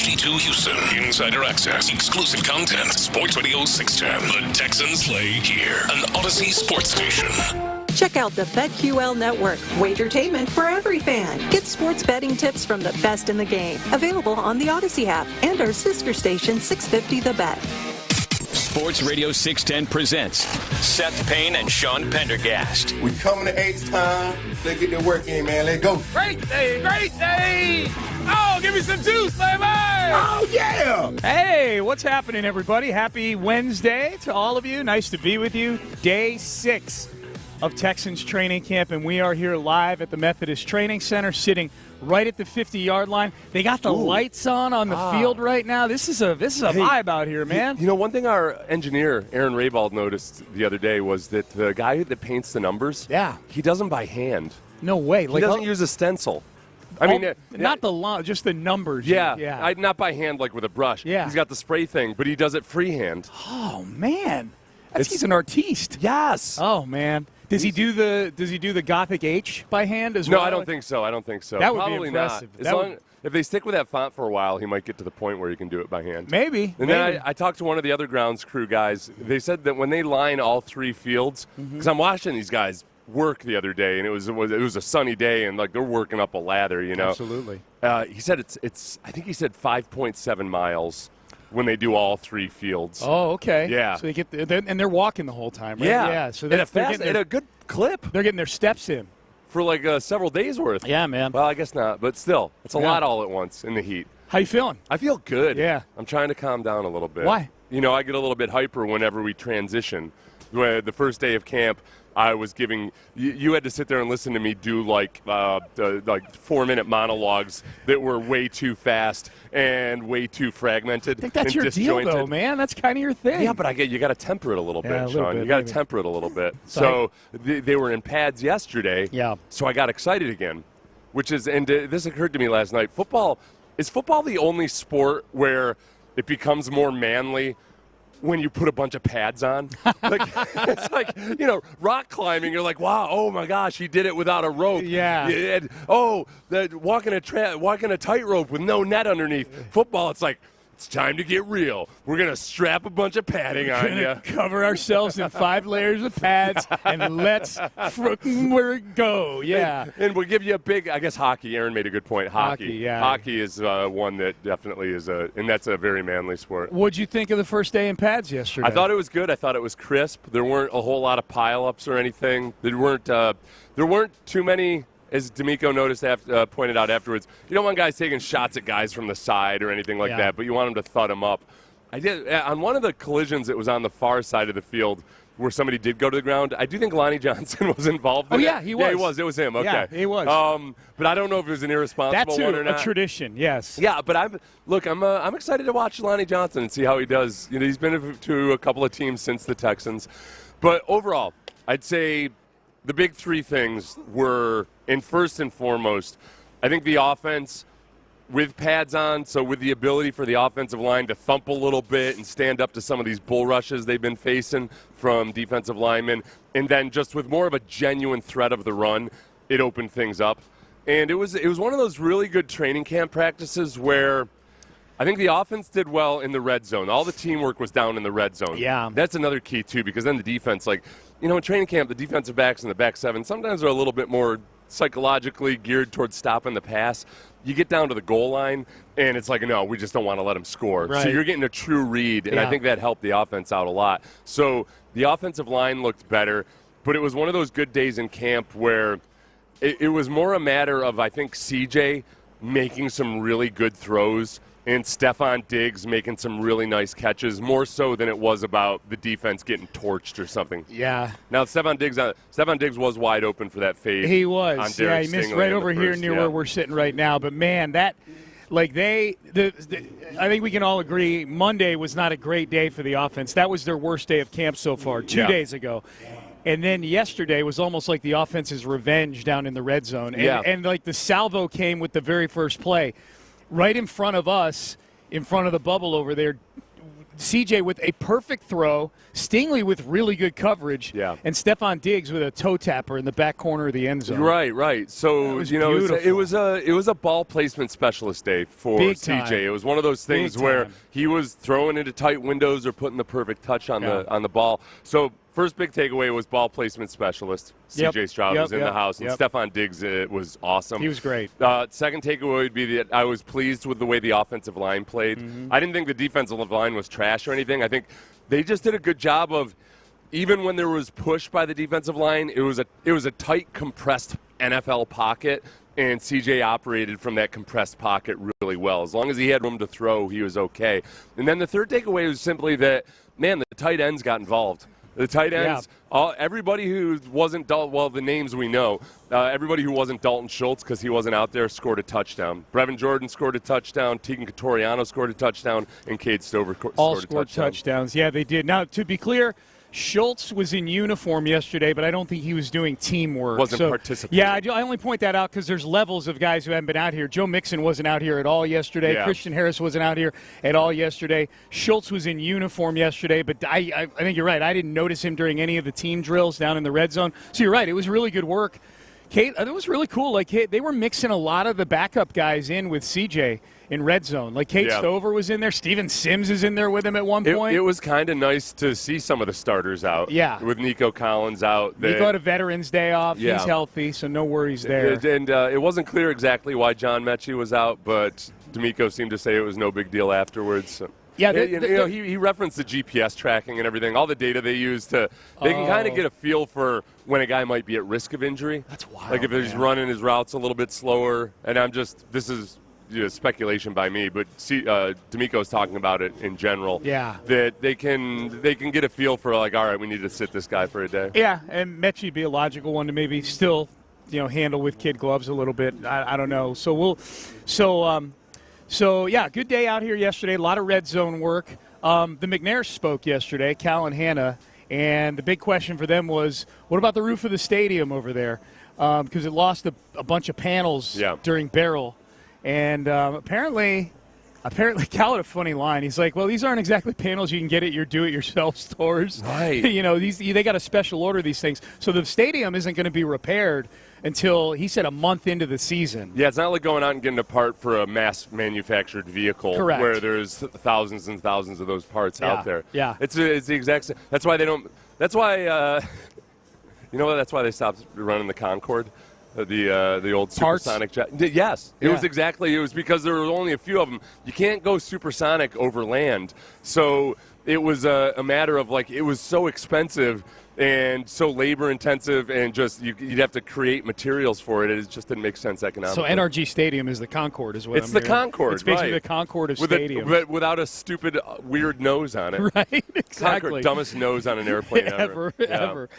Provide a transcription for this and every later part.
HD2 Houston. Insider access. Exclusive content. Sports Radio 610. The Texans play here. An Odyssey sports station. Check out the BetQL Network, wagertainment for every fan. Get sports betting tips from the best in the game. Available on the Odyssey app and our sister station 650 The Bet. Sports Radio 610 presents Seth Payne and Sean Pendergast. We coming to H-Town. Let's get the work in, man. Let's go. Great day, great day. Oh, give me some juice, baby. Oh, yeah. Hey, what's happening, everybody? Happy Wednesday to all of you. Nice to be with you. Day 6 of Texans training camp, and we are here live at the Methodist Training Center, sitting right at the 50-yard line. They got the lights on the field right now. This is a vibe out here, man. You know, one thing our engineer, Aaron Raybald, noticed the other day was that the guy that paints the numbers, he does them by hand. No way. He doesn't use a stencil. I mean, not just the numbers. Yeah. Not by hand, like with a brush. Yeah. He's got the spray thing, but he does it freehand. Oh, man. He's an artiste. Yes. Oh, man. Does he do the Gothic H by hand as well? No, I don't think so. That would Probably be impressive. not. If they stick with that font for a while, he might get to the point where he can do it by hand. Maybe. Then I talked to one of the other grounds crew guys. They said that when they line all 3 fields, because I'm watching these guys work the other day, and it was a sunny day, and like they're working up a lather, you know. Absolutely. He said it's I think he said 5.7 miles. When they do all 3 fields. Oh, okay. Yeah. So they get and they're walking the whole time, right? Yeah. So at a good clip. They're getting their steps in for like several days worth. Yeah, man. Well, I guess not, but still, it's a lot all at once in the heat. How you feeling? I feel good. Yeah. I'm trying to calm down a little bit. Why? You know, I get a little bit hyper whenever we transition. The first day of camp, I was giving you had to sit there and listen to me do like 4-minute monologues that were way too fast and way too fragmented. I think that's and your disjointed. deal, though, man. That's kind of your thing. Yeah, but you got to temper it a little bit, Sean. You got to temper it a little bit. So they were in pads yesterday. Yeah. So I got excited again, this occurred to me last night. Is football the only sport where it becomes more manly when you put a bunch of pads on? Like, it's like, you know, rock climbing, you're like, wow, oh my gosh, he did it without a rope. Yeah. Walking a tightrope with no net underneath. Football, it's like, it's time to get real. We're going to strap a bunch of padding on you. Cover ourselves in 5 layers of pads and let's frickin' go. Yeah. And we'll give you a big, I guess hockey. Aaron made a good point. Hockey. Yeah. Hockey is one that definitely is and that's a very manly sport. What'd you think of the first day in pads yesterday? I thought it was good. I thought it was crisp. There weren't a whole lot of pile-ups or anything. There weren't too many. As D'Amico pointed out afterwards, you don't want guys taking shots at guys from the side or anything like that, but you want them to thud them up. I did on one of the collisions that was on the far side of the field where somebody did go to the ground. I do think Lonnie Johnson was involved in it. Yeah, he was. Yeah, he was. It was him. Okay. Yeah, he was. But I don't know if it was an irresponsible one or not. That's a tradition, yes. Yeah, but I'm excited to watch Lonnie Johnson and see how he does. You know, he's been to a couple of teams since the Texans. But overall, I'd say the big 3 things were, and first and foremost, I think the offense with pads on, so with the ability for the offensive line to thump a little bit and stand up to some of these bull rushes they've been facing from defensive linemen, and then just with more of a genuine threat of the run, it opened things up. And it was one of those really good training camp practices where I think the offense did well in the red zone. All the teamwork was down in the red zone. Yeah. That's another key, too, because then the defense, in training camp, the defensive backs in the back 7 sometimes are a little bit more psychologically geared towards stopping the pass. You get down to the goal line, and it's like, no, we just don't want to let them score. Right. So you're getting a true read, and I think that helped the offense out a lot. So the offensive line looked better, but it was one of those good days in camp where it was more a matter of, I think, CJ making some really good throws and Stephon Diggs making some really nice catches, more so than it was about the defense getting torched or something. Yeah. Now, Stephon Diggs was wide open for that fade. He was. Yeah, he missed right over here near where we're sitting right now. But, man, I think we can all agree Monday was not a great day for the offense. That was their worst day of camp so far, 2 days ago. And then yesterday was almost like the offense's revenge down in the red zone. And like the salvo came with the very first play. Right in front of us, in front of the bubble over there, CJ with a perfect throw, Stingley with really good coverage, and Stephon Diggs with a toe tapper in the back corner of the end zone. Right. So it was a ball placement specialist day for CJ. It was one of those things where he was throwing into tight windows or putting the perfect touch on the ball. So first big takeaway was ball placement specialist. CJ Stroud was in the house, and Stephon Diggs was awesome. He was great. Second takeaway would be that I was pleased with the way the offensive line played. I didn't think the defensive line was trash or anything. I think they just did a good job of, even when there was push by the defensive line, it was a tight, compressed NFL pocket, and CJ operated from that compressed pocket really well. As long as he had room to throw, he was okay. And then the third takeaway was simply that, man, the tight ends got involved. The tight ends, everybody who wasn't the names we know, everybody who wasn't Dalton Schultz because he wasn't out there scored a touchdown. Brevin Jordan scored a touchdown, Tegan Catoriano scored a touchdown, and Cade Stover scored a touchdown. Touchdowns. Yeah, they did. Now, to be clear, Schultz was in uniform yesterday, but I don't think he was doing teamwork. Wasn't participating. Yeah, I only point that out because there's levels of guys who haven't been out here. Joe Mixon wasn't out here at all yesterday. Yeah. Christian Harris wasn't out here at all yesterday. Schultz was in uniform yesterday, but I think you're right. I didn't notice him during any of the team drills down in the red zone. So you're right. It was really good work. Kate, it was really cool. Like, they were mixing a lot of the backup guys in with CJ in red zone. Like, Cade Stover was in there. Steven Sims is in there with him at one point. It was kind of nice to see some of the starters out. Yeah. With Nico Collins out. Nico had a Veterans Day off. Yeah. He's healthy, so no worries there. And it wasn't clear exactly why John Mechie was out, but D'Amico seemed to say it was no big deal afterwards. So. Yeah, he referenced the GPS tracking and everything, all the data they use they can kind of get a feel for when a guy might be at risk of injury. That's wild. Like if he's running his routes a little bit slower, and this is speculation by me, but D'Amico's talking about it in general. Yeah, that they can get a feel for, like, all right, we need to sit this guy for a day. Yeah, and Mechie would be a logical one to maybe still handle with kid gloves a little bit. I don't know. So, yeah, good day out here yesterday. A lot of red zone work. The McNair spoke yesterday, Cal and Hannah, and the big question for them was, what about the roof of the stadium over there? Because it lost a bunch of panels during Barrel. And apparently Cal had a funny line. He's like, well, these aren't exactly panels you can get at your do-it-yourself stores. Right. They got a special order these things. So the stadium isn't going to be repaired until, he said, a month into the season. Yeah, it's not like going out and getting a part for a mass-manufactured vehicle. Correct. Where there's thousands and thousands of those parts out there. Yeah. It's the exact same. That's why they don't – that's why that's why they stopped running the Concorde. The old supersonic jet. Yes, it was because there were only a few of them. You can't go supersonic over land. So it was a matter of, like, it was so expensive and so labor intensive, and just you'd have to create materials for it. It just didn't make sense economically. So NRG Stadium is the Concorde, is what it's the hearing. Concorde. It's basically the Concorde of stadiums. Without a stupid weird nose on it. Right, exactly. Concorde, dumbest nose on an airplane ever. Ever.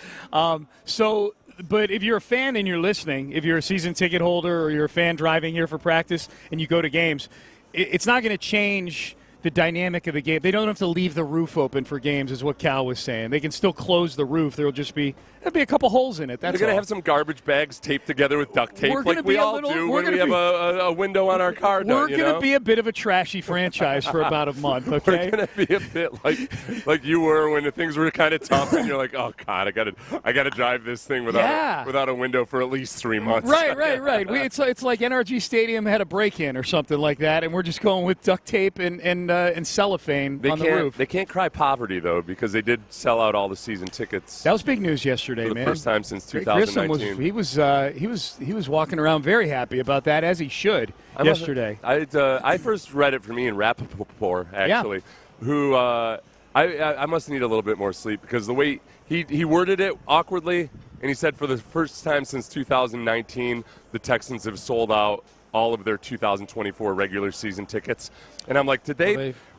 But if you're a fan and you're listening, if you're a season ticket holder or you're a fan driving here for practice and you go to games, it's not going to change the dynamic of the game. They don't have to leave the roof open for games, is what Cal was saying. They can still close the roof. There'll be a couple holes in it. They're going to have some garbage bags taped together with duct tape, like we all do when we have a window on our car. We're going to be a bit of a trashy franchise for about a month. Okay, we're going to be a bit like you were when the things were kind of tough, and you're like, oh God, I got to drive this thing without a window for at least 3 months. Right. It's like NRG Stadium had a break-in or something like that, and we're just going with duct tape and cellophane on the roof. They can't cry poverty though, because they did sell out all the season tickets. That was big news yesterday. For the man. first time since 2019. He was walking around very happy about that, as he should, yesterday. I first read it from Ian Rappaport, actually, who I must need a little bit more sleep, because the way he worded it awkwardly, and he said for the first time since 2019, the Texans have sold out all of their 2024 regular season tickets. And I'm like,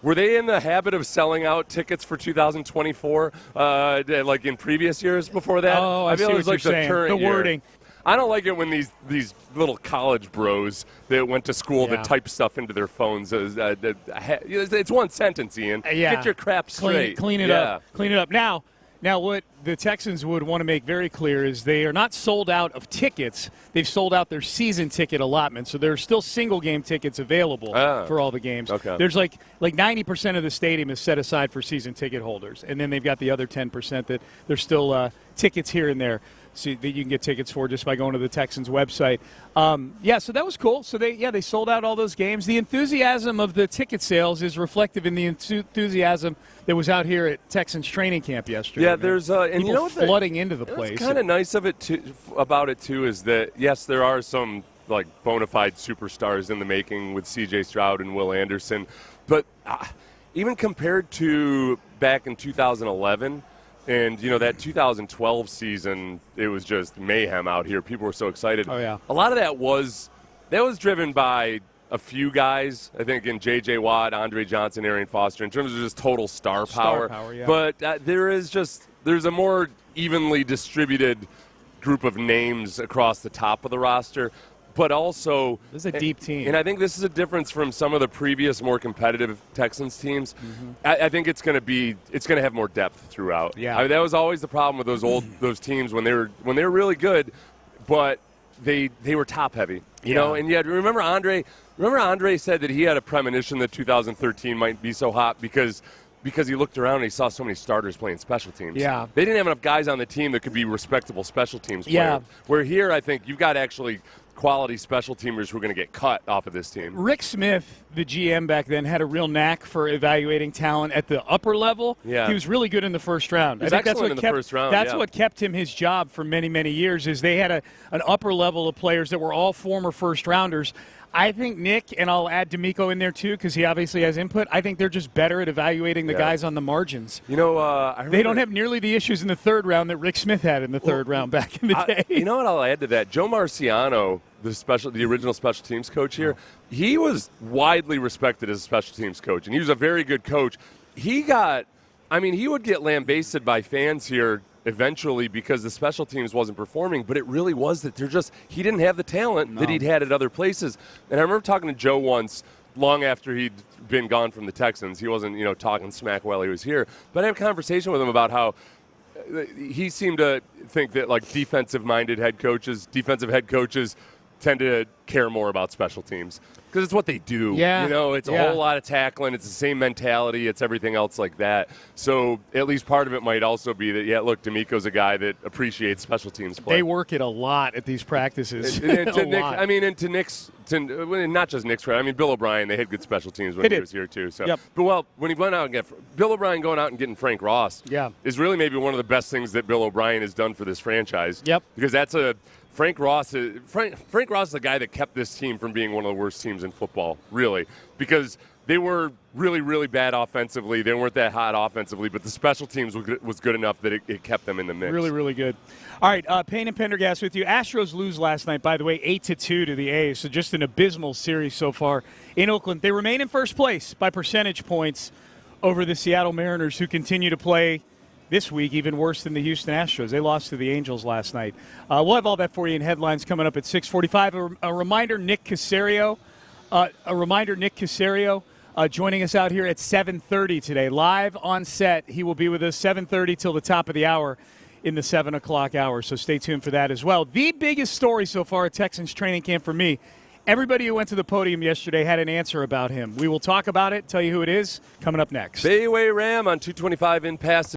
were they in the habit of selling out tickets for 2024 like in previous years before that? Oh, I feel it what was like you're the saying. current the wording. Year. I don't like it when these little college bros that went to school that type stuff into their phones. It's one sentence, Ian. Get your crap straight. Clean it up. Clean it up. Now, Now, what the Texans would want to make very clear is they are not sold out of tickets. They've sold out their season ticket allotment, so there are still single-game tickets available for all the games. Okay. There's like 90% of the stadium is set aside for season ticket holders, and then they've got the other 10% that there's still tickets here and there. So that you can get tickets for just by going to the Texans website. So that was cool. So they sold out all those games. The enthusiasm of the ticket sales is reflective in the enthusiasm that was out here at Texans training camp yesterday. Yeah, there's and people you know what flooding into the place. What's kind of nice of it about it too is that yes, there are some like bona fide superstars in the making with C.J. Stroud and Will Anderson, but even compared to back in 2011. And, that 2012 season, it was just mayhem out here. People were so excited. Oh, yeah. A lot of that was driven by a few guys, I think, in J.J. Watt, Andre Johnson, Arian Foster, in terms of just total star power. Yeah. But there's a more evenly distributed group of names across the top of the roster. But also, this is a deep team. And I think this is a difference from some of the previous more competitive Texans teams. Mm-hmm. I think it's going to have more depth throughout. Yeah. I mean, that was always the problem with those teams when they were really good, but they were top heavy. You know, and yet remember Andre said that he had a premonition that 2013 might be so hot because he looked around and he saw so many starters playing special teams. Yeah. They didn't have enough guys on the team that could be respectable special teams players. Yeah. Where here I think you've got actually quality special teamers who are going to get cut off of this team. Rick Smith, the GM back then, had a real knack for evaluating talent at the upper level. Yeah. He was really good in the first round. He was excellent in the first round. That's what kept him his job for many, many years is they had an upper level of players that were all former first-rounders. I think Nick, and I'll add D'Amico in there too because he obviously has input, I think they're just better at evaluating the guys on the margins. I remember, they don't have nearly the issues in the third round that Rick Smith had in the third round back in the day. You know what I'll add to that? Woe Marciano, the original special teams coach here, he was widely respected as a special teams coach, and he was a very good coach. He would get lambasted by fans here eventually because the special teams wasn't performing, but it really was that he didn't have the talent that he'd had at other places. And I remember talking to Joe once, long after he'd been gone from the Texans. He wasn't, talking smack while he was here. But I had a conversation with him about how he seemed to think that, like, defensive head coaches tend to care more about special teams because it's what they do. Yeah. It's a whole lot of tackling. It's the same mentality. It's everything else like that. So at least part of it might also be that, D'Amico's a guy that appreciaets special teams play. They work it a lot at these practices. Not just Nick's credit. Bill O'Brien, they had good special teams when he was here too. So, But when he went out and Bill O'Brien going out and getting Frank Ross is really maybe one of the best things that Bill O'Brien has done for this franchise. Yep. Because that's Frank Ross is the guy that kept this team from being one of the worst teams in football, really, because they were really, really bad offensively. They weren't that hot offensively, but the special teams was good enough that it kept them in the mix. Really, really good. All right, Payne and Pendergast with you. Astros lose last night, by the way, 8-2 to the A's, so just an abysmal series so far in Oakland. They remain in first place by percentage points over the Seattle Mariners, who continue to play this week even worse than the Houston Astros. They lost to the Angels last night. We'll have all that for you in headlines coming up at 6:45. A reminder, Nick Caserio. Joining us out here at 7:30 today, live on set. He will be with us 7:30 till the top of the hour in the 7 o'clock hour, so stay tuned for that as well. The biggest story so far at Texans training camp for me, everybody who went to the podium yesterday had an answer about him. We will talk about it, tell you who it is, coming up next. Bayway Ram on 225 in pass.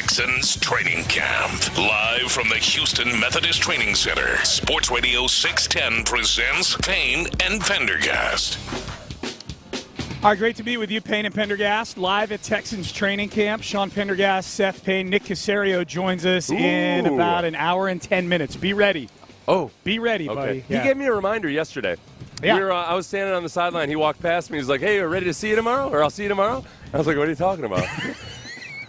Texans training camp. Live from the Houston Methodist Training Center, Sports Radio 610 presents Payne and Pendergast. All right, great to be with you, Payne and Pendergast, live at Texans training camp. Sean Pendergast, Seth Payne, Nick Caserio joins us in about an hour and 10 minutes. Be ready. Oh. Be ready, okay. buddy. He gave me a reminder yesterday. Yeah. I was standing on the sideline. He walked past me. He's like, hey, ready to see you tomorrow? Or I'll see you tomorrow? I was like, what are you talking about?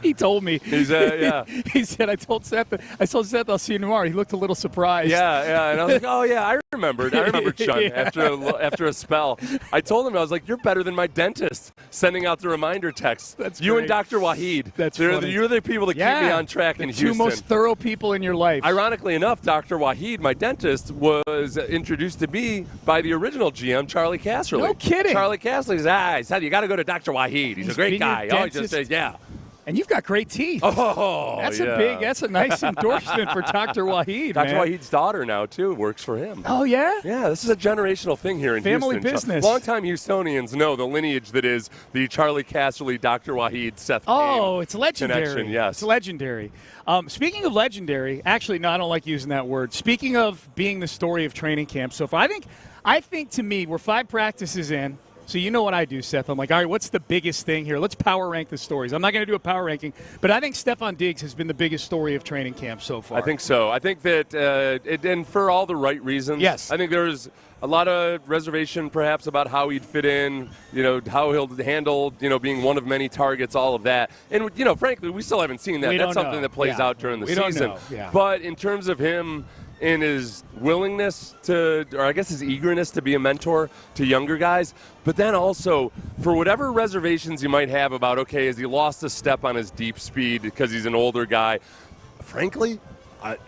He told me. He's yeah. He said, I told Seth I'll see you tomorrow. He looked a little surprised. Yeah. And I was like, oh, yeah, I remembered, Sean, after a spell. I told him, I was like, you're better than my dentist sending out the reminder text. That's you great. and Dr. Wahid. That's funny. You're the people that keep me on track in Houston. Two most thorough people in your life. Ironically enough, Dr. Wahid, my dentist, was introduced to me by the original GM, Charlie Caserio. No kidding. Charlie Caserio said, you got to go to Dr. Wahid. He's a great guy. Oh, he just said, yeah. And you've got great teeth. Oh, that's a nice endorsement for Dr. Wahid. Dr. Wahid's daughter now, too, works for him. Oh, yeah? Yeah, this is a generational thing here in Family Houston. business. Longtime Houstonians know the lineage that is the Charlie Casterly, Dr. Wahid, Seth Payne. Oh, it's legendary. Connection, yes. It's legendary. Speaking of legendary, actually, no, I don't like using that word. Speaking of being the story of training camp so far, I think to me, we're 5 practices in. So you know what I do, Seth. I'm like, all right, what's the biggest thing here? Let's power rank the stories. I'm not going to do a power ranking, but I think Stefon Diggs has been the biggest story of training camp so far. I think so. I think that, and for all the right reasons. Yes. I think there's a lot of reservation perhaps about how he'd fit in, how he'll handle, being one of many targets, all of that. And, frankly, we still haven't seen that. That's something that plays out during the season. Don't know. Yeah. But in terms of him in his willingness to, or I guess his eagerness to be a mentor to younger guys, but then also for whatever reservations you might have about, okay, has he lost a step on his deep speed because he's an older guy? Frankly,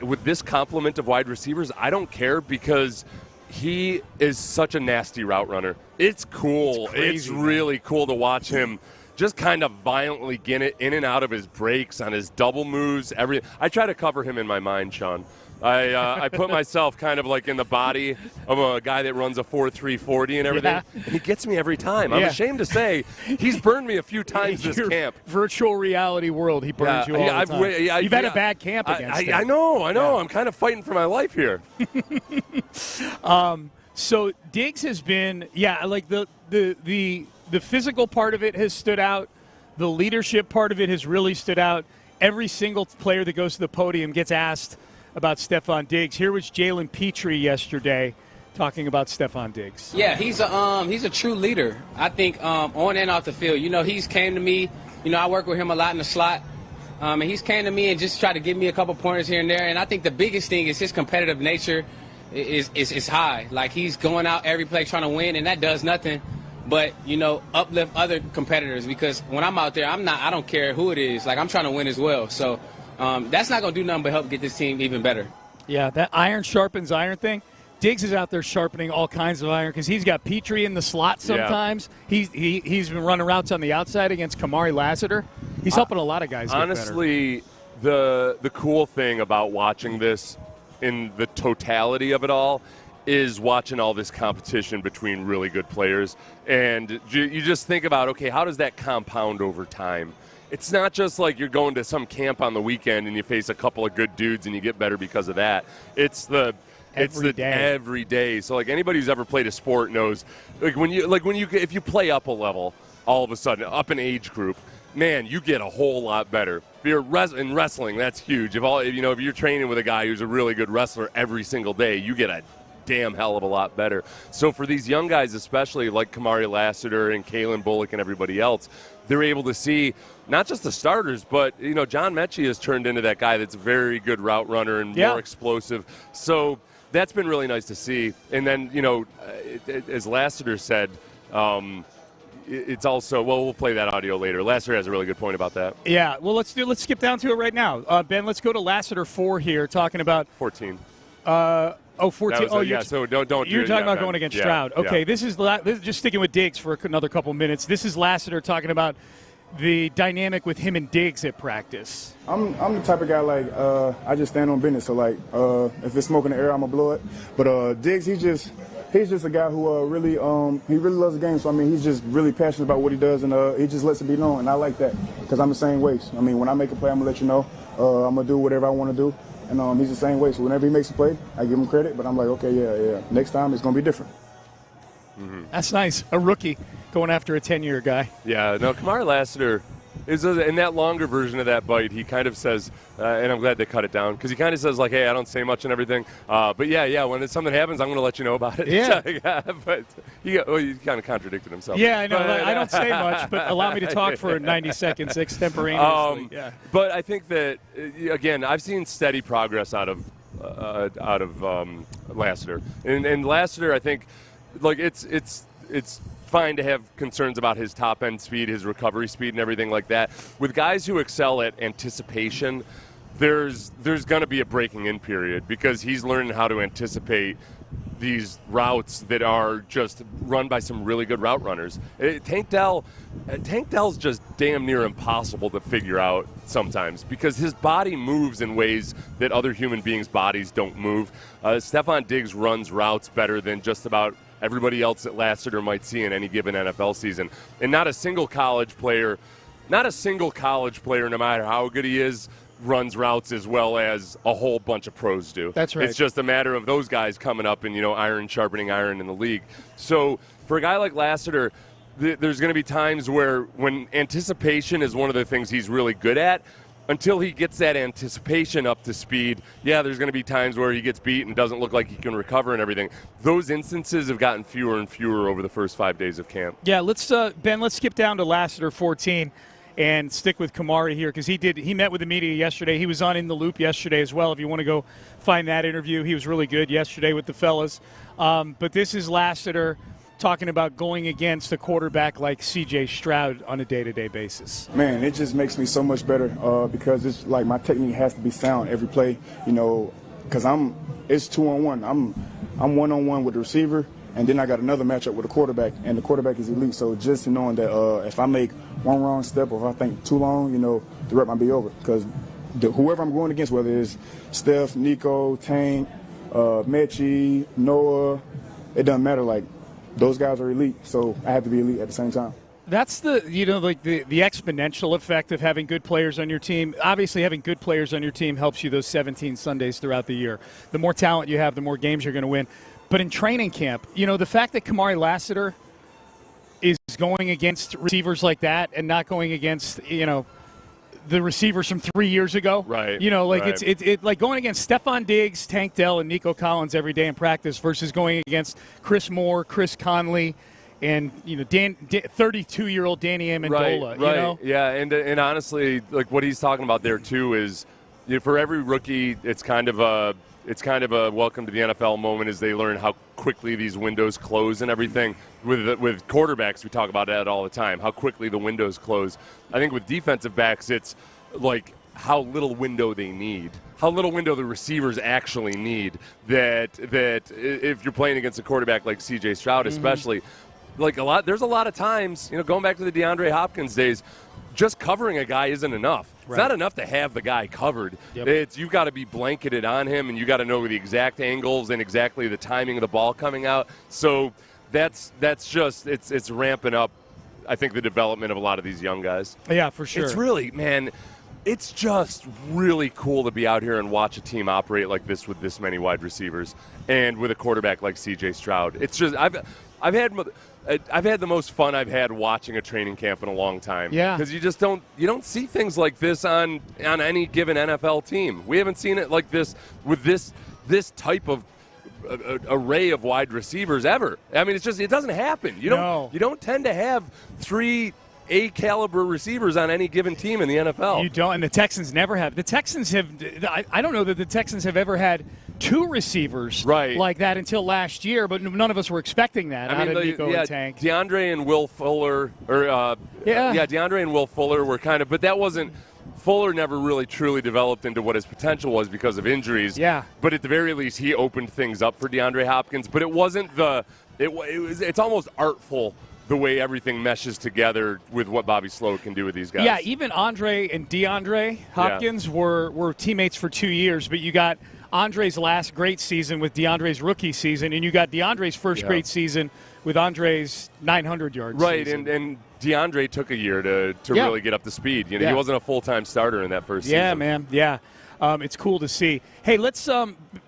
with this complement of wide receivers, I don't care because he is such a nasty route runner. It's cool. It's really cool to watch him just kind of violently get it in and out of his breaks, on his double moves, everything. I try to cover him in my mind, Sean. I put myself kind of like in the body of a guy that runs a 4.3 40 and everything. Yeah. And he gets me every time. I'm ashamed to say he's burned me a few times this camp. Virtual reality world, he burns you all the time. You've had a bad camp against him. I know. Yeah. I'm kind of fighting for my life here. So Diggs has been, like the physical part of it has stood out. The leadership part of it has really stood out. Every single player that goes to the podium gets asked about Stefon Diggs. Here was Jalen Petrie yesterday talking about Stefon Diggs. Yeah, he's a true leader. I think on and off the field. He's came to me. I work with him a lot in the slot. And he's came to me and just tried to give me a couple pointers here and there. And I think the biggest thing is his competitive nature is high. Like, he's going out every play trying to win, and that does nothing but, uplift other competitors. Because when I'm out there, I don't care who it is. Like, I'm trying to win as well. So that's not going to do nothing but help get this team even better. Yeah, that iron sharpens iron thing. Diggs is out there sharpening all kinds of iron because he's got Petrie in the slot sometimes. Yeah. He's been running routes on the outside against Kamari Lassiter. He's helping a lot of guys honestly, get better. The cool thing about watching this in the totality of it all is watching all this competition between really good players. And you just think about, okay, how does that compound over time? It's not just like you're going to some camp on the weekend and you face a couple of good dudes and you get better because of that. It's every day. So like anybody who's ever played a sport knows, if you play up a level, all of a sudden up an age group, man, you get a whole lot better. If you're in wrestling, that's huge. If you're training with a guy who's a really good wrestler every single day, you get a damn hell of a lot better. So for these young guys, especially like Kamari Lassiter and Kalen Bullock and everybody else, they're able to see not just the starters, but John Mechie has turned into that guy that's a very good route runner and more explosive. So that's been really nice to see. And then as Lassiter said, it's also, we'll play that audio later. Lassiter has a really good point about that. Yeah, well, let's skip down to it right now. Ben, let's go to Lassiter 4 here, talking about 14. 14. So don't. You're talking about going against Stroud. Okay, this is just sticking with Diggs for another couple minutes. This is Lassiter talking about the dynamic with him and Diggs at practice. I'm the type of guy, I just stand on business. So, if it's smoke in the air, I'm going to blow it. But Diggs, he's just a guy who really he really loves the game. So I mean, he's just really passionate about what he does, and he just lets it be known. And I like that because I'm the same way. I mean, when I make a play, I'm gonna let you know. I'm gonna do whatever I want to do, and he's the same way. So whenever he makes a play, I give him credit, but I'm like, okay, yeah. Next time it's gonna be different. Mm-hmm. That's nice. A rookie going after a 10-year guy. Yeah, no, Kamari Lassiter is in that longer version of that bite. He kind of says, and I'm glad they cut it down, because he kind of says, like, hey, I don't say much and everything. But, yeah, when something happens, I'm going to let you know about it. Yeah. But he kind of contradicted himself. Yeah, I know. I don't say much, but allow me to talk for 90 seconds extemporaneously. But I think that, again, I've seen steady progress out of Lassiter. And Lassiter, I think, like, it's fine to have concerns about his top-end speed, his recovery speed, and everything like that. With guys who excel at anticipation, there's going to be a breaking-in period because he's learning how to anticipate these routes that are just run by some really good route runners. Tank Dell's just damn near impossible to figure out sometimes because his body moves in ways that other human beings' bodies don't move. Stephon Diggs runs routes better than just about everybody else that Lassiter might see in any given NFL season. And not a single college player, no matter how good he is, runs routes as well as a whole bunch of pros do. That's right. It's just a matter of those guys coming up and, iron sharpening iron in the league. So for a guy like Lassiter, there's going to be times where when anticipation is one of the things he's really good at, until he gets that anticipation up to speed, there's going to be times where he gets beat and doesn't look like he can recover and everything. Those instances have gotten fewer and fewer over the first 5 days of camp. Yeah, let's skip down to Lassiter 14 and stick with Kamari here because he met with the media yesterday. He was on In the Loop yesterday as well. If you want to go find that interview, he was really good yesterday with the fellas. But this is Lassiter talking about going against a quarterback like C.J. Stroud on a day-to-day basis. Man, it just makes me so much better because it's like my technique has to be sound every play, because it's 2-on-1. I'm one-on-one with the receiver, and then I got another matchup with the quarterback, and the quarterback is elite. So just knowing that if I make one wrong step or if I think too long, the rep might be over because whoever I'm going against, whether it's Steph, Nico, Tank, Mechie, Noah, it doesn't matter. Like, those guys are elite, so I have to be elite at the same time. That's the exponential effect of having good players on your team. Obviously, having good players on your team helps you those 17 Sundays throughout the year. The more talent you have, the more games you're going to win. But in training camp, the fact that Kamari Lassiter is going against receivers like that and not going against, the receivers from 3 years ago. Right. Right. It's like going against Stephon Diggs, Tank Dell, and Nico Collins every day in practice versus going against Chris Moore, Chris Conley, and 32-year-old Danny Amendola. Right. Yeah, and honestly, like what he's talking about there too is for every rookie, it's kind of a welcome to the NFL moment as they learn how quickly these windows close and everything. With quarterbacks, we talk about that all the time, how quickly the windows close. I think with defensive backs, it's like how little window they need, how little window the receivers actually need. That if you're playing against a quarterback like C.J. Stroud, especially, there's a lot of times, going back to the DeAndre Hopkins days, just covering a guy isn't enough. It's not enough to have the guy covered. Yep. You've got to be blanketed on him, and you got to know the exact angles and exactly the timing of the ball coming out. So that's just it's ramping up, I think, the development of a lot of these young guys. Yeah, for sure. It's really, man, it's just really cool to be out here and watch a team operate like this with this many wide receivers and with a quarterback like C.J. Stroud. It's just I've had the most fun I've had watching a training camp in a long time. Yeah. Because you don't see things like this on any given NFL team. We haven't seen it like this with this type of array of wide receivers ever. I mean, it doesn't happen. You don't tend to have 3 A-caliber receivers on any given team in the NFL. You don't, and the Texans never have. The Texans have – I don't know that the Texans have ever had 2 receivers like that until last year, but none of us were expecting that out of Nico and Tank. DeAndre and Will Fuller DeAndre and Will Fuller were kind of – but that wasn't – Fuller never really truly developed into what his potential was because of injuries. Yeah. But at the very least, he opened things up for DeAndre Hopkins. But it wasn't it's almost artful the way everything meshes together with what Bobby Slow can do with these guys. Yeah, even Andre and DeAndre Hopkins were teammates for 2 years, but you got Andre's last great season with DeAndre's rookie season, and you got DeAndre's first great season with Andre's 900-yard season. Right, and DeAndre took a year to really get up to speed. He wasn't a full-time starter in that first season. Yeah, man, yeah. It's cool to see. Hey, let's,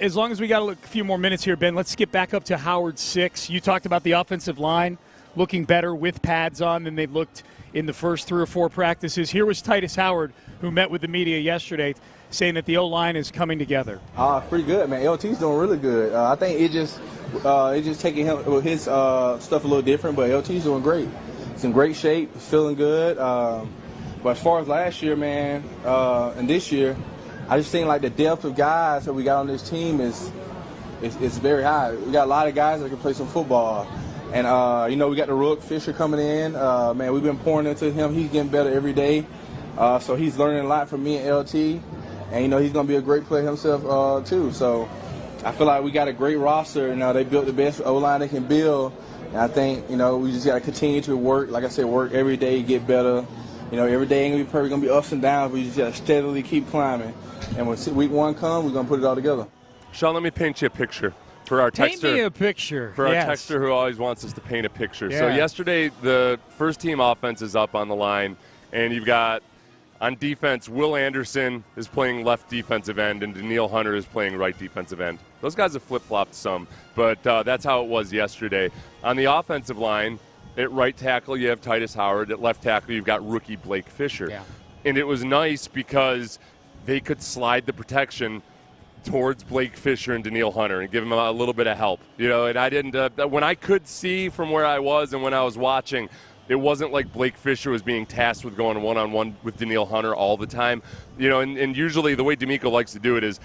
as long as we got a few more minutes here, Ben, let's skip back up to Howard 6. You talked about the offensive line looking better with pads on than they looked in the first 3 or 4 practices. Here was Titus Howard, who met with the media yesterday, saying that the O-line is coming together. Pretty good, man. LT's doing really good. I think it's just taking his stuff a little different, but LT's doing great. He's in great shape. He's feeling good. But as far as last year, man, and this year, I just think like the depth of guys that we got on this team is very high. We got a lot of guys that can play some football. And, we got the Rook Fisher coming in. Man, we've been pouring into him. He's getting better every day. So he's learning a lot from me and LT. And, he's going to be a great player himself, too. So I feel like we got a great roster. They built the best O-line they can build. And I think, we just got to continue to work. Like I said, work every day, get better. Every day ain't going to be perfect. Going to be ups and downs. We just got to steadily keep climbing. And when week 1 comes, we're going to put it all together. Sean, let me paint you a picture. For our texter, paint me a picture. For our texter who always wants us to paint a picture. Yeah. So yesterday, the first-team offense is up on the line, and you've got, on defense, Will Anderson is playing left defensive end, and Daniil Hunter is playing right defensive end. Those guys have flip-flopped some, but that's how it was yesterday. On the offensive line, at right tackle, you have Titus Howard. At left tackle, you've got rookie Blake Fisher. Yeah. And it was nice because they could slide the protection towards Blake Fisher and Daniil Hunter and give him a little bit of help. And I didn't when I could see from where I was and when I was watching, it wasn't like Blake Fisher was being tasked with going one-on-one with Daniil Hunter all the time. And usually the way D'Amico likes to do it is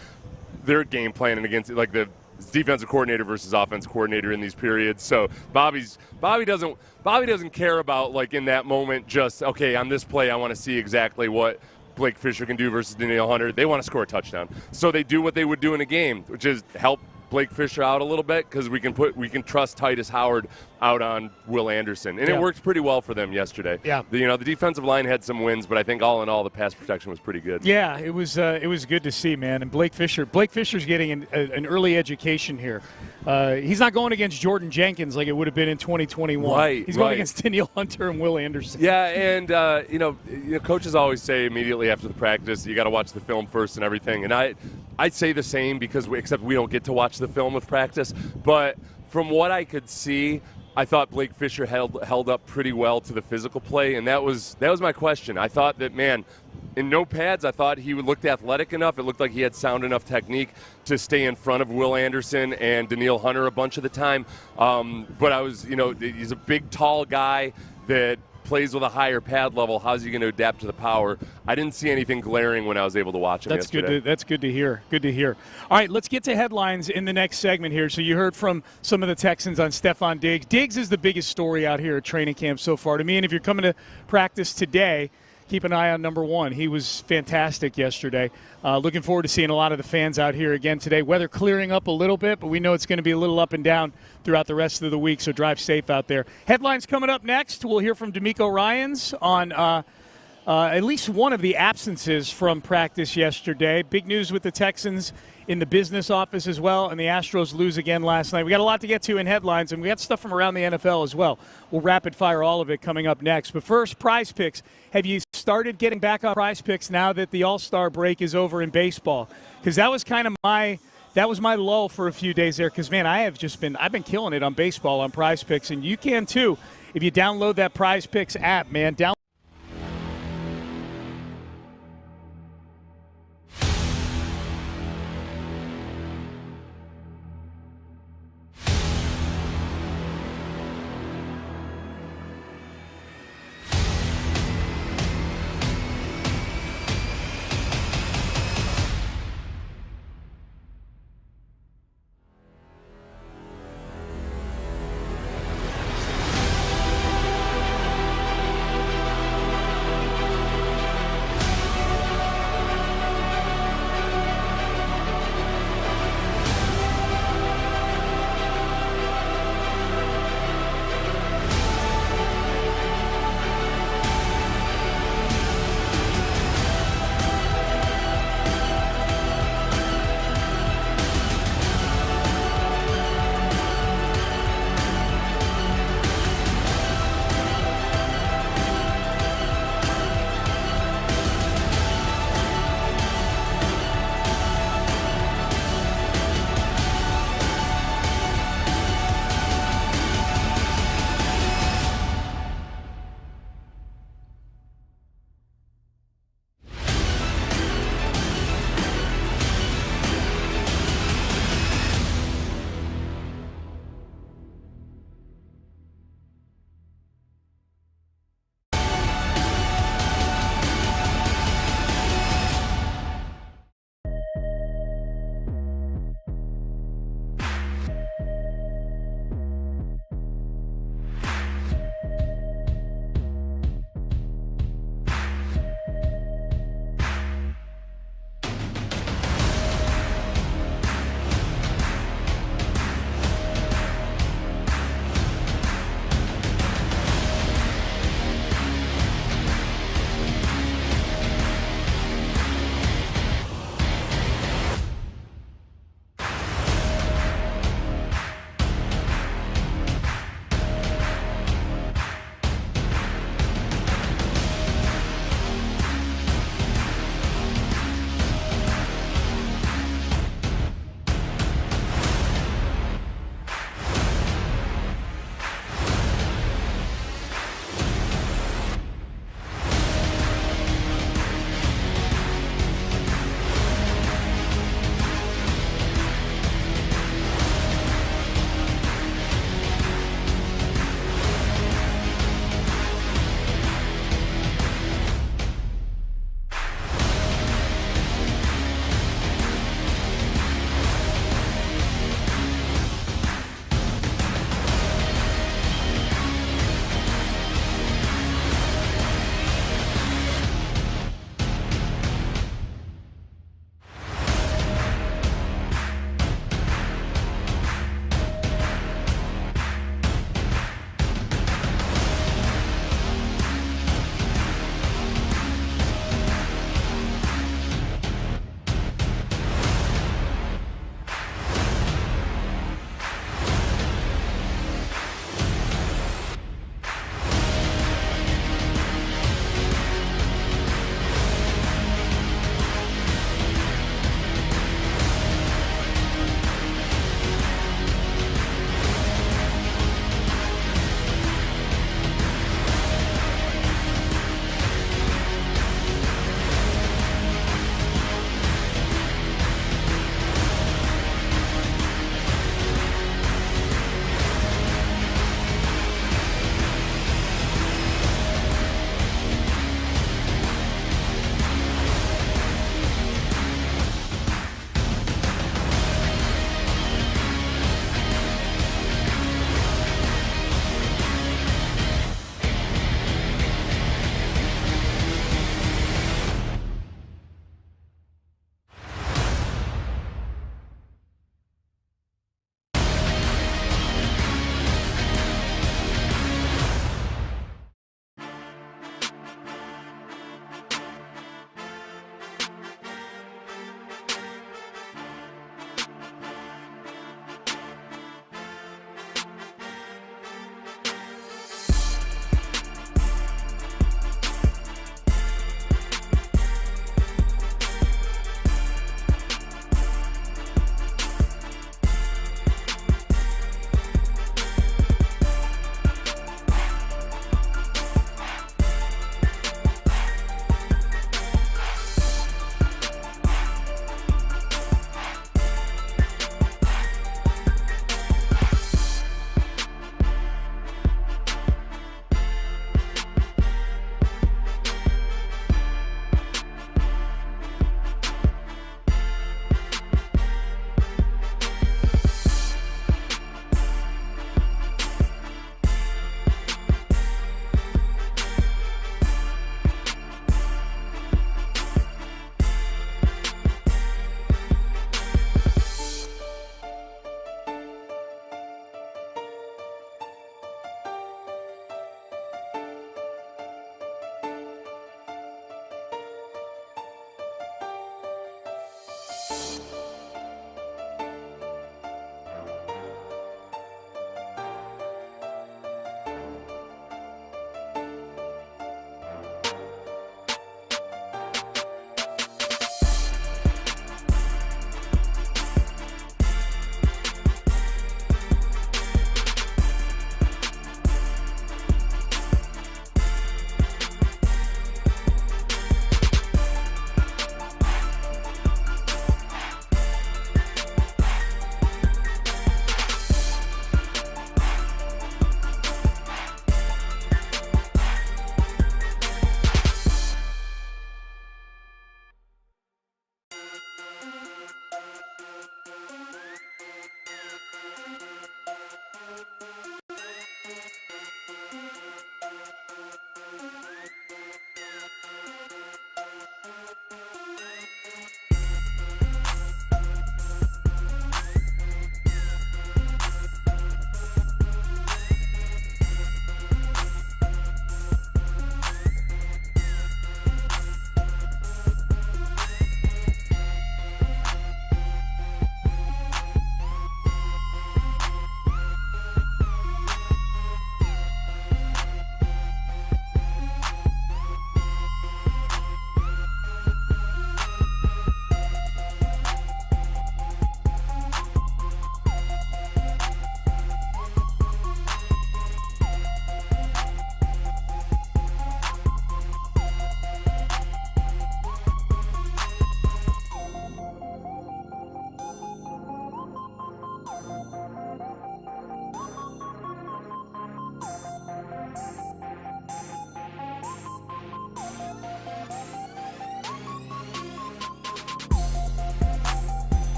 they're game planning against like the defensive coordinator versus offensive coordinator in these periods. So Bobby doesn't care about like in that moment just, okay, on this play I want to see exactly what Blake Fisher can do versus Daniil Hunter. They want to score a touchdown. So they do what they would do in a game, which is help Blake Fisher out a little bit because we can trust Titus Howard out on Will Anderson. And it worked pretty well for them yesterday. Yeah. The defensive line had some wins, but I think all in all the pass protection was pretty good. Yeah, it was good to see, man. And Blake Fisher's getting an early education here. He's not going against Jordan Jenkins like it would have been in 2021. Right. He's going against Daniil Hunter and Will Anderson. Yeah, and coaches always say immediately after the practice, you got to watch the film first and everything. And I'd say the same except we don't get to watch the film with practice. But from what I could see, I thought Blake Fisher held up pretty well to the physical play, and that was my question. I thought that, man, in no pads, I thought he looked athletic enough. It looked like he had sound enough technique to stay in front of Will Anderson and Daniil Hunter a bunch of the time. But he's a big, tall guy that plays with a higher pad level. How's he going to adapt to the power? I didn't see anything glaring when I was able to watch him yesterday. That's good to hear. Good to hear. All right, let's get to headlines in the next segment here. So you heard from some of the Texans on Stephon Diggs. Diggs is the biggest story out here at training camp so far to me. And if you're coming to practice today, keep an eye on number 1. He was fantastic yesterday. Looking forward to seeing a lot of the fans out here again today. Weather clearing up a little bit, but we know it's going to be a little up and down throughout the rest of the week, so drive safe out there. Headlines coming up next. We'll hear from D'Amico Ryans on at least one of the absences from practice yesterday. Big news with the Texans in the business office as well, and the Astros lose again last night. We got a lot to get to in headlines, and we got stuff from around the NFL as well. We'll rapid fire all of it coming up next. But first, Prize Picks. Have you started getting back on Prize Picks now that the All-Star break is over in baseball? Because that was kind of my lull for a few days there. Because man, I've been killing it on baseball on Prize Picks, and you can too if you download that Prize Picks app, man.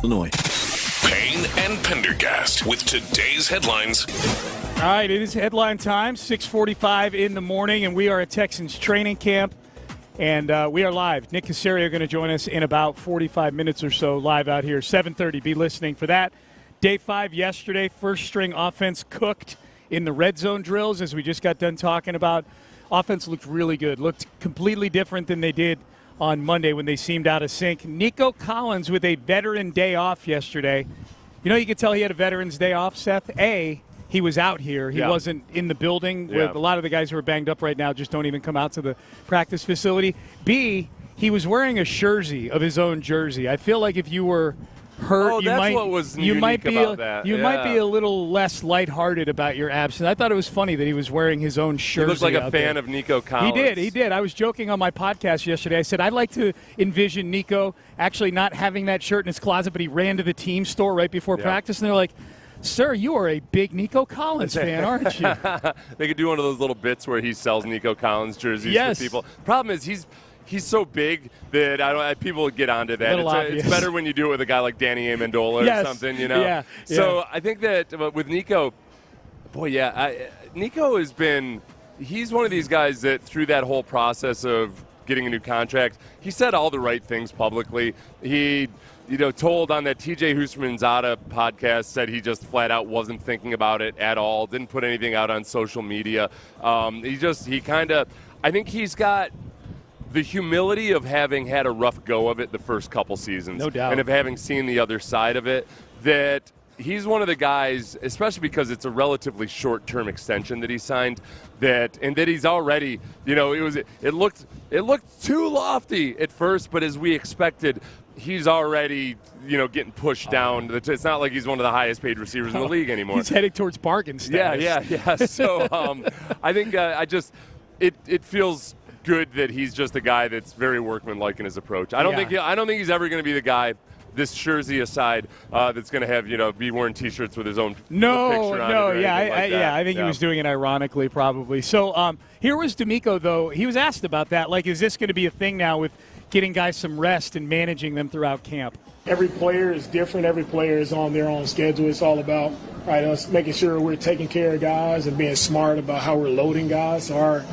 Illinois. Payne and Pendergast with today's headlines. All right, it is headline time, 6:45 in the morning, and we are at Texans training camp, and we are live. Nick Caserio going to join us in about 45 minutes or so, live out here, 7:30. Be listening for that. Day 5 yesterday, first-string offense cooked in the red zone drills, as we just got done talking about. Offense looked really good, looked completely different than they did on Monday when they seemed out of sync. Nico Collins with a veteran day off yesterday. You know, you could tell he had a veteran's day off, Seth. He was out here. He wasn't in the building. With a lot of the guys who are banged up right now just don't even come out to the practice facility. B, he was wearing a jersey of his own jersey. I feel like if you were hurt, you might be a little less lighthearted about your absence. I thought it was funny that he was wearing his own jersey. He looked like a fan of Nico Collins. He did. I was joking on my podcast yesterday. I said I'd like to envision Nico actually not having that shirt in his closet, but he ran to the team store right before practice, and they're like, "Sir, you are a big Nico Collins fan, aren't you?" They could do one of those little bits where he sells Nico Collins jerseys to people. Problem is he's so big that people would get onto that. It's better when you do it with a guy like Danny Amendola or something, you know. Yeah. So I think that with Nico, Nico has been. He's one of these guys that through that whole process of getting a new contract, he said all the right things publicly. He told on that TJ Husmanzada podcast, said he just flat out wasn't thinking about it at all, didn't put anything out on social media. I think he's got the humility of having had a rough go of it the first couple seasons. No doubt. And of having seen the other side of it, that he's one of the guys, especially because it's a relatively short-term extension that he signed, that he's already, it looked too lofty at first, but as we expected, he's already, getting pushed down. It's not like he's one of the highest paid receivers in the league anymore. He's heading towards bargain status. Yeah. So I think it feels good that he's just a guy that's very workmanlike in his approach. I don't think he's ever going to be the guy, this jersey aside, that's going to have be wearing T-shirts with his own picture on it. I think he was doing it ironically, probably. So here was D'Amico, though. He was asked about that. Like, is this going to be a thing now with getting guys some rest and managing them throughout camp? Every player is different. Every player is on their own schedule. It's all about us making sure we're taking care of guys and being smart about how we're loading guys. So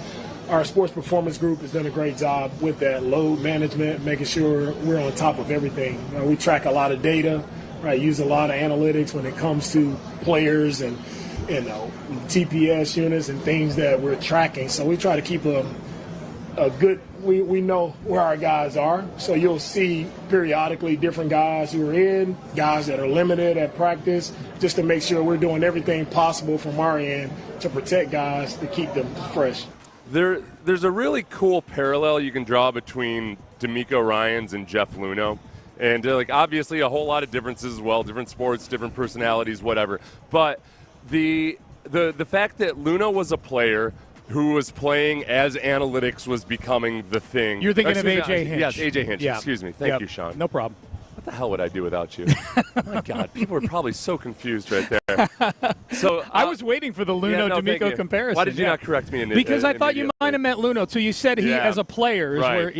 our sports performance group has done a great job with that load management, making sure we're on top of everything. We track a lot of data, use a lot of analytics when it comes to players and TPS units and things that we're tracking. So we try to keep a good – we know where our guys are. So you'll see periodically different guys who are in, guys that are limited at practice, just to make sure we're doing everything possible from our end to protect guys to keep them fresh. There's a really cool parallel you can draw between D'Amico Ryans and Jeff Luhnow. And obviously a whole lot of differences as well, different sports, different personalities, whatever. But the fact that Luhnow was a player who was playing as analytics was becoming the thing. You're thinking of A.J. Hinch. Yes, A.J. Hinch. Yeah. Excuse me. Thank you, Sean. No problem. What the hell would I do without you? My God, people are probably so confused right there. So I was waiting for the Luhnow-D'Amico comparison. Why did you not correct me? Because I thought you might have meant Luhnow. So you said he as a player. Right.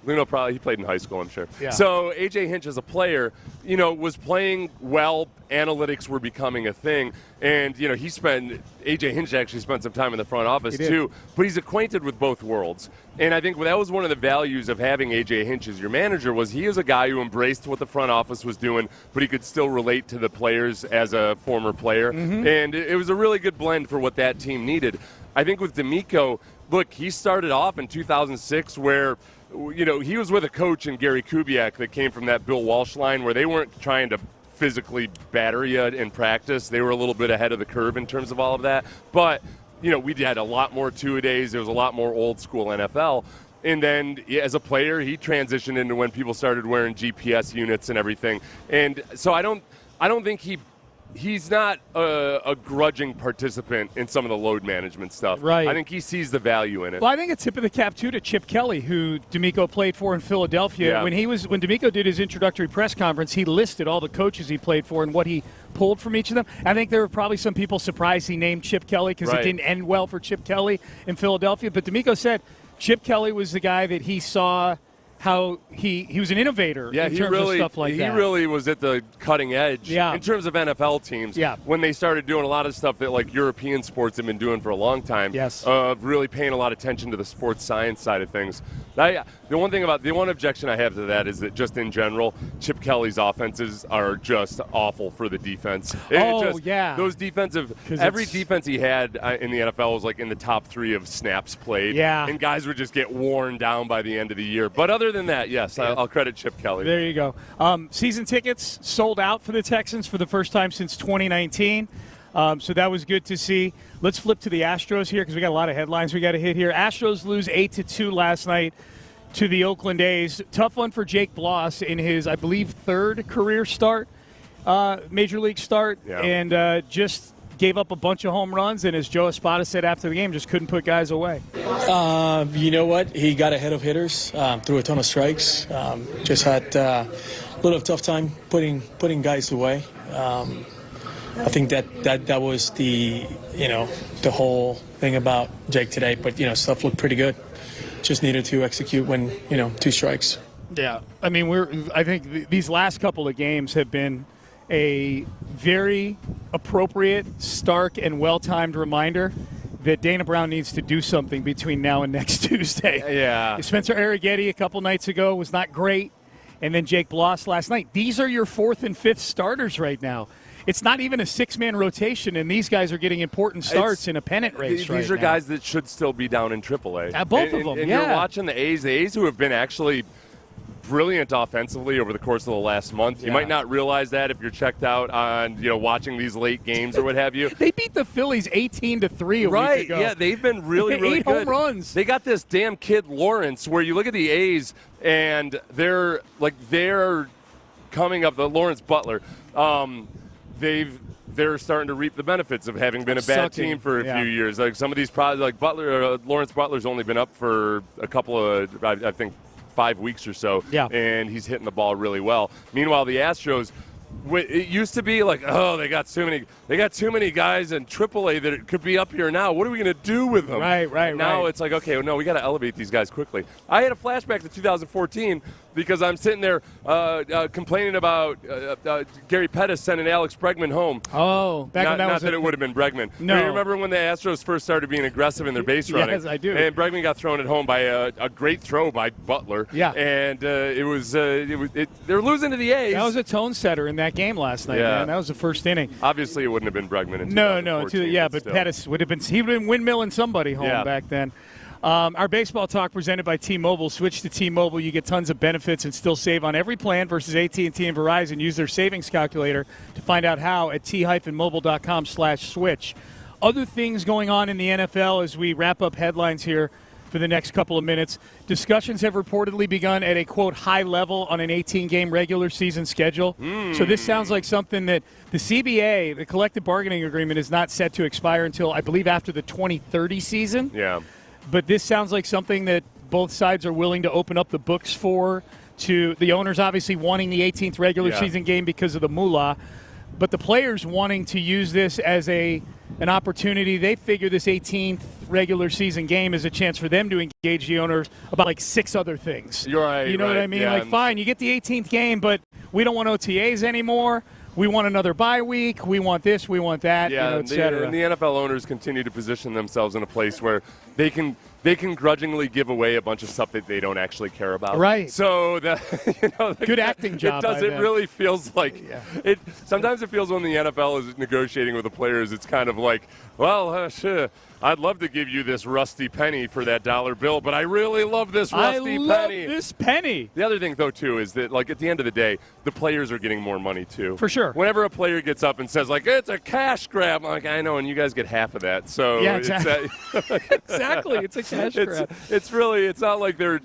Luhnow he played in high school, I'm sure. Yeah. So A.J. Hinch as a player, was playing well. Analytics were becoming a thing. And, A.J. Hinch actually spent some time in the front office too. But he's acquainted with both worlds. And I think that was one of the values of having A.J. Hinch as your manager was he is a guy who embraced what the front office was doing, but he could still relate to the players as a former player. Mm-hmm. And it was a really good blend for what that team needed. I think with D'Amico, look, he started off in 2006 where – he was with a coach in Gary Kubiak that came from that Bill Walsh line where they weren't trying to physically batter you in practice. They were a little bit ahead of the curve in terms of all of that. But, we had a lot more two-a-days. There was a lot more old-school NFL. And then as a player, he transitioned into when people started wearing GPS units and everything. And so I don't think he's not a grudging participant in some of the load management stuff. Right. I think he sees the value in it. Well, I think a tip of the cap, too, to Chip Kelly, who D'Amico played for in Philadelphia. Yeah. When D'Amico did his introductory press conference, he listed all the coaches he played for and what he pulled from each of them. I think there were probably some people surprised he named Chip Kelly because it didn't end well for Chip Kelly in Philadelphia. But D'Amico said Chip Kelly was the guy that he saw how he was an innovator in terms of stuff like that. He really was at the cutting edge in terms of NFL teams. Yeah. When they started doing a lot of stuff that like European sports have been doing for a long time. Yes. Really paying a lot of attention to the sports science side of things. The one objection I have to that is that just in general, Chip Kelly's offenses are just awful for the defense. Those every defense he had in the NFL was like in the top 3 of snaps played. Yeah. And guys would just get worn down by the end of the year. But other than that, yes, I'll credit Chip Kelly. There you go. Season tickets sold out for the Texans for the first time since 2019. So that was good to see. Let's flip to the Astros here because we got a lot of headlines we got to hit here. Astros lose 8-2 last night to the Oakland A's. Tough one for Jake Bloss in his, I believe, 3rd career start, major league start, and just gave up a bunch of home runs. And as Joe Espada said after the game, just couldn't put guys away. You know what? He got ahead of hitters, threw a ton of strikes. Just had a little tough time putting guys away. I think that was the whole thing about Jake today. But stuff looked pretty good. Just needed to execute when 2 strikes. Yeah, I mean I think these last couple of games have been a very appropriate, stark, and well-timed reminder that Dana Brown needs to do something between now and next Tuesday. Yeah. Spencer Arrighetti a couple nights ago was not great, and then Jake Bloss last night. These are your 4th and 5th starters right now. It's not even a 6-man rotation, and these guys are getting important starts in a pennant race right now. These are guys that should still be down in AAA. Both of them, and you're watching the A's who have been actually brilliant offensively over the course of the last month. You might not realize that if you're checked out on watching these late games or what have you. They beat the Phillies 18-3 a week ago. Yeah, they've been really good. 8 home runs. They got this damn kid Lawrence, where you look at the A's and they're coming up, the Lawrence Butler. They're starting to reap the benefits of having been a bad team for a few years. Like some of these like Lawrence Butler's only been up for a couple of, I think, 5 weeks or so, and he's hitting the ball really well. Meanwhile, the Astros, it used to be like, they got too many guys in AAA that it could be up here now. What are we going to do with them? Right. Now it's like, okay, no, we got to elevate these guys quickly. I had a flashback to 2014 because I'm sitting there complaining about Gary Pettis sending Alex Bregman home. Oh, not that it would have been Bregman. No. You remember when the Astros first started being aggressive in their base running? Yes, I do. And Bregman got thrown at home by a great throw by Butler. Yeah. And they were losing to the A's. That was a tone setter in that game last night, man. That was the first inning. Obviously, it wouldn't have been Bregman in 2014. But Pettis would have been. He would have been windmilling somebody home back then. Our baseball talk presented by T-Mobile. Switch to T-Mobile. You get tons of benefits and still save on every plan versus AT&T and Verizon. Use their savings calculator to find out how at t-mobile.com/switch. Other things going on in the NFL as we wrap up headlines here for the next couple of minutes. Discussions have reportedly begun at a, quote, high level on an 18-game regular season schedule. So this sounds like something that the CBA, the collective bargaining agreement, is not set to expire until, I believe, after the 2030 season. Yeah. But this sounds like something that both sides are willing to open up the books for, to the owners obviously wanting the 18th regular season game because of the moolah, but the players wanting to use this as an opportunity. They figure this 18th regular season game is a chance for them to engage the owners about like 6 other things. You're right. You know what I mean? Yeah. Like, fine, you get the 18th game, but we don't want OTAs anymore. We want another bye week. We want this. We want that. Et cetera. And the NFL owners continue to position themselves in a place where they can grudgingly give away a bunch of stuff that they don't actually care about. Right. So good acting job. It really feels like it. Sometimes it feels when the NFL is negotiating with the players, it's kind of like, well, sure. I'd love to give you this rusty penny for that dollar bill, but I really love this rusty penny. I love this penny. The other thing, though, too, is that, like, at the end of the day, the players are getting more money, too. For sure. Whenever a player gets up and says, like, it's a cash grab, I'm like, I know, and you guys get half of that. So yeah, exactly. Exactly. It's a cash grab. It's not like they're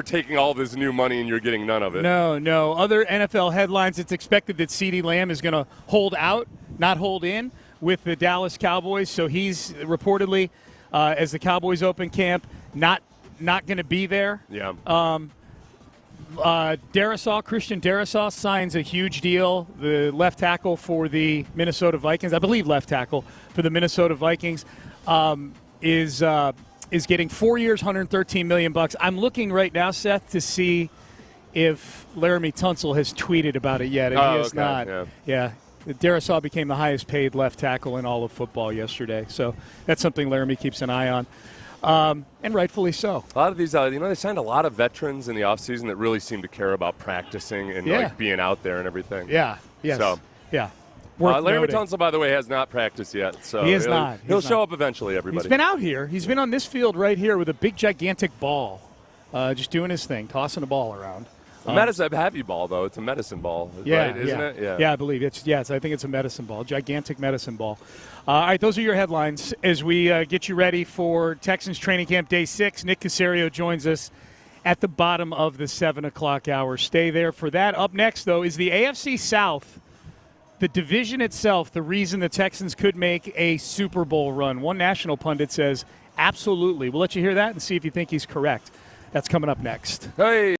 taking all this new money and you're getting none of it. No. Other NFL headlines, it's expected that CeeDee Lamb is going to hold out, not hold in, with the Dallas Cowboys. So he's reportedly, as the Cowboys open camp, not going to be there. Yeah. Christian Darrisaw signs a huge deal, the left tackle for the Minnesota Vikings. I believe left tackle for the Minnesota Vikings is getting 4 years, $113 million. I'm looking right now, Seth, to see if Laramie Tunsil has tweeted about it yet, and he has not. Yeah. Darisaw became the highest paid left tackle in all of football yesterday. So that's something Laramie keeps an eye on. And rightfully so. A lot of these, they signed a lot of veterans in the offseason that really seem to care about practicing and like being out there and everything. Yeah. Yes. So, yeah. Laramie Tunsil, by the way, has not practiced yet. So he is not. He'll show up eventually, everybody. He's been out here. He's been on this field right here with a big, gigantic ball, just doing his thing, tossing a ball around. A heavy ball, though. It's a medicine ball, right? Isn't it? Yeah, I believe it's. Yes, I think it's a medicine ball, gigantic medicine ball. All right, those are your headlines as we get you ready for Texans training camp day 6. Nick Caserio joins us at the bottom of the 7 o'clock hour. Stay there for that. Up next, though, is the AFC South. The division itself, the reason the Texans could make a Super Bowl run. One national pundit says, absolutely. We'll let you hear that and see if you think he's correct. That's coming up next. Hey.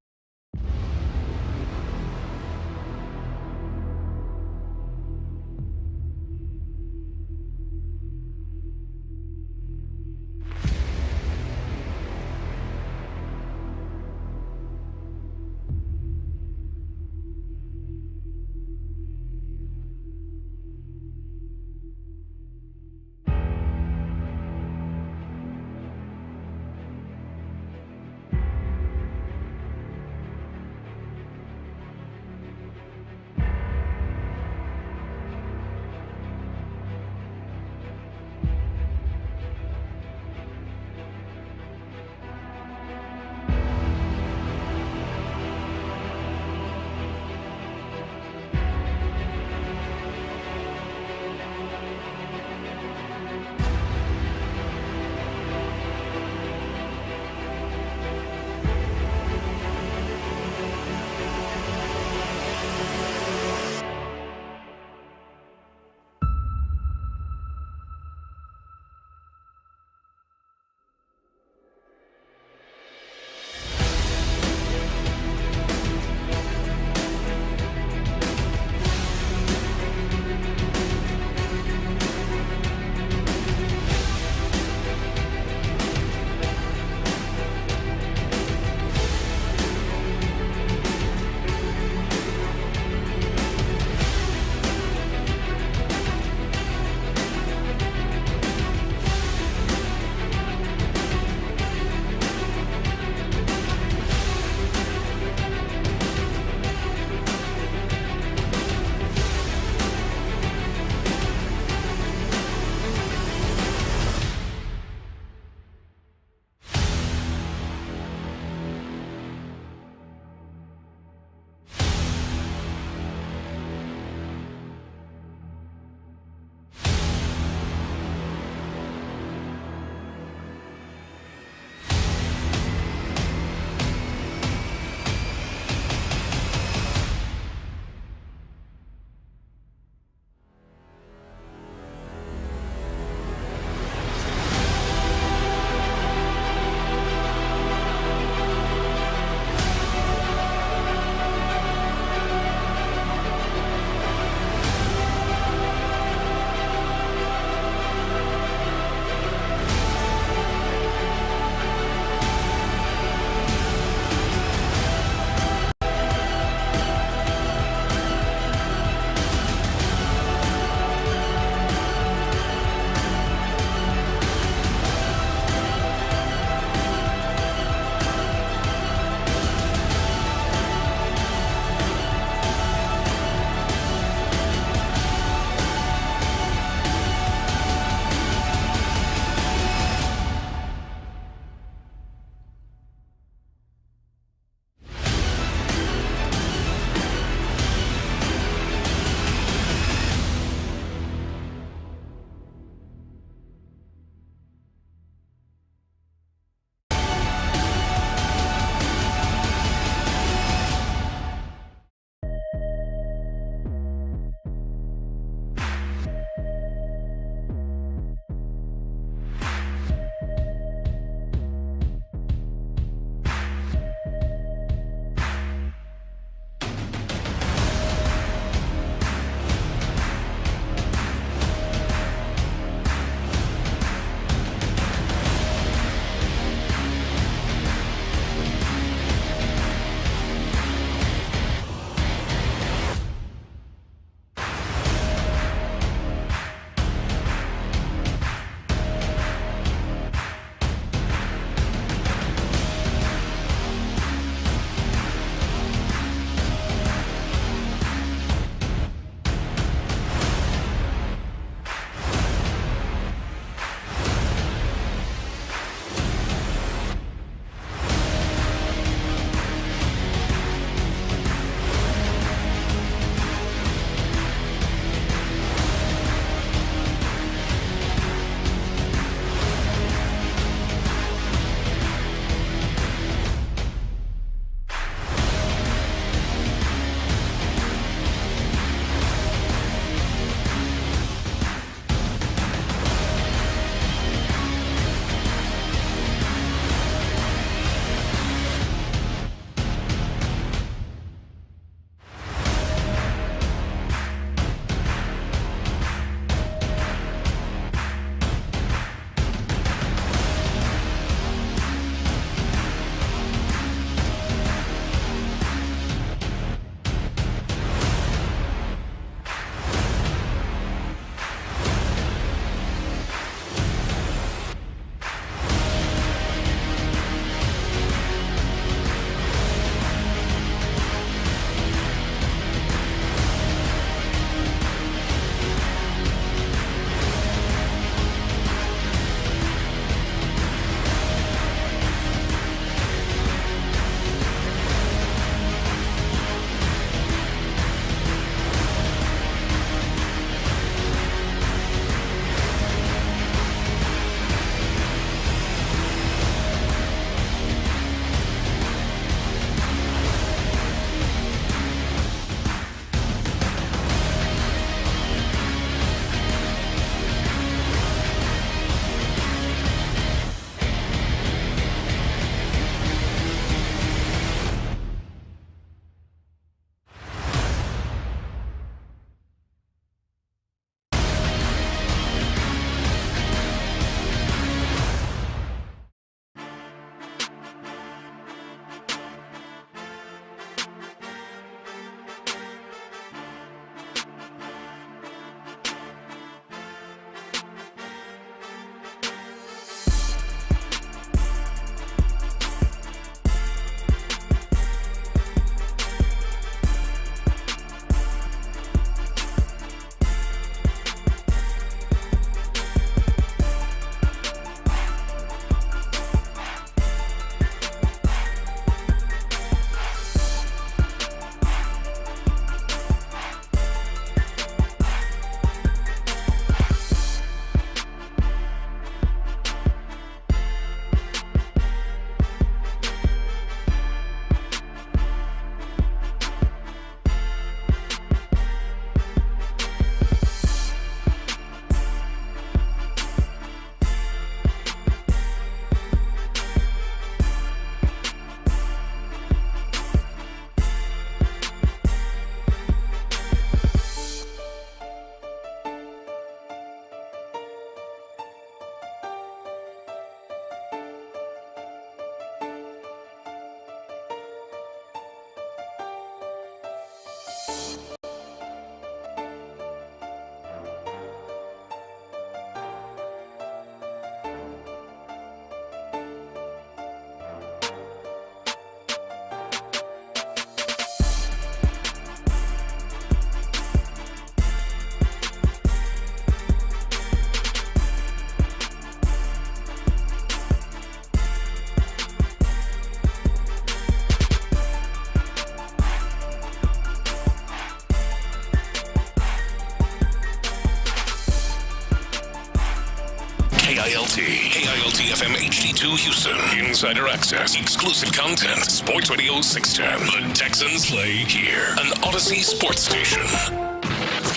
FM HD2 Houston. Insider access, exclusive content. Sports Radio 610. The Texans play here. An Odyssey sports station.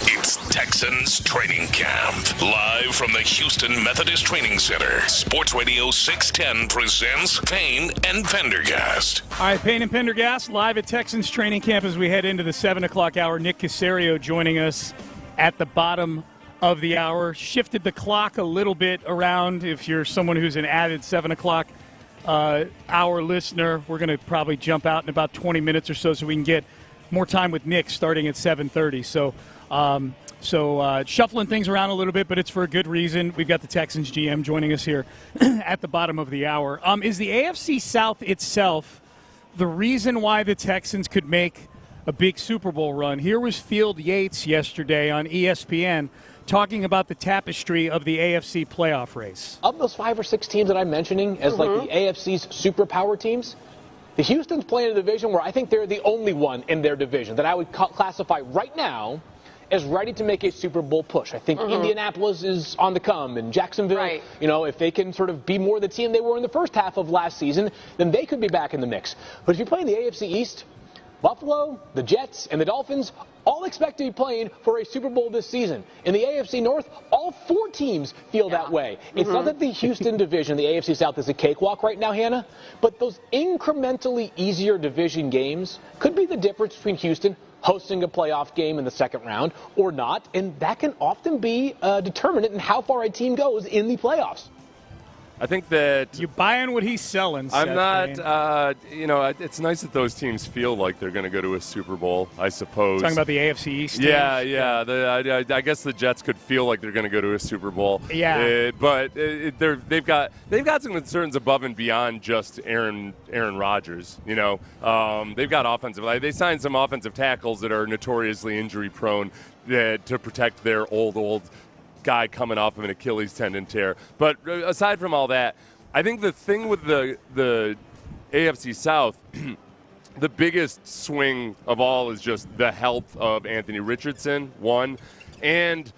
It's Texans Training Camp. Live from the Houston Methodist Training Center. Sports Radio 610 presents Payne and Pendergast. All right, Payne and Pendergast live at Texans Training Camp as we head into the 7 o'clock hour. Nick Caserio joining us at the bottom of the hour. Shifted the clock a little bit around. If you're someone who's an avid 7 o'clock hour listener, we're going to probably jump out in about 20 minutes or so we can get more time with Nick starting at 7:30. So shuffling things around a little bit, but it's for a good reason. We've got the Texans GM joining us here at the bottom of the hour. Is the AFC South itself the reason why the Texans could make a big Super Bowl run? Here was Field Yates yesterday on ESPN talking about the tapestry of the AFC playoff race. Of those 5 or 6 teams that I'm mentioning as like the AFC's superpower teams, the Houston's playing a division where I think they're the only one in their division that I would classify right now as ready to make a Super Bowl push. I think Indianapolis is on the come, and Jacksonville, if they can sort of be more the team they were in the first half of last season, then they could be back in the mix. But if you're playing the AFC East, Buffalo, the Jets, and the Dolphins all expect to be playing for a Super Bowl this season. In the AFC North, all 4 teams feel that way. It's not that the Houston division, the AFC South, is a cakewalk right now, Hannah, but those incrementally easier division games could be the difference between Houston hosting a playoff game in the second round or not, and that can often be a determinant in how far a team goes in the playoffs. I think that you buying what he's selling. I'm not. It's nice that those teams feel like they're going to go to a Super Bowl. I suppose. Talking about the AFC East. Yeah. I guess the Jets could feel like they're going to go to a Super Bowl. Yeah. But they've got some concerns above and beyond just Aaron Rodgers. They've got offensive. They signed some offensive tackles that are notoriously injury prone to protect their old guy coming off of an Achilles tendon tear. But aside from all that, I think the thing with the AFC South, the biggest swing of all is just the health of Anthony Richardson, one, and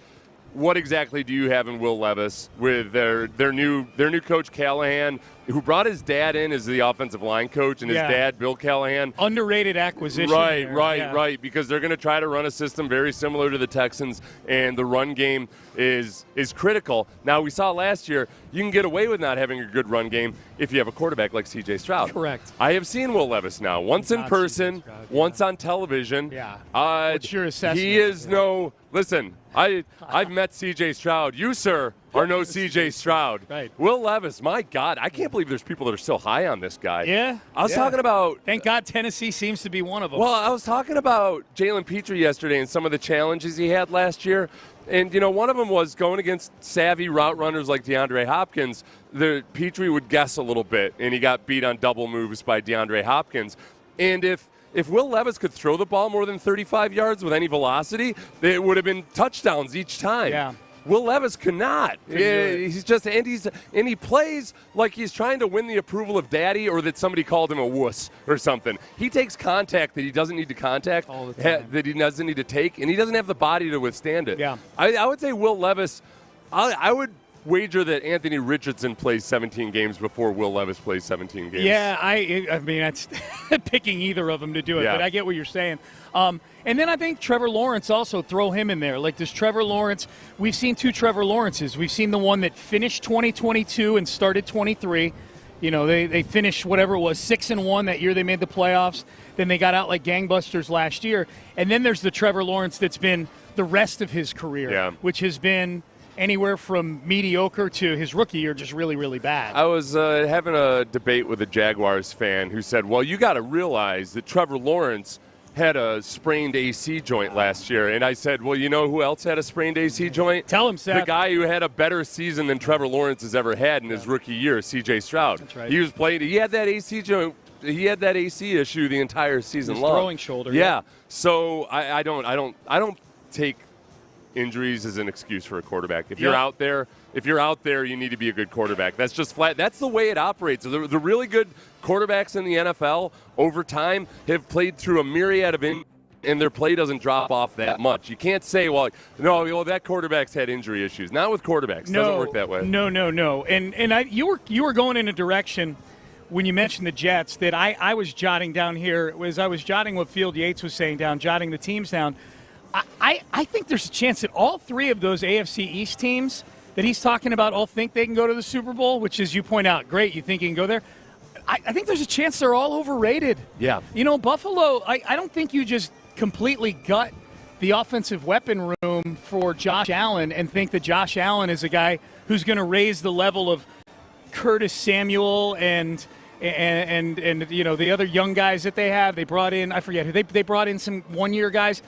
what exactly do you have in Will Levis with their new coach Callahan, who brought his dad in as the offensive line coach, and his dad, Bill Callahan. Underrated acquisition. Right, because they're going to try to run a system very similar to the Texans, and the run game is critical. Now, we saw last year, you can get away with not having a good run game if you have a quarterback like C.J. Stroud. Correct. I have seen Will Levis now, once in person, once on television. Yeah. What's your assessment? He is no – listen, I've met C.J. Stroud. You, sir, are no C.J. Stroud. Right. Will Levis, my God, I can't believe there's people that are still high on this guy. Yeah. I was talking about – thank God Tennessee seems to be one of them. Well, I was talking about Jalen Petrie yesterday and some of the challenges he had last year. And, one of them was going against savvy route runners like DeAndre Hopkins. Petrie would guess a little bit, and he got beat on double moves by DeAndre Hopkins. And if Will Levis could throw the ball more than 35 yards with any velocity, it would have been touchdowns each time. Yeah. Will Levis cannot. He's just and he plays like he's trying to win the approval of daddy, or that somebody called him a wuss or something. He takes contact that he doesn't need to contact, all the time. that he doesn't need to take, and he doesn't have the body to withstand it. Yeah. I would say Will Levis. I would wager that Anthony Richardson plays 17 games before Will Levis plays 17 games. Yeah, I mean, that's picking either of them to do it, but I get what you're saying. And then I think Trevor Lawrence also, throw him in there. Like, does Trevor Lawrence – we've seen 2 Trevor Lawrences. We've seen the one that finished 2022 and started 23. They finished whatever it was, 6-1 that year they made the playoffs. Then they got out like gangbusters last year. And then there's the Trevor Lawrence that's been the rest of his career, which has been anywhere from mediocre to his rookie year just really, really bad. I was having a debate with a Jaguars fan who said, well, you got to realize that Trevor Lawrence – had a sprained AC joint last year. And I said, well, you know who else had a sprained AC joint? Tell him, Seth. The guy who had a better season than Trevor Lawrence has ever had in his rookie year, C.J. Stroud. That's right. He was playing. He had that AC joint. He had that AC issue the entire season long. Throwing shoulder. Yeah. So I don't take injuries as an excuse for a quarterback. If you're out there, you need to be a good quarterback. That's just flat. That's the way it operates. The really good quarterbacks in the NFL over time have played through a myriad of and their play doesn't drop off that much. You can't say, well, that quarterback's had injury issues. Not with quarterbacks. It doesn't work that way. No. And you were going in a direction when you mentioned the Jets that I was jotting down here. I was jotting what Field Yates was saying down, jotting the teams down. I think there's a chance that all three of those AFC East teams that he's talking about all think they can go to the Super Bowl, which, as you point out, great, you think you can go there. I think there's a chance they're all overrated. Yeah. Buffalo, I don't think you just completely gut the offensive weapon room for Josh Allen and think that Josh Allen is a guy who's going to raise the level of Curtis Samuel and the other young guys that they have. They brought in, I forget who, they brought in some one-year guys.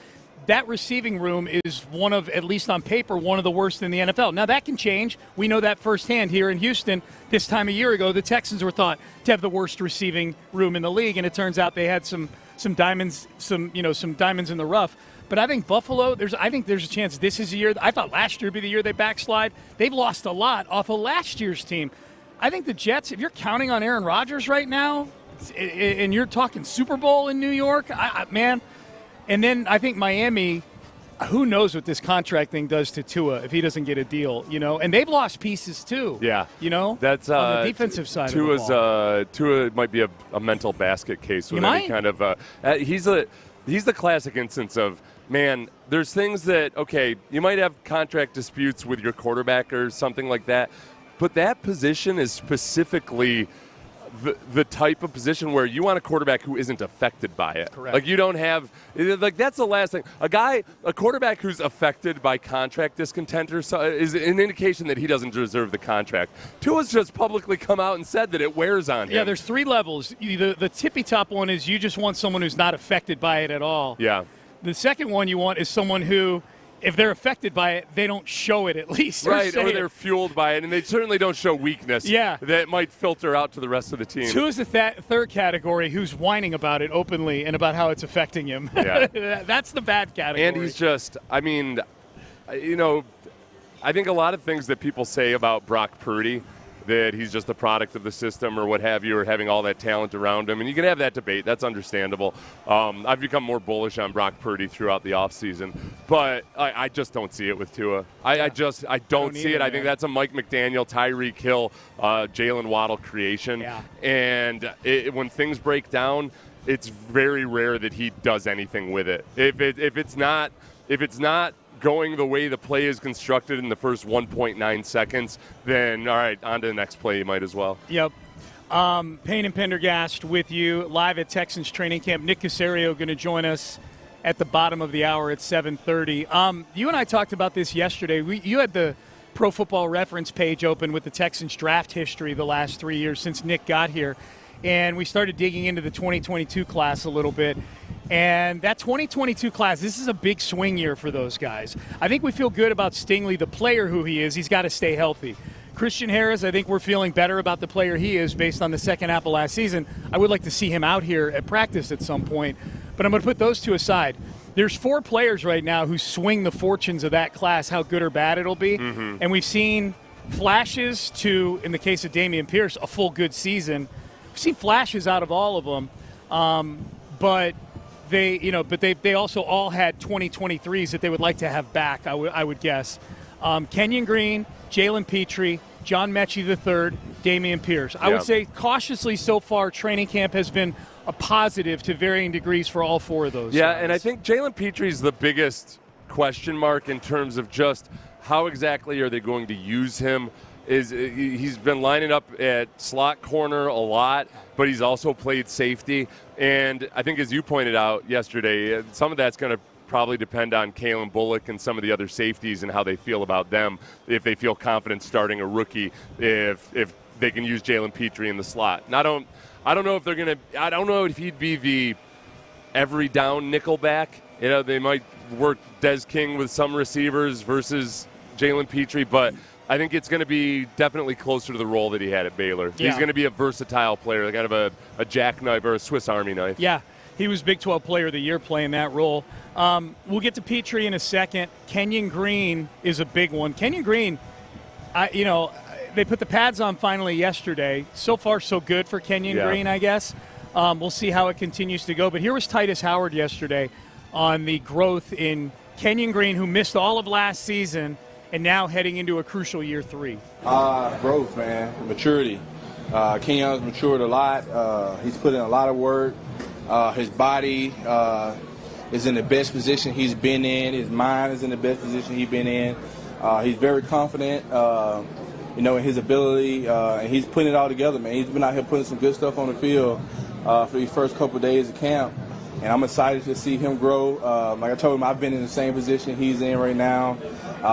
That receiving room is one of, at least on paper, one of the worst in the NFL. Now, that can change. We know that firsthand here in Houston. This time a year ago, the Texans were thought to have the worst receiving room in the league, and it turns out they had some diamonds, some diamonds in the rough. But I think Buffalo, I think there's a chance this is a year. I thought last year would be the year they backslide. They've lost a lot off of last year's team. I think the Jets, if you're counting on Aaron Rodgers right now, and you're talking Super Bowl in New York, man. And then I think Miami, who knows what this contract thing does to Tua if he doesn't get a deal, And they've lost pieces too. Yeah. That's on the defensive side of the ball. Tua might be a mental basket case with any kind of he's the classic instance of, man, there's things that, okay, you might have contract disputes with your quarterback or something like that, but that position is specifically the type of position where you want a quarterback who isn't affected by it. Correct. Like, you don't have – like, that's the last thing. A quarterback who's affected by contract discontent is an indication that he doesn't deserve the contract. Tua's just publicly come out and said that it wears on him. Yeah, there's three levels. The tippy-top one is you just want someone who's not affected by it at all. Yeah. The second one you want is someone who – if they're affected by it, they don't show it at least. Right, or they're fueled by it, and they certainly don't show weakness. Yeah. That might filter out to the rest of the team. Two is the third category, who's whining about it openly and about how it's affecting him. Yeah. That's the bad category. And he's just, I think a lot of things that people say about Brock Purdy, that he's just a product of the system or what have you, or having all that talent around him. And you can have that debate. That's understandable. I've become more bullish on Brock Purdy throughout the offseason. But I just don't see it with Tua. I don't see it. I think that's a Mike McDaniel, Tyreek Hill, Jalen Waddle creation. Yeah. And when things break down, it's very rare that he does anything with it. If it's not going the way the play is constructed in the first 1.9 seconds, then all right, on to the next play. You might as well. Yep. Payne and Pendergast with you live at Texans training camp. Nick Caserio going to join us at the bottom of the hour at 7:30. You and I talked about this yesterday. You had the Pro Football Reference page open with the Texans draft history the last 3 years since Nick got here, and we started digging into the 2022 class a little bit. And that 2022 class, this is a big swing year for those guys. I think we feel good about Stingley, the player who he is. He's got to stay healthy. Christian Harris, I think we're feeling better about the player he is based on the second half of last season. I would like to see him out here at practice at some point. But I'm going to put those two aside. There's 4 players right now who swing the fortunes of that class, how good or bad it'll be. Mm-hmm. And we've seen flashes to, in the case of Dameon Pierce, a full good season. We've seen flashes out of all of them. But they also all had 2023s that they would like to have back, I would guess. Kenyon Green, Jalen Petrie, John Mechie III, Dameon Pierce. I would say cautiously so far, training camp has been a positive to varying degrees for all 4 of those. Yeah, guys. and I think Jalen Petrie is the biggest question mark in terms of just how exactly are they going to use him. He's been lining up at slot corner a lot, but he's also played safety. And I think, as you pointed out yesterday, some of that's going to probably depend on Kalen Bullock and some of the other safeties and how they feel about them, if they feel confident starting a rookie, if they can use Jalen Petrie in the slot. And I don't know if they're going to – I don't know if he'd be the every down nickel back. They might work Des King with some receivers versus Jalen Petrie, but – I think it's going to be definitely closer to the role that he had at Baylor. Yeah. He's going to be a versatile player, kind of a jackknife or a Swiss Army knife. Yeah, he was Big 12 Player of the Year playing that role. We'll get to Petrie in a second. Kenyon Green is a big one. Kenyon Green, they put the pads on finally yesterday. So far, so good for Kenyon Green, I guess. We'll see how it continues to go. But here was Titus Howard yesterday. on the growth in Kenyon Green, who missed all of last season and now heading into a crucial year 3? Growth, man. Maturity. Kenyon's matured a lot. He's put in a lot of work. His body is in the best position he's been in. His mind is in the best position he's been in. He's very confident, in his ability, and he's putting it all together, man. He's been out here putting some good stuff on the field for these first couple of days of camp, and I'm excited to see him grow. Like I told him, I've been in the same position he's in right now.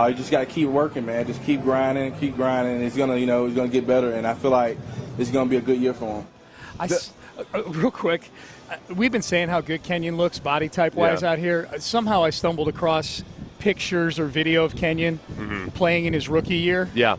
You just got to keep working, man. Just keep grinding. And he's gonna get better, and I feel like this is gonna be a good year for him. Real quick, we've been saying how good Kenyon looks body type-wise out here. Somehow I stumbled across pictures or video of Kenyon playing in his rookie year. Yeah.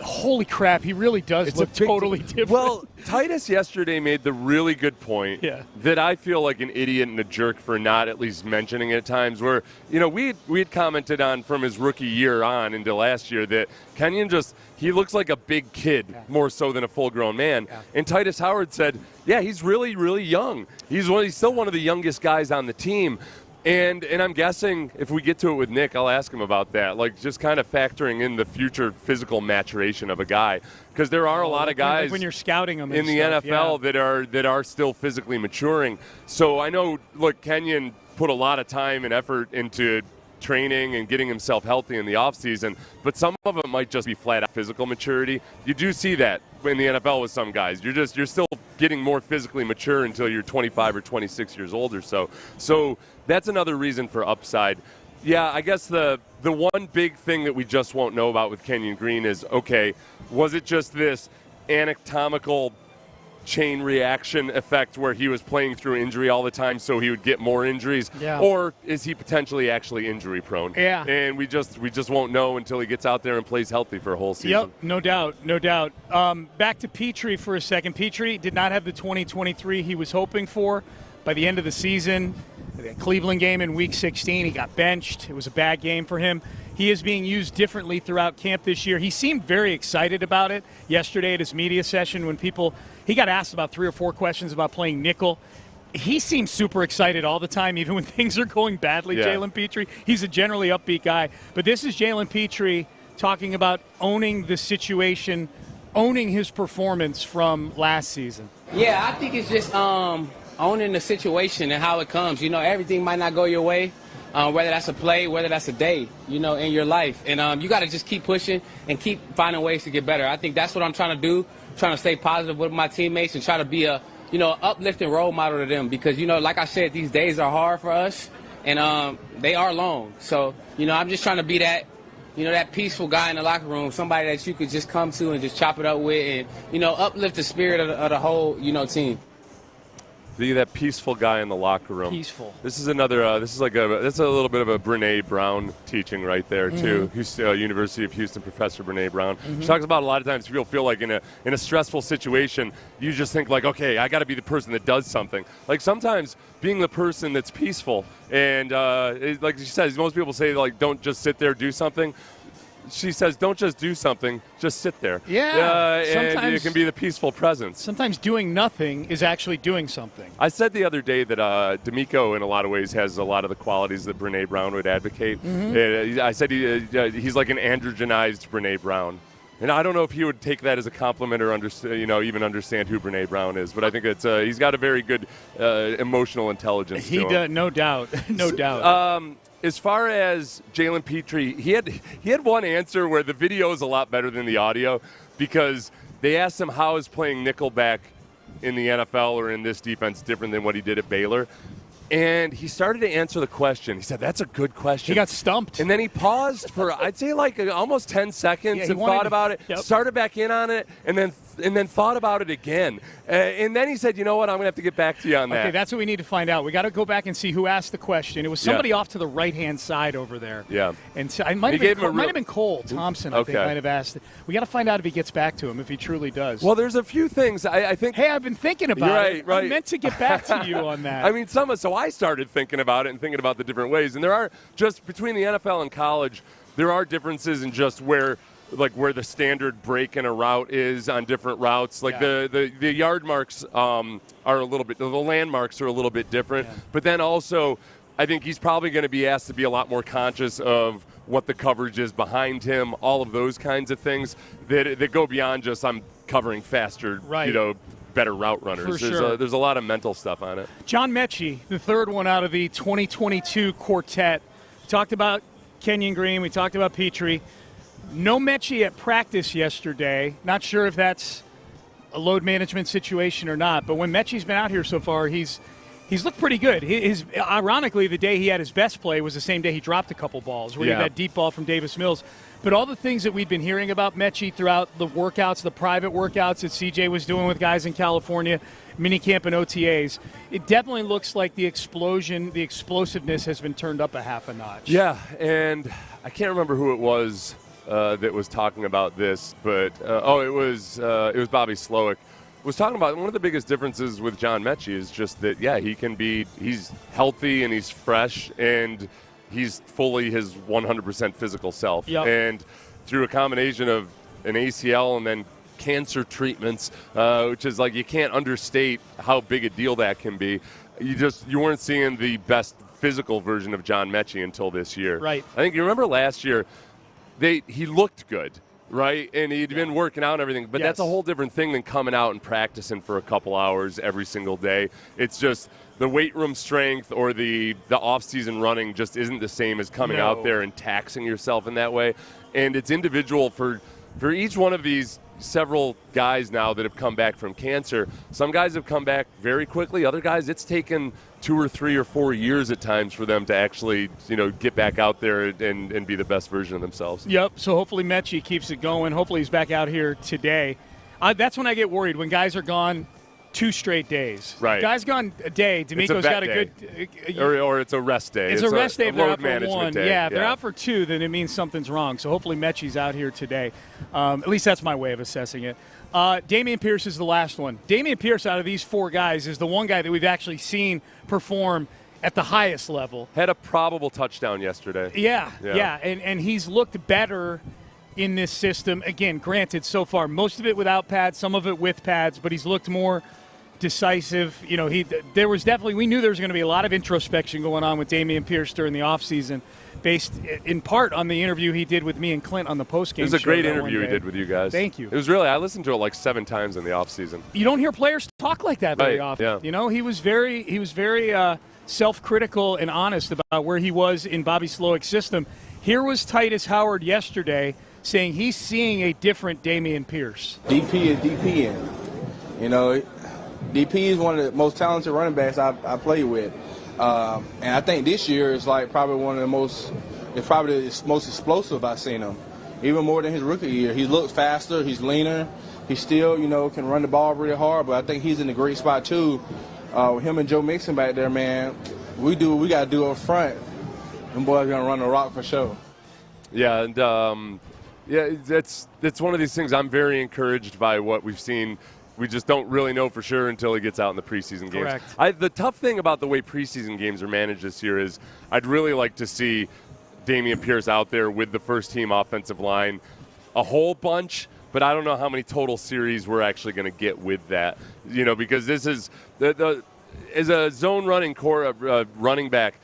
Holy crap, he really does look totally different. Well, Titus yesterday made the really good point that I feel like an idiot and a jerk for not at least mentioning it at times, where, we had commented on from his rookie year on into last year that Kenyon he looks like a big kid more so than a full-grown man. Yeah. And Titus Howard said, he's really, really young. He's still one of the youngest guys on the team. And I'm guessing if we get to it with Nick, I'll ask him about that, like just kind of factoring in the future physical maturation of a guy, because there are a lot of guys when you're scouting them in the NFL that are still physically maturing. So I know, look, Kenyon put a lot of time and effort into training and getting himself healthy in the offseason, but some of it might just be flat out physical maturity. You do see that in the NFL with some guys. You're still getting more physically mature until you're 25 or 26 years old or so. So that's another reason for upside. Yeah, I guess the one big thing that we just won't know about with Kenyon Green is, okay, was it just this anatomical chain reaction effect where he was playing through injury all the time so he would get more injuries, or is he potentially actually injury prone? And we just won't know until he gets out there and plays healthy for a whole season. No doubt. Back to Petrie for a second. Petrie did not have the 2023 he was hoping for by the end of the season. The Cleveland game in Week 16, he got benched. It was a bad game for him. He is being used differently throughout camp this year. He seemed very excited about it yesterday at his media session when he got asked about 3 or 4 questions about playing nickel. He seems super excited all the time, even when things are going badly, Jalen Petrie. He's a generally upbeat guy. But this is Jalen Petrie talking about owning the situation, owning his performance from last season. Yeah, I think it's just owning the situation and how it comes. Everything might not go your way, whether that's a play, whether that's a day, in your life. And you got to just keep pushing and keep finding ways to get better. I think that's what I'm trying to do, trying to stay positive with my teammates and try to be a, uplifting role model to them. Because, like I said, these days are hard for us, and they are long. So, I'm just trying to be that, that peaceful guy in the locker room, somebody that you could just come to and just chop it up with and, uplift the spirit of the whole, team. Be that peaceful guy in the locker room. Peaceful. This is another. That's a little bit of a Brene Brown teaching right there too. University of Houston professor Brene Brown. She talks about a lot of times people feel like in a stressful situation, you just think like, okay, I got to be the person that does something. Like sometimes being the person that's peaceful and like she says, most people say like, don't just sit there, do something. She says, don't just do something, just sit there. And it can be the peaceful presence. Sometimes doing nothing is actually doing something. I said the other day that D'Amico, in a lot of ways, has a lot of the qualities that Brene Brown would advocate. I said he's like an androgenized Brene Brown. And I don't know if he would take that as a compliment or even understand who Brene Brown is, but I think he's got a very good emotional intelligence to him. He does, no doubt. doubt. As far as Jalen Petrie, he had one answer where the video is a lot better than the audio because they asked him how is playing nickelback in the NFL or in this defense different than what he did at Baylor. And he started to answer the question. He said, that's a good question. He got stumped. And then he paused for, I'd say, like almost 10 seconds and thought about it, started back in on it, and then thought about it again. And then he said, you know what, I'm going to have to get back to you on that. Okay, that's what we need to find out. We got to go back and see who asked the question. It was somebody off to the right-hand side over there. Yeah. And so it might have been Cole Thompson, I think, might have asked. We got to find out if he gets back to him, if he truly does. Well, there's a few things. I think. Hey, I've been thinking about it. Right. I meant to get back to you on that. I mean, so I started thinking about it and thinking about the different ways. And there are, just between the NFL and college, there are differences in just where the standard break in a route is on different routes. Like the yard marks are a little bit, the landmarks are a little bit different. Yeah. But then also I think he's probably going to be asked to be a lot more conscious of what the coverage is behind him, all of those kinds of things that go beyond just I'm covering faster, better route runners. For sure. There's a lot of mental stuff on it. John Mechie, the third one out of the 2022 quartet. We talked about Kenyon Green. We talked about Petrie. No Mechie at practice yesterday. Not sure if that's a load management situation or not, but when Mechie's been out here so far, he's looked pretty good. Ironically, the day he had his best play was the same day he dropped a couple balls, where he had that deep ball from Davis Mills. But all the things that we've been hearing about Mechie throughout the workouts, the private workouts that CJ was doing with guys in California, minicamp and OTAs, it definitely looks like the explosiveness has been turned up a half a notch. Yeah, and I can't remember who it was that was talking about this, but it was Bobby Slowick. Was talking about one of the biggest differences with John Mechie is just that, he's healthy and he's fresh and he's fully his 100% physical self. Yep. And through a combination of an ACL and then cancer treatments, which is like you can't understate how big a deal that can be. You weren't seeing the best physical version of John Mechie until this year. Right. I think you remember last year, he looked good. Right, and he'd been working out and everything, but that's a whole different thing than coming out and practicing for a couple hours every single day. It's just the weight room strength or the off-season running just isn't the same as coming out there and taxing yourself in that way. And it's individual for each one of these several guys now that have come back from cancer. Some guys have come back very quickly. Other guys, it's taken 2 or 3 or 4 years at times for them to actually, get back out there and be the best version of themselves. Yep. So hopefully Mechie keeps it going. Hopefully he's back out here today. That's when I get worried, when guys are gone 2 straight days. Right. Guys gone a day. D'Amico's got a good. Or it's a rest day. It's a rest day if they're out for 1. Day. Yeah, if they're out for 2, then it means something's wrong. So hopefully Mechie's out here today. At least that's my way of assessing it. Dameon Pierce is the last one. Dameon Pierce, out of these 4 guys, is the one guy that we've actually seen perform at the highest level. Had a probable touchdown yesterday. Yeah. And he's looked better in this system. Again, granted, so far, most of it without pads, some of it with pads, but he's looked more decisive. We knew there was going to be a lot of introspection going on with Dameon Pierce during the offseason, based in part on the interview he did with me and Clint on the postgame show. It was a great interview he did with you guys. Thank you. It was really, I listened to it like 7 times in the offseason. You don't hear players talk like that very often. Yeah. He was very self-critical and honest about where he was in Bobby Slowick's system. Here was Titus Howard yesterday saying he's seeing a different Dameon Pierce. DP is DP, DP is one of the most talented running backs I play with. And I think this year is probably the most explosive I've seen him, even more than his rookie year. He looks faster, he's leaner, he still, can run the ball really hard, but I think he's in a great spot too. With him and Joe Mixon back there, man, we do what we got to do up front. Them boys going to run the rock for sure. Yeah, and that's one of these things. I'm very encouraged by what we've seen. We just don't really know for sure until he gets out in the preseason games. Correct. The tough thing about the way preseason games are managed this year is I'd really like to see Dameon Pierce out there with the first-team offensive line a whole bunch, but I don't know how many total series we're actually going to get with that. Because this is as a zone running running back,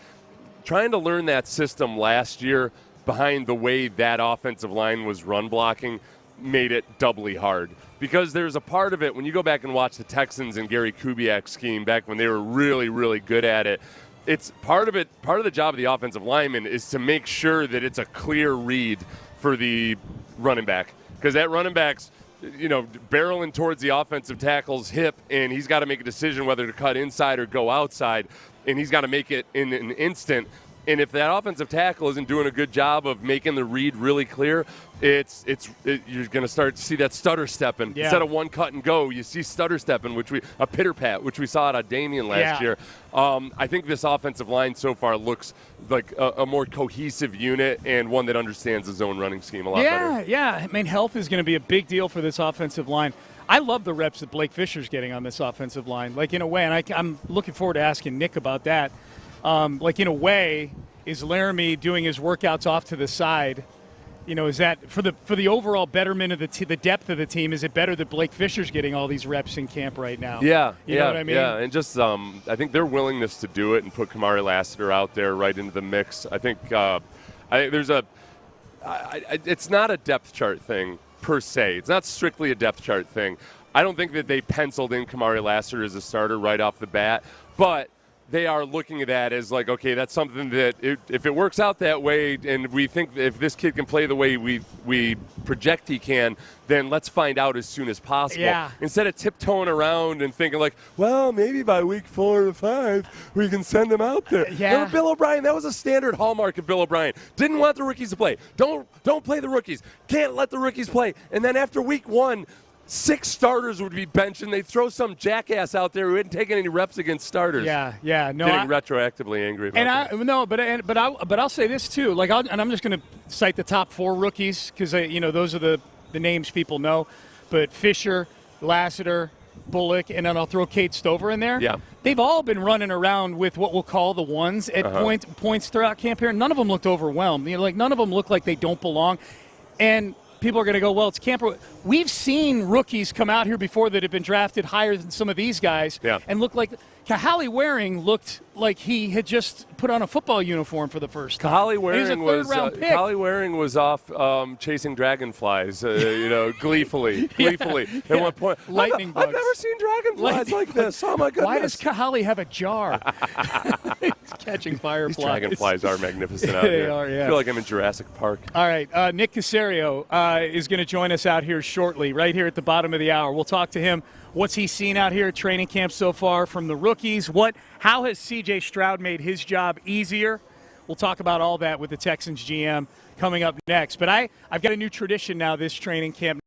trying to learn that system last year behind the way that offensive line was run blocking made it doubly hard. Because there's a part of it, when you go back and watch the Texans and Gary Kubiak's scheme back when they were really, really good at it, it's part of the job of the offensive lineman is to make sure that it's a clear read for the running back. Because that running back's, barreling towards the offensive tackle's hip, and he's got to make a decision whether to cut inside or go outside, and he's got to make it in an instant. And if that offensive tackle isn't doing a good job of making the read really clear, you're going to start to see that stutter stepping. Yeah. Instead of one cut and go, you see stutter stepping, a pitter pat, which we saw at Dameon last year. I think this offensive line so far looks like a more cohesive unit and one that understands the zone running scheme a lot better. Yeah. I mean, health is going to be a big deal for this offensive line. I love the reps that Blake Fisher's getting on this offensive line, in a way, and I'm looking forward to asking Nick about that. In a way, is Laramie doing his workouts off to the side is that for the overall betterment of the depth of the team? Is it better that Blake Fisher's getting all these reps in camp right now? Yeah, you know what I mean. Yeah, and just I think their willingness to do it and put Kamari Lassiter out there right into the mix. I think it's not a depth chart thing per se. It's not strictly a depth chart thing. I don't think that they penciled in Kamari Lassiter as a starter right off the bat, but they are looking at that as like, okay, that's something that if it works out that way and we think if this kid can play the way we project he can, then let's find out as soon as possible. Yeah. Instead of tiptoeing around and thinking like, well, maybe by week 4 or 5 we can send him out there. Yeah. Remember Bill O'Brien? That was a standard hallmark of Bill O'Brien. Didn't want the rookies to play. Don't play the rookies. Can't let the rookies play. And then after week 1, 6 starters would be benched, and they'd throw some jackass out there who hadn't taken any reps against starters. Yeah. No, getting retroactively angry about that. But I'll say this too. Like, I'm just going to cite the top 4 rookies because those are the names people know. But Fisher, Lassiter, Bullock, and then I'll throw Kate Stover in there. Yeah. They've all been running around with what we'll call the ones at points throughout camp here. None of them looked overwhelmed. None of them look like they don't belong. And people are going to go, well, it's camp. We've seen rookies come out here before that have been drafted higher than some of these guys and look like Kahale Waring looked like he had just put on a football uniform for the first time. Kahale Waring was off chasing dragonflies, gleefully. At one point. Lightning bugs. I've never seen dragonflies like this. Oh, my goodness. Why does Kahale have a jar? He's catching fireflies. These dragonflies are magnificent out here. They are, yeah. I feel like I'm in Jurassic Park. All right. Nick Caserio is going to join us out here shortly, right here at the bottom of the hour. We'll talk to him. What's he seen out here at training camp so far from the rookies? How has C.J. Stroud made his job easier? We'll talk about all that with the Texans GM coming up next. But I've got a new tradition now this training camp.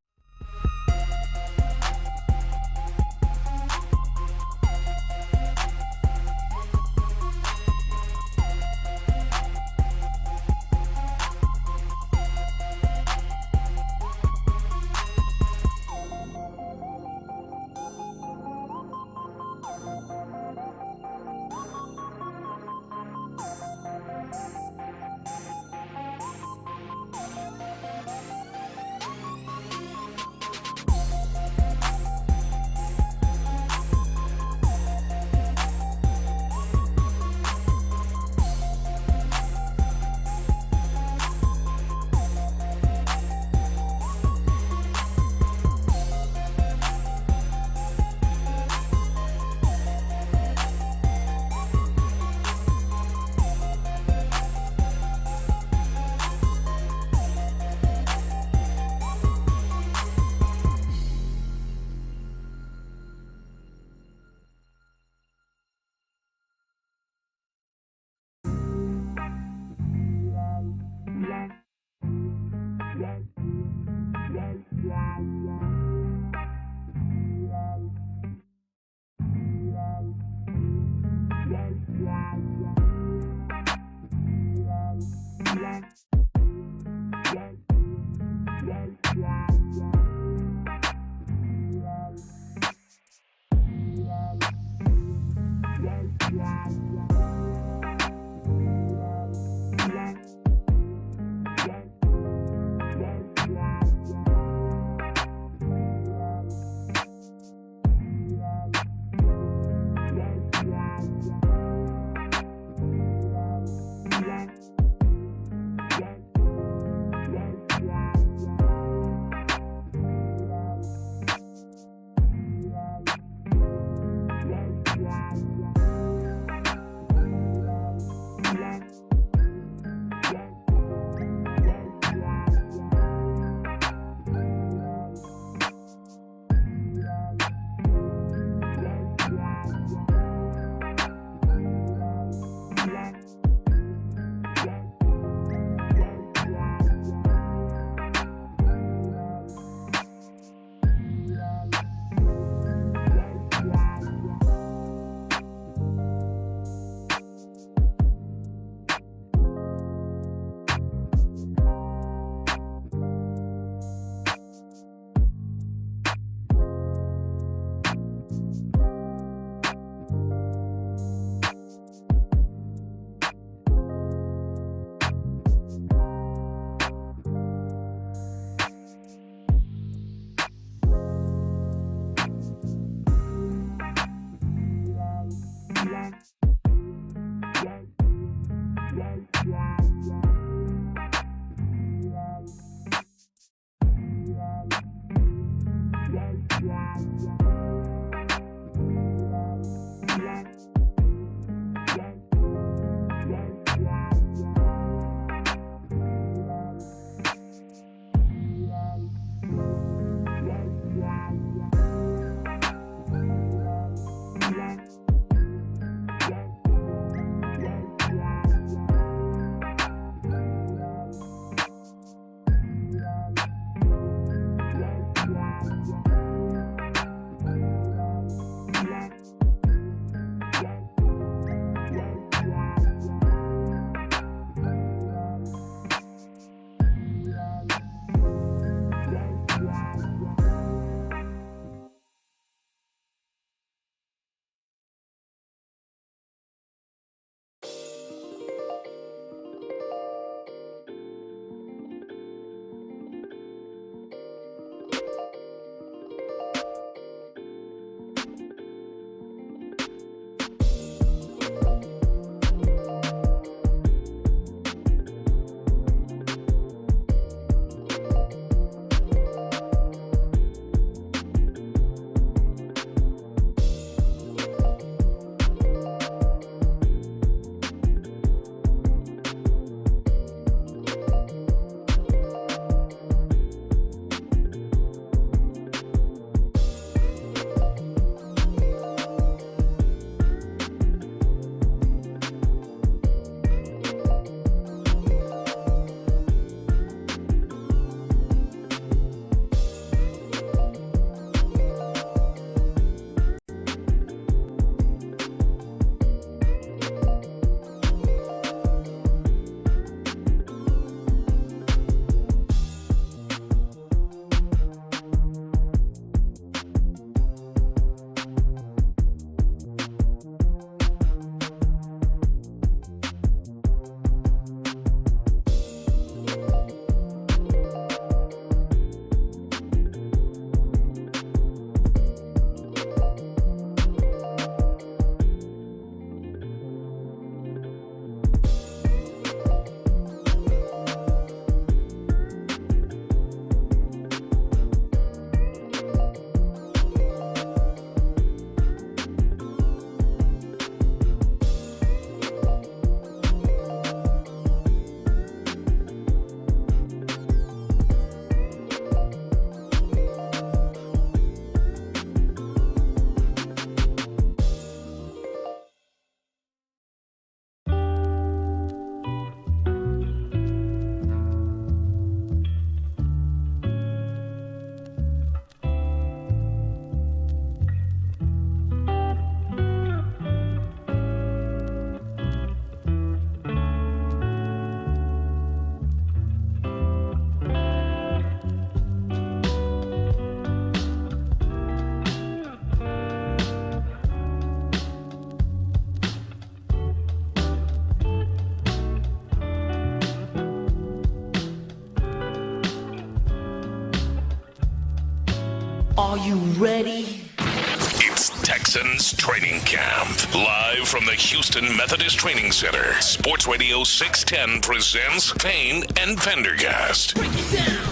Are you ready? It's Texans Training Camp. Live from the Houston Methodist Training Center, Sports Radio 610 presents Payne and Pendergast. Break it down.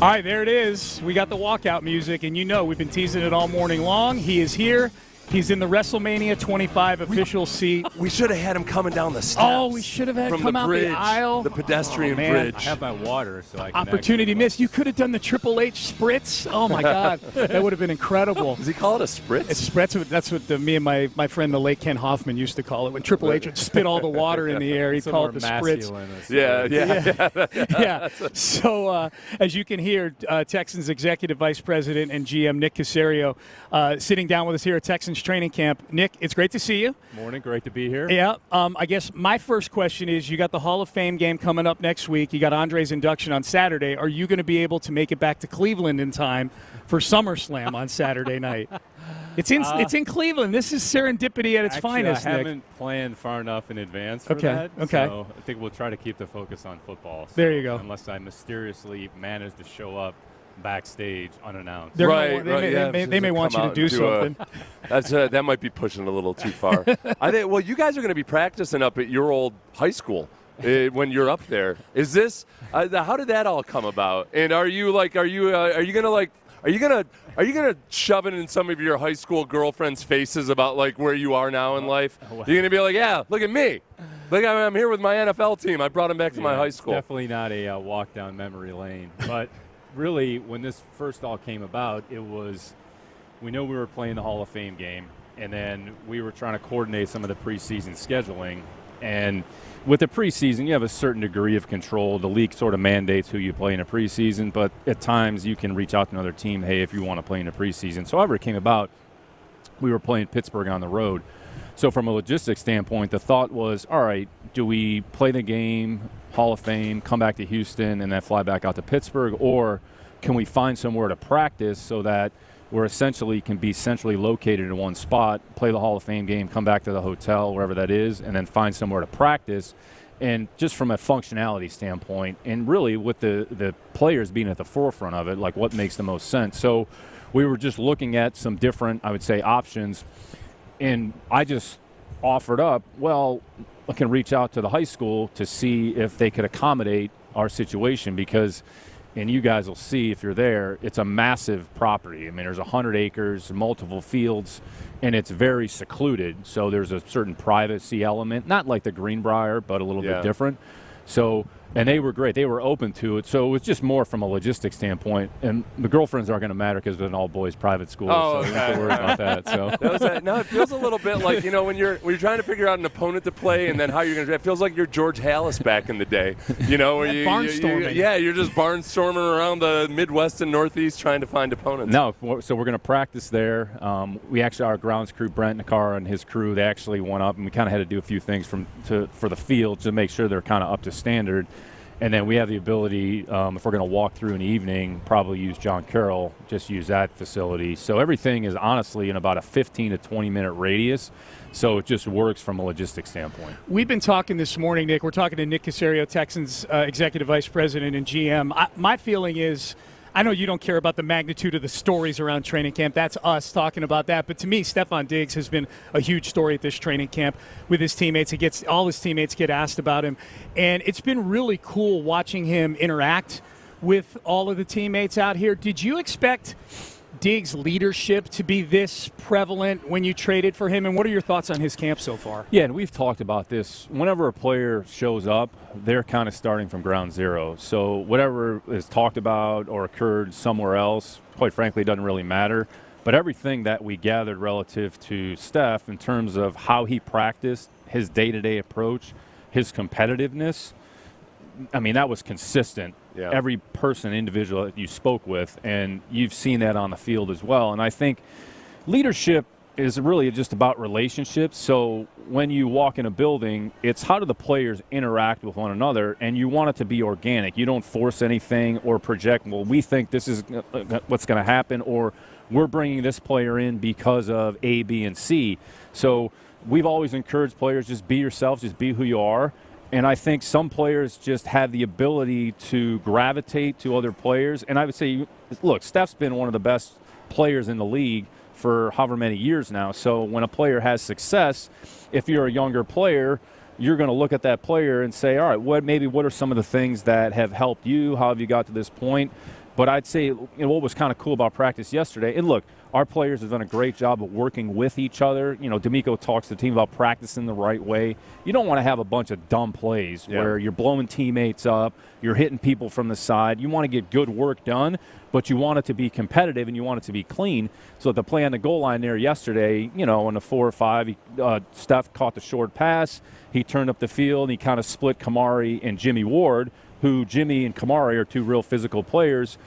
All right, there it is. We got the walkout music, and we've been teasing it all morning long. He is here. He's in the WrestleMania 25 official seat. We should have had him coming down the steps. Oh, we should have had him come out the aisle. The pedestrian bridge. I have my water, so I can Opportunity missed. You could have done the Triple H spritz. Oh, my God. That would have been incredible. Does he call it a spritz? It's spritz. That's what me and my friend, the late Ken Hoffman, used to call it. When Triple H would spit all the water in the air, he'd call it the spritz. Yeah. So, as you can hear, Texans Executive Vice President and GM Nick Caserio sitting down with us here at Texans Training Camp. Nick, it's great to see you. Morning, great to be here. Yeah. I guess my first question is, you got the Hall of Fame game coming up next week. You got Andre's induction on Saturday. Are you going to be able to make it back to Cleveland in time for SummerSlam on Saturday night? It's in Cleveland. This is serendipity at its finest, I Nick. haven't planned far enough in advance for Okay. that. So I think we'll try to keep the focus on football. So there you go. Unless I mysteriously manage to show up backstage unannounced. They may want you to do something. That might be pushing a little too far. I think. Well, you guys are going to be practicing up at your old high school when you're up there. Is this? How did that all come about? And are you gonna shove it in some of your high school girlfriends' faces about like where you are now in life? You're gonna be like, yeah, look at me. Look, I'm here with my NFL team. I brought them back to my high school. Definitely not a walk down memory lane, but. Really, when this first all came about, it was we know we were playing the Hall of Fame game, and then we were trying to coordinate some of the preseason scheduling. And with the preseason, you have a certain degree of control. The league sort of mandates who you play in a preseason, but at times you can reach out to another team, hey, if you want to play in a preseason. So however it came about, we were playing Pittsburgh on the road. So from a logistics standpoint, the thought was, all right, do we play the game, Hall of Fame, come back to Houston, and then fly back out to Pittsburgh, or can we find somewhere to practice so that we're essentially can be centrally located in one spot, play the Hall of Fame game, come back to the hotel, wherever that is, and then find somewhere to practice. And just from a functionality standpoint, and really with the players being at the forefront of it, like what makes the most sense. So we were just looking at some different, I would say, options. And I just offered up, well, I can reach out to the high school to see if they could accommodate our situation because, and you guys will see if you're there, it's a massive property. I mean, there's 100 acres, multiple fields, and it's very secluded. So there's a certain privacy element, not like the Greenbrier, but a little bit different. So, and they were great. They were open to it. So it was just more from a logistics standpoint. And the girlfriends aren't going to matter because they're an all-boys private school. So we don't have to worry about that. So no, it feels a little bit like, when you're trying to figure out an opponent to play and then how you're going to – it feels like you're George Halas back in the day. Where barnstorming. You're just barnstorming around the Midwest and Northeast trying to find opponents. No, so we're going to practice there. We actually, our grounds crew, Brent Nakar and his crew, they actually went up, and we kind of had to do a few things for the field to make sure they're kind of up to standard. And then we have the ability, if we're going to walk through in the evening, probably use John Carroll, just use that facility. So everything is honestly in about a 15 to 20-minute radius. So it just works from a logistics standpoint. We've been talking this morning, Nick. We're talking to Nick Caserio, Texans Executive Vice President and GM. My feeling is, I know you don't care about the magnitude of the stories around training camp. That's us talking about that. But to me, Stefon Diggs has been a huge story at this training camp with his teammates. All his teammates get asked about him. And it's been really cool watching him interact with all of the teammates out here. Did you expect Diggs' leadership to be this prevalent when you traded for him? And what are your thoughts on his camp so far? Yeah, and we've talked about this. Whenever a player shows up, they're kind of starting from ground zero. So whatever is talked about or occurred somewhere else, quite frankly, doesn't really matter. But everything that we gathered relative to Steph in terms of how he practiced, his day-to-day approach, his competitiveness, I mean, that was consistent. Yeah. Every person, individual that you spoke with, and you've seen that on the field as well. And I think leadership is really just about relationships. So when you walk in a building, it's how do the players interact with one another, and you want it to be organic. You don't force anything or project, well, we think this is what's going to happen, or we're bringing this player in because of A, B, and C. So we've always encouraged players, just be yourself, just be who you are. And I think some players just have the ability to gravitate to other players. And I would say, look, Steph's been one of the best players in the league for however many years now. So when a player has success, if you're a younger player, you're going to look at that player and say, all right, what are some of the things that have helped you? How have you got to this point? But I'd say, what was kind of cool about practice yesterday, and look, our players have done a great job of working with each other. D'Amico talks to the team about practicing the right way. You don't want to have a bunch of dumb plays where you're blowing teammates up, you're hitting people from the side. You want to get good work done, but you want it to be competitive and you want it to be clean. So the play on the goal line there yesterday, on the 4 or 5, Steph caught the short pass. He turned up the field, and he kind of split Kamari and Jimmy Ward, who Jimmy and Kamari are two real physical players,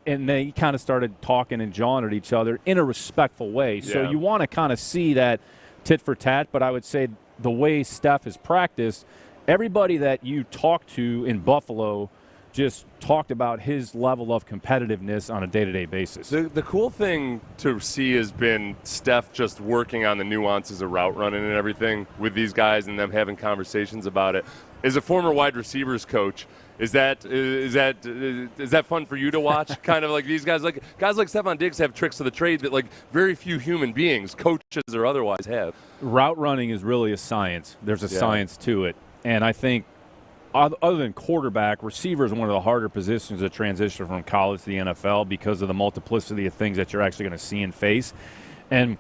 and they kind of started talking and jawing at each other in a respectful way. Yeah. So you want to kind of see that tit for tat, but I would say the way Steph has practiced, everybody that you talked to in Buffalo just talked about his level of competitiveness on a day-to-day basis. The cool thing to see has been Steph just working on the nuances of route running and everything with these guys and them having conversations about it. As a former wide receivers coach, is that fun for you to watch? Kind of like these guys like Stephon Diggs have tricks of the trade that like very few human beings, coaches or otherwise, have. Route running is really a science. There's a science to it, and I think other than quarterback, receiver is one of the harder positions to transition from college to the NFL because of the multiplicity of things that you're actually going to see and face. And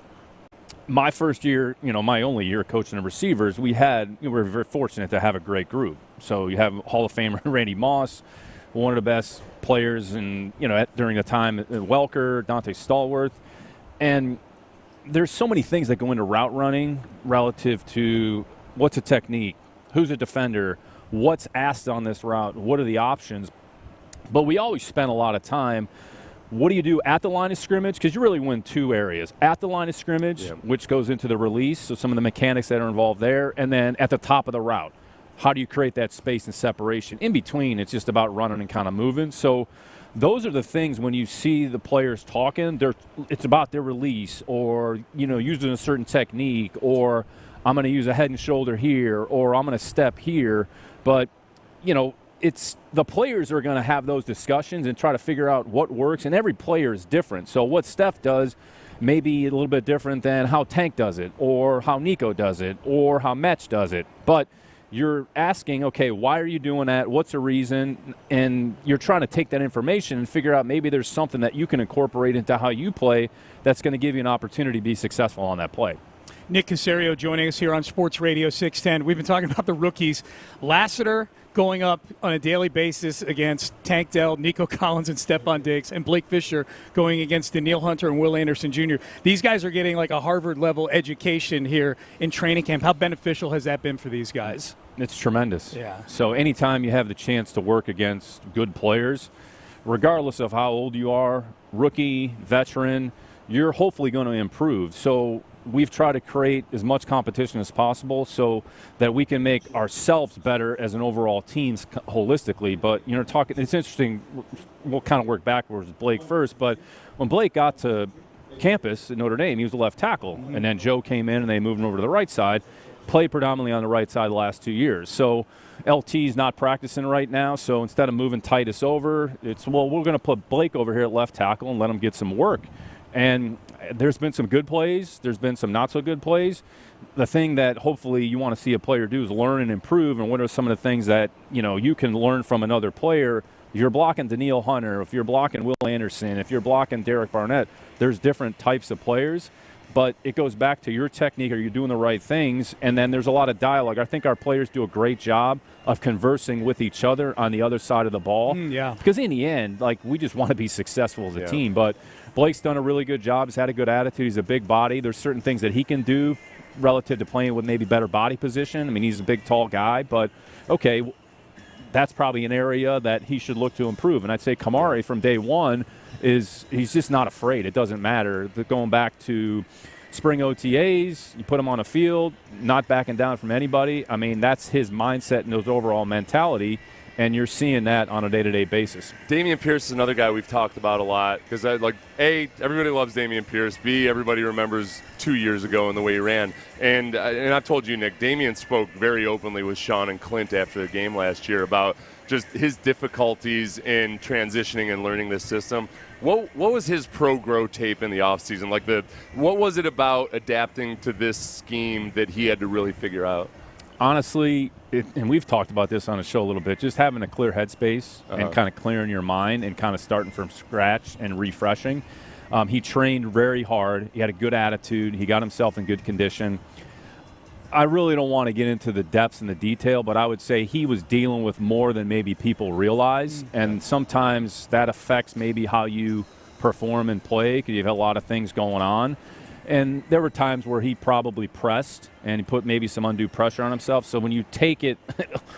my first year, my only year coaching the receivers, we were very fortunate to have a great group. So you have Hall of Famer Randy Moss, one of the best players during the time at Welker, Dante Stallworth. And there's so many things that go into route running relative to what's a technique, who's a defender, what's asked on this route, what are the options. But we always spend a lot of time, what do you do at the line of scrimmage? Because you really win two areas. At the line of scrimmage, which goes into the release, so some of the mechanics that are involved there, and then at the top of the route. How do you create that space and separation? In between, it's just about running and kind of moving. So those are the things when you see the players talking, it's about their release or, using a certain technique, or I'm going to use a head and shoulder here, or I'm going to step here. But, it's the players are going to have those discussions and try to figure out what works, and every player is different. So what Steph does may be a little bit different than how Tank does it, or how Nico does it, or how Metch does it. But you're asking, okay, why are you doing that? What's the reason? And you're trying to take that information and figure out maybe there's something that you can incorporate into how you play that's going to give you an opportunity to be successful on that play. Nick Caserio joining us here on Sports Radio 610. We've been talking about the rookies. Lassiter going up on a daily basis against Tank Dell, Nico Collins, and Stephon Diggs, and Blake Fisher going against Daniil Hunter and Will Anderson Jr. These guys are getting like a Harvard-level education here in training camp. How beneficial has that been for these guys? It's tremendous. Yeah. So anytime you have the chance to work against good players, regardless of how old you are, rookie, veteran, you're hopefully going to improve. So we've tried to create as much competition as possible so that we can make ourselves better as an overall team holistically. But, it's interesting. We'll kind of work backwards with Blake first. But when Blake got to campus at Notre Dame, he was a left tackle. And then Joe came in and they moved him over to the right side, played predominantly on the right side the last 2 years. So LT's not practicing right now. So instead of moving Titus over, we're going to put Blake over here at left tackle and let him get some work. And there's been some good plays. There's been some not so good plays. The thing that hopefully you want to see a player do is learn and improve. And what are some of the things that, you can learn from another player? If you're blocking Daniil Hunter, if you're blocking Will Anderson, if you're blocking Derek Barnett, there's different types of players. But it goes back to your technique. Are you doing the right things? And then there's a lot of dialogue. I think our players do a great job of conversing with each other on the other side of the ball. Because in the end, we just want to be successful as a team. But Blake's done a really good job. He's had a good attitude. He's a big body. There's certain things that he can do relative to playing with maybe better body position. I mean, he's a big, tall guy. But, okay, that's probably an area that he should look to improve. And I'd say Kamari from day one he's just not afraid. It doesn't matter. Going back to spring OTAs, you put him on a field, not backing down from anybody. I mean, that's his mindset and his overall mentality. And you're seeing that on a day-to-day basis. Dameon Pierce is another guy we've talked about a lot because, A, everybody loves Dameon Pierce. B, everybody remembers 2 years ago and the way he ran. And I've told you, Nick, Dameon spoke very openly with Sean and Clint after the game last year about just his difficulties in transitioning and learning this system. What was his pro-grow tape in the offseason? What was it about adapting to this scheme that he had to really figure out? Honestly, and we've talked about this on the show a little bit, just having a clear headspace and kind of clearing your mind and kind of starting from scratch and refreshing. He trained very hard. He had a good attitude. He got himself in good condition. I really don't want to get into the depths and the detail, but I would say he was dealing with more than maybe people realize, and sometimes that affects maybe how you perform and play because you have a lot of things going on. And there were times where he probably pressed and he put maybe some undue pressure on himself. So when you take it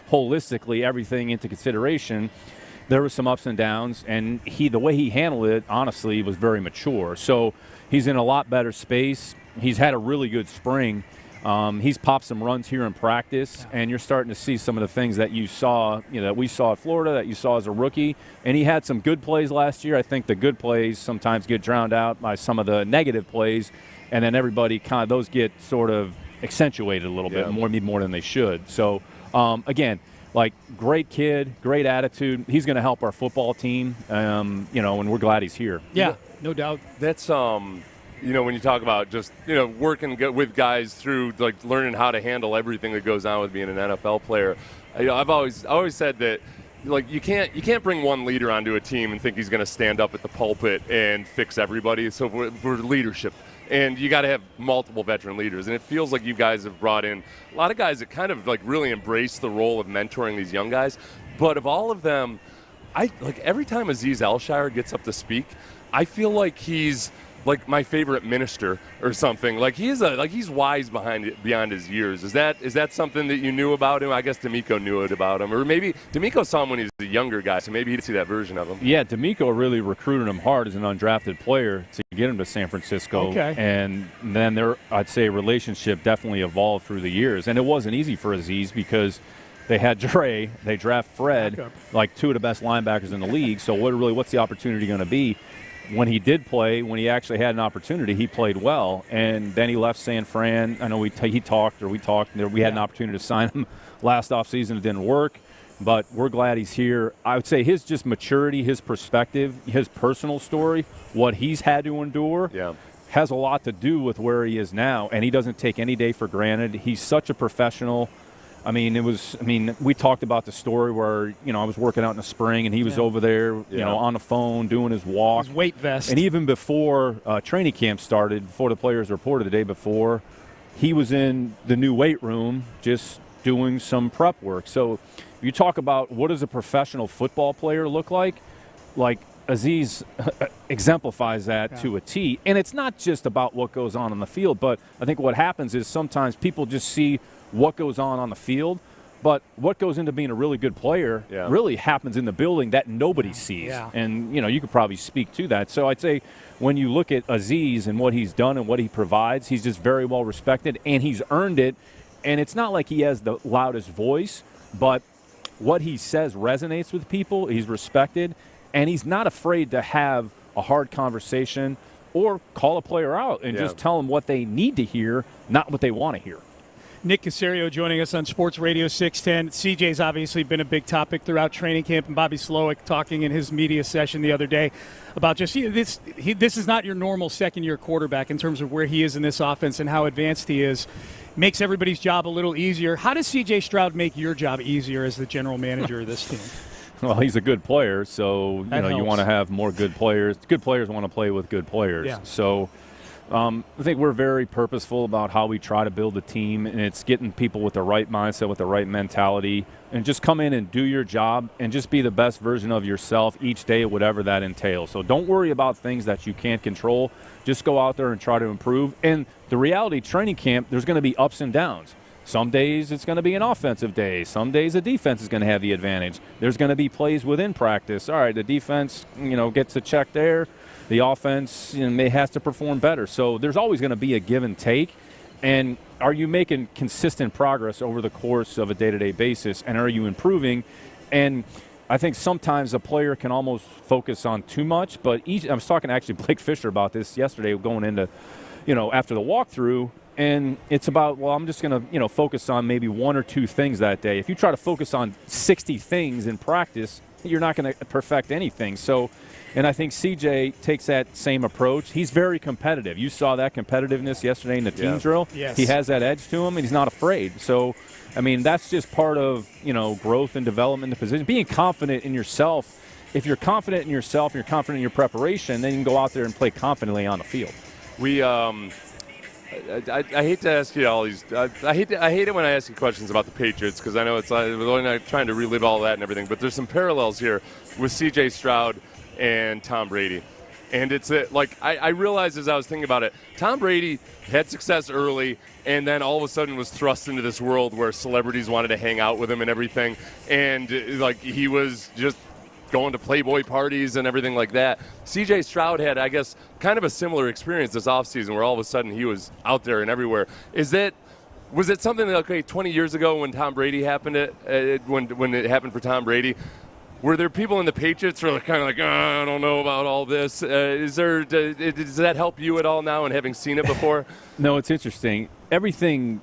holistically, everything into consideration, there were some ups and downs. And the way he handled it, honestly, was very mature. So he's in a lot better space. He's had a really good spring. He's popped some runs here in practice, and you're starting to see some of the things that you saw, that we saw at Florida, that you saw as a rookie. And he had some good plays last year. I think the good plays sometimes get drowned out by some of the negative plays. And then everybody those get sort of accentuated a little bit, more than they should. So, again, great kid, great attitude. He's going to help our football team, and we're glad he's here. Yeah, no doubt. That's, when you talk about just, working with guys through, learning how to handle everything that goes on with being an NFL player, I've always said that, you can't bring one leader onto a team and think he's going to stand up at the pulpit and fix everybody. So for leadership. And you got to have multiple veteran leaders. And it feels like you guys have brought in a lot of guys that kind of really embrace the role of mentoring these young guys. But of all of them, every time Aziz Elshire gets up to speak, I feel like he's my favorite minister or something. He's wise beyond his years. Is that something that you knew about him? I guess D'Amico knew it about him, or maybe D'Amico saw him when he was a younger guy, so maybe he'd see that version of him. Yeah, D'Amico really recruited him hard as an undrafted player to get him to San Francisco. Okay. And then I'd say relationship definitely evolved through the years, and it wasn't easy for Aziz because they had Dre, they draft Fred, two of the best linebackers in the league. So what's the opportunity going to be? When he did play, when he actually had an opportunity, he played well. And then he left San Fran. I know we talked. We had an opportunity to sign him last offseason. It didn't work, but we're glad he's here. I would say his just maturity, his perspective, his personal story, what he's had to endure has a lot to do with where he is now. And he doesn't take any day for granted. He's such a professional. We talked about the story where, I was working out in the spring and he was over there, on the phone doing his walk. His weight vest. And even before training camp started, before the players reported the day before, he was in the new weight room just doing some prep work. So you talk about what does a professional football player look like Aziz exemplifies that to a T. And it's not just about what goes on the field, but I think what happens is sometimes people just see what goes on the field, but what goes into being a really good player really happens in the building that nobody sees. Yeah. And, you could probably speak to that. So I'd say when you look at Aziz and what he's done and what he provides, he's just very well respected, and he's earned it. And it's not like he has the loudest voice, but what he says resonates with people. He's respected, and he's not afraid to have a hard conversation or call a player out and just tell them what they need to hear, not what they want to hear. Nick Caserio joining us on Sports Radio 610. CJ's obviously been a big topic throughout training camp, and Bobby Slowick talking in his media session the other day about just this is not your normal second-year quarterback in terms of where he is in this offense and how advanced he is. Makes everybody's job a little easier. How does C.J. Stroud make your job easier as the general manager of this team? Well, he's a good player, so you want to have more good players. Good players want to play with good players. Yeah. So I think we're very purposeful about how we try to build a team, and it's getting people with the right mindset, with the right mentality, and just come in and do your job and just be the best version of yourself each day, whatever that entails. So don't worry about things that you can't control. Just go out there and try to improve. And the reality, training camp, there's going to be ups and downs. Some days it's going to be an offensive day. Some days the defense is going to have the advantage. There's going to be plays within practice. All right, the defense, gets a check there. The offense has to perform better. So there's always going to be a give and take. And are you making consistent progress over the course of a day-to-day basis? And are you improving? And I think sometimes a player can almost focus on too much. But I was talking to actually Blake Fisher about this yesterday going into, after the walkthrough. And it's about, well, I'm just going to, focus on maybe one or two things that day. If you try to focus on 60 things in practice, you're not going to perfect anything. So, and I think CJ takes that same approach. He's very competitive. You saw that competitiveness yesterday in the team drill. Yes. He has that edge to him, and he's not afraid. So, I mean, that's just part of, growth and development in the position. Being confident in yourself. If you're confident in yourself, you're confident in your preparation, then you can go out there and play confidently on the field. I hate to ask you all these. I hate it when I ask you questions about the Patriots because I know it's really not trying to relive all that and everything. But there's some parallels here with C.J. Stroud and Tom Brady, and it's I realized as I was thinking about it, Tom Brady had success early, and then all of a sudden was thrust into this world where celebrities wanted to hang out with him and everything, and he was just going to Playboy parties and everything like that. C.J. Stroud had, I guess, kind of a similar experience this offseason where all of a sudden he was out there and everywhere. Was it something that, 20 years ago when Tom Brady happened, when it happened for Tom Brady, were there people in the Patriots who were kind of like, I don't know about all this? Does that help you at all now and having seen it before? No, it's interesting. Everything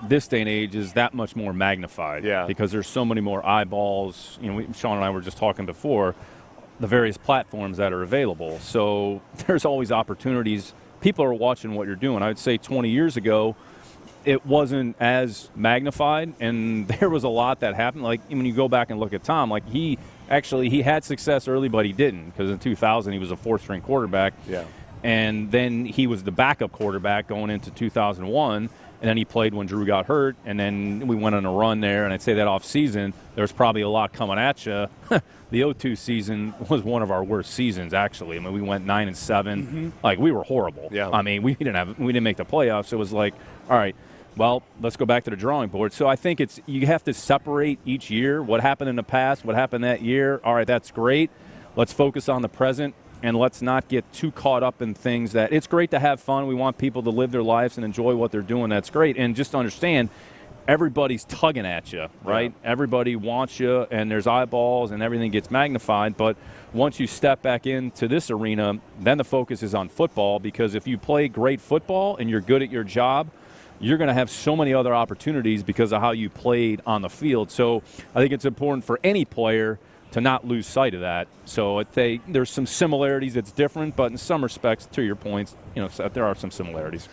this day and age is that much more magnified because there's so many more eyeballs. Sean and I were just talking before, the various platforms that are available. So there's always opportunities. People are watching what you're doing. I would say 20 years ago, it wasn't as magnified, and there was a lot that happened. Like when you go back and look at Tom, he had success early, but he didn't because in 2000 he was a fourth-string quarterback. Yeah. And then he was the backup quarterback going into 2001, and then he played when Drew got hurt, and then we went on a run there. And I'd say that off season, there was probably a lot coming at you. The 2002 season was one of our worst seasons, actually. I mean, we went 9-7. Mm-hmm. We were horrible. Yeah. I mean, we didn't make the playoffs. It was like, all right, well, let's go back to the drawing board. So I think you have to separate each year. What happened in the past? What happened that year? All right, that's great. Let's focus on the present, and let's not get too caught up in things that it's great to have fun. We want people to live their lives and enjoy what they're doing. That's great. And just understand, everybody's tugging at you, right? Yeah. Everybody wants you, and there's eyeballs, and everything gets magnified. But once you step back into this arena, then the focus is on football, because if you play great football and you're good at your job, you're going to have so many other opportunities because of how you played on the field. So I think it's important for any player to not lose sight of that. So there's some similarities that's different, but in some respects, to your points, there are some similarities.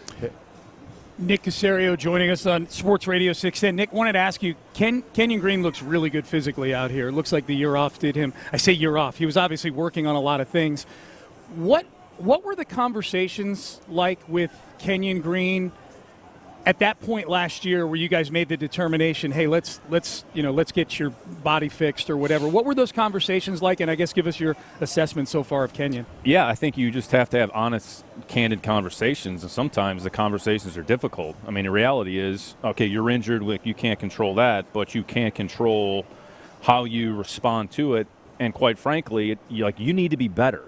Nick Caserio joining us on Sports Radio 610. Nick, wanted to ask you, Kenyon Green looks really good physically out here. It looks like the year off did him. I say year off. He was obviously working on a lot of things. What were the conversations like with Kenyon Green at that point last year where you guys made the determination, hey, let's get your body fixed or whatever? What were those conversations like? And I guess give us your assessment so far of Kenyon. Yeah, I think you just have to have honest, candid conversations, and sometimes the conversations are difficult. I mean, the reality is, okay, you're injured, you can't control that, but you can't control how you respond to it. And quite frankly, you need to be better.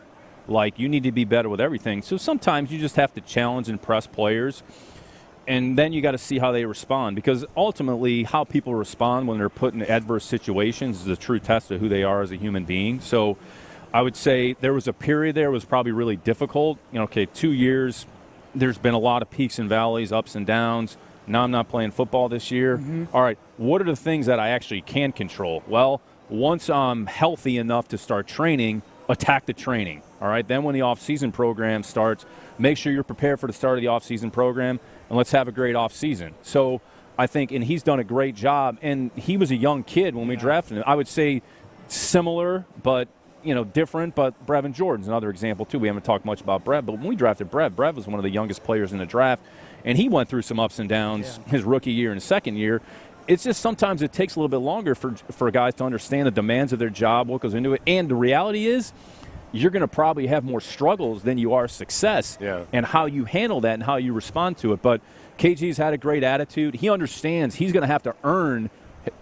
You need to be better with everything. So sometimes you just have to challenge and press players. And then you got to see how they respond, because ultimately how people respond when they're put in adverse situations is a true test of who they are as a human being. So I would say there was a period there was probably really difficult. 2 years, there's been a lot of peaks and valleys, ups and downs. Now I'm not playing football this year. Mm-hmm. All right, what are the things that I actually can control? Well, once I'm healthy enough to start training, attack the training. All right, then when the off-season program starts, make sure you're prepared for the start of the off-season program, and let's have a great off-season. So I think, and he's done a great job, and he was a young kid when we drafted him. I would say similar, but different, but Brevin Jordan's another example too. We haven't talked much about Brev, but when we drafted Brev was one of the youngest players in the draft, and he went through some ups and downs his rookie year and second year. It's just sometimes it takes a little bit longer for guys to understand the demands of their job, what goes into it, and the reality is, you're going to probably have more struggles than you are success, and how you handle that and how you respond to it. But KG's had a great attitude. He understands he's going to have to earn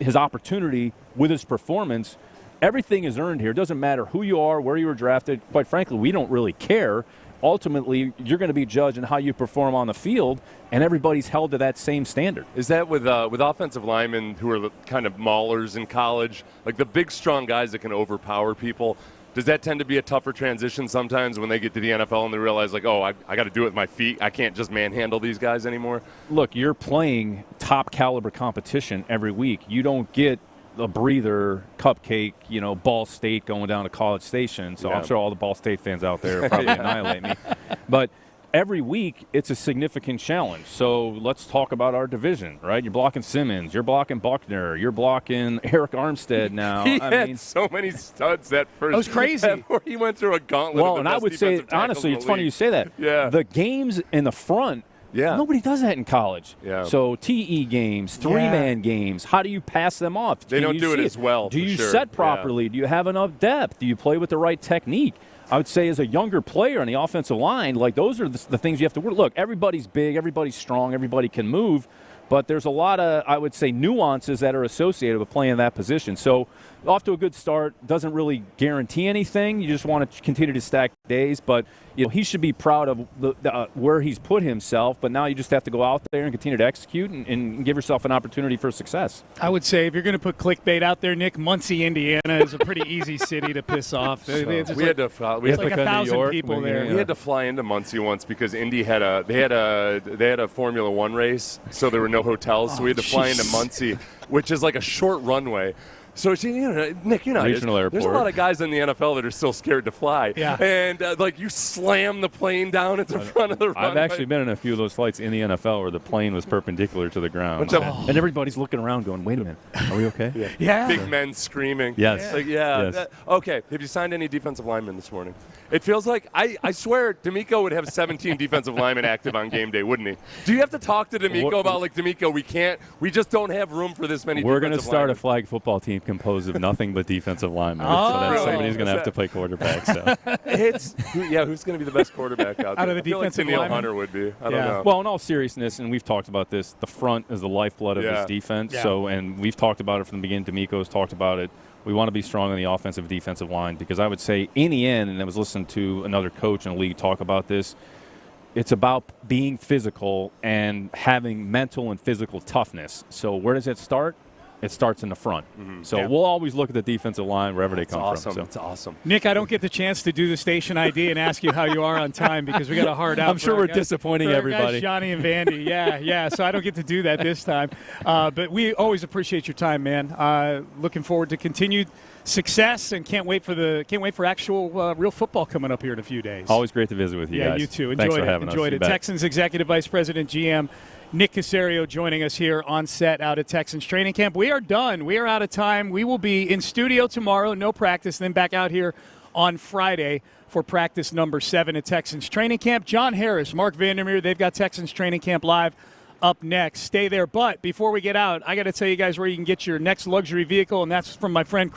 his opportunity with his performance. Everything is earned here. It doesn't matter who you are, where you were drafted. Quite frankly, we don't really care. ultimately you're going to be judged on how you perform on the field, and everybody's held to that same standard. Is that with offensive linemen who are kind of maulers in college, like the big, strong guys that can overpower people? Does that tend to be a tougher transition sometimes when they get to the NFL and they realize, like, oh, I got to do it with my feet. I can't just manhandle these guys anymore? Look, you're playing top-caliber competition every week. You don't get a breather, cupcake, Ball State going down to College Station. So I'm sure all the Ball State fans out there probably annihilate me. But every week, it's a significant challenge. So let's talk about our division, right? You're blocking Simmons. You're blocking Buckner. You're blocking Eric Armstead now. He had so many studs that first. That was crazy. He went through a gauntlet. Well, and I would say, honestly, it's funny you say that. Yeah. The games in the front, nobody does that in college. Yeah. So TE games, three-man games, how do you pass them off? They don't do it as well. Do you set properly? Do you have enough depth? Do you play with the right technique? I would say as a younger player on the offensive line, like those are the things you have to work. Look, everybody's big, everybody's strong, everybody can move, but there's a lot of, I would say, nuances that are associated with playing that position. So off to a good start, doesn't really guarantee anything. You just want to continue to stack days, but he should be proud of where he's put himself, but now you just have to go out there and continue to execute and give yourself an opportunity for success. I would say if you're going to put clickbait out there, Nick, Muncie, Indiana is a pretty easy city to piss off. We had to fly. It's like 1,000 people there. We had to fly into Muncie once because Indy had a Formula One race, so there were no hotels, so we had to fly into Muncie, which is like a short runway. So, Nick, you're not. Regional airport. There's a lot of guys in the NFL that are still scared to fly. Yeah. And, you slam the plane down at the front of the runway. I've actually been in a few of those flights in the NFL where the plane was perpendicular to the ground. And everybody's looking around going, wait a minute, are we okay? Yeah. Big men screaming. Yes. Yes. Okay, have you signed any defensive linemen this morning? It feels like, I swear, D'Amico would have 17 defensive linemen active on game day, wouldn't he? Do you have to talk to D'Amico about, D'Amico, we just don't have room for this many defensive linemen? We're going to start a flag football team composed of nothing but defensive linemen. So then somebody's going to have to play quarterback. So. Who's going to be the best quarterback out there? Out of the defensive linemen? Hunter would be. I don't know. Well, in all seriousness, and we've talked about this, the front is the lifeblood of this defense. Yeah. So, and we've talked about it from the beginning. D'Amico's talked about it. We want to be strong on the offensive defensive line because I would say in the end, and I was listening to another coach in the league talk about this, it's about being physical and having mental and physical toughness. So where does it start? It starts in the front. Mm-hmm. So we'll always look at the defensive line wherever they come from. So. It's awesome. Nick, I don't get the chance to do the station ID and ask you how you are on time because we got a hard out. I'm sure we're disappointing everybody. Johnny and Vandy, yeah. So I don't get to do that this time. But we always appreciate your time, man. Looking forward to continued success and can't wait for actual real football coming up here in a few days. Always great to visit with you guys. Yeah, you too. Thanks for having us. Enjoyed it. Texans Executive Vice President GM Nick Caserio joining us here on set out at Texans training camp. We are done. We are out of time. We will be in studio tomorrow, no practice, then back out here on Friday for practice number 7 at Texans training camp. John Harris, Mark Vandermeer, they've got Texans training camp live up next. Stay there. But before we get out, I got to tell you guys where you can get your next luxury vehicle, and that's from my friend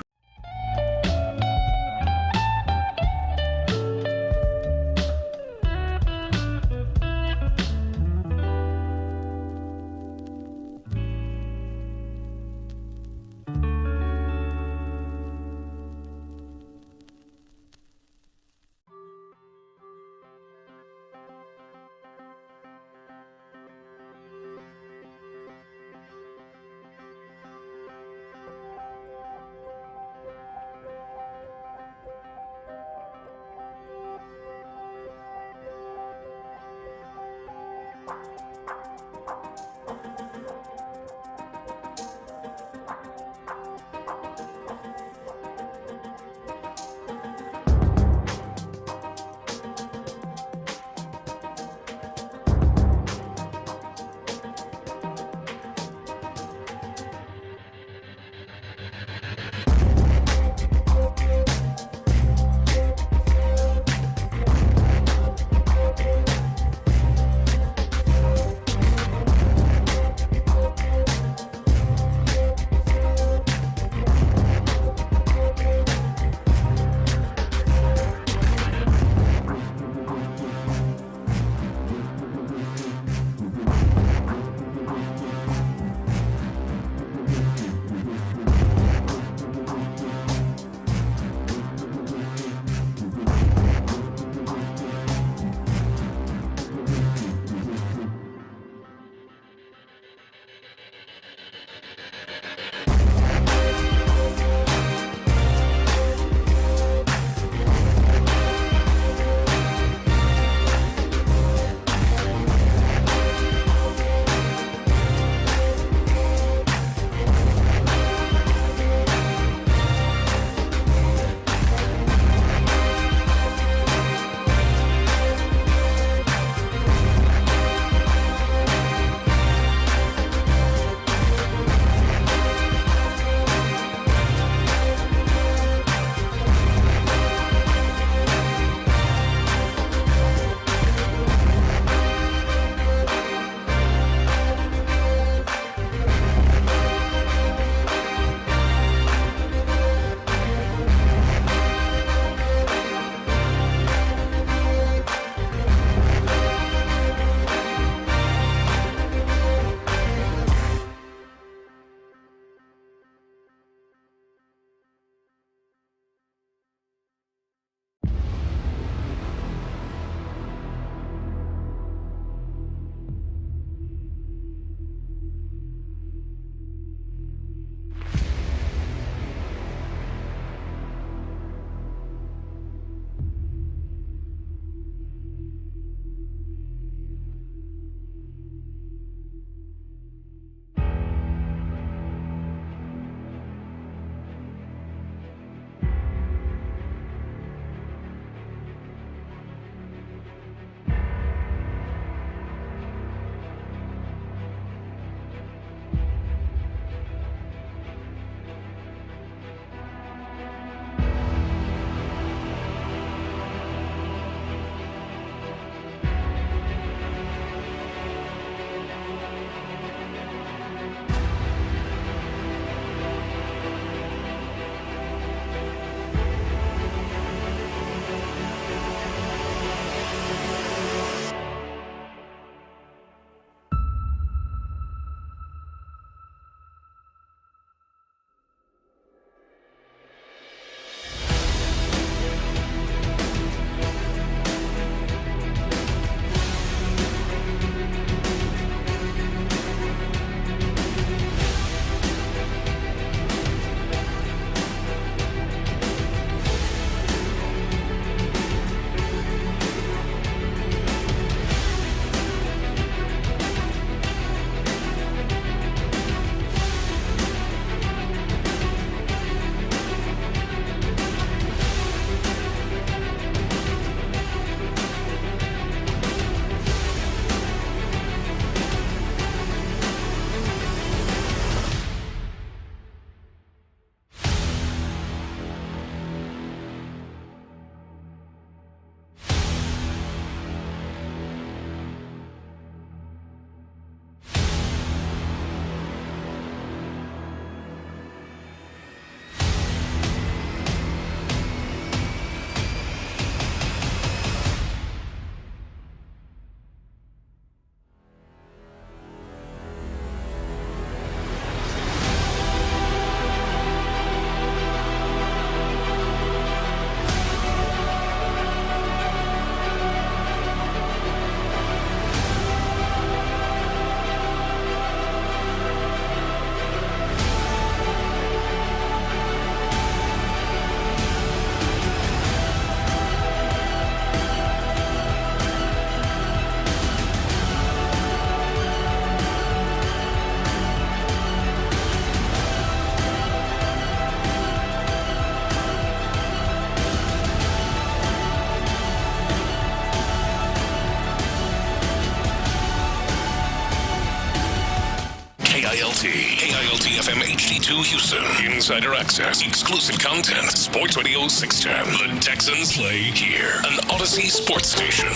KILT FM HD2 Houston. Insider access, exclusive content. Sports Radio 610. The Texans play here. An Odyssey sports station.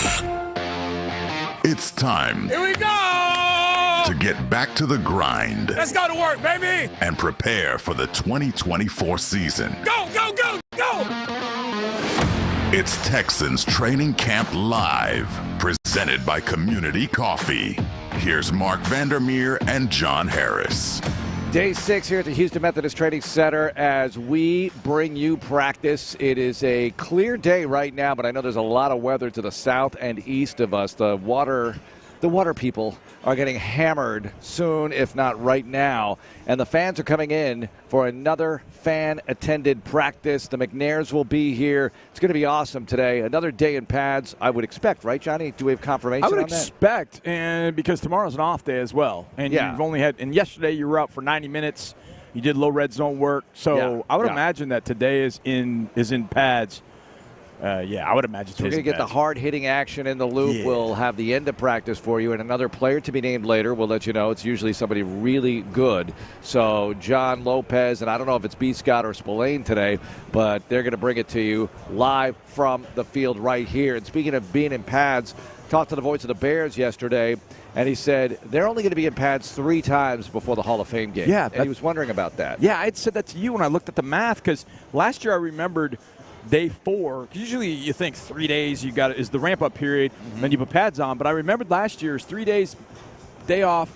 It's time. Here we go! To get back to the grind. Let's go to work, baby! And prepare for the 2024 season. Go, go, go, go! It's Texans Training Camp Live, presented by Community Coffee. Here's Mark Vandermeer and John Harris. Day 6 here at the Houston Methodist Training Center as we bring you practice. It is a clear day right now, but I know there's a lot of weather to the south and east of us. The water people are getting hammered soon, if not right now. And the fans are coming in for another fan-attended practice. The McNairs will be here. It's going to be awesome today. Another day in pads, I would expect, right, Johnny? Do we have confirmation on that? I would expect, and because tomorrow's an off day as well. And you've only had, and yesterday you were out for 90 minutes. You did low red zone work. So I would imagine that today is in pads. I would imagine we're going to get the hard-hitting action in the loop. Yeah. We'll have the end of practice for you, and another player to be named later. We'll let you know. It's usually somebody really good. So John Lopez, and I don't know if it's B. Scott or Spillane today, but they're going to bring it to you live from the field right here. And speaking of being in pads, talked to the voice of the Bears yesterday, and he said they're only going to be in pads 3 times before the Hall of Fame game. Yeah, and he was wondering about that. Yeah, I had said that to you when I looked at the math, because last year I remembered – day 4, because usually you think 3 days is the ramp-up period, then you put pads on. But I remembered last year's 3 days, day off,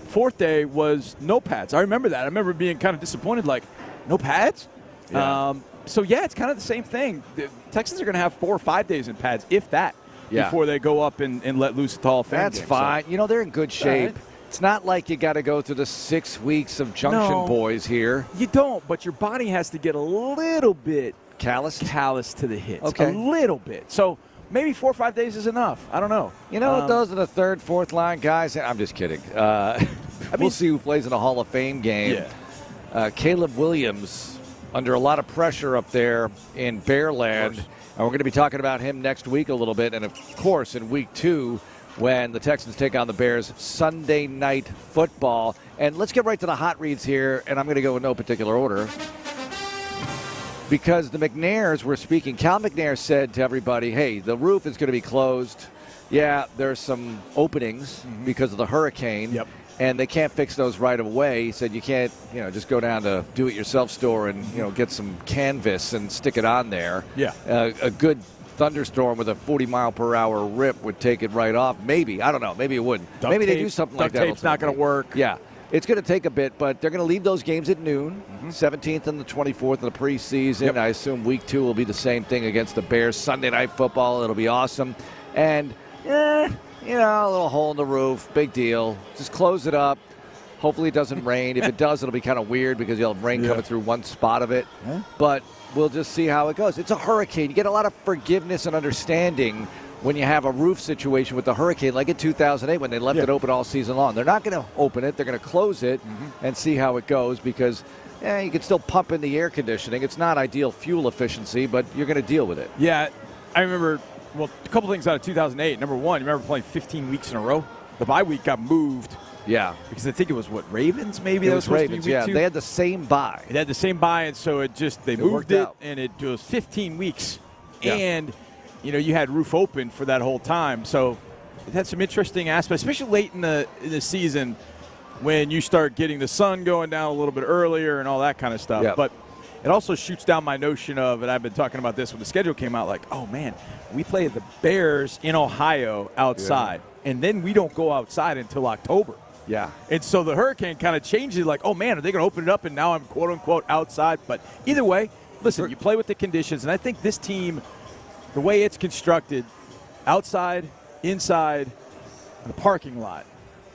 4th day was no pads. I remember that. I remember being kind of disappointed, like, no pads? Yeah. It's kind of the same thing. The Texans are going to have 4 or 5 days in pads, if that, before they go up and let loose at the Hall of Fame. That's fine. So. They're in good shape. Right. It's not like you got to go through the 6 weeks of Junction Boys here. You don't, but your body has to get a little bit callous to the hits. Okay. A little bit. So maybe 4 or 5 days is enough. I don't know. Those are the 3rd, 4th line guys. I'm just kidding. We'll see who plays in the Hall of Fame game. Yeah. Caleb Williams under a lot of pressure up there in Bearland. And we're going to be talking about him next week a little bit. And, of course, in week 2 when the Texans take on the Bears Sunday Night Football. And let's get right to the hot reads here. And I'm going to go in no particular order. Because the McNairs were speaking. Cal McNair said to everybody, hey, the roof is going to be closed. Yeah, there's some openings because of the hurricane. Yep. And they can't fix those right away. He said you can't, just go down to do-it-yourself store and, get some canvas and stick it on there. Yeah. A good thunderstorm with a 40-mile-per-hour rip would take it right off. Maybe. I don't know. Maybe it wouldn't. Maybe they do something like that. Duct tape's not going to work. Yeah. It's going to take a bit, but they're going to leave those games at noon, 17th and the 24th of the preseason. Yep. I assume week 2 will be the same thing against the Bears. Sunday Night Football, it'll be awesome. And, a little hole in the roof, big deal. Just close it up. Hopefully it doesn't rain. If it does, it'll be kind of weird because you'll have rain coming through one spot of it. But we'll just see how it goes. It's a hurricane. You get a lot of forgiveness and understanding when you have a roof situation with the hurricane, like in 2008 when they left it open all season long. They're not going to open it. They're going to close it and see how it goes because you can still pump in the air conditioning. It's not ideal fuel efficiency, but you're going to deal with it. Yeah, I remember, a couple things out of 2008. Number one, you remember playing 15 weeks in a row? The bye week got moved. Yeah. Because I think it was, Ravens maybe? It was Ravens, yeah. They had the same bye. They had the same bye, and so they moved it, and it was 15 weeks. Yeah. And you had roof open for that whole time. So it had some interesting aspects, especially late in the season when you start getting the sun going down a little bit earlier and all that kind of stuff. Yep. But it also shoots down my notion of, and I've been talking about this when the schedule came out, like, oh, man, we play the Bears in Ohio outside, and then we don't go outside until October. Yeah. And so the hurricane kind of changes, like, oh, man, are they going to open it up, and now I'm quote-unquote outside. But either way, listen, you play with the conditions, and I think this team – the way it's constructed, outside, inside, the parking lot,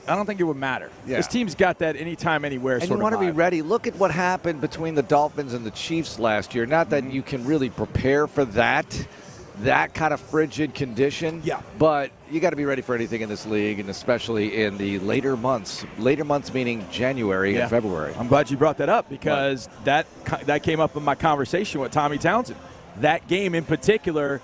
I don't think it would matter. Yeah. This team's got that anytime, anywhere. And you want to be ready. Look at what happened between the Dolphins and the Chiefs last year. Not that you can really prepare for that kind of frigid condition. Yeah. But you got to be ready for anything in this league, and especially in the later months. Later months meaning January and February. I'm glad you brought that up because that came up in my conversation with Tommy Townsend. That game in particular,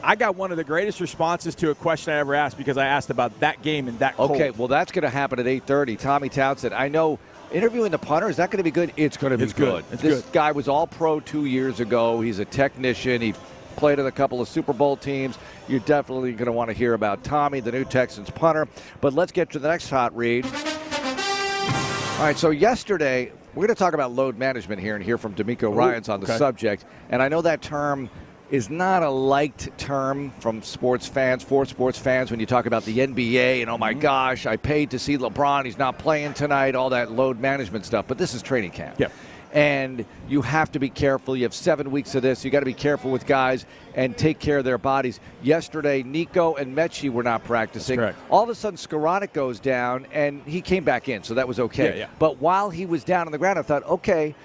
I got one of the greatest responses to a question I ever asked because I asked about that game and that cold. Okay, well, that's going to happen at 8:30. Tommy Townsend, I know Interviewing the punter, is that going to be good? It's going to be good. This guy was all-pro 2 years ago. He's a technician. He played in a couple of Super Bowl teams. You're definitely going to want to hear about Tommy, the new Texans punter. But let's get to the next hot read. All right, so yesterday, we're going to talk about load management here and hear from D'Amico Ryans on the subject. And I know that term is not a liked term from sports fans, for sports fans, when you talk about the NBA and, oh, my gosh, I paid to see LeBron. He's not playing tonight, all that load management stuff. But this is training camp. Yeah. And you have to be careful. You have 7 weeks of this. You got to be careful with guys and take care of their bodies. Yesterday, Nico and Mechie were not practicing. That's correct. All of a sudden, Skoranek goes down, and he came back in, so that was okay. Yeah. But while he was down on the ground, I thought, okay,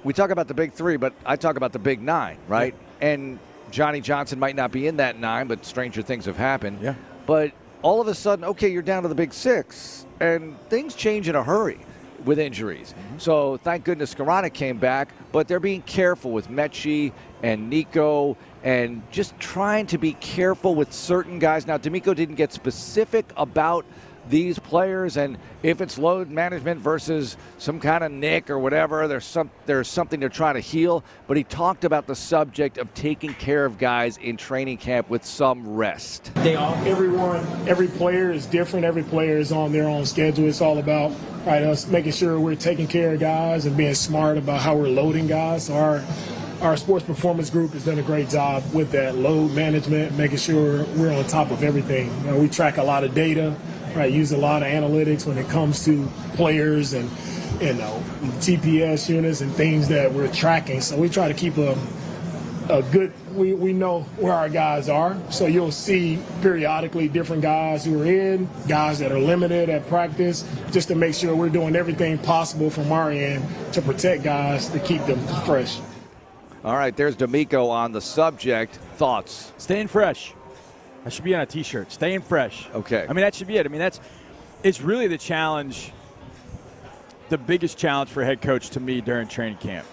we talk about the big three, but I talk about the big nine, right? Yeah. And Johnny Johnson might not be in that nine, but stranger things have happened. Yeah. But all of a sudden, okay, you're down to the big six, and things change in a hurry with injuries. So thank goodness Skoranek came back, but they're being careful with Mechie and Nico and just trying to be careful with certain guys. Now, D'Amico didn't get specific about these players and if it's load management versus some kind of nick or whatever, there's something they're trying to heal, but he talked about the subject of taking care of guys in training camp with some rest. Every player is different. Every player is on their own schedule. It's all about us making sure we're taking care of guys and being smart about how we're loading guys. So our sports performance group has done a great job with that load management, making sure we're on top of everything. We track a lot of data, use a lot of analytics when it comes to players and GPS units and things that we're tracking. So we try to keep a good, we know where our guys are. So you'll see periodically different guys who are in, guys that are limited at practice, just to make sure we're doing everything possible from our end to protect guys to keep them fresh. All right, there's D'Amico on the subject. Thoughts? Staying fresh. That should be on a T-shirt. Staying fresh. Okay. I mean, that should be it. I mean, it's really the challenge. The biggest challenge for a head coach to me during training camp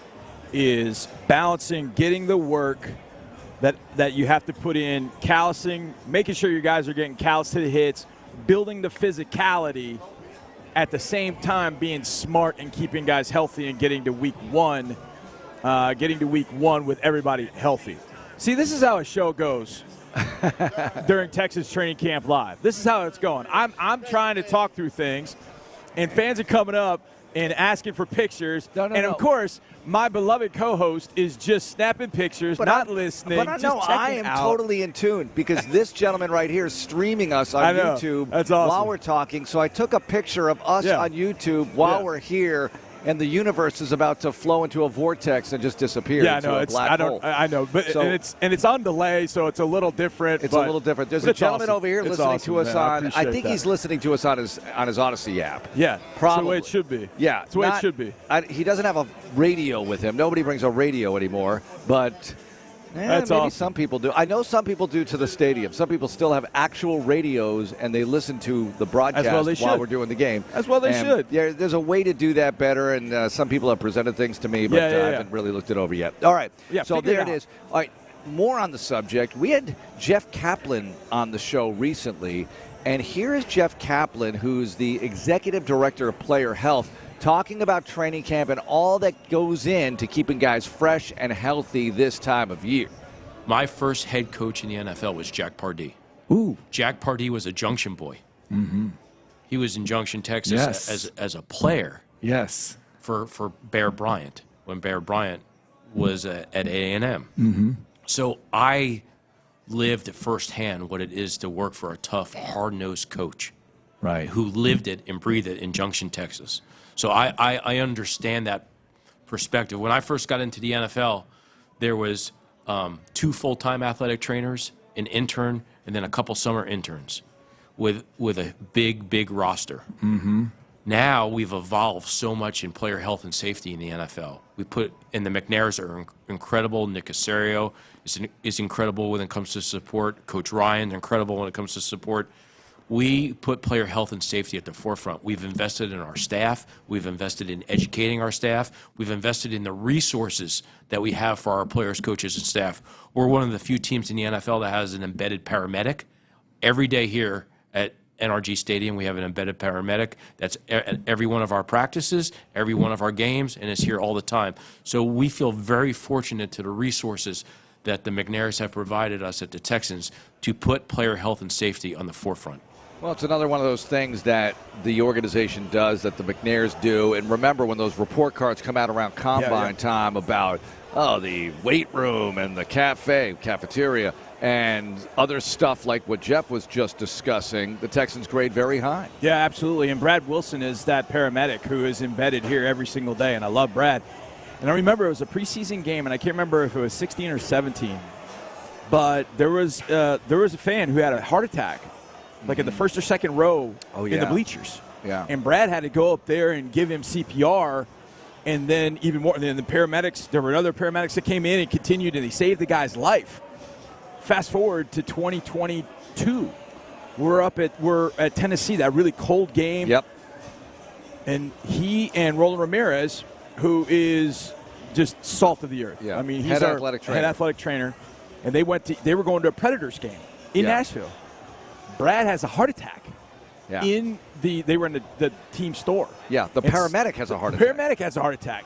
is balancing getting the work that you have to put in, callousing, making sure your guys are getting callous to the hits, building the physicality, at the same time being smart and keeping guys healthy and getting to week one with everybody healthy. See, this is how a show goes during Texas Training Camp Live. This is how it's going. I'm trying to talk through things, and fans are coming up and asking for pictures. Of course, my beloved co-host is just snapping pictures, listening. But I am totally in tune because this gentleman right here is streaming us on YouTube. That's awesome. While we're talking. So I took a picture of us on YouTube while we're here. And the universe is about to flow into a vortex and just disappear into a black hole. I know, but it's on delay, so it's a little different. It's a little different. There's a gentleman over here listening to us on. I think he's listening to us on his Odyssey app. Yeah, probably. That's the way it should be. Yeah, that's the way it should be. He doesn't have a radio with him. Nobody brings a radio anymore, but. That's maybe awesome. Some people do. I know some people do to the stadium. Some people still have actual radios, and they listen to the broadcast while we're doing the game. As well they should. Yeah, there's a way to do that better, and some people have presented things to me, but I haven't really looked it over yet. All right, so there it is. All right, more on the subject. We had Jeff Kaplan on the show recently, and here is Jeff Kaplan, who's the Executive Director of Player Health, talking about training camp and all that goes into keeping guys fresh and healthy this time of year. My first head coach in the NFL was Jack Pardee. Ooh. Jack Pardee was a Junction boy. Mm-hmm. He was in Junction, Texas as a player. Yes. For Bear Bryant, when Bear Bryant was at A&M. Mm-hmm. So I lived firsthand what it is to work for a tough, hard-nosed coach. Right. Who lived it and breathed it in Junction, Texas. So I understand that perspective. When I first got into the NFL, there was 2 full-time athletic trainers, an intern, and then a couple summer interns with a big roster. Mm-hmm. Now we've evolved so much in player health and safety in the NFL. We put in the McNairs are incredible. Nick Caserio is incredible when it comes to support. Coach Ryan, incredible when it comes to support. We put player health and safety at the forefront. We've invested in our staff. We've invested in educating our staff. We've invested in the resources that we have for our players, coaches, and staff. We're one of the few teams in the NFL that has an embedded paramedic every day here at NRG Stadium. We have an embedded paramedic that's at every one of our practices, every one of our games, and is here all the time. So we feel very fortunate to the resources that the McNairs have provided us at the Texans to put player health and safety on the forefront. Well, it's another one of those things that the organization does, that the McNairs do. And remember when those report cards come out around combine time about, the weight room and the cafeteria, and other stuff like what Jeff was just discussing, the Texans grade very high. Yeah, absolutely. And Brad Wilson is that paramedic who is embedded here every single day, and I love Brad. And I remember it was a preseason game, and I can't remember if it was 16 or 17, but there was a fan who had a heart attack, like in the first or second row in the bleachers. Yeah. And Brad had to go up there and give him CPR, and then even more. And then the paramedics, there were other paramedics that came in and continued, and they saved the guy's life. Fast forward to 2022. We're at Tennessee, that really cold game. Yep. And he and Roland Ramirez, who is just salt of the earth. Yeah. I mean, he's head our athletic head athletic trainer. And they were going to a Predators game in Nashville. Brad has a heart attack. Yeah. They were in the team store. Yeah, the paramedic has a heart attack. attack. The paramedic has a heart attack.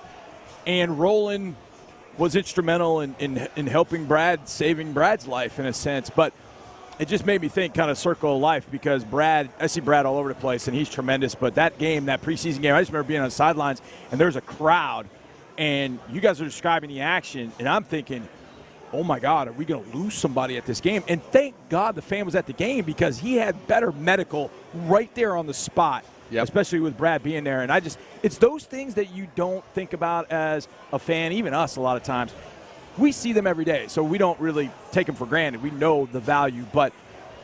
And Roland was instrumental in helping Brad, saving Brad's life in a sense. But it just made me think kind of circle of life, because I see Brad all over the place, and he's tremendous. But that game, that preseason game, I just remember being on the sidelines, and there's a crowd, and you guys are describing the action, and I'm thinking, oh, my God, are we going to lose somebody at this game? And thank God the fan was at the game, because he had better medical right there on the spot, especially with Brad being there. And it's those things that you don't think about as a fan, even us a lot of times. We see them every day, so we don't really take them for granted. We know the value. But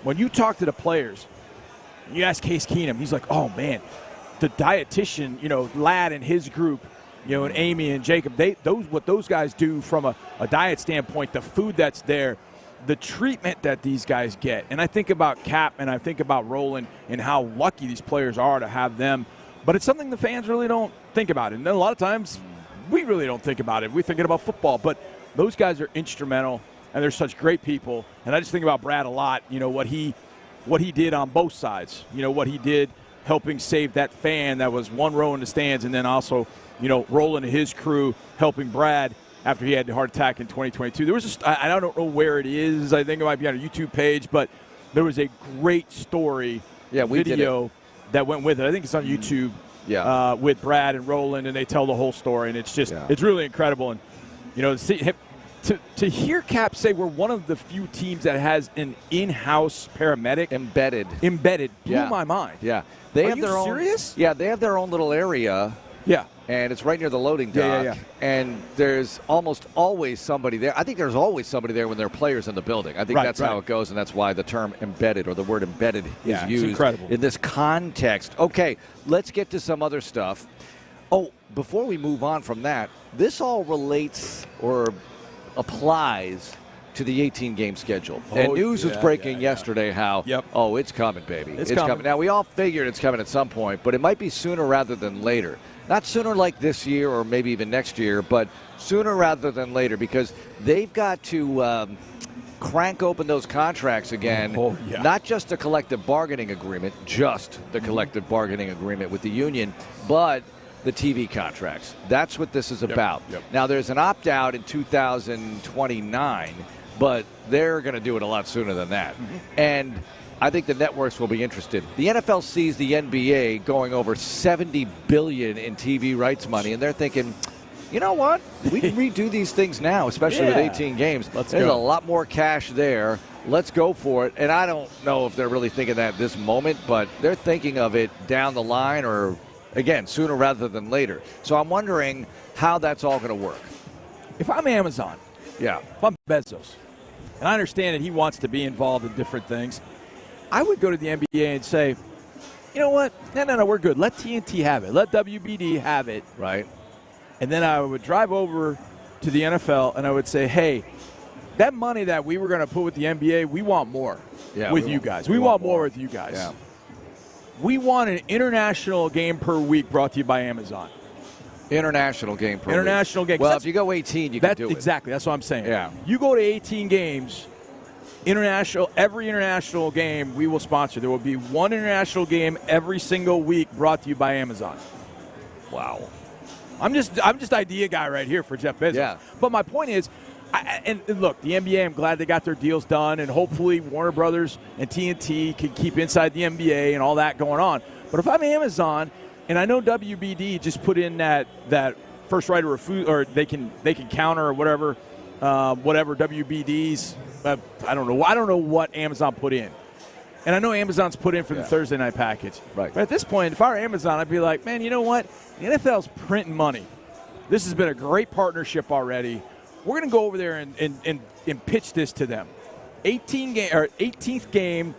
when you talk to the players, and you ask Case Keenum, he's like, oh, man, the dietitian, Ladd and his group, and Amy and Jacob, what those guys do from a diet standpoint, the food that's there, the treatment that these guys get. And I think about Cap and I think about Roland and how lucky these players are to have them. But it's something the fans really don't think about. And then a lot of times we really don't think about it. We're thinking about football. But those guys are instrumental, and they're such great people. And I just think about Brad a lot, what he did on both sides, what he did helping save that fan that was one row in the stands, and then also, Roland and his crew helping Brad after he had the heart attack in 2022. There was I don't know where it is. I think it might be on a YouTube page, but there was a great story video that went with it. I think it's on YouTube with Brad and Roland, and they tell the whole story, and it's just it's really incredible. And to hear Cap say we're one of the few teams that has an in-house paramedic embedded blew my mind. Yeah, Are you serious? Yeah, they have their own little area. Yeah. And it's right near the loading dock. Yeah. And there's almost always somebody there. I think there's always somebody there when there are players in the building. I think that's how it goes, and that's why the term embedded or the word embedded is used incredible in this context. Okay, let's get to some other stuff. Oh, before we move on from that, this all relates or applies to the 18-game schedule. And news was breaking yesterday how, it's coming, baby. It's coming. Now, we all figured it's coming at some point, but it might be sooner rather than later. Not sooner like this year or maybe even next year, but sooner rather than later, because they've got to crank open those contracts again. Not just the collective bargaining agreement, just the collective bargaining agreement with the union, but the TV contracts. That's what this is about. Now, there's an opt-out in 2029, but they're going to do it a lot sooner than that. And I think the networks will be interested. The NFL sees the NBA going over $70 billion in TV rights money, and they're thinking, you know what? We can redo these things now, especially with 18 games. There's a lot more cash there. Let's go for it. And I don't know if they're really thinking that at this moment, but they're thinking of it down the line or, again, sooner rather than later. So I'm wondering how that's all going to work. If I'm Amazon, if I'm Bezos, and I understand that he wants to be involved in different things, I would go to the NBA and say, you know what? No, we're good. Let TNT have it. Let WBD have it. Right. And then I would drive over to the NFL and I would say, hey, that money that we were going to put with the NBA, we want more with you guys. We want more with you guys. Yeah. We want an international game per week brought to you by Amazon. International game per International week. game. Well, if you go 18, you can do it. Exactly. That's what I'm saying. Yeah. You go to 18 games, Every international game we will sponsor. There will be one international game every single week brought to you by Amazon. Wow. I'm just idea guy right here for Jeff Bezos. Yeah. But my point is, and look, the NBA, I'm glad they got their deals done, and hopefully Warner Brothers and TNT can keep inside the NBA and all that going on. But if I'm Amazon, and I know WBD just put in that first right of refusal, or they can counter or whatever WBD's. I don't know what Amazon put in. And I know Amazon's put in for the Thursday night package. Right. But at this point, if I were Amazon, I'd be like, man, you know what? The NFL's printing money. This has been a great partnership already. We're going to go over there and pitch this to them. 18th game,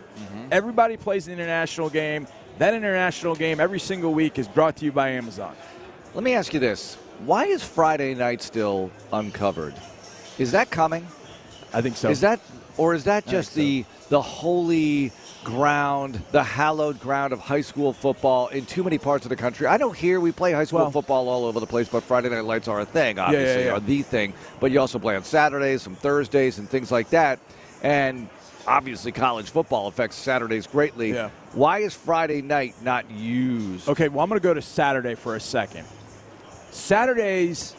everybody plays an international game. That international game every single week is brought to you by Amazon. Let me ask you this. Why is Friday night still uncovered? Is that coming? I think so. Is that just the holy ground, the hallowed ground of high school football in too many parts of the country? I know here we play high school football all over the place, but Friday night lights are a thing, obviously, are the thing. But you also play on Saturdays, some Thursdays, and things like that. And obviously college football affects Saturdays greatly. Yeah. Why is Friday night not used? Okay, well, I'm going to go to Saturday for a second. Saturdays,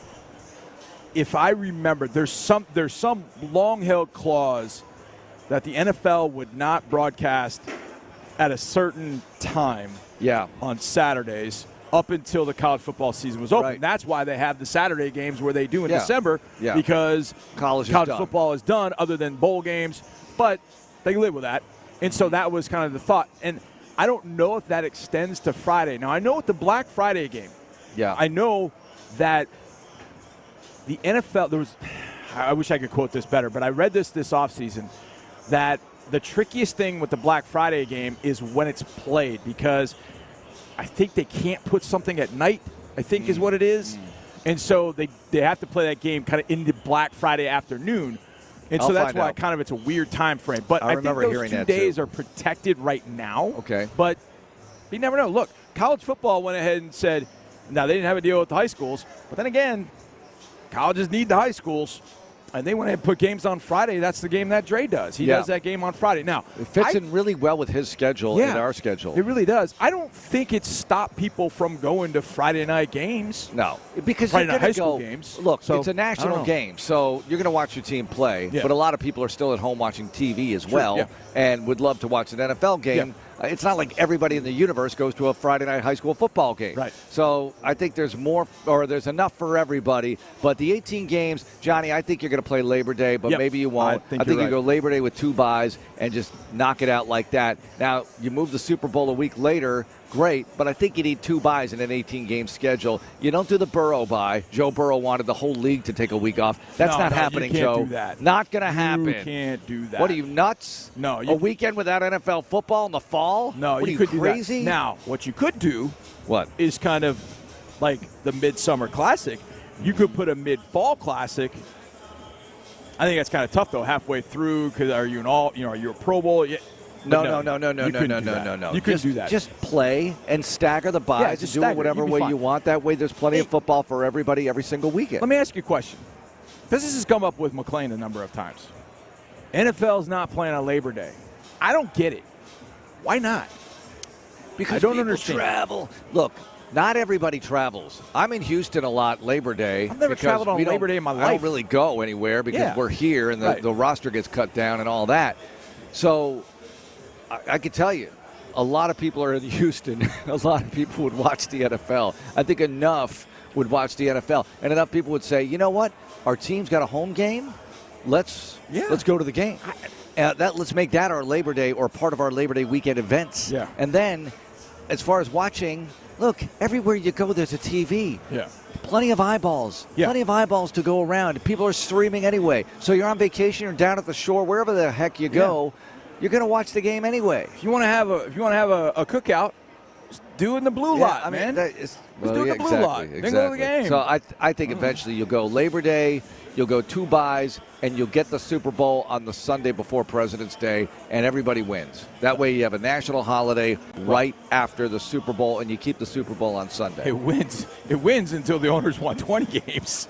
if I remember, there's some long-held clause that the NFL would not broadcast at a certain time on Saturdays up until the college football season was open. Right. That's why they have the Saturday games where they do in December because college football is done other than bowl games. But they live with that. And so that was kind of the thought. And I don't know if that extends to Friday. Now, I know with the Black Friday game, I know that the NFL, I wish I could quote this better, but I read this offseason, that the trickiest thing with the Black Friday game is when it's played, because I think they can't put something at night, I think is what it is. And so they have to play that game kind of in the Black Friday afternoon. And so that's why kind of it's a weird time frame. But I think those 2 days are protected right now. Okay. But you never know. Look, college football went ahead and said, now they didn't have a deal with the high schools. But then again, colleges need the high schools. And they went ahead and put games on Friday. That's the game that Dre does. He does that game on Friday. Now, it fits in really well with his schedule and our schedule. It really does. I don't think it stopped people from going to Friday night games. No, because Friday you're night high go, school games. Look, So, it's a national game, so you're going to watch your team play. Yeah. But a lot of people are still at home watching TV as well and would love to watch an NFL game. Yeah. It's not like everybody in the universe goes to a Friday night high school football game. Right. So I think there's there's enough for everybody. But the 18 games, Johnny, I think you're going to play Labor Day, but maybe you won't. I think you go Labor Day with 2 buys and just knock it out like that. Now, you move the Super Bowl a week later, great, but I think you need 2 buys in an 18-game schedule. You don't do the Burrow bye. Joe Burrow wanted the whole league to take a week off. That's not happening, you can't Joe. do that. Not going to happen. You can't do that. What are you, nuts? No. A weekend without NFL football in the fall? No, what you are could crazy? do that. Now, what you could do What? is kind of like the Midsummer Classic. You could put a Mid-Fall Classic. I think that's kind of tough, though, halfway through, because are you are you a Pro Bowl? Yeah. No. You couldn't do that. Just play and stagger the buys. Yeah, just do it stagger. whatever You'd be way fine. you want. That way there's plenty of football for everybody every single weekend. Let me ask you a question. This has come up with McClain a number of times. NFL's not playing on Labor Day. I don't get it. Why not? Because I don't people understand. travel. Look, not everybody travels. I'm in Houston a lot Labor Day. I've never because traveled on we don't- Labor Day in my I life. don't really go anywhere because we're here and the roster gets cut down and all that. So I can tell you, a lot of people are in Houston. A lot of people would watch the NFL. I think enough would watch the NFL. And enough people would say, you know what? Our team's got a home game. Let's go to the game. Let's make that our Labor Day or part of our Labor Day weekend events. Yeah. And then, as far as watching, look, everywhere you go, there's a TV. Yeah. Plenty of eyeballs. Yeah. Plenty of eyeballs to go around. People are streaming anyway. So you're on vacation or down at the shore, wherever the heck you go, you're going to watch the game anyway. If you want to have a cookout, just do it in the blue lot, man. Let's do it in the blue lot. Then go to the game. So I think eventually you'll go Labor Day, you'll go 2 buys, and you'll get the Super Bowl on the Sunday before President's Day, and everybody wins. That way you have a national holiday right after the Super Bowl, and you keep the Super Bowl on Sunday. It wins until the owners want 20 games.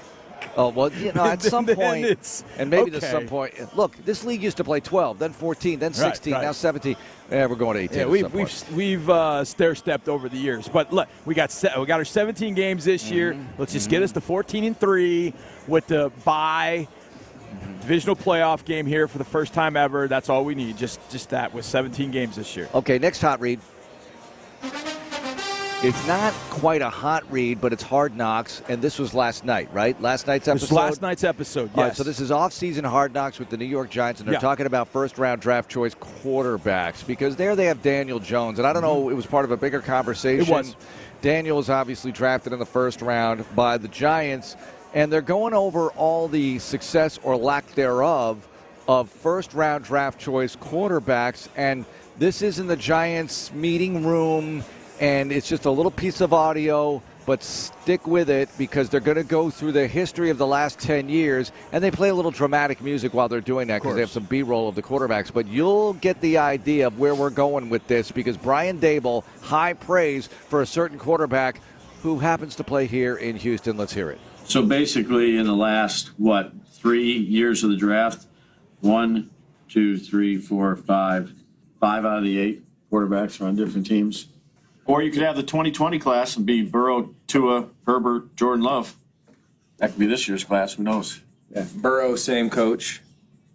Oh, well, at some point, and maybe okay. to some point. Look, this league used to play 12, then 14, then 16, right. now 17. Yeah, we're going to 18. Yeah, we've stair-stepped over the years. But look, we got our 17 games this year. Let's just get us to 14-3 with the bye. Divisional playoff game here for the first time ever. That's all we need. Just that with 17 games this year. Okay, next hot read. It's not quite a hot read, but it's Hard Knocks, and this was last night, right? Last night's episode? This was last night's episode, yes. All right, so this is off-season Hard Knocks with the New York Giants, and they're talking about first-round draft choice quarterbacks because there they have Daniel Jones, and I don't know, it was part of a bigger conversation. It was. Daniel was obviously drafted in the first round by the Giants, and they're going over all the success or lack thereof of first-round draft choice quarterbacks, and this is in the Giants meeting room. And it's just a little piece of audio, but stick with it because they're going to go through the history of the last 10 years, and they play a little dramatic music while they're doing that because they have some B-roll of the quarterbacks. But you'll get the idea of where we're going with this because Brian Daboll, high praise for a certain quarterback who happens to play here in Houston. Let's hear it. So basically in the last, 3 years of the draft, 1, 2, 3, 4, 5 out of the 8 quarterbacks are on different teams. Or you could have the 2020 class and be Burrow, Tua, Herbert, Jordan Love. That could be this year's class. Who knows? Yeah, Burrow, same coach.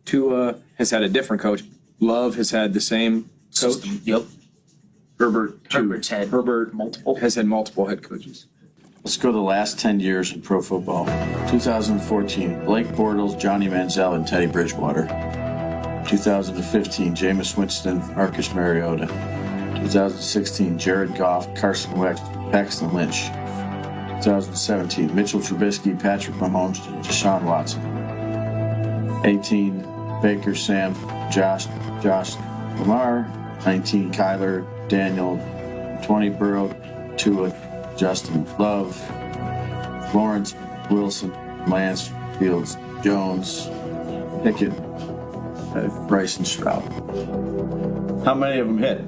Tua has had a different coach. Love has had the same coach. Yep. Herbert has had multiple head coaches. Let's go to the last 10 years in pro football. 2014, Blake Bortles, Johnny Manziel, and Teddy Bridgewater. 2015, Jameis Winston, Marcus Mariota. 2016, Jared Goff, Carson Wentz, Paxton Lynch. 2017, Mitchell Trubisky, Patrick Mahomes, Deshaun Watson. 18, Baker, Sam, Josh Lamar. 19, Kyler, Daniel. 20, Burrow, Tua, Justin Love. Lawrence, Wilson, Lance, Fields, Jones, Pickett, Bryson Stroud. How many of them hit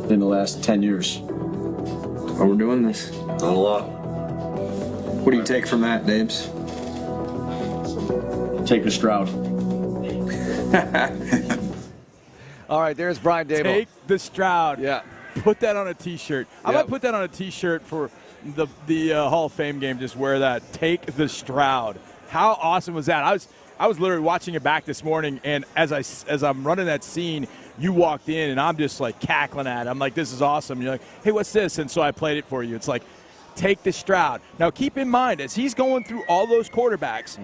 in the last 10 years? Oh, we're doing this. Not a lot. What do you take from that, Dabes? Take a Stroud. All right, there's Brian Daboll. Take the Stroud. Yeah. Put that on a T-shirt. I might put that on a T-shirt for the Hall of Fame game. Just wear that. Take the Stroud. How awesome was that? I was literally watching it back this morning, and as I'm running that scene, you walked in, and I'm just like cackling at it. I'm like, this is awesome. And you're like, hey, what's this? And so I played it for you. It's like, take the Stroud. Now, keep in mind, as he's going through all those quarterbacks,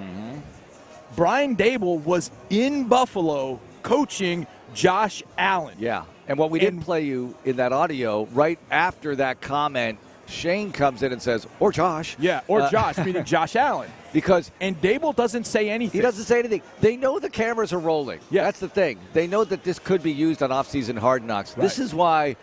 Brian Daboll was in Buffalo coaching Josh Allen. Yeah, and what we didn't play you in that audio, right after that comment, Shane comes in and says, or Josh. Yeah, or Josh, meaning Josh Allen. And Daboll doesn't say anything. He doesn't say anything. They know the cameras are rolling. Yeah. That's the thing. They know that this could be used on off-season Hard Knocks. Right. This is why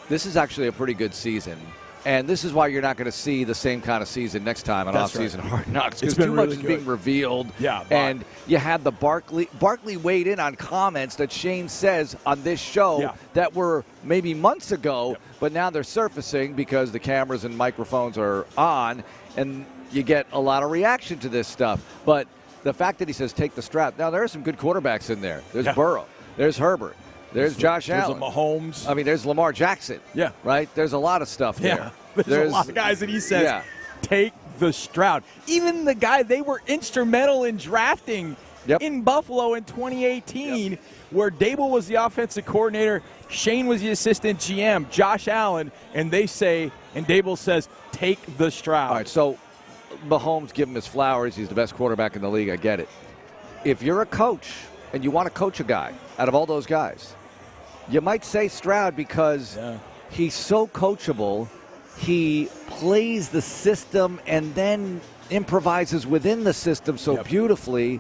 this is actually a pretty good season. And this is why you're not going to see the same kind of season next time on off-season Hard Knocks. Because too much is being revealed. Yeah, and you had the Barkley weighed in on comments that Shane says on this show that were maybe months ago, but now they're surfacing because the cameras and microphones are on, and you get a lot of reaction to this stuff. But the fact that he says take the Stroud, now there are some good quarterbacks in there. There's Burrow. There's Herbert. There's Josh Allen. There's Mahomes. I mean, there's Lamar Jackson. Yeah. Right? There's a lot of stuff there. There's a lot of guys that he says, take the Stroud. Even the guy they were instrumental in drafting in Buffalo in 2018, where Daboll was the offensive coordinator, Shane was the assistant GM, Josh Allen, and they say, and Daboll says, take the Stroud. All right, so Mahomes, give him his flowers. He's the best quarterback in the league. I get it. If you're a coach and you want to coach a guy out of all those guys, you might say Stroud because he's so coachable. He plays the system and then improvises within the system so beautifully.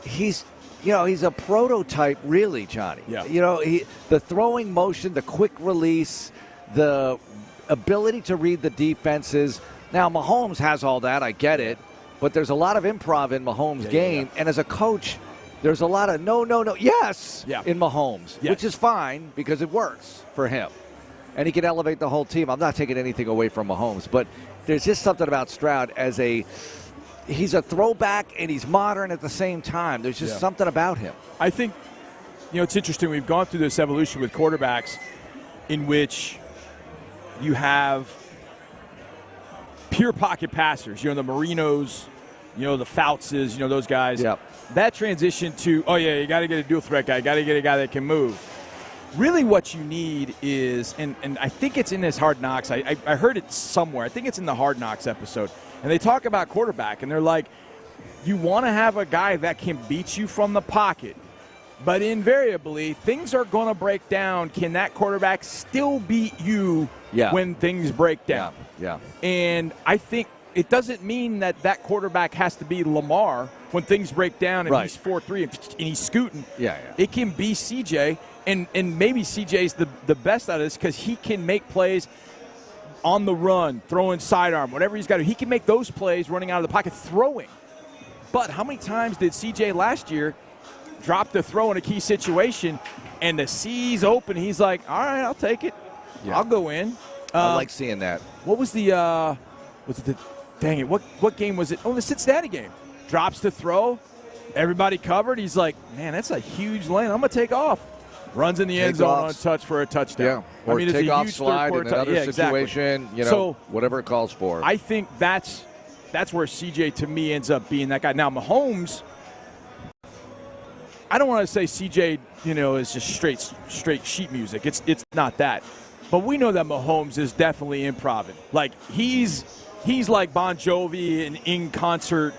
He's a prototype, really, Johnny. Yeah. The throwing motion, the quick release, the ability to read the defenses. Now, Mahomes has all that. I get it. But there's a lot of improv in Mahomes' game. And as a coach, there's a lot of no, yes in Mahomes, which is fine because it works for him. And he can elevate the whole team. I'm not taking anything away from Mahomes, but there's just something about Stroud as he's a throwback and he's modern at the same time. There's just something about him. I think, it's interesting. We've gone through this evolution with quarterbacks in which you have pure pocket passers, the Marinos, the Foutses, those guys. Yep. That transition to, you got to get a dual threat guy, got to get a guy that can move. Really what you need is, and I think it's in this Hard Knocks, I heard it somewhere, I think it's in the Hard Knocks episode, and they talk about quarterback, and they're like, you want to have a guy that can beat you from the pocket, but invariably, things are going to break down. Can that quarterback still beat you when things break down? Yeah. And I think it doesn't mean that quarterback has to be Lamar when things break down and he's 4-3 and he's scooting. Yeah. It can be CJ, and maybe CJ's the best out of this because he can make plays on the run, throwing sidearm, whatever he's got to do. He can make those plays running out of the pocket, throwing. But how many times did CJ last year drop the throw in a key situation and the C's open? He's like, all right, I'll take it. Yeah. I'll go in. I like seeing that. What was dang it, what game was it? Oh, the Cincinnati game. Drops the throw. Everybody covered. He's like, man, that's a huge lane. I'm going to take off. Runs in the end zone untouched for a touchdown. Yeah. Or it's take a off huge slide in another situation, So, whatever it calls for. I think that's where CJ, to me, ends up being that guy. Now, Mahomes, I don't want to say CJ, is just straight sheet music. It's not that. But we know that Mahomes is definitely improv-ing. Like, he's like Bon Jovi, an in-concert,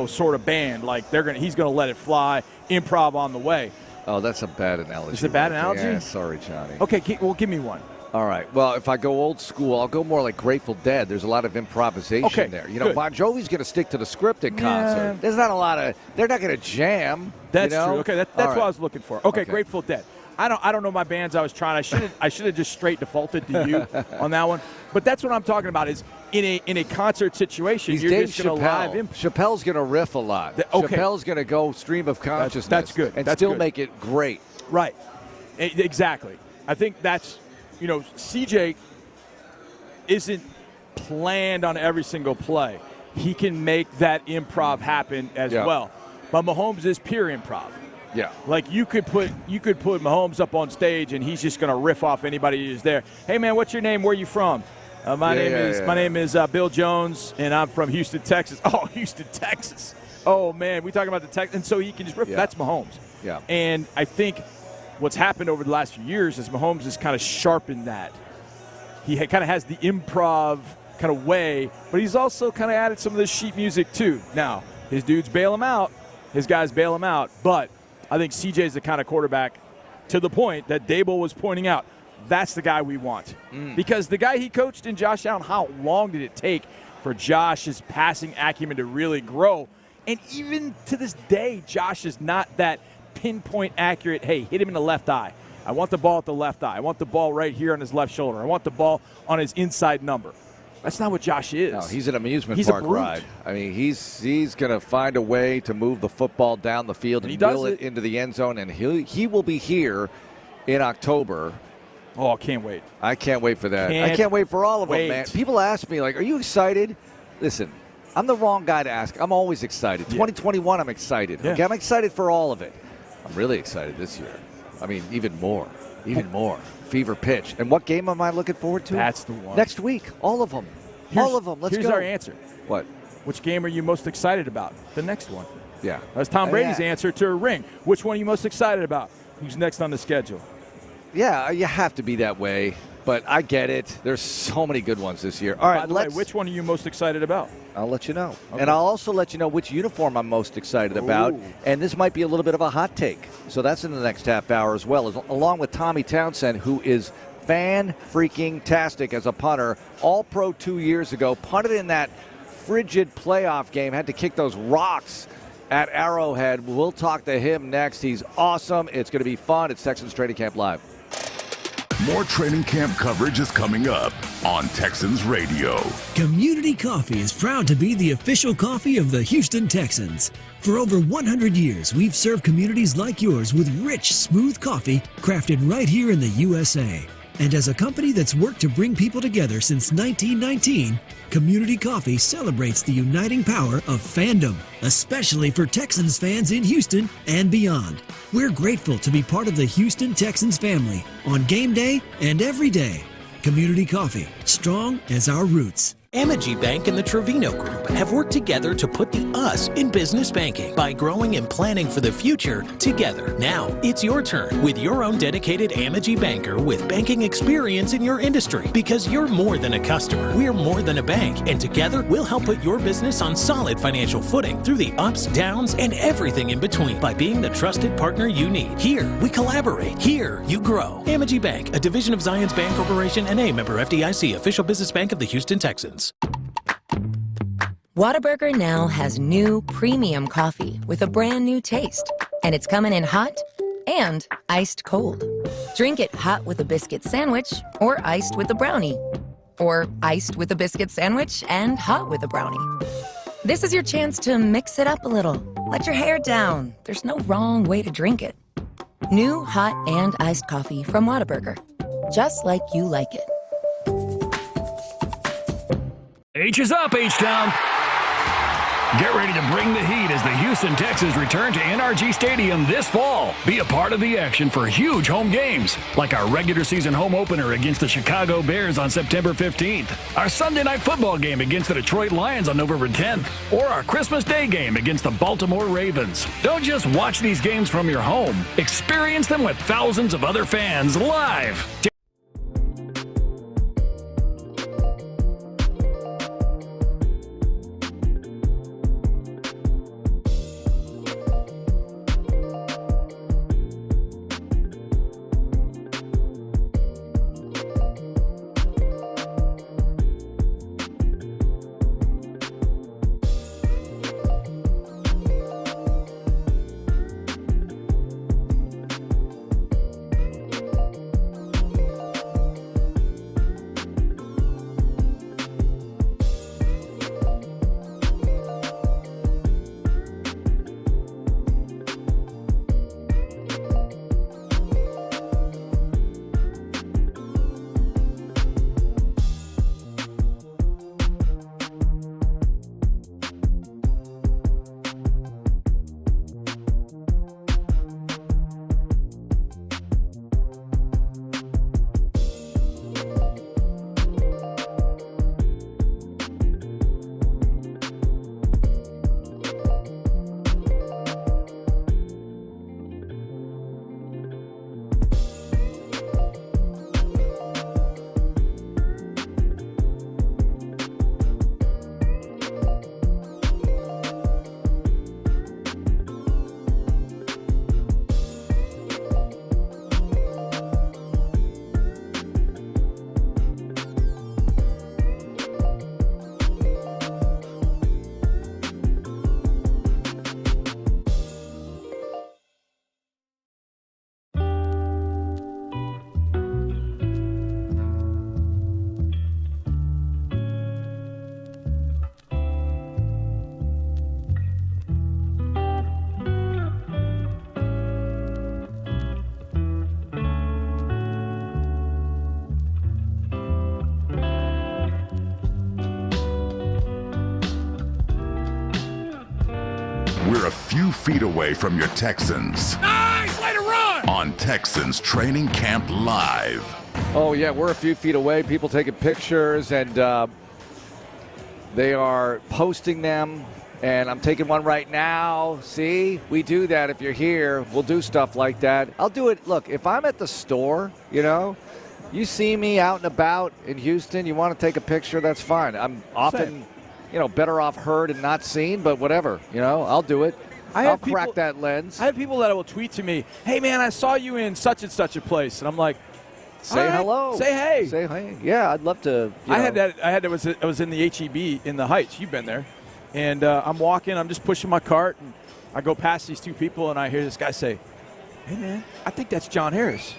sort of band. Like, he's going to let it fly, improv on the way. Oh, that's a bad analogy. Is it a bad analogy? Yeah, sorry, Johnny. Okay, well, give me one. All right. Well, if I go old school, I'll go more like Grateful Dead. There's a lot of improvisation there. Good. Bon Jovi's going to stick to the scripted concert. There's not a lot of – they're not going to jam. That's true. Okay, that's what I was looking for. Okay, Grateful Dead. I don't know my bands I was trying. I should have just straight defaulted to you on that one. But that's what I'm talking about is in a concert situation, He's you're Dave just going to live improv. Chappelle's going to riff a lot. Chappelle's going to go stream of consciousness. That's good. And that's still good. make it great. Right. Exactly. I think that's, CJ isn't planned on every single play. He can make that improv happen as well. But Mahomes is pure improv. Yeah. Like you could put Mahomes up on stage and he's just going to riff off anybody who's there. Hey man, what's your name? Where are you from? My name is Bill Jones, and I'm from Houston, Texas. Oh, Houston, Texas. Oh man, we talking about the Texans, and so he can just riff. That's Mahomes. Yeah. And I think what's happened over the last few years is Mahomes has kind of sharpened that. He kind of has the improv kind of way, but he's also kind of added some of the sheet music too. Now his dudes bail him out, his guys bail him out, but I think CJ's the kind of quarterback, to the point that Dable was pointing out, that's the guy we want. Because the guy he coached in Josh Allen, how long did it take for Josh's passing acumen to really grow? And even to this day, Josh is not that pinpoint accurate, hey, hit him in the left eye. I want the ball at the left eye. I want the ball right here on his left shoulder. I want the ball on his inside number. That's not what Josh is. No, he's an amusement park ride. I mean, he's going to find a way to move the football down the field and wheel it into the end zone, and he will be here in October. Oh, I can't wait. I can't wait for that. I can't wait for all of them, man. People ask me, like, are you excited? Listen, I'm the wrong guy to ask. I'm always excited. 2021, I'm excited. Yeah. Okay, I'm excited for all of it. I'm really excited this year. I mean, even more. Fever pitch. And what game am I looking forward to? That's the one. Next week. All of them. All of them. Let's go. Here's our answer. What? Which game are you most excited about? The next one. Yeah. That's Tom Brady's answer to a ring. Which one are you most excited about? Who's next on the schedule? Yeah, you have to be that way. But I get it. There's so many good ones this year. All right, By the way, which one are you most excited about? I'll let you know. Okay. And I'll also let you know which uniform I'm most excited about. And this might be a little bit of a hot take. So that's in the next half hour as well, along with Tommy Townsend, who is fan-freaking-tastic as a punter. All-Pro 2 years ago. Punted in that frigid playoff game. Had to kick those rocks at Arrowhead. We'll talk to him next. He's awesome. It's going to be fun. It's Texans Training Camp Live. More training camp coverage is coming up on Texans Radio. Community Coffee is proud to be the official coffee of the Houston Texans. For over 100 years, we've served communities like yours with rich, smooth coffee crafted right here in the USA. And as a company that's worked to bring people together since 1919, Community Coffee celebrates the uniting power of fandom, especially for Texans fans in Houston and beyond. We're grateful to be part of the Houston Texans family on game day and every day. Community Coffee, strong as our roots. Amegy Bank and the Trevino Group have worked together to put the us in business banking by growing and planning for the future together. Now, it's your turn with your own dedicated Amegy banker with banking experience in your industry, because you're more than a customer. We're more than a bank, and together we'll help put your business on solid financial footing through the ups, downs, and everything in between by being the trusted partner you need. Here, we collaborate. Here, you grow. Amegy Bank, a division of Zions Bank Corporation and a member FDIC, official business bank of the Houston Texans. Whataburger now has new premium coffee with a brand new taste. And it's coming in hot and iced cold. Drink it hot with a biscuit sandwich or iced with a brownie. Or iced with a biscuit sandwich and hot with a brownie. This is your chance to mix it up a little. Let your hair down. There's no wrong way to drink it. New hot and iced coffee from Whataburger. Just like you like it. H is up, H-Town. Get ready to bring the heat as the Houston Texans return to NRG Stadium this fall. Be a part of the action for huge home games, like our regular season home opener against the Chicago Bears on September 15th, our Sunday night football game against the Detroit Lions on November 10th, or our Christmas Day game against the Baltimore Ravens. Don't just watch these games from your home. Experience them with thousands of other fans live. We're a few feet away from your Texans. Nice way to run! On Texans Training Camp Live. Oh, yeah, we're a few feet away. People taking pictures, and they are posting them. And I'm taking one right now. See, we do that. If you're here, we'll do stuff like that. I'll do it. Look, if I'm at the store, you see me out and about in Houston, you want to take a picture, that's fine. I'm often, better off heard and not seen, but whatever, I'll do it. I'll crack that lens. I have people that will tweet to me, hey, man, I saw you in such and such a place. And I'm like, say hello. Say hey. Say hey. Yeah, I'd love to. I was in the HEB in the Heights. You've been there. And I'm walking. I'm just pushing my cart. And I go past these two people, and I hear this guy say, hey, man, I think that's John Harris.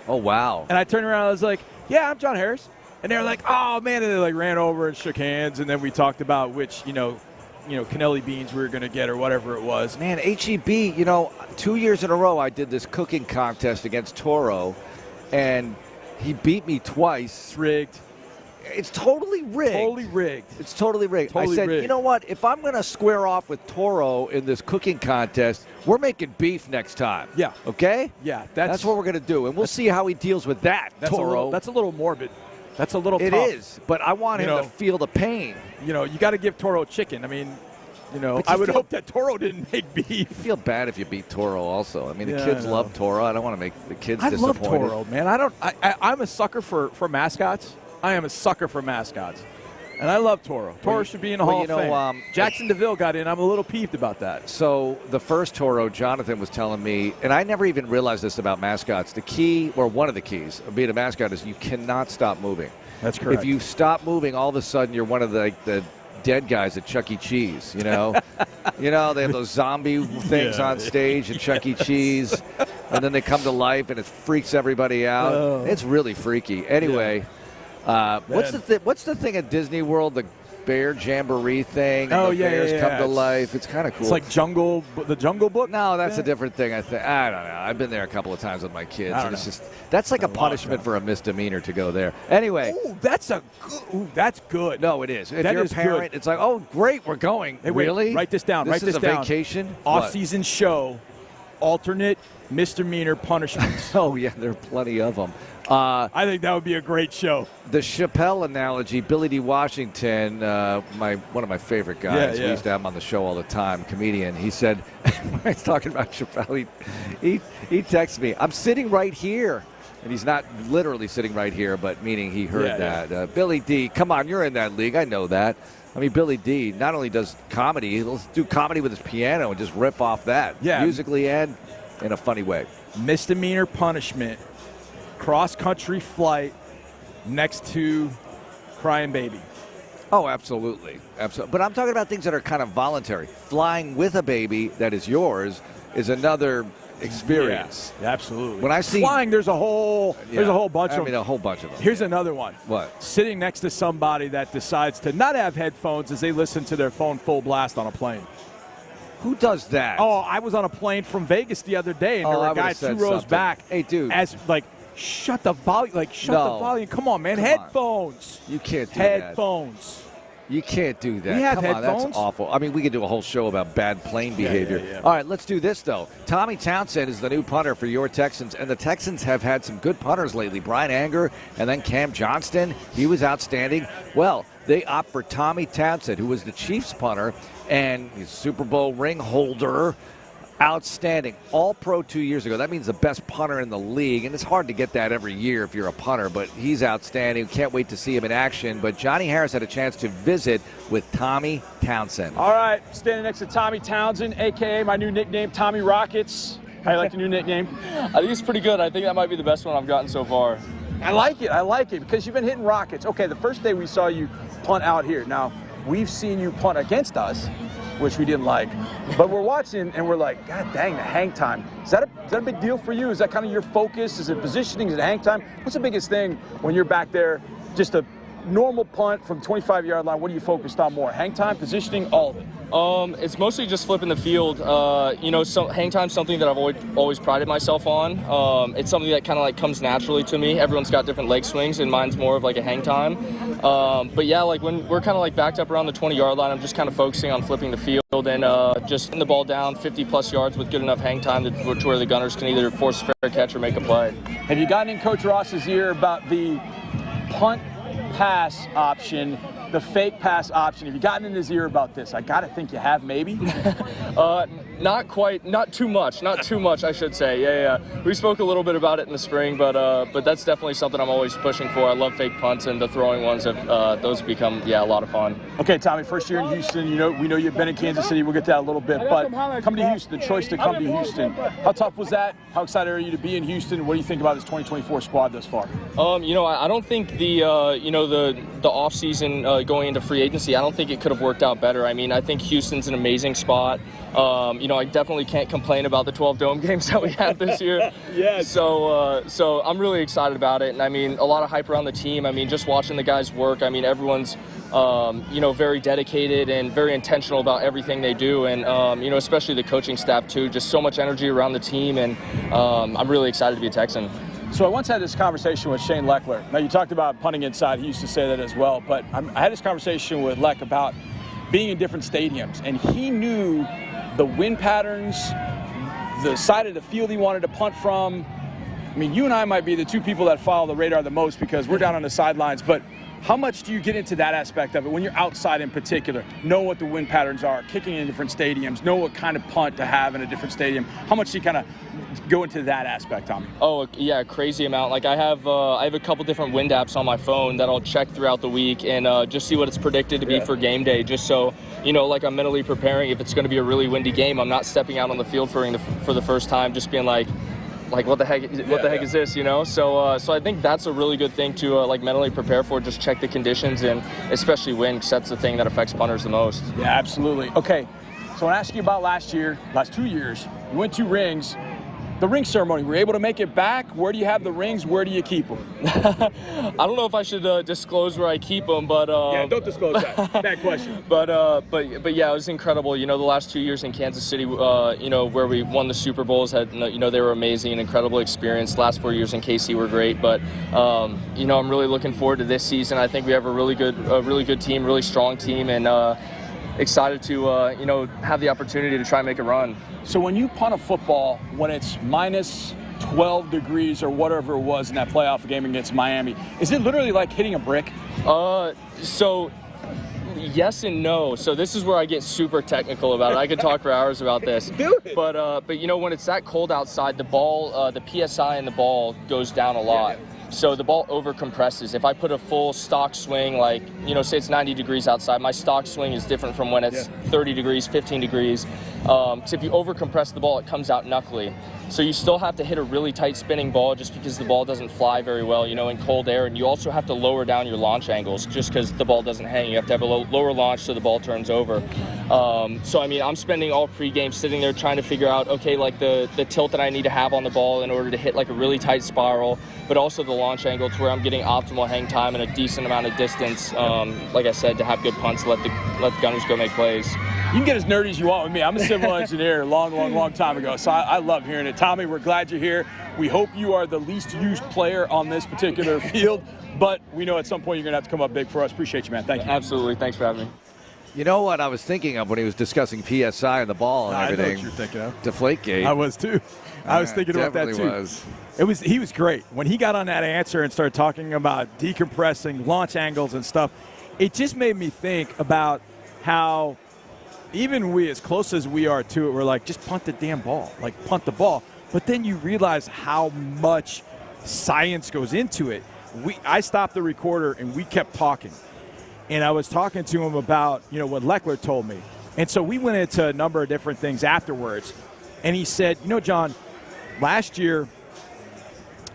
Oh, wow. And I turned around. I was like, yeah, I'm John Harris. And they were like, oh, man. And they ran over and shook hands. And then we talked about which, cannelli beans we were going to get or whatever it was. Man, HEB, 2 years in a row I did this cooking contest against Toro. And He beat me twice. It's rigged. It's totally rigged. Totally rigged. It's totally rigged. Totally I said, rigged. you know what? If I'm going to square off with Toro in this cooking contest, we're making beef next time. Yeah. Okay? Yeah. That's what we're going to do. And we'll see how he deals with that, Toro. That's a little morbid. That's a little tough. It is, but I want him to feel the pain. You got to give Toro chicken. I mean, I would hope that Toro didn't make beef. I feel bad if you beat Toro also. I mean, the Yeah, kids I know. love Toro. I don't want to make the kids I disappointed. love Toro, man. I'm a sucker for mascots. I am a sucker for mascots. And I love Toro. Toro should be in the Hall of Fame. Jackson DeVille got in. I'm a little peeved about that. So the first Toro, Jonathan was telling me, and I never even realized this about mascots, the key, or one of the keys of being a mascot is you cannot stop moving. That's correct. If you stop moving, all of a sudden you're one of the dead guys at Chuck E. Cheese, they have those zombie things on stage at Chuck E. Cheese, and then they come to life and it freaks everybody out. Oh. It's really freaky. Anyway, what's the thing at Disney World, the bear jamboree thing? Oh, the yeah, bears yeah, come yeah. to life. It's kind of cool. It's like the Jungle Book? No, that's a different thing, I think. I don't know. I've been there a couple of times with my kids. I don't And it's know. just that's like a punishment for a misdemeanor to go there. Anyway. Ooh, that's good. No, it is. If That you're is a parent, good. it's like, oh, great, we're going. Hey, wait, really? write this down. This Write is this a down. vacation? Off-season show, alternate misdemeanor punishments. Oh, yeah, there are plenty of them. I think that would be a great show. The Chappelle analogy, Billy D. Washington, one of my favorite guys. Yeah. We used to have him on the show all the time, comedian. He said, when I was talking about Chappelle, he texted me, I'm sitting right here. And he's not literally sitting right here, but meaning he heard that. Billy D., come on, you're in that league. I know that. I mean, Billy D. not only does comedy, he'll do comedy with his piano and just rip off that. Yeah. Musically and in a funny way. Misdemeanor punishment, cross-country flight next to crying baby. Oh, absolutely. Absolutely. But I'm talking about things that are kind of voluntary. Flying with a baby that is yours is another experience. Yeah, absolutely. When I see flying, there's a whole bunch of them. a whole bunch of them. Here's another one. What? Sitting next to somebody that decides to not have headphones as they listen to their phone full blast on a plane. Who does that? Oh, I was on a plane from Vegas the other day, and there were guys 2 rows back. Hey, dude. Shut the volume. The volume. Come on, man. Headphones. You can't do Headphones. You can't do that. We have Come on, headphones? that's awful. I mean, we could do a whole show about bad plane behavior. Yeah. All right, let's do this, though. Tommy Townsend is the new punter for your Texans, and the Texans have had some good punters lately. Brian Anger and then Cam Johnston. He was outstanding. Well, they opt for Tommy Townsend, who was the Chiefs punter and he's Super Bowl ring holder. Outstanding. All-Pro 2 years ago. That means the best punter in the league, and it's hard to get that every year if you're a punter, but he's outstanding. Can't wait to see him in action. But Johnny Harris had a chance to visit with Tommy Townsend. All right, standing next to Tommy Townsend, a.k.a. my new nickname, Tommy Rockets. How do you like the new nickname? I think it's pretty good. I think that might be the best one I've gotten so far. I like it because you've been hitting rockets. Okay, the first day we saw you punt out here. Now, we've seen you punt against us, which we didn't like. But we're watching, and we're like, God dang, the hang time. Is that a big deal for you? Is that kind of your focus? Is it positioning? Is it hang time? What's the biggest thing when you're back there, just a normal punt from 25-yard line? What are you focused on more? Hang time, positioning, all of it? It's mostly just flipping the field. Hang time's something that I've always prided myself on. It's something that kind of comes naturally to me. Everyone's got different leg swings, and mine's more of a hang time. But yeah, when we're kind of backed up around the 20-yard line, I'm just kind of focusing on flipping the field and just getting the ball down 50-plus yards with good enough hang time to where the gunners can either force a fair catch or make a play. Have you gotten in Coach Ross's ear about the punt pass option, the fake pass option? Have you gotten in his ear about this? I got to think you have, maybe. Not quite, not too much, I should say. Yeah. We spoke a little bit about it in the spring, but that's definitely something I'm always pushing for. I love fake punts, and the throwing ones those become a lot of fun. Okay, Tommy, first year in Houston. We know you've been in Kansas City. We'll get to that a little bit, but coming to Houston, the choice to come to Houston. How tough was that? How excited are you to be in Houston? What do you think about this 2024 squad thus far? I don't think the off season going into free agency, I don't think it could have worked out better. I mean, I think Houston's an amazing spot. I definitely can't complain about the 12 dome games that we had this year. Yes. So I'm really excited about it. And I mean, a lot of hype around the team. I mean, just watching the guys work. I mean, everyone's, very dedicated and very intentional about everything they do. And, especially the coaching staff too, just so much energy around the team. And I'm really excited to be a Texan. So I once had this conversation with Shane Leckler. Now, you talked about punting inside. He used to say that as well. But I had this conversation with Leck about being in different stadiums. And he knew the wind patterns, the side of the field he wanted to punt from. I mean, you and I might be the two people that follow the radar the most because we're down on the sidelines. But how much do you get into that aspect of it when you're outside in particular? Know what the wind patterns are, kicking in different stadiums, know what kind of punt to have in a different stadium. How much do you kind of go into that aspect, Tommy? Oh, yeah, crazy amount. Like I have a couple different wind apps on my phone that I'll check throughout the week and just see what it's predicted to be for game day, just so, like I'm mentally preparing. If it's going to be a really windy game, I'm not stepping out on the field for the first time, just being like what the heck is this, So I think that's a really good thing to mentally prepare for. Just check the conditions, and especially wind, because that's the thing that affects punters the most. Yeah, absolutely. Okay, so I want to ask you about last 2 years. You went 2 rings. The ring ceremony, were you able to make it back? Where do you have the rings? Where do you keep them? I don't know if I should disclose where I keep them, but yeah, don't disclose that. Bad question. But yeah, it was incredible. The last 2 years in Kansas City, where we won the Super Bowls, they were amazing, an incredible experience. Last 4 years in KC were great, but I'm really looking forward to this season. I think we have a really good team, really strong team, and excited to have the opportunity to try and make a run. So when you punt a football when it's minus 12 degrees or whatever it was in that playoff game against Miami, is it literally like hitting a brick? So yes and no. So this is where I get super technical about it. I could talk for hours about this. Do it. But when it's that cold outside, the ball, the PSI in the ball goes down a lot. Yeah. So the ball over compresses. If I put a full stock swing, say it's 90 degrees outside, my stock swing is different from when it's 30 degrees, 15 degrees. So if you over compress the ball, it comes out knuckly. So you still have to hit a really tight spinning ball just because the ball doesn't fly very well, in cold air. And you also have to lower down your launch angles just because the ball doesn't hang. You have to have a lower launch so the ball turns over. I'm spending all pregame sitting there trying to figure out, the tilt that I need to have on the ball in order to hit a really tight spiral, but also the launch angle to where I'm getting optimal hang time and a decent amount of distance, like I said, to have good punts, let the gunners go make plays. You can get as nerdy as you want with me. I'm a civil engineer long time ago, so I love hearing it. Tommy, we're glad you're here. We hope you are the least used player on this particular field, but we know at some point you're going to have to come up big for us. Appreciate you, man. Thank you. Absolutely. Thanks for having me. You know what I was thinking of when he was discussing PSI and the ball and everything? I know what you're thinking of. Deflategate. I was too. I was thinking about that too. He was great. When he got on that answer and started talking about decompressing, launch angles and stuff, it just made me think about how even we, as close as we are to it, we're like, just punt the damn ball. Punt the ball. But then you realize how much science goes into it. I stopped the recorder and we kept talking. And I was talking to him about, what Leckler told me. And so we went into a number of different things afterwards. And he said, John, last year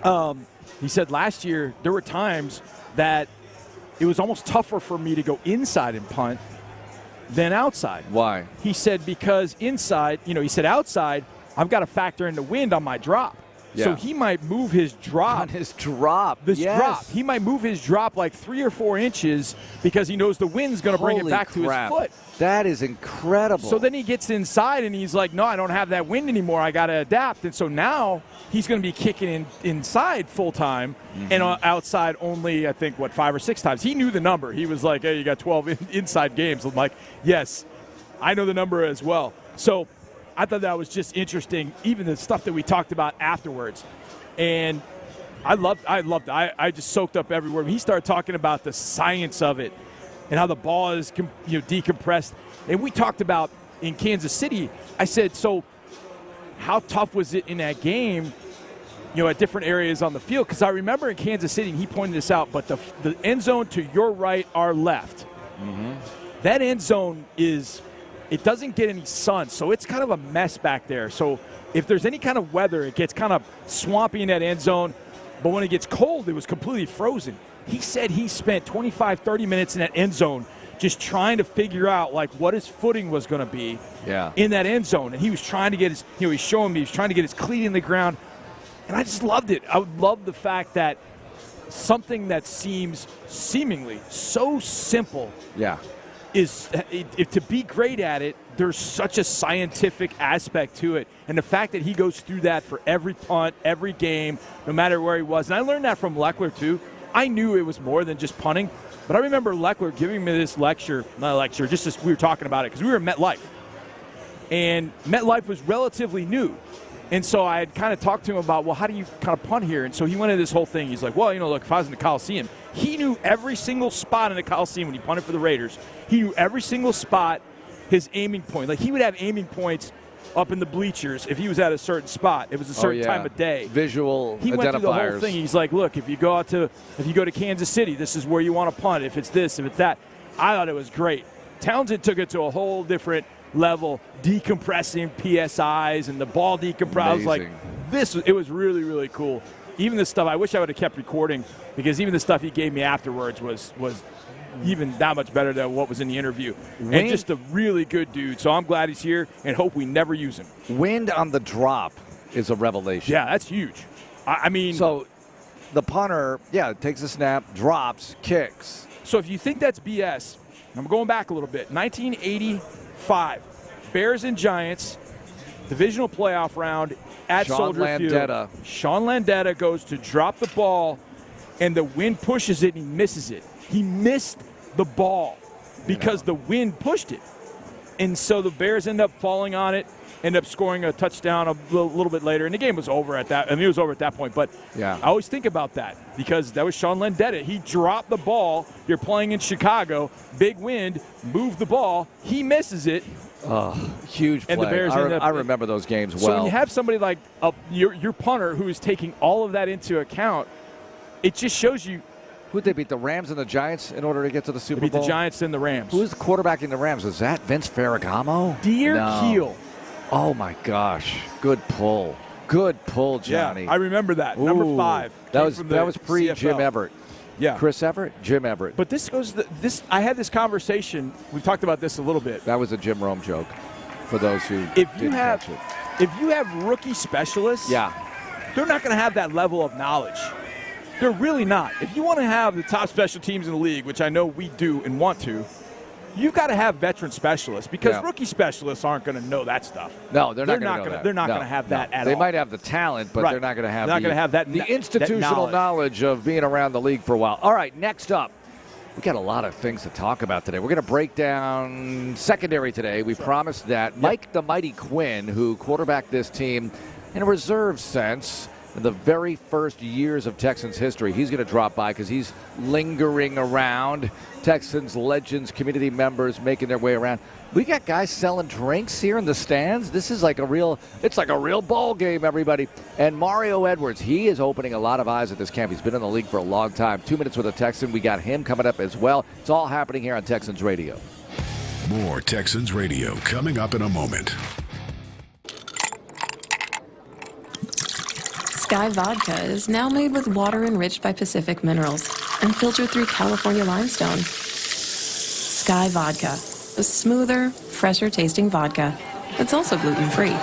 there were times that it was almost tougher for me to go inside and punt than outside. Why? He said, because inside, outside, I've got to factor in the wind on my drop. Yeah. So he might move his drop. On his drop. Drop. He might move his drop 3 or 4 inches because he knows the wind's going to bring it back to his foot. That is incredible. So then he gets inside and he's like, no, I don't have that wind anymore. I got to adapt. And so now he's going to be kicking inside full time and outside only, I think, 5 or 6 times. He knew the number. He was like, hey, you got 12 inside games. I'm like, yes, I know the number as well. So I thought that was just interesting, even the stuff that we talked about afterwards. And I loved it. I just soaked up every word. He started talking about the science of it and how the ball is decompressed. And we talked about in Kansas City, I said, so how tough was it in that game, at different areas on the field? Because I remember in Kansas City, and he pointed this out, but the end zone to your right, our left, that end zone it doesn't get any sun, so it's kind of a mess back there. So if there's any kind of weather, it gets kind of swampy in that end zone. But when it gets cold, it was completely frozen. He said he spent 25, 30 minutes in that end zone just trying to figure out what his footing was going to be in that end zone. And he was trying to get his, he's showing me, he was trying to get his cleat in the ground. And I just loved it. I love the fact that something that seems seemingly so simple is to be great at it, there's such a scientific aspect to it. And the fact that he goes through that for every punt, every game, no matter where he was. And I learned that from Leckler, too. I knew it was more than just punting. But I remember Leckler giving me this lecture, not a lecture, just as we were talking about it, because we were at MetLife. And MetLife was relatively new. And so I had kind of talked to him about, well, how do you kind of punt here? And so he went into this whole thing. He's like, well, look, if I was in the Coliseum, he knew every single spot in the Coliseum when he punted for the Raiders. He knew every single spot, his aiming point. Like, he would have aiming points up in the bleachers if he was at a certain spot. It was a certain time of day. Visual he identifiers. Went through the whole thing. He's like, look, if you go to Kansas City, this is where you want to punt. If it's this, if it's that. I thought it was great. Townsend took it to a whole different level, decompressing PSIs and the ball decompress. I was like, it was really, really cool. Even the stuff, I wish I would have kept recording, because even the stuff he gave me afterwards was even that much better than what was in the interview. And just a really good dude. So I'm glad he's here and hope we never use him. Wind on the drop is a revelation. Yeah, that's huge. I mean. So the punter, takes a snap, drops, kicks. So if you think that's BS, I'm going back a little bit. 1985, Bears and Giants, divisional playoff round at Soldier Field. Sean Landeta goes to drop the ball, and the wind pushes it, and he misses it. He missed the ball because the wind pushed it. And so the Bears end up falling on it, end up scoring a touchdown a little bit later. And the game was over at that. I mean, it was over at that point. But I always think about that because that was Sean Landeta. He dropped the ball. You're playing in Chicago. Big wind. Moved the ball. He misses it. Huge play. And the Bears end up, I remember those games well. So when you have somebody like your punter who is taking all of that into account, it just shows you. Who'd they beat, the Rams and the Giants, in order to get to the Super Bowl? Bowl? Beat the Giants and the Rams. Who was the quarterback in the Rams? Was that Vince Ferragamo? Dear Keel. Oh, my gosh. Good pull. Good pull, Johnny. Yeah, I remember that. Number 5. That was pre-Jim Everett. Yeah. Chris Everett? Jim Everett. But this goes I had this conversation. We've talked about this a little bit. That was a Jim Rome joke for those who didn't catch it. If you have rookie specialists, they're not going to have that level of knowledge. They're really not. If you want to have the top special teams in the league, which I know we do and want to, you've got to have veteran specialists because rookie specialists aren't going to know that stuff. No, they're not going to know that. They're not going to have that at all. They might have the talent, but they're not going to have the institutional knowledge of being around the league for a while. All right, next up, we got a lot of things to talk about today. We're going to break down secondary today. We promised that. Mike the Mighty Quinn, who quarterbacked this team in a reserve sense, in the very first years of Texans history, he's going to drop by because he's lingering around. Texans legends, community members making their way around. We got guys selling drinks here in the stands. This is like it's like a real ball game, everybody. And Mario Edwards, he is opening a lot of eyes at this camp. He's been in the league for a long time. 2 minutes with a Texan. We got him coming up as well. It's all happening here on Texans Radio. More Texans Radio coming up in a moment. Sky Vodka is now made with water enriched by Pacific minerals and filtered through California limestone. Sky Vodka, a smoother, fresher tasting vodka that's also gluten-free.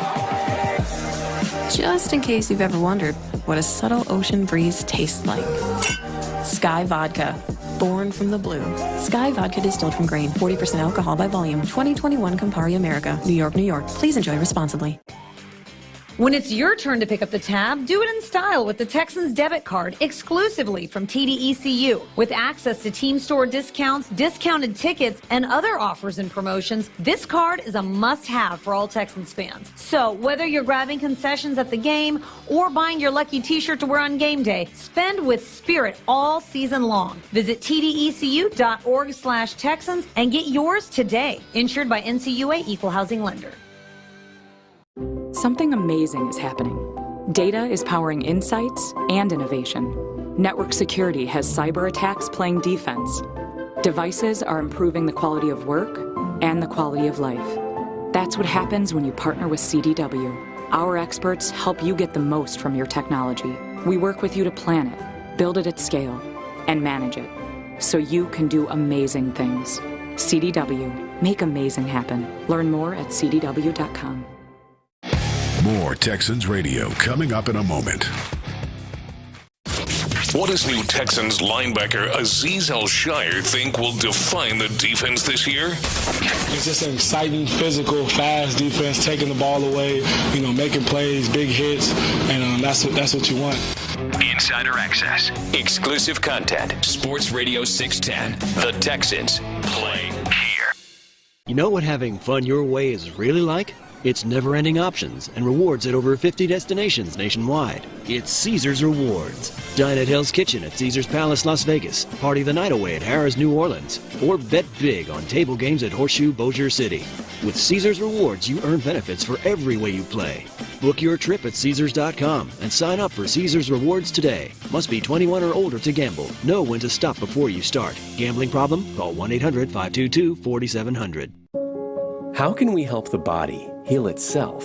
Just in case you've ever wondered what a subtle ocean breeze tastes like. Sky Vodka, born from the blue. Sky Vodka distilled from grain, 40% alcohol by volume, 2021 Campari America, New York, New York. Please enjoy responsibly. When it's your turn to pick up the tab, do it in style with the Texans debit card exclusively from TDECU. With access to team store discounts, discounted tickets, and other offers and promotions, this card is a must-have for all Texans fans. So whether you're grabbing concessions at the game or buying your lucky t-shirt to wear on game day, spend with spirit all season long. Visit tdecu.org/Texans and get yours today. Insured by NCUA Equal Housing Lender. Something amazing is happening. Data is powering insights and innovation. Network security has cyber attacks playing defense. Devices are improving the quality of work and the quality of life. That's what happens when you partner with CDW. Our experts help you get the most from your technology. We work with you to plan it, build it at scale, and manage it, so you can do amazing things. CDW. Make amazing happen. Learn more at cdw.com. More Texans Radio coming up in a moment. What does new Texans linebacker Azeez Al-Shire think will define the defense this year? It's just an exciting, physical, fast defense, taking the ball away, making plays, big hits, and that's what you want. Insider access, exclusive content, Sports Radio 610. The Texans play here. You know what having fun your way is really like? It's never-ending options and rewards at over 50 destinations nationwide. It's Caesars Rewards. Dine at Hell's Kitchen at Caesars Palace, Las Vegas. Party the night away at Harrah's, New Orleans. Or bet big on table games at Horseshoe, Bossier City. With Caesars Rewards, you earn benefits for every way you play. Book your trip at Caesars.com and sign up for Caesars Rewards today. Must be 21 or older to gamble. Know when to stop before you start. Gambling problem? Call 1-800-522-4700. How can we help the body heal itself?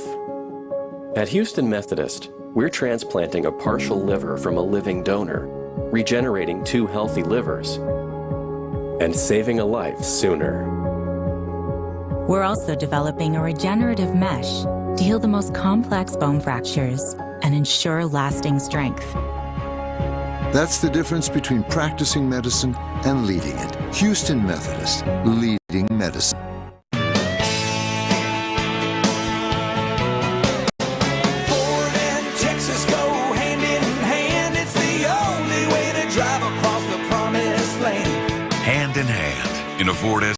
At Houston Methodist, we're transplanting a partial liver from a living donor, regenerating 2 healthy livers, and saving a life sooner. We're also developing a regenerative mesh to heal the most complex bone fractures and ensure lasting strength. That's the difference between practicing medicine and leading it. Houston Methodist, leading medicine. Hand in hand in a Ford S.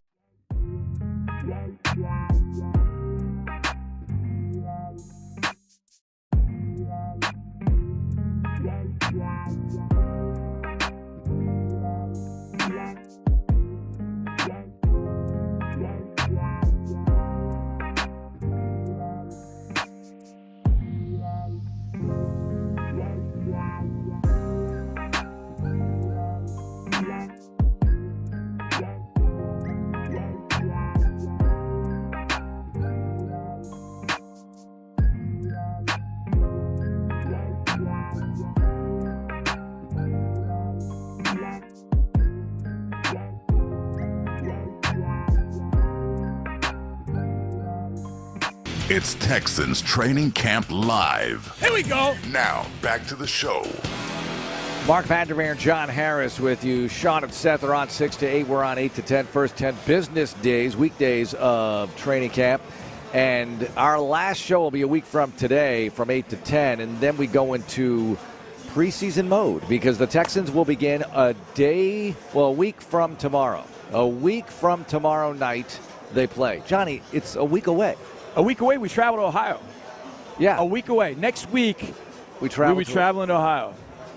It's Texans Training Camp Live. Here we go. Now, back to the show. Mark Vandermeer and John Harris with you. Sean and Seth are on 6 to 8. We're on 8 to 10. First 10 business days, weekdays of training camp. And our last show will be a week from today from 8 to 10. And then we go into preseason mode because the Texans will begin a week from tomorrow. A week from tomorrow night they play. Johnny, it's a week away. A week away, we travel to Ohio. Yeah. A week away. Next week, we'll be traveling to Ohio.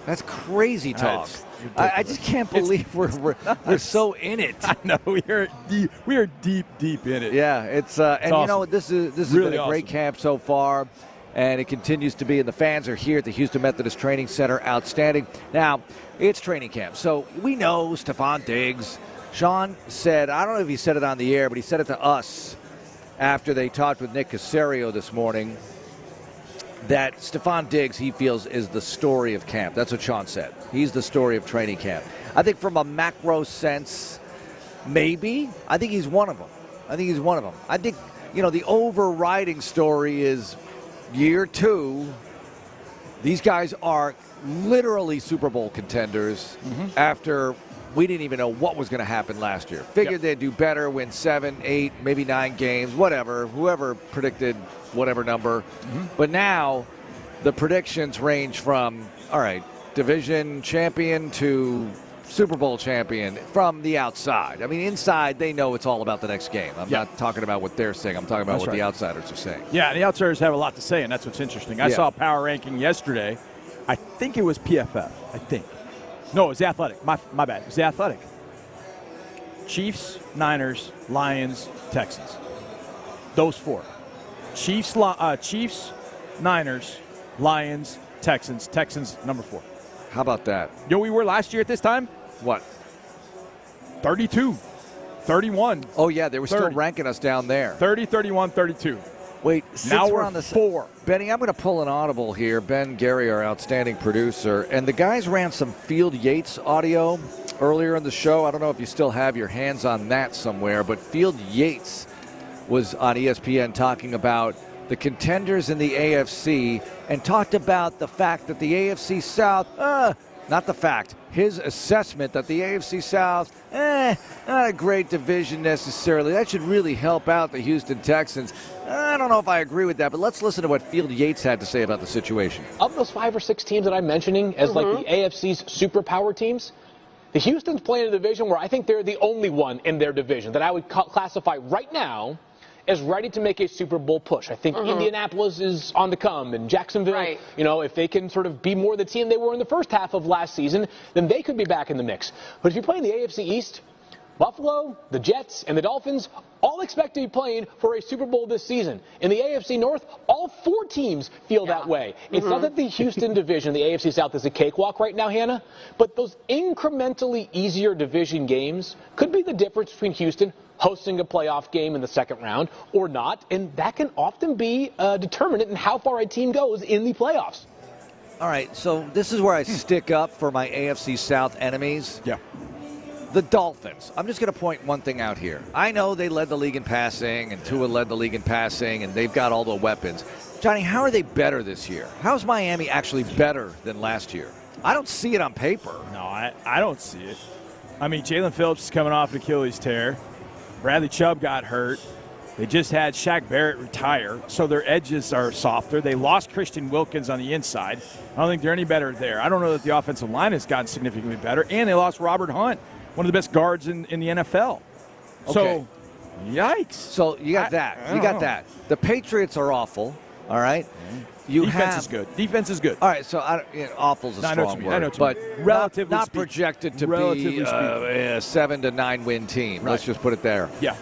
That's crazy talk. I just can't believe we're so in it. I know we are deep in it. Yeah, it's and awesome. This has really been a great camp so far, and it continues to be. And the fans are here at the Houston Methodist Training Center, outstanding. Now it's training camp, so we know Stephon Diggs. Sean said, I don't know if he said it on the air, but he said it to us after they talked with Nick Caserio this morning, that Stephon Diggs, he feels, is the story of camp. That's what Sean said. He's the story of training camp. I think from a macro sense, maybe. I think he's one of them. I think the overriding story is year 2. These guys are literally Super Bowl contenders after we didn't even know what was going to happen last year. Figured they'd do better, win 7, 8, maybe 9 games, whatever. Whoever predicted whatever number. But now the predictions range from, all right, division champion to Super Bowl champion from the outside. I mean, inside, they know it's all about the next game. I'm not talking about what they're saying. I'm talking about what the outsiders are saying. Yeah, the outsiders have a lot to say, and that's what's interesting. I saw a power ranking yesterday. I think it was PFF. No, it was The Athletic. My bad. It was The Athletic. Chiefs, Niners, Lions, Texans. Those 4. Chiefs, Niners, Lions, Texans. Texans, number 4. How about that? You know we were last year at this time? What? 32, 31. Oh, yeah, they were 30. Still ranking us down there. 30, 31, 32. Wait, now we're on the 4. Benny, I'm going to pull an audible here. Ben Gary, our outstanding producer. And the guys ran some Field Yates audio earlier in the show. I don't know if you still have your hands on that somewhere, but Field Yates was on ESPN talking about the contenders in the AFC and talked about the fact that the AFC South, not the fact. His assessment that the AFC South, not a great division necessarily. That should really help out the Houston Texans. I don't know if I agree with that, but let's listen to what Field Yates had to say about the situation. Of those 5 or 6 teams that I'm mentioning as like the AFC's superpower teams, the Houston's playing a division where I think they're the only one in their division that I would classify right now as ready to make a Super Bowl push. I think Indianapolis is on the come, and Jacksonville, you know, if they can sort of be more the team they were in the first half of last season, then they could be back in the mix. But if you're playing the AFC East, Buffalo, the Jets, and the Dolphins all expect to be playing for a Super Bowl this season. In the AFC North, all 4 teams feel that way. It's not that the Houston division, the AFC South, is a cakewalk right now, Hannah, but those incrementally easier division games could be the difference between Houston hosting a playoff game in the second round or not, and that can often be a determinant in how far a team goes in the playoffs. All right, so this is where I stick up for my AFC South enemies. Yeah. The Dolphins. I'm just going to point one thing out here. I know they led the league in passing, and Tua led the league in passing, and they've got all the weapons. Johnny, how are they better this year? How's Miami actually better than last year? I don't see it on paper. No, I don't see it. I mean, Jalen Phillips is coming off an Achilles tear. Bradley Chubb got hurt. They just had Shaq Barrett retire, so their edges are softer. They lost Christian Wilkins on the inside. I don't think they're any better there. I don't know that the offensive line has gotten significantly better, and they lost Robert Hunt, one of the best guards in the NFL. Okay. So, yikes. So you got that. You got that. The Patriots are awful, all right? Defense is good. Defense is good. All right, so awful is a strong word, but relatively not projected to be a 7 to 9 win team. Let's just put it there. Yeah.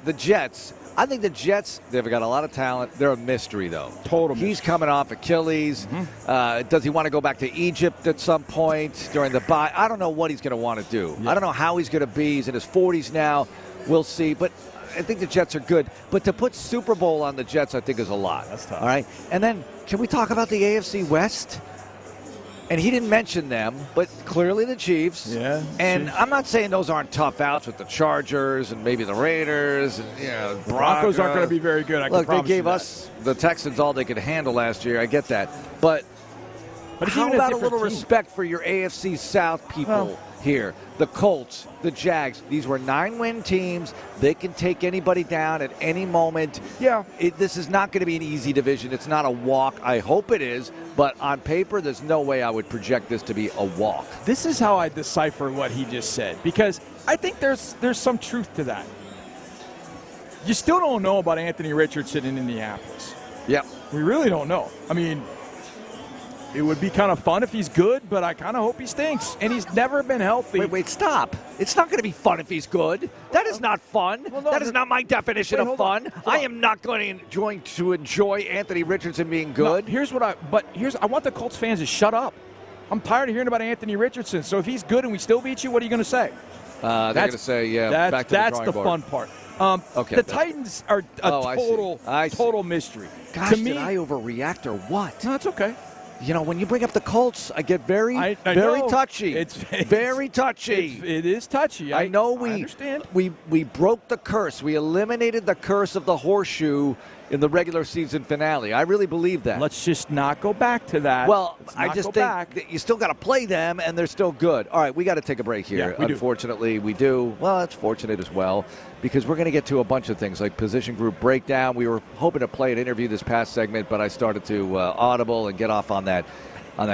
The Jets. I think the Jets, they've got a lot of talent. They're a mystery, though. Total mystery. He's coming off Achilles. Does he want to go back to Egypt at some point during the bye? I don't know what he's going to want to do. I don't know how he's going to be. He's in his 40s now. We'll see. But I think the Jets are good. But to put Super Bowl on the Jets, I think, is a lot. That's tough. All right? And then can we talk about the AFC West? And he didn't mention them, but clearly the Chiefs. Yeah. And I'm not saying those aren't tough outs with the Chargers and maybe the Raiders. And, the Broncos aren't going to be very good. I can promise they gave you us, the Texans, all they could handle last year. I get that. But how about a little respect for your AFC South people here? The Colts, the Jags, these were 9-win teams. They can take anybody down at any moment. Yeah. This is not going to be an easy division. It's not a walk. I hope it is. But on paper, there's no way I would project this to be a walk. This is how I decipher what he just said, because I think there's some truth to that. You still don't know about Anthony Richardson in Indianapolis. Yeah. We really don't know. I mean, it would be kind of fun if he's good, but I kind of hope he stinks. And he's never been healthy. Wait, stop. It's not going to be fun if he's good. That is not fun. That is not my definition of fun. I am not going to enjoy Anthony Richardson being good. No, I want the Colts fans to shut up. I'm tired of hearing about Anthony Richardson. So if he's good and we still beat you, what are you going to say? They're going to say, back to the that's drawing board. Fun part. The Titans are a total mystery. Gosh, to me, did I overreact or what? No, it's okay. You know, when you bring up the Colts, I get very touchy. It's very touchy. It is touchy. I know I understand. We broke the curse. We eliminated the curse of the horseshoe in the regular season finale. I really believe that. Let's just not go back to that. Well, I just think that you still got to play them, and they're still good. All right, we got to take a break here. Yeah, Unfortunately, we do. Well, it's fortunate as well, because we're going to get to a bunch of things like position group breakdown. We were hoping to play an interview this past segment, but I started to audible and get off on that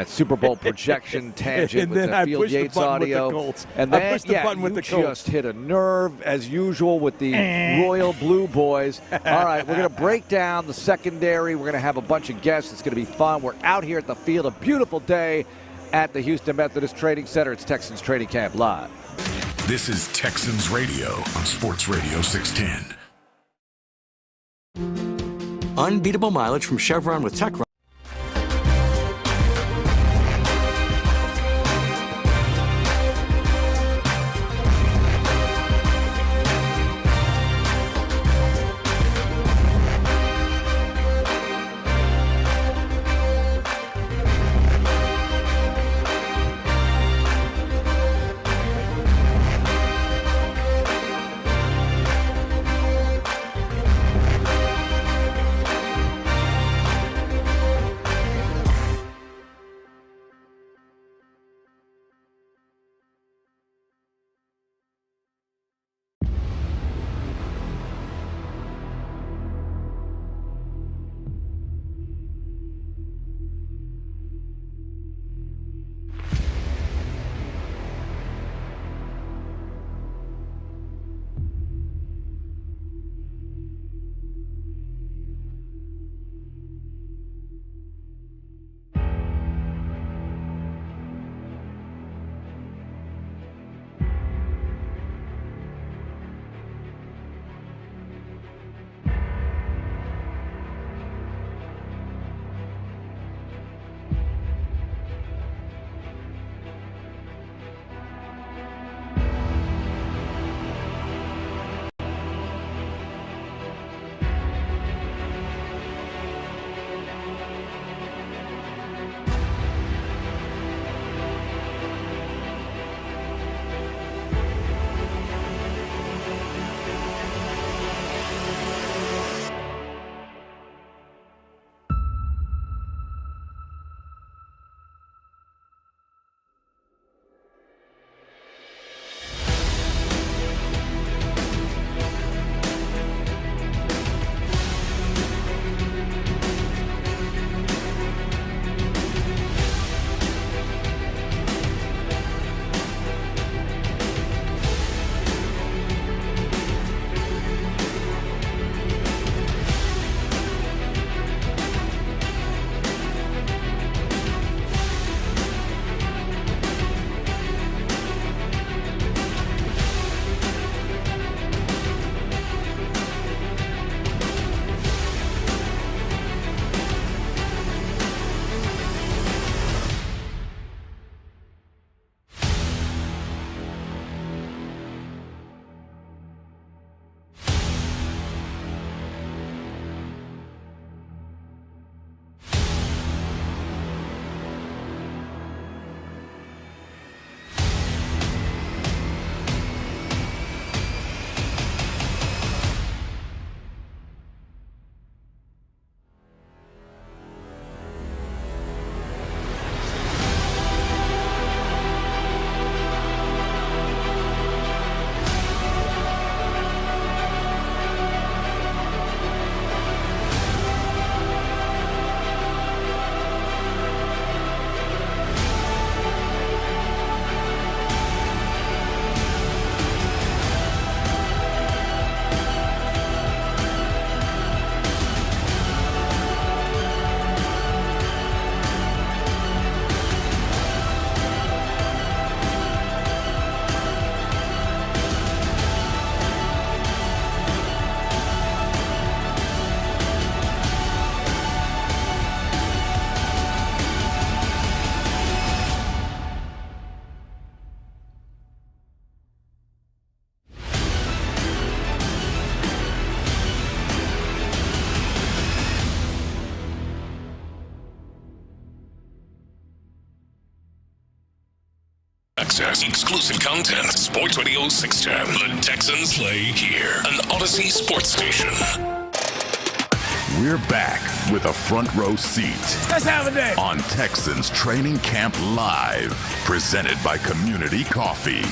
Super Bowl projection tangent with the Field Yates audio. And then, you just hit a nerve, as usual, with the Royal Blue Boys. All right, we're going to break down the secondary. We're going to have a bunch of guests. It's going to be fun. We're out here at the field. A beautiful day at the Houston Methodist Trading Center. It's Texans Training Camp Live. This is Texans Radio on Sports Radio 610. Unbeatable mileage from Chevron with Tech. Access exclusive content. Sports Radio 610. The Texans play here. An Odyssey sports station. We're back with a front row seat. Let's have a day. On Texans Training Camp Live. Presented by Community Coffee.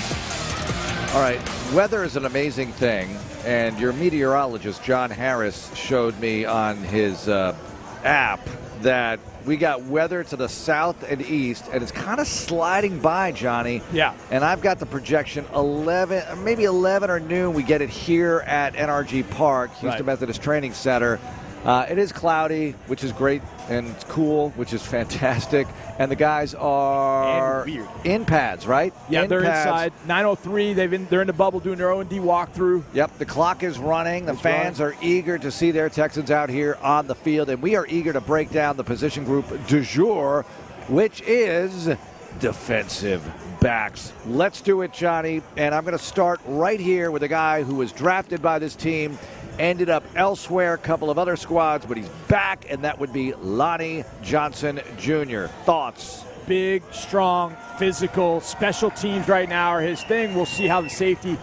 All right, weather is an amazing thing, and your meteorologist, John Harris, showed me on his app that we got weather to the south and east, and it's kind of sliding by, Johnny. Yeah. And I've got the projection 11, maybe 11 or noon, we get it here at NRG Park, Houston Methodist Training Center. It is cloudy, which is great, and it's cool, which is fantastic. And the guys are in pads, right? Yeah, they're pads. inside. 9:03. They're in the bubble doing their O&D walkthrough. Yep, the clock is running. The fans are eager to see their Texans out here on the field, and we are eager to break down the position group du jour, which is defensive backs. Let's do it, Johnny. And I'm going to start right here with a guy who was drafted by this team, ended up elsewhere, a couple of other squads, but he's back, and that would be Lonnie Johnson Jr. Thoughts? Big, strong, physical, special teams right now are his thing. We'll see how the safety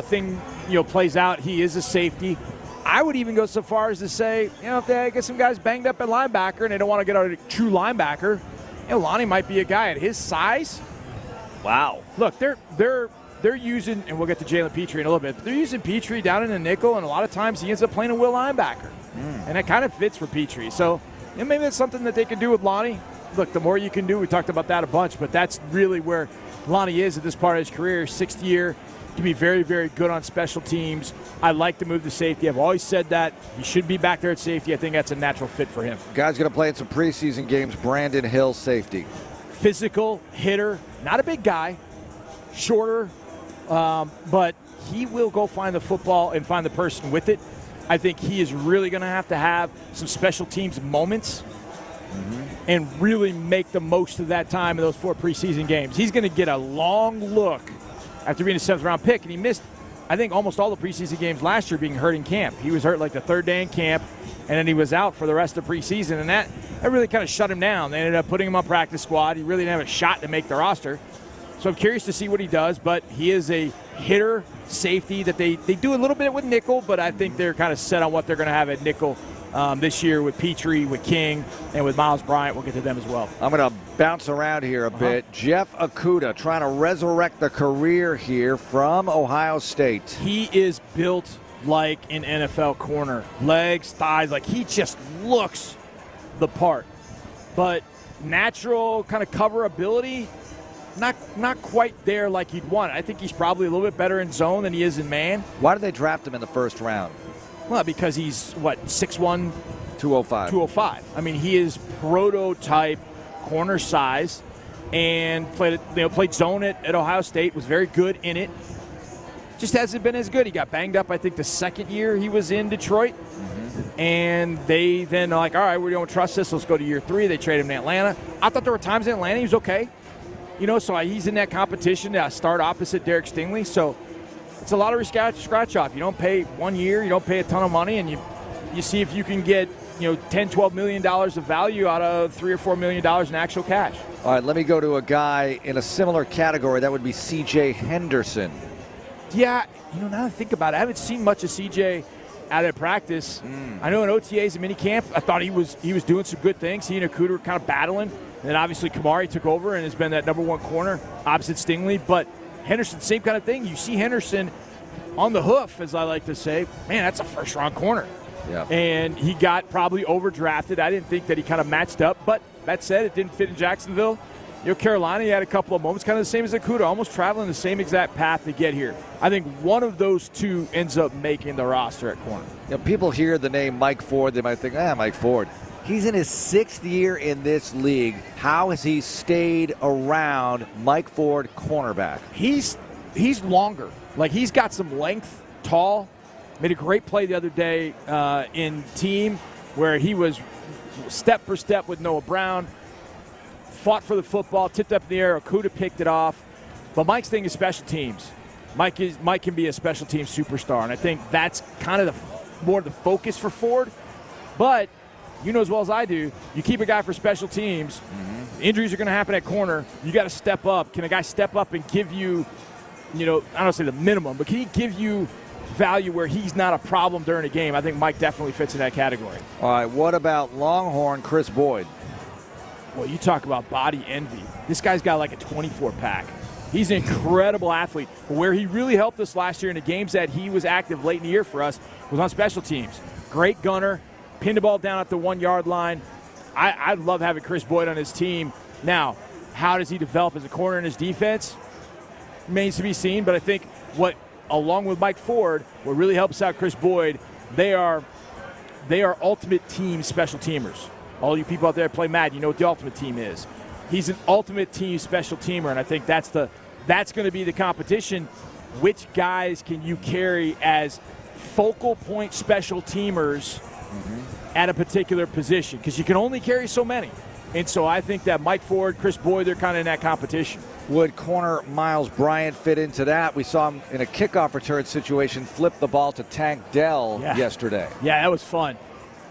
thing plays out. He is a safety. I would even go so far as to say, if they get some guys banged up at linebacker and they don't want to get a true linebacker, Lonnie might be a guy at his size. Wow. Look, they're using, and we'll get to Jalen Petrie in a little bit, but they're using Petrie down in the nickel, and a lot of times he ends up playing a will linebacker. And that kind of fits for Petrie. So maybe that's something that they can do with Lonnie. Look, the more you can do, we talked about that a bunch, but that's really where Lonnie is at this part of his career. 6th year, can be very, very good on special teams. I like to move to safety. I've always said that. He should be back there at safety. I think that's a natural fit for him. Guy's going to play in some preseason games. Brandon Hill, safety. Physical hitter, not a big guy, shorter, but he will go find the football and find the person with it. I think he is really going to have some special teams moments and really make the most of that time in those 4 preseason games. He's going to get a long look after being a 7th-round pick, and he missed, I think, almost all the preseason games last year being hurt in camp. He was hurt like the 3rd day in camp, and then he was out for the rest of preseason, and that really kind of shut him down. They ended up putting him on practice squad. He really didn't have a shot to make the roster. So I'm curious to see what he does, but he is a hitter, safety that they do a little bit with nickel, but I think they're kind of set on what they're going to have at nickel this year with Petrie, with King, and with Miles Bryant. We'll get to them as well. I'm going to bounce around here a bit. Jeff Okudah trying to resurrect the career here from Ohio State. He is built like an NFL corner. Legs, thighs, like he just looks the part. But natural kind of cover ability, not quite there like you'd want. I think he's probably a little bit better in zone than he is in man. Why did they draft him in the 1st round? Well, because he's, 6'1", 205. 205. I mean, he is prototype corner size and played zone at Ohio State, was very good in it. Just hasn't been as good. He got banged up, I think, the 2nd year he was in Detroit. And they then are like, all right, we don't trust this. Let's go to year 3. They trade him to Atlanta. I thought there were times in Atlanta he was okay. So he's in that competition to start opposite Derek Stingley. So it's a lot of scratch off. You don't pay 1 year, you don't pay a ton of money, and you see if you can get $10, $12 million of value out of $3 or $4 million in actual cash. All right, let me go to a guy in a similar category. That would be C.J. Henderson. Yeah, now that I think about it, I haven't seen much of C.J. out at practice. I know in OTAs and minicamp, I thought he was doing some good things. He and Okudah were kind of battling. And then obviously Kamari took over and has been that number 1 corner opposite Stingley. But Henderson, same kind of thing. You see Henderson on the hoof, as I like to say. Man, that's a 1st-round corner. Yeah. And he got probably overdrafted. I didn't think that he kind of matched up. But that said, it didn't fit in Jacksonville. Carolina, he had a couple of moments, kind of the same as Okudah, almost traveling the same exact path to get here. I think one of those two ends up making the roster at corner. People hear the name Mike Ford, they might think, Mike Ford. He's in his 6th year in this league. How has he stayed around Mike Ford, cornerback? He's longer. Like, he's got some length, tall. Made a great play the other day in team where he was step for step with Noah Brown. Fought for the football, tipped up in the air. Okudah picked it off. But Mike's thing is special teams. Mike can be a special teams superstar, and I think that's kind of more the focus for Ford. But you know as well as I do, you keep a guy for special teams, Injuries are going to happen at corner. You got to step up. Can a guy step up and give you, I don't want to say the minimum, but can he give you value where he's not a problem during a game? I think Mike definitely fits in that category. All right, what about Longhorn Chris Boyd? Well, you talk about body envy. This guy's got like a 24-pack. He's an incredible athlete. But where he really helped us last year in the games that he was active late in the year for us was on special teams. Great gunner, pinned the ball down at the 1-yard line. I love having Chris Boyd on his team. Now, how does he develop as a corner in his defense? Remains to be seen, but I think along with Mike Ford, what really helps out Chris Boyd, they are ultimate team special teamers. All you people out there play Madden, you know what the ultimate team is. He's an ultimate team special teamer, and I think that's going to be the competition. Which guys can you carry as focal point special teamers at a particular position? Because you can only carry so many. And so I think that Mike Ford, Chris Boyd, they're kind of in that competition. Would corner Miles Bryant fit into that? We saw him in a kickoff return situation flip the ball to Tank Dell yesterday. Yeah, that was fun.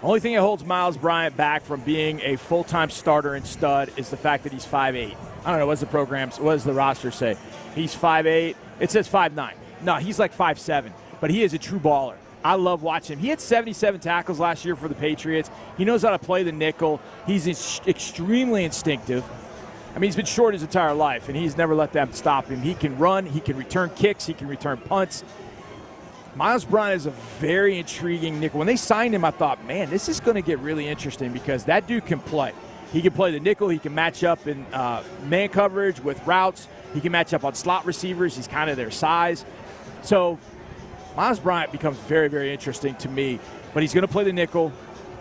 Only thing that holds Miles Bryant back from being a full-time starter and stud is the fact that he's 5'8". I don't know, what does the roster say? He's 5'8". It says 5'9". No, he's like 5'7", but he is a true baller. I love watching him. He had 77 tackles last year for the Patriots. He knows how to play the nickel. He's extremely instinctive. I mean, he's been short his entire life, and he's never let them stop him. He can run. He can return kicks. He can return punts. Miles Bryant is a very intriguing nickel. When they signed him, I thought, man, this is going to get really interesting because that dude can play. He can play the nickel. He can match up in man coverage with routes. He can match up on slot receivers. He's kind of their size. So Miles Bryant becomes very, very interesting to me. But he's going to play the nickel,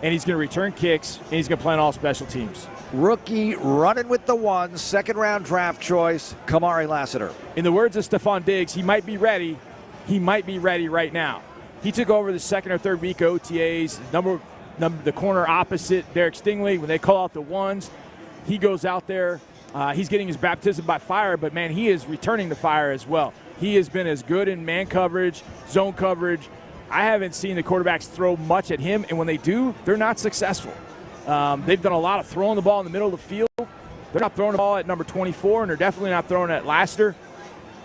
and he's going to return kicks, and he's going to play on all special teams. Rookie running with the ones, second-round draft choice, Kamari Lassiter. In the words of Stephon Diggs, he might be ready. He might be ready right now. He took over the second or third week OTAs, the corner opposite Derek Stingley. When they call out the ones, he goes out there. He's getting his baptism by fire, but, man, he is returning the fire as well. He has been as good in man coverage, zone coverage. I haven't seen the quarterbacks throw much at him, and when they do, they're not successful. They've done a lot of throwing the ball in the middle of the field. They're not throwing the ball at number 24, and they're definitely not throwing it at Lassiter.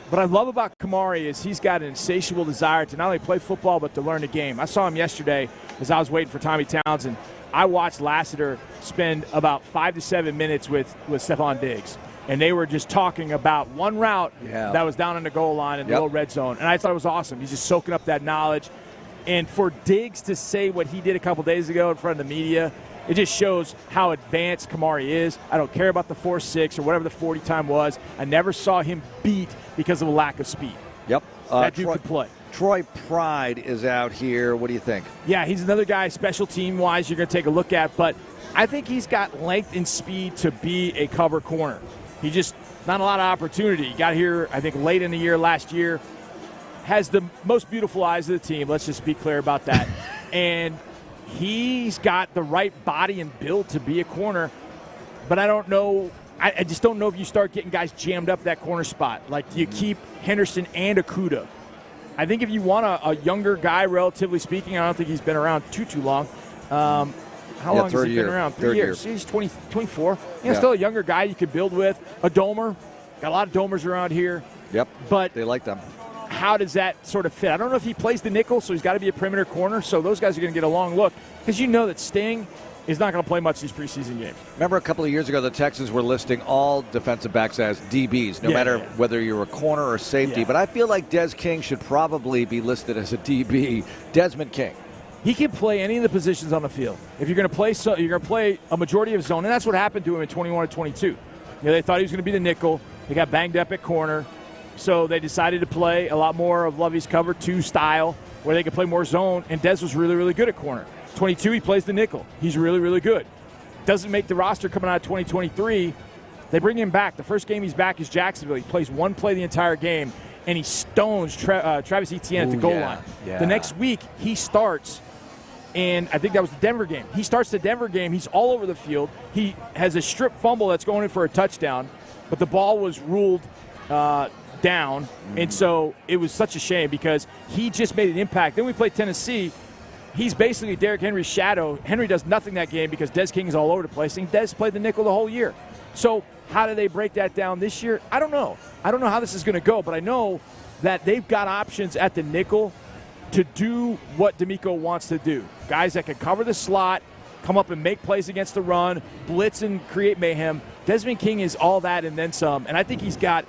What I love about Kamari is he's got an insatiable desire to not only play football but to learn the game. I saw him yesterday as I was waiting for Tommy Townsend. I watched Lassiter spend about 5 to 7 minutes with Stephon Diggs, and they were just talking about one route that was down in the goal line in the little red zone, and I thought it was awesome. He's just soaking up that knowledge. And for Diggs to say what he did a couple days ago in front of the media, it just shows how advanced Kamari is. I don't care about the 4.6 or whatever the 40 time was. I never saw him beat because of a lack of speed. Yep. That dude could play. Troy Pride is out here. What do you think? Yeah, he's another guy special team-wise you're going to take a look at, but I think he's got length and speed to be a cover corner. He just not a lot of opportunity. He got here, I think, late in the year last year. Has the most beautiful eyes of the team. Let's just be clear about that. And he's got the right body and build to be a corner, but I don't know. I just don't know if you start getting guys jammed up that corner spot. Like, do you keep Henderson and Okudah? I think if you want a younger guy, relatively speaking, I don't think he's been around too long. How long has he been around? 3 years. He's 24. Still a younger guy you could build with. A domer. Got a lot of domers around here. Yep, but they like them. How does that sort of fit? I don't know if he plays the nickel, so he's got to be a perimeter corner. So those guys are going to get a long look because you know that Sting is not going to play much these preseason games. Remember a couple of years ago, the Texans were listing all defensive backs as DBs, no matter whether you're a corner or safety. But I feel like Des King should probably be listed as a DB. Desmond King. He can play any of the positions on the field. If you're going to play, you're going to play a majority of zone, and that's what happened to him in 21 and 22. They thought he was going to be the nickel. He got banged up at corner. So they decided to play a lot more of Lovey's cover 2 style where they could play more zone, and Dez was really, really good at corner. 22, he plays the nickel. He's really, really good. Doesn't make the roster coming out of 2023. They bring him back. The first game he's back is Jacksonville. He plays one play the entire game, and he stones Travis Etienne at the goal line. The next week, he starts, and I think that was the Denver game. He starts the Denver game. He's all over the field. He has a strip fumble that's going in for a touchdown, but the ball was ruled down, and so it was such a shame because he just made an impact. Then we played Tennessee. He's basically Derrick Henry's shadow. Henry does nothing that game because Des King is all over the place, and Des played the nickel the whole year. So how do they break that down this year? I don't know. I don't know how this is going to go, but I know that they've got options at the nickel to do what D'Amico wants to do. Guys that can cover the slot, come up and make plays against the run, blitz and create mayhem. Desmond King is all that and then some, and I think he's going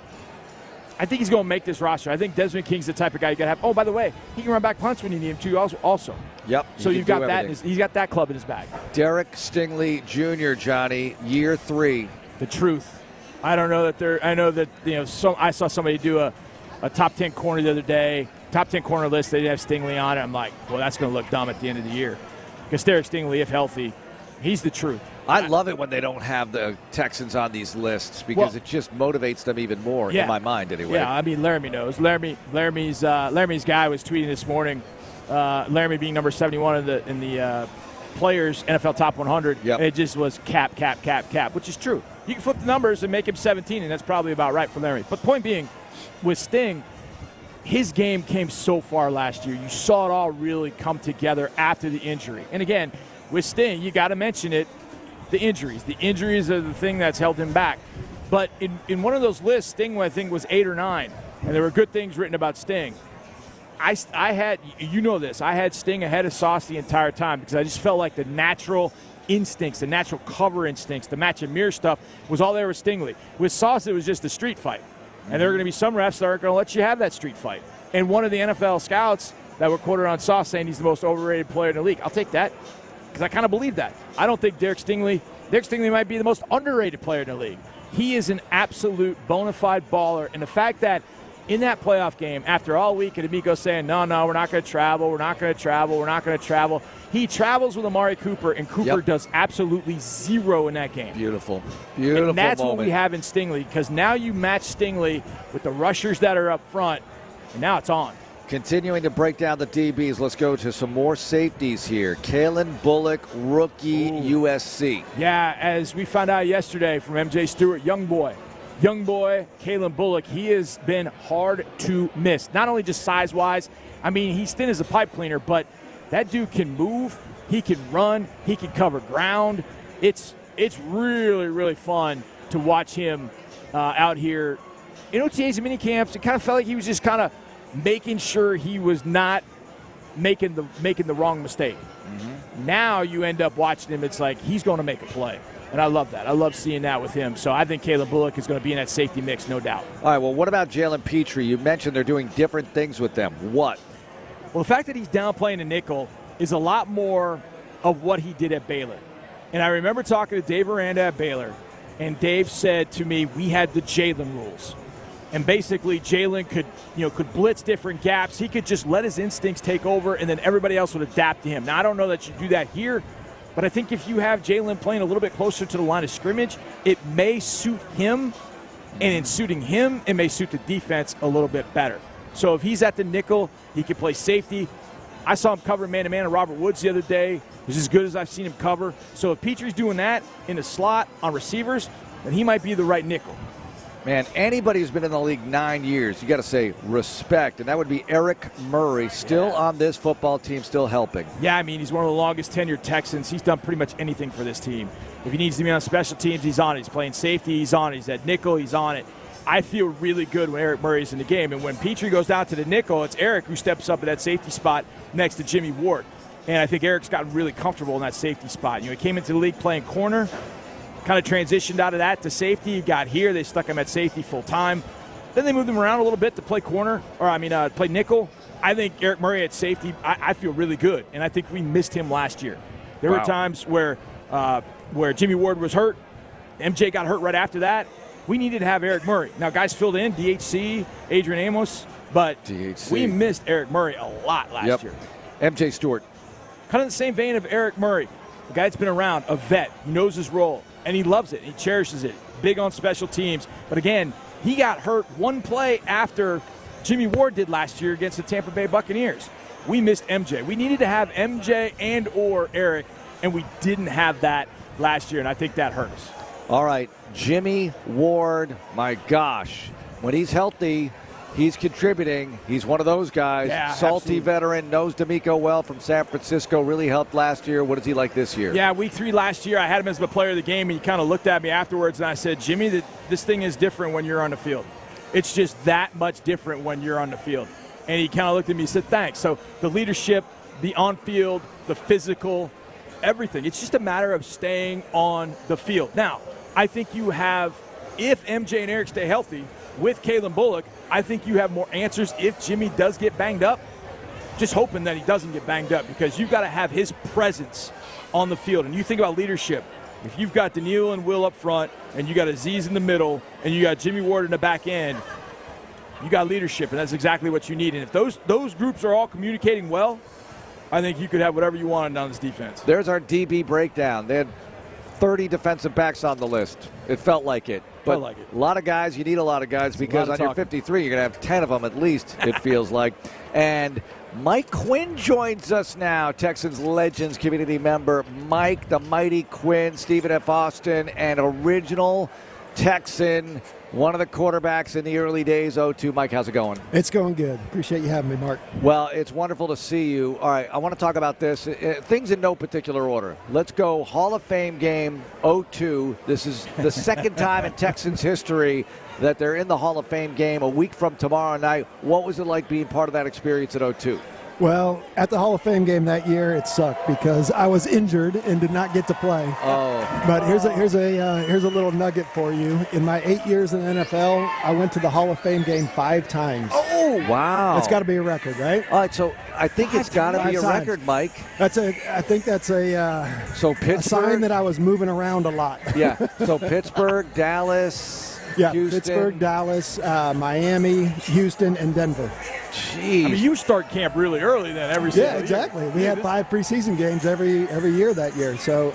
to make this roster. I think Desmond King's the type of guy you got to have. Oh, by the way, he can run back punts when you need him to also. Yep. So you've got that. He's got that club in his bag. Derek Stingley Jr., Johnny, year 3. The truth. I don't know that I know that, I saw somebody do a top 10 corner the other day, top 10 corner list. They didn't have Stingley on it. I'm like, well, that's going to look dumb at the end of the year. Because Derek Stingley, if healthy, he's the truth. I love it when they don't have the Texans on these lists because it just motivates them even more, in my mind anyway. Yeah, I mean, Laramie knows. Laramie's guy was tweeting this morning, Laramie being number 71 in the players NFL Top 100. Yep. It just was cap, which is true. You can flip the numbers and make him 17, and that's probably about right for Laramie. But point being, with Sting, his game came so far last year. You saw it all really come together after the injury. And again, with Sting, you got to mention it, the injuries. The injuries are the thing that's held him back. But in one of those lists, Sting, I think, was 8 or 9, and there were good things written about Sting. I had, this, I had Sting ahead of Sauce the entire time because I just felt like the natural instincts, the natural cover instincts, the match and mirror stuff was all there with Stingley. With Sauce, it was just a street fight. And there are going to be some refs that aren't going to let you have that street fight. And one of the NFL scouts that were quoted on Sauce saying he's the most overrated player in the league. I'll take that because I kind of believe that. I don't think Derek Stingley might be the most underrated player in the league. He is an absolute bona fide baller. And the fact that in that playoff game, after all week, and D'Amico saying, no, we're not going to travel. He travels with Amari Cooper, and Cooper does absolutely zero in that game. Beautiful and that's moment. What we have in Stingley, because now you match Stingley with the rushers that are up front, and now it's on. Continuing to break down the DBs, let's go to some more safeties here. Kalen Bullock, rookie, USC. Yeah, as we found out yesterday from MJ Stewart, young boy, Kalen Bullock, he has been hard to miss. Not only just size-wise, I mean, he's thin as a pipe cleaner, but that dude can move, he can run, he can cover ground. It's really, really fun to watch him out here. In OTAs and mini camps, it kind of felt like he was just kind of making sure he was not making the wrong mistake. Mm-hmm. Now you end up watching him, it's like he's going to make a play. And I love that. I love seeing that with him. So I think Caleb Bullock is going to be in that safety mix, no doubt. All right, well, what about Jalen Petrie? You mentioned they're doing different things with them. What? Well, the fact that he's down playing a nickel is a lot more of what he did at Baylor. And I remember talking to Dave Aranda at Baylor, and Dave said to me, we had the Jalen rules. And basically, Jalen could blitz different gaps. He could just let his instincts take over, and then everybody else would adapt to him. Now, I don't know that you do that here, but I think if you have Jalen playing a little bit closer to the line of scrimmage, it may suit him, and in suiting him, it may suit the defense a little bit better. So if he's at the nickel, he can play safety. I saw him cover man-to-man of Robert Woods the other day. He's as good as I've seen him cover. So if Petrie's doing that in the slot on receivers, then he might be the right nickel. Man, anybody who's been in the league 9 years, you got to say respect, and that would be Eric Murray, still on this football team, still helping. Yeah, I mean, he's one of the longest tenured Texans. He's done pretty much anything for this team. If he needs to be on special teams, he's on it. He's playing safety, he's on it. He's at nickel, he's on it. I feel really good when Eric Murray's in the game, and when Petrie goes down to the nickel, it's Eric who steps up at that safety spot next to Jimmy Ward. And I think Eric's gotten really comfortable in that safety spot. He came into the league playing corner, kind of transitioned out of that to safety. He got here. They stuck him at safety full time. Then they moved him around a little bit to play play nickel. I think Eric Murray at safety, I feel really good. And I think we missed him last year. There were times where Jimmy Ward was hurt. MJ got hurt right after that. We needed to have Eric Murray. Now, guys filled in, DHC, Adrian Amos, but we missed Eric Murray a lot last year. MJ Stewart. Kind of the same vein of Eric Murray. A guy that's been around, a vet, he knows his role. And he loves it. He cherishes it. Big on special teams. But again, he got hurt one play after Jimmy Ward did last year against the Tampa Bay Buccaneers. We missed MJ. We needed to have MJ and or Eric, and we didn't have that last year, and I think that hurt us. All right, Jimmy Ward, my gosh. When he's healthy, he's contributing. He's one of those guys. Yeah, salty absolutely. veteran, knows D'Amico well from San Francisco, really helped last year. What is he like this year? Yeah, week 3 last year, I had him as the player of the game, and he kind of looked at me afterwards, and I said, Jimmy, this thing is different when you're on the field. It's just that much different when you're on the field. And he kind of looked at me and said, thanks. So the leadership, the on-field, the physical, everything. It's just a matter of staying on the field. Now, I think you have, if MJ and Eric stay healthy with Kalen Bullock, I think you have more answers if Jimmy does get banged up. Just hoping that he doesn't get banged up, because you've got to have his presence on the field. And you think about leadership. If you've got Daniil and Will up front, and you got Aziz in the middle, and you got Jimmy Ward in the back end, you got leadership, and that's exactly what you need. And if those groups are all communicating well, I think you could have whatever you wanted on this defense. There's our DB breakdown. They had 30 defensive backs on the list. It felt like it. But Felt like it. A lot of guys, you need a lot of guys, because on your 53, you're going to have 10 of them at least, it feels like. And Mike Quinn joins us now, Texans Legends community member. Mike, the mighty Quinn, Stephen F. Austin, and original Texan, one of the quarterbacks in the early days, 02. Mike, how's it going? It's going good. Appreciate you having me, Mark. Well, it's wonderful to see you. All right, I want to talk about this. Things in no particular order. Let's go Hall of Fame game 02. This is the second time in Texans history that they're in the Hall of Fame game a week from tomorrow night. What was it like being part of that experience at 02? Well, at the Hall of Fame game that year, it sucked because I was injured and did not get to play. Oh. But here's a little nugget for you. In my 8 years in the NFL, I went to the Hall of Fame game 5 times. Oh, wow. That's got to be a record, right? All right, so I think it's got to be a record, Mike. I think that's a Pittsburgh, sign that I was moving around a lot. Yeah. So Pittsburgh, Dallas, yeah, Houston. Pittsburgh, Dallas, Miami, Houston, and Denver. Jeez. I mean, you start camp really early then every single year. Yeah, exactly. We had 5 preseason games every year that year. So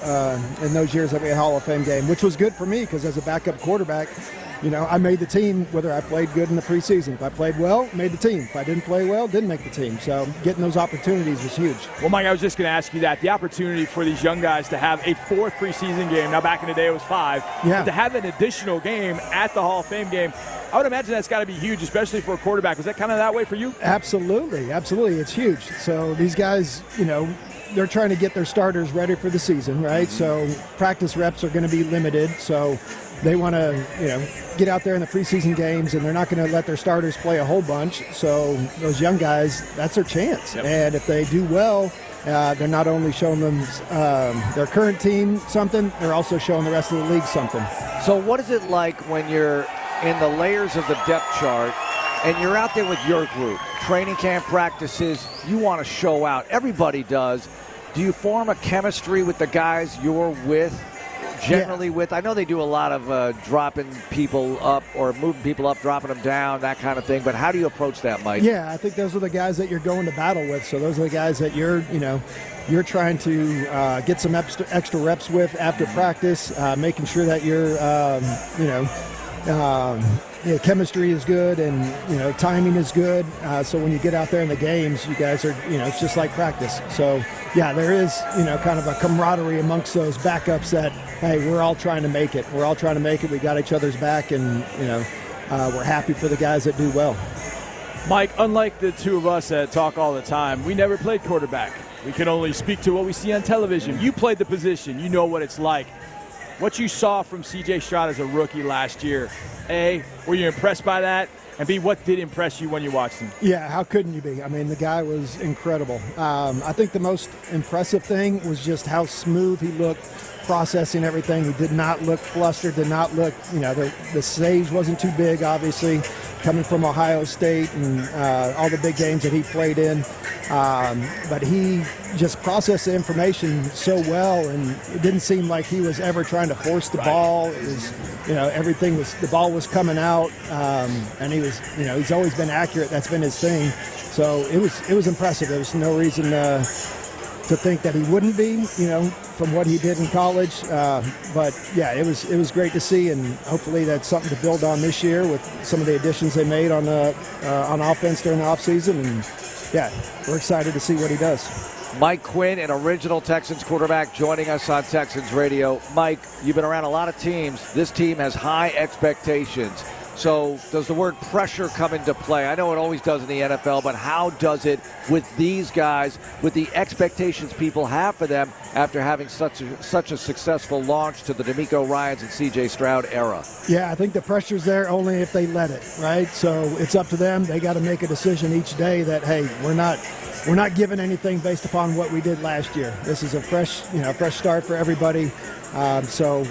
in those years that we had Hall of Fame game, which was good for me because as a backup quarterback, you know, I made the team whether I played good in the preseason. If I played well, made the team. If I didn't play well, didn't make the team. So getting those opportunities was huge. Well, Mike, I was just going to ask you that. The opportunity for these young guys to have a 4th preseason game. Now, back in the day, it was 5. Yeah. But to have an additional game at the Hall of Fame game, I would imagine that's got to be huge, especially for a quarterback. Was that kind of that way for you? Absolutely. Absolutely. It's huge. So these guys, you know, they're trying to get their starters ready for the season, right? So practice reps are going to be limited. So they want to, you know, get out there in the preseason games, and they're not going to let their starters play a whole bunch. So those young guys, that's their chance. Yep. And if they do well, they're not only showing them their current team something, they're also showing the rest of the league something. So what is it like when you're in the layers of the depth chart and you're out there with your group, training camp practices, you want to show out. Everybody does. Do you form a chemistry with the guys you're with? Generally with, I know they do a lot of dropping people up or moving people up, dropping them down, that kind of thing. But how do you approach that, Mike? Yeah, I think those are the guys that you're going to battle with. So those are the guys that you're trying to get some extra reps with after practice, making sure that your chemistry is good and timing is good. So when you get out there in the games, you guys are it's just like practice. So yeah, there is kind of a camaraderie amongst those backups that hey, we're all trying to make it. We're all trying to make it. We got each other's back, and we're happy for the guys that do well. Mike, unlike the two of us that talk all the time, we never played quarterback. We can only speak to what we see on television. You played the position. You know what it's like. What you saw from C.J. Stroud as a rookie last year, A, were you impressed by that? And B, what did impress you when you watched him? Yeah, how couldn't you be? I mean, the guy was incredible. I think the most impressive thing was just how smooth he looked processing everything. He did not look flustered, did not look, the stage wasn't too big, obviously, coming from Ohio State and all the big games that he played in. But he just processed the information so well, and it didn't seem like he was ever trying to force the ball. It was, the ball was coming out, and he was, he's always been accurate. That's been his thing. So it was impressive. There was no reason to think that he wouldn't be, from what he did in college. But yeah, it was great to see, and hopefully that's something to build on this year with some of the additions they made on offense during the offseason. And yeah, we're excited to see what he does. Mike Quinn, an original Texans quarterback, joining us on Texans Radio. Mike, you've been around a lot of teams. This team has high expectations. So does the word pressure come into play? I know it always does in the NFL, but how does it with these guys, with the expectations people have for them after having such a successful launch to the DeMeco Ryans and C.J. Stroud era? Yeah, I think the pressure's there only if they let it, right? So it's up to them. They got to make a decision each day that, hey, we're not giving anything based upon what we did last year. This is a fresh start for everybody. So,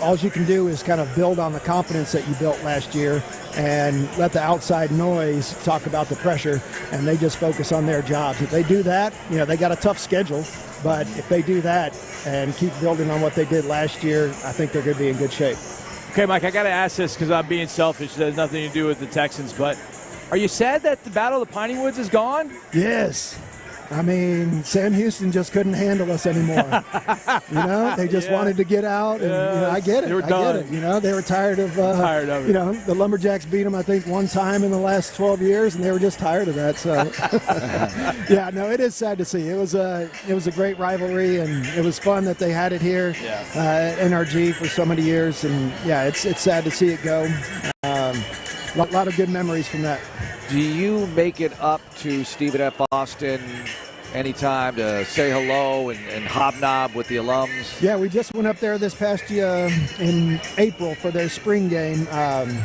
all you can do is kind of build on the confidence that you built last year and let the outside noise talk about the pressure, and they just focus on their jobs. If they do that, they got a tough schedule, but if they do that and keep building on what they did last year, I think they're going to be in good shape. Okay, Mike, I got to ask this because I'm being selfish. It has nothing to do with the Texans, but are you sad that the Battle of the Piney Woods is gone? Yes. I mean, Sam Houston just couldn't handle us anymore. They just wanted to get out, and I get it. They were done. I get it. They were tired of it. The Lumberjacks beat them, I think, one time in the last 12 years, and they were just tired of that. So, it is sad to see. It was a great rivalry, and it was fun that they had it here at NRG for so many years. And it's sad to see it go. A lot of good memories from that. Do you make it up to Stephen F. Austin anytime to say hello and hobnob with the alums? Yeah, we just went up there this past year in April for their spring game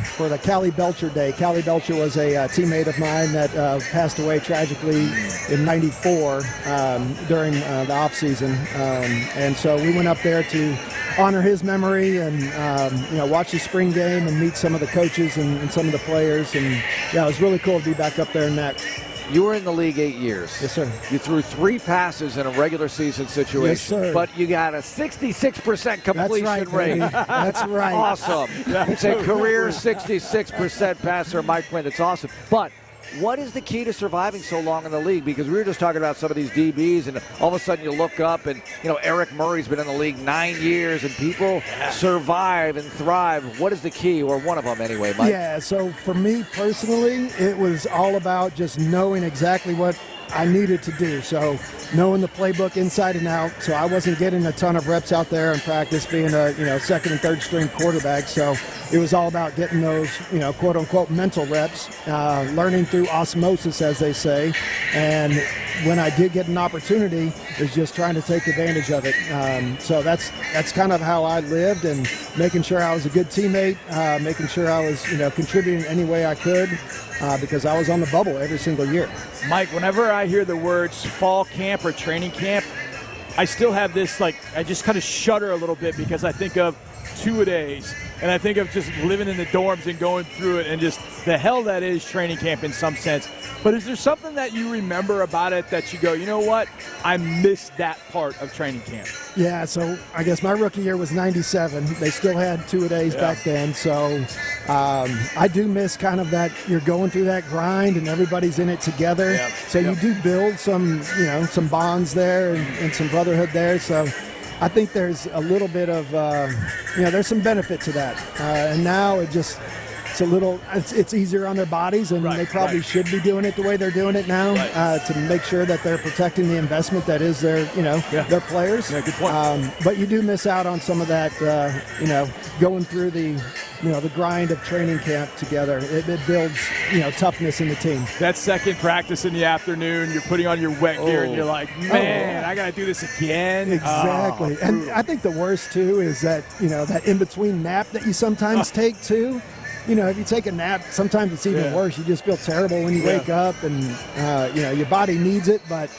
for the Callie Belcher Day. Callie Belcher was a teammate of mine that passed away tragically in '94 during the offseason. And so we went up there to honor his memory and watch the spring game and meet some of the coaches and some of the players. And, it was really cool to be back up there in that. You were in the league 8 years. Yes, sir. You threw 3 passes in a regular season situation. Yes, sir. But you got a 66% completion rate. That's right. Awesome. It's a career 66% passer, Mike Quinn. It's awesome. But what is the key to surviving so long in the league? Because we were just talking about some of these DBs, and all of a sudden you look up, and Eric Murray's been in the league 9 years, and people survive and thrive. What is the key, or one of them anyway, Mike? Yeah, so for me personally, it was all about just knowing exactly what I needed to do. So knowing the playbook inside and out. So I wasn't getting a ton of reps out there in practice being a second and third string quarterback. So it was all about getting those, quote unquote mental reps, learning through osmosis, as they say. And when I did get an opportunity, is just trying to take advantage of it. So that's kind of how I lived, and making sure I was a good teammate, making sure I was, contributing any way I could, because I was on the bubble every single year. Mike, whenever I hear the words fall camp or training camp, I still have this, I just kind of shudder a little bit, because I think of two-a-days, and I think of just living in the dorms and going through it, and just the hell that is training camp in some sense. But is there something that you remember about it that you go, you know what, I missed that part of training camp? Yeah, so I guess my rookie year was 97. They still had two-a-days back then. So I do miss kind of that, you're going through that grind and everybody's in it together. So you do build some, some bonds there and some brotherhood there. So I think there's a little bit of, there's some benefit to that. And now it's easier on their bodies, and they probably should be doing it the way they're doing it now, to make sure that they're protecting the investment that is their, their players. Yeah, good point. But you do miss out on some of that, going through the grind of training camp together. It builds, toughness in the team. That second practice in the afternoon, you're putting on your wet gear, and you're like, man, I got to do this again. Exactly. And I think the worst, too, is that, that in-between nap that you sometimes take, too. If you take a nap, sometimes it's even worse. You just feel terrible when you wake up, and, your body needs it, but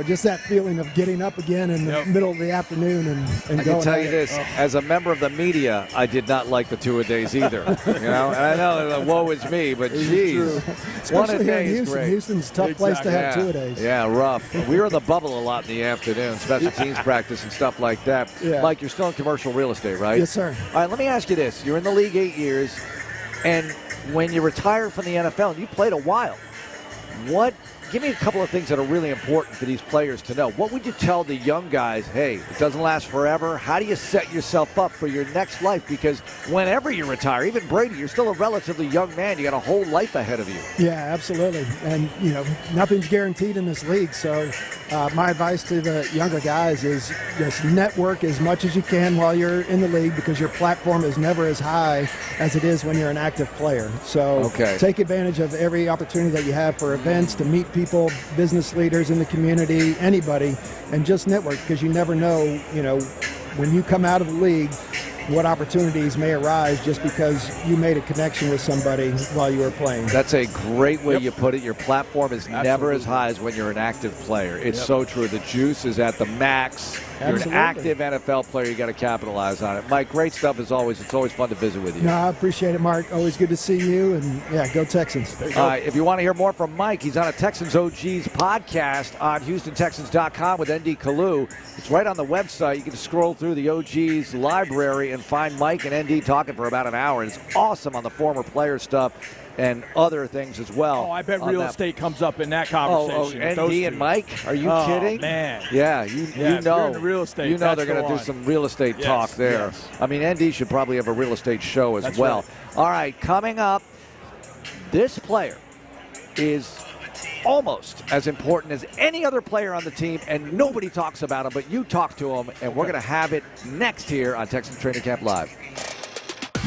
just that feeling of getting up again in the middle of the afternoon and going. I can tell you this, as a member of the media, I did not like the two-a-days either. And I know, woe is me, but geez. Especially here in Houston. Houston's a tough place to have two-a-days. Yeah, rough. We were in the bubble a lot in the afternoon, special teams practice and stuff like that. Yeah. Mike, you're still in commercial real estate, right? Yes, sir. All right, let me ask you this. You're in the league 8 years, and when you retired from the NFL, and you played a while, what give me a couple of things that are really important for these players to know. What would you tell the young guys? Hey, it doesn't last forever. How do you set yourself up for your next life? Because whenever you retire, even Brady, you're still a relatively young man. You got a whole life ahead of you. Yeah, absolutely. And, nothing's guaranteed in this league. So my advice to the younger guys is just network as much as you can while you're in the league, because your platform is never as high as it is when you're an active player. So take advantage of every opportunity that you have for events, to meet people, business leaders in the community, anybody, and just network, because you never know, when you come out of the league, what opportunities may arise just because you made a connection with somebody while you were playing. That's a great way you put it. Your platform is never as high as when you're an active player. It's so true. The juice is at the max. You're an active NFL player. You got to capitalize on it. Mike, great stuff as always. It's always fun to visit with you. No, I appreciate it, Mark. Always good to see you. And, go Texans. If you want to hear more from Mike, he's on a Texans OGs podcast on HoustonTexans.com with ND Kalu. It's right on the website. You can scroll through the OGs library and find Mike and ND talking for about an hour. And it's awesome on the former player stuff and other things as well. Oh, I bet real estate comes up in that conversation. ND and Mike? Are you kidding? Man. Yeah, you know. In the real estate, you know they're going to do some real estate talk there. Yes. I mean, ND should probably have a real estate show as well. Right. All right, coming up, this player is almost as important as any other player on the team, and nobody talks about him, but you talk to him, and we're going to have it next here on Texans Training Camp Live.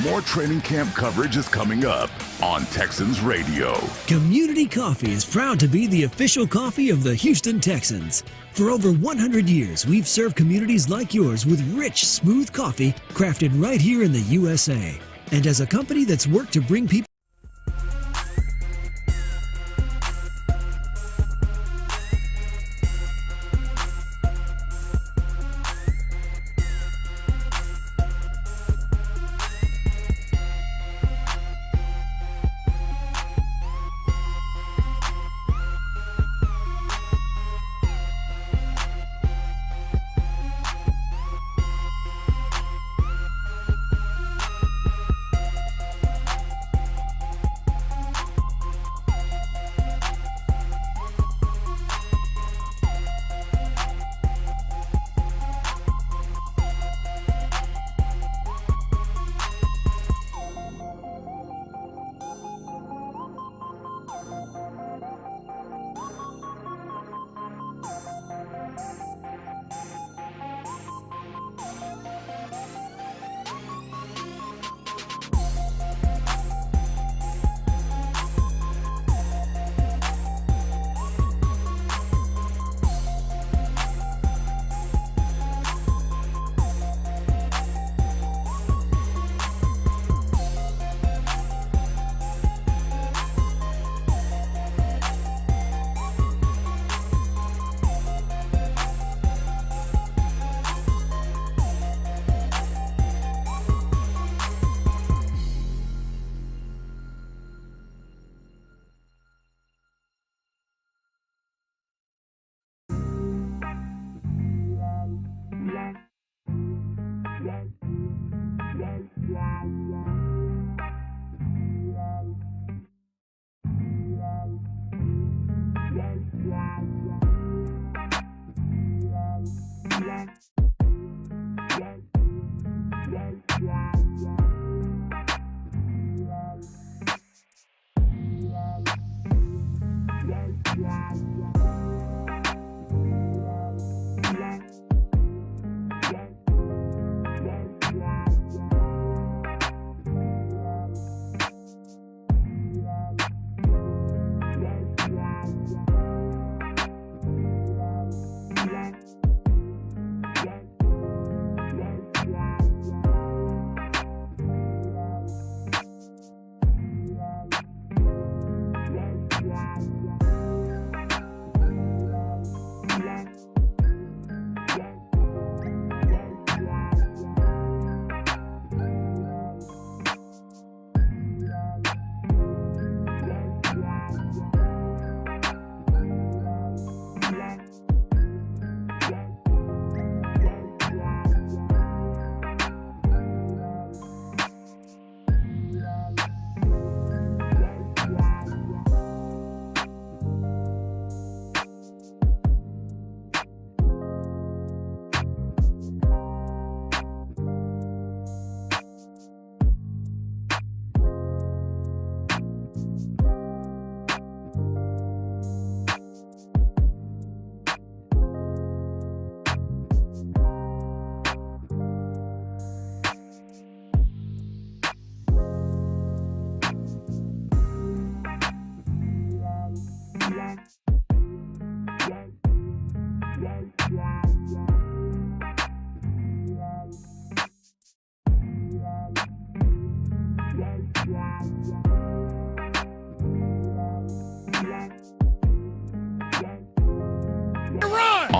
More training camp coverage is coming up on Texans Radio. Community Coffee is proud to be the official coffee of the Houston Texans. For over 100 years, we've served communities like yours with rich, smooth coffee crafted right here in the USA. And as a company that's worked to bring people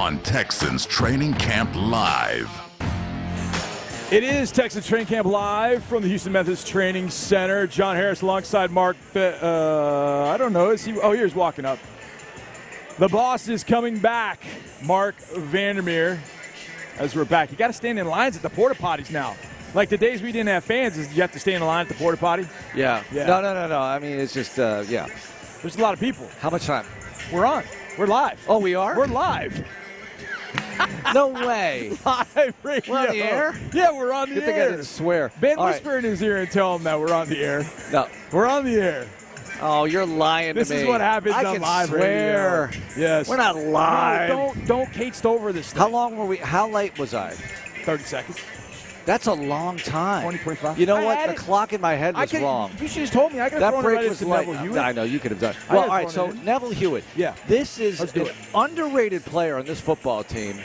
on Texans Training Camp Live. It is Texans Training Camp Live from the Houston Methodist Training Center. John Harris alongside Mark. I don't know. Is he? Oh, here's walking up. The boss is coming back. Mark Vandermeer. As we're back, you got to stand in lines at the porta potties now. Like the days we didn't have fans, is you have to stay in the line at the porta potty. Yeah. No. I mean, it's just yeah. There's a lot of people. How much time? We're on. We're live. Oh, we are? We're live. No way. Live radio. We're on the air? Yeah, we're on the Good air. thing I didn't swear. Ben, All whisper in his ear and tell him that we're on the air. No. We're on the air. Oh, you're lying this to me. This is what happens I on can live swear. radio. Yes. We're not live. No, don't Kate Stover this thing. How long were we? How late was I? 30 seconds. That's a long time. 20, 25. You know what? The clock in my head was wrong. You should have told me. I could have thrown it right into Neville Hewitt. I know, you could have done it. Well, all right, so Neville Hewitt. Yeah. This is an underrated player on this football team.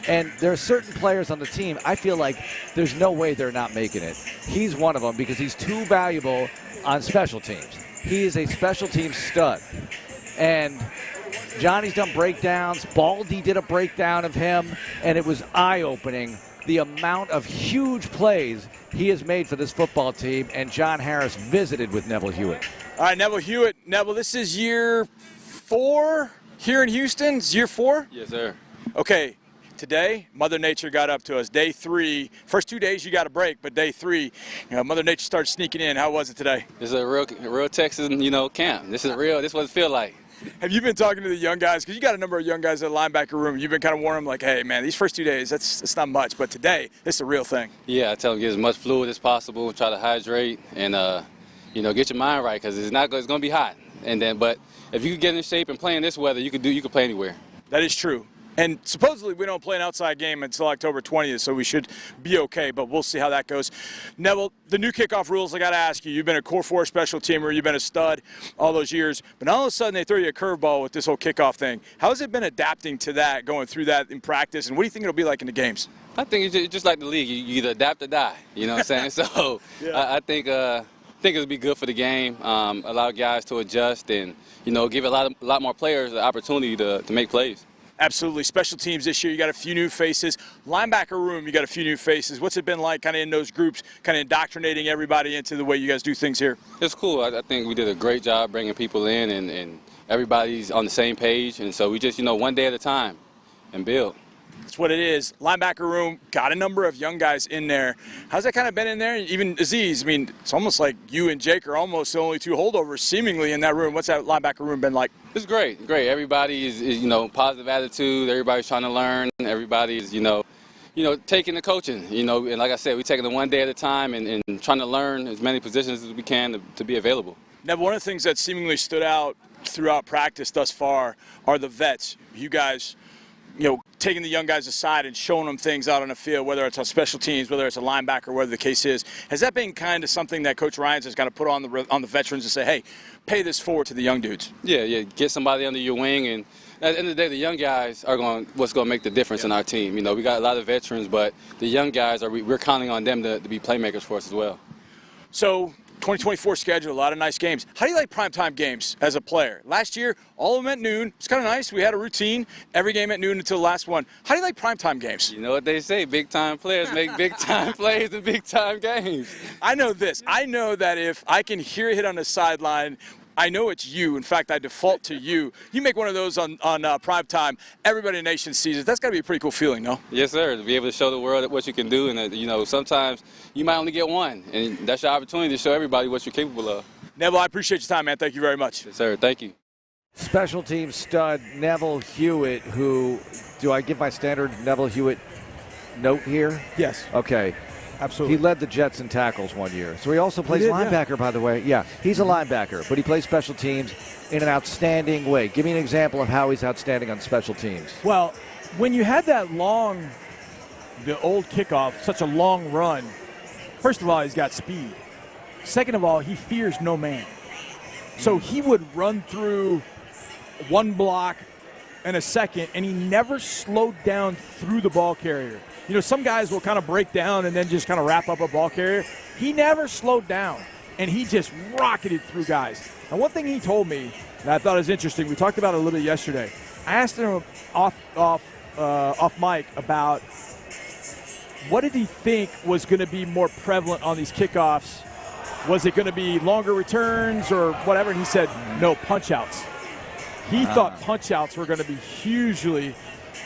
And there are certain players on the team, I feel like there's no way they're not making it. He's one of them because he's too valuable on special teams. He is a special team stud. And Johnny's done breakdowns. Baldy did a breakdown of him, and it was eye-opening the amount of huge plays he has made for this football team, and John Harris visited with Neville Hewitt. All right, Neville Hewitt. Neville, this is year 4 here in Houston. It's year 4? Yes, sir. Okay, today, Mother Nature got up to us. Day 3, first 2 days you got a break, but day 3, Mother Nature started sneaking in. How was it today? This is a real Texan, camp. This is real. This is what it feels like. Have you been talking to the young guys? Because you got a number of young guys in the linebacker room. You've been kind of warning them like, hey, man, these first 2 days, that's not much. But today, it's a real thing. Yeah, I tell them get as much fluid as possible, try to hydrate, and, get your mind right because it's going to be hot. But if you can get in shape and play in this weather, you can play anywhere. That is true. And supposedly we don't play an outside game until October 20th, so we should be okay, but we'll see how that goes. Neville, the new kickoff rules, I got to ask you, you've been a core 4 special teamer, you've been a stud all those years, but now all of a sudden they throw you a curveball with this whole kickoff thing. How has it been adapting to that, going through that in practice, and what do you think it'll be like in the games? I think it's just like the league. You either adapt or die, you know what I'm saying? So yeah. I think it'll be good for the game, allow guys to adjust and, give a lot more players the opportunity to make plays. Absolutely. Special teams this year, you got a few new faces. Linebacker room, you got a few new faces. What's it been like kind of in those groups, kind of indoctrinating everybody into the way you guys do things here? It's cool. I think we did a great job bringing people in and everybody's on the same page. And so we just, one day at a time and build. That's what it is. Linebacker room, got a number of young guys in there. How's that kind of been in there? Even Aziz, I mean, it's almost like you and Jake are almost the only 2 holdovers seemingly in that room. What's that linebacker room been like? It's great. Everybody is positive attitude. Everybody's trying to learn. Everybody's, taking the coaching, and like I said, we're taking it one day at a time and trying to learn as many positions as we can to be available. Now, one of the things that seemingly stood out throughout practice thus far are the vets. You guys, taking the young guys aside and showing them things out on the field, whether it's on special teams, whether it's a linebacker, whatever the case is. Has that been kind of something that Coach Ryans has got to put on the veterans and say, hey, pay this forward to the young dudes? Yeah, get somebody under your wing, and at the end of the day, the young guys are what's going to make the difference in our team. We got a lot of veterans, but the young guys we're counting on them to be playmakers for us as well. So 2024 schedule, a lot of nice games. How do you like primetime games as a player? Last year, all of them at noon. It's kind of nice. We had a routine, every game at noon until the last one. How do you like primetime games? You know what they say, big-time players make big-time plays in big-time games. I know this. I know that if I can hear a hit on the sideline, I know it's you. In fact, I default to you. You make one of those on prime time. Everybody in the nation sees it. That's got to be a pretty cool feeling, no? Yes, sir. To be able to show the world what you can do. And, sometimes you might only get one. And that's your opportunity to show everybody what you're capable of. Neville, I appreciate your time, man. Thank you very much. Yes, sir. Thank you. Special team stud Neville Hewitt, who, do I give my standard Neville Hewitt note here? Yes. Okay. Absolutely. He led the Jets in tackles one year. So he also plays linebacker, by the way. Yeah, he's a linebacker, but he plays special teams in an outstanding way. Give me an example of how he's outstanding on special teams. Well, when you had that the old kickoff, such a long run, first of all, he's got speed. Second of all, he fears no man. So he would run through one block and a second, and he never slowed down through the ball carrier. Some guys will kind of break down and then just kind of wrap up a ball carrier. He never slowed down, and he just rocketed through guys. And one thing he told me that I thought was interesting, we talked about it a little bit yesterday. I asked him off off mic about what did he think was going to be more prevalent on these kickoffs. Was it going to be longer returns or whatever? And he said, no, punch-outs. He thought punch-outs were going to be hugely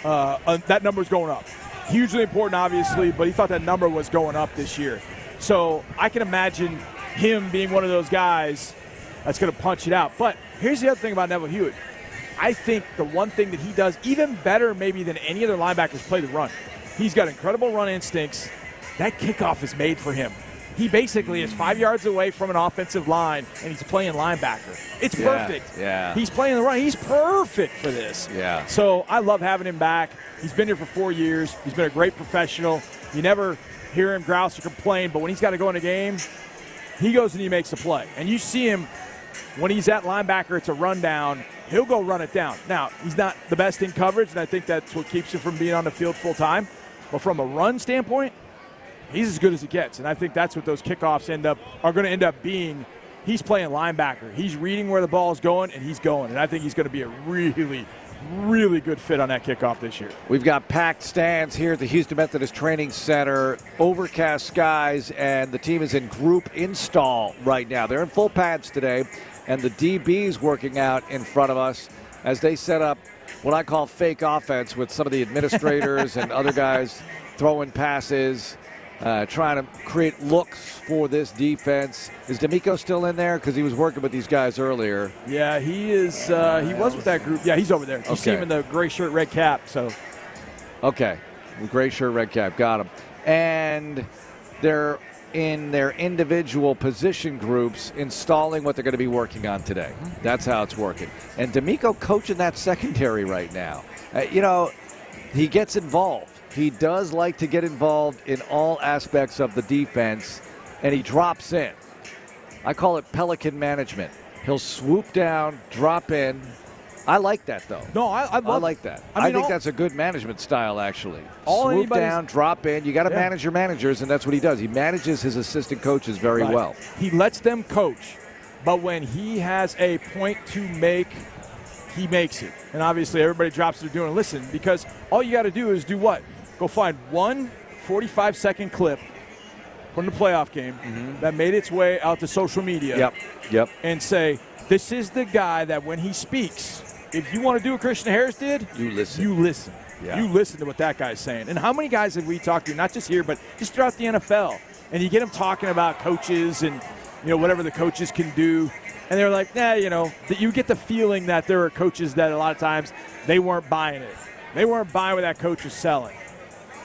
that number was going up. Hugely important, obviously, but he thought that number was going up this year. So I can imagine him being one of those guys that's going to punch it out. But here's the other thing about Neville Hewitt. I think the one thing that he does even better maybe than any other linebackers play the run. He's got incredible run instincts. That kickoff is made for him. He basically is 5 yards away from an offensive line, and he's playing linebacker. It's perfect. Yeah. He's playing the run. He's perfect for this. Yeah. So I love having him back. He's been here for 4 years. He's been a great professional. You never hear him grouse or complain, but when he's got to go in a game, he goes and he makes the play. And you see him when he's at linebacker, it's a rundown. He'll go run it down. Now, he's not the best in coverage, and I think that's what keeps him from being on the field full time. But from a run standpoint, he's as good as it gets. And I think that's what those kickoffs are going to end up being. He's playing linebacker. He's reading where the ball is going, and he's going. And I think he's going to be a really, really good fit on that kickoff this year. We've got packed stands here at the Houston Methodist Training Center, overcast skies, and the team is in group install right now. They're in full pads today, and the DBs working out in front of us as they set up what I call fake offense with some of the administrators and other guys throwing passes, trying to create looks for this defense. Is D'Amico still in there? Because he was working with these guys earlier. Yeah, he is. He was with that group. Yeah, he's over there. You see him in the gray shirt, red cap. So, okay, gray shirt, red cap. Got him. And they're in their individual position groups installing what they're going to be working on today. That's how it's working. And D'Amico coaching that secondary right now. He gets involved. He does like to get involved in all aspects of the defense, and he drops in. I call it Pelican management. He'll swoop down, drop in. I like that, though. No, I like that. I think that's a good management style, actually. Swoop down, drop in. You got to manage your managers, and that's what he does. He manages his assistant coaches very well. He lets them coach, but when he has a point to make, he makes it. And obviously, everybody drops what they're doing. Listen, because all you got to do is do what? Go find one 45-second clip from the playoff game that made its way out to social media. Yep. And say, this is the guy that when he speaks, if you want to do what Christian Harris did, you listen. You listen to what that guy's saying. And how many guys have we talked to, not just here, but just throughout the NFL, and you get them talking about coaches and whatever the coaches can do, and they're like, that you get the feeling that there are coaches that a lot of times they weren't buying it. They weren't buying what that coach was selling.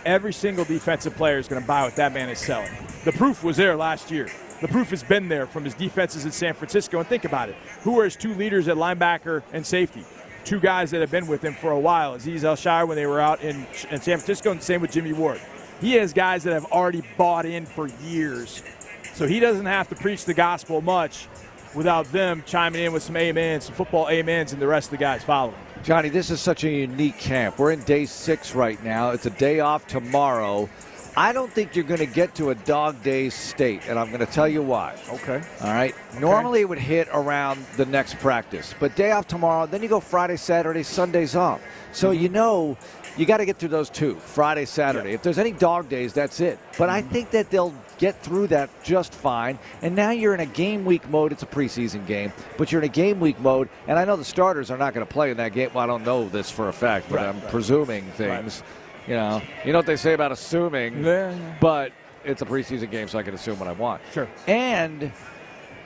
Every single defensive player is going to buy what that man is selling. The proof was there last year. The proof has been there from his defenses in San Francisco. And think about it. Who are his two leaders at linebacker and safety? Two guys that have been with him for a while. Azeez El-Shire when they were out in San Francisco, and same with Jimmy Ward. He has guys that have already bought in for years. So he doesn't have to preach the gospel much without them chiming in with some amens, some football amens, and the rest of the guys following. Johnny, this is such a unique camp. We're in day 6 right now. It's a day off tomorrow. I don't think you're going to get to a dog days state, and I'm going to tell you why. Okay. All right. Okay. Normally it would hit around the next practice, but day off tomorrow, then you go Friday, Saturday, Sundays off. So you got to get through those two, Friday, Saturday. If there's any dog days, that's it. But I think that they'll get through that just fine. And now you're in a game week mode. It's a preseason game, but you're in a game week mode. And I know the starters are not going to play in that game. Well, I don't know this for a fact, but I'm presuming things. Right. You know what they say about assuming, but it's a preseason game, so I can assume what I want. Sure. And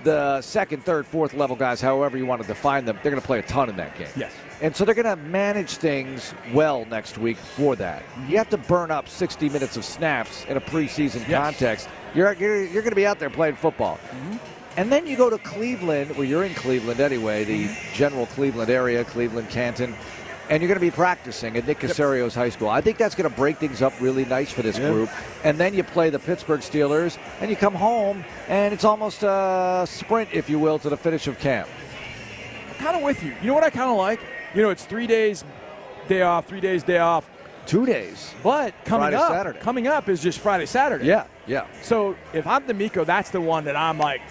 the second, third, fourth level guys, however you want to define them, they're going to play a ton in that game. Yes. And so they're going to manage things well next week for that. You have to burn up 60 minutes of snaps in a preseason context. You're going to be out there playing football. And then you go to Cleveland, well, you're in Cleveland anyway, the general Cleveland area, Cleveland, Canton, and you're going to be practicing at Nick Caserio's high school. I think that's going to break things up really nice for this group. And then you play the Pittsburgh Steelers, and you come home, and it's almost a sprint, if you will, to the finish of camp. I'm kind of with you. You know what I kind of like? It's 3 days, day off, 3 days, day off. 2 days. But coming Saturday. up is just Friday, Saturday. Yeah. So if I'm D'Amico, that's the one that I'm like,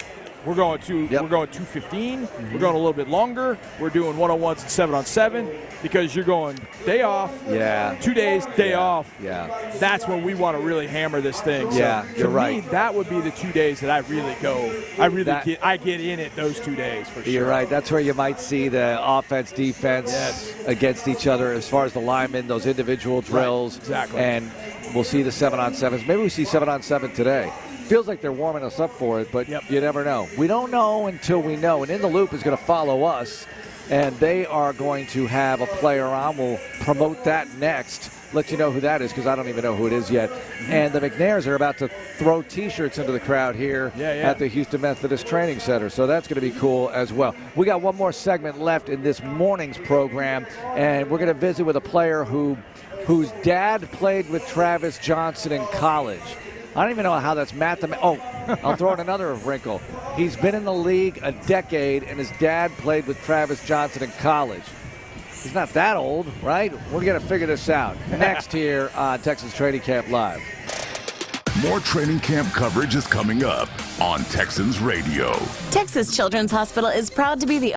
We're going 2:15. We're going a little bit longer. We're doing 1-on-1s and 7-on-7 because you're going day off. Yeah. 2 days, day off. Yeah. That's when we want to really hammer this thing. Yeah, so you're to right. me, that would be the 2 days that I really go. I get in it those 2 days for sure. You're right. That's where you might see the offense, defense against each other as far as the linemen, those individual drills. Right, exactly. And we'll see the 7-on-7s. Maybe we see 7-on-7 today. Feels like they're warming us up for it, but you never know. We don't know until we know. And In the Loop is going to follow us, and they are going to have a player on. We'll promote that next. Let you know who that is because I don't even know who it is yet. And the McNairs are about to throw T-shirts into the crowd here at the Houston Methodist Training Center. So that's going to be cool as well. We got one more segment left in this morning's program, and we're going to visit with a player whose dad played with Travis Johnson in college. I don't even know how that's mathematical. Oh, I'll throw in another wrinkle. He's been in the league a decade, and his dad played with Travis Johnson in college. He's not that old, right? We're going to figure this out next here on Texas Training Camp Live. More training camp coverage is coming up on Texans Radio. Texas Children's Hospital is proud to be the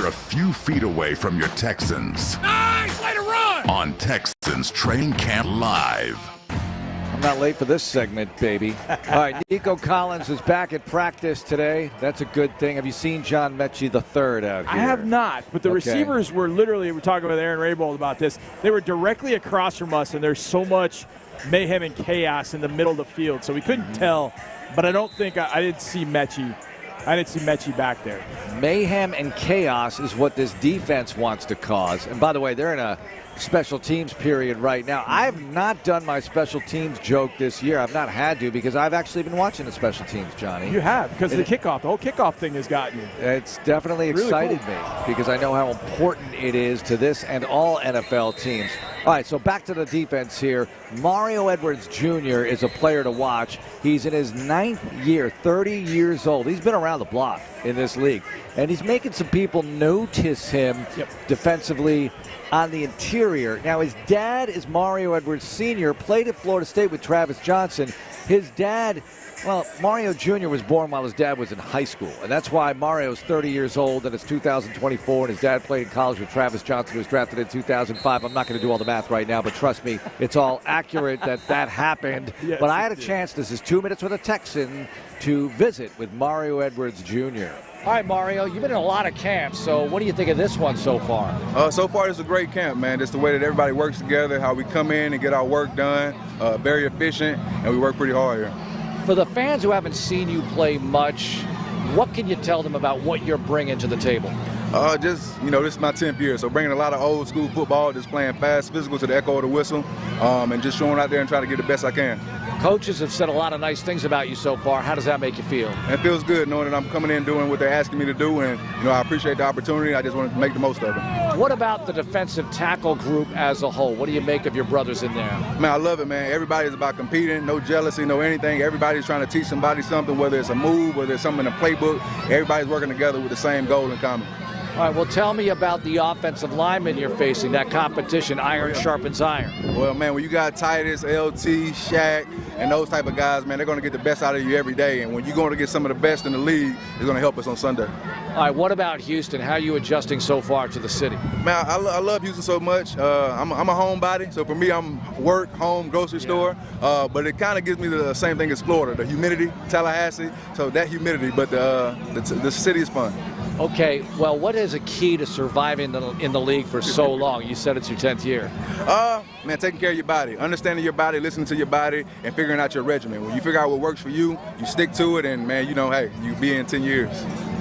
a few feet away from your Texans. Nice, way to run! On Texans Training Camp Live. I'm not late for this segment, baby. All right, Nico Collins is back at practice today. That's a good thing. Have you seen John Mechie III out here? I have not, but the receivers were literally, we're talking with Aaron Raybould about this, they were directly across from us, and there's so much mayhem and chaos in the middle of the field, so we couldn't tell, but I don't think I didn't see Mechie. I didn't see Mechie back there. Mayhem and chaos is what this defense wants to cause. And by the way, they're in a special teams period right now. I have not done my special teams joke this year. I've not had to because I've actually been watching the special teams, Johnny. You have, because the whole kickoff thing has gotten you. It's definitely excited me because I know how important it is to this and all NFL teams. All right, so back to the defense here. Mario Edwards Jr. is a player to watch. He's in his 9th year, 30 years old. He's been around the block in this league, and he's making some people notice him defensively on the interior. Now, his dad is Mario Edwards Sr., played at Florida State with Travis Johnson. His dad, well, Mario Jr. was born while his dad was in high school, and that's why Mario's 30 years old, and it's 2024, and his dad played in college with Travis Johnson, who was drafted in 2005. I'm not going to do all the math right now, but trust me, it's all accurate that happened. Yes, but I had a chance, this is 2 Minutes with a Texan, to visit with Mario Edwards Jr. All right, Mario, you've been in a lot of camps, so what do you think of this one so far? So far, it's a great camp, man. Just the way that everybody works together, how we come in and get our work done, very efficient, and we work pretty hard here. For the fans who haven't seen you play much, what can you tell them about what you're bringing to the table? This is my 10th year, so bringing a lot of old school football, just playing fast, physical to the echo of the whistle, and just showing out there and trying to get the best I can. Coaches have said a lot of nice things about you so far. How does that make you feel? It feels good knowing that I'm coming in doing what they're asking me to do, and I appreciate the opportunity. I just want to make the most of it. What about the defensive tackle group as a whole? What do you make of your brothers in there? Man, I love it, man. Everybody's about competing, no jealousy, no anything. Everybody's trying to teach somebody something, whether it's a move, whether it's something in a playbook. Everybody's working together with the same goal in common. All right, well, tell me about the offensive linemen you're facing, that competition, iron sharpens iron. Well, man, when you got Titus, LT, Shaq, and those type of guys, man, they're going to get the best out of you every day. And when you're going to get some of the best in the league, it's going to help us on Sunday. All right, what about Houston? How are you adjusting so far to the city? Man, I love Houston so much. I'm a homebody, so for me, I'm work, home, grocery store. But it kind of gives me the same thing as Florida, the humidity, Tallahassee. So that humidity, but the city is fun. Okay, well, what is a key to surviving in the league for so long? You said it's your 10th year. Man, taking care of your body, understanding your body, listening to your body, and figuring out your regimen. When you figure out what works for you, you stick to it, and, man, hey, you be in 10 years.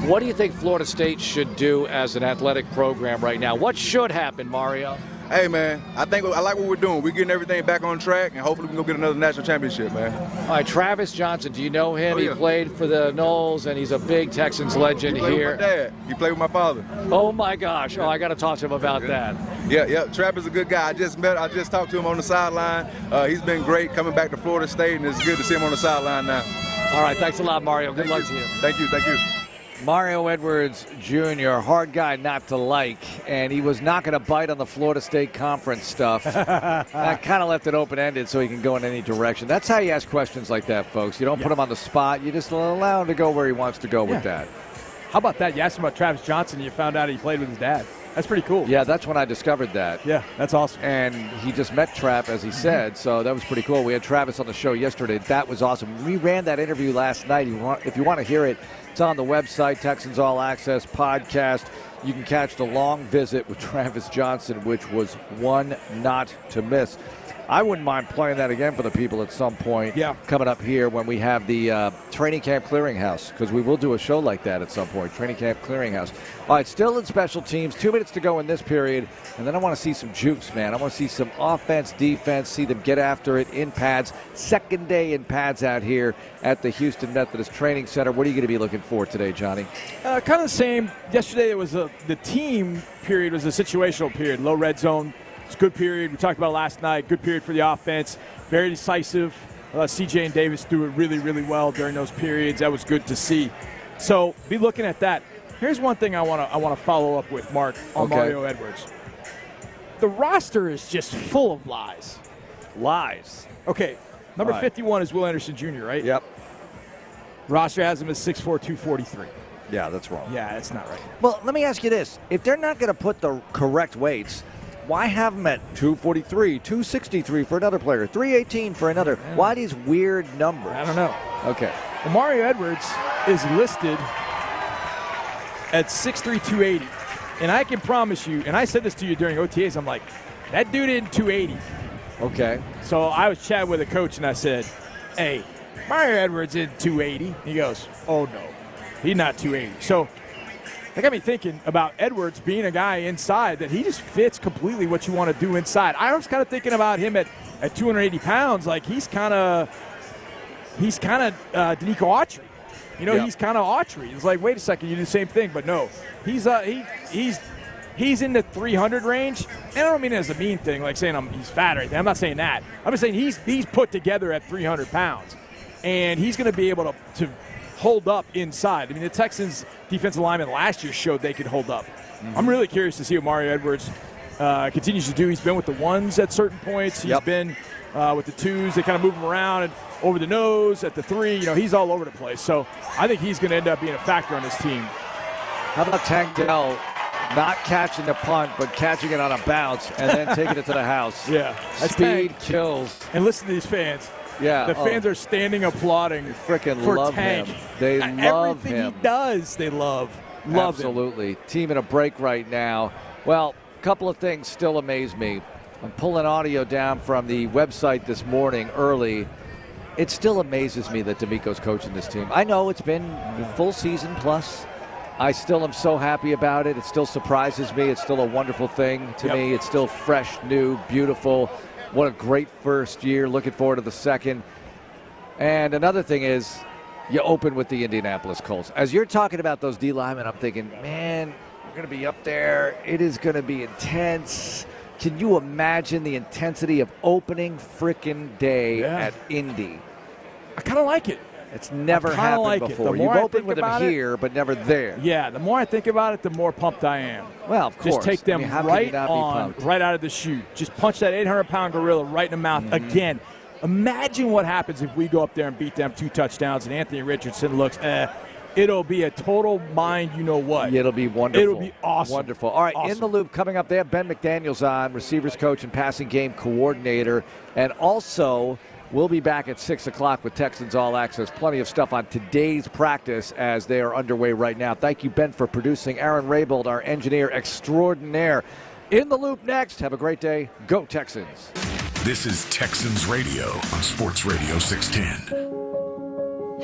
What do you think Florida State should do as an athletic program right now? What should happen, Mario? Hey, man, I like what we're doing. We're getting everything back on track, and hopefully we can go get another national championship, man. All right, Travis Johnson, do you know him? He played for the Noles, and he's a big Texans legend here. He played with my dad. He played with my father. Oh, my gosh. Oh, I got to talk to him about that. Yeah, Travis is a good guy. I just talked to him on the sideline. He's been great coming back to Florida State, and it's good to see him on the sideline now. All right, thanks a lot, Mario. Good luck to you. Thank you. Mario Edwards Jr., hard guy not to like, and he was not going to bite on the Florida State Conference stuff. That kind of left it open-ended so he can go in any direction. That's how you ask questions like that, folks. You don't put him on the spot. You just allow him to go where he wants to go with that. How about that? You asked him about Travis Johnson, and you found out he played with his dad. That's pretty cool. Yeah, that's when I discovered that. Yeah, that's awesome. And he just met Trav, as he said, so that was pretty cool. We had Travis on the show yesterday. That was awesome. We ran that interview last night. If you want to hear it, it's on the website, Texans All Access podcast. You can catch the long visit with Travis Johnson, which was one not to miss. I wouldn't mind playing that again for the people at some point coming up here when we have the Training Camp Clearinghouse, because we will do a show like that at some point, Training Camp Clearinghouse. All right, still in special teams, 2 minutes to go in this period, and then I want to see some jukes, man. I want to see some offense, defense, see them get after it in pads. Second day in pads out here at the Houston Methodist Training Center. What are you going to be looking for today, Johnny? Kind of the same. Yesterday it was the team period was a situational period, low red zone. It's a good period. We talked about it last night. Good period for the offense. Very decisive. CJ and Davis threw it really, really well during those periods. That was good to see. So be looking at that. Here's one thing I want to follow up with, Mark, on Mario Edwards. The roster is just full of lies. Lies. Okay. Number 51 is Will Anderson Jr., right? Yep. Roster has him as 6'4", 243. Yeah, that's wrong. Yeah, that's not right. Well, let me ask you this. If they're not going to put the correct weights, why have them at 243, 263 for another player, 318 for another? Why these weird numbers? I don't know. Okay. Well, Mario Edwards is listed at 6'3", 280. And I can promise you, and I said this to you during OTAs, I'm like, that dude in 280. Okay. So I was chatting with a coach, and I said, hey, Mario Edwards in 280. He goes, oh, no, he's not 280. So that got me thinking about Edwards being a guy inside that he just fits completely what you want to do inside. I was kind of thinking about him at 280 pounds, like he's kind of Danico Autry. You know, He's kind of Autry. It's like, wait a second, you do the same thing, but no, he's in the 300 range. And I don't mean it as a mean thing, like saying he's fat or anything. I'm not saying that. I'm just saying he's put together at 300 pounds, and he's going to be able to hold up inside. I mean, the Texans' defensive linemen last year showed they could hold up. Mm-hmm. I'm really curious to see what Mario Edwards continues to do. He's been with the ones at certain points. He's been with the twos. They kind of move him around and over the nose at the three. You know, he's all over the place. So I think he's going to end up being a factor on this team. How about Tank Dell not catching the punt, but catching it on a bounce and then taking it to the house? Yeah. Speed kills. And listen to these fans. Yeah, the fans are standing applauding. Freaking love Tank. him. They love everything him. He does, they love. Absolutely. Him. Team in a break right now. Well, a couple of things still amaze me. I'm pulling audio down from the website this morning early. It still amazes me that D'Amico's coaching this team. I know it's been a full season plus. I still am so happy about it. It still surprises me. It's still a wonderful thing to me. It's still fresh, new, beautiful. What a great first year. Looking forward to the second. And another thing is, you open with the Indianapolis Colts. As you're talking about those D linemen, I'm thinking, man, we're going to be up there. It is going to be intense. Can you imagine the intensity of opening frickin' day at Indy? I kind of like it. It's never happened before. You've opened with them here, but never there. Yeah, the more I think about it, the more pumped I am. Well, of course. Just take them right out of the chute. Just punch that 800-pound gorilla right in the mouth again. Imagine what happens if we go up there and beat them 2 touchdowns and Anthony Richardson looks, it'll be a total mind you-know-what. It'll be wonderful. It'll be awesome. Wonderful. All right, In the Loop coming up, they have Ben McDaniels on, receivers coach and passing game coordinator. And also, we'll be back at 6 o'clock with Texans All Access. Plenty of stuff on today's practice as they are underway right now. Thank you, Ben, for producing. Aaron Raybold, our engineer extraordinaire. In the Loop next. Have a great day. Go Texans. This is Texans Radio on Sports Radio 610.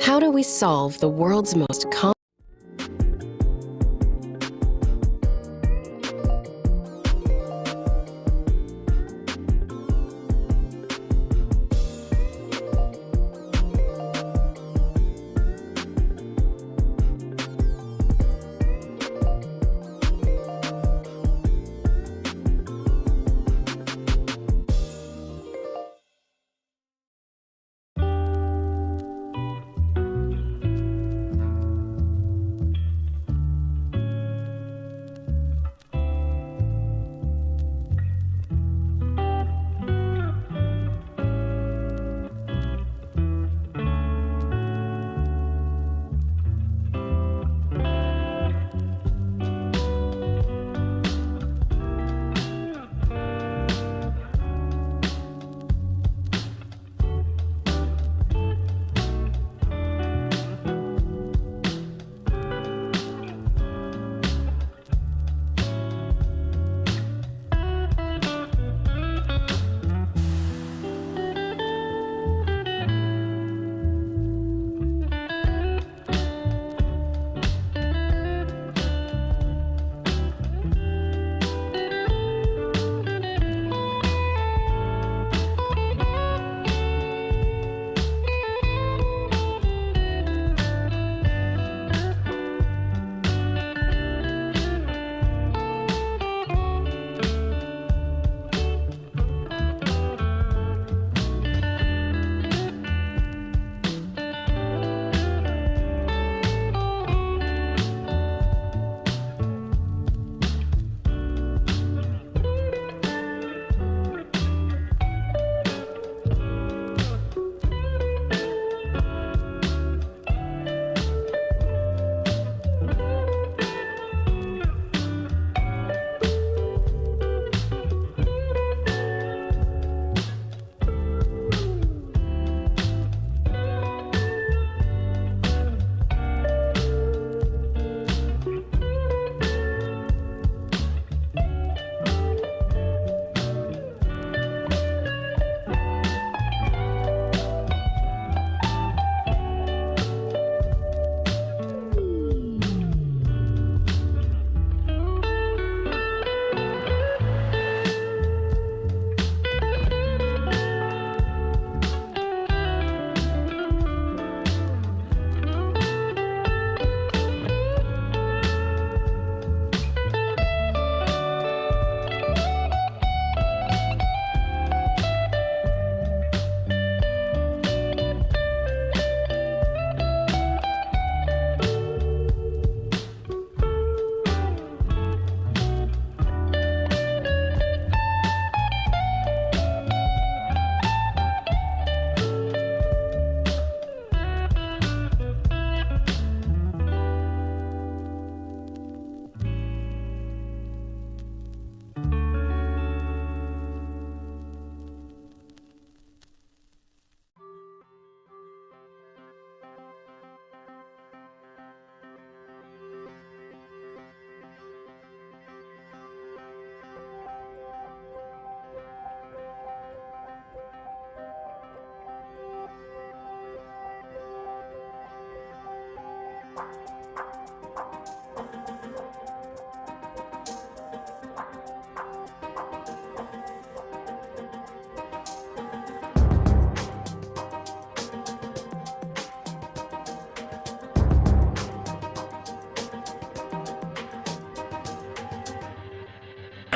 How do we solve the world's most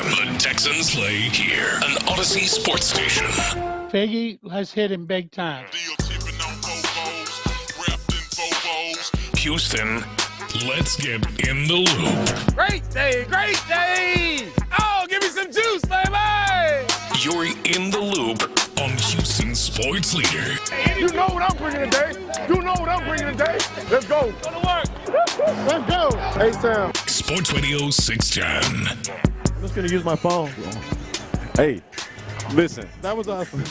The Texans play here, an Odyssey sports station. Faggy has hit him big time. Houston, let's get in the loop. Great day, great day. Oh, give me some juice, baby. You're in the loop on Houston Sports Leader. You know what I'm bringing today. You know what I'm bringing today. Let's go. Go to work. Let's go. Hey, Sam. Sports Radio 610. I'm just going to use my phone. Hey, listen. That was awesome.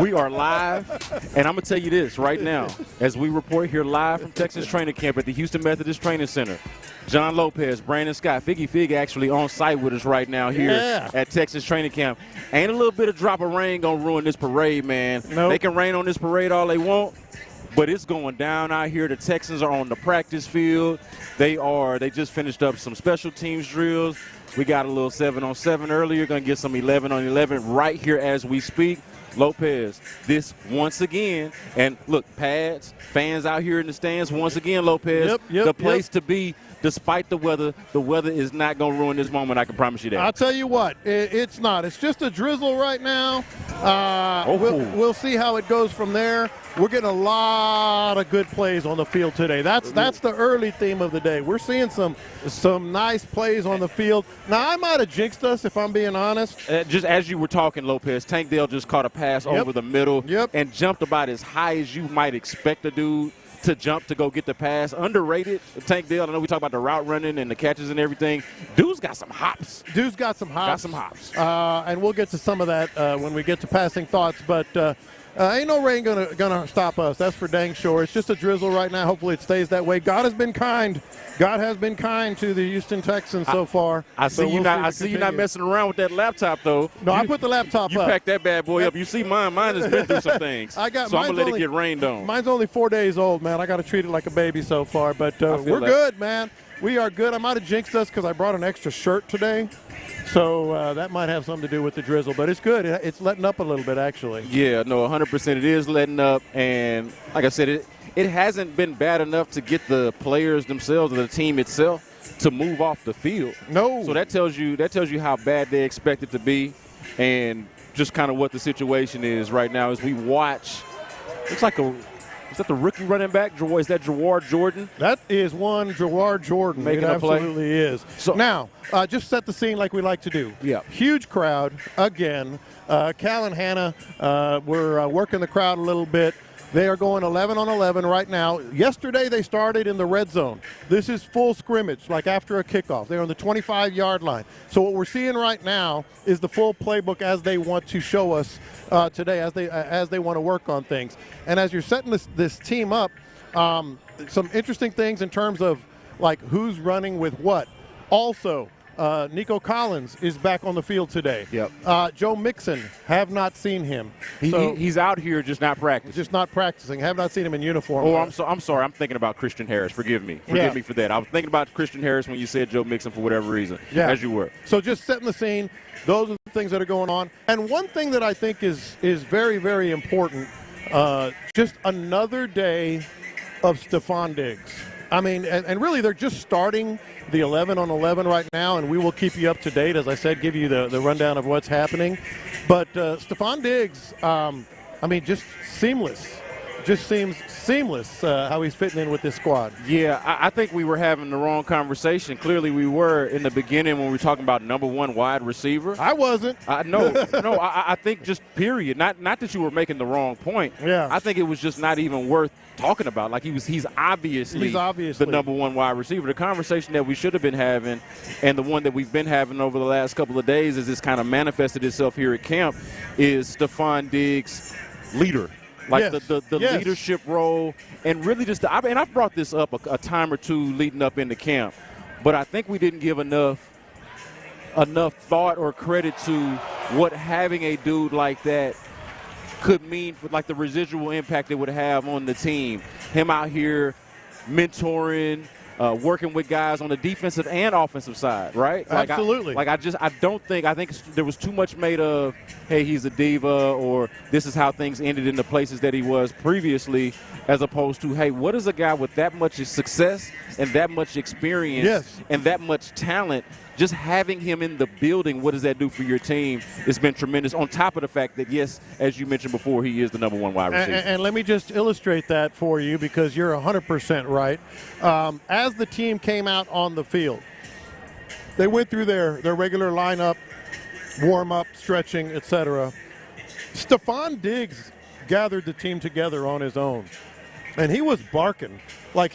We are live, and I'm going to tell you this right now. As we report here live from Texas Training Camp at the Houston Methodist Training Center, John Lopez, Brandon Scott, Figgy Fig actually on site with us right now here at Texas Training Camp. Ain't a little bit of drop of rain going to ruin this parade, man. Nope. They can rain on this parade all they want, but it's going down out here. The Texans are on the practice field. They just finished up some special teams drills. We got a little 7-on-7 earlier. Going to get some 11-on-11 right here as we speak. Lopez, this once again, and look, pads, fans out here in the stands once again, Lopez, the place to be. Despite the weather is not going to ruin this moment. I can promise you that. I'll tell you what, it's not. It's just a drizzle right now. We'll see how it goes from there. We're getting a lot of good plays on the field today. That's the early theme of the day. We're seeing some nice plays on the field. Now, I might have jinxed us if I'm being honest. Just as you were talking, Lopez, Tank Dell just caught a pass over the middle and jumped about as high as you might expect a dude to jump to go get the pass. Underrated, Tank Dell. I know we talk about the route running and the catches and everything. Dude's got some hops. And we'll get to some of that when we get to passing thoughts. But ain't no rain gonna stop us. That's for dang sure. It's just a drizzle right now. Hopefully it stays that way. God has been kind. God has been kind to the Houston Texans so far. I see you not messing around with that laptop though. No, I put the laptop up. You packed that bad boy up. You see mine. Mine has been through some things. So I'm gonna let it get rained on. Mine's only 4 days old, man. I got to treat it like a baby so far. But we're good, man. We are good. I might have jinxed us because I brought an extra shirt today. So that might have something to do with the drizzle. But it's good. It's letting up a little bit, actually. Yeah, no, 100% it is letting up. And like I said, it hasn't been bad enough to get the players themselves or the team itself to move off the field. No. So that tells you how bad they expect it to be and just kind of what the situation is right now as we watch. Looks like is that the rookie running back? Is that Jawar Jordan? That is one Jawar Jordan. Making it a play. Absolutely is. So now, just set the scene like we like to do. Yeah. Huge crowd again. Cal and Hannah were working the crowd a little bit. They are going 11-on-11 right now. Yesterday they started in the red zone. This is full scrimmage, like after a kickoff. They're on the 25-yard line. So what we're seeing right now is the full playbook as they want to show us today, as they want to work on things. And as you're setting this team up, some interesting things in terms of like who's running with what. Also, Nico Collins is back on the field today. Yep. Joe Mixon, have not seen him. He's out here just not practicing. Have not seen him in uniform. Oh, I'm sorry. I'm thinking about Christian Harris. Forgive me for that. I was thinking about Christian Harris when you said Joe Mixon for whatever reason, as you were. So just setting the scene. Those are the things that are going on. And one thing that I think is very, very important, just another day of Stephon Diggs. I mean, and really they're just starting the 11-on-11 right now, and we will keep you up to date, as I said, give you the rundown of what's happening. But Stephon Diggs, just seamless. Just seems seamless how he's fitting in with this squad. Yeah, I think we were having the wrong conversation. Clearly we were in the beginning when we were talking about number one wide receiver. I wasn't. I think just period. Not that you were making the wrong point. Yeah. I think it was just not even worth talking about. Like he's obviously the number one wide receiver. The conversation that we should have been having and the one that we've been having over the last couple of days as this kind of manifested itself here at camp is Stephon Diggs' leader. Like the leadership role, and really just and I've brought this up a time or two leading up into camp, but I think we didn't give enough thought or credit to what having a dude like that could mean for like the residual impact it would have on the team. Him out here mentoring, working with guys on the defensive and offensive side, right? Absolutely. I think there was too much made of, hey, he's a diva, or this is how things ended in the places that he was previously, as opposed to, hey, what is a guy with that much success and that much experience and that much talent just having him in the building, what does that do for your team? It's been tremendous. On top of the fact that, yes, as you mentioned before, he is the number one wide receiver. And let me just illustrate that for you because you're 100% right. As the team came out on the field, they went through their regular lineup, warm-up, stretching, etc. Stephon Diggs gathered the team together on his own, and he was barking. Like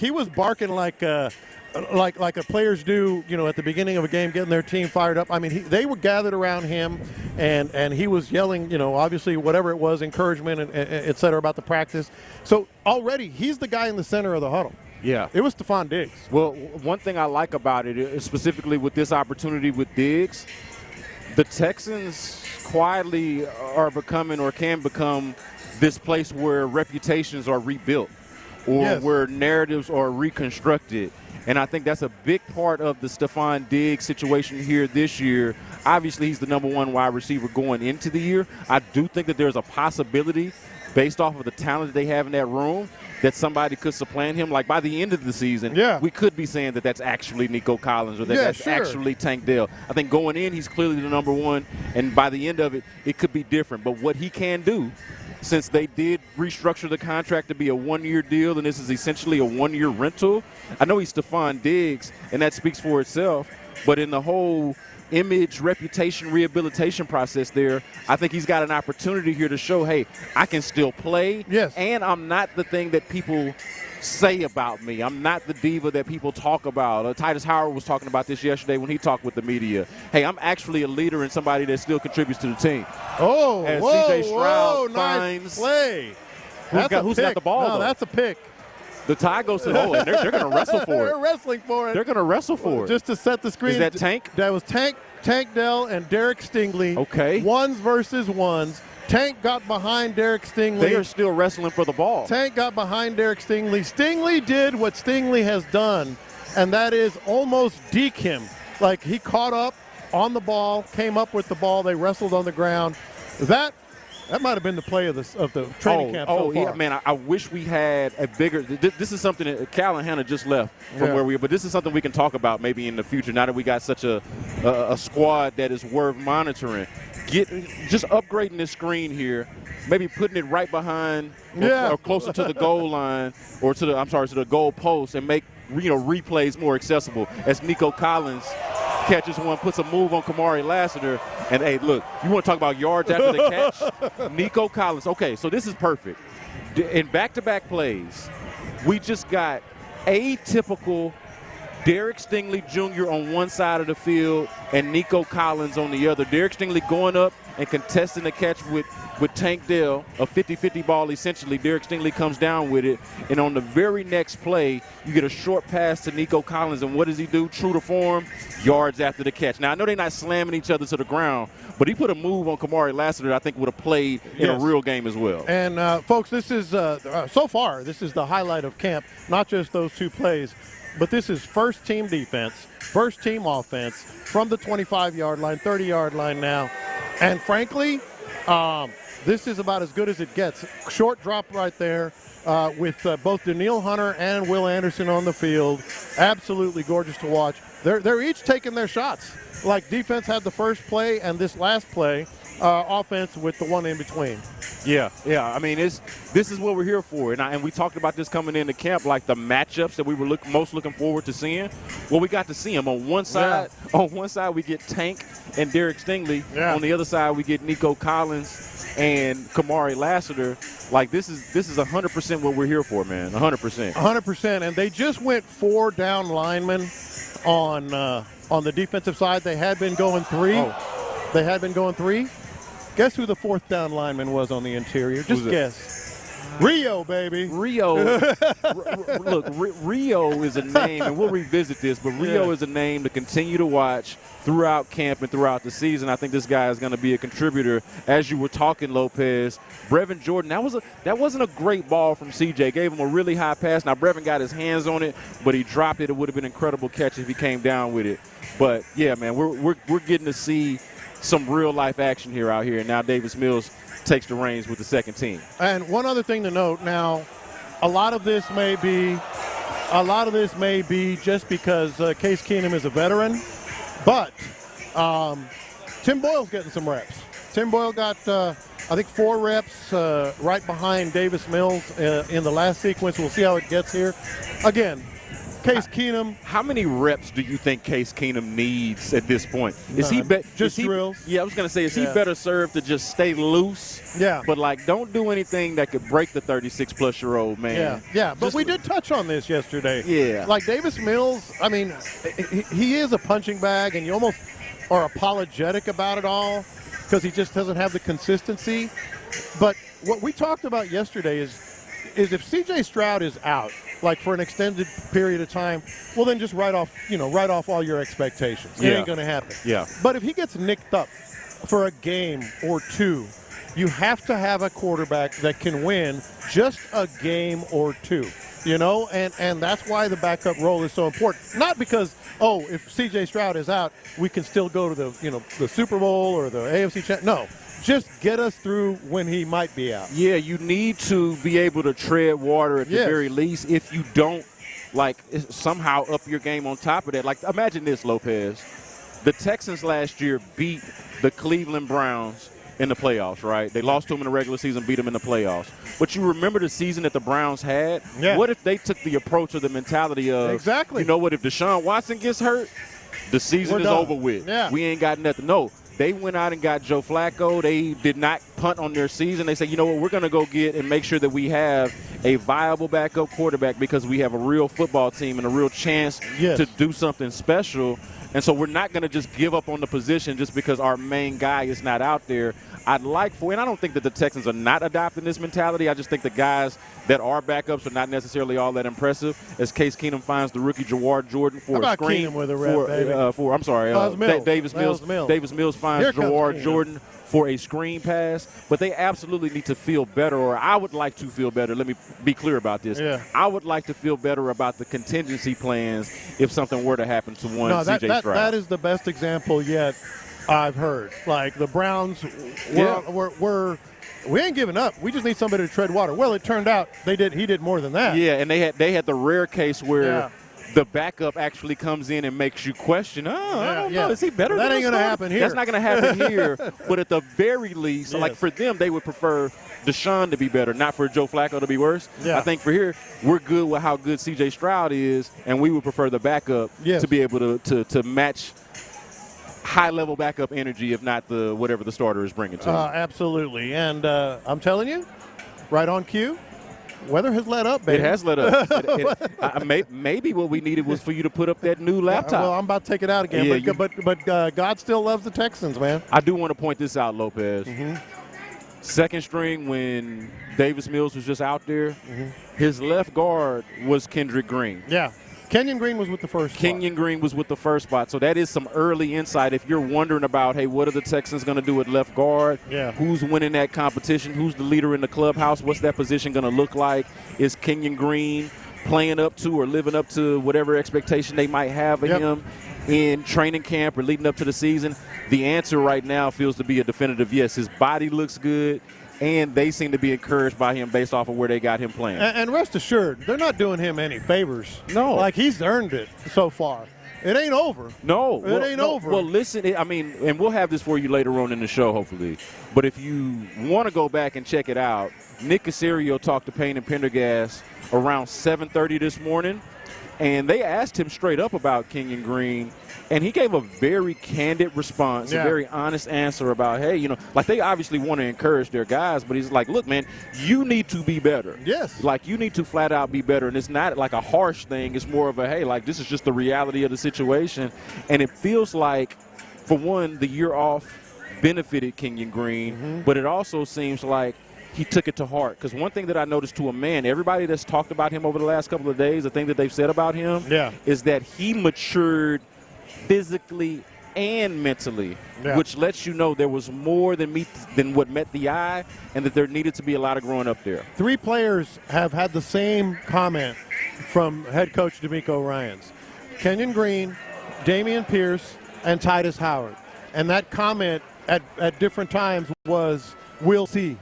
players do, at the beginning of a game, getting their team fired up. I mean, they were gathered around him, and he was yelling, obviously whatever it was, encouragement, and et cetera, about the practice. So already he's the guy in the center of the huddle. Yeah. It was Stephon Diggs. Well, one thing I like about it is specifically with this opportunity with Diggs, the Texans quietly are becoming or can become this place where reputations are rebuilt or where narratives are reconstructed. And I think that's a big part of the Stephon Diggs situation here this year. Obviously, he's the number one wide receiver going into the year. I do think that there's a possibility, based off of the talent that they have in that room, that somebody could supplant him. Like by the end of the season, we could be saying that that's actually Nico Collins or that that's actually Tank Dell. I think going in, he's clearly the number one, and by the end of it, it could be different. But what he can do, since they did restructure the contract to be a one-year deal, and this is essentially a one-year rental, I know he's Stephon Diggs, and that speaks for itself, but in the whole image, reputation, rehabilitation process there, I think he's got an opportunity here to show, hey, I can still play, and I'm not the thing that people say about me. I'm not the diva that people talk about. Titus Howard was talking about this yesterday when he talked with the media. Hey, I'm actually a leader and somebody that still contributes to the team. Oh, as C.J. Stroud nice finds play. Who's got the ball, No, though? That's a pick. The tie goes to and they're going to wrestle for it. They're wrestling for it. They're going to wrestle for it. Just to set the screen. Is that Tank? That was Tank Dell and Derek Stingley. Okay. Ones versus ones. Tank got behind Derek Stingley. They are still wrestling for the ball. Tank got behind Derek Stingley. Stingley did what Stingley has done, and that is almost deke him. Like he caught up on the ball, came up with the ball. They wrestled on the ground. That might have been the play of the training camp so far. Yeah, man, I wish we had a bigger – this is something that Cal and Hannah just left from where we are, but this is something we can talk about maybe in the future now that we got such a squad that is worth monitoring. Just upgrading this screen here, maybe putting it right behind or closer to the goal line or to the goal post and make replays more accessible as Nico Collins catches one, puts a move on Kamari Lassiter. And, hey, look, you want to talk about yards after the catch? Nico Collins. Okay, so this is perfect. In back-to-back plays, we just got atypical Derek Stingley Jr. on one side of the field and Nico Collins on the other. Derek Stingley going up and contesting the catch with Tank Dell, a 50-50 ball essentially. Derek Stingley comes down with it, and on the very next play, you get a short pass to Nico Collins, and what does he do? True to form, yards after the catch. Now, I know they're not slamming each other to the ground, but he put a move on Kamari Lassiter that I think would have played in a real game as well. And, folks, this is so far, this is the highlight of camp, not just those two plays, but this is first-team defense, first-team offense from the 25-yard line, 30-yard line now. And, frankly, this is about as good as it gets. Short drop right there with both Daniil Hunter and Will Anderson on the field. Absolutely gorgeous to watch. They're each taking their shots. Like defense had the first play and this last play, offense with the one in between. Yeah. I mean, this is what we're here for. And we talked about this coming into camp, like the matchups that we were most looking forward to seeing. Well, we got to see them. On one side, we get Tank and Derek Stingley. Yeah. On the other side, we get Nico Collins and Kamari Lassiter. Like, this is 100% what we're here for, man. 100%. 100%. And they just went 4 down linemen on the defensive side. They had been going 3. They had been going 3. Guess who the 4th down lineman was on the interior? Just guess. Rio, baby. Rio. Look, Rio is a name, and we'll revisit this, but Rio is a name to continue to watch throughout camp and throughout the season. I think this guy is going to be a contributor. As you were talking, Lopez, Brevin Jordan, that wasn't a great ball from CJ. Gave him a really high pass. Now, Brevin got his hands on it, but he dropped it. It would have been an incredible catch if he came down with it. But, yeah, man, we're getting to see some real-life action here out here, and now Davis Mills takes the reins with the second team. And one other thing to note now, a lot of this may be just because Case Keenum is a veteran, But Tim Boyle's getting some reps. Tim Boyle got, I think, 4 reps right behind Davis Mills in the last sequence. We'll see how it gets here. Again, Case Keenum. How many reps do you think Case Keenum needs at this point? Is he just drills? Yeah, I was going to say, is he better served to just stay loose? Yeah. But, like, don't do anything that could break the 36-plus-year-old man. Yeah. But we did touch on this yesterday. Yeah. Like Davis Mills, I mean, he is a punching bag, and you almost are apologetic about it all because he just doesn't have the consistency. But what we talked about yesterday is if C.J. Stroud is out, like for an extended period of time, well, then just write off all your expectations. It ain't going to happen. Yeah. But if he gets nicked up for a game or two, you have to have a quarterback that can win just a game or two, and that's why the backup role is so important. Not because, if C.J. Stroud is out, we can still go to the Super Bowl or the AFC Championship. No. Just get us through when he might be out. Yeah, you need to be able to tread water at the very least. If you don't, somehow up your game on top of that. Like, imagine this, Lopez. The Texans last year beat the Cleveland Browns in the playoffs, right? They lost to them in the regular season, beat them in the playoffs. But you remember the season that the Browns had? Yeah. What if they took the approach or the mentality of, exactly. You know what, if Deshaun Watson gets hurt, the season is over with. Yeah. We ain't got nothing. No. They went out and got Joe Flacco. They did not punt on their season. They said, you know what, we're going to go get and make sure that we have a viable backup quarterback because we have a real football team and a real chance to do something special. And so we're not going to just give up on the position just because our main guy is not out there. And I don't think that the Texans are not adopting this mentality. I just think the guys that are backups are not necessarily all that impressive. As Case Keenum finds the rookie Jawar Jordan for a screen. With a rep, Davis Mills. Davis Mills finds Jawar Jordan for a screen pass. But they absolutely need to feel better, or I would like to feel better. Let me be clear about this. Yeah. I would like to feel better about the contingency plans if something were to happen to one C.J. Stroud. That is the best example yet I've heard. Like the Browns we ain't giving up. We just need somebody to tread water. Well, it turned out he did more than that. Yeah, and they had the rare case where the backup actually comes in and makes you question, I don't know, is he better than that ain't going to happen here. That's not going to happen here. But at the very least, like for them, they would prefer Deshaun to be better, not for Joe Flacco to be worse. Yeah. I think for here, we're good with how good C.J. Stroud is, and we would prefer the backup to be able to match high-level backup energy, if not whatever the starter is bringing to him. Absolutely. And I'm telling you, right on cue, weather has let up, baby. It has let up. Maybe what we needed was for you to put up that new laptop. Well, I'm about to take it out again, but God still loves the Texans, man. I do want to point this out, Lopez. Second string when Davis Mills was just out there, his left guard was Kendrick Green. Yeah. Kenyon Green was with the first spot. Kenyon Green was with the first spot. So that is some early insight. If you're wondering about, hey, what are the Texans going to do at left guard? Yeah. Who's winning that competition? Who's the leader in the clubhouse? What's that position going to look like? Is Kenyon Green playing up to or living up to whatever expectation they might have of him in training camp or leading up to the season? The answer right now feels to be a definitive yes. His body looks good, and they seem to be encouraged by him based off of where they got him playing. And rest assured, they're not doing him any favors. No. Like, he's earned it so far. It ain't over. No. It ain't over. Well, listen, I mean, and we'll have this for you later on in the show, hopefully. But if you want to go back and check it out, Nick Caserio talked to Payne and Pendergast around 7:30 this morning, and they asked him straight up about Kenyon Green, and he gave a very candid response, a very honest answer about, hey, like they obviously want to encourage their guys, but he's like, look, man, you need to be better. Yes. Like, you need to flat out be better, and it's not like a harsh thing. It's more of a, hey, like, this is just the reality of the situation, and it feels like, for one, the year off benefited Kenyon Green, but it also seems like he took it to heart. Because one thing that I noticed to a man, everybody that's talked about him over the last couple of days, the thing that they've said about him is that he matured physically and mentally, which lets you know there was more than what met the eye, and that there needed to be a lot of growing up there. 3 players have had the same comment from head coach DeMeco Ryans. Kenyon Green, Damian Pierce, and Titus Howard. And that comment at different times was, we'll see.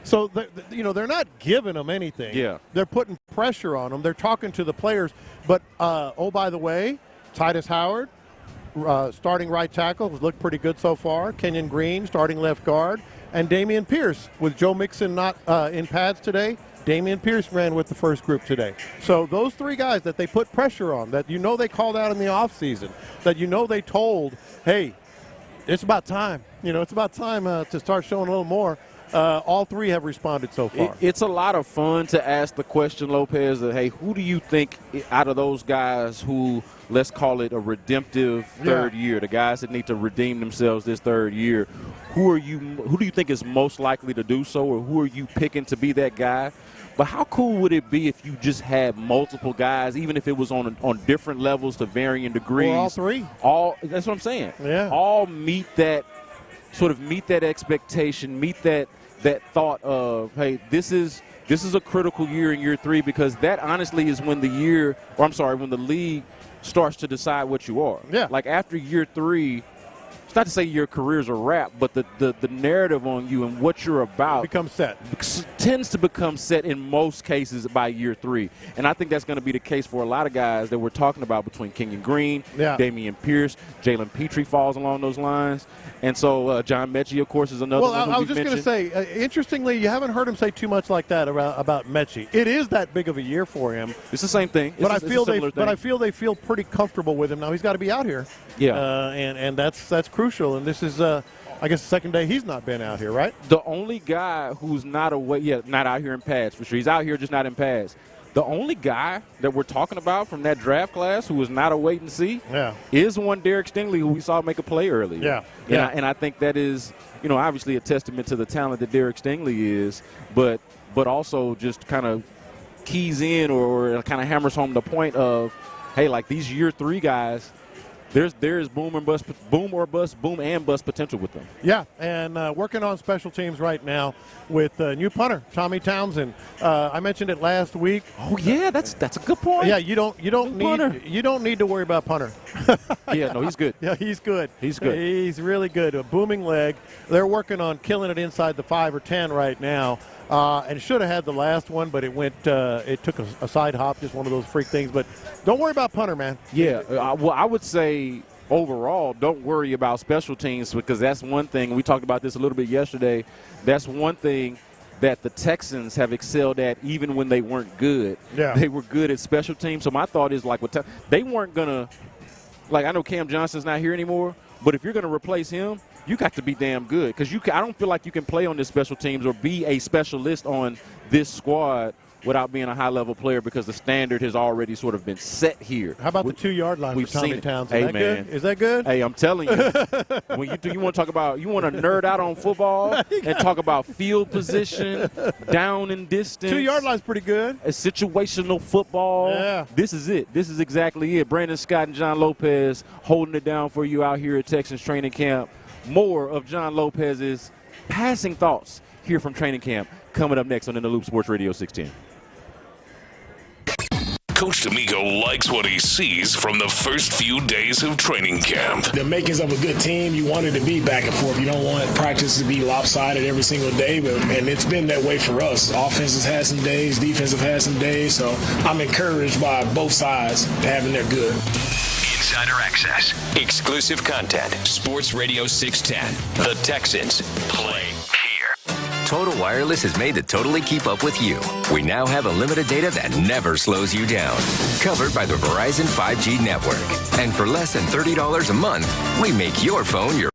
So, they're not giving them anything. Yeah. They're putting pressure on them. They're talking to the players. But, by the way, Titus Howard, starting right tackle, has looked pretty good so far. Kenyon Green, starting left guard. And Damian Pierce, with Joe Mixon not in pads today. Damian Pierce ran with the first group today. So those three guys that they put pressure on, that they called out in the offseason, that they told, hey, it's about time. It's about time to start showing a little more. All three have responded so far. It's a lot of fun to ask the question, Lopez, that, hey, who do you think out of those guys who, let's call it a redemptive third year, the guys that need to redeem themselves this third year, who do you think is most likely to do so, or who are you picking to be that guy? But how cool would it be if you just had multiple guys, even if it was on different levels to varying degrees? Or all three. That's what I'm saying. Yeah. All meet that expectation, meet that thought of, hey, this is a critical year in year 3, because that honestly is when when the league starts to decide what you are. Yeah. Like after year 3, it's not to say your career's a wrap, but the narrative on you and what you're about tends to become set in most cases by year 3. And I think that's going to be the case for a lot of guys that we're talking about between Kenyon Green, Damian Pierce, Jalen Petrie falls along those lines. And so John Mechie, of course, is another one. Well, I was just going to say, interestingly, you haven't heard him say too much like that about Mechie. It is that big of a year for him. It's the same thing. But I feel they feel pretty comfortable with him now. He's got to be out here. Yeah. And that's crucial. And this is, I guess, the second day he's not been out here, right? The only guy who's not not out here in pads for sure. He's out here, just not in pads. The only guy that we're talking about from that draft class who was not a wait and see is one Derek Stingley, who we saw make a play earlier. And I think that is, obviously a testament to the talent that Derek Stingley is, but also just kind of keys in or kind of hammers home the point of, hey, like these year 3 guys, there's boom and bust potential with them. Yeah, and working on special teams right now with new punter Tommy Townsend. I mentioned it last week. Oh yeah, that's a good point. Yeah, you don't need to worry about punter. Yeah, no, he's good. Yeah, he's good. He's good. He's really good. A booming leg. They're working on killing it inside the 5 or 10 right now. And should have had the last one, but it took a side hop, just one of those freak things. But don't worry about punter, man. Yeah, well, I would say overall, don't worry about special teams, because that's one thing. We talked about this a little bit yesterday. That's one thing that the Texans have excelled at even when they weren't good. Yeah. They were good at special teams. So my thought is, like, they weren't going to – like, I know Cam Johnson's not here anymore, but if you're going to replace him, you got to be damn good, because I don't feel like you can play on this special teams or be a specialist on this squad without being a high-level player, because the standard has already sort of been set here. How about the 2-yard line for Tommy Townsend? Hey, man. Is that good? Hey, I'm telling you, when you want to talk about, you want to nerd out on football and talk about field position, down and distance. 2-yard line's pretty good. A situational football. Yeah. This is it. This is exactly it. Brandon Scott and John Lopez holding it down for you out here at Texans training camp. More of John Lopez's passing thoughts here from training camp coming up next on In the Loop Sports Radio 610. Coach D'Amico likes what he sees from the first few days of training camp. The makings of a good team, you want it to be back and forth. You don't want practice to be lopsided every single day, and it's been that way for us. Offense has had some days, defense have had some days, so I'm encouraged by both sides having their good. Insider access, exclusive content, Sports Radio 610. The Texans play here. Total Wireless is made to totally keep up with you. We now have unlimited data that never slows you down. Covered by the Verizon 5G network. And for less than $30 a month, we make your phone your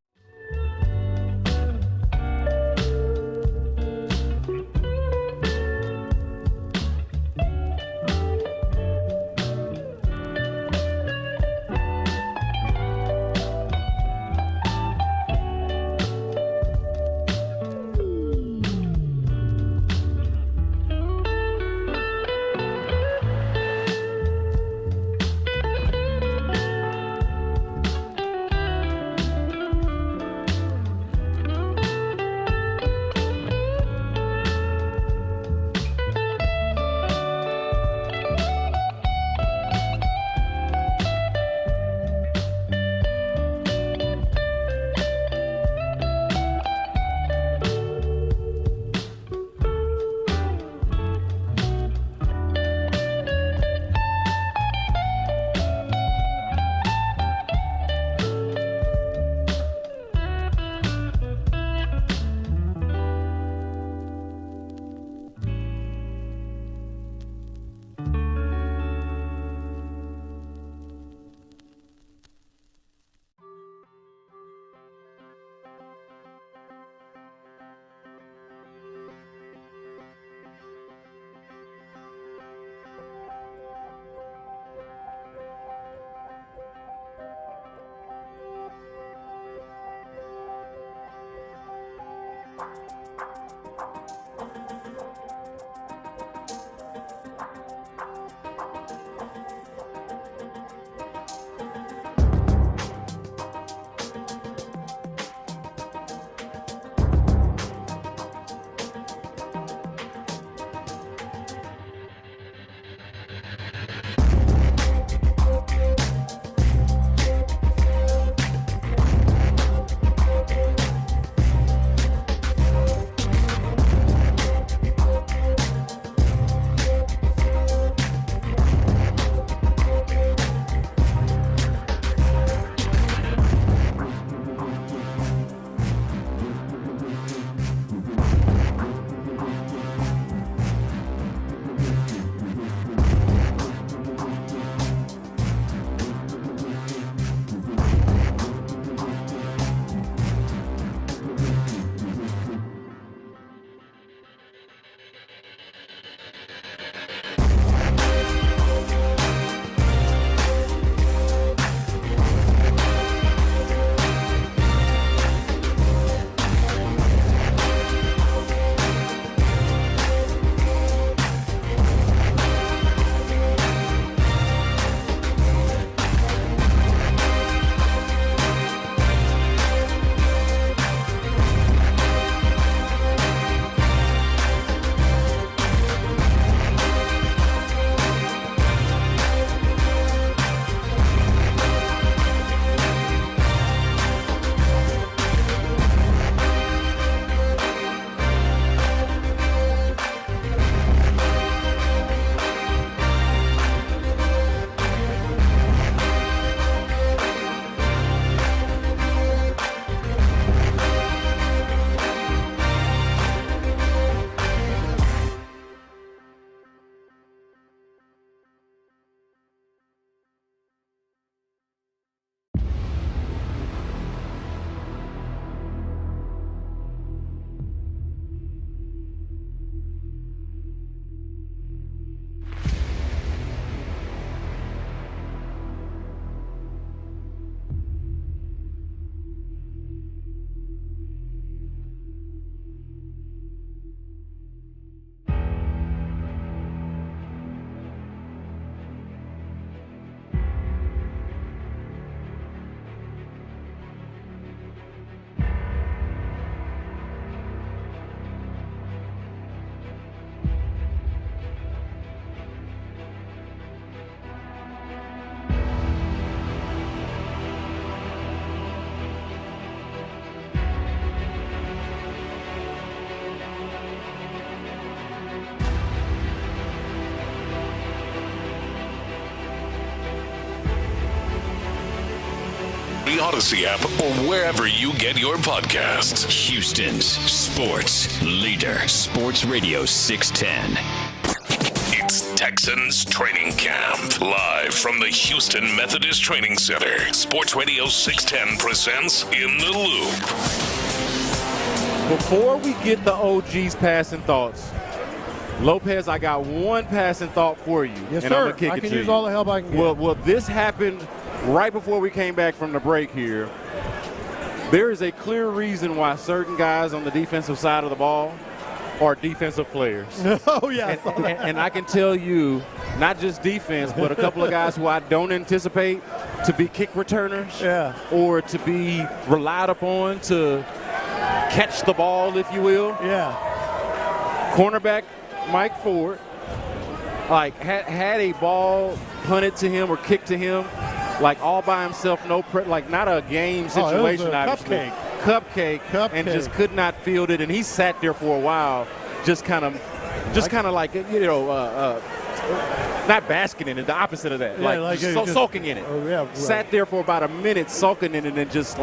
the Odyssey app or wherever you get your podcasts. Houston's sports leader, Sports Radio 610. It's Texans Training Camp. Live from the Houston Methodist Training Center. Sports Radio 610 presents In the Loop. Before we get the OG's passing thoughts, Lopez, I got one passing thought for you. Yes, and sir. I'm gonna kick I it can to use you. all the help I can get. Well, this happened right before we came back from the break here. There is a clear reason why certain guys on the defensive side of the ball are defensive players. Oh, yeah. And I can tell you, not just defense, but a couple of guys who I don't anticipate to be kick returners or to be relied upon to catch the ball, if you will. Yeah. Cornerback Mike Ford, had a ball punted to him or kicked to him, all by himself, not a game situation, obviously. Cupcake, just could not field it, and he sat there for a while, just kind of not basking in it, the opposite of that, sulking in it. Oh, yeah, right. Sat there for about a minute, sulking in it, and then just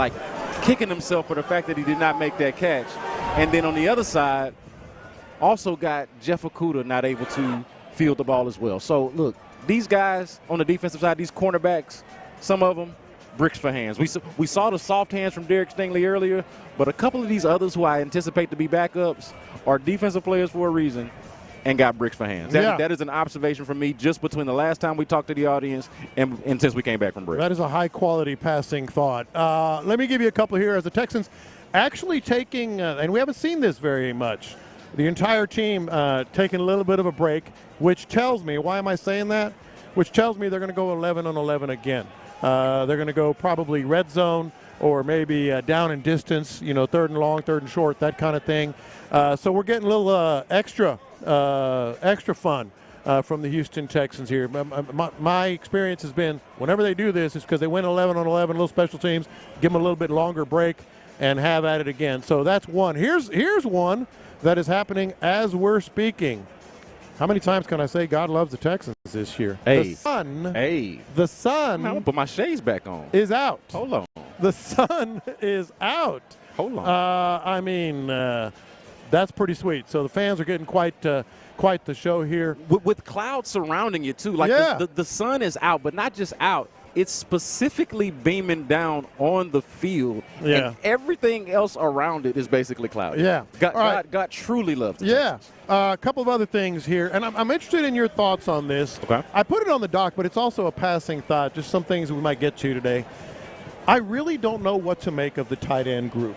kicking himself for the fact that he did not make that catch. And then on the other side, also got Jeff Okudah not able to field the ball as well. So look, these guys on the defensive side, these cornerbacks, some of them, bricks for hands. We saw the soft hands from Derek Stingley earlier, but a couple of these others who I anticipate to be backups are defensive players for a reason and got bricks for hands. That is an observation from me just between the last time we talked to the audience and since we came back from break. That is a high-quality passing thought. Let me give you a couple here. As the Texans actually taking, and we haven't seen this very much, the entire team taking a little bit of a break, which tells me, why am I saying that? Which tells me they're going to go 11 on 11 again. They're going to go probably red zone or maybe down in distance, third and long, third and short, that kind of thing. So we're getting a little extra fun from the Houston Texans here. My experience has been whenever they do this, it's because they win 11 on 11, little special teams, give them a little bit longer break, and have at it again. So that's one. Here's one that is happening as we're speaking. How many times can I say God loves the Texans this year? Hey. The sun. Hey. The sun. I'm going to put my shades back on. Is out. Hold on. The sun is out. Hold on. That's pretty sweet. So the fans are getting quite the show here. With clouds surrounding you, too. The sun is out, but not just out. It's specifically beaming down on the field, and everything else around it is basically cloudy. Yeah. God truly loves it. Yeah. A couple of other things here, and I'm interested in your thoughts on this. Okay. I put it on the doc, but it's also a passing thought, just some things we might get to today. I really don't know what to make of the tight end group.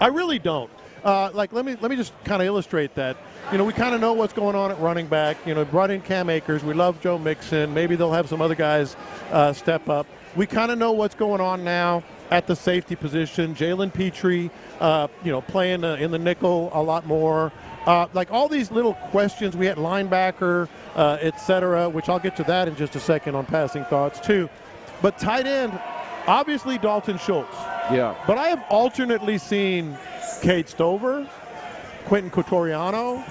I really don't. Let me just kind of illustrate that. We kind of know what's going on at running back. Brought in Cam Akers. We love Joe Mixon. Maybe they'll have some other guys step up. We kind of know what's going on now at the safety position. Jalen Petrie, playing in the nickel a lot more. All these little questions. We had linebacker, et cetera, which I'll get to that in just a second on passing thoughts too. But tight end, obviously Dalton Schultz. Yeah. But I have alternately seen Cade Stover, Quentin Cotoriano,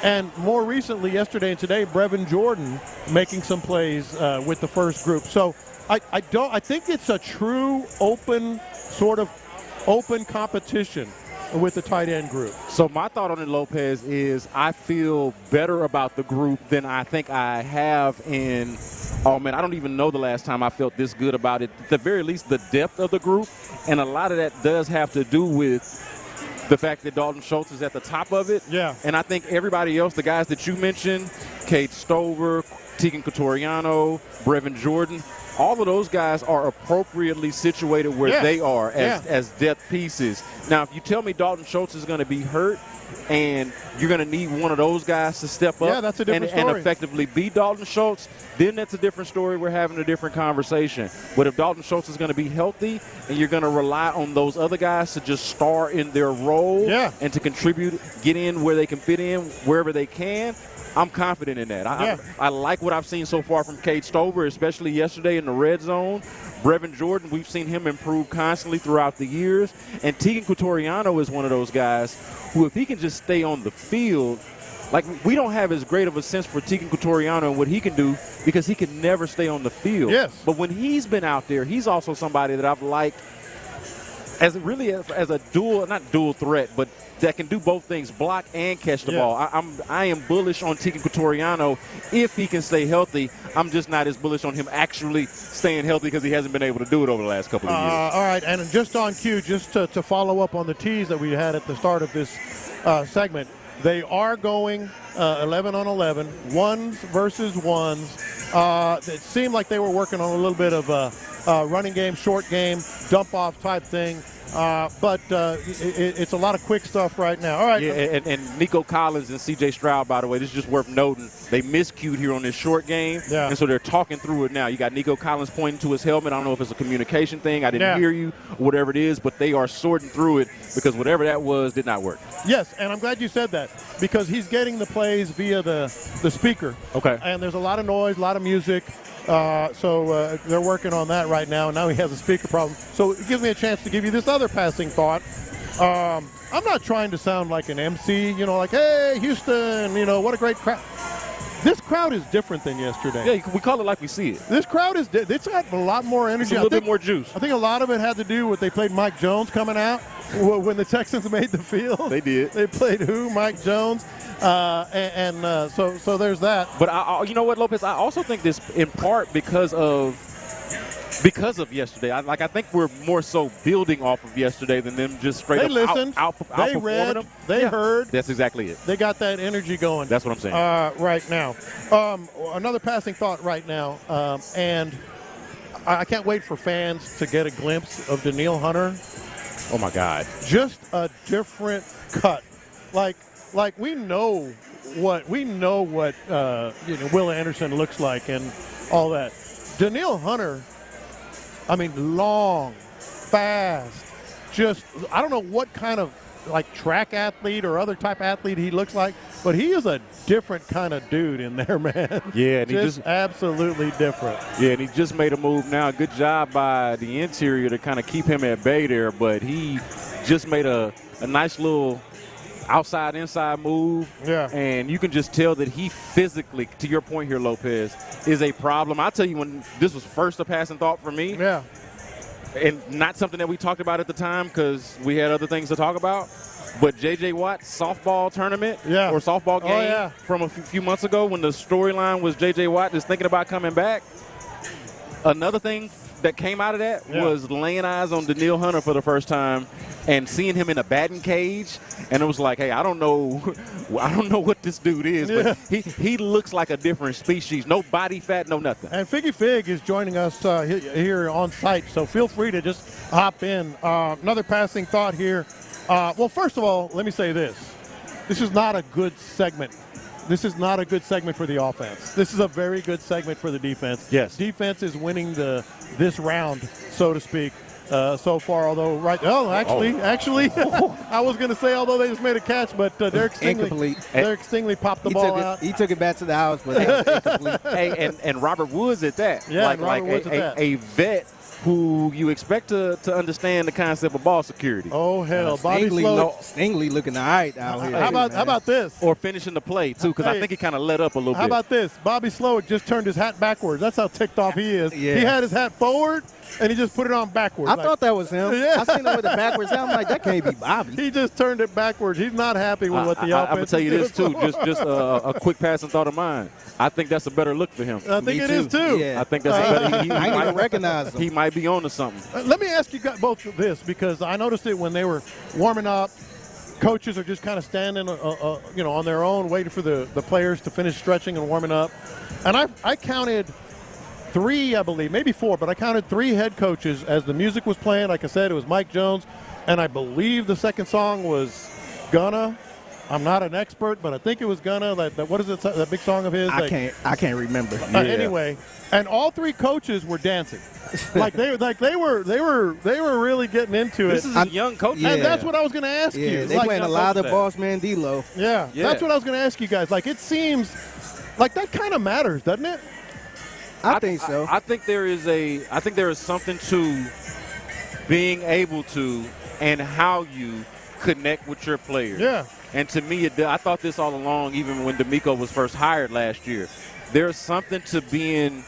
and more recently, yesterday and today, Brevin Jordan making some plays with the first group. So I think it's a true open competition with the tight end group. So my thought on it, Lopez, is I feel better about the group than I think I have in, I don't even know the last time I felt this good about it. At the very least, the depth of the group, and a lot of that does have to do with the fact that Dalton Schultz is at the top of it. Yeah. And I think everybody else, the guys that you mentioned, Cade Stover, Tegan Cotoriano, Brevin Jordan, all of those guys are appropriately situated where they are as depth pieces. Now, if you tell me Dalton Schultz is going to be hurt and you're going to need one of those guys to step up that's a different story. And effectively be Dalton Schultz, then that's a different story. We're having a different conversation. But if Dalton Schultz is going to be healthy and you're going to rely on those other guys to just star in their role and to contribute, get in where they can fit in, wherever they can, I'm confident in that. I like what I've seen so far from Cade Stover, especially yesterday in the red zone. Brevin Jordan, we've seen him improve constantly throughout the years. And Tegan Cotoriano is one of those guys who, if he can just stay on the field, we don't have as great of a sense for Tegan Cotoriano and what he can do because he can never stay on the field. Yes. But when he's been out there, he's also somebody that I've liked as a not dual threat, but that can do both things, block and catch the ball. I am bullish on Tegan Couturiano if he can stay healthy. I'm just not as bullish on him actually staying healthy because he hasn't been able to do it over the last couple of years. All right, and just on cue, just to follow up on the tease that we had at the start of this segment, they are going 11 on 11, ones versus ones. It seemed like they were working on a little bit of a running game, short game, dump-off type thing. But it's a lot of quick stuff right now. All right. Yeah, and Nico Collins and C.J. Stroud, by the way, this is just worth noting. They miscued here on this short game, and so they're talking through it now. You got Nico Collins pointing to his helmet. I don't know if it's a communication thing. I didn't hear you, whatever it is, but they are sorting through it because whatever that was did not work. Yes, and I'm glad you said that because he's getting the plays via the speaker. Okay. And there's a lot of noise, a lot of music. So they're working on that right now, and now he has a speaker problem. So it gives me a chance to give you this other passing thought. I'm not trying to sound like an MC, like, hey, Houston, what a great crowd. This crowd is different than yesterday. Yeah, we call it like we see it. This crowd it's got a lot more energy. It's a little bit more juice. I think a lot of it had to do with they played Mike Jones coming out when the Texans made the field. They did. They played who? Mike Jones. So there's that. But you know what, Lopez? I also think this in part because of yesterday. I think we're more so building off of yesterday than them just straight they up listened. outperforming they read. them. They heard. That's exactly it. They got that energy going. That's what I'm saying. Right now. Another passing thought right now, and I can't wait for fans to get a glimpse of Danielle Hunter. Oh my God! Just a different cut, like we know what Will Anderson looks like and all that. Danielle Hunter, I mean, long, fast, just I don't know what kind of track athlete or other type athlete he looks like, but he is a different kind of dude in there, man. Yeah, and just absolutely different. Yeah, and he just made a move now. Good job by the interior to kind of keep him at bay there, but he just made a nice little outside-inside move. Yeah. And you can just tell that he physically, to your point here, Lopez, is a problem. I'll tell you when this was first a passing thought for me. Yeah. And not something that we talked about at the time because we had other things to talk about. But J.J. Watt's softball tournament or softball game from a few months ago when the storyline was J.J. Watt is thinking about coming back. Another thing that came out of that was laying eyes on Danielle Hunter for the first time and seeing him in a batting cage. And it was like, hey, I don't know what this dude is, but he looks like a different species. No body fat, no nothing. And Figgy Fig is joining us here on site, so feel free to just hop in. Another passing thought here. Well, first of all, let me say this. This is not a good segment. This is not a good segment for the offense. This is a very good segment for the defense. Yes. Defense is winning this round, so to speak, so far. Although, actually, I was going to say although they just made a catch, but Derek Stingley popped the ball out. He took it back to the house, but it was incomplete. Hey, and Robert Woods at that. Yeah, a vet who you expect to understand the concept of ball security. Oh, hell. Bobby Stingley looking all right out here. How about this? Or finishing the play, too, because I think he kind of let up a little bit. How about this? Bobby Slowick just turned his hat backwards. That's how ticked off he is. Yeah. He had his hat forward, and he just put it on backwards. I thought that was him. Yeah. I seen him with the backwards hat. I'm like, that can't be Bobby. He just turned it backwards. He's not happy with what the offense I'm going to tell you this, too, just a quick passing thought of mine. I think that's a better look for him. I think it is, too. Yeah. I think that's better. He I didn't recognize him. He might be on to something. Let me ask you both this, because I noticed it when they were warming up. Coaches are just kind of standing, on their own, waiting for the players to finish stretching and warming up. And I counted 3, I believe, maybe 4, but I counted 3 head coaches as the music was playing. Like I said, it was Mike Jones, and I believe the second song was Gunna. I'm not an expert, but I think it was Gunna. What is it? That big song of his? I can't remember. Anyway, and all 3 coaches were dancing. they were really getting into it. This is a young coach. And that's what I was going to ask you. They playing a lot of boss man D-Lo. Yeah, that's what I was going to ask you guys. It seems like that kind of matters, doesn't it? I think so. I think there is something to being able to and how you connect with your players. Yeah. And to me, I thought this all along, even when D'Amico was first hired last year. There's something to being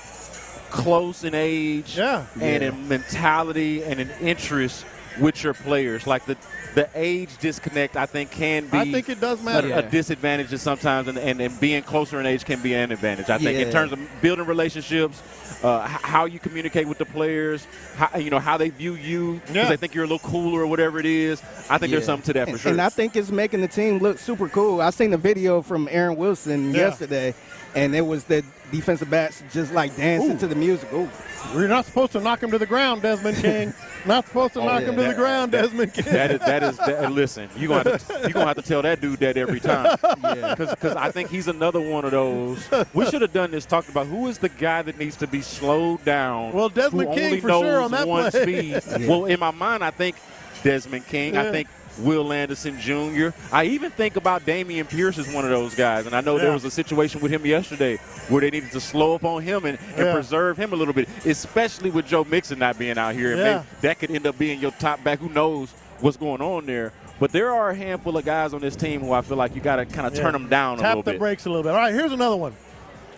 close in age and in mentality and in interest with your players. Like the age disconnect, I think, can be I think it does matter. a disadvantage sometimes, and being closer in age can be an advantage. I think in terms of building relationships, how you communicate with the players, how they view you, because they think you're a little cooler or whatever it is. I think there's something to that for sure. And I think it's making the team look super cool. I seen the video from Aaron Wilson yesterday, and it was the defensive backs just like dancing to the music. Ooh. We're not supposed to knock him to the ground, Desmond King. Not supposed to knock him to the ground, Desmond King. Listen, you're going to have to tell that dude that every time. Because I think he's another one of those. We should have done this, talked about who is the guy that needs to be slowed down. Well, Desmond King for sure on that one play. Speed. Well, in my mind, I think Desmond King. I think Will Anderson Jr. I even think about Damian Pierce as one of those guys. And I know there was a situation with him yesterday where they needed to slow up on him and preserve him a little bit, especially with Joe Mixon not being out here. And maybe that could end up being your top back. Who knows what's going on there. But there are a handful of guys on this team who I feel like you got to kind of turn them down a little bit. Tap the brakes a little bit. All right, here's another one.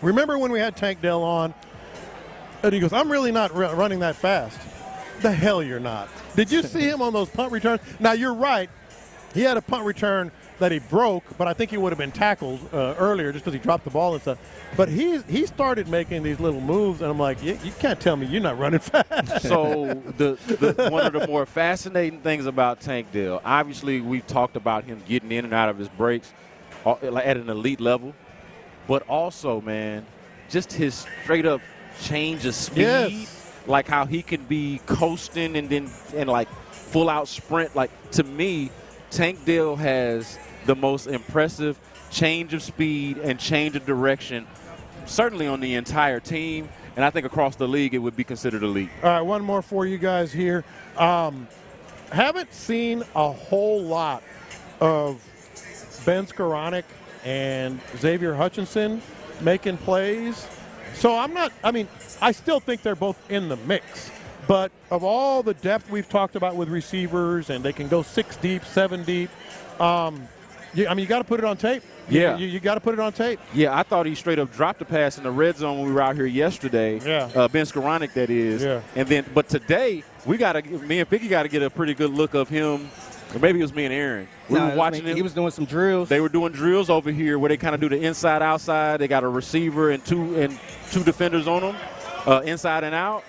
Remember when we had Tank Dell on? And he goes, I'm really not running that fast. The hell you're not. Did you see him on those punt returns? Now, you're right. He had a punt return that he broke, but I think he would have been tackled earlier just because he dropped the ball and stuff. But he started making these little moves, and I'm like, you can't tell me you're not running fast. So one of the more fascinating things about Tank Dell, obviously we've talked about him getting in and out of his breaks at an elite level, but also, man, just his straight-up change of speed, like how he can be coasting and like full-out sprint. Like, to me, Tank Dell has the most impressive change of speed and change of direction, certainly on the entire team, and I think across the league it would be considered elite. All right, one more for you guys here. Haven't seen a whole lot of Ben Skoranek and Xavier Hutchinson making plays. So I still think they're both in the mix. But of all the depth we've talked about with receivers, and they can go 6 deep, 7 deep, you got to put it on tape. You got to put it on tape. Yeah, I thought he straight up dropped a pass in the red zone when we were out here yesterday. Ben Skoranek, that is. And but today me and Figgy got to get a pretty good look of him. Or maybe it was me and Aaron. We were watching him. He was doing some drills. They were doing drills over here where they kind of do the inside outside. They got a receiver and two defenders on them, inside and out.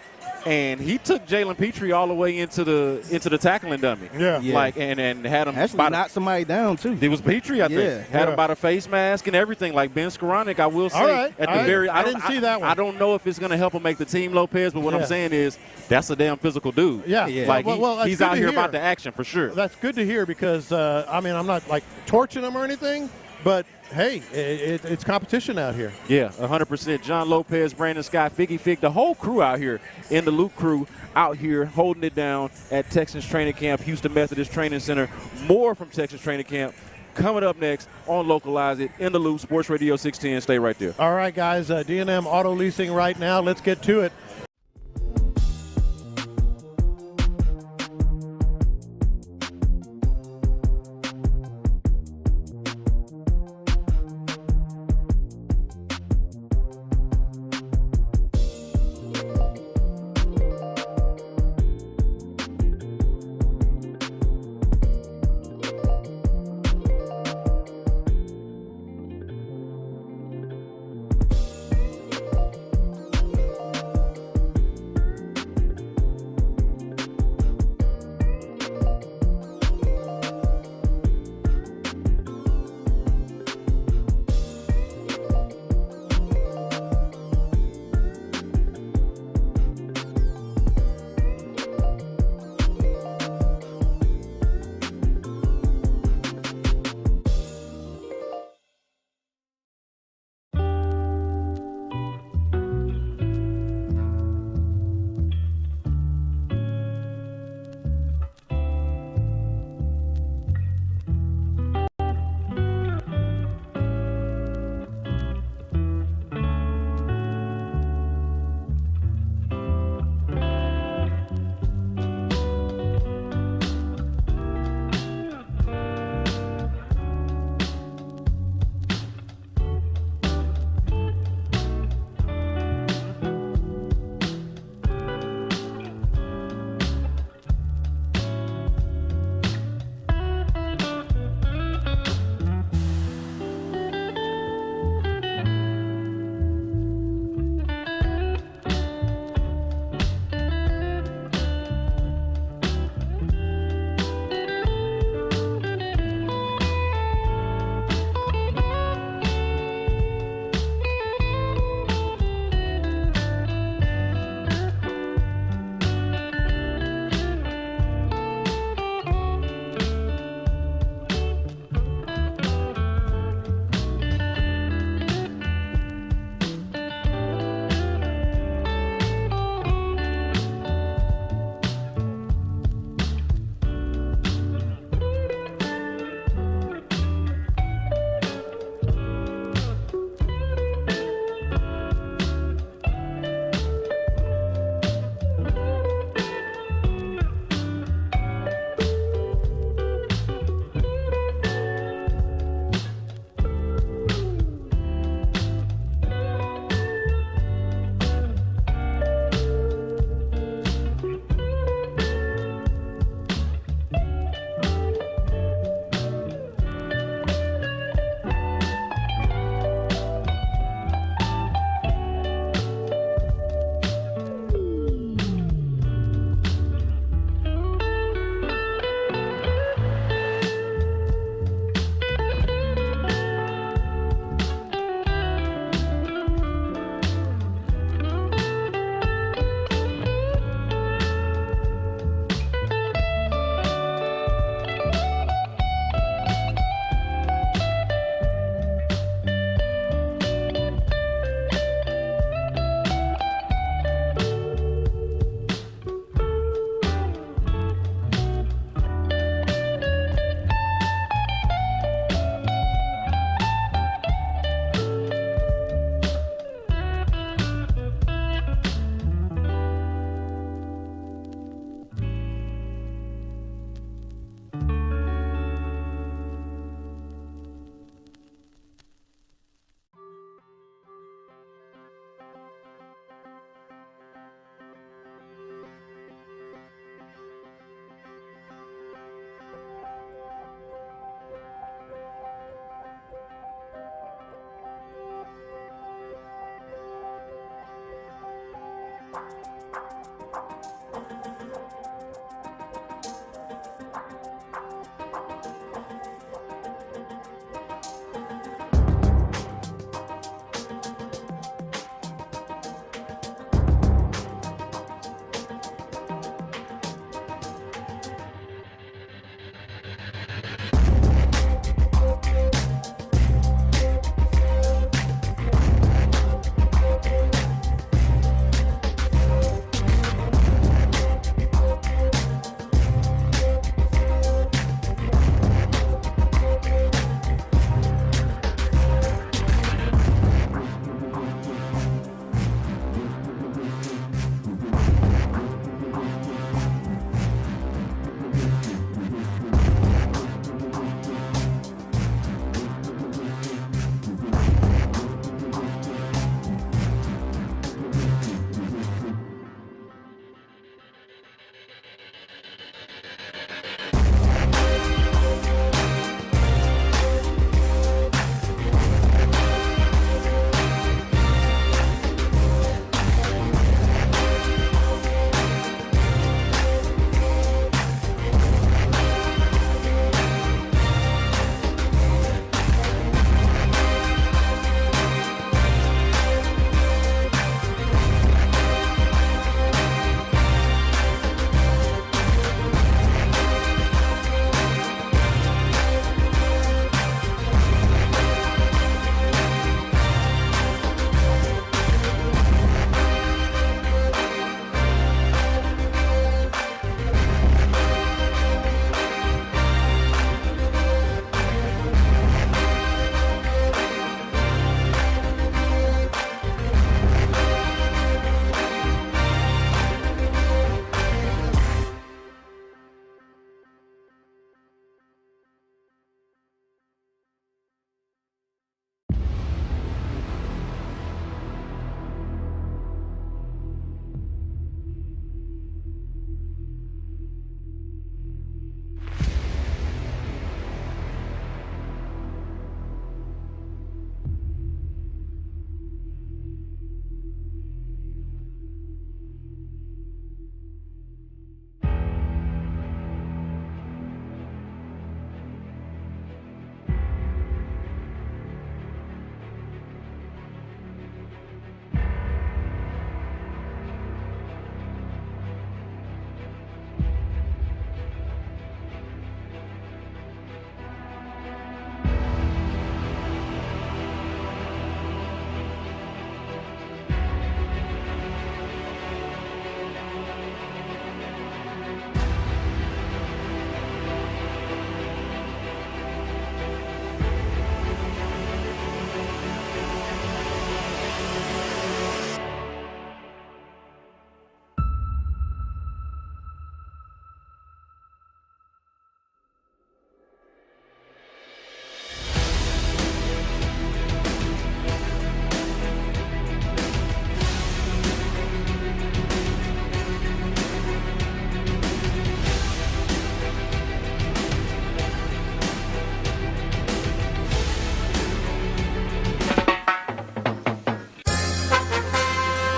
And he took Jalen Petrie all the way into the tackling dummy. Like and had him actually knocked somebody down too. It was Petrie, I think. Had him by the face mask and everything. Like Ben Skoranek, I will say I didn't see that one. I don't know if it's going to help him make the team, Lopez. But what I'm saying is that's a damn physical dude. Like he's out here about the action for sure. That's good to hear because I'm not like torching him or anything, but hey, it's competition out here. Yeah, 100%. John Lopez, Brandon Scott, Figgy Fig, the whole crew out here, in the Loop crew out here holding it down at Texans Training Camp, Houston Methodist Training Center. More from Texans Training Camp coming up next on Localize It in the Loop, Sports Radio 610. Stay right there. All right, guys, D&M Auto Leasing right now. Let's get to it.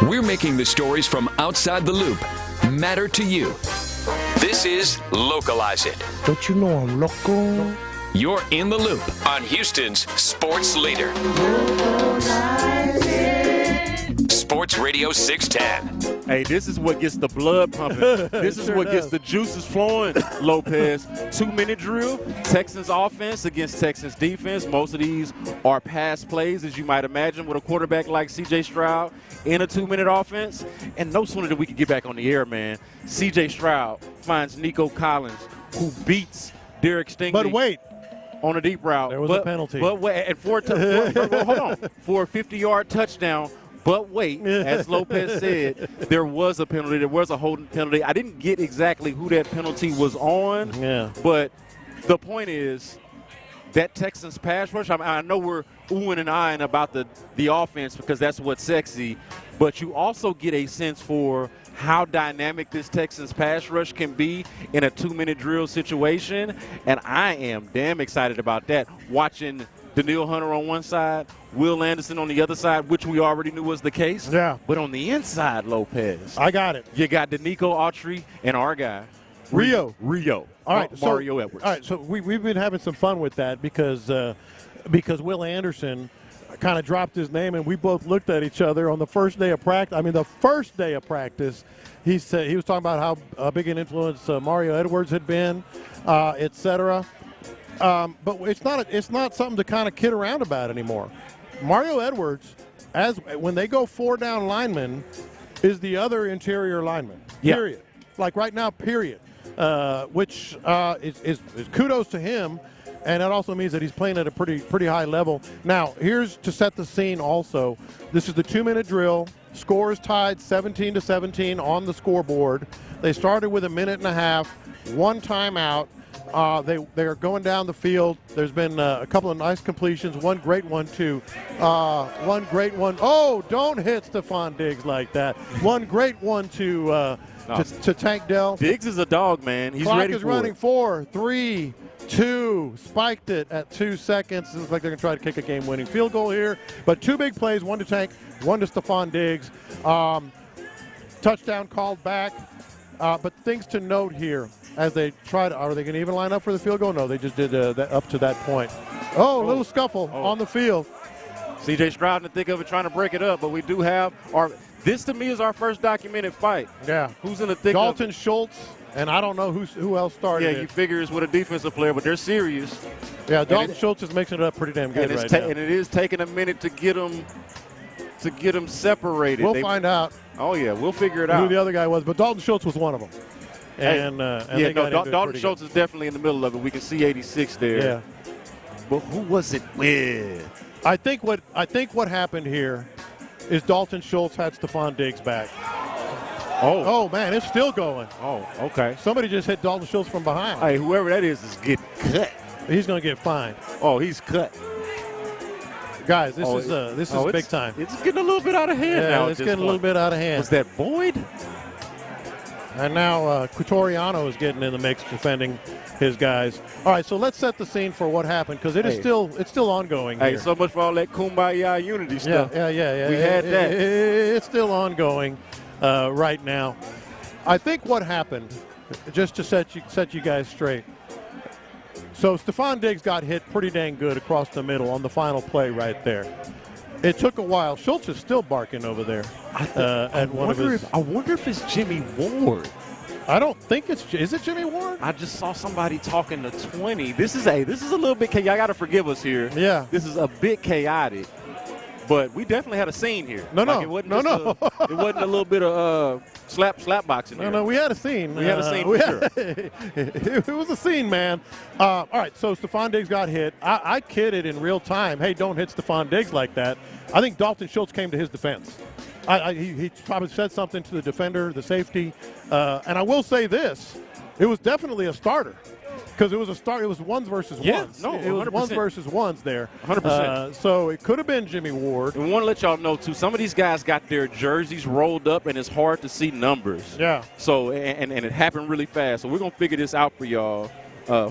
We're making the stories from outside the loop matter to you. This is Localize It. Don't you know I'm local? You're in the loop on Houston's sports leader. Sports Radio 610. Hey, this is what gets the blood pumping. This is what gets the juices flowing, Lopez. 2-minute drill, Texans offense against Texans defense. Most of these are pass plays, as you might imagine, with a quarterback like C.J. Stroud in a 2-minute offense. And no sooner than we can get back on the air, man, C.J. Stroud finds Nico Collins, who beats Derek Stingley. But wait. On a deep route. There was a penalty. But wait, and hold on. For a 50-yard touchdown. But wait, as Lopez said, there was a penalty. There was a holding penalty. I didn't get exactly who that penalty was on. Yeah. But the point is that Texans pass rush, I know we're oohing and eyeing about the offense because that's what's sexy. But you also get a sense for how dynamic this Texans pass rush can be in a 2-minute drill situation. And I am damn excited about that, watching Daniil Hunter on one side, Will Anderson on the other side, which we already knew was the case. Yeah. But on the inside, Lopez. I got it. You got Danico Autry and our guy. Rio. All right. Mario Edwards. All right, so we've been having some fun with that because Will Anderson kind of dropped his name, and we both looked at each other on the first day of practice. I mean, the first day of practice, he said he was talking about how big an influence Mario Edwards had been, et cetera. But it's not something to kind of kid around about anymore. Mario Edwards, when they go 4 down linemen, is the other interior lineman. Period. Like right now, period. Which is kudos to him, and that also means that he's playing at a pretty high level. Now, here's to set the scene also. This is the 2-minute drill. Score is tied 17-17 on the scoreboard. They started with a minute and a half, 1 timeout. They're going down the field. There's been a couple of nice completions. One great one, too. One great one. Oh, don't hit Stephon Diggs like that. One great one to Tank Dell. Diggs is a dog, man. He's Clock ready for it. is running 4, 3, 2. Spiked it at 2 seconds. It looks like they're going to try to kick a game-winning field goal here. But 2 big plays, 1 to Tank, 1 to Stephon Diggs. Touchdown called back. But things to note here as they try to – are they going to even line up for the field goal? No, they just did that up to that point. A little scuffle on the field. C.J. Stroud in the thick of it trying to break it up, but we do have our – this, to me, is our first documented fight. Yeah. Who's in the thick Dalton of it? Schultz, and I don't know who else started it. Yeah, you figure it's with a defensive player, but they're serious. Yeah, Dalton Schultz is mixing it up pretty damn good right now. And it is taking a minute to get them separated. We'll find out. Oh, yeah, we'll figure it out. Who the other guy was, but Dalton Schultz was one of them. Dalton Schultz is definitely in the middle of it. We can see 86 there. Yeah. But who was it with? I think what happened here is Dalton Schultz had Stephon Diggs back. Oh, man, it's still going. Oh, okay. Somebody just hit Dalton Schultz from behind. Hey, whoever that is getting cut. He's going to get fined. Oh, he's cut. Guys, this is big time. It's getting a little bit out of hand now. It's getting a little bit out of hand. Was that Boyd? And now Quitoriano is getting in the mix, defending his guys. All right, so let's set the scene for what happened because it's still ongoing. Hey, here. so much for all that kumbaya unity stuff. Yeah. We had that. It's still ongoing right now. I think what happened, just to set you guys straight. So Stephon Diggs got hit pretty dang good across the middle on the final play right there. It took a while. Schultz is still barking over there. I wonder if it's Jimmy Ward. I don't think is it Jimmy Ward? I just saw somebody talking to 20. This is a little bit chaotic. Y'all got to forgive us here. Yeah. This is a bit chaotic. But we definitely had a scene here. No. It wasn't a little bit of slap boxing here. No, we had a scene. We had a scene for sure. It was a scene, man. All right, so Stephon Diggs got hit. I kidded in real time, hey, don't hit Stephon Diggs like that. I think Dalton Schultz came to his defense. He probably said something to the defender, the safety. And I will say this. It was definitely a starter. Because it was a start. It was ones versus ones. No, it was 100%. ones versus ones there. 100%. So it could have been Jimmy Ward. And we want to let y'all know, too, some of these guys got their jerseys rolled up, and it's hard to see numbers. Yeah. So, and it happened really fast. So we're going to figure this out for y'all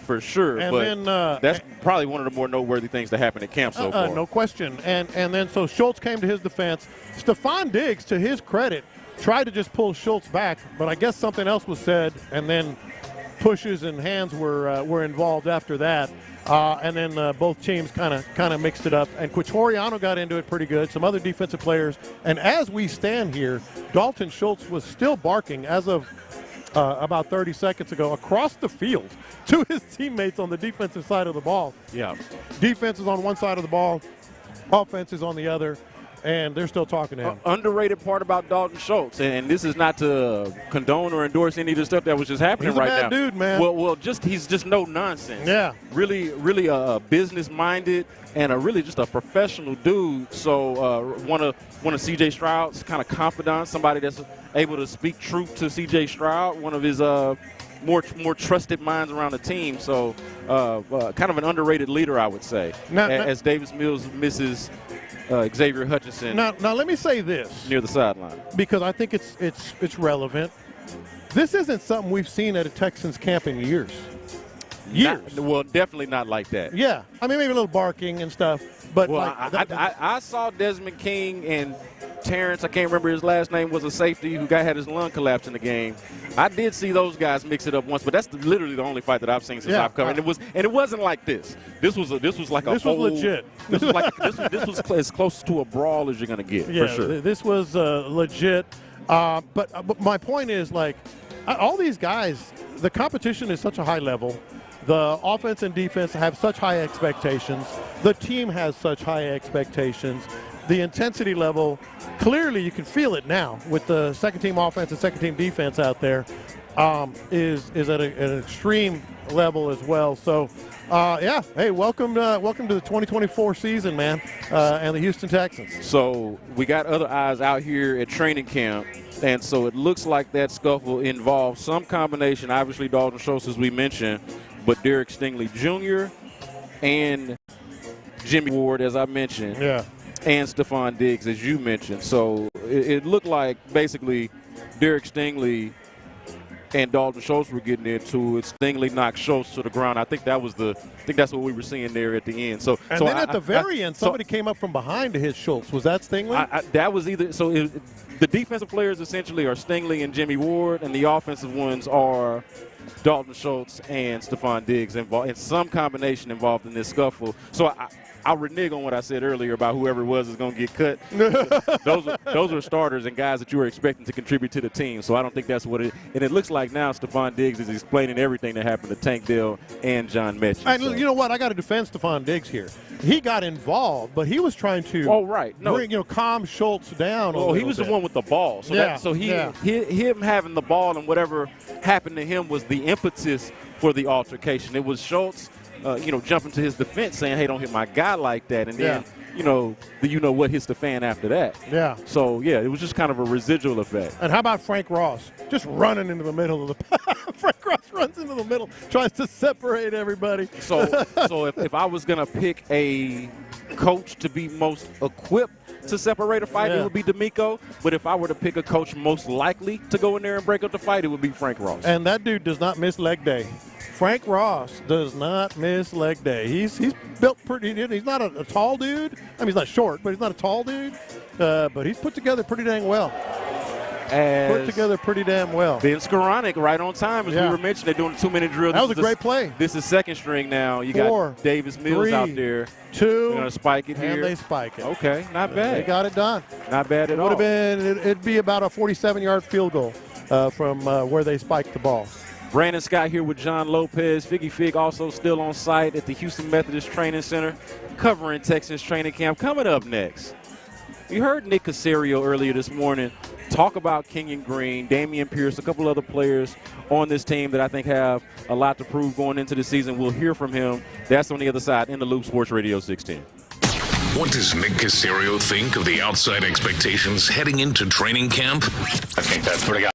for sure. And but then, that's probably one of the more noteworthy things that happened at camp so far. No question. And then so Schultz came to his defense. Stephon Diggs, to his credit, tried to just pull Schultz back, but I guess something else was said, and then pushes and hands were involved after that, and then both teams kind of mixed it up. And Quitoriano got into it pretty good. Some other defensive players, and as we stand here, Dalton Schultz was still barking as of about 30 seconds ago across the field to his teammates on the defensive side of the ball. Yeah, defense is on one side of the ball, offense is on the other. And they're still talking to him. Underrated part about Dalton Schultz, and this is not to condone or endorse any of the stuff that was just happening right now. He's a bad dude, man. Well, he's just no nonsense. Yeah. Really business-minded and really just a professional dude. So one of C.J. Stroud's kind of confidants, somebody that's able to speak truth to C.J. Stroud, one of his more trusted minds around the team. So kind of an underrated leader, I would say, as Davis Mills misses Xavier Hutchinson. Now let me say this near the sideline, because I think it's relevant. This isn't something we've seen at a Texans camp in years. Years. Well, definitely not like that. Yeah. I mean, maybe a little barking and stuff. But well, I saw Desmond King and Terrence, I can't remember his last name, was a safety who had his lung collapse in the game. I did see those guys mix it up once, but that's literally the only fight that I've seen since I've covered. And it wasn't like this. This was like a this whole. Was legit. This was like this was as close to a brawl as you're gonna get for sure. This was legit. But my point is, like, all these guys, the competition is such a high level. The offense and defense have such high expectations. The team has such high expectations. The intensity level, clearly you can feel it now with the second-team offense and second-team defense out there, is at an extreme level as well. So, hey, welcome to the 2024 season, man, and the Houston Texans. So we got other eyes out here at training camp, and so it looks like that scuffle involved some combination, obviously Dalton Schultz, as we mentioned, but Derek Stingley Jr. and Jimmy Ward, as I mentioned. Yeah. And Stephon Diggs, as you mentioned. So it looked like basically Derek Stingley and Dalton Schultz were getting into it. Stingley knocked Schultz to the ground. I think that's what we were seeing there at the end. Then at the very end, somebody came up from behind to hit Schultz. Was that Stingley? That was either. So the defensive players essentially are Stingley and Jimmy Ward, and the offensive ones are Dalton Schultz and Stephon Diggs involved in some combination involved in this scuffle. So I'll renege on what I said earlier about whoever it was is going to get cut. those are starters and guys that you were expecting to contribute to the team. So I don't think that's what it – and it looks like now Stephon Diggs is explaining everything that happened to Tank Dell and John Mechie. And you know what? I got to defend Stephon Diggs here. He got involved, but he was trying to bring, calm Schultz down. He was the one with the ball. So him having the ball and whatever happened to him was the impetus for the altercation. It was Schultz – jumping to his defense saying, hey, don't hit my guy like that. And then, what hits the fan after that. Yeah. So, it was just kind of a residual effect. And how about Frank Ross? Just running into the middle of the – Frank Ross runs into the middle, tries to separate everybody. So if I was going to pick a coach to be most equipped to separate a fight, it would be D'Amico. But if I were to pick a coach most likely to go in there and break up the fight, it would be Frank Ross. And that dude does not miss leg day. Frank Ross does not miss leg day. He's built pretty. He's not a tall dude. I mean, he's not short, but he's not a tall dude. But he's put together pretty dang well. Ben Skowronek right on time, as we were mentioning. They're doing a 2-minute drill. That was a great play. This is second string now. You 4, got Davis Mills 3, out there. 2. They're going to spike it here. And they spike it. Okay, not bad. They got it done. Not bad at all. It'd be about a 47-yard field goal from where they spiked the ball. Brandon Scott here with John Lopez. Figgy Fig also still on site at the Houston Methodist Training Center, covering Texans training camp. Coming up next, you heard Nick Caserio earlier this morning talk about Kenyon Green, Damian Pierce, a couple other players on this team that I think have a lot to prove going into the season. We'll hear from him. That's on the other side in the Loop Sports Radio 610. What does Nick Caserio think of the outside expectations heading into training camp? I think that's pretty good.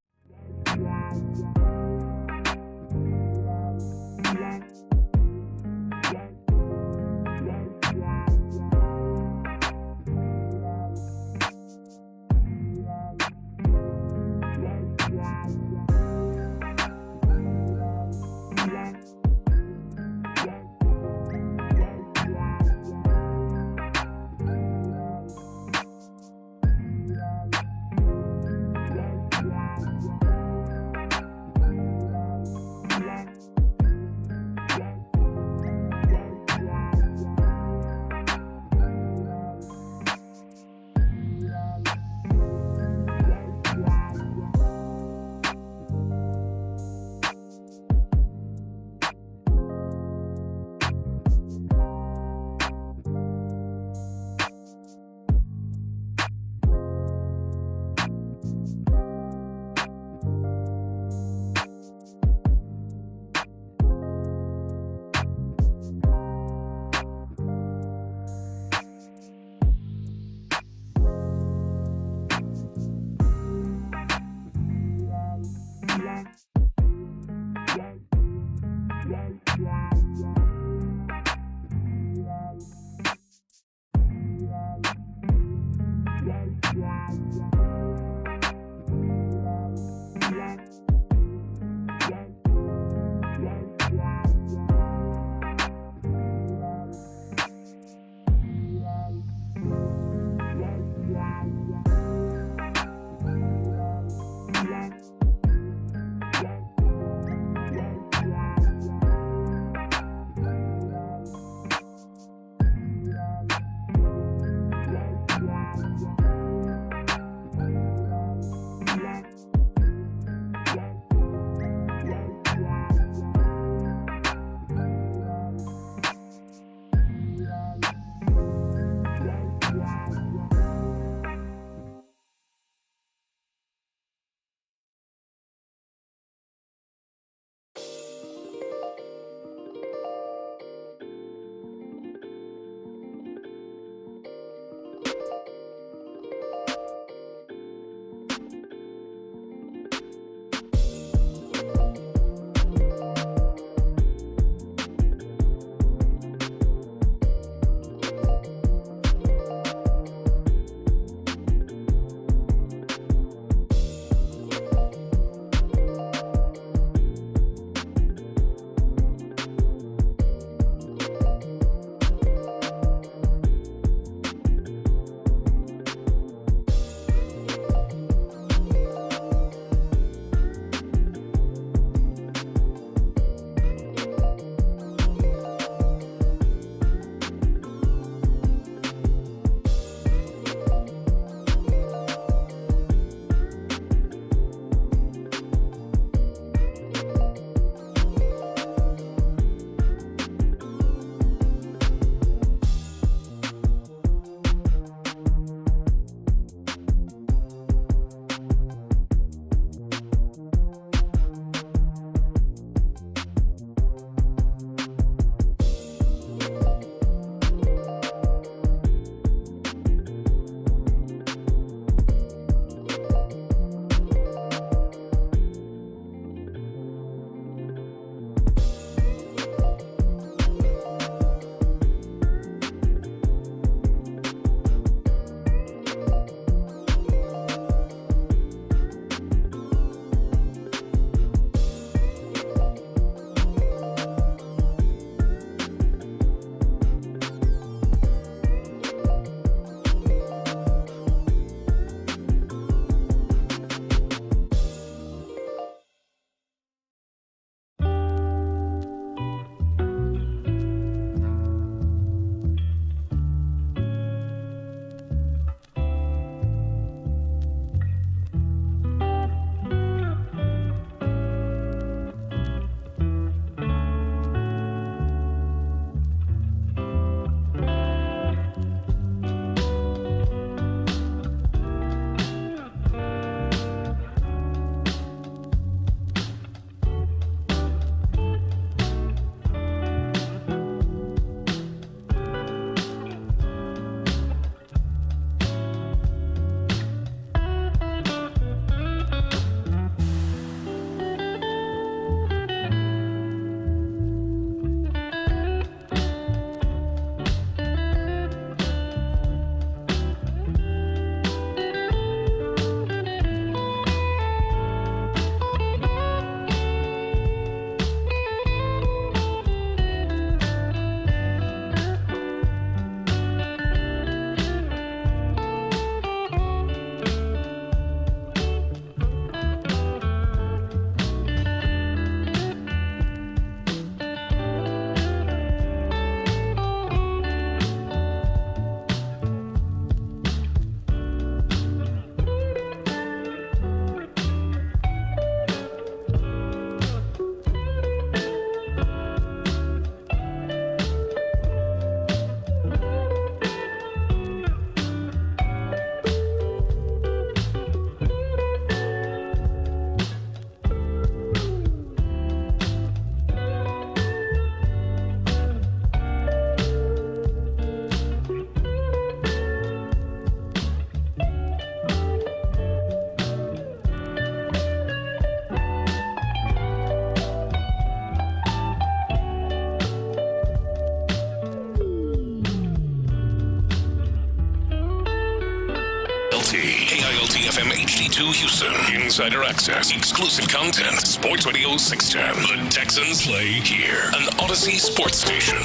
FM HD2 Houston. Insider access, exclusive content. Sports Radio 610. The Texans play here. An Odyssey sports station.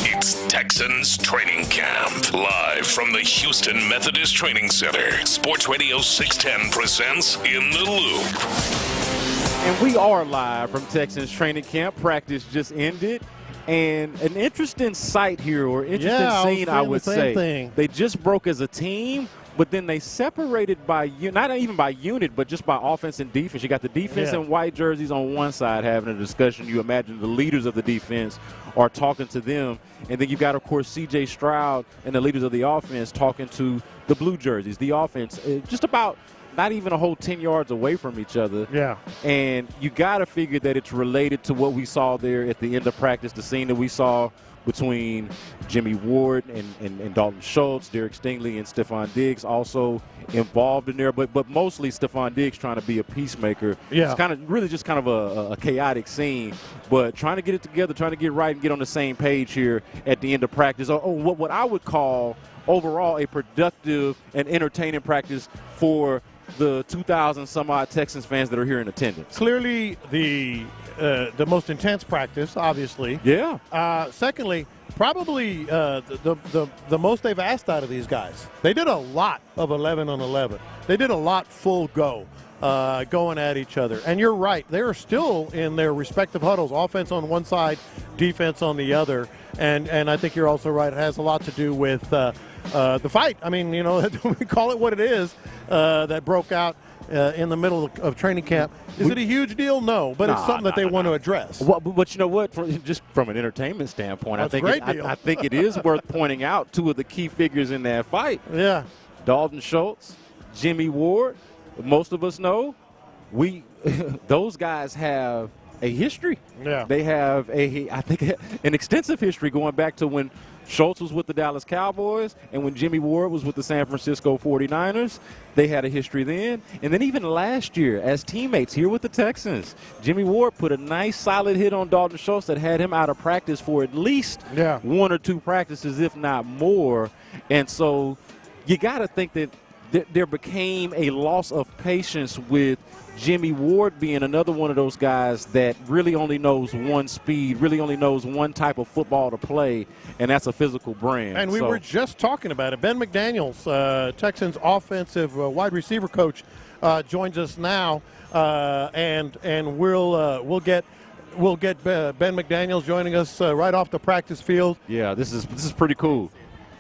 It's Texans Training Camp. Live from the Houston Methodist Training Center. Sports Radio 610 presents In the Loop. And we are live from Texans Training Camp. Practice just ended. And an interesting sight here, or interesting scene, I would say. They just broke as a team, but then they separated by, not even by unit, but just by offense and defense. You got the defense in white jerseys on one side having a discussion. You imagine the leaders of the defense are talking to them. And then you got, of course, C.J. Stroud and the leaders of the offense talking to the blue jerseys. The offense, just about not even a whole 10 yards away from each other. Yeah. And you got to figure that it's related to what we saw there at the end of practice, the scene that we saw between Jimmy Ward and Dalton Schultz, Derek Stingley, and Stephon Diggs also involved in there. But mostly Stephon Diggs trying to be a peacemaker. Yeah. It's kind of a chaotic scene, but trying to get it together, trying to get right and get on the same page here at the end of practice. What I would call overall a productive and entertaining practice for the 2,000 some odd Texans fans that are here in attendance. Clearly the most intense practice, obviously. Yeah. Secondly, probably the most they've asked out of these guys. They did a lot of 11 on 11. They did a lot full go, going at each other. And you're right, they are still in their respective huddles, offense on one side, defense on the other. And I think you're also right, it has a lot to do with the fight. I mean, we call it what it is, that broke out in the middle of training camp. Is it a huge deal? No, but it's something that they want to address. But you know what? Just from an entertainment standpoint, I think it is worth pointing out two of the key figures in that fight. Yeah. Dalton Schultz, Jimmy Ward. Most of us know those guys have a history. Yeah. They have an extensive history going back to when Schultz was with the Dallas Cowboys and when Jimmy Ward was with the San Francisco 49ers. They had a history then. And then even last year as teammates here with the Texans, Jimmy Ward put a nice solid hit on Dalton Schultz that had him out of practice for at least one or two practices, if not more. And so you got to think that there became a loss of patience with Jimmy Ward being another one of those guys that really only knows one speed, really only knows one type of football to play, and that's a physical brand. And we were just talking about it. Ben McDaniels, Texans offensive wide receiver coach, joins us now, and we'll get Ben McDaniels joining us right off the practice field. Yeah, this is pretty cool.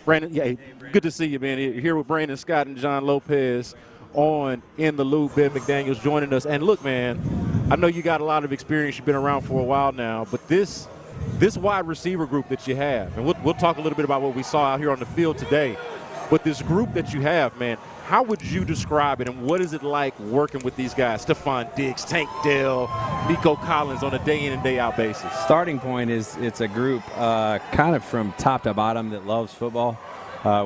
Brandon, good to see you, man. You're here with Brandon Scott and John Lopez on In the Loop. Ben McDaniels joining us. And look, man, I know you got a lot of experience. You've been around for a while now, but this wide receiver group that you have, and we'll talk a little bit about what we saw out here on the field today, but this group that you have, man, how would you describe it, and what is it like working with these guys, Stephon Diggs, Tank Dell, Nico Collins, on a day in and day out basis? Starting point is it's a group kind of from top to bottom that loves football,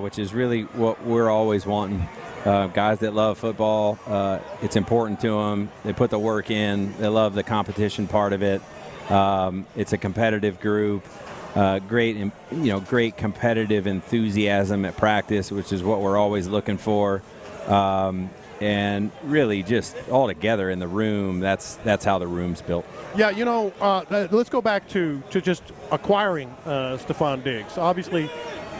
which is really what we're always wanting. Guys that love football, it's important to them. They put the work in. They love the competition part of it. It's a competitive group. Great competitive enthusiasm at practice, which is what we're always looking for. And really just all together in the room, that's how the room's built. Yeah, let's go back to just acquiring Stephon Diggs. Obviously,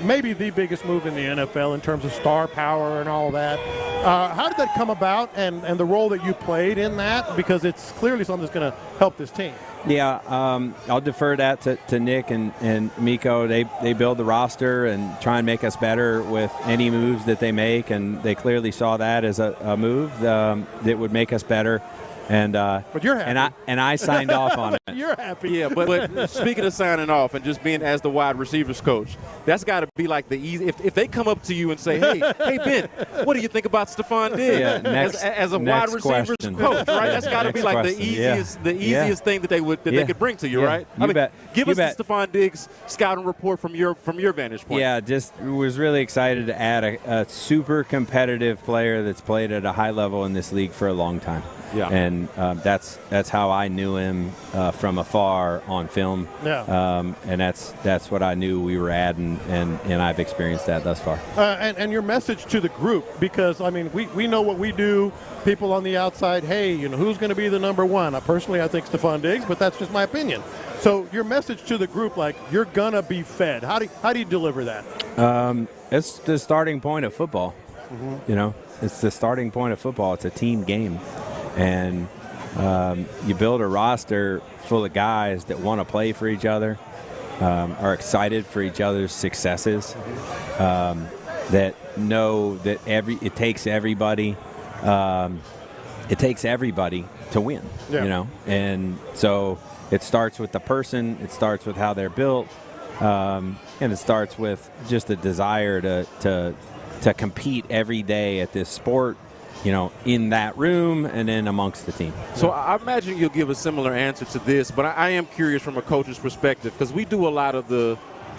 maybe the biggest move in the NFL in terms of star power and all that. How did that come about, and the role that you played in that? Because it's clearly something that's going to help this team. Yeah, I'll defer that to Nick and Miko. They build the roster and try and make us better with any moves that they make, and they clearly saw that as a move that would make us better. But you're happy. And I signed off on it. You're happy. Yeah, but speaking of signing off and just being as the wide receivers coach, that's got to be like the easy. If they come up to you and say, hey Ben, what do you think about Stephon Diggs? Yeah, as a wide receivers coach, right? That's got to be like the easiest thing that they could bring to you, right? Give us the Stephon Diggs scouting report from your vantage point. Yeah, just was really excited to add a super competitive player that's played at a high level in this league for a long time. Yeah. And and that's how I knew him from afar on film. Yeah. And that's what I knew we were at, and I've experienced that thus far. And your message to the group, because I mean we know what we do. People on the outside, hey, who's going to be the number one? Personally, I think Stephon Diggs, but that's just my opinion. So your message to the group, like, you're gonna be fed. How do you deliver that? It's the starting point of football. Mm-hmm. It's the starting point of football. It's a team game, and you build a roster full of guys that want to play for each other, are excited for each other's successes, that know that it takes everybody. It takes everybody to win. Yeah. And so it starts with the person. It starts with how they're built, and it starts with just a desire to compete every day at this sport, in that room and then amongst the team. So I imagine you'll give a similar answer to this, but I am curious from a coach's perspective, because we do a lot of the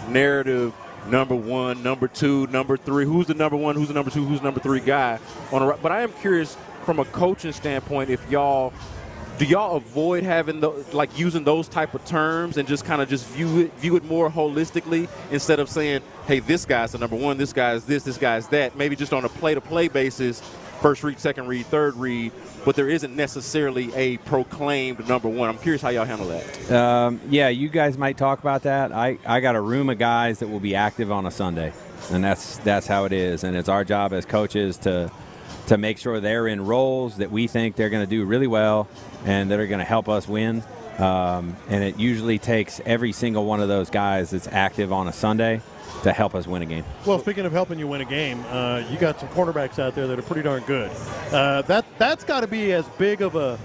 narrative number one, number two, number three, who's the number one, who's the number two, who's the number three guy. But I am curious from a coaching standpoint, do y'all avoid having using those type of terms and just kind of view it more holistically, instead of saying, hey, this guy's the number one, this guy's this guy's that, maybe just on a play-to-play basis, first read, second read, third read, but there isn't necessarily a proclaimed number one. I'm curious how y'all handle that. Yeah, you guys might talk about that. I got a room of guys that will be active on a Sunday, and that's how it is. And it's our job as coaches to make sure they're in roles that we think they're going to do really well and that are going to help us win. And it usually takes every single one of those guys that's active on a Sunday to help us win a game. Well, speaking of helping you win a game, you got some cornerbacks out there that are pretty darn good. That's got to be as big of a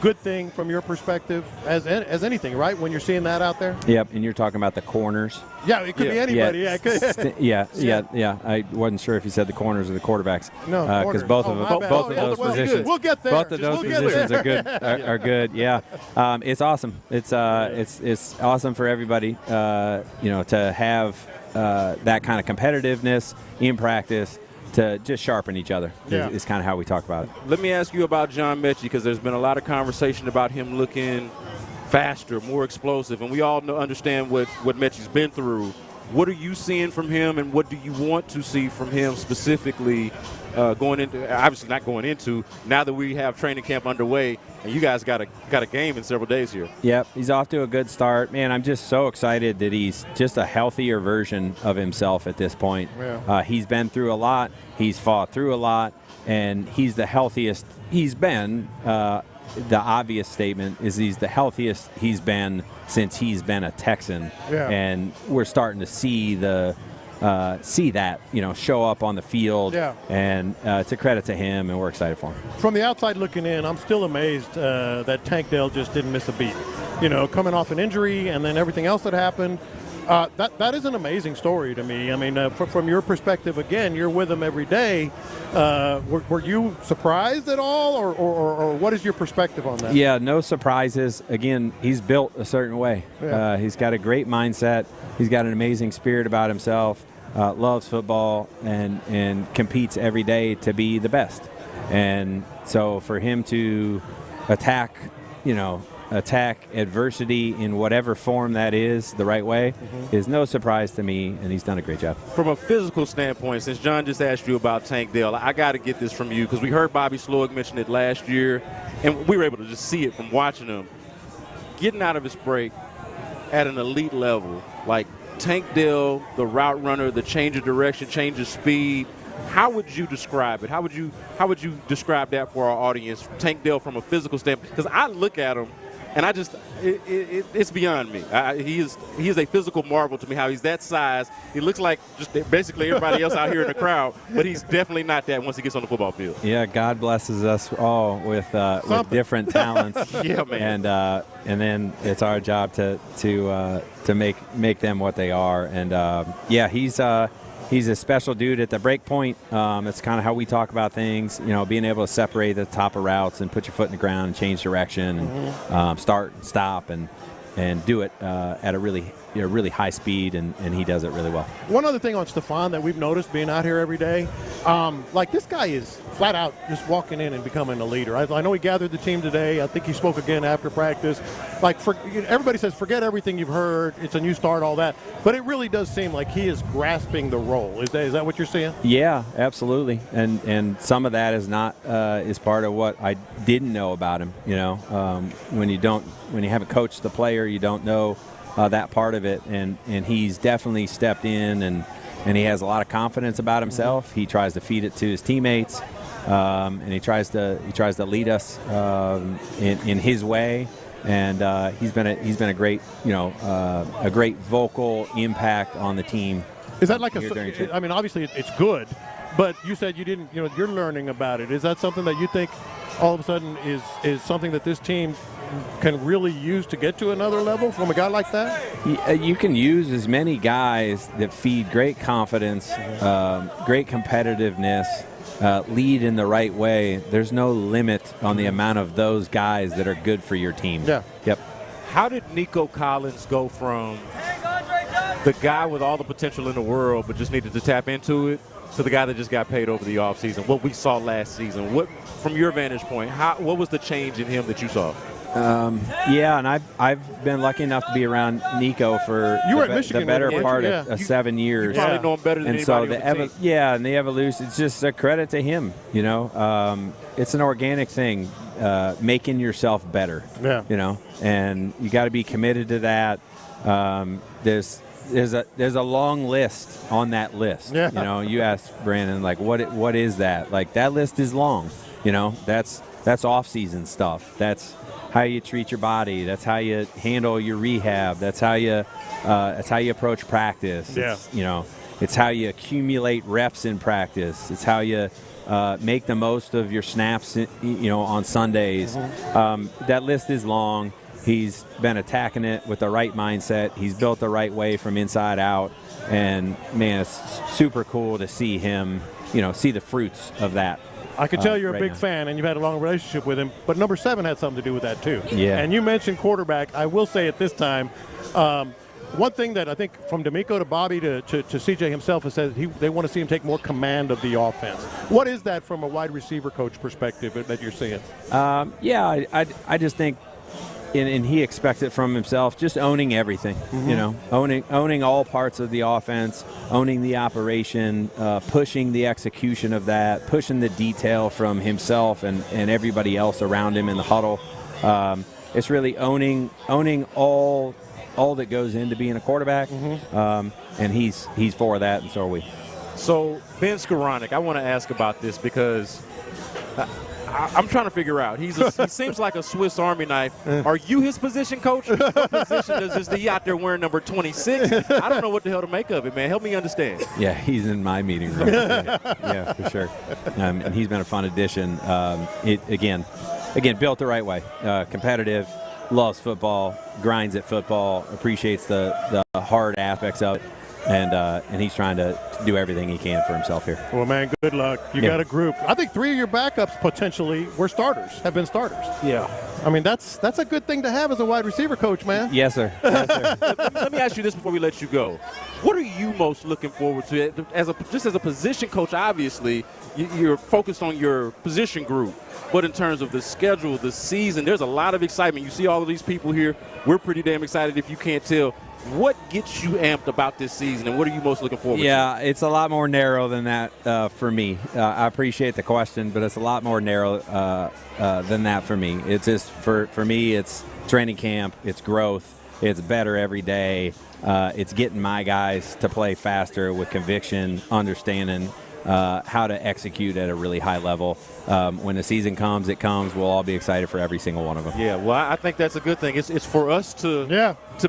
good thing from your perspective as anything, right? When you're seeing that out there. Yep, and you're talking about the corners. Yeah, it could be anybody. Yeah. I wasn't sure if you said the corners or the quarterbacks. No, because both of those positions. We'll get there. Both of those positions are good. Are good. Yeah, it's awesome. It's awesome for everybody. To have that kind of competitiveness in practice, to just sharpen each other is kind of how we talk about it. Let me ask you about John Mechie, because there's been a lot of conversation about him looking faster, more explosive, and we all understand what Mechie's been through. What are you seeing from him, and what do you want to see from him specifically going into now that we have training camp underway, and you guys got a game in several days here? Yep, he's off to a good start. Man, I'm just so excited that he's just a healthier version of himself at this point. Yeah. He's been through a lot. He's fought through a lot, and he's the healthiest he's been. The obvious statement is he's the healthiest he's been since he's been a Texan. Yeah. And we're starting to see that show up on the field. Yeah. And it's a credit to him, and we're excited for him. From the outside looking in, I'm still amazed that Tank Dell just didn't miss a beat. Coming off an injury and then everything else that happened. That is an amazing story to me. I mean, from your perspective, again, you're with him every day. Were you surprised at all, or what is your perspective on that? Yeah, no surprises. Again, he's built a certain way. Yeah. He's got a great mindset. He's got an amazing spirit about himself, loves football, and competes every day to be the best. And so for him to attack adversity in whatever form that is the right way is no surprise to me, and he's done a great job. From a physical standpoint, since John just asked you about Tank Dell, I got to get this from you, because we heard Bobby Slowick mention it last year, and we were able to just see it from watching him. Getting out of his break at an elite level, like Tank Dell, the route runner, the change of direction, change of speed, how would you describe it? How would you describe that for our audience, Tank Dell, from a physical standpoint? Because I look at him, and it's beyond me. He is a physical marvel to me, how he's that size. He looks like just basically everybody else out here in the crowd, but he's definitely not that once he gets on the football field. Yeah, God blesses us all with different talents. Yeah, man. And then it's our job to make them what they are. And he's a special dude at the break point. It's kind of how we talk about things, being able to separate the top of routes and put your foot in the ground and change direction and start and stop and do it at a really really high speed, and he does it really well. One other thing on Stephon that we've noticed being out here every day, like this guy is flat out just walking in and becoming a leader. I know he gathered the team today. I think he spoke again after practice. Like everybody says, forget everything you've heard. It's a new start, all that. But it really does seem like he is grasping the role. Is that what you're seeing? Yeah, absolutely. And some of that is not is part of what I didn't know about him. When you haven't coached the player, you don't know that part of it. And he's definitely stepped in, and he has a lot of confidence about himself. He tries to feed it to his teammates, and he tries to lead us in his way. And he's been a great a great vocal impact on the team. Is that like I mean, obviously it's good, but you said you didn't. You're learning about it. Is that something that you think all of a sudden is something that this team can really use to get to another level from a guy like that? You can use as many guys that feed great confidence, great competitiveness, lead in the right way. There's no limit on the amount of those guys that are good for your team. Yeah. Yep. How did Nico Collins go from the guy with all the potential in the world but just needed to tap into it to the guy that just got paid over the offseason? What we saw last season, from your vantage point, what was the change in him that you saw? And I've been lucky enough to be around Nico for the better part of 7 years. You probably know him better than anybody on the team. And the evolution, it's just a credit to him. It's an organic thing, making yourself better. Yeah. And you got to be committed to that. There's a long list on that list. Yeah. You ask Brandon, like, what is that? Like, that list is long. That's off-season stuff. That's how you treat your body. That's how you handle your rehab. That's how you approach practice. Yeah. It's how you accumulate reps in practice. It's how you make the most of your snaps, on Sundays. That list is long. He's been attacking it with the right mindset. He's built the right way from inside out. And, man, it's super cool to see him, see the fruits of that. I can tell you're a big now. fan and you've had a long relationship with him, but number 7 had something to do with that too. Yeah. And you mentioned quarterback. I will say at this time, one thing that I think from D'Amico to Bobby to CJ himself is that they want to see him take more command of the offense. What is that from a wide receiver coach perspective that you're seeing? I just think, and he expects it from himself, just owning everything, owning all parts of the offense, owning the operation, pushing the execution of that, pushing the detail from himself and everybody else around him in the huddle. It's really owning all that goes into being a quarterback, and he's for that, and so are we. So, Ben Skoranek, I want to ask about this because I'm trying to figure out. He seems like a Swiss Army knife. Are you his position coach? What position is he out there wearing number 26? I don't know what the hell to make of it, man. Help me understand. Yeah, he's in my meeting room. Yeah, for sure. And he's been a fun addition. Again, built the right way. Competitive, loves football, grinds at football, appreciates the hard aspects of it. And he's trying to do everything he can for himself here. Well, man, good luck. You got a group. I think 3 of your backups potentially have been starters. Yeah. I mean, that's a good thing to have as a wide receiver coach, man. Yes, sir. Yes, sir. Let me ask you this before we let you go. What are you most looking forward to? Just as a position coach, obviously, you're focused on your position group. But in terms of the schedule, the season, there's a lot of excitement. You see all of these people here. We're pretty damn excited if you can't tell. What gets you amped about this season, and what are you most looking forward to? Yeah, it's a lot more narrow than that for me. I appreciate the question, but it's a lot more narrow than that for me. It's just for me, it's training camp, it's growth, it's better every day. It's getting my guys to play faster with conviction, understanding how to execute at a really high level. When the season comes, it comes. We'll all be excited for every single one of them. Yeah, well, I think that's a good thing. It's for us to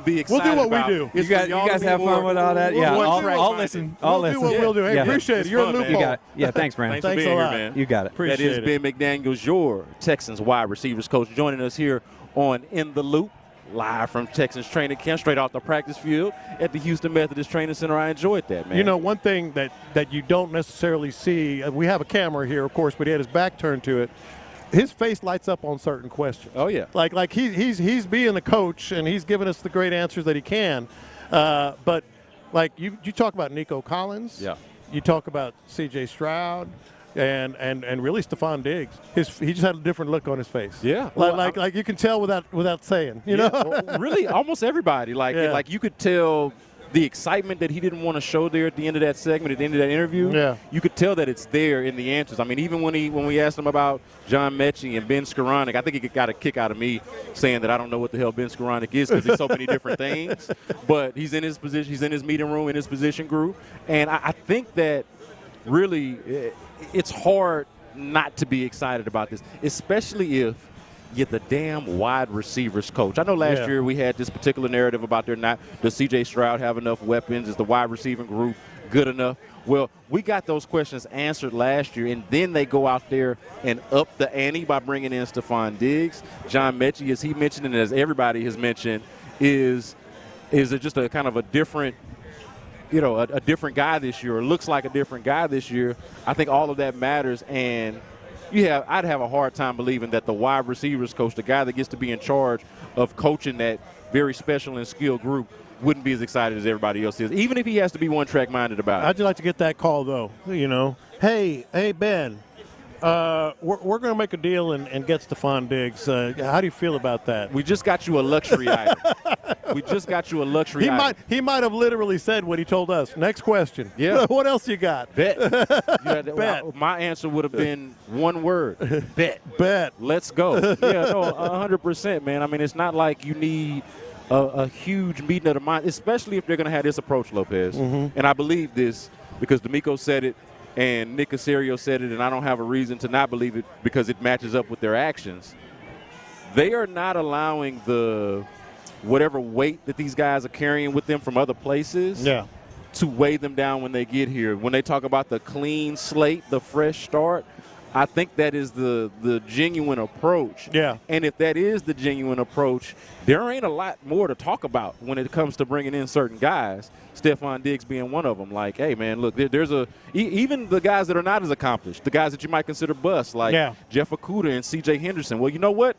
be excited. We'll do what about. we do. You guys have fun with all that? Yeah, I'll listen. We'll do what we'll do. Hey, appreciate it. You're a loophole. You got it. Yeah, thanks, Brandon. Thanks for being here, man. You got it. Appreciate it. That is Ben McDaniels, your Texans wide receivers coach, joining us here on In the Loop, live from Texans training camp, straight off the practice field at the Houston Methodist Training Center. I enjoyed that, man. You know, one thing that you don't necessarily see, we have a camera here, of course, but he had his back turned to it. His face lights up on certain questions. Oh, yeah. Like he's being the coach, and he's giving us the great answers that he can. But, like, you talk about Nico Collins. Yeah. You talk about C.J. Stroud. And really Stephon Diggs, he just had a different look on his face. Yeah, like you can tell without saying, you know. Well, really, almost everybody. Like you could tell the excitement that he didn't want to show there at the end of that segment, at the end of that interview. Yeah. You could tell that it's there in the answers. I mean, even when we asked him about John Mechie and Ben Skoranek, I think he got a kick out of me saying that I don't know what the hell Ben Skoranek is because there's so many different things. But he's in his position. He's in his meeting room, in his position group, and I think that really it's hard not to be excited about this, especially if you're the damn wide receivers coach. I know last year we had this particular narrative about does C.J. Stroud have enough weapons? Is the wide receiving group good enough? Well, we got those questions answered last year, and then they go out there and up the ante by bringing in Stephon Diggs. John Mechie, as he mentioned and as everybody has mentioned, is just a kind of a different – a different guy this year, or looks like a different guy this year. I think all of that matters, and I'd have a hard time believing that the wide receivers coach, the guy that gets to be in charge of coaching that very special and skilled group, wouldn't be as excited as everybody else is, even if he has to be one-track minded about it. I'd like to get that call, though, Hey, Ben, we're going to make a deal and get Stephon Diggs. How do you feel about that? We just got you a luxury item. We just got you a luxury item. He might have literally said what he told us. Next question. Yeah. What else you got? Bet. Bet. My answer would have been one word. Bet. Bet. Let's go. Yeah, no, 100%, man. I mean, it's not like you need a huge meeting of the mind, especially if they're going to have this approach, Lopez. Mm-hmm. And I believe this because D'Amico said it and Nick Caserio said it, and I don't have a reason to not believe it because it matches up with their actions. They are not allowing whatever weight that these guys are carrying with them from other places to weigh them down when they get here. When they talk about the clean slate, the fresh start, I think that is the genuine approach. Yeah. And if that is the genuine approach, there ain't a lot more to talk about when it comes to bringing in certain guys, Stephon Diggs being one of them. Like, hey, man, look, there's even the guys that are not as accomplished, the guys that you might consider busts, like Jeff Okudah and C.J. Henderson. Well, you know what?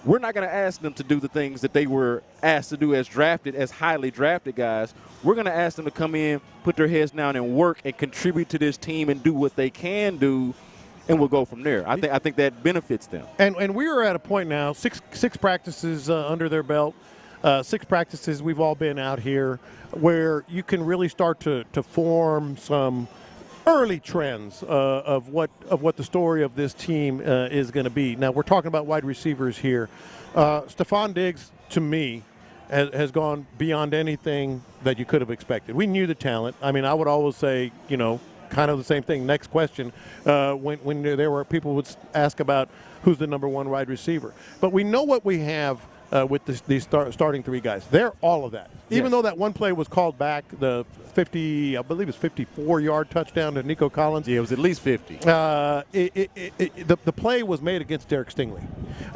We're not going to ask them to do the things that they were asked to do as highly drafted guys. We're going to ask them to come in, put their heads down and work and contribute to this team and do what they can do, and we'll go from there. I think that benefits them. And we are at a point now, six practices under their belt, 6 practices we've all been out here, where you can really start to form some early trends of what the story of this team is going to be. Now, we're talking about wide receivers here. Stephon Diggs, to me, has gone beyond anything that you could have expected. We knew the talent. I mean, I would always say, kind of the same thing. Next question, when there were people would ask about who's the number 1 wide receiver. But we know what we have with these starting 3 guys. They're all of that. Even though that one play was called back, the 54-yard touchdown to Nico Collins. Yeah, it was at least 50. The play was made against Derek Stingley.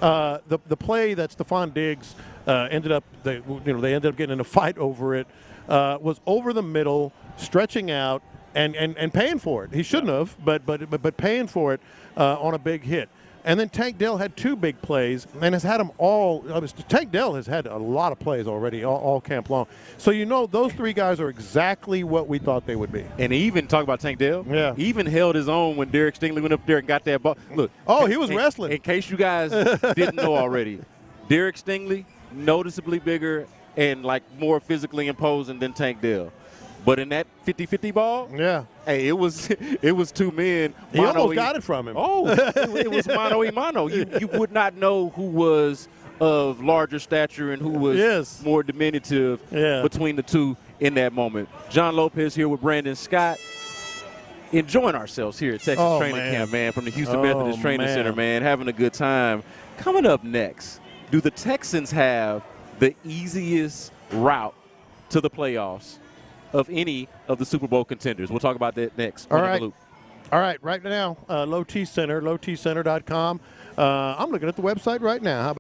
The play that Stephon Diggs ended up getting in a fight over it was over the middle, stretching out, and paying for it. He shouldn't have, but paying for it on a big hit. And then Tank Dell had 2 big plays and has had them all. Tank Dell has had a lot of plays already all camp long. So those 3 guys are exactly what we thought they would be. And he even talk about Tank Dell. Yeah. He even held his own when Derek Stingley went up there and got that ball. Look. Oh, he was wrestling. In case you guys didn't know already, Derek Stingley noticeably bigger and more physically imposing than Tank Dell. But in that 50-50 ball, hey, it was 2 men. He almost got it from him. Oh, it was mano-a-mano. You would not know who was of larger stature and who was more diminutive between the 2 in that moment. John Lopez here with Brandon Scott. Enjoying ourselves here at Texas Training Camp, man, from the Houston Methodist Training Center, man, having a good time. Coming up next, do the Texans have the easiest route to the playoffs of any of the Super Bowl contenders? We'll talk about that next. All right, right now, Low T Center, lowtcenter.com. I'm looking at the website right now. How about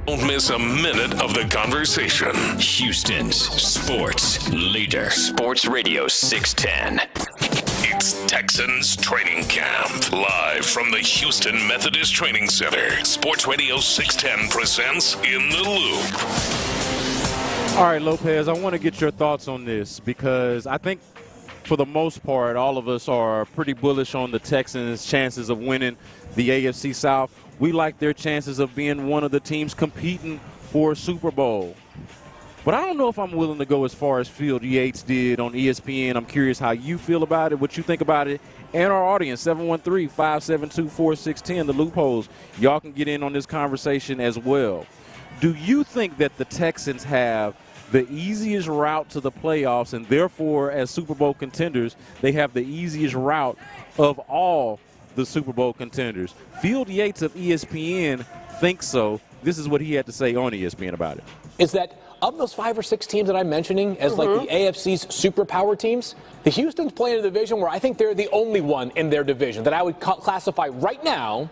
Don't miss a minute of the conversation. Houston's sports leader. Sports Radio 610. It's Texans Training Camp. Live from the Houston Methodist Training Center. Sports Radio 610 presents In the Loop. All right, Lopez, I want to get your thoughts on this because I think for the most part, all of us are pretty bullish on the Texans' chances of winning the AFC South. We like their chances of being one of the teams competing for a Super Bowl. But I don't know if I'm willing to go as far as Field Yates did on ESPN. I'm curious how you feel about it, what you think about it, and our audience, 713-572-4610, the loopholes. Y'all can get in on this conversation as well. Do you think that the Texans have the easiest route to the playoffs, and therefore, as Super Bowl contenders, they have the easiest route of all the Super Bowl contenders? Field Yates of ESPN thinks so. This is what he had to say on ESPN about it. Is that of those 5 or 6 teams that I'm mentioning as like the AFC's superpower teams, the Houston's playing in a division where I think they're the only one in their division that I would classify right now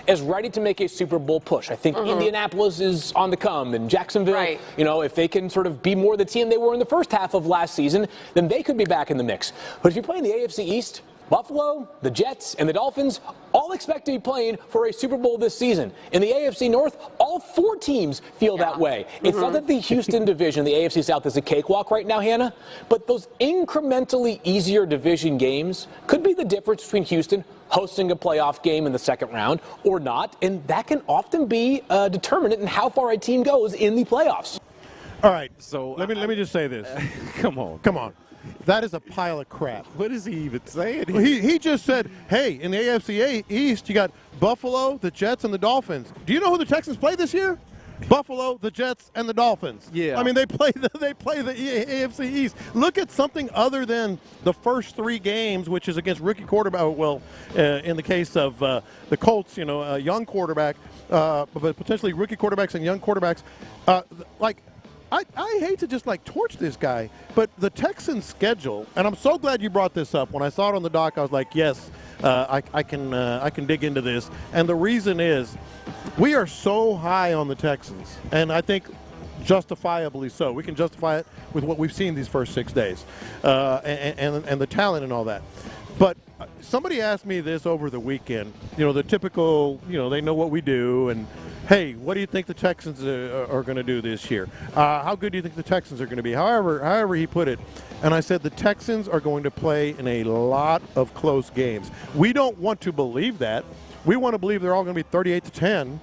as ready to make a Super Bowl push. I think Indianapolis is on the come, and Jacksonville, you know, if they can sort of be more the team they were in the first half of last season, then they could be back in the mix. But if you're playing the AFC East, Buffalo, the Jets, and the Dolphins all expect to be playing for a Super Bowl this season. In the AFC North, all 4 teams feel that way. It's not that the Houston division, the AFC South, is a cakewalk right now, Hannah, but those incrementally easier division games could be the difference between Houston hosting a playoff game in the second round or not, and that can often be a determinant in how far a team goes in the playoffs. All right, so let me just say this. Come on. That is a pile of crap. What is he even saying? He just said, hey, in the AFC East, you got Buffalo, the Jets, and the Dolphins. Do you know who the Texans play this year? Buffalo, the Jets, and the Dolphins. Yeah. I mean, they play the AFC East. Look at something other than the first 3 games, which is against rookie quarterback. Well, in the case of the Colts, you know, a young quarterback, but potentially rookie quarterbacks and young quarterbacks. I hate to just torch this guy, but the Texans' schedule, and I'm so glad you brought this up. When I saw it on the doc, I was like, yes, I can dig into this. And the reason is we are so high on the Texans, and I think justifiably so. We can justify it with what we've seen these first 6 days and the talent and all that. But somebody asked me this over the weekend, you know, the typical, you know, they know what we do, and hey, what do you think the Texans are going to do this year? How good do you think the Texans are going to be? However he put it. And I said the Texans are going to play in a lot of close games. We don't want to believe that. We want to believe they're all going to be 38-10.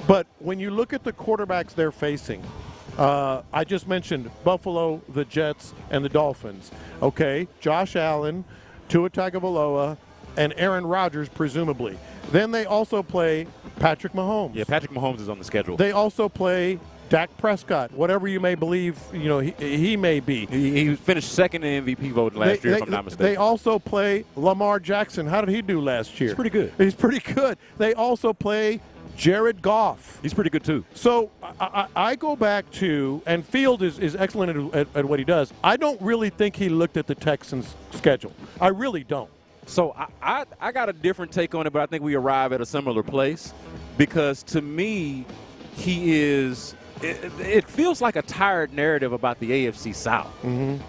But when you look at the quarterbacks they're facing, I just mentioned Buffalo, the Jets, and the Dolphins. Okay, Josh Allen, Tua Tagovailoa, and Aaron Rodgers, presumably. Then they also play Patrick Mahomes. Yeah, Patrick Mahomes is on the schedule. They also play Dak Prescott, whatever you may believe, you know, he may be. He finished second in MVP voting last year, if I'm not mistaken. They also play Lamar Jackson. How did he do last year? He's pretty good. He's pretty good. They also play Jared Goff. He's pretty good, too. So I go back to, and Field is excellent at what he does. I don't really think he looked at the Texans' schedule. I really don't. So I got a different take on it, but I think we arrive at a similar place because to me, it feels like a tired narrative about the AFC South.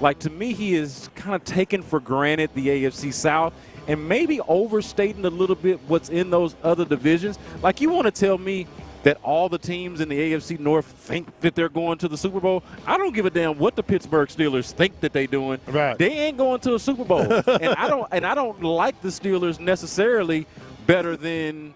Like, to me, he is kind of taken for granted the AFC South and maybe overstating a little bit what's in those other divisions. Like, you want to tell me that all the teams in the AFC North think that they're going to the Super Bowl? I don't give a damn what the Pittsburgh Steelers think that they're doing. Right. They ain't going to a Super Bowl. and I don't like the Steelers necessarily better than,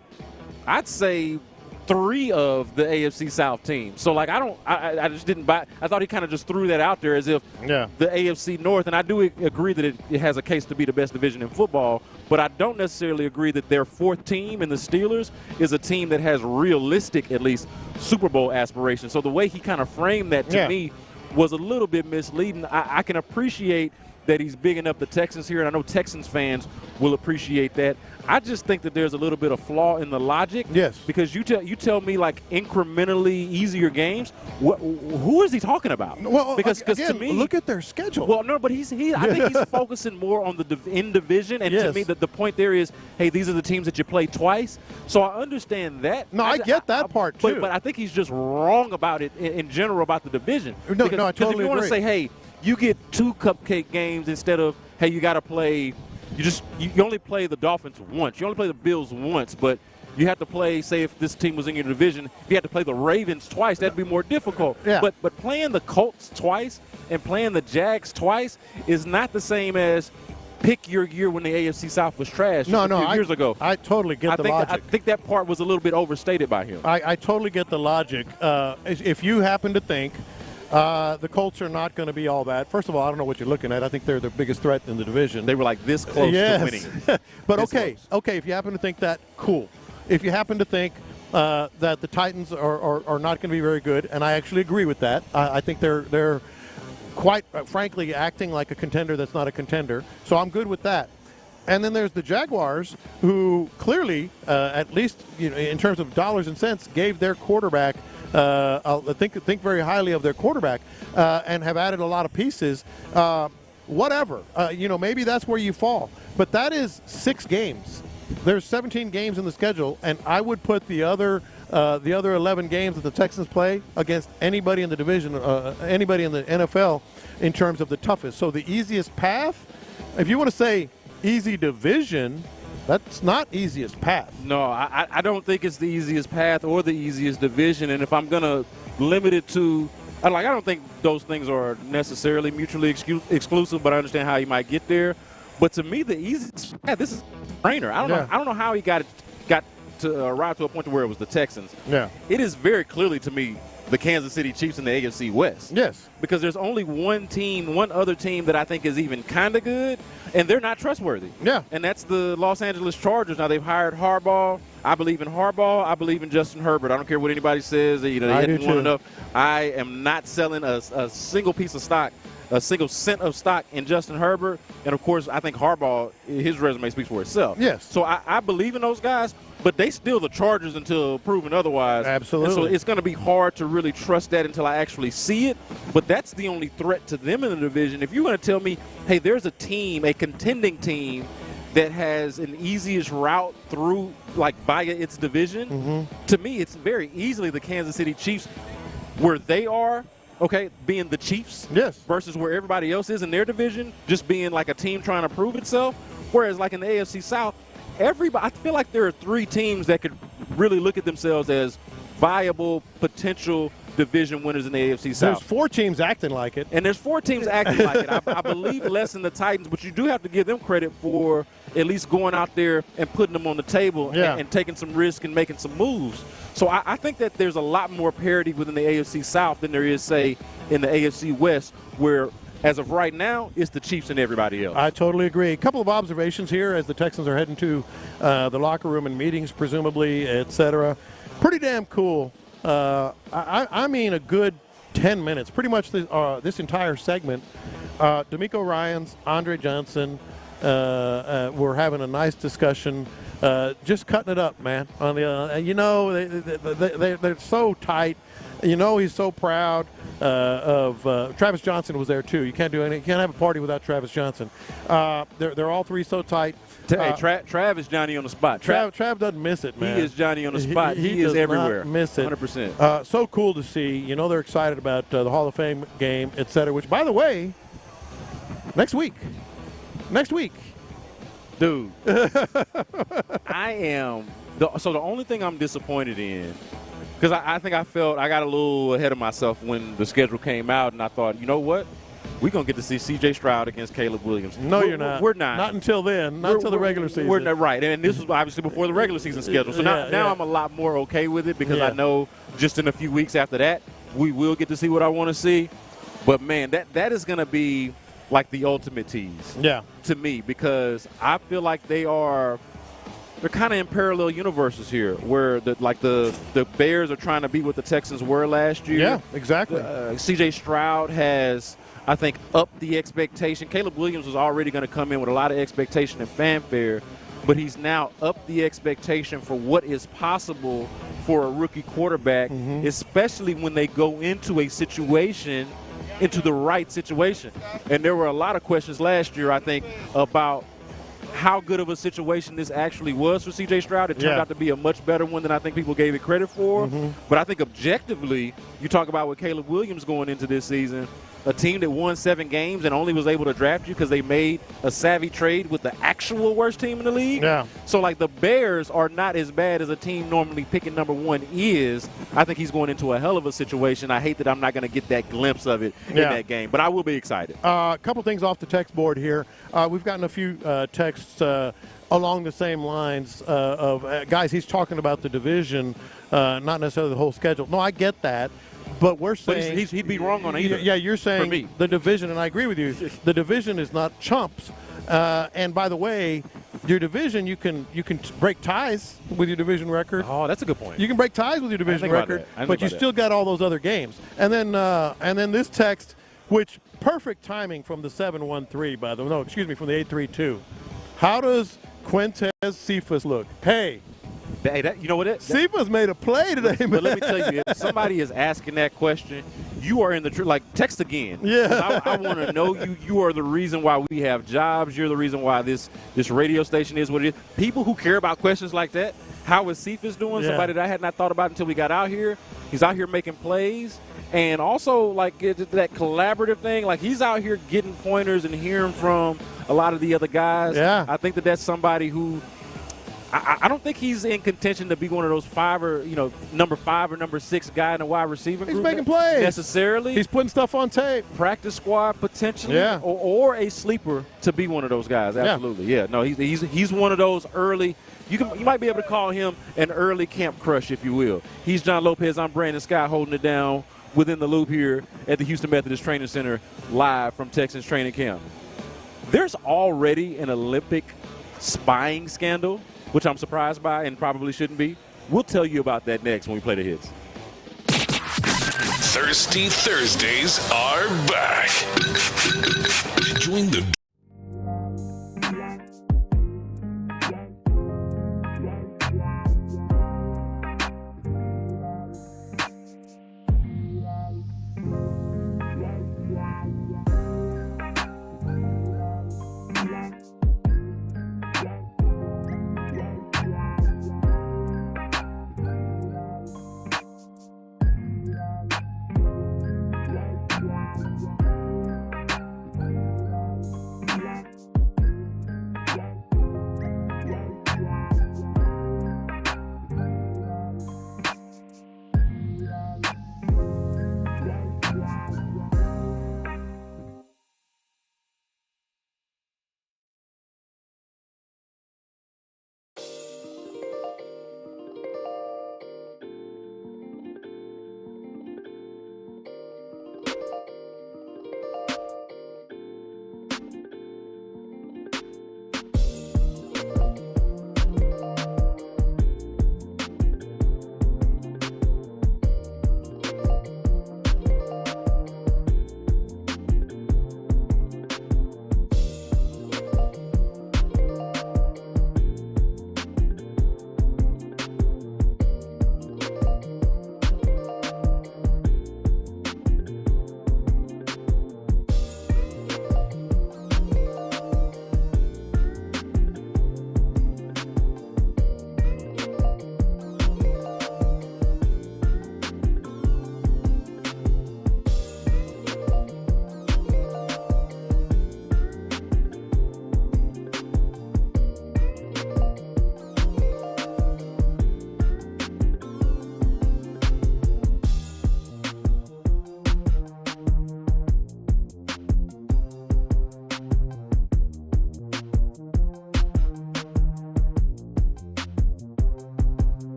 I'd say, 3 of the AFC South teams. So, like, I just didn't buy. I thought he kind of just threw that out there as if the AFC North, and I do agree that it has a case to be the best division in football, but I don't necessarily agree that their 4th team in the Steelers is a team that has realistic, at least, Super Bowl aspirations. So the way he kind of framed that to me was a little bit misleading. I can appreciate that he's bigging up the Texans here, and I know Texans fans will appreciate that. I just think that there's a little bit of flaw in the logic. Yes. Because you tell me like incrementally easier games. Who is he talking about? Well, because again, to me, look at their schedule. Well, no, but I think he's focusing more on the in division, and to me, the point there is, hey, these are the teams that you play twice. So I understand that. No, I get that part too. But I think he's just wrong about it in general about the division. No, I totally if you want to agree. say, hey, you get 2 cupcake games instead of, hey, you got to play. You only play the Dolphins once. You only play the Bills once, but you have to play, say, if this team was in your division, if you had to play the Ravens twice, that'd be more difficult. Yeah. But playing the Colts twice and playing the Jags twice is not the same as pick your year when the AFC South was trash a few years ago. I totally get the logic. I think that part was a little bit overstated by him. I totally get the logic. If you happen to think the Colts are not going to be all bad. First of all, I don't know what you're looking at. I think they're the biggest threat in the division. They were like this close to winning. But okay, if you happen to think that, cool. If you happen to think that the Titans are not going to be very good, and I actually agree with that. I think they're quite frankly acting like a contender that's not a contender. So I'm good with that. And then there's the Jaguars, who clearly, at least in terms of dollars and cents, gave their quarterback. I think very highly of their quarterback and have added a lot of pieces. Whatever, maybe that's where you fall. But that is 6 games. There's 17 games in the schedule, and I would put the other 11 games that the Texans play against anybody in the division, anybody in the NFL, in terms of the toughest. So the easiest path, if you want to say easy division, that's not easiest path. No, I don't think it's the easiest path or the easiest division. And if I'm going to limit it to, I don't think those things are necessarily mutually exclusive, but I understand how you might get there. But to me, the easiest path, this is a trainer. I don't know how he got to arrive to a point to where it was the Texans. Yeah. It is very clearly to me the Kansas City Chiefs in the AFC West. Yes. Because there's only one other team that I think is even kind of good, and they're not trustworthy. Yeah. And that's the Los Angeles Chargers. Now, they've hired Harbaugh. I believe in Harbaugh. I believe in Justin Herbert. I don't care what anybody says. They hadn't won enough. I am not selling a single piece of stock, a single cent of stock in Justin Herbert. And, of course, I think Harbaugh, his resume speaks for itself. Yes. So I believe in those guys, but they still the Chargers until proven otherwise. Absolutely. And so it's going to be hard to really trust that until I actually see it. But that's the only threat to them in the division. If you're going to tell me, hey, there's a team, a contending team, that has an easiest route through, like, via its division, to me it's very easily the Kansas City Chiefs, where they are, okay, being the Chiefs, yes, versus where everybody else is in their division, just being like a team trying to prove itself. Whereas, like in the AFC South, I feel like there are 3 teams that could really look at themselves as viable potential division winners in the AFC South. There's 4 teams acting like it. And there's 4 teams acting like it. I believe less in the Titans, but you do have to give them credit for at least going out there and putting them on the table and taking some risk and making some moves. So I think that there's a lot more parity within the AFC South than there is, say, in the AFC West, where as of right now, it's the Chiefs and everybody else. I totally agree. A couple of observations here as the Texans are heading to the locker room and meetings, presumably, et cetera. Pretty damn cool. I mean a good 10 minutes, pretty much this entire segment. D'Amico Ryans, Andre Johnson, we're having a nice discussion, just cutting it up, man. On the, they're so tight. He's so proud of Travis Johnson was there too. You can't have a party without Travis Johnson. They're all 3 so tight. Trav is Johnny on the spot. Trav doesn't miss it, man. He is Johnny on the spot. He is everywhere. Not miss it. 100%. So cool to see. They're excited about the Hall of Fame game, et cetera, which, by the way, next week. Dude. I am. So the only thing I'm disappointed in, because I think I got a little ahead of myself when the schedule came out, and I thought, you know what? We're going to get to see C.J. Stroud against Caleb Williams. No, you're not. We're not. Not until then. Not until the regular season. We're not, right. And this was obviously before the regular season schedule. So now I'm a lot more okay with it because I know just in a few weeks after that, we will get to see what I want to see. But, man, that is going to be like the ultimate tease to me, because I feel like they're kind of in parallel universes here, where the Bears are trying to be what the Texans were last year. Yeah, exactly. C.J. Stroud has I think, upped the expectation. Caleb Williams was already going to come in with a lot of expectation and fanfare, but he's now upped the expectation for what is possible for a rookie quarterback, especially when they go into a situation, into the right situation. And there were a lot of questions last year, I think, about how good of a situation this actually was for C.J. Stroud. It turned out to be a much better one than I think people gave it credit for. But I think objectively, you talk about with Caleb Williams going into this season, a team that won 7 games and only was able to draft you because they made a savvy trade with the actual worst team in the league. Yeah. So, like, the Bears are not as bad as a team normally picking number 1 is. I think he's going into a hell of a situation. I hate that I'm not going to get that glimpse of it in that game, but I will be excited. A couple things off the text board here. We've gotten a few texts along the same lines of guys, he's talking about the division, not necessarily the whole schedule. No, I get that. But we're saying he'd be wrong on either. Yeah, you're saying the division, and I agree with you. The division is not chumps. And by the way, your division, you can break ties with your division record. Oh, that's a good point. You can break ties with your division record, but you still got all those other games. And then this text, which perfect timing from the 713, by the way. No, excuse me, from the 832. How does Quintez Cephas look? Hey, you know what? Cephas made a play today, man. But let me tell you, if somebody is asking that question, you are in the truth. Like, text again. Yeah. I want to know you. You are the reason why we have jobs. You're the reason why this radio station is what it is. People who care about questions like that, how is Cephas doing? Yeah. Somebody that I had not thought about until we got out here. He's out here making plays. And also, like, that collaborative thing, like, he's out here getting pointers and hearing from a lot of the other guys. Yeah. I think that's somebody who – I don't think he's in contention to be one of those number 5 or number 6 guy in the wide receiver group. He's making plays. Necessarily. He's putting stuff on tape. Practice squad potentially. Yeah. Or a sleeper to be one of those guys. Absolutely. Yeah. No, he's one of those early. You might be able to call him an early camp crush, if you will. He's John Lopez. I'm Brandon Scott, holding it down within the loop here at the Houston Methodist Training Center, live from Texans training camp. There's already an Olympic spying scandal, which I'm surprised by and probably shouldn't be. We'll tell you about that next when we play the hits. Thirsty Thursdays are back. Join the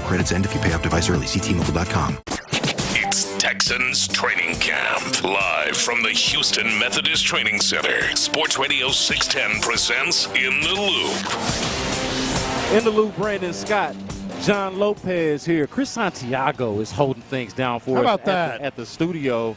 credits end if you pay off device early. See T-Mobile.com. It's Texans Training Camp. Live from the Houston Methodist Training Center. Sports Radio 610 presents In the Loop. In the Loop, Brandon Scott. John Lopez here. Chris Santiago is holding things down for How us about that? At the studio.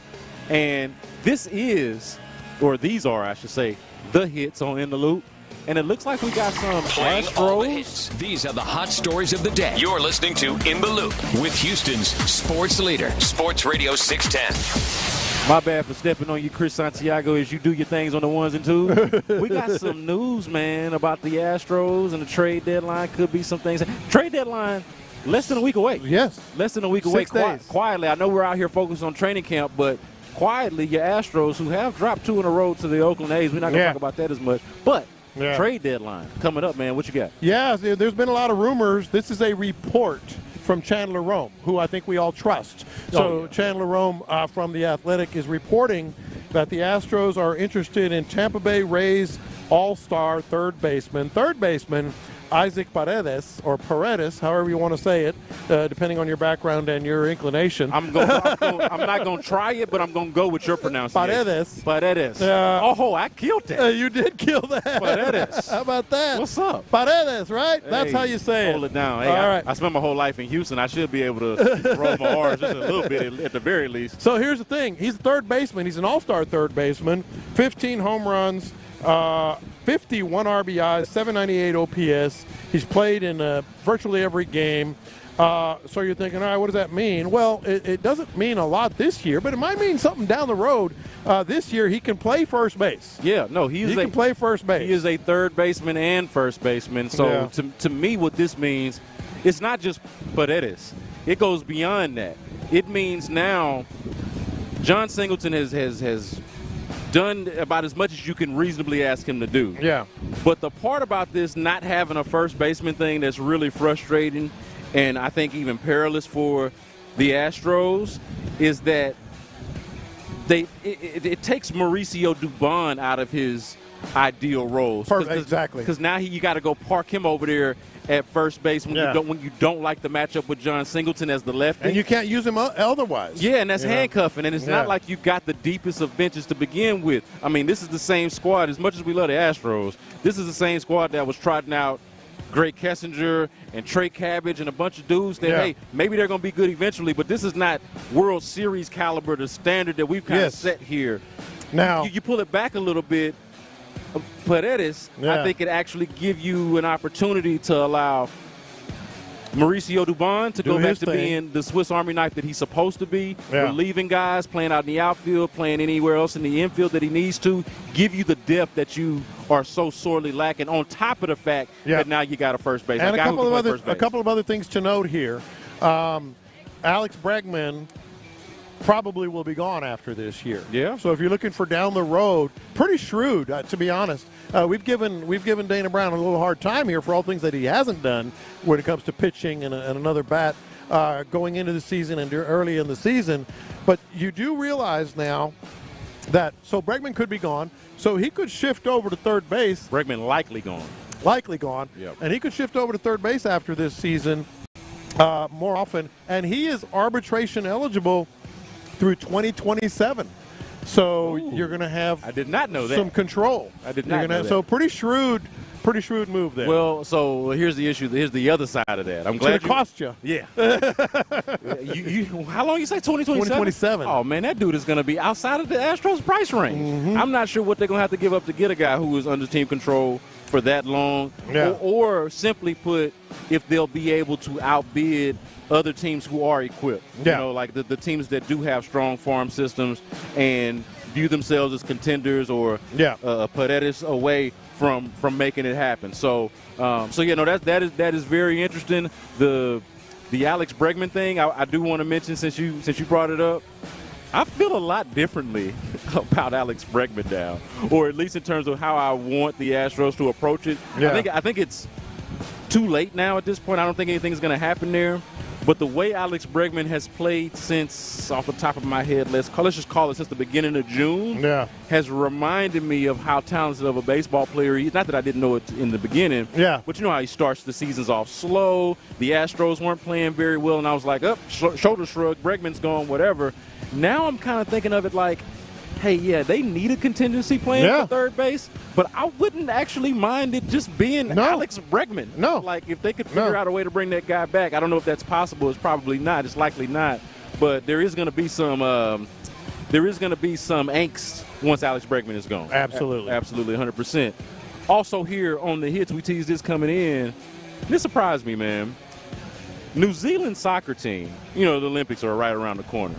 And this is, or these are, I should say, the hits on In the Loop. And it looks like we got some Astros. These are the hot stories of the day. You're listening to In the Loop with Houston's sports leader, Sports Radio 610. My bad for stepping on you, Chris Santiago, as you do your things on the ones and twos. We got some news, man, about the Astros and the trade deadline. Could be some things. Trade deadline, less than a week away. Yes. Less than a week away. 6 days. Quietly, I know we're out here focused on training camp, but quietly, your Astros, who have dropped 2 in a row to the Oakland A's, we're not going to talk about that as much, but trade deadline coming up, man. What you got? Yeah, there's been a lot of rumors. This is a report from Chandler Rome, who I think we all trust. So Chandler Rome from The Athletic is reporting that the Astros are interested in Tampa Bay Rays all-star third baseman Isaac Paredes, or Paredes, however you want to say it, depending on your background and your inclination. I'm not going to try it, but I'm going to go with your pronunciation. Paredes. I killed that. You did kill that. Paredes. How about that? What's up? Paredes, right? That's how you say it. Hold it down. Hey, all right. I spent my whole life in Houston. I should be able to roll my R's just a little bit at the very least. So here's the thing. He's a third baseman. He's an all-star third baseman. 15 home runs. 51 RBIs, 798 OPS. He's played in virtually every game. So you're thinking, all right, what does that mean? Well, it doesn't mean a lot this year, but it might mean something down the road. This year, he can play first base. Yeah, no, he can play first base. He is a third baseman and first baseman. So to me, what this means, it's not just Paredes. It goes beyond that. It means now John Singleton has done about as much as you can reasonably ask him to do. Yeah. But the part about this not having a first baseman thing that's really frustrating and I think even perilous for the Astros is that it takes Mauricio Dubon out of his ideal roles. Exactly. Because now you got to go park him over there at first base when you don't like the matchup with John Singleton as the lefty. And you can't use him otherwise. Yeah, and that's handcuffing. And it's not like you got the deepest of benches to begin with. I mean, this is the same squad. As much as we love the Astros, this is the same squad that was trotting out Greg Kessinger and Trey Cabbage and a bunch of dudes that, hey, maybe they're going to be good eventually, but this is not World Series caliber, the standard that we've kind of set here. Now, you pull it back a little bit, Paredes, I think it actually give you an opportunity to allow Mauricio Dubon to go back to being the Swiss Army knife that he's supposed to be, relieving guys, playing out in the outfield, playing anywhere else in the infield that he needs to, give you the depth that you are so sorely lacking, on top of the fact that now you got a first base. And a couple of other things to note here. Alex Bregman probably will be gone after this year. Yeah. So if you're looking for down the road, pretty shrewd, to be honest. We've given Dana Brown a little hard time here for all things that he hasn't done when it comes to pitching and another bat going into the season and early in the season. But you do realize now that Bregman could be gone, so he could shift over to third base. Bregman likely gone. Yep. And he could shift over to third base after this season more often. And he is arbitration eligible through 2027. So you're going to have I did not know that. Some control. I did not know that. So pretty shrewd move there. Well, so here's the issue. Here's the other side of that. I'm glad it's going to cost you. Yeah. How long you say, 2027? 2027. Oh, man, that dude is going to be outside of the Astros price range. Mm-hmm. I'm not sure what they're going to have to give up to get a guy who is under team control for that long. Yeah. Or simply put, if they'll be able to outbid other teams who are equipped. Yeah. You know, like the teams that do have strong farm systems and view themselves as contenders or Paredes away from making it happen. So that is very interesting. The Alex Bregman thing, I do want to mention since you brought it up. I feel a lot differently about Alex Bregman now, or at least in terms of how I want the Astros to approach it. Yeah. I think it's too late now at this point. I don't think anything's going to happen there. But the way Alex Bregman has played since, off the top of my head, let's just call it since the beginning of June, has reminded me of how talented of a baseball player he is. Not that I didn't know it in the beginning, but you know how he starts the seasons off slow. The Astros weren't playing very well, and I was like, shoulder shrug, Bregman's gone, whatever. Now I'm kind of thinking of it like, hey, yeah, they need a contingency plan for third base, but I wouldn't actually mind it just being Alex Bregman. No. Like, if they could figure out a way to bring that guy back, I don't know if that's possible. It's probably not. It's likely not. But there is going to be some angst once Alex Bregman is gone. Absolutely. Absolutely, 100%. Also here on the hits, we teased this coming in. This surprised me, man. New Zealand soccer team, you know, the Olympics are right around the corner.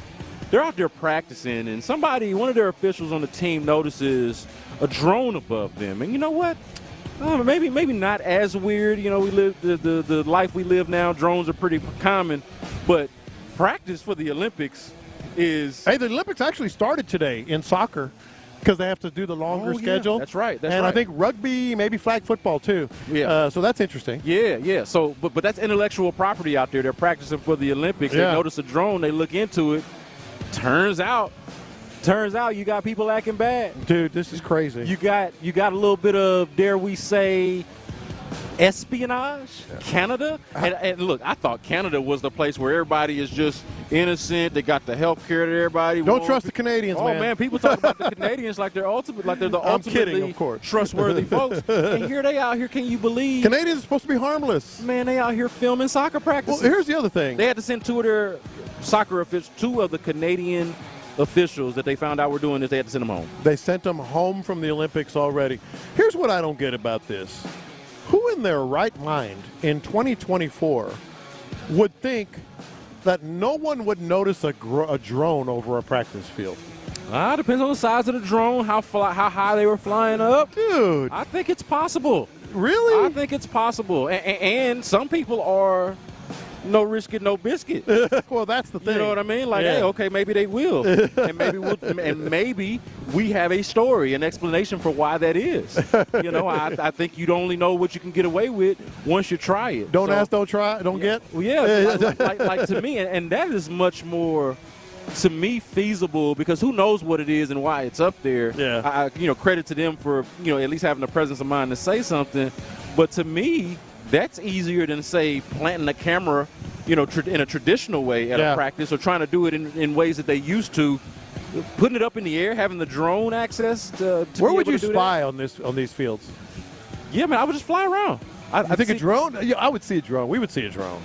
They're out there practicing, and one of their officials on the team notices a drone above them. And you know what? Maybe not as weird. You know, we live the life we live now. Drones are pretty common, but practice for the Olympics is. Hey, the Olympics actually started today in soccer because they have to do the longer schedule. That's right. I think rugby, maybe flag football too. Yeah. So that's interesting. Yeah. So, but that's intellectual property out there. They're practicing for the Olympics. They notice a drone. They look into it. Turns out you got people acting bad. Dude, this is crazy. You got a little bit of, dare we say, espionage. Canada. And look, I thought Canada was the place where everybody is just innocent. They got the health care that everybody Don't trust the Canadians, man. Oh, man, people talk about the Canadians like they're the ultimately I'm kidding, of course. trustworthy folks. And here they out here, can you believe? Canadians are supposed to be harmless. Man, they out here filming soccer practices. Well, here's the other thing. They had to send two of the Canadian officials that they found out were doing this. They had to send them home. They sent them home from the Olympics already. Here's what I don't get about this. Who in their right mind in 2024 would think that no one would notice a drone over a practice field? Depends on the size of the drone, how high they were flying up. Dude. I think it's possible. Really? I think it's possible. And some people are no risk it, no biscuit. Well, that's the thing. You know what I mean? Like, hey, okay, maybe they will. and maybe we have a story, an explanation for why that is. You know, I think you'd only know what you can get away with once you try it. Don't ask, don't try, don't get? Well, yeah, like to me, and that is much more, to me, feasible, because who knows what it is and why it's up there. Yeah. Credit to them for, at least having the presence of mind to say something. But to me, that's easier than, say, planting a camera, in a traditional way at a practice, or trying to do it in ways that they used to. Putting it up in the air, having the drone access to Where would you do spy on these fields? Yeah, man, I would just fly around. I think a drone? Yeah, I would see a drone. We would see a drone.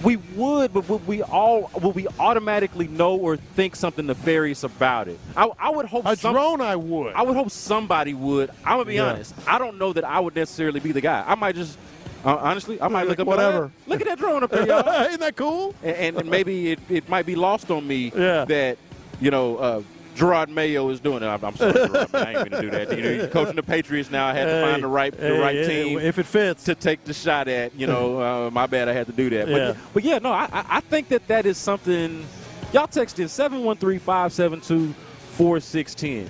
We would, but would we automatically know or think something nefarious about it? I would hope drone. I would. I would hope somebody would. I'm gonna be honest. I don't know that I would necessarily be the guy. I might just. Honestly, I might look up whatever. Look at that drone up there, y'all. Isn't that cool? And maybe it might be lost on me that Gerard Mayo is doing it. I'm sorry, Gerard, I ain't going to do that. You're coaching the Patriots now. I had to find the right team if it fits to take the shot at. My bad. I had to do that. Yeah. But yeah, no, I think that is something. Y'all text in 713-572-4610.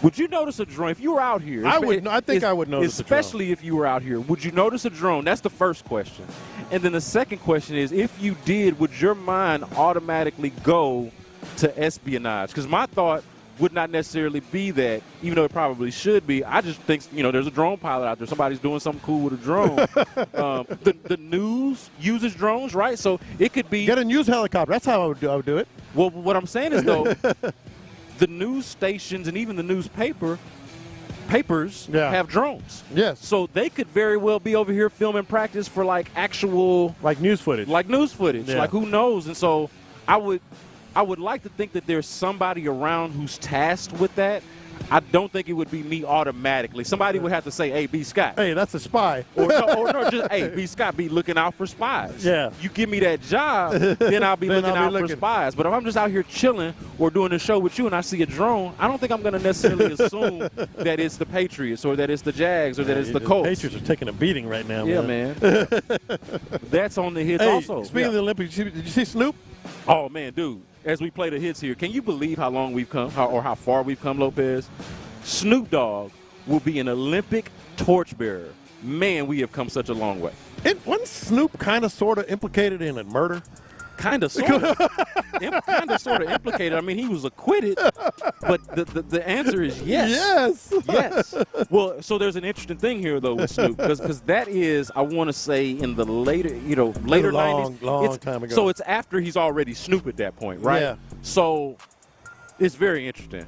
Would you notice a drone if you were out here? I think I would notice a drone. Especially if you were out here. Would you notice a drone? That's the first question. And then the second question is, if you did, would your mind automatically go to espionage? Because my thought would not necessarily be that, even though it probably should be. I just think, there's a drone pilot out there. Somebody's doing something cool with a drone. The news uses drones, right? So it could be. Get a news helicopter. That's how I would do it. Well, what I'm saying is, though, the news stations and even the papers have drones. Yes. So they could very well be over here filming practice for actual news footage. Yeah. Like who knows? And so I would like to think that there's somebody around who's tasked with that. I don't think it would be me automatically. Somebody would have to say, hey, B. Scott. Hey, that's a spy. Or just, hey, B. Scott, be looking out for spies. Yeah. You give me that job, then I'll be looking out for spies. But if I'm just out here chilling or doing a show with you and I see a drone, I don't think I'm going to necessarily assume that it's the Patriots or that it's the Jags or that it's the Colts. The Patriots are taking a beating right now, man. That's on the hits also. Speaking of the Olympics, did you see Snoop? Oh, man, dude. As we play the hits here, can you believe how long we've come or how far we've come, Lopez? Snoop Dogg will be an Olympic torchbearer man, we have come such a long way. Wasn't Snoop kind of sort of implicated in a murder? Kind of, sort of. Kind of, sort of implicated. I mean, he was acquitted, but the answer is yes. Yes. Yes. Well, so there's an interesting thing here, though, with Snoop, because that is, I want to say, in the later 90s. Long time ago. So it's after he's already Snoop at that point, right? Yeah. So it's very interesting.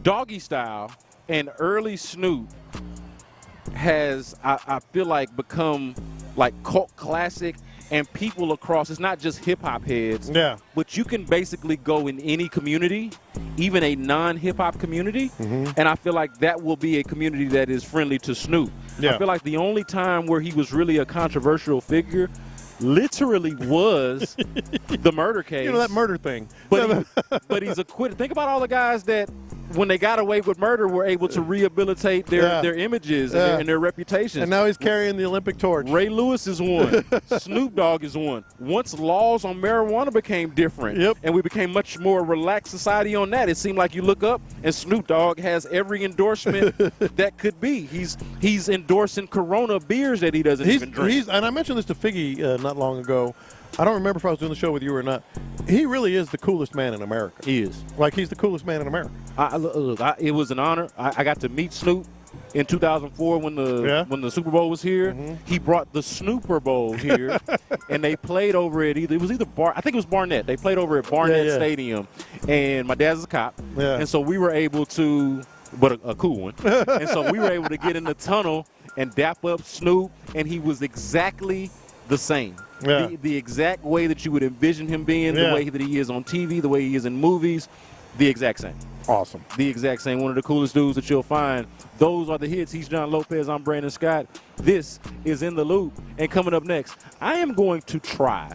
Doggy Style and early Snoop has, I feel like, become like cult classic. And people across, it's not just hip-hop heads, but you can basically go in any community, even a non-hip-hop community, and I feel like that will be a community that is friendly to Snoop. I feel like the only time where he was really a controversial figure literally was the murder case. That murder thing. But he's acquitted. Think about all the guys that, when they got away with murder, were able to rehabilitate their images and their reputations. And now he's carrying the Olympic torch. Ray Lewis is one. Snoop Dogg is one. Once laws on marijuana became different, and we became much more relaxed society on that, it seemed like you look up and Snoop Dogg has every endorsement that could be. He's endorsing Corona beers that he doesn't even drink. And I mentioned this to Figgy not long ago. I don't remember if I was doing the show with you or not. He really is the coolest man in America. He is. Like, he's the coolest man in America. It was an honor. I got to meet Snoop in 2004 when the Super Bowl was here. He brought the Snooper Bowl here, and they played over at I think it was Barnett. They played over at Barnett Stadium, and my dad's a cop, and so we were able to, but a cool one, and so we were able to get in the tunnel and dap up Snoop, and he was exactly the same. The exact way that you would envision him being, the way that he is on TV, the way he is in movies, the exact same. Awesome. The exact same. One of the coolest dudes that you'll find. Those are the hits. He's John Lopez. I'm Brandon Scott. This is In the Loop. And coming up next, I am going to try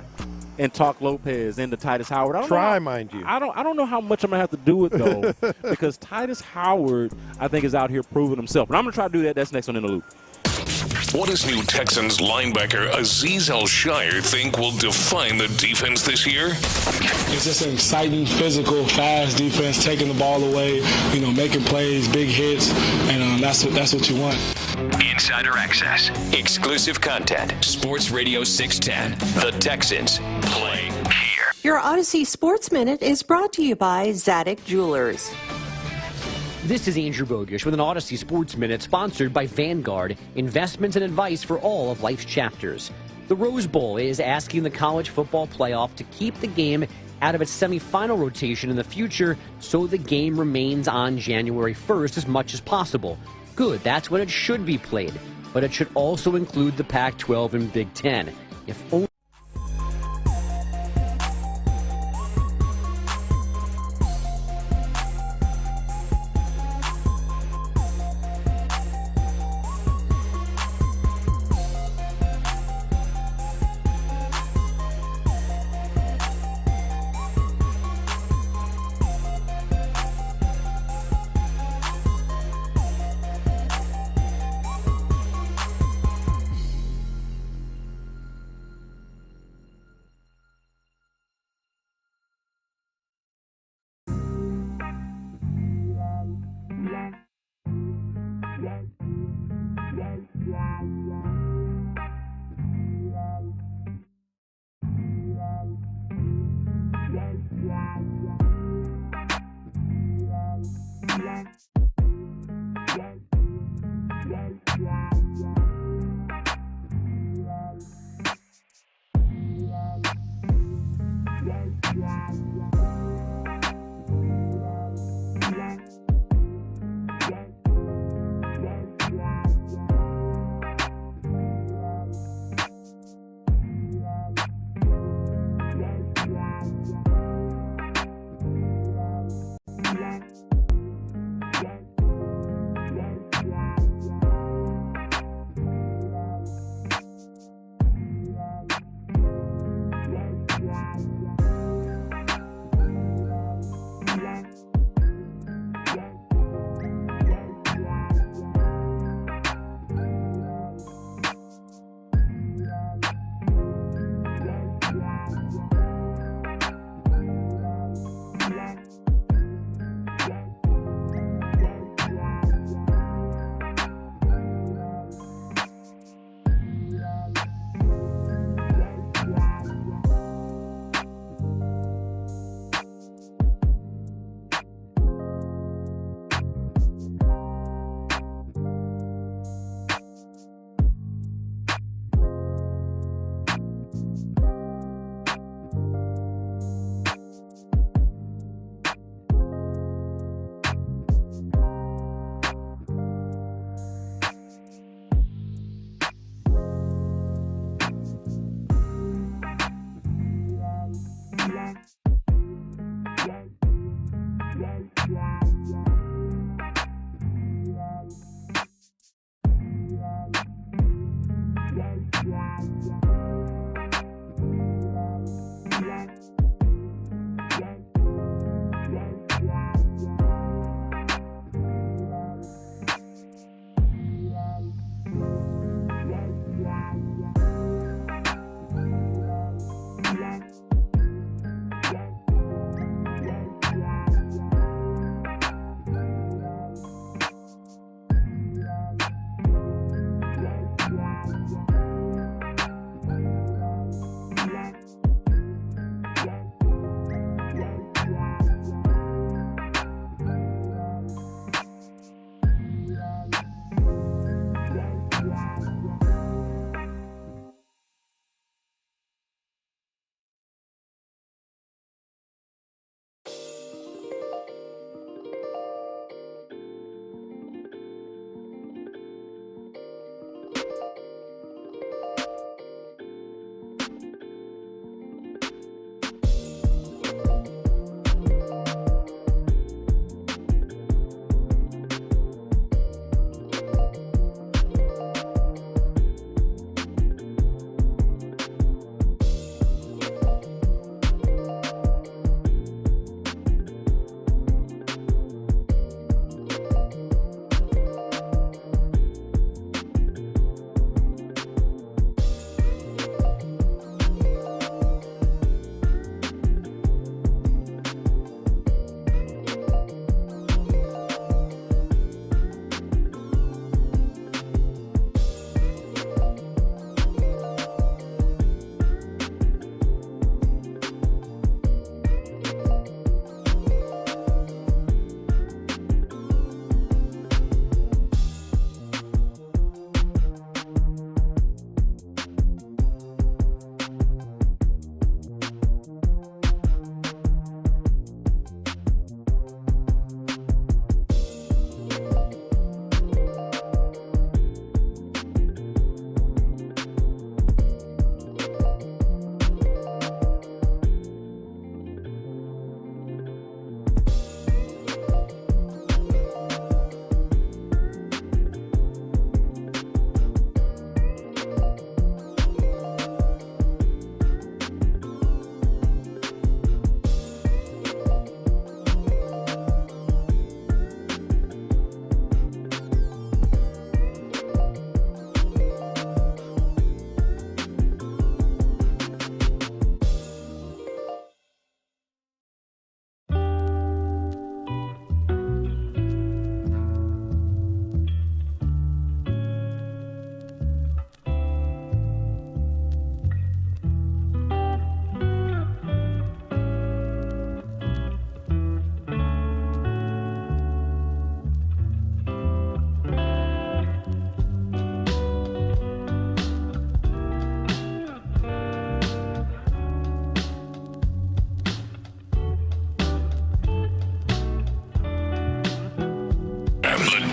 and talk Lopez into Titus Howard. Mind you. I don't know how much I'm going to have to do it, though, because Titus Howard, I think, is out here proving himself. But I'm going to try to do that. That's next on In the Loop. What does new Texans linebacker Azeez Al-Shire think will define the defense this year? It's just an exciting, physical, fast defense, taking the ball away, making plays, big hits, and that's what you want. Insider access, exclusive content, Sports Radio 610. The Texans play here. Your Odyssey Sports Minute is brought to you by Zadig Jewelers. This is Andrew Bogish with an Odyssey Sports Minute sponsored by Vanguard, investments and advice for all of life's chapters. The Rose Bowl is asking the college football playoff to keep the game out of its semifinal rotation in the future so the game remains on January 1st as much as possible. Good, that's when it should be played, but it should also include the Pac-12 and Big Ten. If only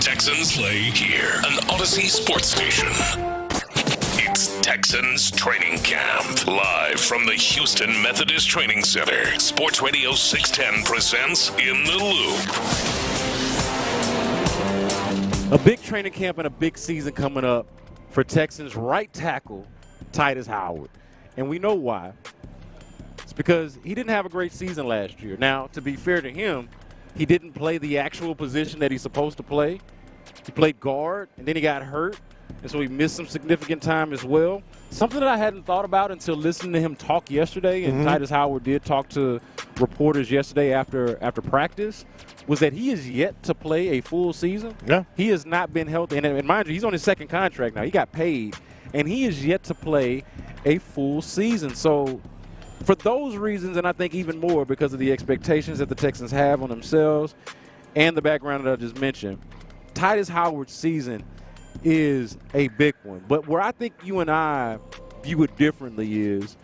Texans play here, an Odyssey sports station. It's Texans Training Camp. Live from the Houston Methodist Training Center. Sports Radio 610 presents In the Loop. A big training camp and a big season coming up for Texans right tackle Tytus Howard. And we know why. It's because he didn't have a great season last year. Now, to be fair to him, he didn't play the actual position that he's supposed to play. He played guard, and then he got hurt, and so he missed some significant time as well. Something that I hadn't thought about until listening to him talk yesterday, and Tytus Howard did talk to reporters yesterday after practice, was that he is yet to play a full season. Yeah. He has not been healthy. And mind you, he's on his second contract now. He got paid, and he is yet to play a full season. So for those reasons, and I think even more because of the expectations that the Texans have on themselves and the background that I just mentioned, Tytus Howard's season is a big one. But where I think you and I view it differently is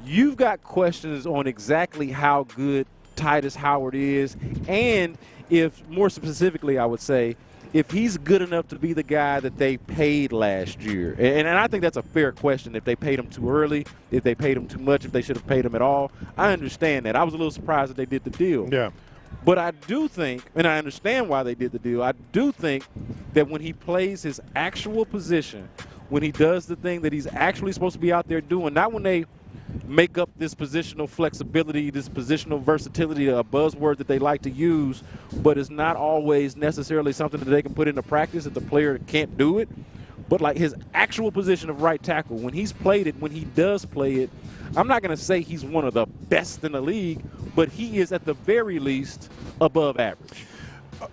you've got questions on exactly how good Tytus Howard is, and if more specifically I would say if he's good enough to be the guy that they paid last year. And I think that's a fair question. If they paid him too early, if they paid him too much, if they should have paid him at all. I understand that. I was a little surprised that they did the deal. Yeah. But I do think, and I understand why they did the deal, I do think that when he plays his actual position, when he does the thing that he's actually supposed to be out there doing, not when they make up this positional flexibility, this positional versatility, a buzzword that they like to use, but it's not always necessarily something that they can put into practice if the player can't do it. But like his actual position of right tackle, when he's played it, when he does play it, I'm not going to say he's one of the best in the league, but he is at the very least above average.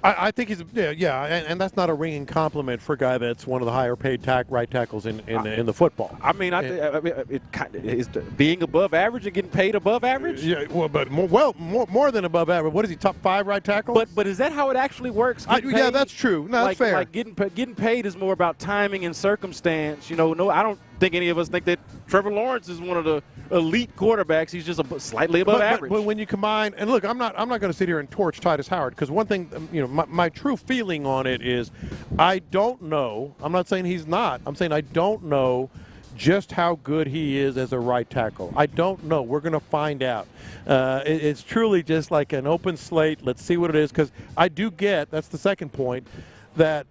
I think he's and that's not a ringing compliment for a guy that's one of the higher paid right tackles in the football. I mean, is being above average and getting paid above average. Yeah, well, but more than above average. What is he, top 5 right tackle? But is that how it actually works? Yeah, that's true. No, that's fair. Like getting paid is more about timing and circumstance. I don't think any of us think that Trevor Lawrence is one of the elite quarterbacks. He's just slightly above average. But when you combine, and look, I'm not going to sit here and torch Titus Howard, because one thing, my true feeling on it is, I don't know. I'm not saying he's not. I'm saying I don't know just how good he is as a right tackle. I don't know. We're going to find out. It's truly just like an open slate. Let's see what it is, because I do get, that's the second point, that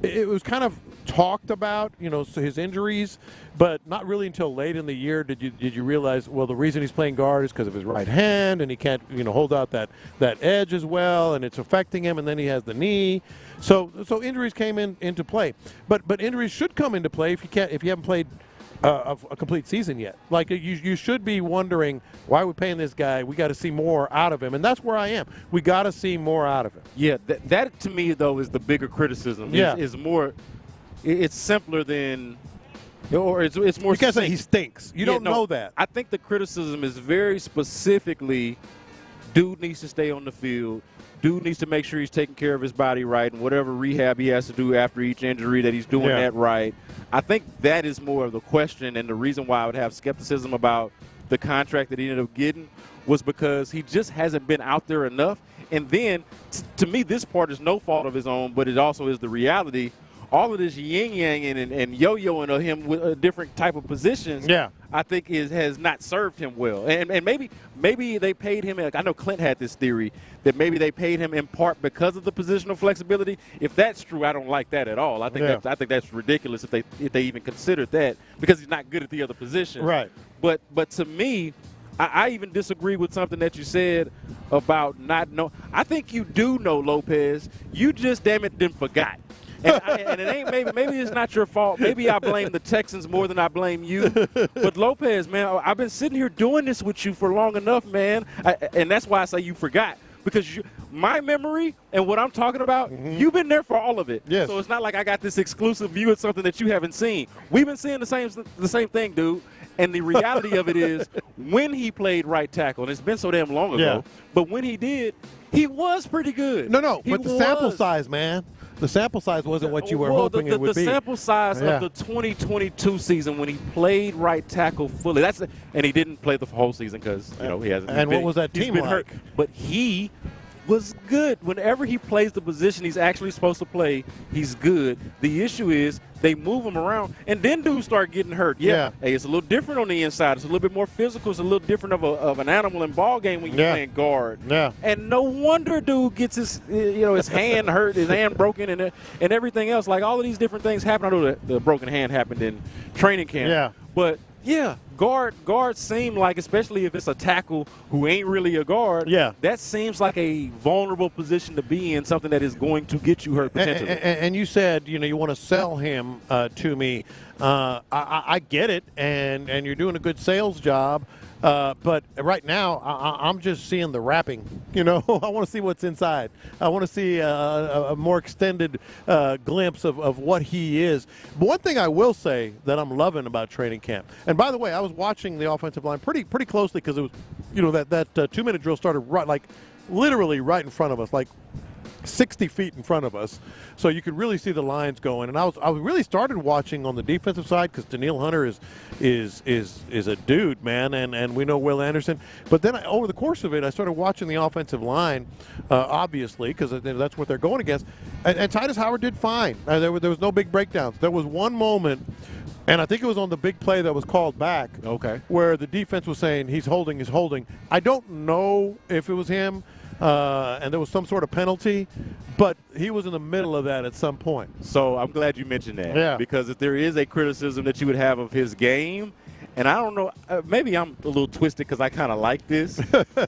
it was kind of talked about, so his injuries, but not really until late in the year did you realize, well, the reason he's playing guard is because of his right hand, and he can't hold out that edge as well, and it's affecting him, and then he has the knee. So injuries came into play, but injuries should come into play if you haven't played a complete season yet. Like, you should be wondering, why are we paying this guy? We got to see more out of him, and that's where I am. We got to see more out of him. Yeah, that to me though is the bigger criticism. Yeah, is more. It's simpler than, or it's more. You can't say he stinks. You don't know that. I think the criticism is very specifically, dude needs to stay on the field. Dude needs to make sure he's taking care of his body right, and whatever rehab he has to do after each injury, that he's doing that right. I think that is more of the question, and the reason why I would have skepticism about the contract that he ended up getting was because he just hasn't been out there enough. And then, to me, this part is no fault of his own, but it also is the reality. All of this yin-yanging and yo-yoing of him with a different type of positions, I think has not served him well. And maybe they paid him. I know Clint had this theory that maybe they paid him in part because of the positional flexibility. If that's true, I don't like that at all. I think that's ridiculous if they even considered that, because he's not good at the other positions. Right. But to me, I even disagree with something that you said about not know. I think you do know Lopez. You just then forgot. And it ain't maybe it's not your fault. Maybe I blame the Texans more than I blame you. But Lopez, man, I've been sitting here doing this with you for long enough, man. And that's why I say you forgot. Because my memory and what I'm talking about, you've been there for all of it. Yes. So it's not like I got this exclusive view of something that you haven't seen. We've been seeing the same thing, dude. And the reality of it is, when he played right tackle, and it's been so damn long ago, but when he did, he was pretty good. No, but the sample size, man. The sample size wasn't what you were hoping it would be. The sample size of the 2022 season when he played right tackle fully, and he didn't play the whole season because he hasn't. And what was that team like? Hurt, but he was good. Whenever he plays the position he's actually supposed to play, he's good. The issue is they move him around, and then dudes start getting hurt. Hey, it's a little different on the inside. It's a little bit more physical. It's a little different of an animal in ball game when you're playing guard. And no wonder dude gets his his hand hurt, his hand broken, and everything else. Like, all of these different things happen. I know the broken hand happened in training camp. But guards seem like, especially if it's a tackle who ain't really a guard, that seems like a vulnerable position to be in, something that is going to get you hurt potentially. And you said, you want to sell him to me. I get it, and you're doing a good sales job. But right now, I'm just seeing the wrapping. I want to see what's inside. I want to see a more extended glimpse of what he is. But one thing I will say that I'm loving about training camp, and by the way, I was watching the offensive line pretty closely, because it was, that 2-minute drill started literally right in front of us, like 60 feet in front of us, so you could really see the lines going. And I really started watching on the defensive side, because Daniil Hunter is a dude, man, and we know Will Anderson. But then over the course of it, I started watching the offensive line, obviously, because that's what they're going against. And Titus Howard did fine. There was no big breakdowns. There was one moment, and I think it was on the big play that was called back, where the defense was saying he's holding. I don't know if it was him. and there was some sort of penalty, but he was in the middle of that at some point. So I'm glad you mentioned that. Yeah. Because if there is a criticism that you would have of his game, and I don't know, maybe I'm a little twisted because I kind of like this,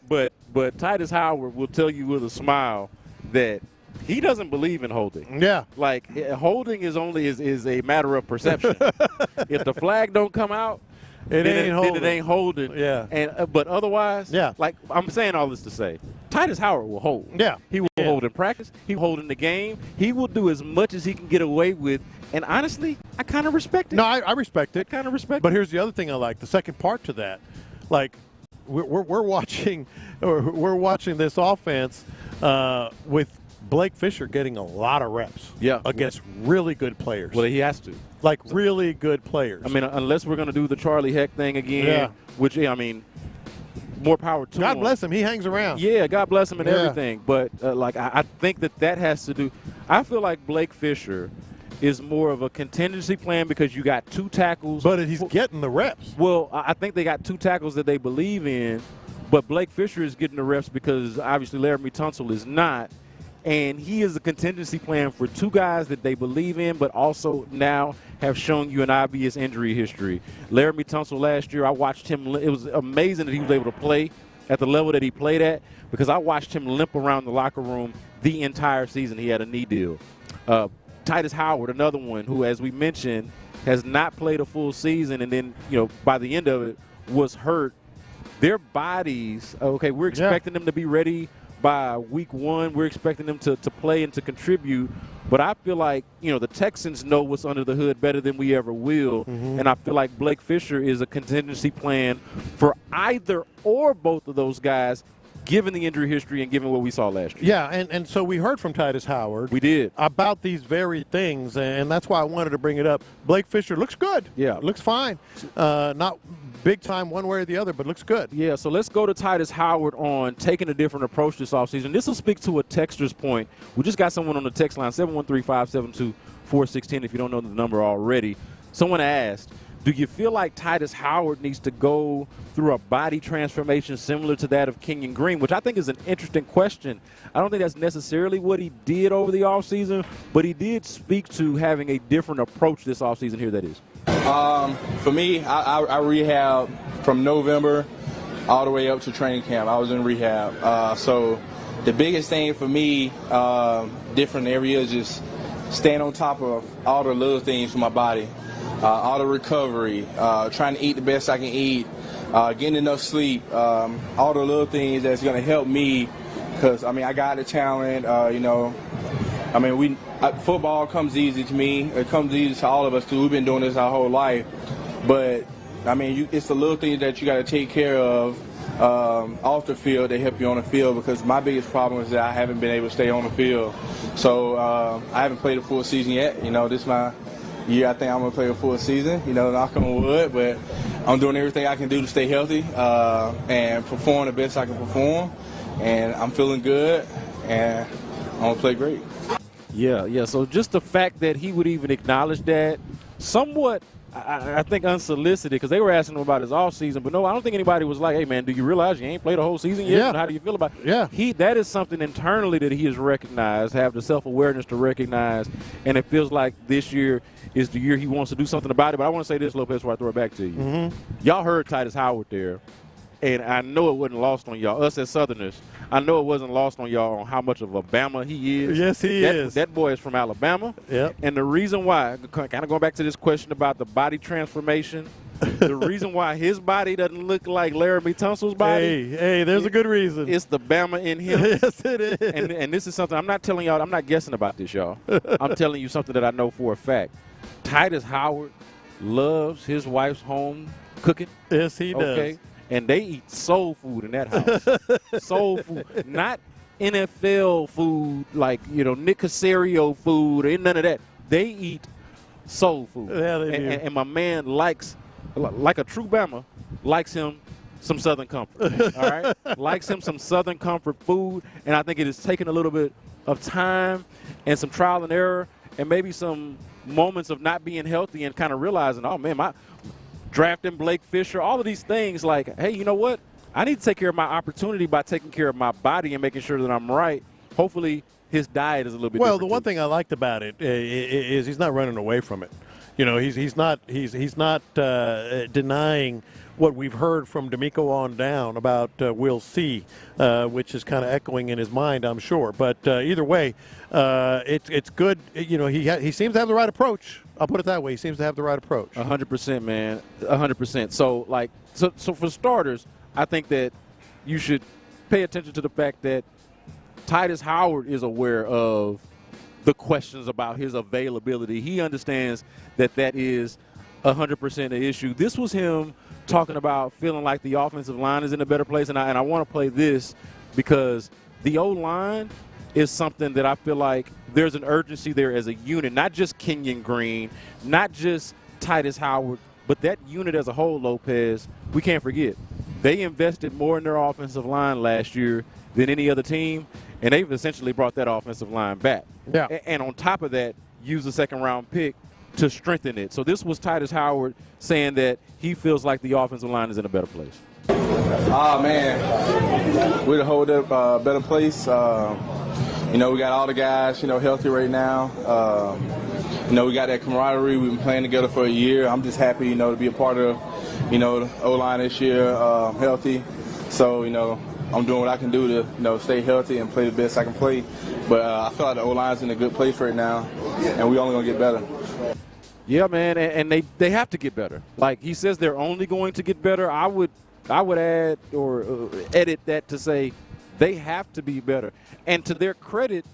but Titus Howard will tell you with a smile that he doesn't believe in holding. Yeah. Like, holding is a matter of perception. If the flag don't come out, then it ain't holding. Yeah. And but otherwise, yeah. Like, I'm saying all this to say, Titus Howard will hold. Yeah. He will hold in practice. He will hold in the game. He will do as much as he can get away with. And honestly, I kind of respect it. No, I respect it. I kind of respect it. But here's the other thing I like. The second part to that, like we're watching this offense with Blake Fisher getting a lot of reps. Yeah. Against really good players. Well, he has to. Like really good players. I mean, unless we're going to do the Charlie Heck thing again, Yeah. which, I mean, more power to him. God bless him. He hangs around. Yeah, God bless him and Yeah. everything. But, I think that has to do – I feel like Blake Fisher is more of a contingency plan because you got 2 tackles. But he's getting the reps. Well, I think they got 2 tackles that they believe in, but Blake Fisher is getting the reps because obviously Laramie Tunsil is not. And he is a contingency plan for 2 guys that they believe in, but also now have shown you an obvious injury history. Laramie Tunsil last year, I watched him. It was amazing that he was able to play at the level that he played at because I watched him limp around the locker room the entire season. He had a knee deal. Titus Howard, another one who, as we mentioned, has not played a full season and then, by the end of it was hurt. Their bodies, okay, we're expecting them to be ready by week 1. We're expecting them to play and to contribute. But I feel like, the Texans know what's under the hood better than we ever will. Mm-hmm. And I feel like Blake Fisher is a contingency plan for either or both of those guys, given the injury history and given what we saw last year. Yeah, and so we heard from Titus Howard. We did. About these very things, and that's why I wanted to bring it up. Blake Fisher looks good. Yeah. Looks fine. Not big time one way or the other, but looks good. Yeah, so let's go to Titus Howard on taking a different approach this offseason. This will speak to a texter's point. We just got someone on the text line, 713-572-4610, if you don't know the number already. Someone asked, do you feel like Titus Howard needs to go through a body transformation similar to that of Kenyon Green, which I think is an interesting question. I don't think that's necessarily what he did over the offseason, but he did speak to having a different approach this offseason here, that is. For me, I rehab from November all the way up to training camp. I was in rehab. So the biggest thing for me, different areas, just staying on top of all the little things for my body. All the recovery, trying to eat the best I can eat, getting enough sleep, all the little things that's going to help me because, I got the talent, football comes easy to me. It comes easy to all of us because we've been doing this our whole life. But, it's the little things that you got to take care of off the field that help you on the field because my biggest problem is that I haven't been able to stay on the field. So I haven't played a full season yet. This is my year. I think I'm going to play a full season, knock on wood, but I'm doing everything I can do to stay healthy and perform the best I can perform, and I'm feeling good, and I'm going to play great. Yeah, so just the fact that he would even acknowledge that, somewhat, I think, unsolicited, because they were asking him about his offseason, but no, I don't think anybody was like, hey, man, do you realize you ain't played a whole season yet? Yeah. And how do you feel about it? Yeah. That is something internally that he has recognized, have the self-awareness to recognize, and it feels like this year is the year he wants to do something about it. But I want to say this, Lopez, before I throw it back to you. Mm-hmm. Y'all heard Titus Howard there, and I know it wasn't lost on y'all, us as Southerners. I know it wasn't lost on y'all on how much of a Bama he is. Yes, he is. That boy is from Alabama. Yep. And the reason why, kind of going back to this question about the body transformation, the reason why his body doesn't look like Laramie Tunsil's body. Hey, there's a good reason. It's the Bama in him. Yes, it is. And this is something I'm not telling y'all. I'm not guessing about this, y'all. I'm telling you something that I know for a fact. Titus Howard loves his wife's home cooking. Yes, he does. Okay. And they eat soul food in that house. Soul food. Not NFL food like, Nick Caserio food or none of that. They eat soul food. Yeah, they do. And my man likes, like a true Bama, likes him some Southern Comfort. All right? Likes him some Southern Comfort food. And I think it has taken a little bit of time and some trial and error and maybe some moments of not being healthy and kind of realizing, oh, man, drafting Blake Fisher, all of these things like, hey, you know what? I need to take care of my opportunity by taking care of my body and making sure that I'm right. Hopefully his diet is a little bit Well, different the one thing I liked about it is he's not running away from it. You know, he's not denying what we've heard from D'Amico on down about we'll see, which is kind of echoing in his mind, I'm sure. But either way, it's good. You know, he seems to have the right approach. I'll put it that way. He seems to have the right approach. 100%, man. 100%. So for starters, I think that you should pay attention to the fact that Titus Howard is aware of the questions about his availability. He understands that is 100% an issue. This was him talking about feeling like the offensive line is in a better place, and I want to play this because the O-line is something that I feel like there's an urgency there as a unit, not just Kenyon Green, not just Titus Howard, but that unit as a whole, Lopez, we can't forget. They invested more in their offensive line last year than any other team, and they've essentially brought that offensive line back. Yeah. And on top of that, use a second-round pick to strengthen it. So this was Titus Howard saying that he feels like the offensive line is in a better place. Man, we're to hold up a better place. You know, we got all the guys, you know, healthy right now. You know, we got that camaraderie. We've been playing together for a year. I'm just happy, you know, to be a part of, you know, the O-line this year, healthy. So, you know, I'm doing what I can do to, you know, stay healthy and play the best I can play. But I feel like the O-line's in a good place right now, and we're only going to get better. Yeah, man, and they have to get better. Like he says they're only going to get better. I would add or edit that to say they have to be better. And to their credit,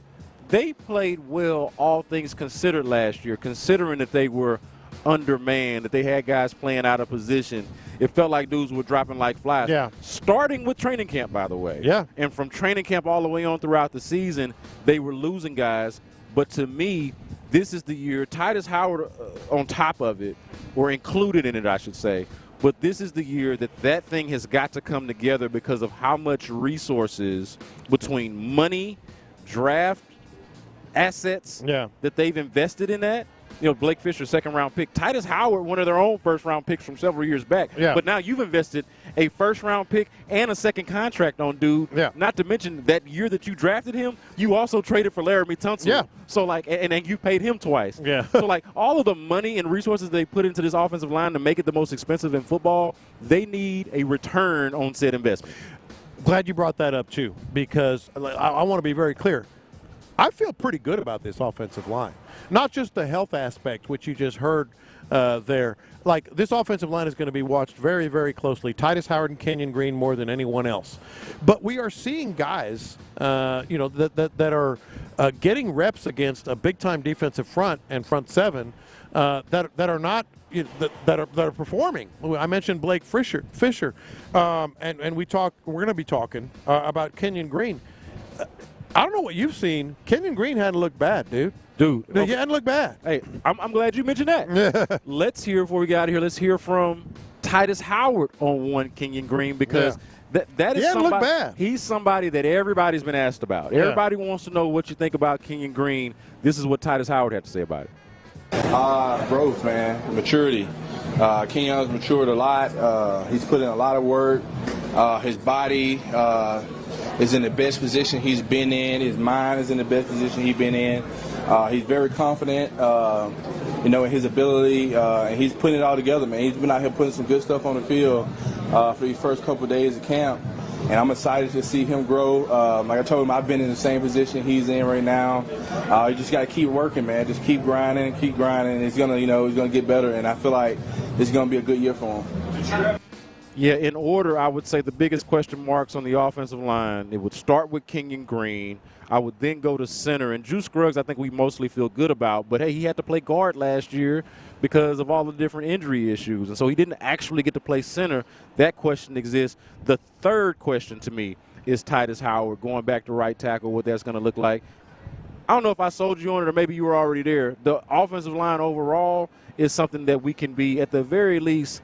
they played well, all things considered, last year, considering that they were undermanned, that they had guys playing out of position. It felt like dudes were dropping like flies. Yeah. Starting with training camp, by the way. Yeah. And from training camp all the way on throughout the season, they were losing guys. But to me, this is the year. Titus Howard on top of it, or included in it, I should say. But this is the year that thing has got to come together because of how much resources between money, draft, assets that they've invested in that. You know, Blake Fisher, second-round pick. Titus Howard, one of their own first-round picks from several years back. Yeah. But now you've invested a first-round pick and a second contract on dude. Yeah. Not to mention that year that you drafted him, you also traded for Laramie Tunsil. Yeah. So, like, and then you paid him twice. Yeah. So, like, all of the money and resources they put into this offensive line to make it the most expensive in football, they need a return on said investment. Glad you brought that up, too, because I want to be very clear. I feel pretty good about this offensive line. Not just the health aspect, which you just heard there. Like, this offensive line is going to be watched very, very closely. Titus Howard and Kenyon Green more than anyone else. But we are seeing guys, you know, that are getting reps against a big-time defensive front and front seven that are not that are performing. I mentioned Blake Fisher, and we're going to be talking about Kenyon Green. I don't know what you've seen. Kenyon Green hadn't looked bad, dude. Okay. He hadn't looked bad. Hey, I'm glad you mentioned that. Let's hear, before we get out of here, let's hear from Titus Howard on one Kenyon Green, because that is somebody. Look bad. He's somebody that everybody's been asked about. Everybody wants to know what you think about Kenyon Green. This is what Titus Howard had to say about it. Growth, man. Maturity. Kenyon's matured a lot. He's put in a lot of work. His body is in the best position he's been in. His mind is in the best position he's been in. He's very confident, you know, in his ability, and he's putting it all together, man. He's been out here putting some good stuff on the field for these first couple of days of camp, and I'm excited to see him grow. Like I told him, I've been in the same position he's in right now. You just got to keep working, man. Just keep grinding. It's gonna, you know, he's gonna get better, and I feel like it's gonna be a good year for him. Yeah, in order, I would say the biggest question marks on the offensive line, it would start with Kenyon Green. I would then go to center. And Juice Scruggs, I think we mostly feel good about. But, hey, he had to play guard last year because of all the different injury issues. And so he didn't actually get to play center. That question exists. The third question to me is Titus Howard, going back to right tackle, what that's going to look like. I don't know if I sold you on it or maybe you were already there. The offensive line overall is something that we can be, at the very least,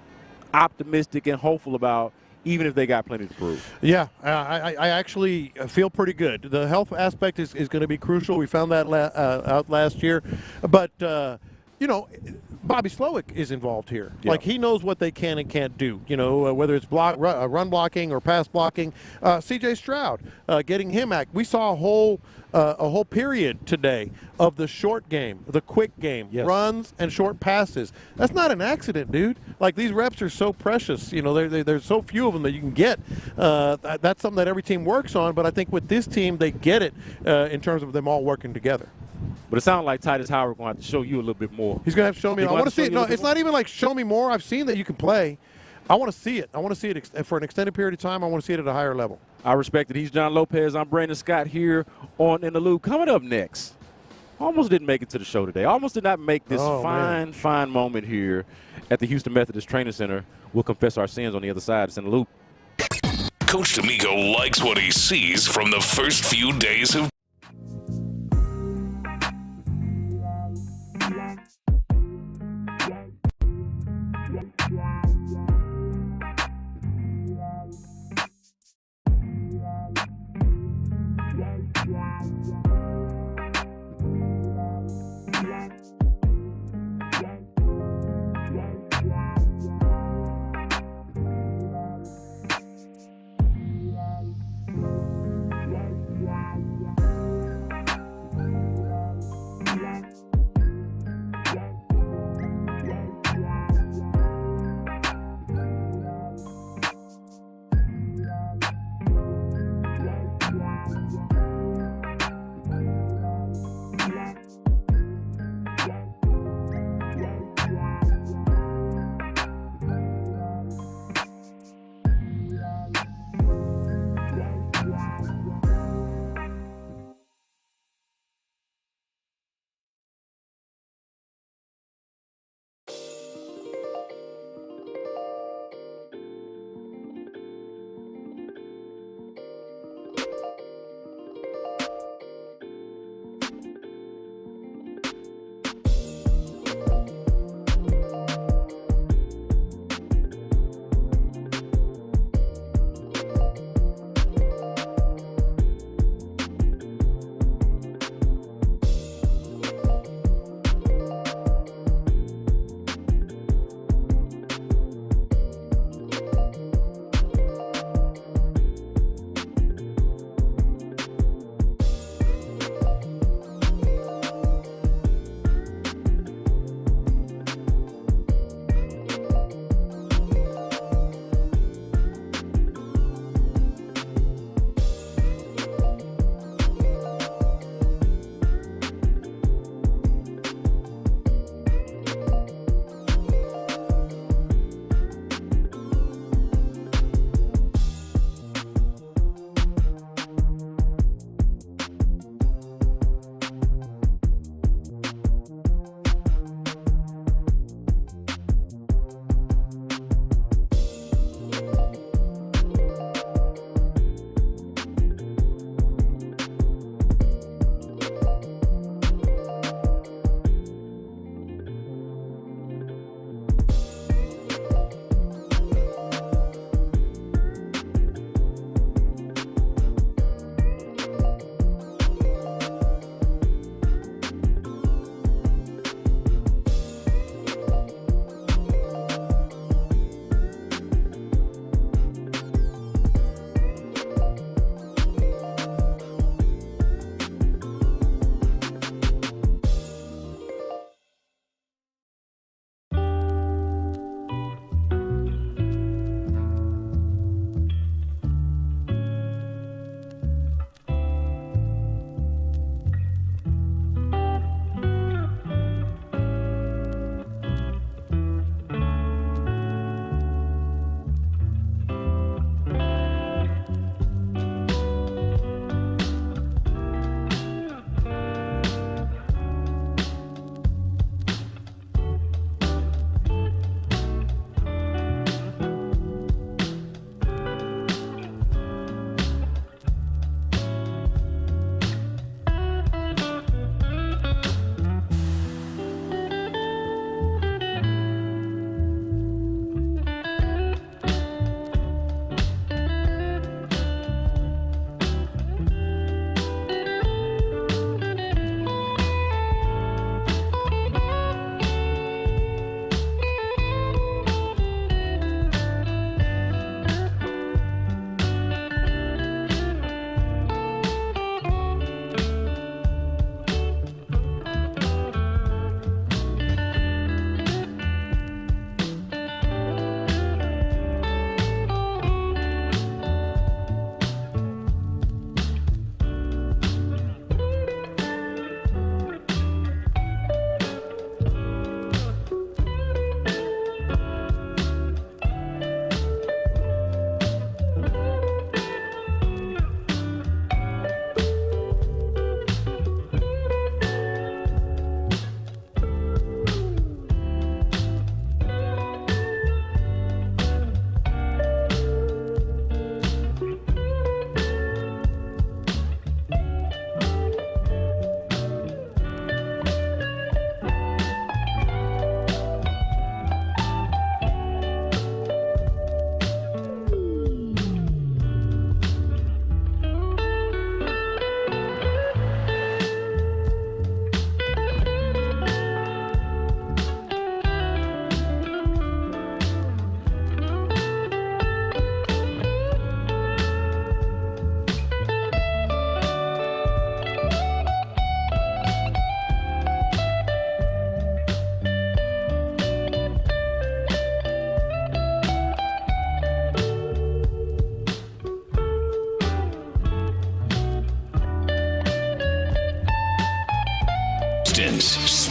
optimistic and hopeful about, even if they got plenty to prove. Yeah, I actually feel pretty good. The health aspect is going to be crucial. We found that out last year. But Bobby Slowick is involved here. Yeah. Like, he knows what they can and can't do, whether it's run blocking or pass blocking. C.J. Stroud, getting him act. We saw a whole period today of the short game, the quick game, runs and short passes. That's not an accident, dude. Like, these reps are so precious. There's so few of them that you can get. That's something that every team works on, but I think with this team, they get it in terms of them all working together. But it sounds like Titus Howard going to have to show you a little bit more. He's going to have to show me. I want to see it. No, it's not even like show me more. I've seen that you can play. I want to see it. I want to see it for an extended period of time. I want to see it at a higher level. I respect it. He's John Lopez. I'm Brandon Scott here on In the Loop. Coming up next, almost didn't make it to the show today. Almost did not make this fine moment here at the Houston Methodist Training Center. We'll confess our sins on the other side. It's In the Loop. Coach D'Amico likes what he sees from the first few days of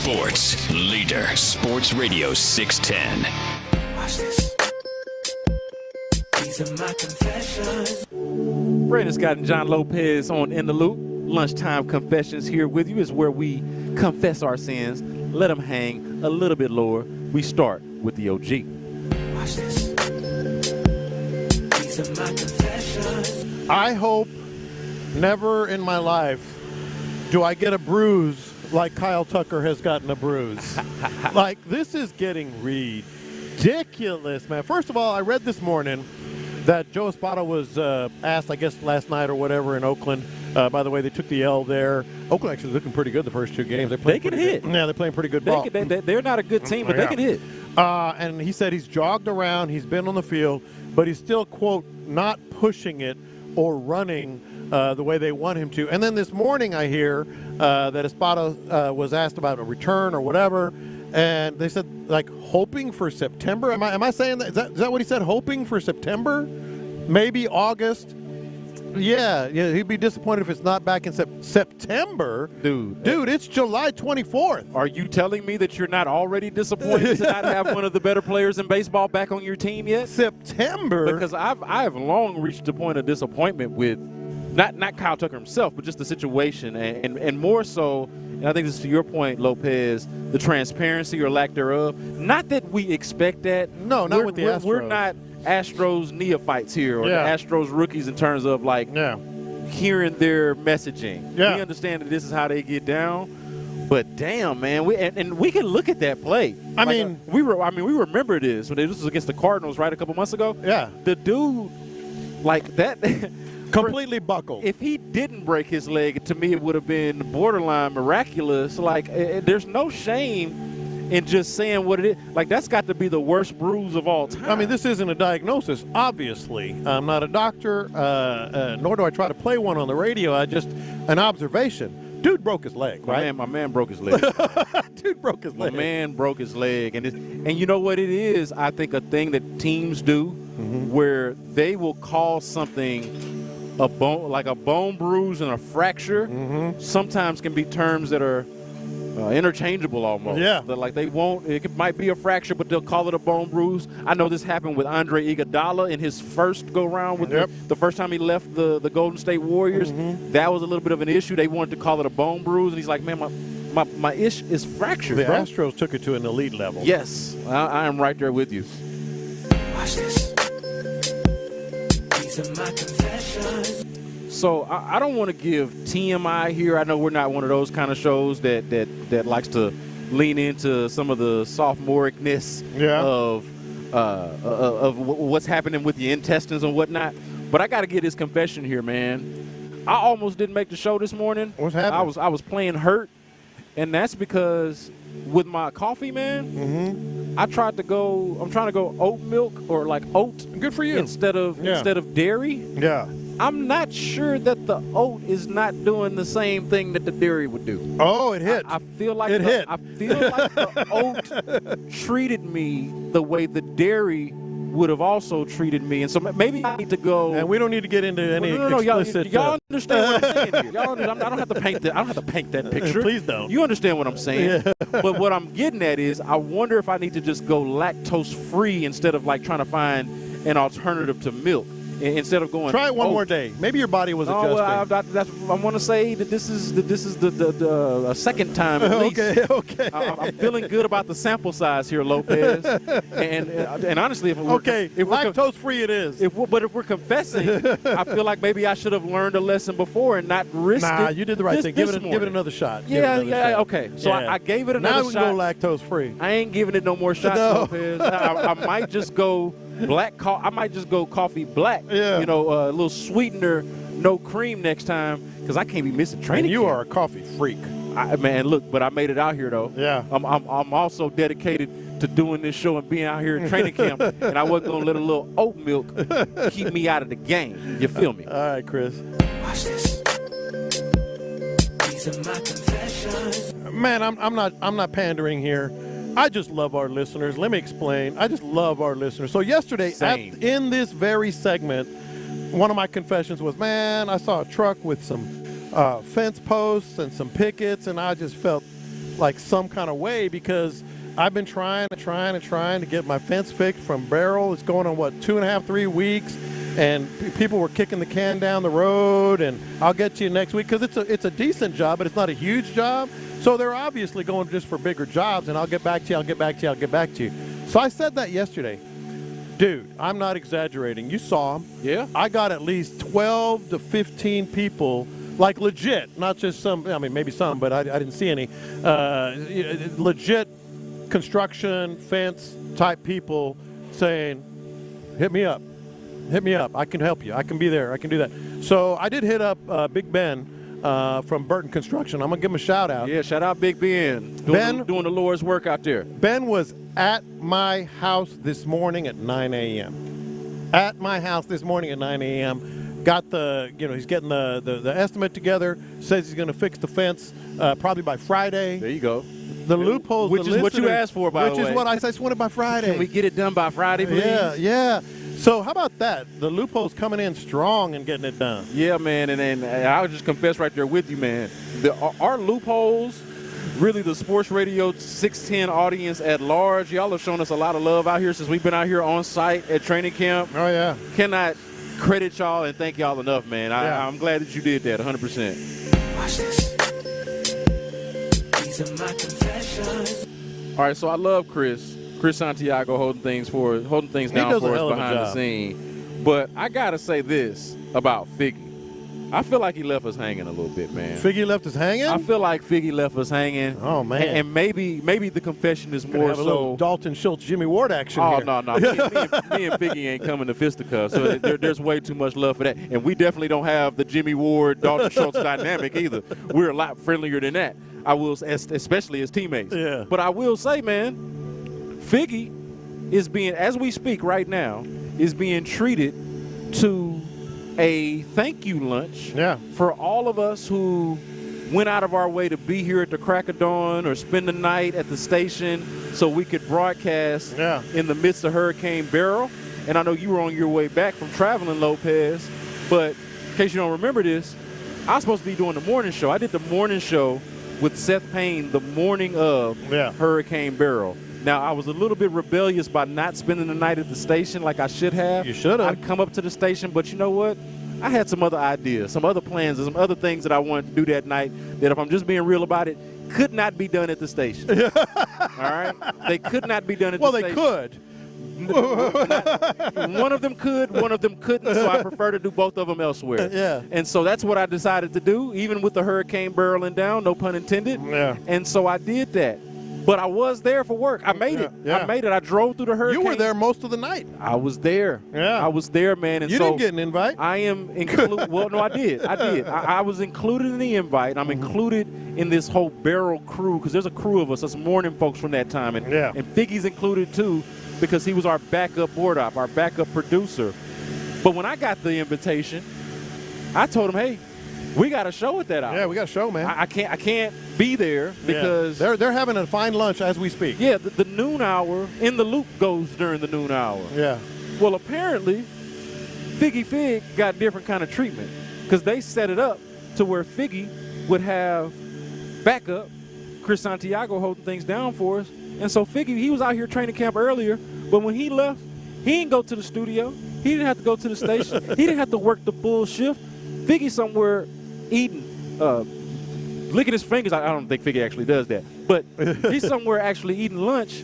sports leader. Sports Radio 610. Watch this. These are my confessions. Brandon Scott and John Lopez on In the Loop. Lunchtime Confessions here with you is where we confess our sins, let them hang a little bit lower. We start with the OG. Watch this. These are my confessions. I hope never in my life do I get a bruise like Kyle Tucker has gotten a bruise. Like, this is getting ridiculous, man. First of all, I read this morning that Joe Espada was asked, I guess last night or whatever in Oakland. By the way, they took the L there. Oakland actually looking pretty good the first two games. They can hit. Yeah, they're playing pretty good ball. They're not a good team, but they can hit. And he said he's jogged around, he's been on the field, but he's still, quote, not pushing it or running the way they want him to. And then this morning I hear that Espada was asked about a return or whatever, and they said, like, hoping for September. Am I saying that? Is that what he said? Hoping for September? Maybe August? Yeah, he'd be disappointed if it's not back in September. Dude, it's July 24th. Are you telling me that you're not already disappointed to not have one of the better players in baseball back on your team yet? September? Because I have long reached the point of disappointment with not Kyle Tucker himself, but just the situation, and more so, and I think this is to your point, Lopez, the transparency or lack thereof. Not that we expect that. No, not with the Astros. We're not Astros neophytes here, or the Astros rookies in terms of hearing their messaging. We understand that this is how they get down, but damn, man, we can look at that play. We remember this when this was against the Cardinals, right, a couple months ago. Yeah, the dude like that. Completely buckled. If he didn't break his leg, to me it would have been borderline miraculous. Like, there's no shame in just saying what it is. Like, that's got to be the worst bruise of all time. I mean, this isn't a diagnosis, obviously. I'm not a doctor, nor do I try to play one on the radio. An observation. Dude broke his leg, right? My man broke his leg. Dude broke his leg. My man broke his leg. And you know what it is? I think a thing that teams do where they will call something a bone bruise and a fracture sometimes can be terms that are interchangeable almost. Yeah. Like it might be a fracture, but they'll call it a bone bruise. I know this happened with Andre Iguodala in his first go-round with the first time he left the Golden State Warriors. That was a little bit of an issue. They wanted to call it a bone bruise, and he's like, man, my ish is fractured, The bro. Astros took it to an elite level. Yes, I am right there with you. Watch this. These are my confessions. So I don't want to give TMI here. I know we're not one of those kind of shows that likes to lean into some of the sophomoricness of what's happening with the intestines and whatnot. But I got to get this confession here, man. I almost didn't make the show this morning. What's happening? I was playing hurt, and that's because with my coffee, man, I'm trying to go oat milk or like oat. Good for you. Instead of dairy. Yeah. I'm not sure that the oat is not doing the same thing that the dairy would do. Oh, it hit. I feel like it hit. I feel like the oat treated me the way the dairy would have also treated me, and so maybe I need to go. And we don't need to get into any explicit. Y'all understand what I'm saying here. Y'all understand, I don't have to paint that. I don't have to paint that picture. Please don't. You understand what I'm saying? Yeah. But what I'm getting at is, I wonder if I need to just go lactose free instead of like trying to find an alternative to milk. Instead of going, try it one more day. Maybe your body was adjusting. I want to say that this is the second time at least. Okay. I'm feeling good about the sample size here, Lopez. and honestly, if lactose free it is. But if we're confessing, I feel like maybe I should have learned a lesson before and not risked it. Nah, you did the right thing. Give it another shot. Okay. So I gave it another shot. Now we can go lactose free. I ain't giving it no more shots, Lopez. I might just go I might just go coffee black. Yeah. A little sweetener, no cream next time, because I can't be missing training. You are a coffee freak. Man, look, but I made it out here though. Yeah. I'm also dedicated to doing this show and being out here in training camp, and I wasn't gonna let a little oat milk keep me out of the game. You feel me? All right, Chris. Watch this. These are my confessions. Man, I'm not pandering here. I just love our listeners. Let me explain. I just love our listeners. So yesterday, in this very segment, one of my confessions was, man, I saw a truck with some fence posts and some pickets, and I just felt like some kind of way because I've been trying to get my fence fixed from Barrel. It's going on, 2.5, 3 weeks. And people were kicking the can down the road, and I'll get to you next week because it's a decent job, but it's not a huge job. So they're obviously going just for bigger jobs, and I'll get back to you. So I said that yesterday. Dude, I'm not exaggerating. You saw them. Yeah. I got at least 12 to 15 people, like legit, not just some, I mean, maybe some, but I didn't see any, legit construction, fence type people saying, hit me up. I can help you. I can be there. I can do that. So I did hit up Big Ben from Burton Construction. I'm going to give him a shout out. Yeah, shout out Big Ben. Doing the Lord's work out there. Ben was at my house this morning at 9 a.m. At my house this morning at 9 a.m. Got he's getting the estimate together. Says he's going to fix the fence probably by Friday. There you go. The loopholes. Which is what you asked for, by the way. Which is what I said. I just want it by Friday. Can we get it done by Friday, please? Yeah. So how about that? The loophole's coming in strong and getting it done. Yeah, man, and I'll just confess right there with you, man. Our loopholes, really the Sports Radio 610 audience at large, y'all have shown us a lot of love out here since we've been out here on site at training camp. Oh, yeah. Cannot credit y'all and thank y'all enough, man. I'm glad that you did that, 100%. Watch this. These are my confessions. All right, so I love Chris Santiago holding things down for us behind the scene. But I got to say this about Figgy. I feel like he left us hanging a little bit, man. Figgy left us hanging? I feel like Figgy left us hanging. Oh, man. And maybe the confession is more have a little Dalton Schultz, Jimmy Ward action here. No. Me and Figgy ain't coming to fisticuffs, so there's way too much love for that. And we definitely don't have the Jimmy Ward, Dalton Schultz dynamic either. We're a lot friendlier than that, especially as teammates. Yeah. But I will say, man, Figgy is being, as we speak right now, is being treated to a thank you lunch for all of us who went out of our way to be here at the crack of dawn or spend the night at the station so we could broadcast in the midst of Hurricane Beryl. And I know you were on your way back from traveling, Lopez, but in case you don't remember this, I was supposed to be doing the morning show. I did the morning show with Seth Payne the morning of Hurricane Beryl. Now, I was a little bit rebellious by not spending the night at the station like I should have. You should have. I'd come up to the station, but you know what? I had some other ideas, some other plans, and some other things that I wanted to do that night that, if I'm just being real about it, could not be done at the station. All right? They could not be done at the station. Well, they could. One of them could, one of them couldn't, so I prefer to do both of them elsewhere. Yeah. And so that's what I decided to do, even with the hurricane barreling down, no pun intended. Yeah. And so I did that. But I was there for work. I made it. Yeah. I made it. I drove through the hurricane. You were there most of the night. I was there. Yeah. I was there, man. And you didn't get an invite. I am included. Well, no, I did. I was included in the invite. I'm included in this whole barrel crew because there's a crew of us morning folks from that time. And Figgy's included too because he was our backup board op, our backup producer. But when I got the invitation, I told him, hey, we got a show at that hour. Yeah, we got a show, man. I can't be there because they're having a fine lunch as we speak. Yeah, the noon hour in the loop goes during the noon hour. Yeah. Well, apparently, Figgy Fig got different kind of treatment because they set it up to where Figgy would have backup, Chris Santiago holding things down for us. And so Figgy, he was out here training camp earlier, but when he left, he didn't go to the studio. He didn't have to go to the station. He didn't have to work the full shift. Figgy's somewhere eating, licking his fingers. I don't think Figgy actually does that, but he's somewhere actually eating lunch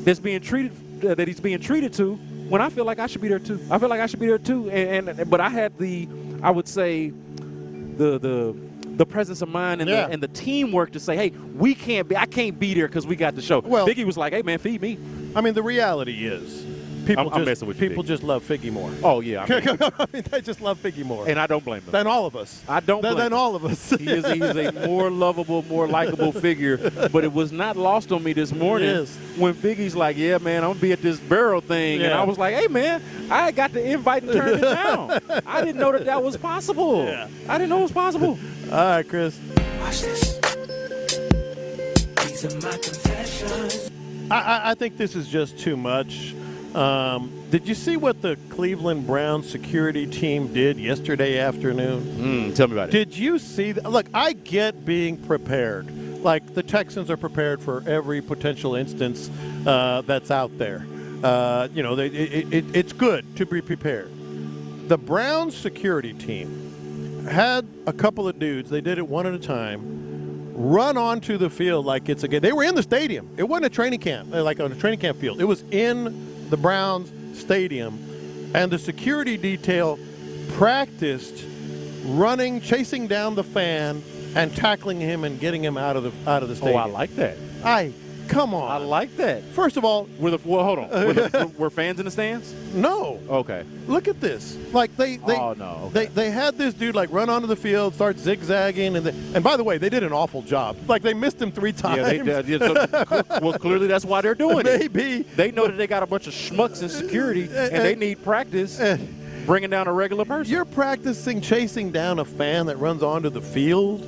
that he's being treated to. When I feel like I should be there too. I feel like I should be there too. But I had the presence of mind and the teamwork to say, hey, I can't be there because we got the show. Well, Figgy was like, hey man, feed me. I mean, the reality is, people just love Figgy more. Oh, yeah. I mean, they just love Figgy more. And I don't blame them. Than all of us. I don't blame them. Than all of us. He is a more lovable, more likable figure. But it was not lost on me this morning when Figgy's like, yeah, man, I'm going to be at this barrel thing. Yeah. And I was like, hey, man, I got the invite and turned it down. I didn't know that was possible. Yeah. I didn't know it was possible. All right, Chris. Watch this. These are my confessions. I think this is just too much. Did you see what the Cleveland Browns security team did yesterday afternoon? Tell me about it. Did you see that? Look, I get being prepared. like the Texans are prepared for every potential instance that's out there. It's good to be prepared. The Browns security team had a couple of dudes, they did it one at a time, run onto the field like it's a game. They were in the stadium. It wasn't a training camp, like on a training camp field. It was in the Browns stadium, and the security detail practiced running, chasing down the fan, and tackling him and getting him out of the stadium. Oh, I like that. Come on. I like that. First of all, hold on. Were fans in the stands? No. Okay. Look at this. Like they had this dude like run onto the field, start zigzagging, and by the way, they did an awful job. Like they missed him 3 times. Yeah, they did. Yeah, well, clearly that's why they're doing it. Maybe they know that they got a bunch of schmucks in security, and they need practice bringing down a regular person. You're practicing chasing down a fan that runs onto the field.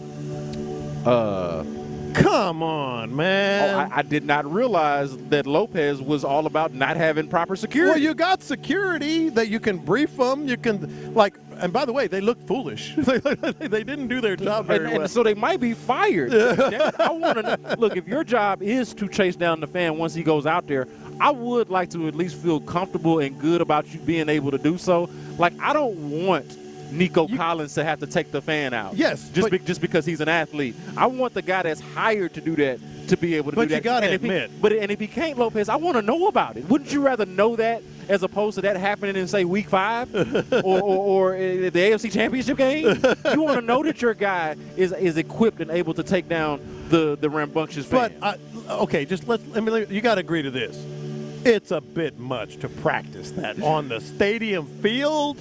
Come on, man. I did not realize that Lopez was all about not having proper security. Well, you got security that you can brief them. You can, and by the way, they look foolish. They didn't do their job very well. And so they might be fired. I want to know, look, if your job is to chase down the fan once he goes out there, I would like to at least feel comfortable and good about you being able to do so. Like, I don't want Nico Collins to have to take the fan out. Yes. Just because he's an athlete. I want the guy that's hired to do that to be able to do that. But you got to admit. And if he can't, Lopez, I want to know about it. Wouldn't you rather know that as opposed to that happening in, say, week 5 or the AFC Championship game? You want to know that your guy is equipped and able to take down the rambunctious fan. But, okay, you got to agree to this. It's a bit much to practice that on the stadium field.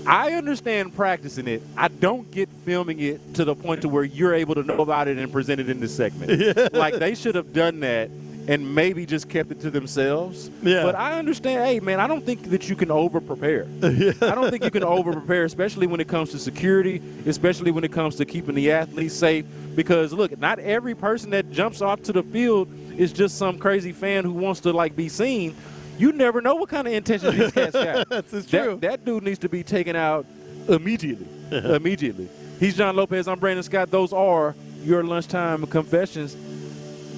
I understand practicing it. I don't get filming it to the point to where you're able to know about it and present it in this segment. Yeah. Like, they should have done that and maybe just kept it to themselves. Yeah. But I understand, hey, man, I don't think that you can over-prepare. Yeah. I don't think you can over-prepare, especially when it comes to security, especially when it comes to keeping the athletes safe. Because, look, not every person that jumps off to the field is just some crazy fan who wants to, be seen. You never know what kind of intentions these cats got. That's true. That dude needs to be taken out immediately. Immediately. He's John Lopez. I'm Brandon Scott. Those are your lunchtime confessions.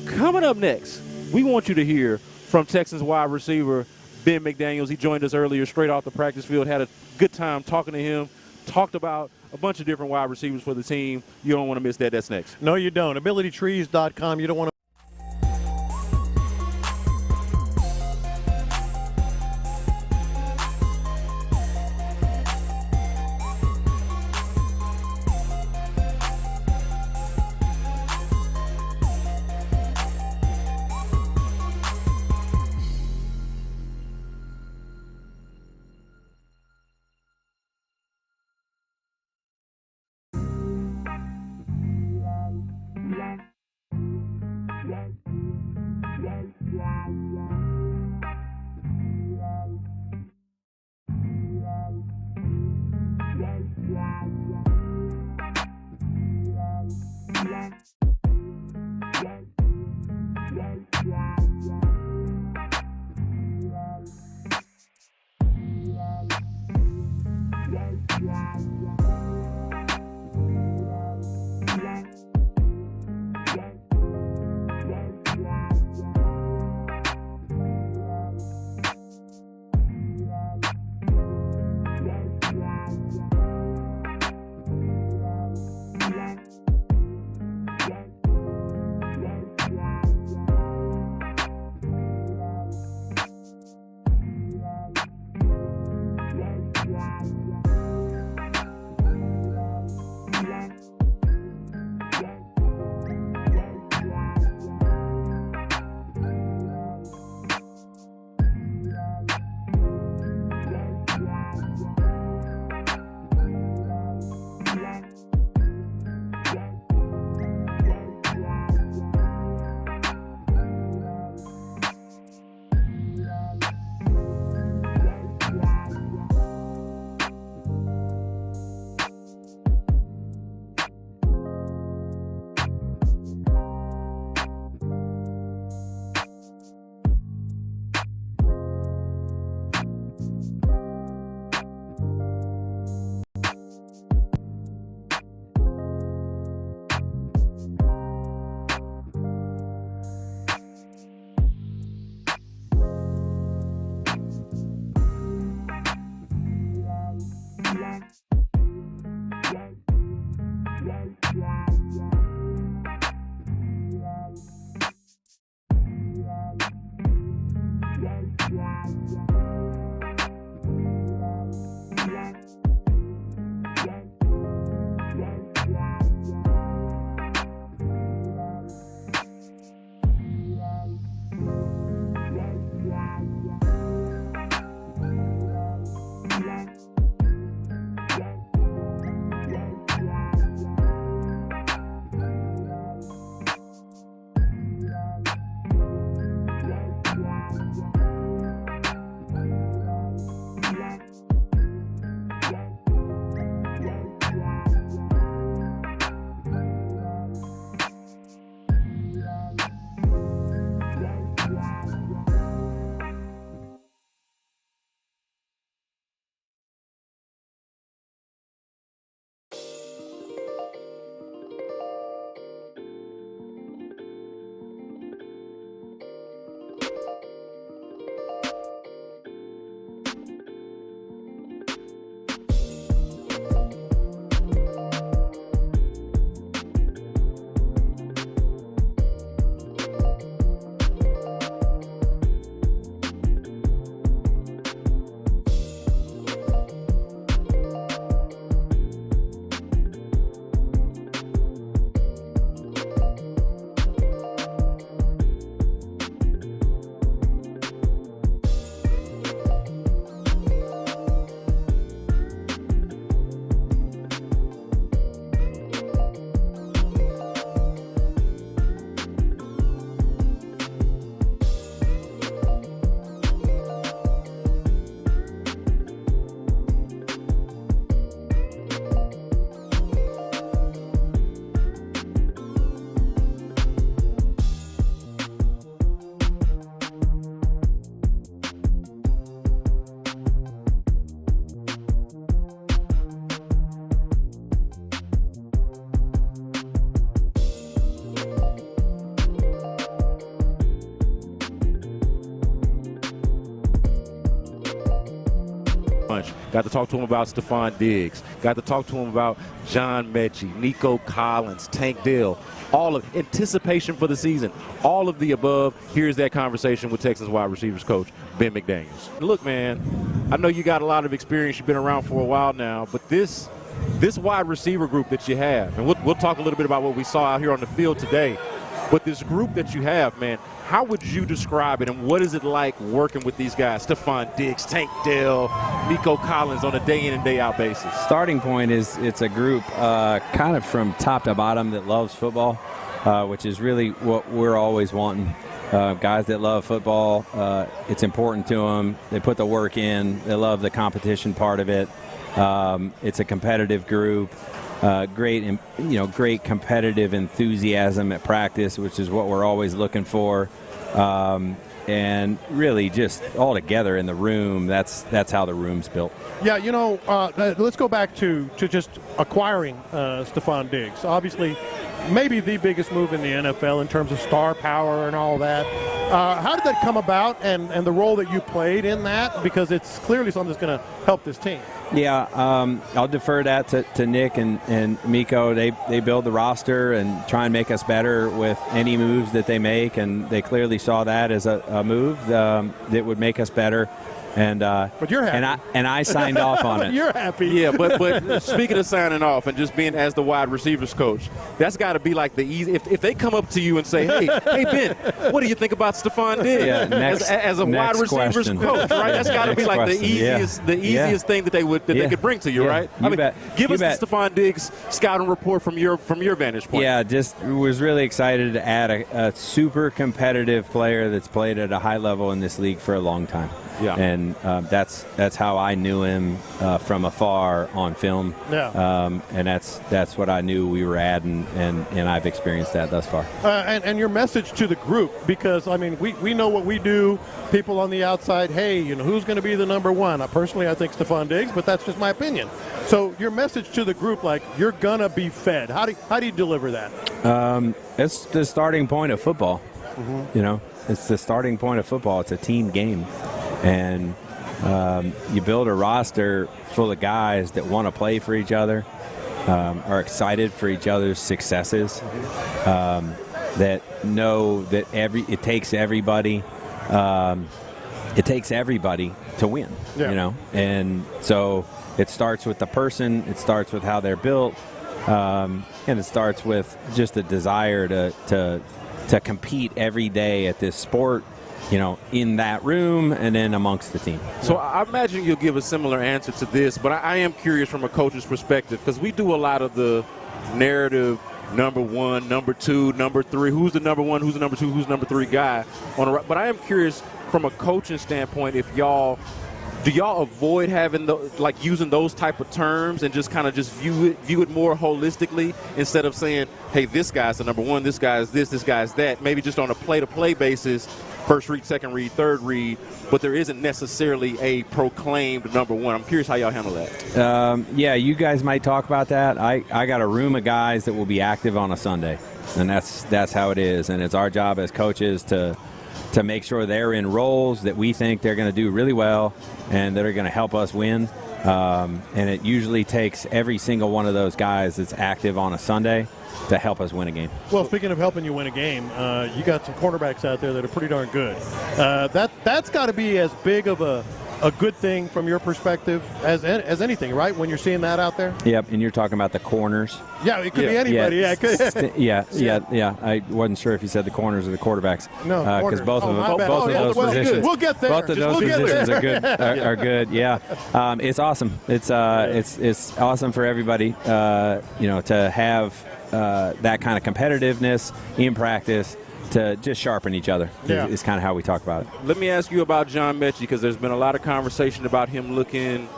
Coming up next, we want you to hear from Texans wide receiver Ben McDaniels. He joined us earlier straight off the practice field. Had a good time talking to him. Talked about a bunch of different wide receivers for the team. You don't want to miss that. That's next. No, you don't. AbilityTrees.com. You don't want to. Got to talk to him about Stephon Diggs. Got to talk to him about John Mechie, Nico Collins, Tank Dell. All of anticipation for the season. All of the above. Here's that conversation with Texans wide receivers coach Ben McDaniels. Look, man, I know you got a lot of experience. You've been around for a while now, but this wide receiver group that you have, and we'll talk a little bit about what we saw out here on the field today, but this group that you have, man, how would you describe it, and what is it like working with these guys, Stephon Diggs, Tank Dell, Nico Collins, on a day-in and day-out basis? Starting point is it's a group kind of from top to bottom that loves football, which is really what we're always wanting. Guys that love football, it's important to them. They put the work in. They love the competition part of it. It's a competitive group. Great competitive enthusiasm at practice, which is what we're always looking for. And really just all together in the room, that's how the room's built. Yeah, let's go back to just acquiring Stephon Diggs. Obviously, maybe the biggest move in the NFL in terms of star power and all that. How did that come about, and the role that you played in that? Because it's clearly something that's going to help this team. Yeah, I'll defer that to Nick and Miko. They build the roster and try and make us better with any moves that they make, and they clearly saw that as a move that would make us better. But you're happy. And I signed off on it. You're happy. Yeah, but speaking of signing off and just being as the wide receivers coach, that's got to be like the easy. If they come up to you and say, hey Ben, what do you think about Stephon Diggs? Yeah, as a wide receivers coach, right? That's got to be like the easiest thing that they could bring to you, right? Give us the Stephon Diggs scouting report from your vantage point. Yeah, just was really excited to add a super competitive player that's played at a high level in this league for a long time. Yeah. And that's how I knew him from afar on film. Yeah. And that's what I knew we were at, and I've experienced that thus far. And your message to the group, because, I mean, we know what we do. People on the outside, hey, who's going to be the number one? Personally, I think Stephon Diggs, but that's just my opinion. So your message to the group, like, you're going to be fed. How do you deliver that? It's the starting point of football. Mm-hmm. It's the starting point of football. It's a team game. And you build a roster full of guys that want to play for each other, are excited for each other's successes, that know that it takes everybody it takes everybody to win, you know. And so it starts with the person, it starts with how they're built, and it starts with just a desire to compete every day at this sport, you know, in that room and then amongst the team. So I imagine you'll give a similar answer to this, but I am curious from a coach's perspective, because we do a lot of the narrative number one, number two, number three, who's the number one, who's the number two, who's the number three guy but I am curious from a coaching standpoint, if do y'all avoid having using those type of terms and just kind of view it more holistically instead of saying, hey, this guy's the number one, this guy's this guy's that, maybe just on a play-to-play basis, first read, second read, third read, but there isn't necessarily a proclaimed number one. I'm curious how y'all handle that. Yeah, you guys might talk about that. I got a room of guys that will be active on a Sunday, and that's how it is. And it's our job as coaches to make sure they're in roles that we think they're going to do really well and that are going to help us win. And it usually takes every single one of those guys that's active on a Sunday to help us win a game. Well, speaking of helping you win a game, you got some cornerbacks out there that are pretty darn good. That's got to be as big of a good thing from your perspective as anything, right? When you're seeing that out there. Yep, and you're talking about the corners. Yeah, it could be anybody. Yeah. I wasn't sure if you said the corners or the quarterbacks. No, because both of those well, positions. We'll get there. Both of those positions are good. Are good. Yeah, it's awesome. It's awesome for everybody. To have that kind of competitiveness in practice, to just sharpen each other is kind of how we talk about it. Let me ask you about John Mechie, because there's been a lot of conversation about him looking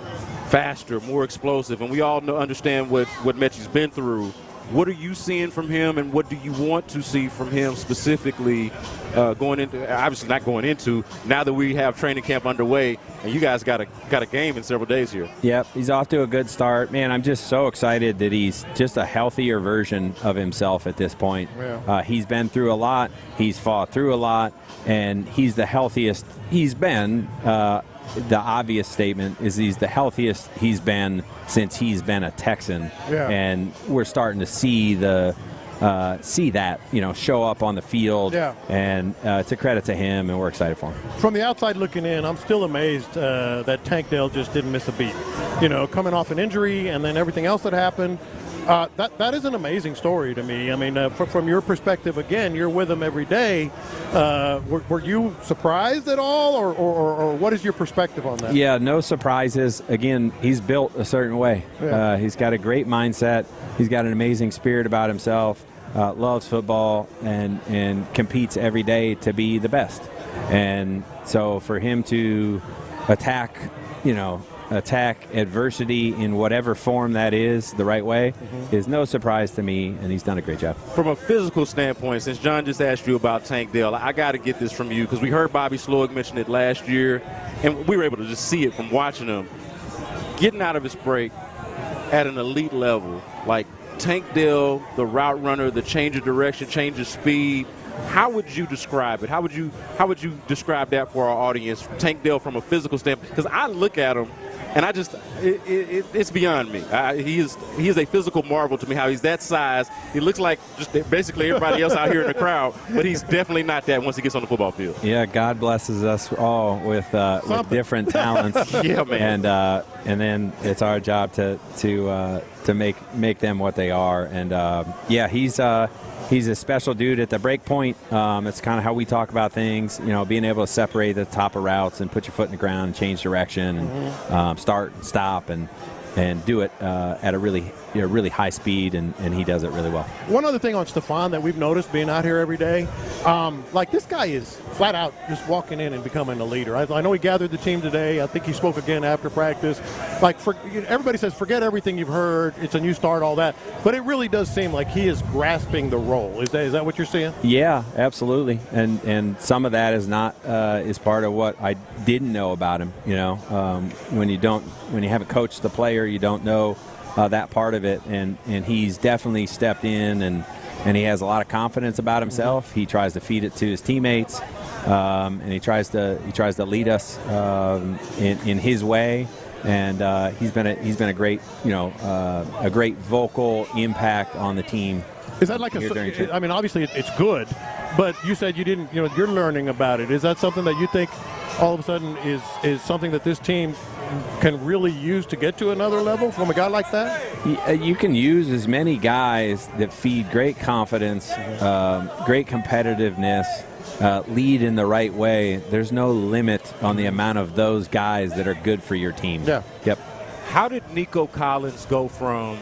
faster, more explosive, and we all understand what Mechie's been through. What are you seeing from him, and what do you want to see from him specifically going into, obviously not going into, now that we have training camp underway, and you guys got a game in several days here? Yep, he's off to a good start. Man, I'm just so excited that he's just a healthier version of himself at this point. Yeah. He's been through a lot. He's fought through a lot, and he's the healthiest he's been. The obvious statement is he's the healthiest he's been since he's been a Texan. Yeah. And we're starting to see that show up on the field. Yeah. And it's a credit to him, and we're excited for him. From the outside looking in, I'm still amazed that Tank Dell just didn't miss a beat. Coming off an injury and then everything else that happened. That is an amazing story to me. I mean, from your perspective, again, you're with him every day. Were you surprised at all, or what is your perspective on that? Yeah, no surprises. Again, he's built a certain way. Yeah. He's got a great mindset. He's got an amazing spirit about himself, loves football, and competes every day to be the best. And so for him to attack adversity in whatever form that is the right way is no surprise to me, and he's done a great job. From a physical standpoint, since John just asked you about Tank Dell, I got to get this from you, because we heard Bobby Slowick mention it last year, and we were able to just see it from watching him. Getting out of his break at an elite level, like Tank Dell, the route runner, the change of direction, change of speed, how would you describe it? How would you describe that for our audience, Tank Dell, from a physical standpoint? Because I look at him, and it's beyond me. He is a physical marvel to me, how he's that size. He looks like just basically everybody else out here in the crowd, but he's definitely not that once he gets on the football field. Yeah, God blesses us all with different talents. Yeah, man. And then it's our job to make them what they are. And he's a special dude at the break point. It's kind of how we talk about things, being able to separate the top of routes and put your foot in the ground and change direction and start and stop and do it at a really high speed, and he does it really well. One other thing on Stephon that we've noticed being out here every day, this guy is flat out just walking in and becoming a leader. I know he gathered the team today. I think he spoke again after practice. Everybody says, forget everything you've heard. It's a new start, all that. But it really does seem like he is grasping the role. Is that what you're seeing? Yeah, absolutely. And some of that is part of what I didn't know about him. When you haven't coached the player, you don't know that part of it, and he's definitely stepped in, and he has a lot of confidence about himself. He tries to feed it to his teammates, and he tries to lead us in his way. And he's been a great a great vocal impact on the team. Is that obviously it's good, but you said you didn't, you're learning about it. Is that something that you think all of a sudden is something that this team can really use to get to another level from a guy like that? You can use as many guys that feed great confidence, great competitiveness, lead in the right way. There's no limit on the amount of those guys that are good for your team. Yeah. Yep. How did Nico Collins go from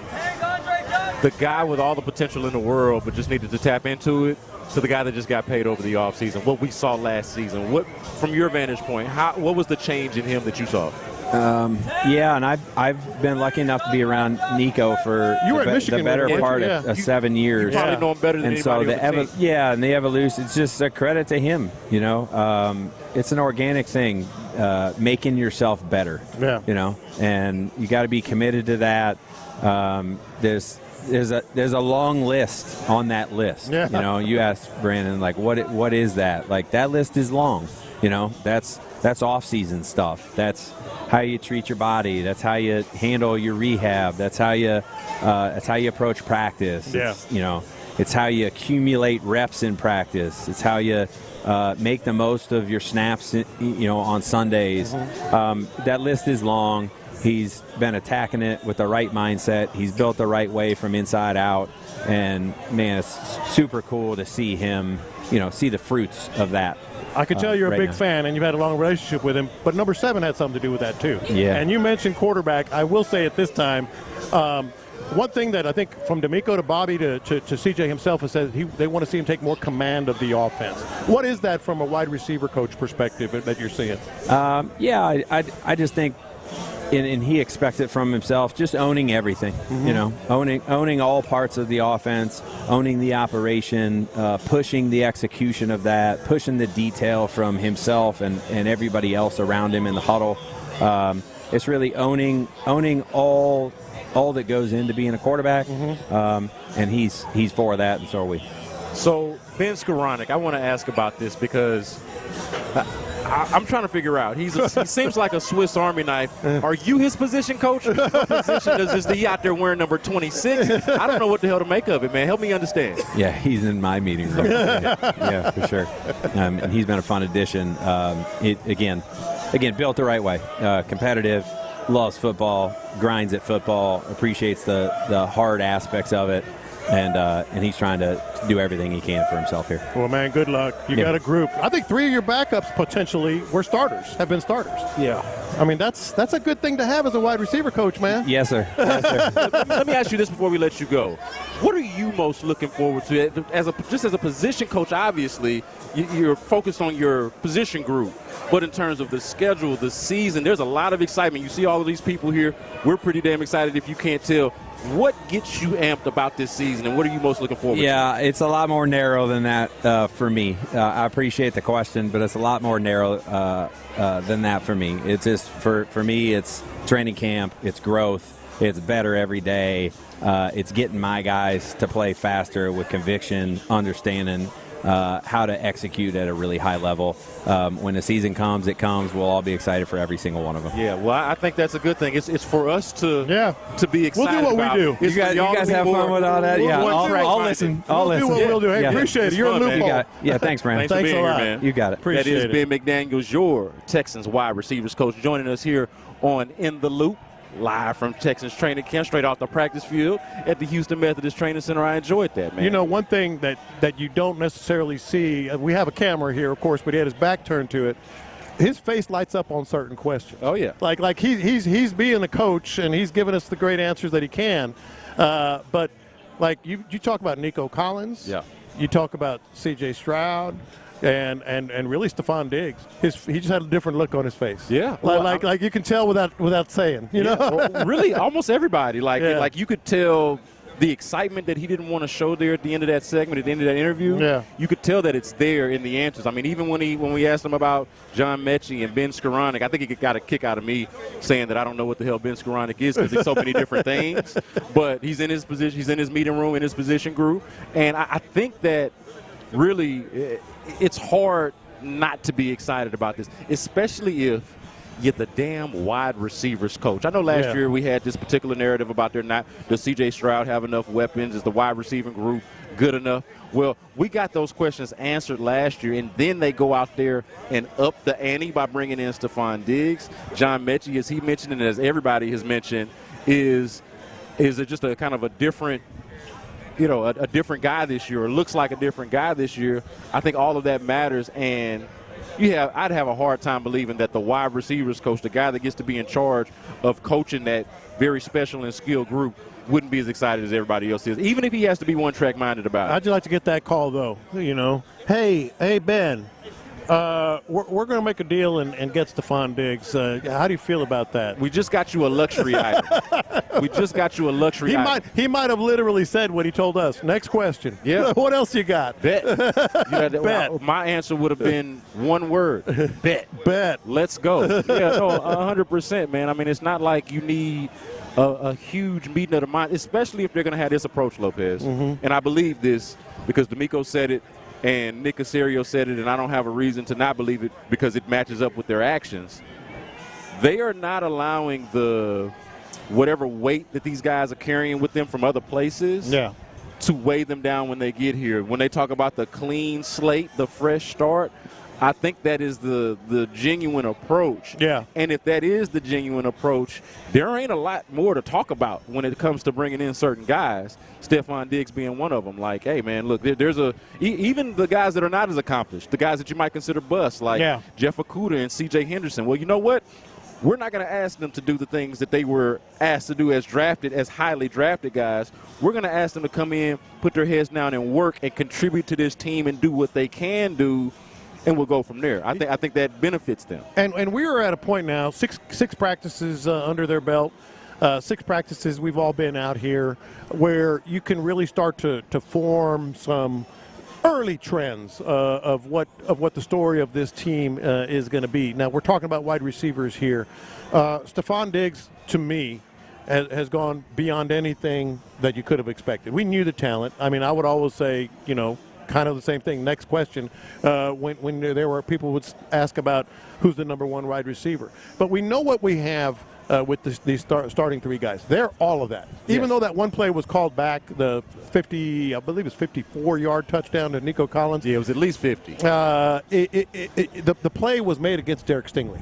the guy with all the potential in the world but just needed to tap into it to the guy that just got paid over the offseason? What we saw last season, what, from your vantage point, what was the change in him that you saw? Yeah, and I've been lucky enough to be around Nico for the better part of 7 years. You probably know him better than anybody on the team. And the evolution, it's just a credit to him, you know. It's an organic thing, making yourself better, you know, and you got to be committed to that. There's a long list on that list. You know, you asked Brandon, like, what is that? Like, that list is long. You know, that's off-season stuff. That's how you treat your body. That's how you handle your rehab. That's how you approach practice. It's, you know, it's how you accumulate reps in practice. It's how you make the most of your snaps, you know, on Sundays. That list is long. He's been attacking it with the right mindset. He's built the right way from inside out. And, man, it's super cool to see him, you know, see the fruits of that. I can tell you're a big fan, and you've had a long relationship with him, but number 7 had something to do with that, too. Yeah. And you mentioned quarterback. I will say at this time, one thing that I think from D'Amico to Bobby to CJ himself is that they want to see him take more command of the offense. What is that from a wide receiver coach perspective that you're seeing? I just think, and he expects it from himself, just owning everything, you know, owning all parts of the offense, owning the operation, pushing the execution of that, pushing the detail from himself and everybody else around him in the huddle. It's really owning all that goes into being a quarterback, and he's for that, and so are we. So, Ben Skoranek, I want to ask about this because I'm trying to figure out. He seems like a Swiss Army knife. Are you his position coach? What position is he out there wearing number 26? I don't know what the hell to make of it, man. Help me understand. Yeah, he's in my meeting room. Yeah, for sure. And he's been a fun addition. Again, built the right way. Competitive, loves football, grinds at football, appreciates the hard aspects of it. And he's trying to do everything he can for himself here. Well, man, good luck. You got a group. I think 3 of your backups potentially have been starters. Yeah. I mean, that's a good thing to have as a wide receiver coach, man. Yes, sir. Yes, sir. Let me ask you this before we let you go. What are you most looking forward to? Just as a position coach, obviously, you're focused on your position group. But in terms of the schedule, the season, there's a lot of excitement. You see all of these people here. We're pretty damn excited if you can't tell. What gets you amped about this season, and what are you most looking forward to? Yeah, it's a lot more narrow than that for me. I appreciate the question, but it's a lot more narrow than that for me. It's just, for me, it's training camp, it's growth, it's better every day. It's getting my guys to play faster with conviction, understanding how to execute at a really high level. When the season comes, it comes. We'll all be excited for every single one of them. Yeah, well, I think that's a good thing. It's for us to be excited. We'll do what about. we do. You guys have fun with all that? I'll listen. We'll do what we'll do. Hey, appreciate it. You're a loophole. Yeah, thanks, Brandon. Thanks for being a lot. here, man. You got it. Appreciate that is Ben McDaniels, your Texans wide receivers coach, joining us here on In the Loop, live from Texans training camp, straight off the practice field at the Houston Methodist Training Center. I enjoyed that, man. You know, one thing that you don't necessarily see, we have a camera here, of course, but he had his back turned to it. His face lights up on certain questions. Oh, yeah. Like he's being a coach, and he's giving us the great answers that he can. But, like, you talk about Nico Collins. Yeah. You talk about C.J. Stroud. And really Stephon Diggs. He just had a different look on his face. Yeah. Like you can tell without saying, you know? Well, really, almost everybody. Like you could tell the excitement that he didn't want to show there at the end of that segment, at the end of that interview. Yeah. You could tell that it's there in the answers. I mean, even when we asked him about John Mechie and Ben Skoranek, I think he got a kick out of me saying that I don't know what the hell Ben Skoranek is because it's so many different things. But he's in his position. He's in his meeting room, in his position group. And I think that really it's hard not to be excited about this, especially if you're the damn wide receivers coach. I know last year we had this particular narrative about does C.J. Stroud have enough weapons? Is the wide receiving group good enough? Well, we got those questions answered last year, and then they go out there and up the ante by bringing in Stephon Diggs. John Mechie, as he mentioned and as everybody has mentioned, is just a kind of a different, a different guy this year, or looks like a different guy this year. I think all of that matters, and I'd have a hard time believing that the wide receivers coach, the guy that gets to be in charge of coaching that very special and skilled group, wouldn't be as excited as everybody else is, even if he has to be one-track minded about it. I'd like to get that call, though. Hey, Ben, we're going to make a deal and get Stephon Diggs. How do you feel about that? We just got you a luxury item. We just got you a luxury item. He might have literally said what he told us. Next question. Yeah. What else you got? Bet. Bet. My answer would have been one word. Bet. Bet. Let's go. Yeah, no, 100%, man. I mean, it's not like you need a huge meeting of the mind, especially if they're going to have this approach, Lopez. Mm-hmm. And I believe this because D'Amico said it and Nick Caserio said it, and I don't have a reason to not believe it because it matches up with their actions. They are not allowing whatever weight that these guys are carrying with them from other places to weigh them down when they get here. When they talk about the clean slate, the fresh start, I think that is the genuine approach. Yeah. And if that is the genuine approach, there ain't a lot more to talk about when it comes to bringing in certain guys, Stephon Diggs being one of them. Like, hey, man, look, there's even the guys that are not as accomplished, the guys that you might consider busts, like Jeff Okudah and C.J. Henderson. Well, you know what? We're not going to ask them to do the things that they were asked to do as highly drafted guys. We're going to ask them to come in, put their heads down and work and contribute to this team and do what they can do, and we'll go from there. I think that benefits them. And we are at a point now, six practices under their belt, 6 practices we've all been out here, where you can really start to form some early trends of what the story of this team is going to be. Now, we're talking about wide receivers here. Stephon Diggs, to me, has gone beyond anything that you could have expected. We knew the talent. I mean, I would always say, kind of the same thing. Next question, when there were people would ask about who's the number 1 wide receiver. But we know what we have with these starting 3 guys. They're all of that. Even though that one play was called back, the 54-yard touchdown to Nico Collins. Yeah, it was at least 50. The play was made against Derek Stingley.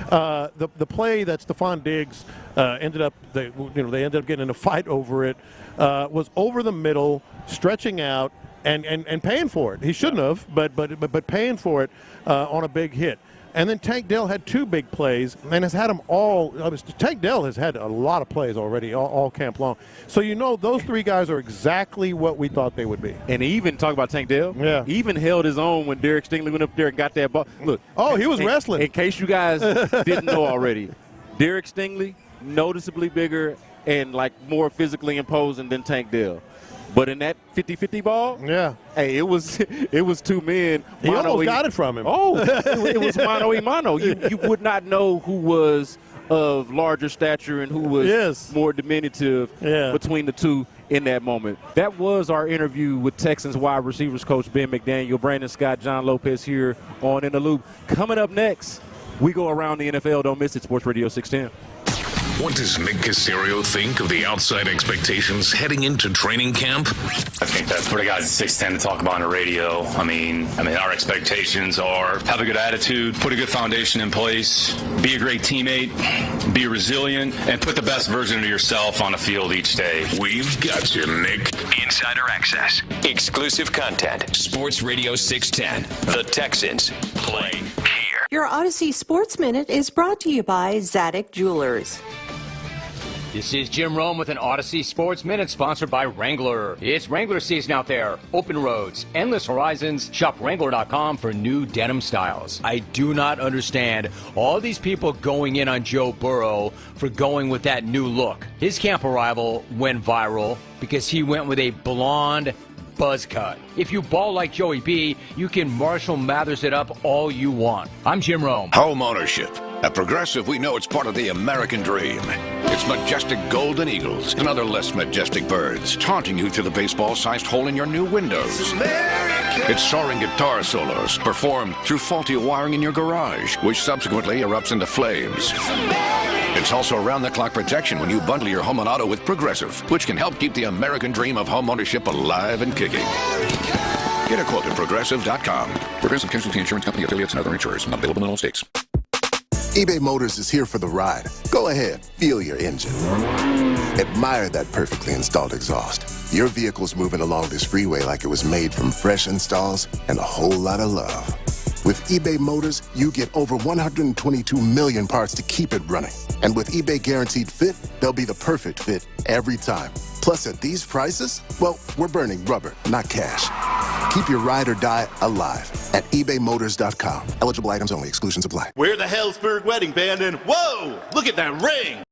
The play that Stephon Diggs ended up getting in a fight over it was over the middle, stretching out, and paying for it. He shouldn't have, but paying for it on a big hit. And then Tank Dell had 2 big plays and has had them all. Tank Dell has had a lot of plays already all camp long. So those 3 guys are exactly what we thought they would be. And he even talk about Tank Dell. Yeah. He even held his own when Derek Stingley went up there and got that ball. Look. Oh, he was wrestling. In case you guys didn't know already, Derek Stingley noticeably bigger and more physically imposing than Tank Dell. But in that 50-50 ball, hey, it was 2 men. He almost got it from him. Oh, it was mano-a-mano. You would not know who was of larger stature and who was more diminutive between the 2 in that moment. That was our interview with Texans wide receivers coach Ben McDaniel, Brandon Scott, John Lopez here on In the Loop. Coming up next, we go around the NFL. Don't miss it. Sports Radio 610. What does Nick Caserio think of the outside expectations heading into training camp? I think that's for the guys at 610 to talk about on the radio. I mean, our expectations are have a good attitude, put a good foundation in place, be a great teammate, be resilient, and put the best version of yourself on the field each day. We've got you, Nick. Insider access. Exclusive content. Sports Radio 610. The Texans play here. Your Odyssey Sports Minute is brought to you by Zadig Jewelers. This is Jim Rome with an Odyssey Sports Minute sponsored by Wrangler. It's Wrangler season out there. Open roads, endless horizons. Shop Wrangler.com for new denim styles. I do not understand all these people going in on Joe Burrow for going with that new look. His camp arrival went viral because he went with a blonde buzz cut. If you ball like Joey B, you can Marshall Mathers it up all you want. I'm Jim Rome. Home ownership. At Progressive, we know it's part of the American dream. It's majestic golden eagles and other less majestic birds taunting you through the baseball-sized hole in your new windows. It's soaring guitar solos performed through faulty wiring in your garage, which subsequently erupts into flames. It's also around-the-clock protection when you bundle your home and auto with Progressive, which can help keep the American dream of home ownership alive and kicking. Get a quote at Progressive.com. Progressive Casualty Insurance Company, affiliates, and other insurers. Not available in all states. eBay Motors is here for the ride. Go ahead, feel your engine. Admire that perfectly installed exhaust. Your vehicle's moving along this freeway like it was made from fresh installs and a whole lot of love. With eBay Motors, you get over 122 million parts to keep it running. And with eBay Guaranteed Fit, they'll be the perfect fit every time. Plus, at these prices, well, we're burning rubber, not cash. Keep your ride or die alive at ebaymotors.com. Eligible items only. Exclusions apply. We're the Hellsberg Wedding Band, and whoa, look at that ring.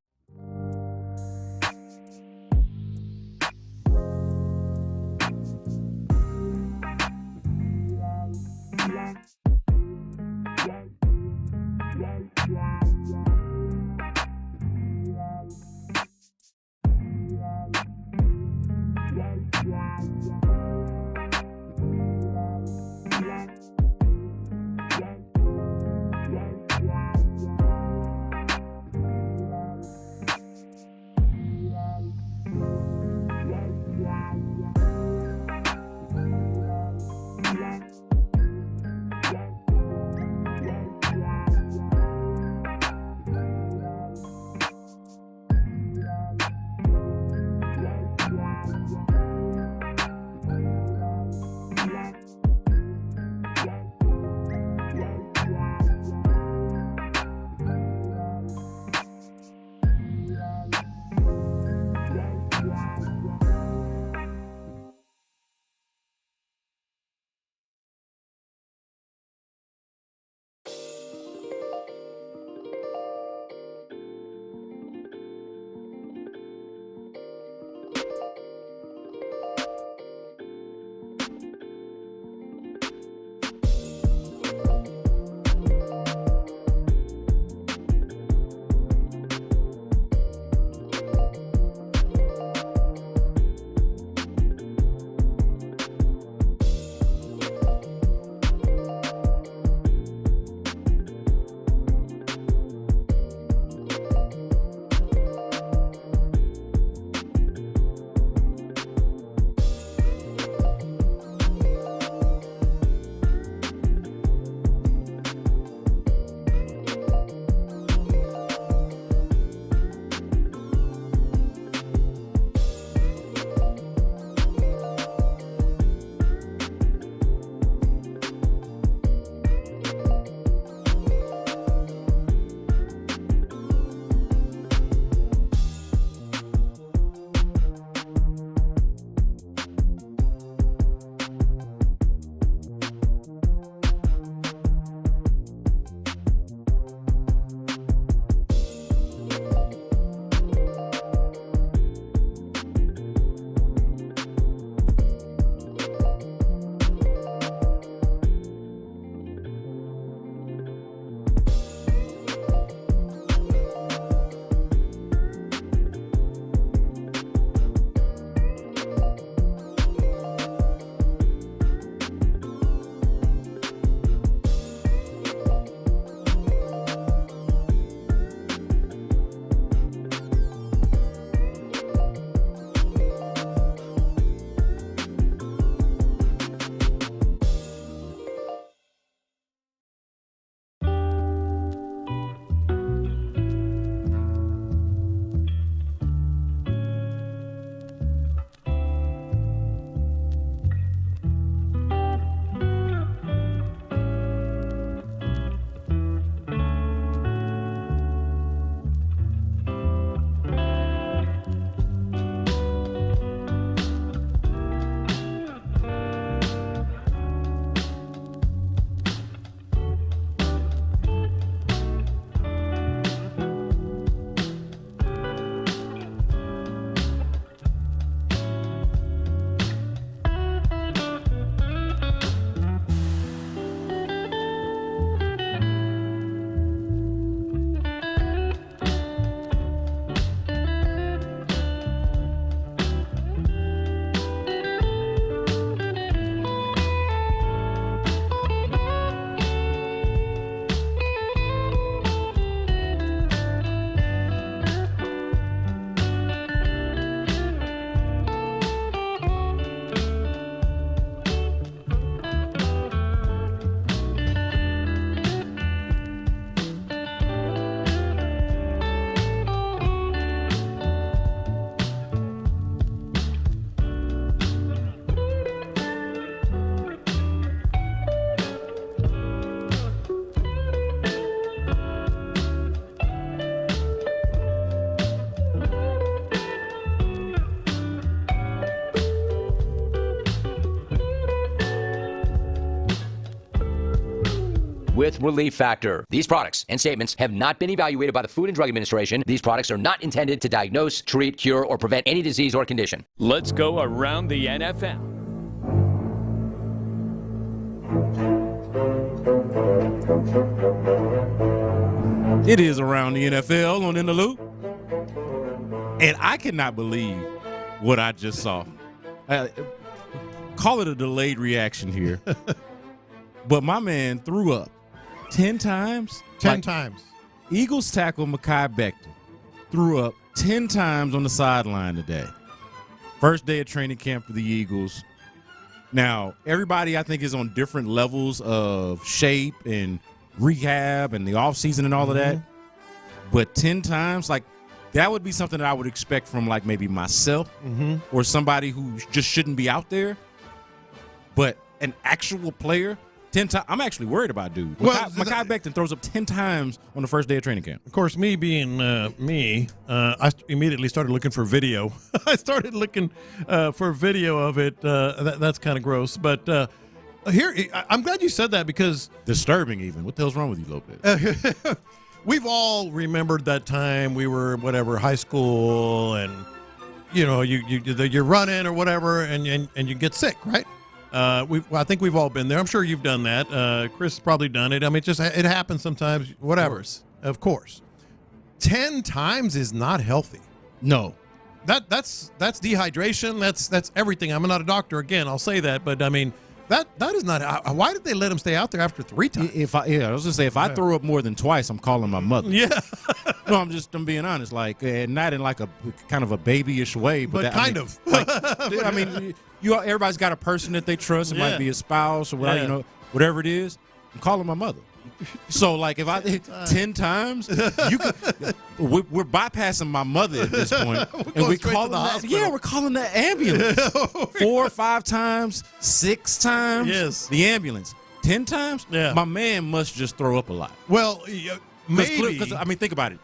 with Relief Factor. These products and statements have not been evaluated by the Food and Drug Administration. These products are not intended to diagnose, treat, cure, or prevent any disease or condition. Let's go around the NFL. It is Around the NFL on In the Loop. And I cannot believe what I just saw. Call it a delayed reaction here. But my man threw up 10 times. 10 times. Eagles tackle Mekhi Becton threw up 10 times on the sideline today. First day of training camp for the Eagles. Now, everybody, I think, is on different levels of shape and rehab and the offseason and all of that. But 10 times, like, that would be something that I would expect from, like, maybe myself or somebody who just shouldn't be out there. But an actual player, 10 times, I'm actually worried about dude. Mekhi Becton throws up 10 times on the first day of training camp. Of course, me being me, I immediately started looking for video. I started looking for video of it. That's kind of gross. But here, I'm glad you said that because disturbing even. What the hell's wrong with you, Lopez? We've all remembered that time we were high school, and you're running or whatever, and you get sick, right? I think we've all been there. I'm sure you've done that. Chris has probably done it. I mean, it happens sometimes. Whatever. Of course. 10 times is not healthy. No. That's dehydration. That's everything. I'm not a doctor. Again, I'll say that, but I mean. That is not. Why did they let him stay out there after 3 times? I was gonna say if I throw up more than twice, I'm calling my mother. Yeah. No, I'm being honest. Like, not in like a kind of a babyish way, but of. Like, I mean, everybody's got a person that they trust. It might be a spouse or whatever, whatever it is. I'm calling my mother. So, like, if I 10 times, we're bypassing my mother at this point, and we're calling we're calling the ambulance 4 or 5 times, 6 times. Yes, the ambulance 10 times. Yeah, my man must just throw up a lot. Well, maybe because I mean, think about it.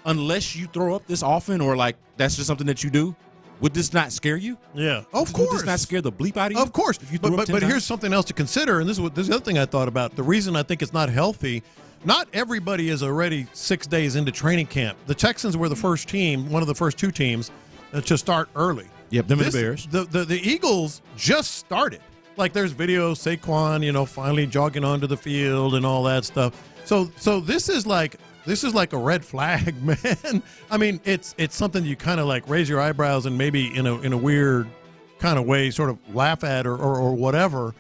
Unless you throw up this often, or like that's just something that you do. Would this not scare you? Yeah, of course. Would this not scare the bleep out of you? Of course. But here's something else to consider, and this is the other thing I thought about. The reason I think it's not healthy, not everybody is already 6 days into training camp. The Texans were the first team, one of the first 2 teams to start early. Yep, them and the Bears. The Eagles just started. Like there's video, Saquon, finally jogging onto the field and all that stuff. So this is like a red flag, man. I mean, it's something you kind of like raise your eyebrows and maybe in a weird kind of way sort of laugh at or whatever.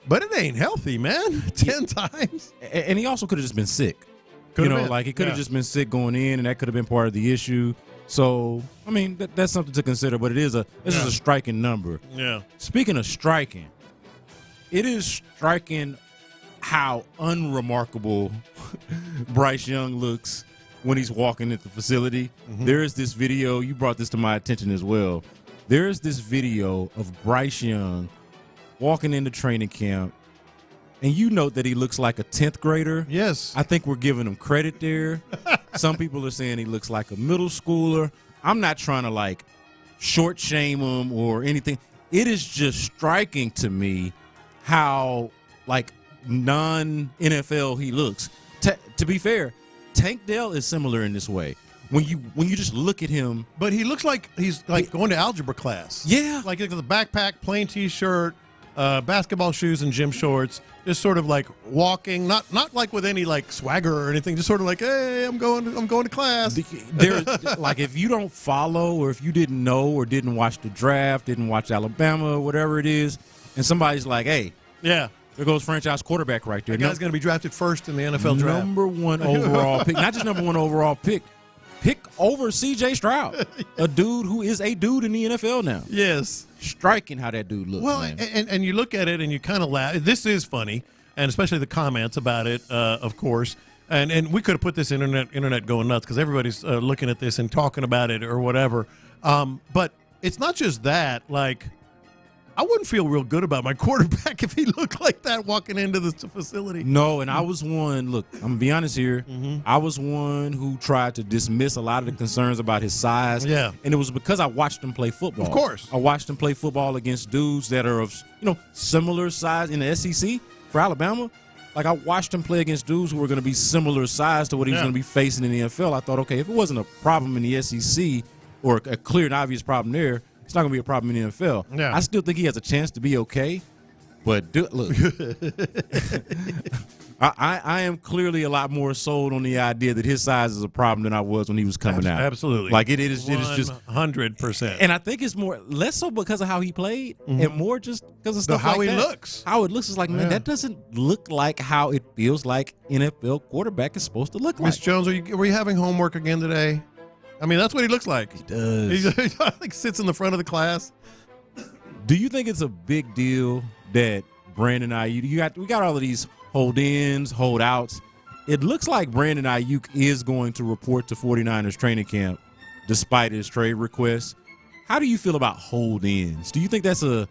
But it ain't healthy, man. 10 times. And he also could have just been sick. He could have just been sick going in, and that could have been part of the issue. So, I mean, that's something to consider. But this is a striking number. Yeah. Speaking of striking, it is striking how unremarkable Bryce Young looks when he's walking at the facility. There is this video. You brought this to my attention as well. There is this video of Bryce Young walking into training camp, and you note that he looks like a 10th grader. Yes. I think we're giving him credit there. Some people are saying he looks like a middle schooler. I'm not trying to, like, short shame him or anything. It is just striking to me how, like, non-NFL he looks. To be fair, Tank Dell is similar in this way. When you just look at him, but he looks like he's like going to algebra class. Yeah, like the backpack, plain T-shirt, basketball shoes, and gym shorts. Just sort of like walking, not like with any like swagger or anything. Just sort of like, hey, I'm going to class. Like if you don't follow, or if you didn't know, or didn't watch the draft, didn't watch Alabama, or whatever it is, and somebody's like, hey, yeah. There goes franchise quarterback right there. That guy's going to be drafted first in the NFL draft. Number 1 overall pick. Not just number 1 overall pick. Pick over C.J. Stroud. A dude who is a dude in the NFL now. Yes. Striking how that dude looks, well, man. And you look at it and you kind of laugh. This is funny, and especially the comments about it, of course. And we could have put this internet going nuts because everybody's looking at this and talking about it or whatever. But it's not just that. Like, I wouldn't feel real good about my quarterback if he looked like that walking into the facility. No, and I was one, look, I'm going to be honest here. I was one who tried to dismiss a lot of the concerns about his size. Yeah. And it was because I watched him play football. Of course. I watched him play football against dudes that are of, similar size in the SEC for Alabama. like I watched him play against dudes who were going to be similar size to what he was going to be facing in the NFL. I thought, okay, if it wasn't a problem in the SEC or a clear and obvious problem there, it's not going to be a problem in the NFL. Yeah. I still think he has a chance to be okay. But look, I am clearly a lot more sold on the idea that his size is a problem than I was when he was coming out. Absolutely. Like it is just 100%. And I think it's less so because of how he played and more just because of stuff how like he that. looks. How it looks is like, man, that doesn't look like how it feels like NFL quarterback is supposed to look like. Miss Jones, were you having homework again today? I mean, that's what he looks like. He does. He like sits in the front of the class. Do you think it's a big deal that Brandon Ayuk, we got all of these hold-ins, hold-outs. It looks like Brandon Ayuk is going to report to 49ers training camp despite his trade request. How do you feel about hold-ins? Do you think that's is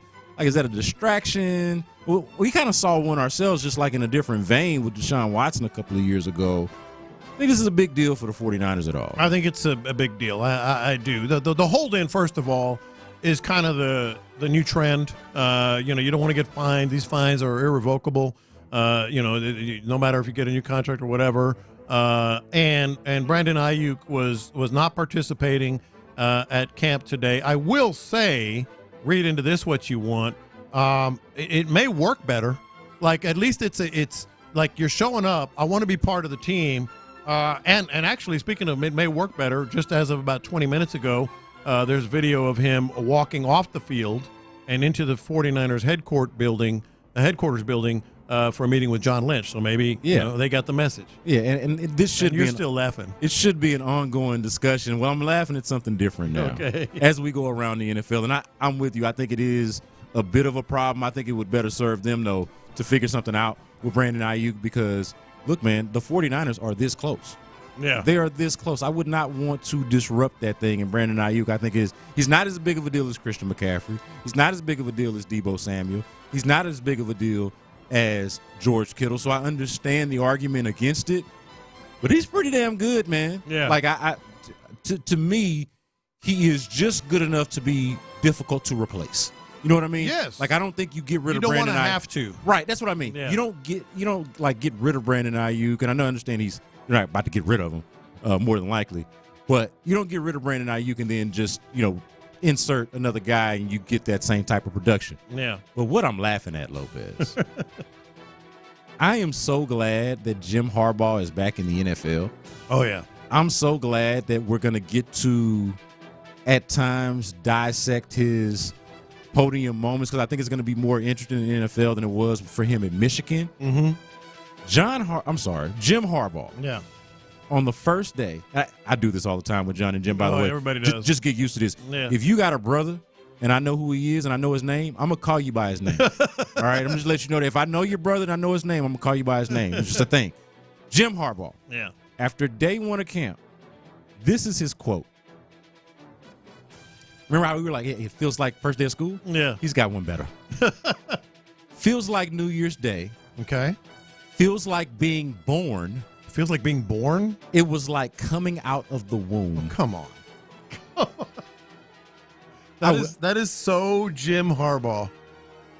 that a distraction? Well, we kind of saw one ourselves just like in a different vein with Deshaun Watson a couple of years ago. I think this is a big deal for the 49ers at all. I think it's a big deal. I do. The hold-in, first of all, is kind of the new trend. You don't want to get fined. These fines are irrevocable. No matter if you get a new contract or whatever. And Brandon Ayuk was not participating at camp today. I will say, read into this what you want. It may work better. Like at least it's like you're showing up. I want to be part of the team. And actually, speaking of, it may work better. Just as of about 20 minutes ago. There's video of him walking off the field and into the 49ers headquarters building for a meeting with John Lynch. So maybe they got the message. Yeah, and this should be. You're still laughing. It should be an ongoing discussion. Well, I'm laughing at something different now. Okay. As we go around the NFL, and I'm with you. I think it is a bit of a problem. I think it would better serve them, though, to figure something out with Brandon Ayuk because, look, man, the 49ers are this close. Yeah. They are this close. I would not want to disrupt that thing. And Brandon Ayuk, I think, he's not as big of a deal as Christian McCaffrey. He's not as big of a deal as Deebo Samuel. He's not as big of a deal as George Kittle. So I understand the argument against it. But he's pretty damn good, man. Yeah. Like, to me, he is just good enough to be difficult to replace. You know what I mean? Yes. Like, I don't think you get rid of Brandon Ayuk. Brandon You don't want to Ayuk. have to. Right. That's what I mean. Yeah. You don't get rid of Brandon Ayuk. And I understand you're not about to get rid of him, more than likely. But you don't get rid of Brandon Ayuk and then just, insert another guy and you get that same type of production. Yeah. But what I'm laughing at, Lopez, I am so glad that Jim Harbaugh is back in the NFL. Oh, yeah. I'm so glad that we're going to get to, at times, dissect his podium moments because I think it's going to be more interesting in the NFL than it was for him at Michigan. Mm-hmm. Jim Harbaugh. Yeah. On the first day, I do this all the time with John and Jim, by the way. Everybody does. Just get used to this. Yeah. If you got a brother and I know who he is and I know his name, I'm going to call you by his name. All right? I'm just let you know that if I know your brother and I know his name, I'm going to call you by his name. It's just a thing. Jim Harbaugh. Yeah. After day one of camp, this is his quote. Remember how we were like, it feels like first day of school? Yeah. He's got one better. Feels like New Year's Day. Okay. Feels like being born. Feels like being born? It was like coming out of the womb. Oh, come on. That is so Jim Harbaugh.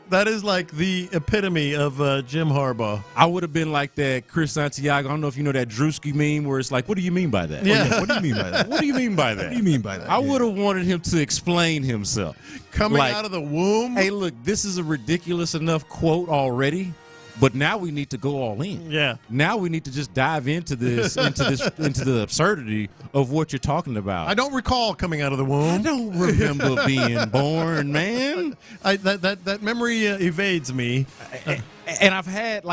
That is like the epitome of Jim Harbaugh. I would have been like that Chris Santiago. I don't know if you know that Drewski meme where it's like, what do you mean by that? Yeah. What do you mean by that? What do you mean by that? What do you mean by that? I would have wanted him to explain himself. Coming out of the womb? Hey, look, this is a ridiculous enough quote already. But now we need to go all in. Yeah. Now we need to just dive into this, into the absurdity of what you're talking about. I don't recall coming out of the womb. I don't remember being born, man. That memory evades me. And I've had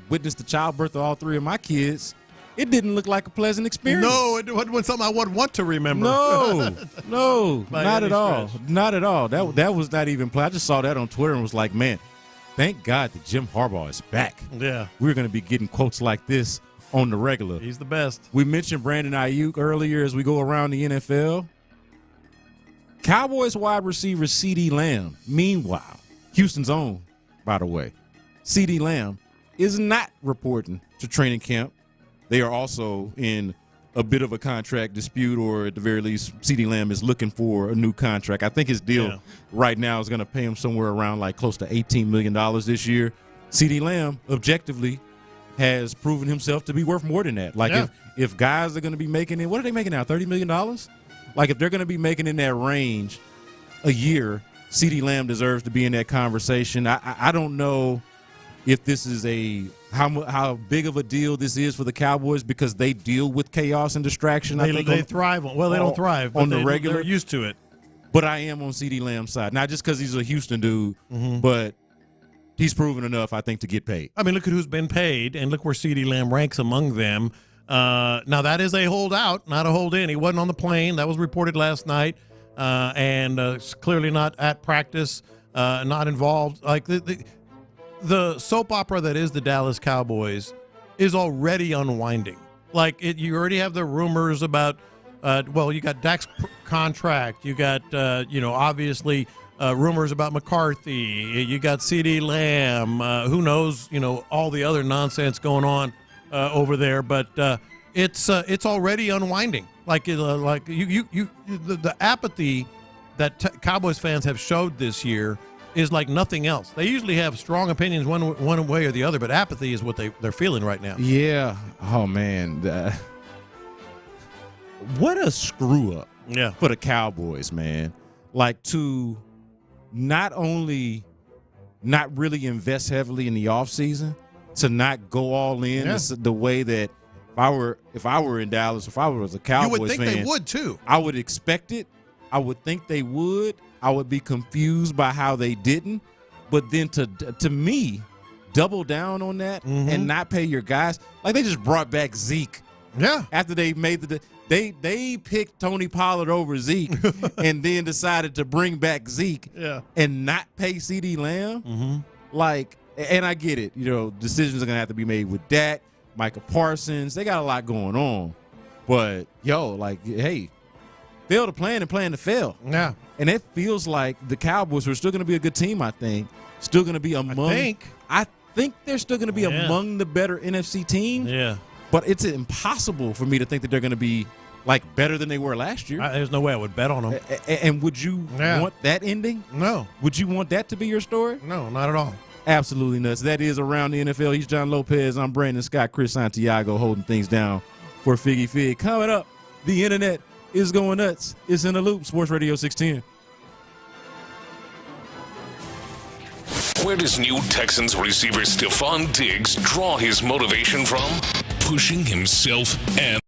witnessed the childbirth of all three of my kids. It didn't look like a pleasant experience. No, it wasn't something I would want to remember. No, not at all. Stretch. Not at all. That was not even planned. I just saw that on Twitter and was like, man, thank God that Jim Harbaugh is back. Yeah. We're going to be getting quotes like this on the regular. He's the best. We mentioned Brandon Ayuk earlier as we go around the NFL. Cowboys wide receiver CeeDee Lamb, meanwhile, Houston's own, by the way, CeeDee Lamb is not reporting to training camp. They are also in a bit of a contract dispute, or at the very least, CeeDee Lamb is looking for a new contract. I think his deal right now is going to pay him somewhere around like close to $18 million this year. CeeDee Lamb objectively has proven himself to be worth more than that. Like if guys are going to be making it, what are they making now? $30 million? Like if they're going to be making in that range a year, CeeDee Lamb deserves to be in that conversation. I don't know if this is how big of a deal this is for the Cowboys because they deal with chaos and distraction. They thrive on. Well, they don't thrive on the regular. They're used to it. But I am on CeeDee Lamb's side, not just because he's a Houston dude, but he's proven enough, I think, to get paid. I mean, look at who's been paid, and look where CeeDee Lamb ranks among them. Now, that is a holdout, not a hold-in. He wasn't on the plane. That was reported last night, and clearly not at practice, not involved. Like the soap opera that is the Dallas Cowboys is already unwinding. Like, you already have the rumors about you got Dak's contract. You got, obviously rumors about McCarthy. You got CeeDee Lamb. Who knows, all the other nonsense going on over there. But it's already unwinding. The apathy that Cowboys fans have showed this year is like nothing else. They usually have strong opinions one way or the other, but apathy is what they're feeling right now. Yeah. Oh, man. What a screw up for the Cowboys, man. Like, to not only not really invest heavily in the offseason, to not go all in the way that if I were in Dallas, if I was a Cowboys fan. You would think they would, too. I would expect it. I would think they would. I would be confused by how they didn't. But then to me, double down on that and not pay your guys. Like, they just brought back Zeke. Yeah. After they made they picked Tony Pollard over Zeke and then decided to bring back Zeke and not pay CeeDee Lamb. Like, and I get it. Decisions are going to have to be made with Dak, Micah Parsons. They got a lot going on. But, hey, fail to plan and plan to fail. Yeah. And it feels like the Cowboys are still going to be a good team, I think. Still going to be among – I think they're still going to be among the better NFC teams. Yeah. But it's impossible for me to think that they're going to be, better than they were last year. There's no way I would bet on them. And would you want that ending? No. Would you want that to be your story? No, not at all. Absolutely nuts. That is Around the NFL. He's John Lopez. I'm Brandon Scott. Chris Santiago holding things down for Figgy Fig. Coming up, the internet is going nuts. It's in the loop. Sports Radio 610. Where does new Texans receiver Stephon Diggs draw his motivation from? Pushing himself and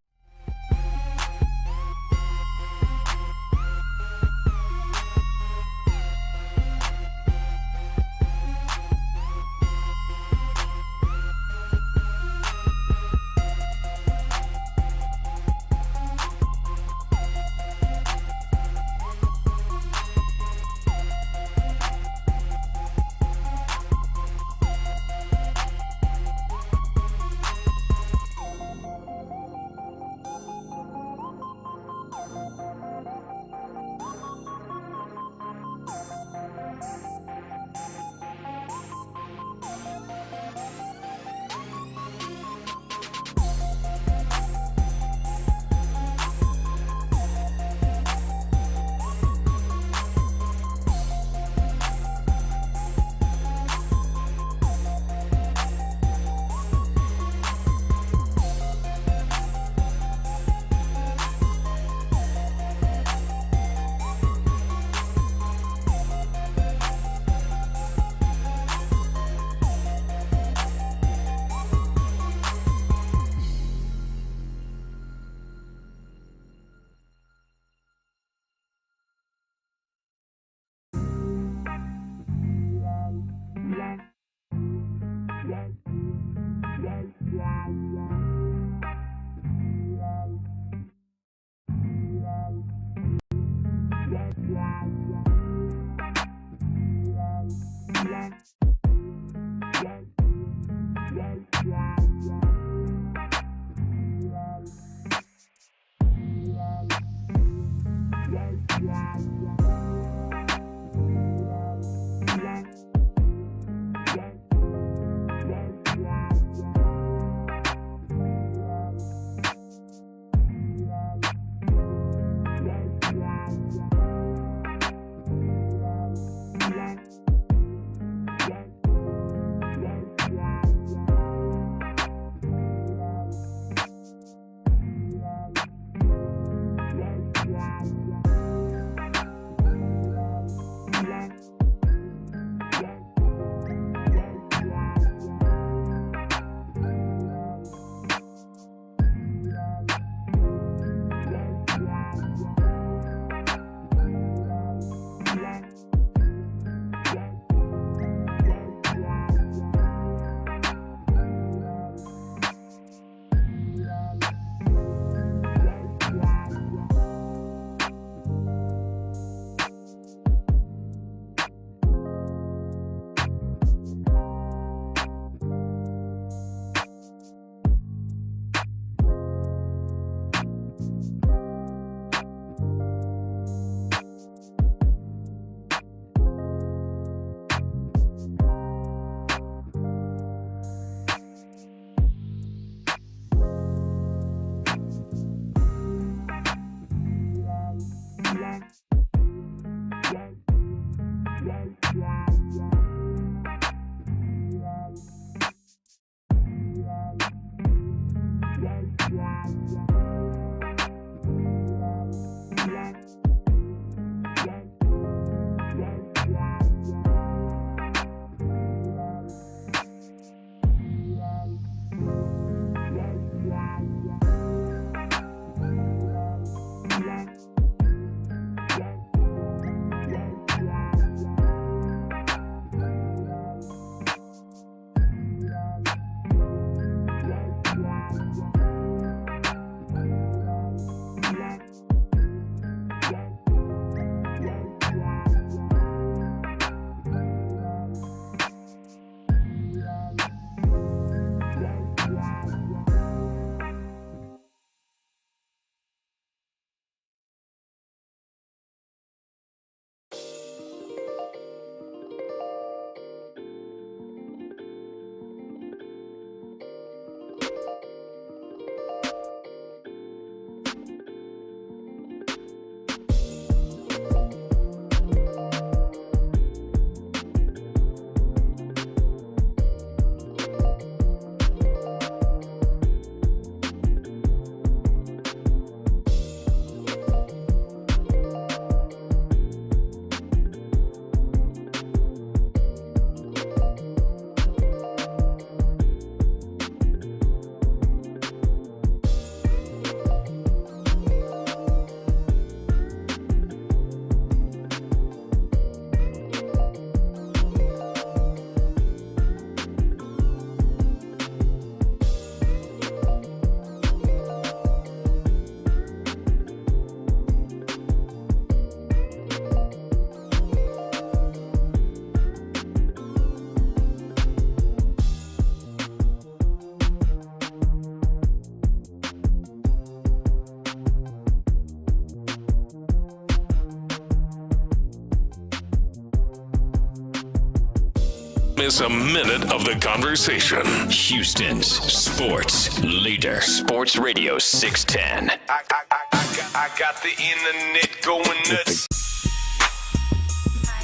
miss a minute of the conversation. Houston's sports leader. Sports Radio 610. I got the internet going nuts.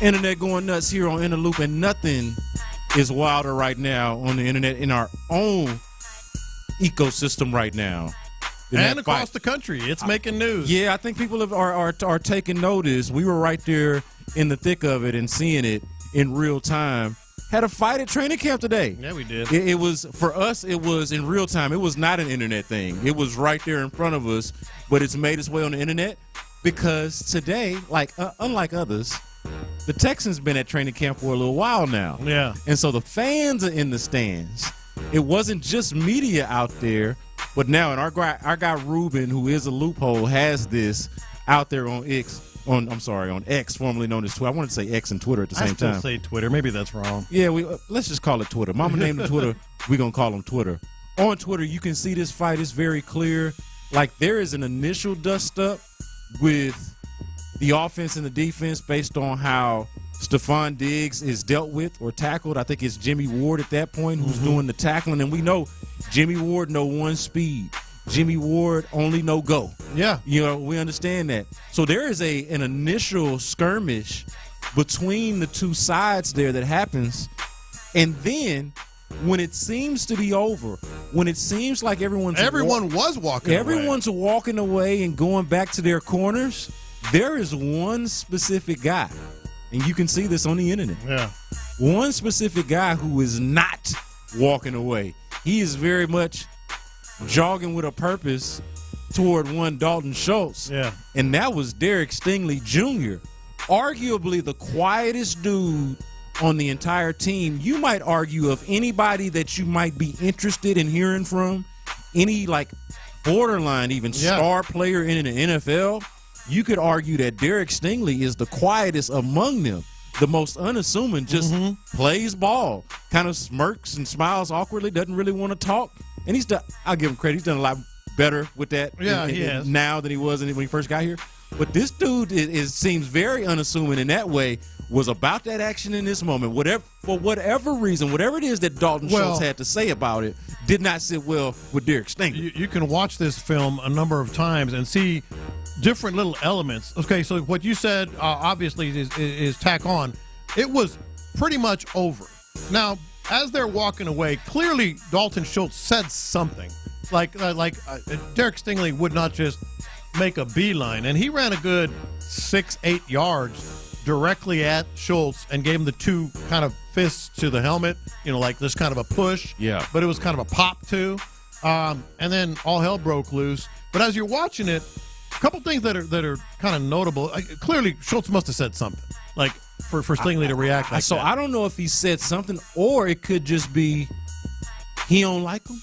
Internet going nuts here on Inner Loop, and nothing is wilder right now on the internet in our own ecosystem right now. And across the country, it's making news. Yeah, I think people are taking notice. We were right there in the thick of it and seeing it in real time. Had a fight at training camp today. Yeah, we did. It was, for us, it was in real time. It was not an internet thing. It was right there in front of us, but it's made its way on the internet because today, like unlike others, the Texans been at training camp for a little while now. Yeah. And so the fans are in the stands. It wasn't just media out there, but now, and our guy Ruben, who is a loophole, has this out there on X, formerly known as Twitter. I wanted to say X and Twitter at the same time. I still say Twitter. Maybe that's wrong. Yeah, let's just call it Twitter. Mama named it Twitter. We're going to call him Twitter. On Twitter, you can see this fight. It's very clear. Like, there is an initial dust-up with the offense and the defense based on how Stephon Diggs is dealt with or tackled. I think it's Jimmy Ward at that point who's doing the tackling. And we know Jimmy Ward know one speed. Jimmy Ward only know go. Yeah. You know, we understand that. So there is an initial skirmish between the two sides there that happens. And then when it seems to be over, when it seems like everyone's walking away and going back to their corners, there is one specific guy, and you can see this on the internet. Yeah. One specific guy who is not walking away. He is very much jogging with a purpose toward one Dalton Schultz. Yeah. And that was Derek Stingley Jr., arguably the quietest dude on the entire team. You might argue of anybody that you might be interested in hearing from, any like borderline even star player in the NFL, you could argue that Derek Stingley is the quietest among them, the most unassuming, just plays ball, kind of smirks and smiles awkwardly, doesn't really want to talk. And I'll give him credit, he's done a lot better with that now than he was when he first got here. But this dude seems very unassuming in that way, was about that action in this moment. For whatever reason, whatever it is that Dalton Schultz had to say about it, did not sit well with Derek Stingley. You can watch this film a number of times and see different little elements. Okay, so what you said obviously is tack on. It was pretty much over. Now, as they're walking away, clearly Dalton Schultz said something. Like Derek Stingley would not just make a beeline, and he ran a good 6-8 yards directly at Schultz and gave him the two kind of fists to the helmet, like this kind of a push. Yeah. But it was kind of a pop too. And then all hell broke loose. But as you're watching it, a couple things that are kind of notable. Clearly, Schultz must have said something, like for Stingley to react like that. So I don't know if he said something, or it could just be he don't like him.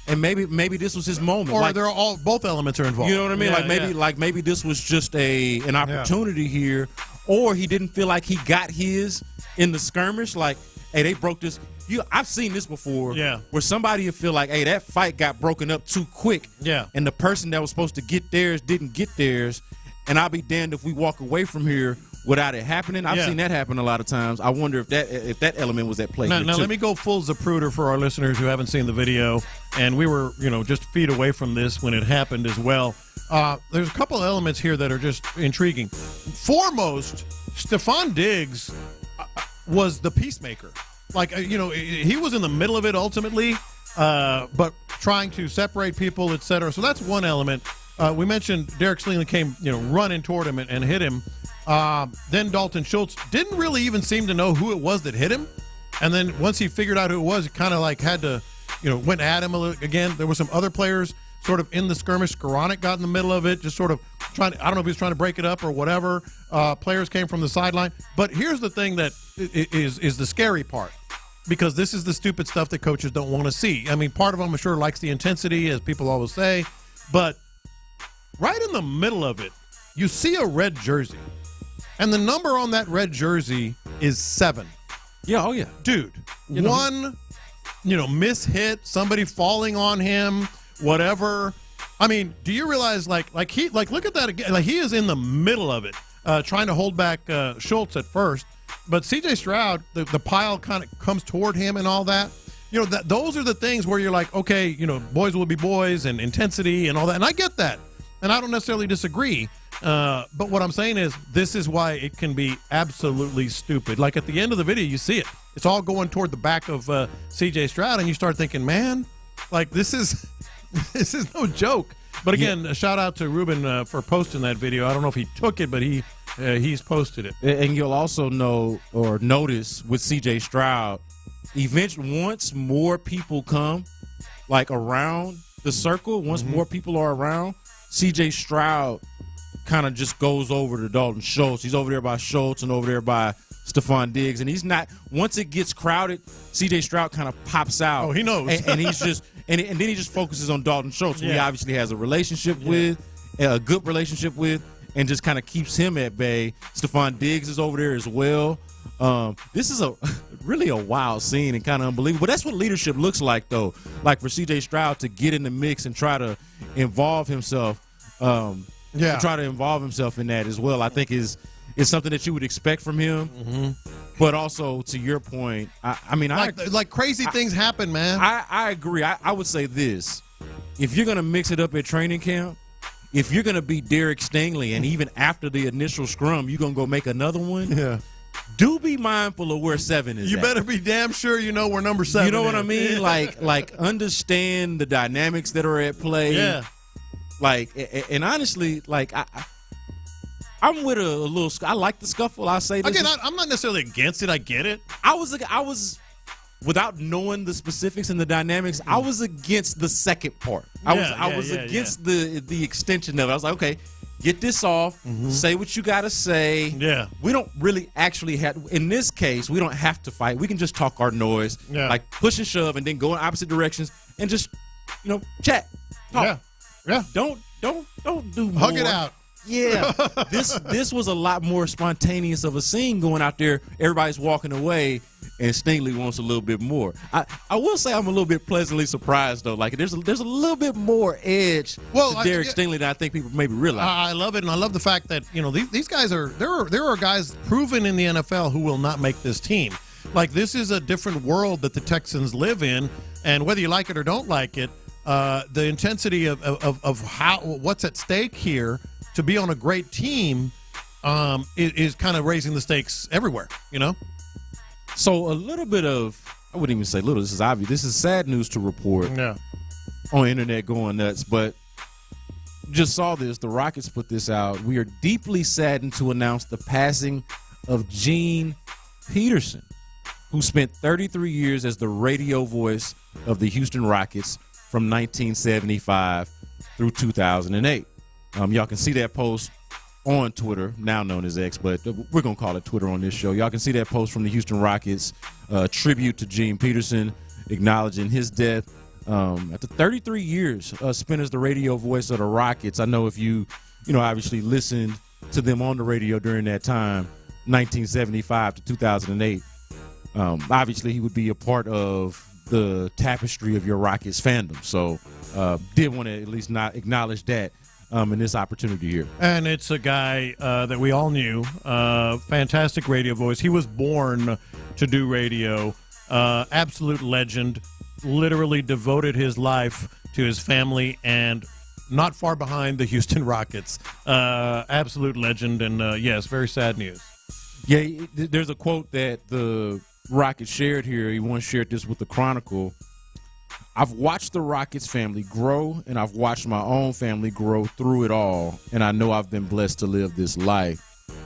And maybe this was his moment. Or both elements are involved. You know what I mean? Yeah, maybe this was just an opportunity here, or he didn't feel like he got his in the skirmish. Like, hey, they broke this. I've seen this before. Yeah. Where somebody will feel like, hey, that fight got broken up too quick. Yeah. And the person that was supposed to get theirs didn't get theirs. And I'll be damned if we walk away from here without it happening. I've seen that happen a lot of times. I wonder if that element was at play. Now let me go full Zapruder for our listeners who haven't seen the video. And we were, just feet away from this when it happened as well. There's a couple elements here that are just intriguing. Foremost, Stephon Diggs was the peacemaker. He was in the middle of it ultimately, but trying to separate people, etc. So that's one element. We mentioned Derek Stingley came, running toward him and hit him. Then Dalton Schultz didn't really even seem to know who it was that hit him. And then once he figured out who it was, he kind of had to, went at him again. There were some other players sort of in the skirmish. Skoranek got in the middle of it, just sort of I don't know if he was trying to break it up or whatever. Players came from the sideline. But here's the thing that is the scary part, because this is the stupid stuff that coaches don't want to see. I mean, part of them, I'm sure, likes the intensity, as people always say. But right in the middle of it, you see a red jersey. And the number on that red jersey is 7. Yeah, oh yeah. Dude, one, mishit, somebody falling on him, whatever. I mean, do you realize, look at that again. Like, he is in the middle of it, trying to hold back Schultz at first. But C.J. Stroud, the pile kind of comes toward him and all that. Those are the things where you're like, okay, boys will be boys and intensity and all that. And I get that. And I don't necessarily disagree. But what I'm saying is this is why it can be absolutely stupid. Like at the end of the video, you see it. It's all going toward the back of C.J. Stroud, and you start thinking, man, like this is no joke. But again, a shout out to Ruben for posting that video. I don't know if he took it, but he's posted it. And you'll also know or notice with C.J. Stroud, eventually once more people come like around the circle, once more people are around, C.J. Stroud kind of just goes over to Dalton Schultz. He's over there by Schultz and over there by Stephon Diggs, and he's not. Once it gets crowded, C.J. Stroud kind of pops out. Oh, he knows, and he's just and then he just focuses on Dalton Schultz, who he obviously has a relationship with, a good relationship with, and just kind of keeps him at bay. Stephon Diggs is over there as well. This is really a wild scene and kind of unbelievable. But that's what leadership looks like, though. Like for C.J. Stroud to get in the mix and try to involve himself. Try to involve himself in that as well, I think is something that you would expect from him. But also, to your point, I mean, like crazy things happen, man. I agree. I would say this: if you're going to mix it up at training camp, if you're going to be Derek Stingley, and even after the initial scrum, you're going to go make another one. Yeah. Do be mindful of where 7 is. You at. better be damn sure you know where number 7 is. You know what I mean? Like understand the dynamics that are at play. Yeah. Like, and honestly, like I'm with a little. I like the scuffle. I say this. Again, I'm not necessarily against it. I get it. I was, without knowing the specifics and the dynamics, I was against the second part. I was against the extension of it. I was like, okay, get this off. Say what you got to say. Yeah. We don't really actually have. In this case, we don't have to fight. We can just talk our noise, like push and shove, and then go in opposite directions and just, chat, talk. Yeah. Don't do more. Hug it out. Yeah. This was a lot more spontaneous of a scene going out there. Everybody's walking away, and Stingley wants a little bit more. I will say I'm a little bit pleasantly surprised though. Like there's a little bit more edge to Derek Stingley than I think people maybe realize. I love it, and I love the fact that these guys are there are guys proven in the NFL who will not make this team. Like this is a different world that the Texans live in, and whether you like it or don't like it. The intensity of what's at stake here to be on a great team is kind of raising the stakes everywhere, So a little bit of, I wouldn't even say little, this is obvious. This is sad news to report on internet going nuts, but just saw this. The Rockets put this out. We are deeply saddened to announce the passing of Gene Peterson, who spent 33 years as the radio voice of the Houston Rockets from 1975 through 2008. Y'all can see that post on Twitter, now known as X, but we're going to call it Twitter on this show. Y'all can see that post from the Houston Rockets, tribute to Gene Peterson, acknowledging his death. After 33 years spent as the radio voice of the Rockets, I know if you obviously listened to them on the radio during that time, 1975 to 2008, obviously he would be a part of the tapestry of your Rockets fandom. So did want to at least not acknowledge that in this opportunity here. And it's a guy that we all knew, fantastic radio voice. He was born to do radio, absolute legend, literally devoted his life to his family and not far behind the Houston Rockets. Absolute legend, and yes, very sad news. Yeah, there's a quote that the Rockets shared here. He once shared this with the Chronicle. I've watched the Rockets family grow, and I've watched my own family grow through it all, and I know I've been blessed to live this life.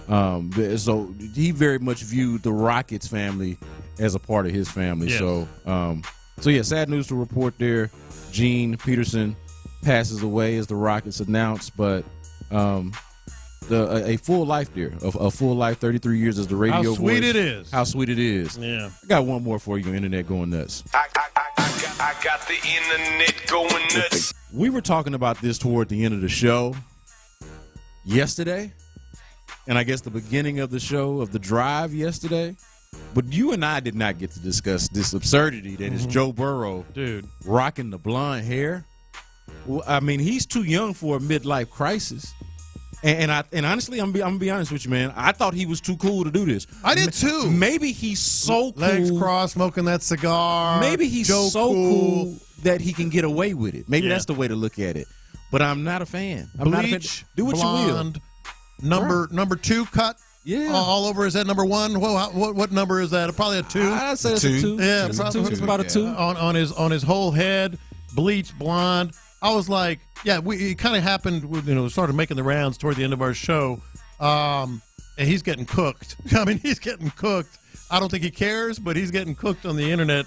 So he very much viewed the Rockets family as a part of his family. Yes. So yeah, sad news to report there. Gene Peterson passes away as the Rockets announced, but a full life there, a full life, 33 years as the radio voice. How sweet it is. How sweet it is. Yeah. I got one more for you, Internet Going Nuts. I got the internet going nuts. We were talking about this toward the end of the show yesterday, and I guess the beginning of the show, of the drive yesterday. But you and I did not get to discuss this absurdity that is Joe Burrow, dude, rocking the blonde hair. Well, I mean, he's too young for a midlife crisis. And honestly, I'm gonna be honest with you, man. I thought he was too cool to do this. I did too. Maybe he's so cool. Legs crossed, smoking that cigar. Maybe he's so cool that he can get away with it. Maybe that's the way to look at it. But I'm not a fan. I'm not a fan. Do what blonde, you will. Number 2 cut. Yeah. All over his head. Number 1. What number is that? Probably a 2. I'd say it's a 2. Yeah, it's about a 2. On his whole head, bleached blonde. I was like, yeah, it kind of happened, started making the rounds toward the end of our show. And he's getting cooked. I mean, he's getting cooked. I don't think he cares, but he's getting cooked on the internet,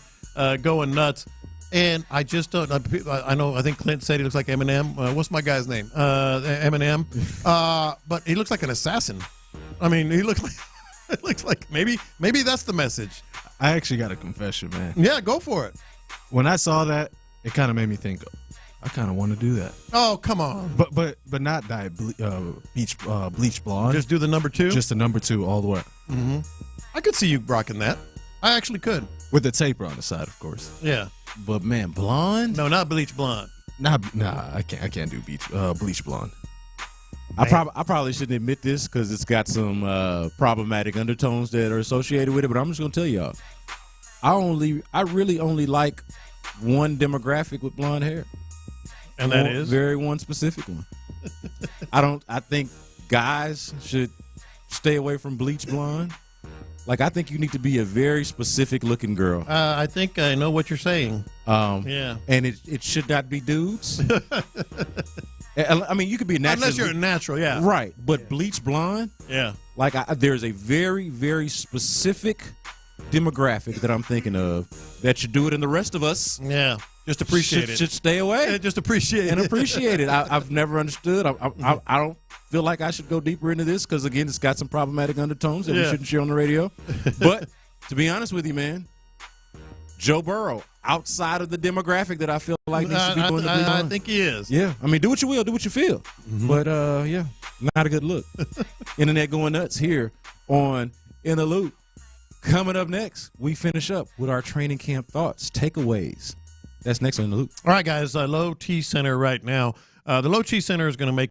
going nuts. And I just don't. I think Clint said he looks like Eminem. What's my guy's name? Eminem. But he looks like an assassin. I mean, he looks like maybe that's the message. I actually got a confession, man. Yeah, go for it. When I saw that, it kind of made me think, I kind of want to do that. Oh, come on. But not dye bleach blonde. Just do the number 2? Just the number 2 all the way. Mm-hmm. I could see you rocking that. I actually could. With the taper on the side, of course. Yeah. But man, blonde? No, not bleach blonde. Nah, I can't do bleach blonde. I probably shouldn't admit this because it's got some problematic undertones that are associated with it, but I'm just gonna tell y'all, I really only like one demographic with blonde hair. And that is? Very one specific one. I think guys should stay away from bleach blonde. Like, I think you need to be a very specific looking girl. I think I know what you're saying. Yeah. And it should not be dudes. I mean, you could be a natural. Unless you're a natural, yeah. Right. But bleach blonde? Yeah. Like, there's a very, very specific demographic that I'm thinking of that should do it, and the rest of us. Yeah. Just appreciate it. Should stay away. Yeah, just appreciate it. And appreciate it. I've never understood. I don't feel like I should go deeper into this because, again, it's got some problematic undertones that we shouldn't share on the radio. But to be honest with you, man, Joe Burrow, outside of the demographic that I feel like needs to be doing the bleach blonde. I think he is. Yeah. I mean, do what you will. Do what you feel. Mm-hmm. But, yeah, not a good look. Internet going nuts here on In the Loop. Coming up next, we finish up with our training camp thoughts, takeaways. That's next on In the Loop. All right, guys, Low T Center right now. The Low T Center is going to make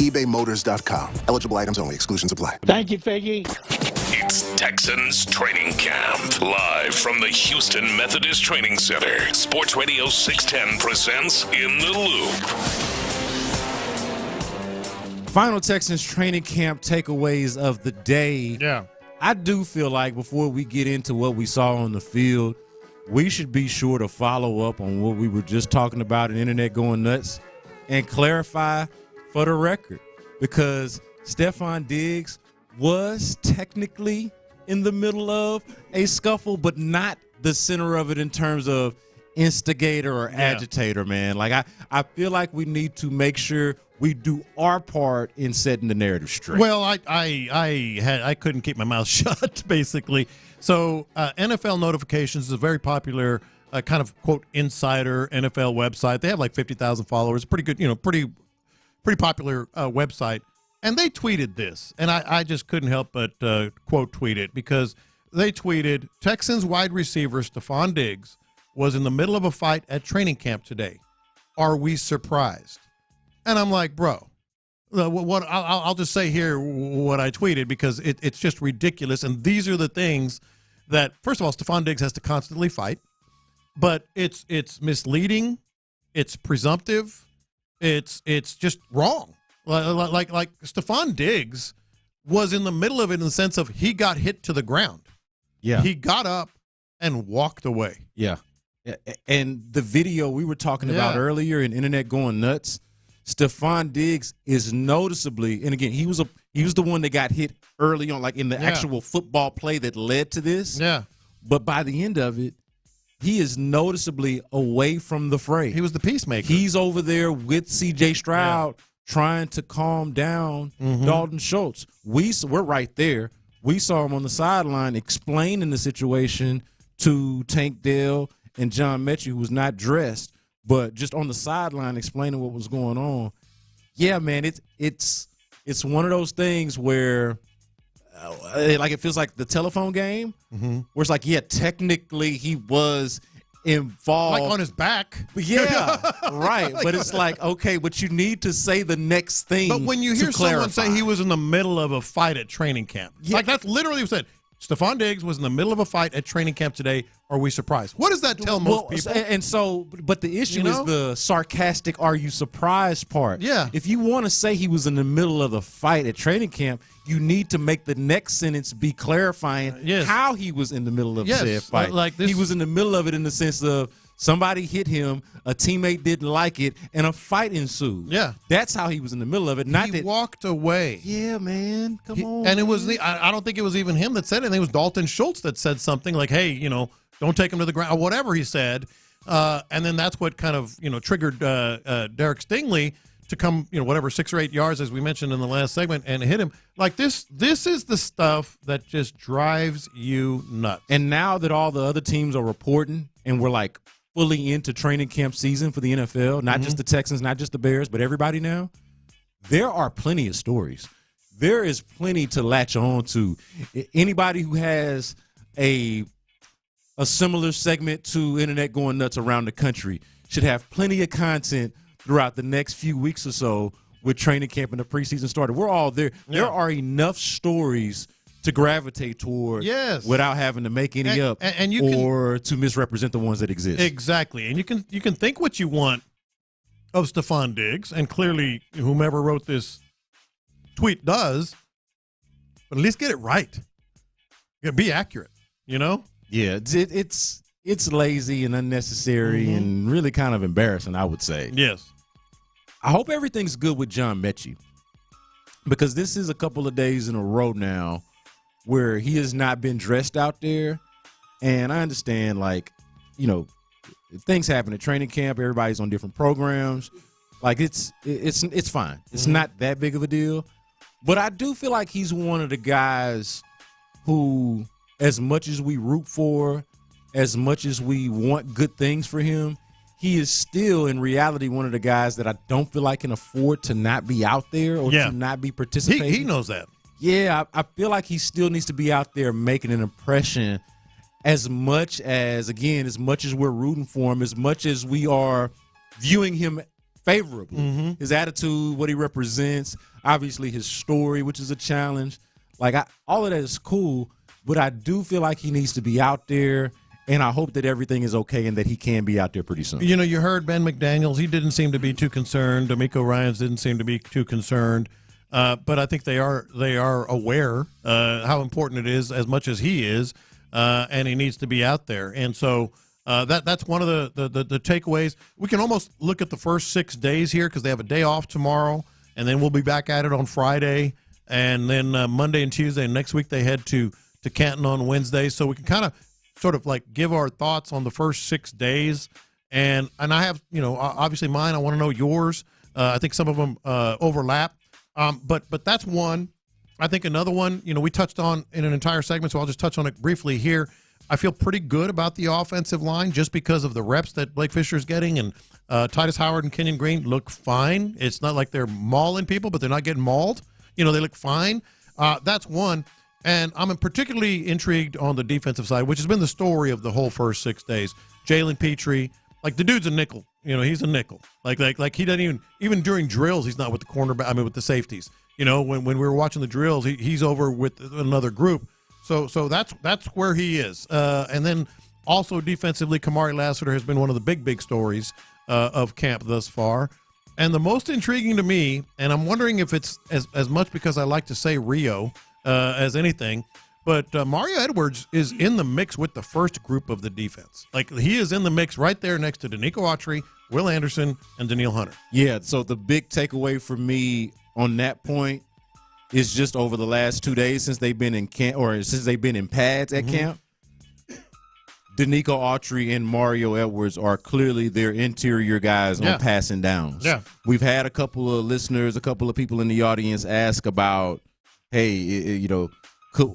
ebaymotors.com. Eligible items only. Exclusions apply. Thank you, Figgy. It's Texans Training Camp. Live from the Houston Methodist Training Center. Sports Radio 610 presents In the Loop. Final Texans Training Camp takeaways of the day. Yeah. I do feel like before we get into what we saw on the field, we should be sure to follow up on what we were just talking about in Internet Going Nuts and clarify for the record, because Stephon Diggs was technically in the middle of a scuffle, but not the center of it in terms of instigator or agitator, man. Like, I feel like we need to make sure we do our part in setting the narrative straight. Well, I couldn't keep my mouth shut, basically. So NFL Notifications is a very popular kind of, quote, insider NFL website. They have like 50,000 followers. Pretty good, pretty popular website. And they tweeted this, and I just couldn't help but quote tweet it, because they tweeted, Texans wide receiver Stephon Diggs was in the middle of a fight at training camp today. Are we surprised? And I'm like, bro, what I'll just say here what I tweeted, because it's just ridiculous. And these are the things that, first of all, Stephon Diggs has to constantly fight, but it's misleading, it's presumptive, it's just wrong. Like Stephon Diggs was in the middle of it in the sense of he got hit to the ground. Yeah. He got up and walked away. Yeah. And the video we were talking about earlier in Internet Going Nuts, Stephon Diggs is noticeably, and again, he was the one that got hit early on, like in the actual football play that led to this. Yeah. But by the end of it, he is noticeably away from the fray. He was the peacemaker. He's over there with C.J. Stroud trying to calm down Dalton Schultz. We're right there. We saw him on the sideline explaining the situation to Tank Dell and John Mechie, who was not dressed, but just on the sideline explaining what was going on. Yeah, man, it's one of those things where like it feels like the telephone game, where it's like, yeah, technically he was involved, like on his back. Yeah, right. But it's like, okay, but you need to say the next thing. But when you hear someone say he was in the middle of a fight at training camp, like that's literally what said. Stephon Diggs was in the middle of a fight at training camp today. Are we surprised? What does that tell most people? And so, but the issue is the sarcastic, are you surprised part. Yeah. If you want to say he was in the middle of the fight at training camp, you need to make the next sentence be clarifying how he was in the middle of said fight. Like this, he was in the middle of it in the sense of somebody hit him, a teammate didn't like it, and a fight ensued. Yeah. That's how he was in the middle of it. He walked away. Yeah, man. Come on. And it was I don't think it was even him that said it. I think it was Dalton Schultz that said something like, hey, don't take him to the ground, or whatever he said. And then that's what kind of, triggered Derek Stingley to come, 6 or 8 yards, as we mentioned in the last segment, and hit him. Like this is the stuff that just drives you nuts. And now that all the other teams are reporting and we're like fully into training camp season for the NFL, not just the Texans, not just the Bears, but everybody now, there are plenty of stories. There is plenty to latch on to. Anybody who has a similar segment to Internet Going Nuts around the country should have plenty of content throughout the next few weeks or so with training camp and the preseason started. We're all there. Yeah. There are enough stories to gravitate toward without having to make any up or to misrepresent the ones that exist. Exactly. And you can think what you want of Stephon Diggs, and clearly whomever wrote this tweet does, but at least get it right. Be accurate, Yeah, it's lazy and unnecessary and really kind of embarrassing, I would say. Yes. I hope everything's good with John Mechie, because this is a couple of days in a row now where he has not been dressed out there. And I understand, things happen at training camp. Everybody's on different programs. Like, it's fine. It's not that big of a deal. But I do feel like he's one of the guys who, as much as we root for, as much as we want good things for him, he is still, in reality, one of the guys that I don't feel like can afford to not be out there or to not be participating. He knows that. Yeah, I feel like he still needs to be out there making an impression, as much as we're rooting for him, as much as we are viewing him favorably. His attitude, what he represents. Obviously, his story, which is a challenge. Like, all of that is cool, but I do feel like he needs to be out there, and I hope that everything is okay and that he can be out there pretty soon. You know, you heard Ben McDaniels. He didn't seem to be too concerned. D'Amico Ryans didn't seem to be too concerned. But I think they are aware how important it is as much as he is, and he needs to be out there. And so that's one of the takeaways. We can almost look at the first 6 days here because they have a day off tomorrow, and then we'll be back at it on Friday, and then Monday and Tuesday. And next week they head to Canton on Wednesday. So we can kind of sort of like give our thoughts on the first 6 days. And I have, obviously mine. I want to know yours. I think some of them overlap. But that's one. I think another one, we touched on in an entire segment, so I'll just touch on it briefly here. I feel pretty good about the offensive line just because of the reps that Blake Fisher is getting, and Titus Howard and Kenyon Green look fine. It's not like they're mauling people, but they're not getting mauled. They look fine. That's one. And I'm particularly intrigued on the defensive side, which has been the story of the whole first 6 days. Jalen Petrie, like the dude's a nickel. He's a nickel. Like he doesn't even during drills, he's not with the cornerback. I mean, with the safeties. When we were watching the drills, he's over with another group. So that's where he is. And then also defensively, Kamari Lassiter has been one of the big stories of camp thus far. And the most intriguing to me, and I'm wondering if it's as much because I like to say Rio as anything, but Mario Edwards is in the mix with the first group of the defense. Like, he is in the mix right there next to Danico Autry, Will Anderson, and Daniil Hunter. Yeah, so the big takeaway for me on that point is just over the last 2 days since they've been in camp, or since they've been in pads at camp, Danico Autry and Mario Edwards are clearly their interior guys on passing downs. Yeah. We've had a couple of listeners, a couple of people in the audience ask about, hey,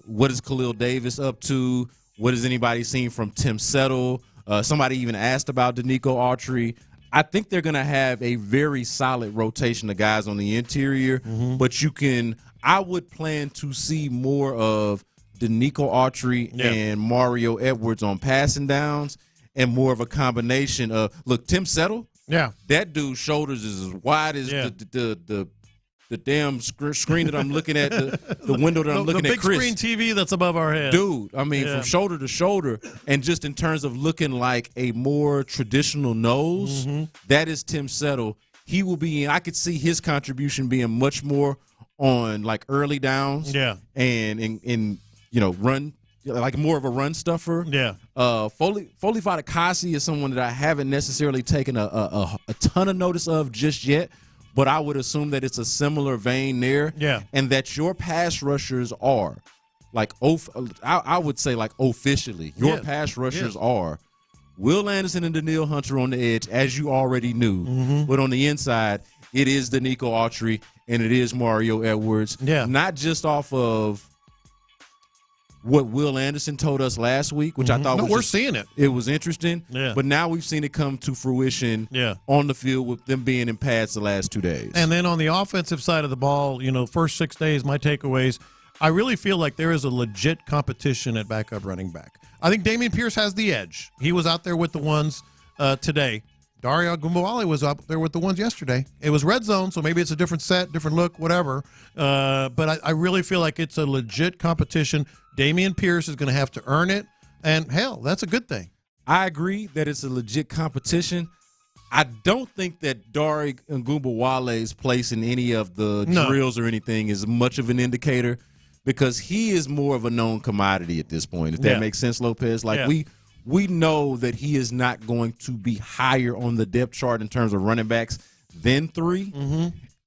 what is Khalil Davis up to? What has anybody seen from Tim Settle? Somebody even asked about Danico Autry. I think they're going to have a very solid rotation of guys on the interior, but I would plan to see more of Danico Autry and Mario Edwards on passing downs, and more of a combination of, look, Tim Settle, that dude's shoulders is as wide as the damn screen that I'm looking at, the window that I'm looking at, Chris. The big screen TV that's above our head. Dude, I mean, from shoulder to shoulder, and just in terms of looking like a more traditional nose, that is Tim Settle. He will be, I could see his contribution being much more on, like, early downs. Yeah. And in run, like more of a run stuffer. Yeah. Foley Fatukasi is someone that I haven't necessarily taken a ton of notice of just yet, but I would assume that it's a similar vein there. Yeah. And that your pass rushers are, like, I would say, like, officially, your pass rushers are Will Anderson and Daniil Hunter on the edge, as you already knew. But on the inside, it is Danico Autry and it is Mario Edwards. Yeah. Not just off of what Will Anderson told us last week, which I thought we're seeing it. It was interesting. Yeah. But now we've seen it come to fruition on the field with them being in pads the last 2 days. And then on the offensive side of the ball, first 6 days, my takeaways, I really feel like there is a legit competition at backup running back. I think Dameon Pierce has the edge. He was out there with the ones today. Dario Gumbawale was up there with the ones yesterday. It was red zone, so maybe it's a different set, different look, whatever. But I really feel like it's a legit competition. Dameon Pierce is going to have to earn it, and hell, that's a good thing. I agree that it's a legit competition. I don't think that Dario Gumbawale's place in any of the drills or anything is much of an indicator, because he is more of a known commodity at this point, if that makes sense, Lopez. Like, we know that he is not going to be higher on the depth chart in terms of running backs than 3.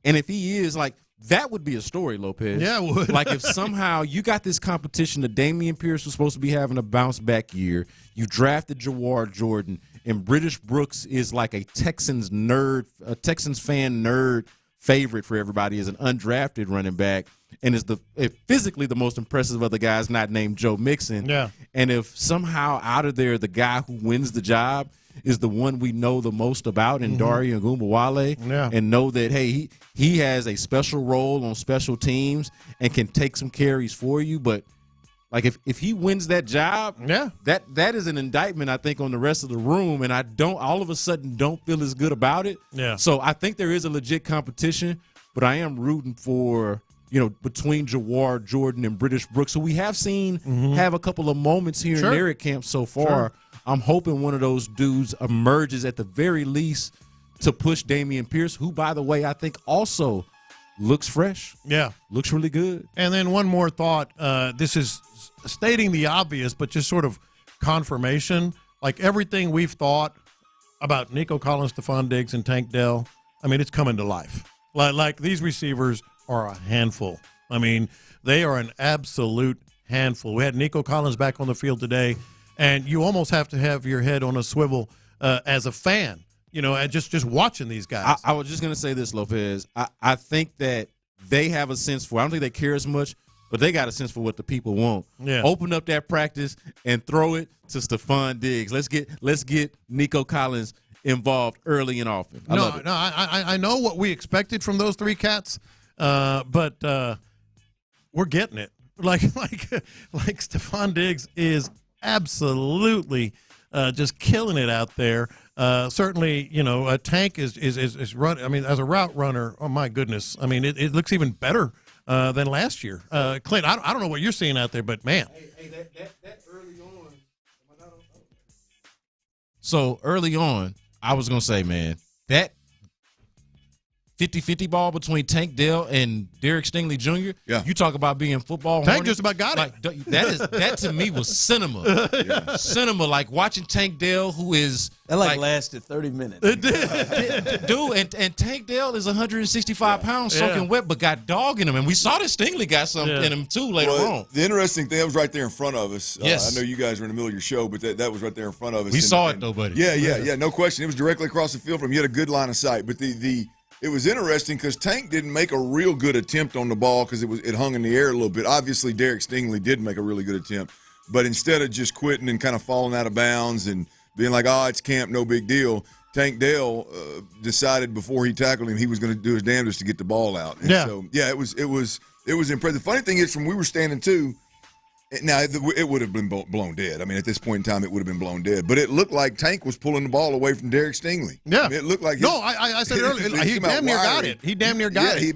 And if he is, like, that would be a story, Lopez. Yeah, it would. Like, if somehow you got this competition that Dameon Pierce was supposed to be having a bounce-back year, you drafted Jawar Jordan, and British Brooks is like a Texans fan nerd favorite for everybody as an undrafted running back, and is physically the most impressive of the guys not named Joe Mixon. Yeah. And if somehow out of there the guy who wins the job is the one we know the most about in Dario Gumbawale, and know that, hey, he has a special role on special teams and can take some carries for you, but like, if he wins that job, that is an indictment, I think, on the rest of the room, and I all of a sudden don't feel as good about it. Yeah. So I think there is a legit competition, but I am rooting for, between Jawar, Jordan, and British Brooks, who we have seen have a couple of moments here in their at camp so far. Sure. I'm hoping one of those dudes emerges at the very least to push Dameon Pierce, who, by the way, I think also looks fresh. Yeah. Looks really good. And then one more thought. This is stating the obvious, but just sort of confirmation. Like everything we've thought about Nico Collins, Stephon Diggs, and Tank Dell, I mean, it's coming to life. Like these receivers are a handful. I mean, they are an absolute handful. We had Nico Collins back on the field today, and you almost have to have your head on a swivel as a fan, and just watching these guys. I was just going to say this, Lopez. I think that they have a sense for – I don't think they care as much, but they got a sense for what the people want. Yeah. Open up that practice and throw it to Stephon Diggs. Let's get Nico Collins involved early and often. I know what we expected from those three cats, but we're getting it. Like Stephon Diggs is absolutely just killing it out there. Certainly, a Tank is run. I mean, as a route runner, oh my goodness. I mean, it looks even better than last year. Clint, I don't know what you're seeing out there, but man. That early on. So early on, I was going to say, man, that 50-50 ball between Tank Dell and Derek Stingley Jr. Yeah. You talk about being football Tank horny. just about got it. That to me was cinema. Yeah. Cinema, like watching Tank Dell, who is that lasted 30 minutes. It did. Dude, and Tank Dell is 165 pounds soaking wet, but got dog in him. And we saw that Stingley got something in him too later on. The interesting thing, that was right there in front of us. Yes. I know you guys were in the middle of your show, but that was right there in front of us. We saw it though, buddy. Yeah, no question. It was directly across the field from him. You had a good line of sight. But it was interesting because Tank didn't make a real good attempt on the ball because it hung in the air a little bit. Obviously, Derek Stingley did make a really good attempt. But instead of just quitting and kind of falling out of bounds and being like, it's camp, no big deal, Tank Dell decided before he tackled him he was going to do his damnedest to get the ball out. And so, it was impressive. The funny thing is, from we were standing too, now it would have been blown dead. I mean, at this point in time, it would have been blown dead. But it looked like Tank was pulling the ball away from Derek Stingley. Yeah, I mean, it looked like I said earlier he damn near got it. He damn near got it.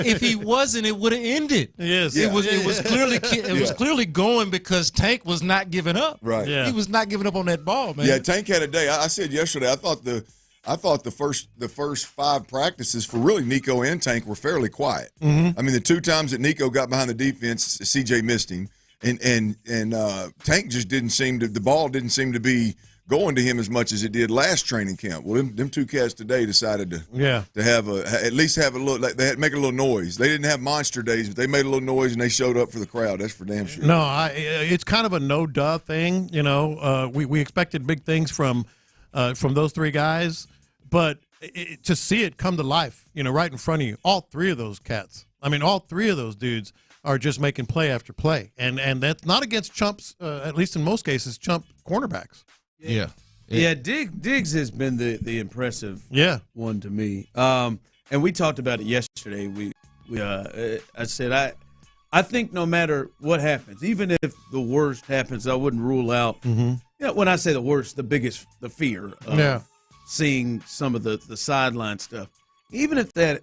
If he wasn't, it would have ended. Yes, it was clearly going because Tank was not giving up. Right, he was not giving up on that ball, man. Yeah, Tank had a day. I said yesterday, I thought the first 5 practices for really Nico and Tank were fairly quiet. Mm-hmm. I mean, the 2 times that Nico got behind the defense, CJ missed him, and Tank just the ball didn't seem to be going to him as much as it did last training camp. Well, them 2 cats today decided to have at least have a little. They had to make a little noise. They didn't have monster days, but they made a little noise and they showed up for the crowd. That's for damn sure. No, it's kind of a no-duh thing. We expected big things from those 3 guys. But to see it come to life, right in front of you, all 3 of those cats. I mean, all 3 of those dudes are just making play after play. And that's not against chumps, at least in most cases, chump cornerbacks. Yeah, Diggs has been the impressive one to me. And we talked about it yesterday. I said I think no matter what happens, even if the worst happens, I wouldn't rule out. Mm-hmm. When I say the worst, the fear of seeing some of the sideline stuff. Even if that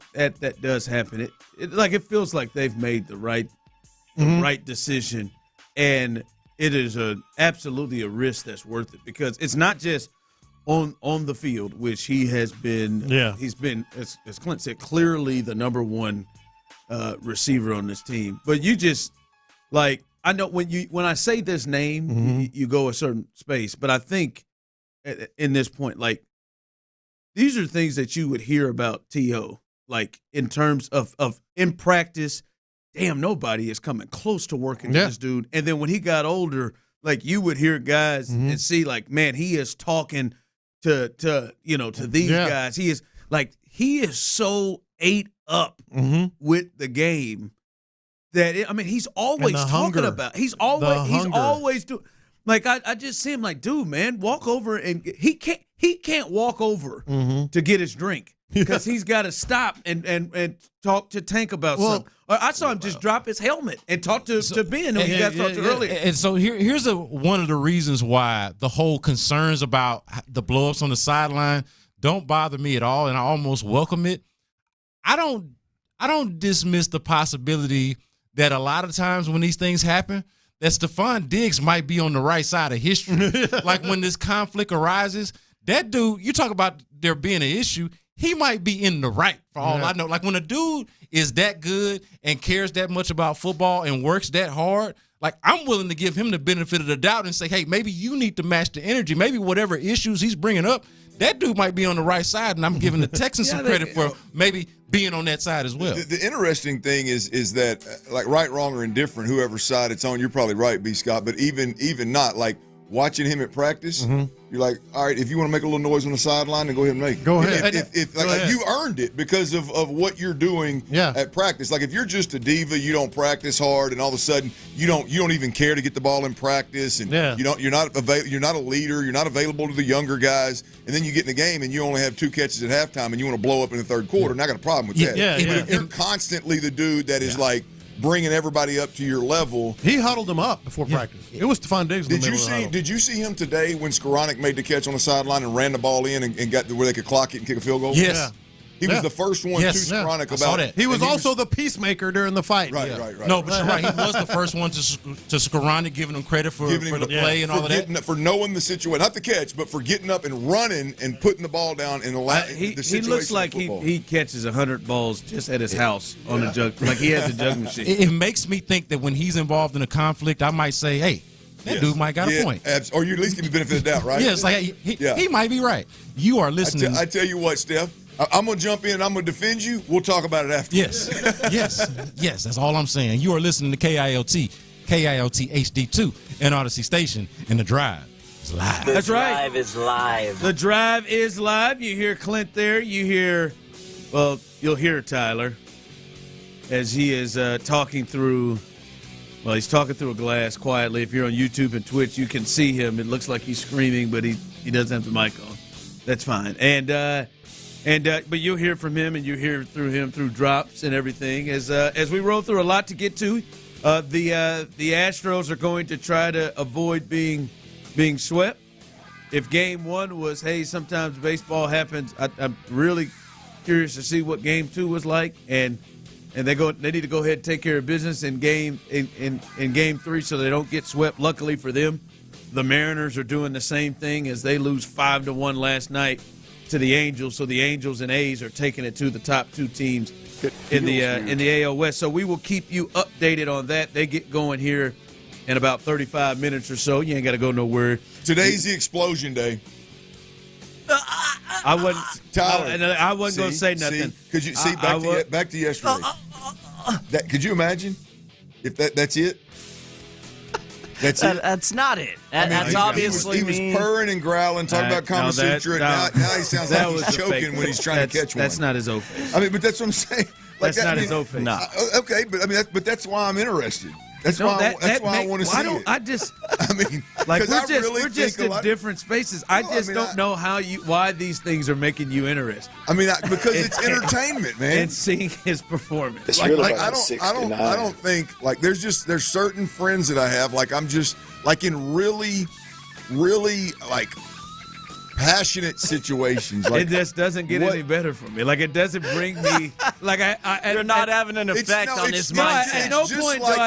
does happen, it feels like they've made the right decision, and it is absolutely a risk that's worth it because it's not just on the field, which he has been. Yeah, he's been, as Clint said, clearly the number 1 receiver on this team. But you just I know when I say this name, you go a certain space, but I think in this point, these are things that you would hear about T.O., in terms of in practice, damn, nobody is coming close to working with this dude. And then when he got older, you would hear guys and see, man, he is talking to these guys. He is so ate up with the game that, he's always talking about. He's always doing. I just see him dude, man, walk over, and he can't walk over to get his drink because he's got to stop and talk to Tank about something. Or I saw him just drop his helmet and talk to Ben, who you guys talked to earlier. And so here's one of the reasons why the whole concerns about the blow-ups on the sideline don't bother me at all, and I almost welcome it. I don't dismiss the possibility that a lot of times when these things happen, that Stephon Diggs might be on the right side of history. Like when this conflict arises, that dude, you talk about there being an issue, he might be in the right for all I know. Like when a dude is that good and cares that much about football and works that hard, like I'm willing to give him the benefit of the doubt and say, hey, maybe you need to match the energy. Maybe whatever issues he's bringing up, that dude might be on the right side, and I'm giving the Texans some credit for maybe being on that side as well. The interesting thing is that, like, right, wrong, or indifferent, whoever side it's on, you're probably right, B. Scott, but even not, like, watching him at practice, you're like, all right, if you want to make a little noise on the sideline, then go ahead and make it. Go ahead. If you earned it because of what you're doing at practice. Like if you're just a diva, you don't practice hard, and all of a sudden you don't even care to get the ball in practice, and you're not a leader, you're not available to the younger guys, and then you get in the game and you only have 2 catches at halftime, and you want to blow up in the third quarter. And I got a problem with that. But if you're constantly the dude that is like bringing everybody up to your level. He huddled them up before practice. It was Stephon Diggs. Did you see him today when Skoranek made the catch on the sideline and ran the ball in and got to where they could clock it and kick a field goal? Yes. Yeah. He was the first one to Skoranek about it. He was also the peacemaker during the fight. Right. No, but you're right. He was the first one to Skoranek, giving him credit for the play and all of that. For knowing the situation, not the catch, but for getting up and running and putting the ball down and allowing the situation. He looks like he catches 100 balls just at his house on a jug. Like he has a jug machine. It makes me think that when he's involved in a conflict, I might say, hey, that dude might got a point. Or you at least give me the benefit of the doubt, right? Yeah, it's like he might be right. You are listening. I tell you what, Steph. I'm going to jump in and I'm going to defend you. We'll talk about it after. Yes. That's all I'm saying. You are listening to KIOT HD2 and Odyssey Station, and The Drive is live. That's right. The Drive is live. The Drive is live. You hear Clint there. You hear, well, you'll hear Tyler as he is talking through, well, he's talking through a glass quietly. If you're on YouTube and Twitch, you can see him. It looks like he's screaming, but he doesn't have the mic on. That's fine. But you'll hear from him, and you hear through him through drops and everything. As we roll through a lot to get to, the Astros are going to try to avoid being swept. If Game 1 was, hey, sometimes baseball happens, I'm really curious to see what Game 2 was like, and they need to go ahead and take care of business in Game 3 so they don't get swept. Luckily for them, the Mariners are doing the same thing as they lose 5-1 last night to the Angels, so the Angels and A's are taking it to the top 2 teams in the AL West. So we will keep you updated on that. They get going here in about 35 minutes or so. You ain't got to go nowhere. Today's the explosion day. I wasn't going to say nothing. Could you see back to yesterday? Could you imagine if that's it? That's it. That's not it. That's obviously he was purring and growling, talking about Kama Sutra. Now he sounds like he's choking when he's trying to catch one. That's not his O face. I mean, but that's what I'm saying. That's not his O face. No. Okay, but I mean, that's why I'm interested. That's why I want to see it. I mean, like we're just in different spaces. I don't know why these things are making you interested. I mean, because it's entertainment, man. And seeing his performance. It's I don't think like there's certain friends that I have like I'm just like in really like passionate situations. Like, it just doesn't get any better for me. Like it doesn't bring me. Like you're not having an effect on his mindset.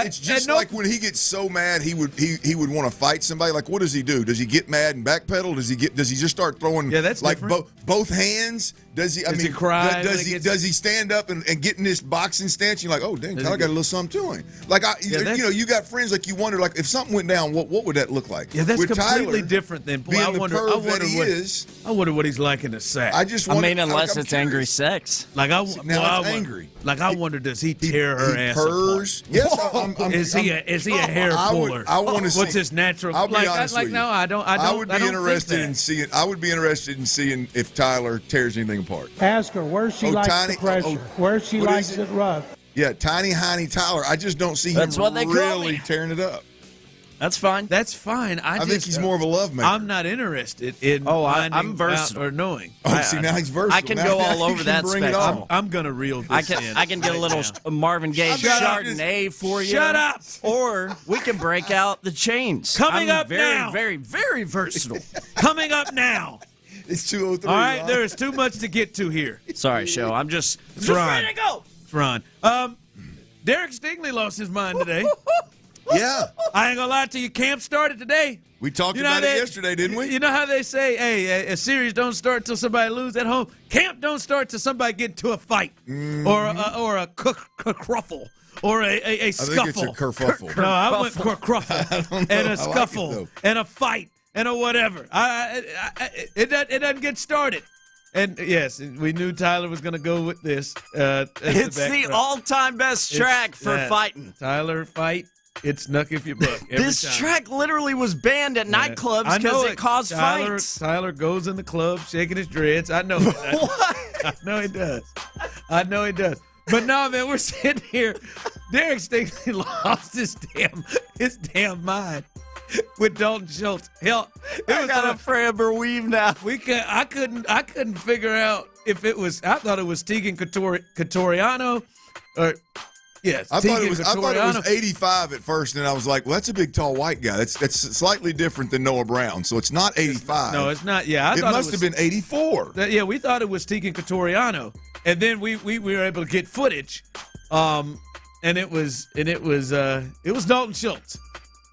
It's just like when he gets so mad, he would want to fight somebody. Like what does he do? Does he get mad and backpedal? Does he just start throwing? Yeah, that's like both hands. Does he? He cry? Does he stand up and get in this boxing stance? You're like, oh dang, Tyler got a little something to him. Like you got friends like you wonder like if something went down, what would that look like? Yeah, that's with completely Tyler, different than being the perv that he is. I wonder what he's like in the sack. Unless it's angry sex. Like it's angry. Like I wonder, does he tear her ass purrs? Apart? Yes. Is he a hair puller? I want to see. What's his natural? I'll be honest with you. No, I don't. I would be interested in seeing. I would be interested in seeing if Tyler tears anything apart. Ask her where she likes the pressure, where she likes it rough. Yeah, Tiny Heiny Tyler. I just don't see him really tearing it up. That's fine. That's fine. I think he's more of a love maker. I'm not interested in I'm versatile or knowing. See, now he's versatile. I can go all over that spectrum. I'm going to reel this in. I can get a little Marvin Gaye Chardonnay for you. Shut up. Or we can break out the chains. Coming up very, now. Very, very versatile. Coming up now. It's 2:03. All right, there is too much to get to here. Sorry, Show. I'm just Ron. ready to go. It's Ron. Derek Stingley lost his mind today. Yeah. I ain't gonna lie to you. Camp started today. We talked about it yesterday, didn't we? You know how they say, hey, a series don't start till somebody loses at home? Camp don't start till somebody get into a fight or a kerfuffle or a scuffle. I think it's a kerfuffle. No, I went kerfuffle and a scuffle and a fight and a whatever. It doesn't get started. And, yes, we knew Tyler was going to go with this. It's the all-time best track for fighting. Tyler fight. It's Knuck If You Buck. This track literally was banned at nightclubs because it caused fights. Tyler goes in the club shaking his dreads. I know. I know he does. I know he does. But no, man, we're sitting here. Derek Stingley lost his damn mind with Dalton Schultz. Hell, I got a Framber weave now. I couldn't figure out if it was. I thought it was Tegan Catoriano or. Yes, I thought it was 85 at first, and I was like, well, that's a big, tall, white guy. That's slightly different than Noah Brown, so it's not 85. No, it's not. Yeah, it must have been 84. Yeah, we thought it was Tegan Catoriano, and then we were able to get footage, and it was Dalton Schultz.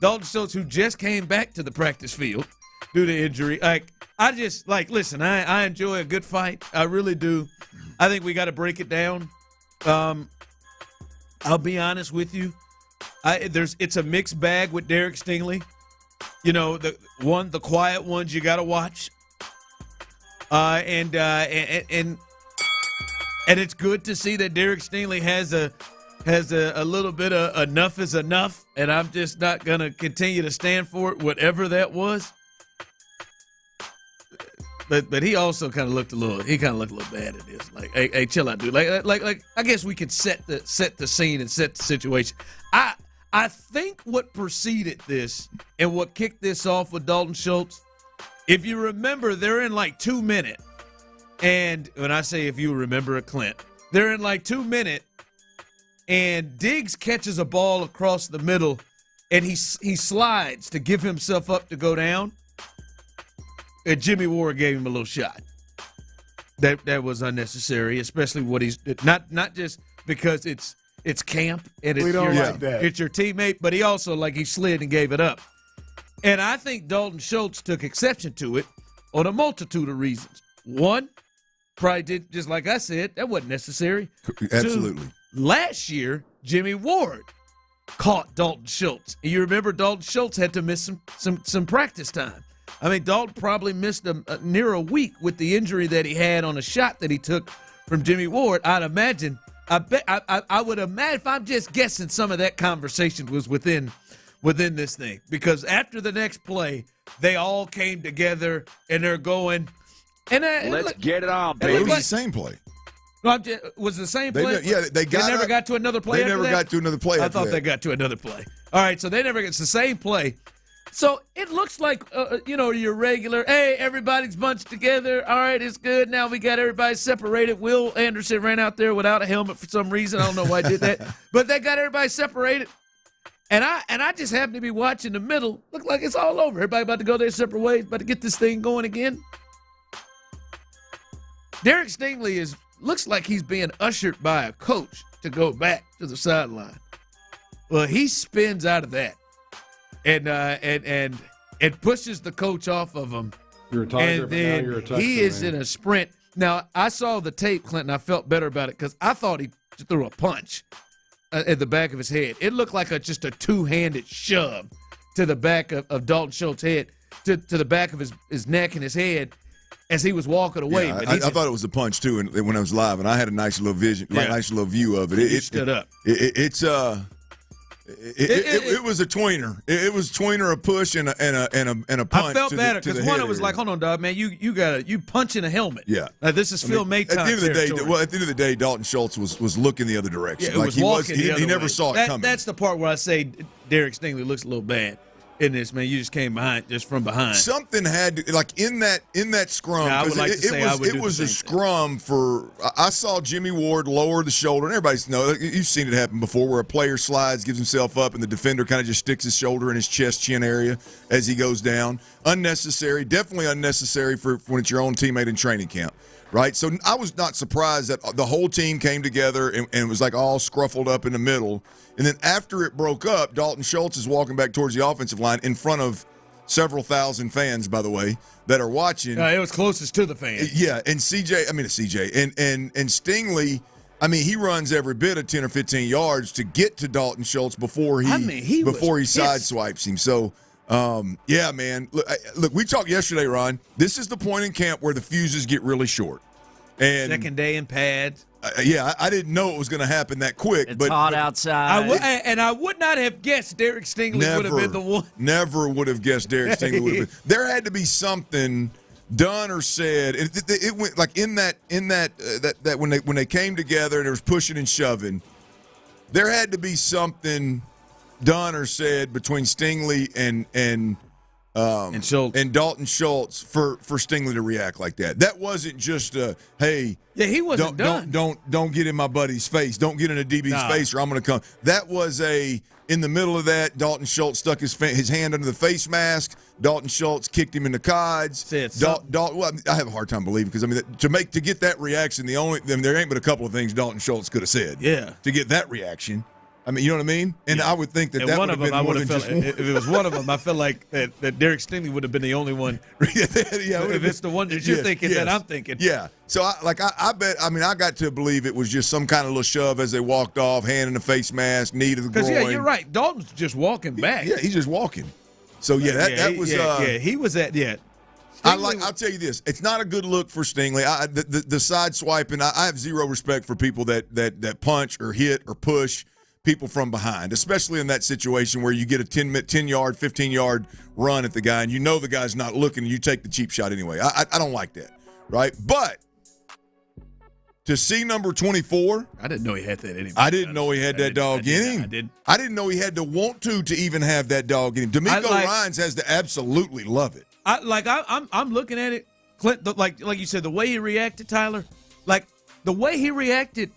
Dalton Schultz, who just came back to the practice field due to injury. Listen, I enjoy a good fight. I really do. I think we got to break it down. I'll be honest with you. It's a mixed bag with Derek Stingley. You know, the quiet ones you got to watch. And it's good to see that Derek Stingley has a little bit of enough is enough, and I'm just not going to continue to stand for it, whatever that was. But he also kind of looked a little bad at this. Like, hey, chill out, dude. Like I guess we could set the scene and set the situation. I think what preceded this and what kicked this off with Dalton Schultz, if you remember, they're in like 2 minutes. And when I say if you remember it, Clint, they're in like 2 minutes, and Diggs catches a ball across the middle, and he slides to give himself up to go down. And Jimmy Ward gave him a little shot. That was unnecessary, especially what he's not just because it's camp and it's your teammate, but he also he slid and gave it up. And I think Dalton Schultz took exception to it on a multitude of reasons. One, probably did, just like I said, that wasn't necessary. Absolutely. Two, last year, Jimmy Ward caught Dalton Schultz. You remember Dalton Schultz had to miss some practice time. I mean, Dalton probably missed near a week with the injury that he had on a shot that he took from Jimmy Ward. I would imagine, if I'm just guessing, some of that conversation was within this thing. Because after the next play, they all came together and they're going. Let's get it on, baby. It was the same play. Was it the same play? They never got to another play. They never got to another play. I thought they got to another play. All right, so they never get. It's the same play. So it looks like, your regular, hey, everybody's bunched together. All right, it's good. Now we got everybody separated. Will Anderson ran out there without a helmet for some reason. I don't know why he did that. But they got everybody separated. And I just happened to be watching the middle. Look like it's all over. Everybody about to go their separate ways, about to get this thing going again. Derek Stingley looks like he's being ushered by a coach to go back to the sideline. Well, he spins out of that. And pushes the coach off of him. You're a Tiger, and then but now you're a Texan, he is man. in a sprint. Now, I saw the tape, Clinton. I felt better about it because I thought he threw a punch at the back of his head. It looked like just a two-handed shove to the back of Dalton Schultz's head, to the back of his neck and his head as he was walking away. Yeah, I thought it was a punch, too, when I was live, and I had a nice little vision, nice little view of it. He stood up. It was a tweener. It was tweener, a push, and a punch. I felt better because one, it was like, hold on, dog, man, you punching a helmet. Yeah, this is Phil Maytime. At the end of the day, Dalton Schultz was looking the other direction. Yeah, he never saw it coming. That's the part where I say Derek Stingley looks a little bad. in this, man. You just came from behind. Something had to, like in that scrum. I would like to say it was a scrum for. I saw Jimmy Ward lower the shoulder, and everybody's you've seen it happen before, where a player slides, gives himself up, and the defender kind of just sticks his shoulder in his chin area as he goes down. Unnecessary, definitely unnecessary for when it's your own teammate in training camp. Right, so I was not surprised that the whole team came together and was like all scruffled up in the middle. And then after it broke up, Dalton Schultz is walking back towards the offensive line in front of several thousand fans, by the way, that are watching. It was closest to the fans. Yeah, and CJ and Stingley, he runs every bit of 10 or 15 yards to get to Dalton Schultz before he sideswipes him. So. Yeah, man. Look, we talked yesterday, Ron. This is the point in camp where the fuses get really short. And second day in pads. I didn't know it was going to happen that quick. It's hot outside. I would not have guessed Derek Stingley would have been the one. Never would have guessed Derek Stingley would have been. There had to be something done or said. It went like in that when they came together and there was pushing and shoving. There had to be something done or said between Stingley and Schultz and Dalton Schultz for Stingley to react like that. That wasn't just hey, yeah, he wasn't done. Don't get in my buddy's face. Don't get in a DB's face, or I'm going to come. That was in the middle of that. Dalton Schultz stuck his hand under the face mask. Dalton Schultz kicked him in the cods. I have a hard time believing because to get that reaction, there ain't but a couple of things Dalton Schultz could have said. Yeah, to get that reaction. You know what I mean? And I would think that would have been more than just one. If it was one of them, I feel like that Derek Stingley would have been the only one. If it's the one that you're thinking that I'm thinking. Yeah. So, I bet, I got to believe it was just some kind of little shove as they walked off, hand in the face mask, knee to the groin. Because, you're right. Dalton's just walking back. Yeah, he's just walking. So, that was he was at, I'll tell you this. It's not a good look for Stingley. The side swiping, I have zero respect for people that punch or hit or push people from behind, especially in that situation where you get a 10-yard, 15-yard run at the guy and you know the guy's not looking and you take the cheap shot anyway. I don't like that, right? But to see number 24. I didn't know he had that in him. I didn't know he had that dog in him. I didn't know he had to want to even have that dog in him. D'Amico Ryans has to absolutely love it. I'm looking at it, Clint, like you said, the way he reacted, Tyler, like the way he reacted.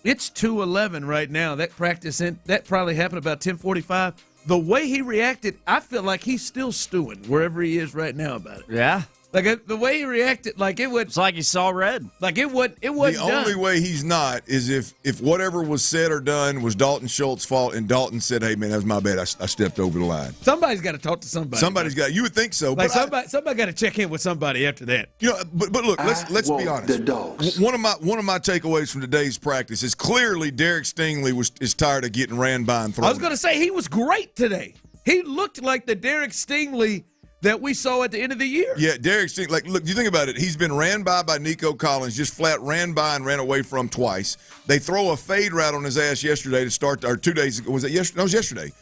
It's 2:11 right now. That probably happened about 10:45. The way he reacted, I feel like he's still stewing wherever he is right now about it. Yeah. Like the way he reacted, like it would. It's like he saw red. Like it wasn't The done. only way he's not is if whatever was said or done was Dalton Schultz's fault, and Dalton said, "Hey man, that was my bad. I stepped over the line." Somebody's got to talk to somebody. Somebody's got. You would think so, like but somebody got to check in with somebody after that. But look, let's be honest. The dogs. One of my takeaways from today's practice is clearly Derek Stingley is tired of getting ran by and thrown. I was going to say he was great today. He looked like the Derek Stingley that we saw at the end of the year. Yeah, Derek Stingley. Look, you think about it. He's been ran by Nico Collins, just flat ran by and ran away from twice. They throw a fade route on his ass yesterday to start, or 2 days ago. Was it yesterday? No, it was yesterday.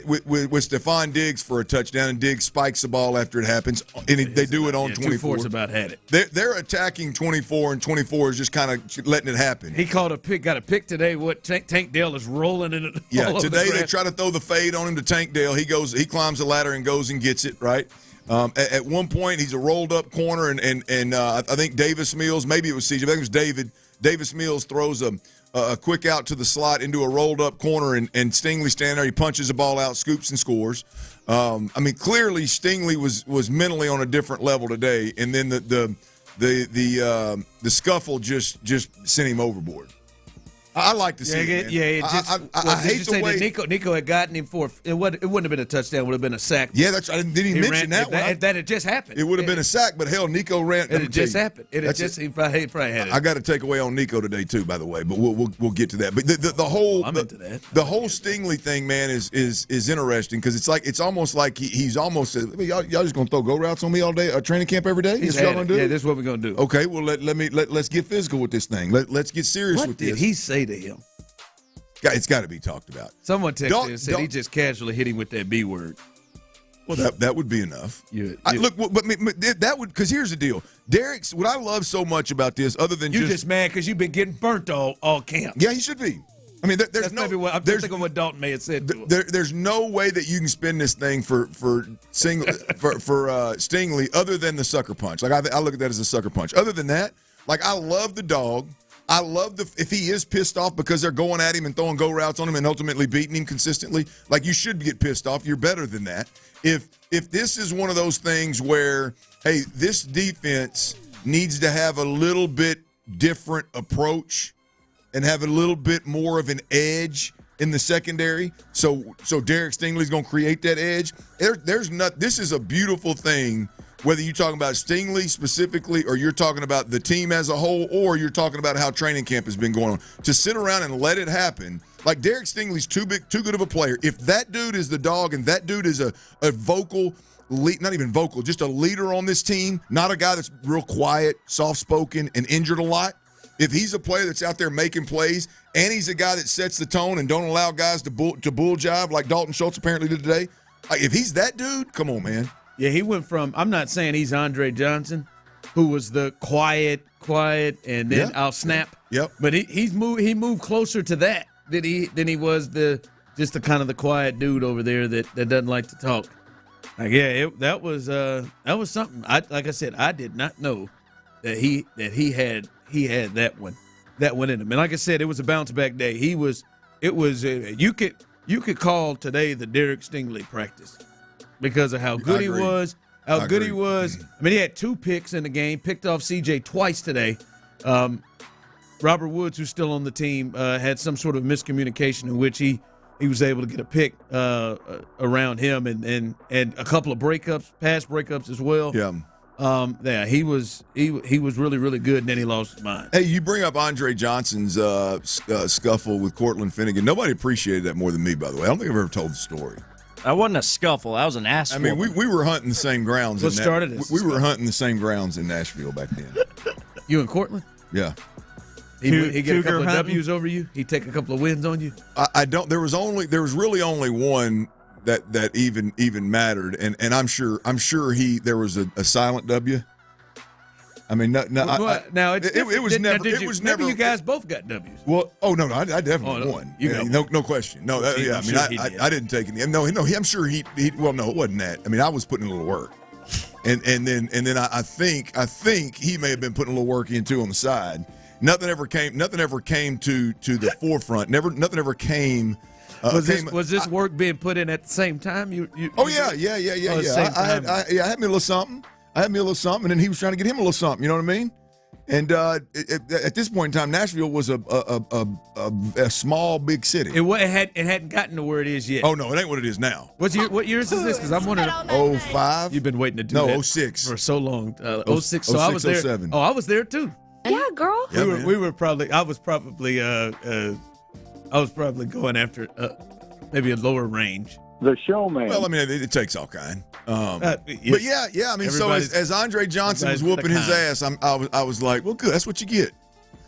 With Stephon Diggs for a touchdown, and Diggs spikes the ball after it happens, and they do it on 24. 24's about had it. They're attacking 24, and 24 is just kind of letting it happen. He got a pick today. What Tank Dell is rolling in it. Yeah, today they try to throw the fade on him to Tank Dell. He climbs the ladder and goes and gets it right. At one point, he's a rolled up corner, and I think Davis Mills, maybe it was CJ, I think it was David. Davis Mills throws a quick out to the slot into a rolled up corner, and Stingley standing there. He punches the ball out, scoops and scores. Clearly Stingley was mentally on a different level today, and then the scuffle just sent him overboard. I like to see it, man. Yeah. I hate the way Nico had gotten him for it. Wouldn't have been a touchdown. It would have been a sack. Yeah, I didn't even mention that one. That had just happened. It would have been a sack, but hell, Nico ran. It had just happened. He probably had it. I got to take away on Nico today too, by the way. But we'll get to that. But the whole into that. The whole Stingley thing, man, is interesting because it's almost like he's almost said, y'all just gonna throw go routes on me all day, training camp every day. This y'all gonna do? Yeah, this is what we're gonna do. Okay, well let's get physical with this thing. Let's get serious with this. What did he say to him? It's got to be talked about. Someone texted and said he just casually hit him with that B word. Well, that would be enough. Look, but that would, because here's the deal. Derek's, what I love so much about this, other than you're just mad because you've been getting burnt all camp. Yeah, he should be. I mean, there's That's maybe what I'm thinking what Dalton may have said. There's no way that you can spin this thing for Stingley other than the sucker punch. Like I look at that as a sucker punch. Other than that, like I love the dog. I love if he is pissed off because they're going at him and throwing go routes on him and ultimately beating him consistently. Like you should get pissed off. You're better than that. If this is one of those things where, hey, this defense needs to have a little bit different approach and have a little bit more of an edge in the secondary. So Derek Stingley's going to create that edge. This is a beautiful thing, whether you're talking about Stingley specifically or you're talking about the team as a whole or you're talking about how training camp has been going on. To sit around and let it happen, like Derek Stingley's too good of a player. If that dude is the dog and that dude is a vocal lead, not even vocal, just a leader on this team, not a guy that's real quiet, soft-spoken, and injured a lot, if he's a player that's out there making plays and he's a guy that sets the tone and don't allow guys to bull jive like Dalton Schultz apparently did today, like if he's that dude, come on, man. Yeah, he went from, I'm not saying he's Andre Johnson, who was the quiet, and then I'll snap. Yep. But he moved closer to that than he was just the kind of the quiet dude over there that doesn't like to talk. Like that was something. Like I said, I did not know that he had that one in him. And like I said, it was a bounce back day. You could call today the Derek Stingley practice because of how good he was. I mean, he had 2 picks in the game, picked off CJ twice today. Robert Woods, who's still on the team, had some sort of miscommunication in which he was able to get a pick around him and a couple of pass breakups as well. Yeah. He was really, really good, and then he lost his mind. Hey, you bring up Andre Johnson's scuffle with Cortland Finnegan. Nobody appreciated that more than me, by the way. I don't think I've ever told the story. That wasn't a scuffle. That was an ass. I mean, we were hunting the same grounds. What started it? We were hunting the same grounds in Nashville back then. You and Cortland? Yeah. He get a couple of W's over you? He'd take a couple of wins on you? I don't. There was really only one that even mattered, and I'm sure there was a silent W. I mean, it was never. Maybe you guys both got W's. Well, no, I definitely won. No question. No, I didn't take any. No, I'm sure he. Well, no, it wasn't that. I mean, I was putting in a little work, and then I think he may have been putting a little work in too on the side. Nothing ever came to the forefront. Nothing ever came. Was this work being put in at the same time? Yeah. I had me a little something. And then he was trying to get him a little something. You know what I mean? And at this point in time, Nashville was a small, big city. It hadn't gotten to where it is yet. Oh no, it ain't what it is now. What years is this? Because I'm wondering. 05. You've been waiting to do that 06 for so long. 06. So I was there. 07. Oh, I was there too. Yeah, girl. Yeah, we were probably. I was probably going after maybe a lower range. The showman. Well, I mean, it takes all kind. But yeah. I mean, so as Andre Johnson was whooping his ass, I was like, well, good. That's what you get.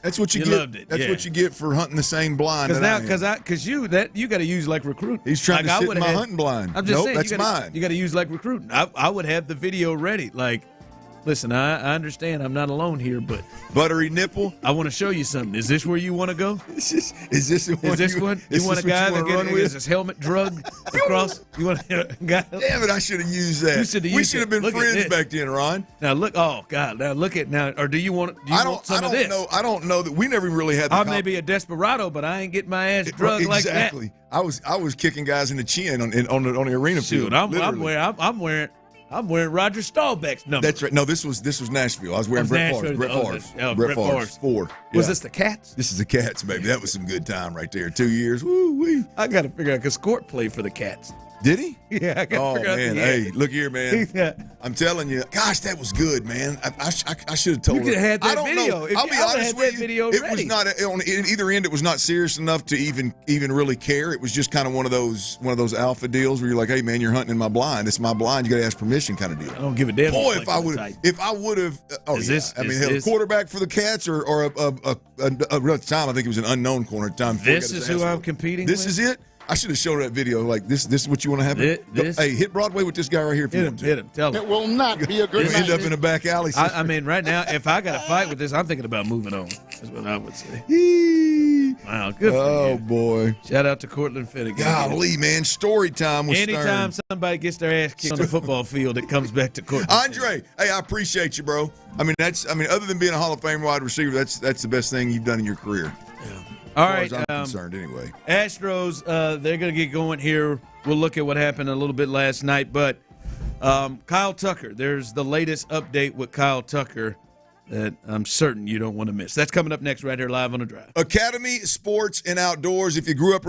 That's what you get. Loved it. That's what you get for hunting the same blind. Because you got to use like recruiting. He's trying to sit in my hunting blind. I'm just saying, that's mine. You got to use like recruiting. I would have the video ready. Like, listen, I understand I'm not alone here, but buttery nipple. I want to show you something. Is this where you want to go? Is this one? You want a guy that gets his helmet drugged across? You want a guy? Damn it! I should have used that. We should have been friends back then, Ron. Now look. Oh God! Now look at now. Or do you want some of this? I don't know that we never really had. I may be a desperado, but I ain't getting my ass drugged like that. Exactly. I was kicking guys in the chin on the arena field. I'm wearing Roger Staubach's number. That's right. No, this was Nashville. I was wearing Brett Favre's. Brett Favre's 4. Was this the Cats? This is the Cats, baby. That was some good time right there. 2 years. Woo-wee. I got to figure out because Scort played for the Cats. Did he? Yeah, I got to figure out. Oh, man. Hey, look here, man. I'm telling you. Gosh, that was good, man. I should have told you. You could have had that video. I'll be honest with you. It was not, on either end, it was not serious enough to even really care. It was just kind of one of those alpha deals where you're like, hey, man, you're hunting in my blind. It's my blind. You got to ask permission kind of deal. I don't give a damn. Boy, if I would have, a quarterback for the Cats or at the time, I think it was an unknown corner at the time. This is who I'm competing with? This is it? I should have shown that video. Like this is what you want to happen. Hey, hit Broadway with this guy right here. If you want to. Hit him. Tell him. It will not be a good night. End up in a back alley. I mean, right now, if I got to fight with this, I'm thinking about moving on. That's what I would say. Wow, good for you. Oh, boy. Shout out to Cortland Finnegan. Golly, man. Story time with Anytime Stern. somebody gets their ass kicked on the football field, it comes back to Cortland. Andre, hey, I appreciate you, bro. Other than being a Hall of Fame wide receiver, that's the best thing you've done in your career. Yeah. All right. As far as I'm concerned, anyway. Astros, they're going to get going here. We'll look at what happened a little bit last night. But Kyle Tucker, there's the latest update with Kyle Tucker that I'm certain you don't want to miss. That's coming up next right here live on The Drive. Academy Sports and Outdoors. If you grew up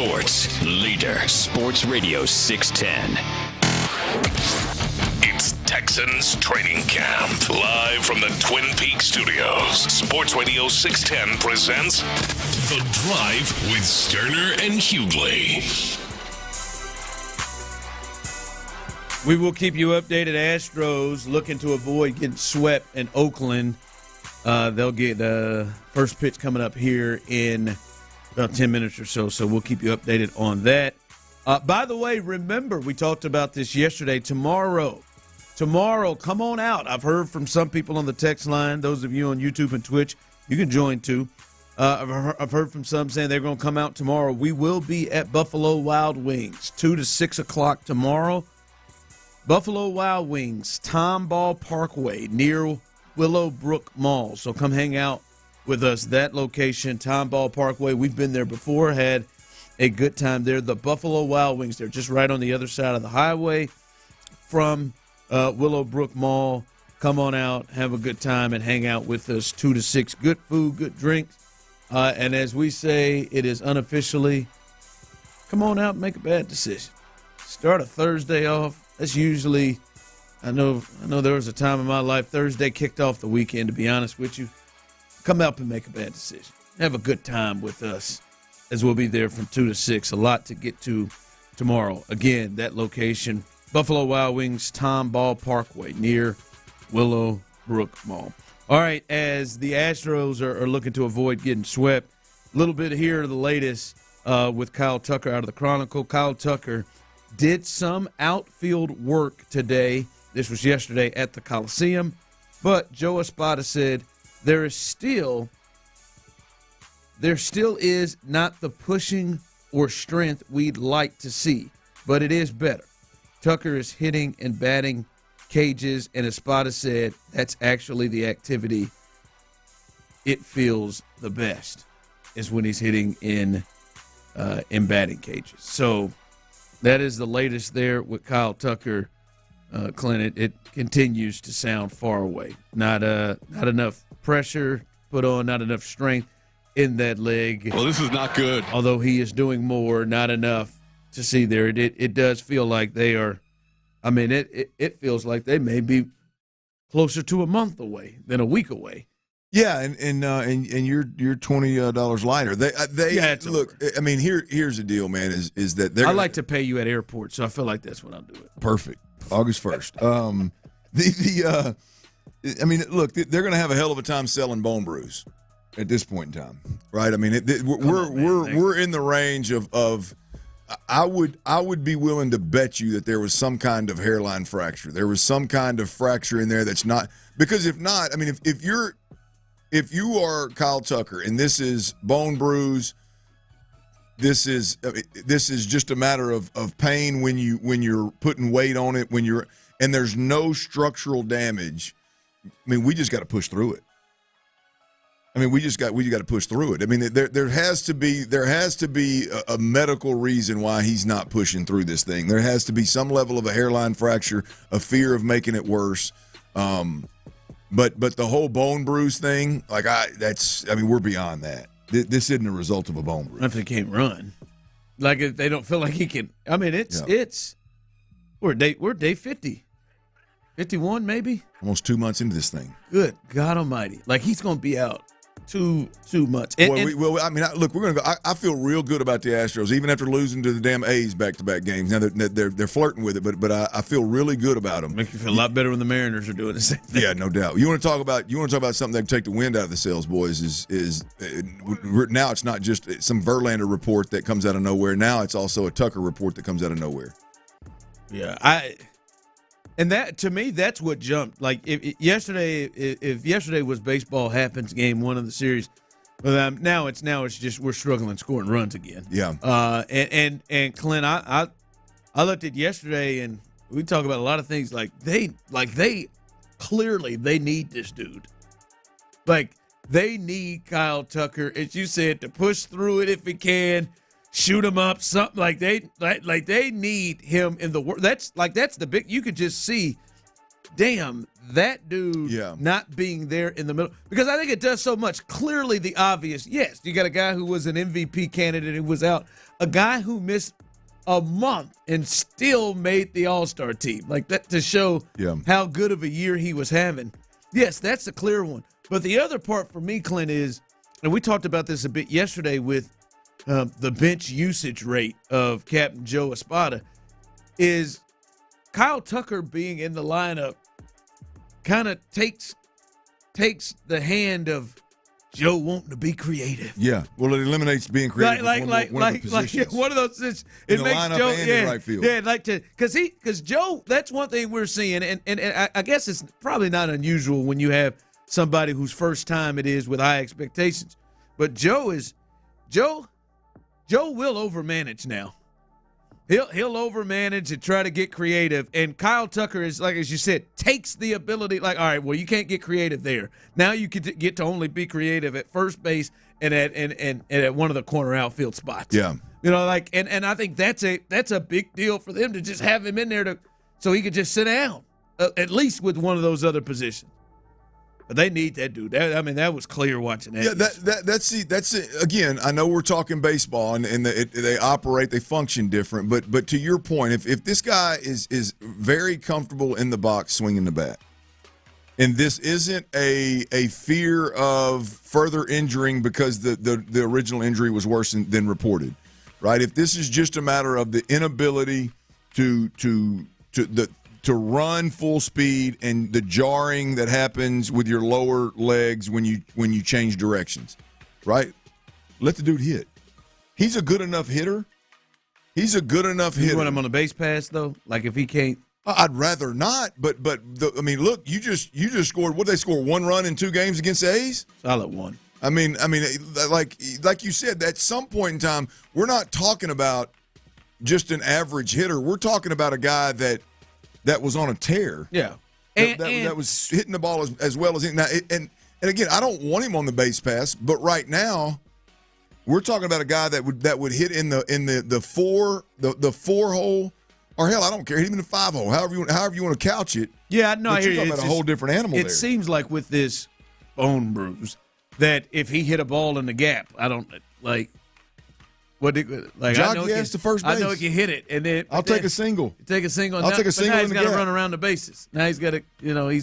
sports leader. Sports Radio 610. It's Texans training camp. Live from the Twin Peaks studios. Sports Radio 610 presents The Drive with Stoerner and Hughley. We will keep you updated. Astros looking to avoid getting swept in Oakland. They'll get first pitch coming up here in about 10 minutes or so, so we'll keep you updated on that. By the way, remember, we talked about this yesterday. Tomorrow, come on out. I've heard from some people on the text line, those of you on YouTube and Twitch, you can join too. I've heard from some saying they're going to come out tomorrow. We will be at Buffalo Wild Wings, 2 to 6 o'clock tomorrow. Buffalo Wild Wings, Tomball Parkway, near Willowbrook Mall. So come hang out with us. That location, Tomball Parkway. We've been there before, had a good time there. The Buffalo Wild Wings, they're just right on the other side of the highway from Willowbrook Mall. Come on out, have a good time, and hang out with us. 2 to 6. Good food, good drinks. And as we say, it is unofficially, come on out and make a bad decision. Start a Thursday off. That's usually, I know there was a time in my life, Thursday kicked off the weekend, to be honest with you. Come out and make a bad decision. Have a good time with us as we'll be there from 2 to 6. A lot to get to tomorrow. Again, that location, Buffalo Wild Wings, Tomball Parkway, near Willowbrook Mall. All right, as the Astros are looking to avoid getting swept, a little bit here, the latest with Kyle Tucker out of the Chronicle. Kyle Tucker did some outfield work today. This was yesterday at the Coliseum. But Joe Espada said there still is not the pushing or strength we'd like to see, but it is better. Tucker is hitting and batting cages, and Espada said that's actually the activity it feels the best is when he's hitting in batting cages. So that is the latest there with Kyle Tucker. Clint, it continues to sound far away. Not enough pressure put on, not enough strength in that leg. Well, this is not good. Although he is doing more, not enough to see there. It does feel like they are. I mean, it feels like they may be closer to a month away than a week away. Yeah, and you're $20 lighter. They look. I mean, here's the deal, man. Is that I like to pay you at airports, so I feel like that's what I'm doing. Perfect. August 1st. I mean, look, they're going to have a hell of a time selling Bone Brews at this point in time, right? I mean, we're in the range of. I would be willing to bet you that there was some kind of hairline fracture. There was some kind of fracture in there that's not, because if not, I mean, if you are Kyle Tucker and this is bone bruise, this is just a matter of pain when you're putting weight on it, and there's no structural damage. I mean, we just got to push through it. I mean, we got to push through it. I mean, there has to be a medical reason why he's not pushing through this thing. There has to be some level of a hairline fracture, a fear of making it worse. But the whole bone bruise thing, we're beyond that. This isn't a result of a bone bruise. If he can't run, like if they don't feel like he can. I mean, we're day 50, 51 maybe. Almost 2 months into this thing. Good God Almighty! Like he's going to be out 2 months. Look, we're going to go. I feel real good about the Astros, even after losing to the damn A's back-to-back games. Now they're flirting with it, but I feel really good about them. Make you feel a lot better when the Mariners are doing the same thing. Yeah, no doubt. You want to talk about something that can take the wind out of the sails, boys? Is now it's not just some Verlander report that comes out of nowhere. Now it's also a Tucker report that comes out of nowhere. Yeah, and that, to me, that's what jumped. Like, if yesterday was baseball happens game 1 of the series, well, now it's just we're struggling scoring runs again. Yeah. And Clint, I looked at yesterday, and we talk about a lot of things. They clearly need this dude. Like, they need Kyle Tucker, as you said, to push through it if he can. Shoot him up, something like they need him in the work. That's the big. You could just see, damn, that dude not being there in the middle, because I think it does so much. Clearly the obvious, yes, you got a guy who was an MVP candidate who was out, a guy who missed a month and still made the All-Star team. Like that to show how good of a year he was having. Yes, that's a clear one. But the other part for me, Clint, is, and we talked about this a bit yesterday with the bench usage rate of Captain Joe Espada, is Kyle Tucker being in the lineup kind of takes the hand of Joe wanting to be creative. Yeah, well, it eliminates being creative. One of those. It makes Joe, in right field. Yeah, because Joe. That's one thing we're seeing, and I guess it's probably not unusual when you have somebody whose first time it is with high expectations. But Joe will overmanage now. He'll overmanage and try to get creative. And Kyle Tucker is, like as you said, takes the ability, like, all right, well, you can't get creative there. Now you could get to only be creative at first base and at one of the corner outfield spots. Yeah. And I think that's a big deal for them to just have him in there so he could just sit down, at least with one of those other positions. But they need that dude. That was clear watching that. Yeah, that's it. Again, I know we're talking baseball, and they function different. But to your point, if this guy is very comfortable in the box swinging the bat, and this isn't a fear of further injuring because the original injury was worse than reported, right? If this is just a matter of the inability to run full speed and the jarring that happens with your lower legs when you change directions, right? Let the dude hit. He's a good enough hitter. You want him on a base pass though? Like if he can't? I'd rather not. But look, you just scored. What did they score? 1 run in 2 games against the A's? Solid one. I mean, like you said, at some point in time, we're not talking about just an average hitter. We're talking about a guy that was on a tear. Yeah. That was hitting the ball as well as now. And again, I don't want him on the base pass, but right now we're talking about a guy that would hit in the 4 hole, or hell, I don't care, hit him in the 5 hole. However you want to couch it. Yeah, no, I hear you. You're talking about a whole different animal there. It seems like with this bone bruise that if he hit a ball in the gap, I don't like. Jockey has to first base. I know he can hit it, and then I'll take a single. Take a single. I'll take a single. Now he's got to run around the bases. Now he's got to get around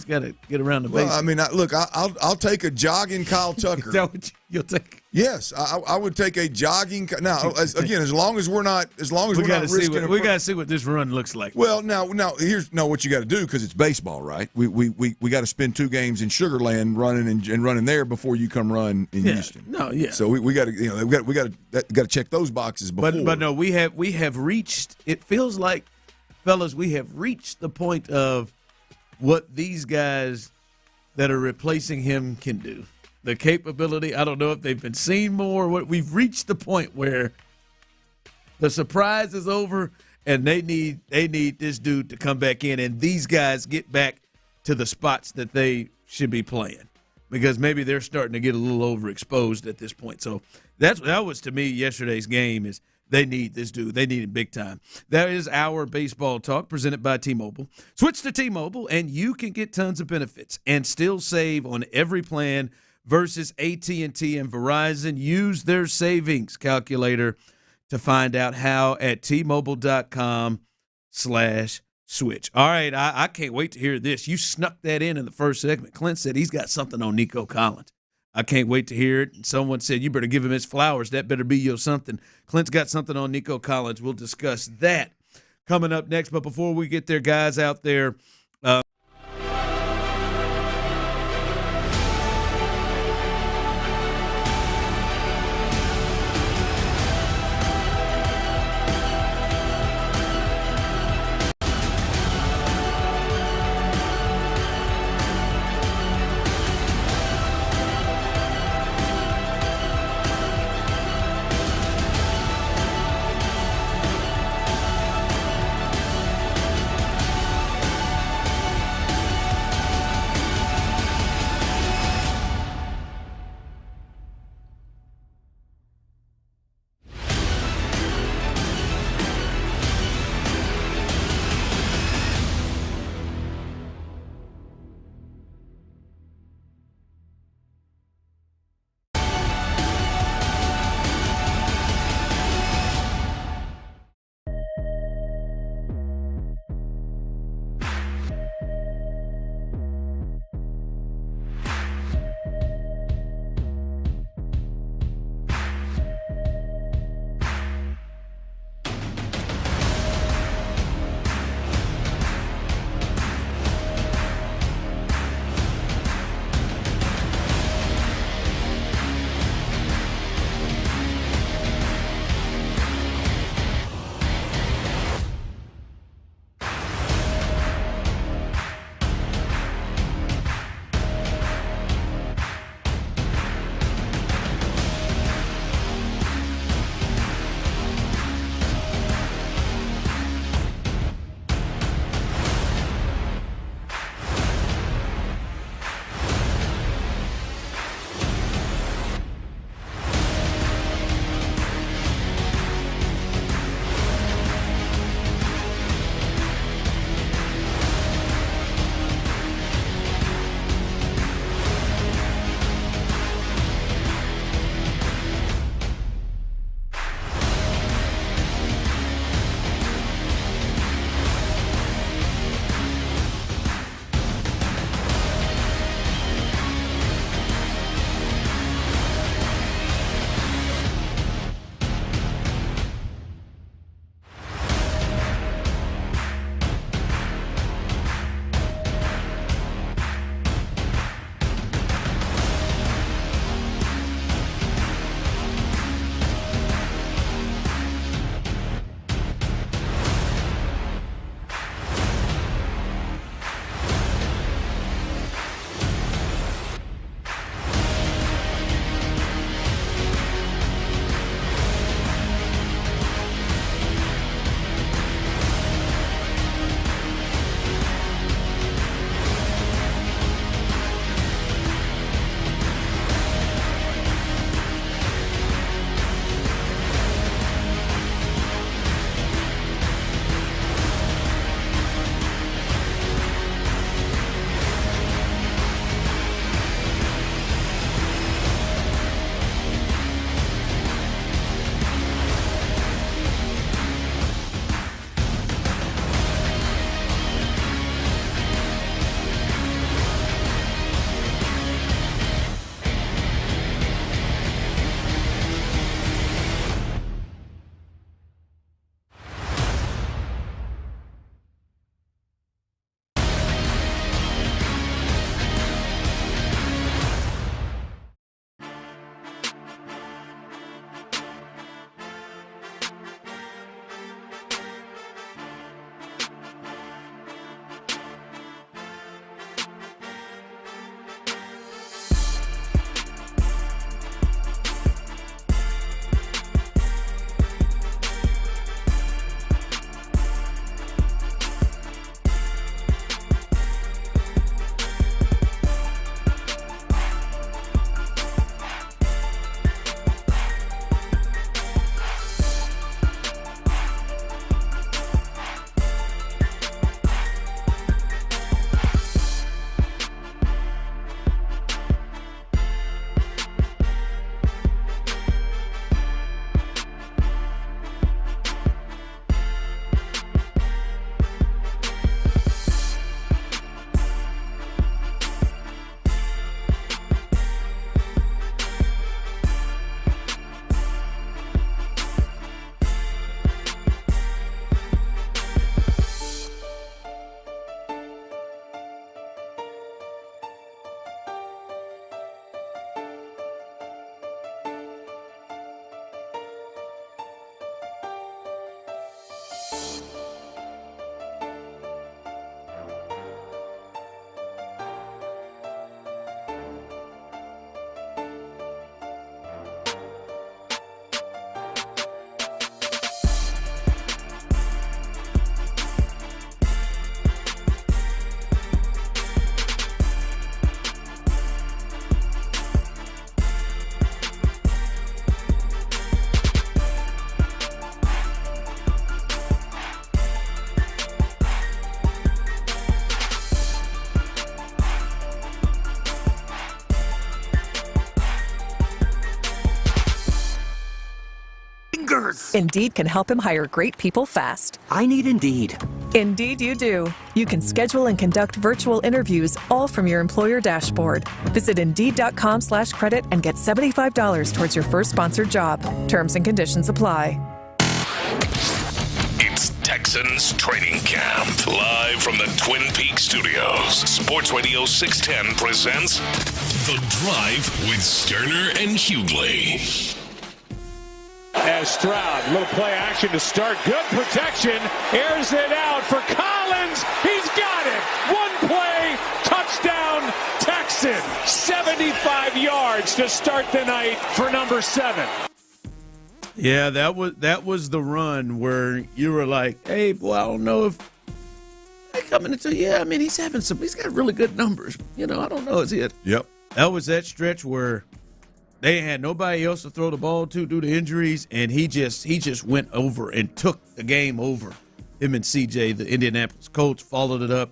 the bases. Well, I mean, look, I'll take a jogging Kyle Tucker. Is that what you'll take? Yes, I would take a jogging. Now, again, as long as we're not risking. We got to see what this run looks like. Well, now here's what you got to do, because it's baseball, right? We got to spend 2 games in Sugar Land running and running there before you come run in Houston. No, yeah. So we got to check those boxes before. But no, we have reached. It feels like, fellas, we have reached the point of what these guys that are replacing him can do. The capability, I don't know if they've been seen more. We've reached the point where the surprise is over, and they need this dude to come back in, and these guys get back to the spots that they should be playing, because maybe they're starting to get a little overexposed at this point. So that was, to me, yesterday's game is they need this dude. They need him big time. That is our baseball talk presented by T-Mobile. Switch to T-Mobile, and you can get tons of benefits and still save on every plan versus AT&T and Verizon. Use their savings calculator to find out how at T-Mobile.com/switch. All right, I can't wait to hear this. You snuck that in the first segment. Clint said he's got something on Nico Collins. I can't wait to hear it. And someone said, you better give him his flowers. That better be your something. Clint's got something on Nico Collins. We'll discuss that coming up next. But before we get there, guys out there, Indeed can help him hire great people fast. I need Indeed. Indeed you do. You can schedule and conduct virtual interviews all from your employer dashboard. Visit Indeed.com/credit and get $75 towards your first sponsored job. Terms and conditions apply. It's Texans Training Camp. Live from the Twin Peaks studios. Sports Radio 610 presents The Drive with Stoerner and Hughley. As Stroud, little play action to start. Good protection. Airs it out for Collins. He's got it. One play. Touchdown, Texans. 75 yards to start the night for number 7. Yeah, that was the run where you were like, hey, boy, I don't know if they coming into, yeah, I mean, he's got really good numbers. You know, I don't know. Is it? Yep. That was that stretch where they had nobody else to throw the ball to due to injuries, and he just went over and took the game over. Him and CJ, the Indianapolis Colts, followed it up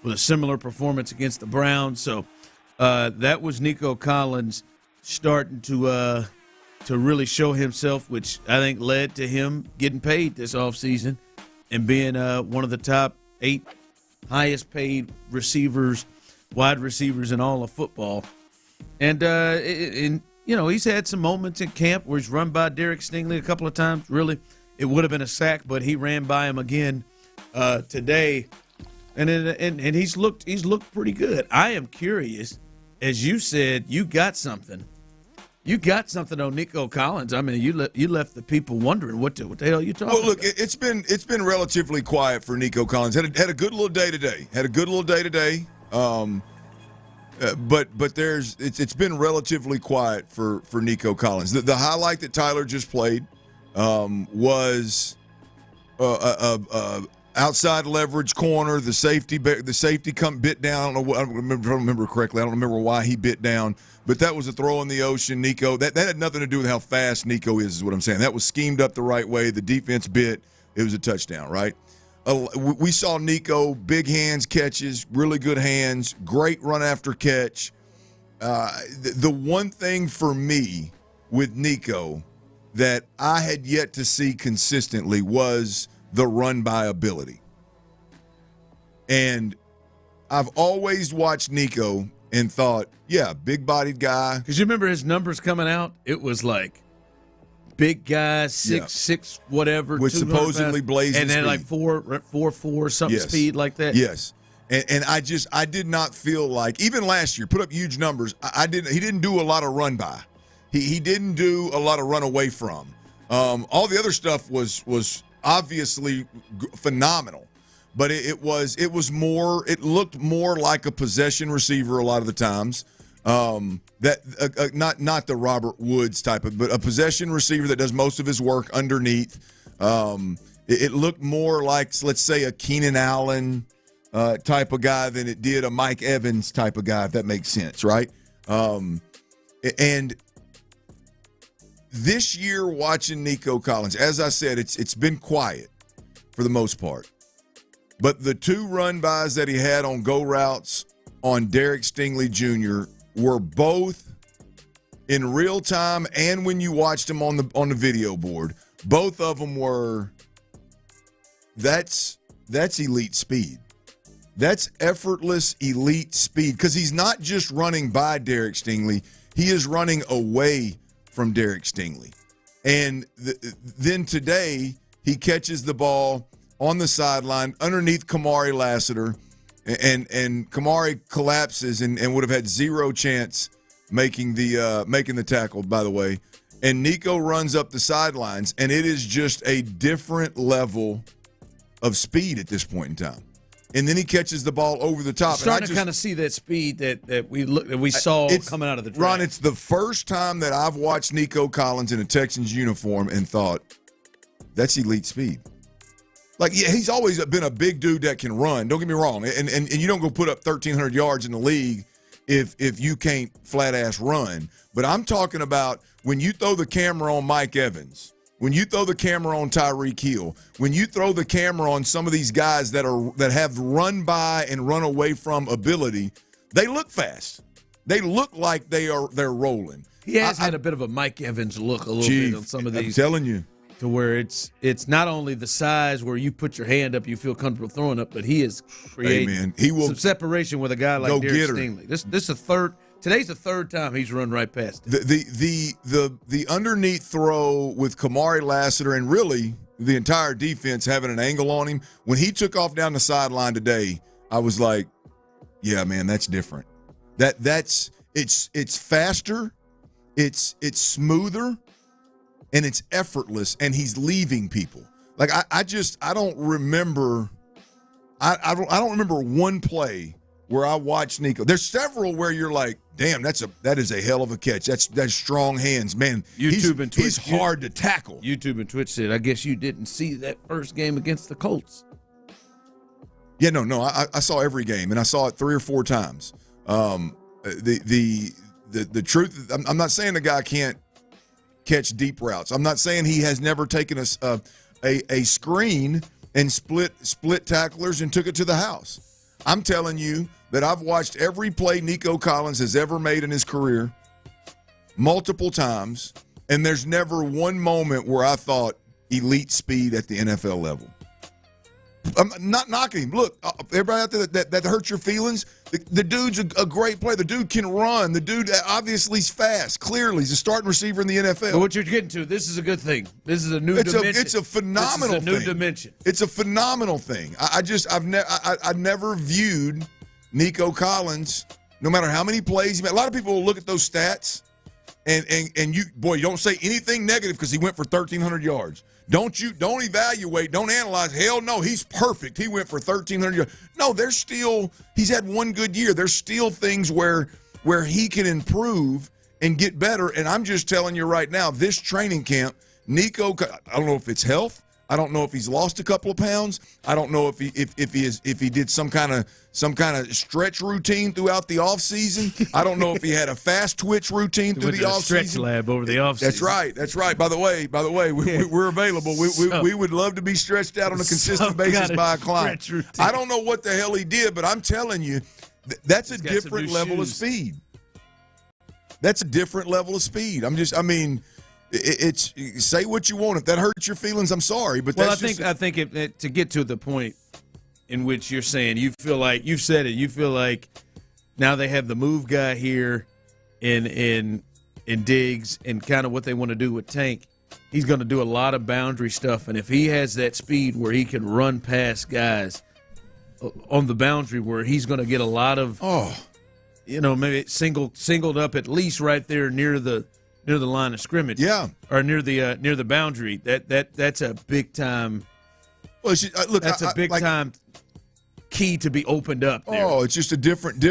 with a similar performance against the Browns. So that was Nico Collins starting to really show himself, which I think led to him getting paid this offseason and being one of the top 8 highest paid receivers, wide receivers in all of football. And you know, he's had some moments in camp where he's run by Derek Stingley a couple of times. Really, it would have been a sack, but he ran by him again today, and he's looked pretty good. I am curious, as you said, you got something on Nico Collins. I mean, you left the people wondering what the hell are you talking about? Well, look, it's been relatively quiet for Nico Collins. Had a good little day today. But it's been relatively quiet for Nico Collins. The highlight that Tyler just played was outside leverage corner. The safety come bit down. I don't remember correctly. I don't remember why he bit down, but that was a throw in the ocean. Nico, that had nothing to do with how fast Nico is what I'm saying. That was schemed up the right way. The defense bit. It was a touchdown, right? We saw Nico, big hands catches, really good hands, great run after catch. The one thing for me with Nico that I had yet to see consistently was the run-by ability. And I've always watched Nico and thought, yeah, big-bodied guy. Because you remember his numbers coming out? It was like big guy, 6'6", whatever. With supposedly blazing and then speed. like 4.4 something speed like that. Yes. And I did not feel like, even last year, put up huge numbers. He didn't do a lot of run by. He didn't do a lot of run away from. All the other stuff was obviously phenomenal, but it looked more like a possession receiver a lot of the times. Not the Robert Woods type of, but a possession receiver that does most of his work underneath. It looked more like, let's say, a Keenan Allen type of guy than it did a Mike Evans type of guy, if that makes sense, right? And this year, watching Nico Collins, as I said, it's been quiet for the most part. But the 2 run-bys that he had on go routes on Derek Stingley Jr. were both in real time, and when you watched them on the video board, both of them were that's elite speed. That's effortless elite speed, because he's not just running by Derek Stingley, he is running away from Derek Stingley. And then today he catches the ball on the sideline underneath Kamari Lassiter, and Kamari collapses and would have had zero chance making the tackle, by the way. And Nico runs up the sidelines, and it is just a different level of speed at this point in time. And then he catches the ball over the top. Starting to kind of see that speed that we saw coming out of the draft. Ron, it's the first time that I've watched Nico Collins in a Texans uniform and thought, that's elite speed. Like, yeah, he's always been a big dude that can run. Don't get me wrong. And you don't go put up 1,300 yards in the league if you can't flat-ass run. But I'm talking about when you throw the camera on Mike Evans, when you throw the camera on Tyreek Hill, when you throw the camera on some of these guys that have run by and run away from ability, they look fast. They look like they're rolling. He has had a bit of a Mike Evans look a little bit on some of these. I'm telling you. To where it's not only the size where you put your hand up, you feel comfortable throwing up, but he is creating some separation with a guy like Derek Stingley. Today's the third time he's run right past him. The underneath throw with Kamari Lassiter and really the entire defense having an angle on him. When he took off down the sideline today, I was like, yeah, man, that's different. It's faster, it's smoother, and it's effortless, and he's leaving people. Like I don't remember I don't remember one play where I watched Nico. There's several where you're like, damn, that is a hell of a catch. That's strong hands, man. YouTube and Twitch, he's hard to tackle. YouTube and Twitch said, I guess you didn't see that first game against the Colts. Yeah, no, I saw every game, and I saw it 3 or 4 times. The truth, I'm not saying the guy can't catch deep routes. I'm not saying he has never taken a screen and split tacklers and took it to the house. I'm telling you that I've watched every play Nico Collins has ever made in his career multiple times, and there's never one moment where I thought elite speed at the NFL level. I'm not knocking him. Look, everybody out there that hurts your feelings, the dude's a great player. The dude can run. The dude obviously is fast. Clearly, he's a starting receiver in the NFL. But what you're getting to, this is a good thing. This is a new dimension. It's a phenomenal thing. This is a new dimension. It's a phenomenal thing. I've never viewed Nico Collins, no matter how many plays he made. A lot of people will look at those stats, and you don't say anything negative because he went for 1,300 yards. Don't evaluate, don't analyze. Hell no, he's perfect. He went for 1,300 yards. No, he's had one good year. There's still things where he can improve and get better. And I'm just telling you right now, this training camp, Nico, I don't know if it's health. I don't know if he's lost a couple of pounds. I don't know if he did some kind of stretch routine throughout the offseason. I don't know if he had a fast twitch routine through the offseason. Stretch lab over the offseason. That's right. By the way, we're available. We would love to be stretched out on a consistent basis by a client. I don't know what the hell he did, but I'm telling you, that's a different level of speed. That's a different level of speed. It's say what you want. If that hurts your feelings, I'm sorry, but I think to get to the point in which you're saying you feel like you've said it. You feel like now they have the move guy here in Diggs and kind of what they want to do with Tank. He's going to do a lot of boundary stuff, and if he has that speed where he can run past guys on the boundary, where he's going to get a lot of maybe singled up at least right there near the line of scrimmage, or near the boundary. That's a big time. Well, that's a big time key to be opened up there. Oh, it's just a different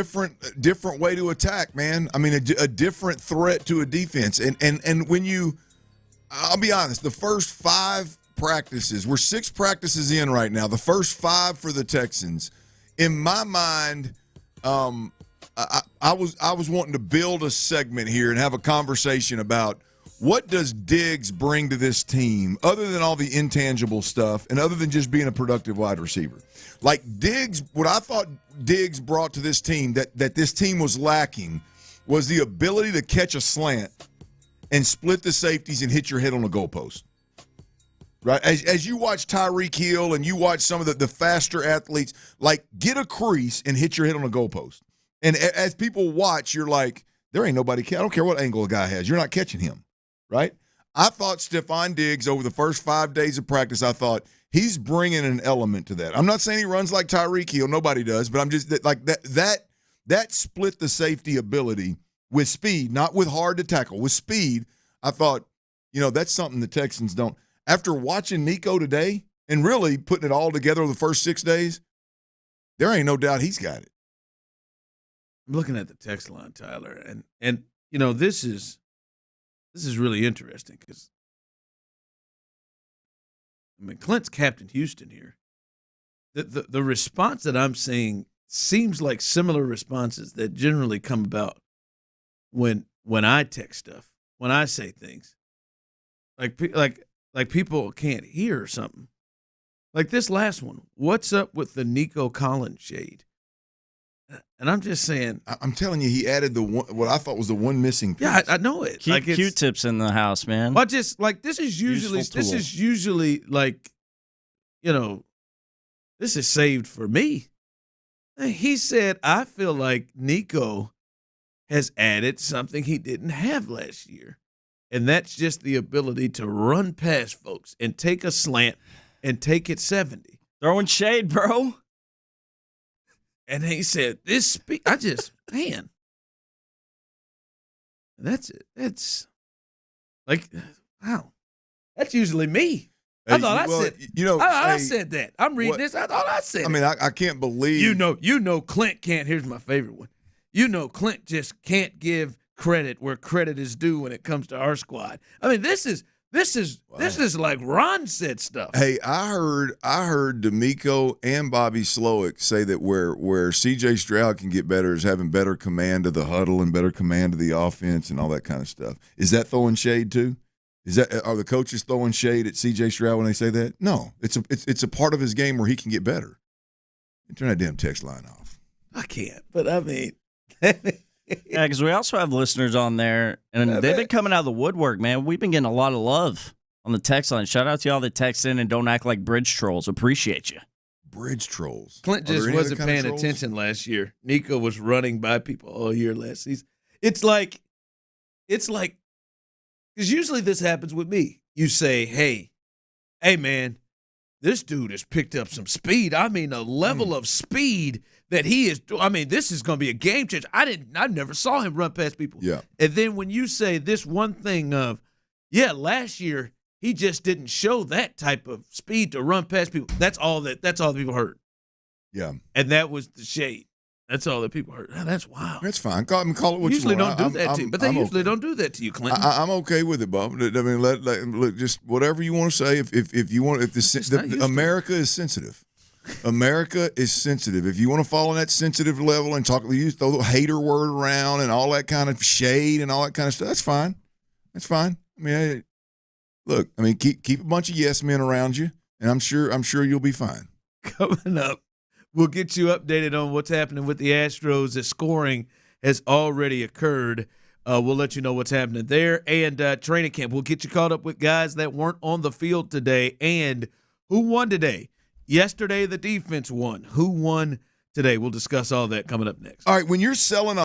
way to attack, man. I mean, a different threat to a defense. And when I'll be honest, the first 5 practices, we're 6 practices in right now. The first 5 for the Texans, in my mind, I was wanting to build a segment here and have a conversation about what does Diggs bring to this team other than all the intangible stuff and other than just being a productive wide receiver. Like Diggs, what I thought Diggs brought to this team that this team was lacking was the ability to catch a slant and split the safeties and hit your head on a goalpost. Right? As you watch Tyreek Hill and you watch some of the faster athletes, like get a crease and hit your head on a goalpost. And as people watch, you're like, there ain't nobody. I don't care what angle a guy has. You're not catching him, right? I thought Stephon Diggs over the first 5 days of practice, I thought he's bringing an element to that. I'm not saying he runs like Tyreek Hill. Nobody does. But I'm just like that split the safety ability with speed, not with hard to tackle, with speed. I thought, that's something the Texans don't. After watching Nico today and really putting it all together over the first 6 days, there ain't no doubt he's got it. I'm looking at the text line, Tyler, and this is really interesting because Clint's Captain Houston here. The response that I'm seeing seems like similar responses that generally come about when I text stuff, when I say things, like people can't hear or something. Like this last one, what's up with the Nico Collins shade? And I'm just saying. I'm telling you, he added what I thought was the one missing piece. Yeah, I know it. Keep Q-tips in the house, man. Well, just like this is usually like, this is saved for me. He said, I feel like Nico has added something he didn't have last year. And that's just the ability to run past folks and take a slant and take it 70. Throwing shade, bro. And he said, man. That's it. It's like, wow. That's usually me. I thought I said that. I'm reading this. I thought I said it. I mean, I can't believe. Clint can't. Here's my favorite one. Clint just can't give credit where credit is due when it comes to our squad. I mean, this is like Ron said stuff. Hey, I heard D'Amico and Bobby Slowick say that where C.J. Stroud can get better is having better command of the huddle and better command of the offense and all that kind of stuff. Is that throwing shade too? Are the coaches throwing shade at C.J. Stroud when they say that? No, it's a part of his game where he can get better. Turn that damn text line off. I can't, but I mean. Yeah, because we also have listeners on there, and they've been coming out of the woodwork, man. We've been getting a lot of love on the text line. Shout out to y'all that text in and don't act like bridge trolls. Appreciate you. Bridge trolls. Clint just wasn't paying attention last year. Nico was running by people all year last season. It's like, because usually this happens with me. You say, hey, man, this dude has picked up some speed. I mean, a level of speed that he is. I mean, this is going to be a game changer. I never saw him run past people. Yeah. And then when you say this one thing of, last year he just didn't show that type of speed to run past people. That's all the people heard. Yeah. And that was the shade. That's all that people heard. That's wild. That's fine. Call it what usually you want. Don't do that to you, but they usually don't do that to you, Clinton. I'm okay with it, Bob. I mean, look, just whatever you want to say. If you want, America is sensitive. America is sensitive. If you want to fall on that sensitive level and throw the hater word around and all that kind of shade and all that kind of stuff, that's fine. That's fine. I mean, keep a bunch of yes men around you, and I'm sure you'll be fine. Coming up, we'll get you updated on what's happening with the Astros. The scoring has already occurred. We'll let you know what's happening there. And training camp, we'll get you caught up with guys that weren't on the field today and who won today. Yesterday, the defense won. Who won today? We'll discuss all that coming up next. All right, when you're selling a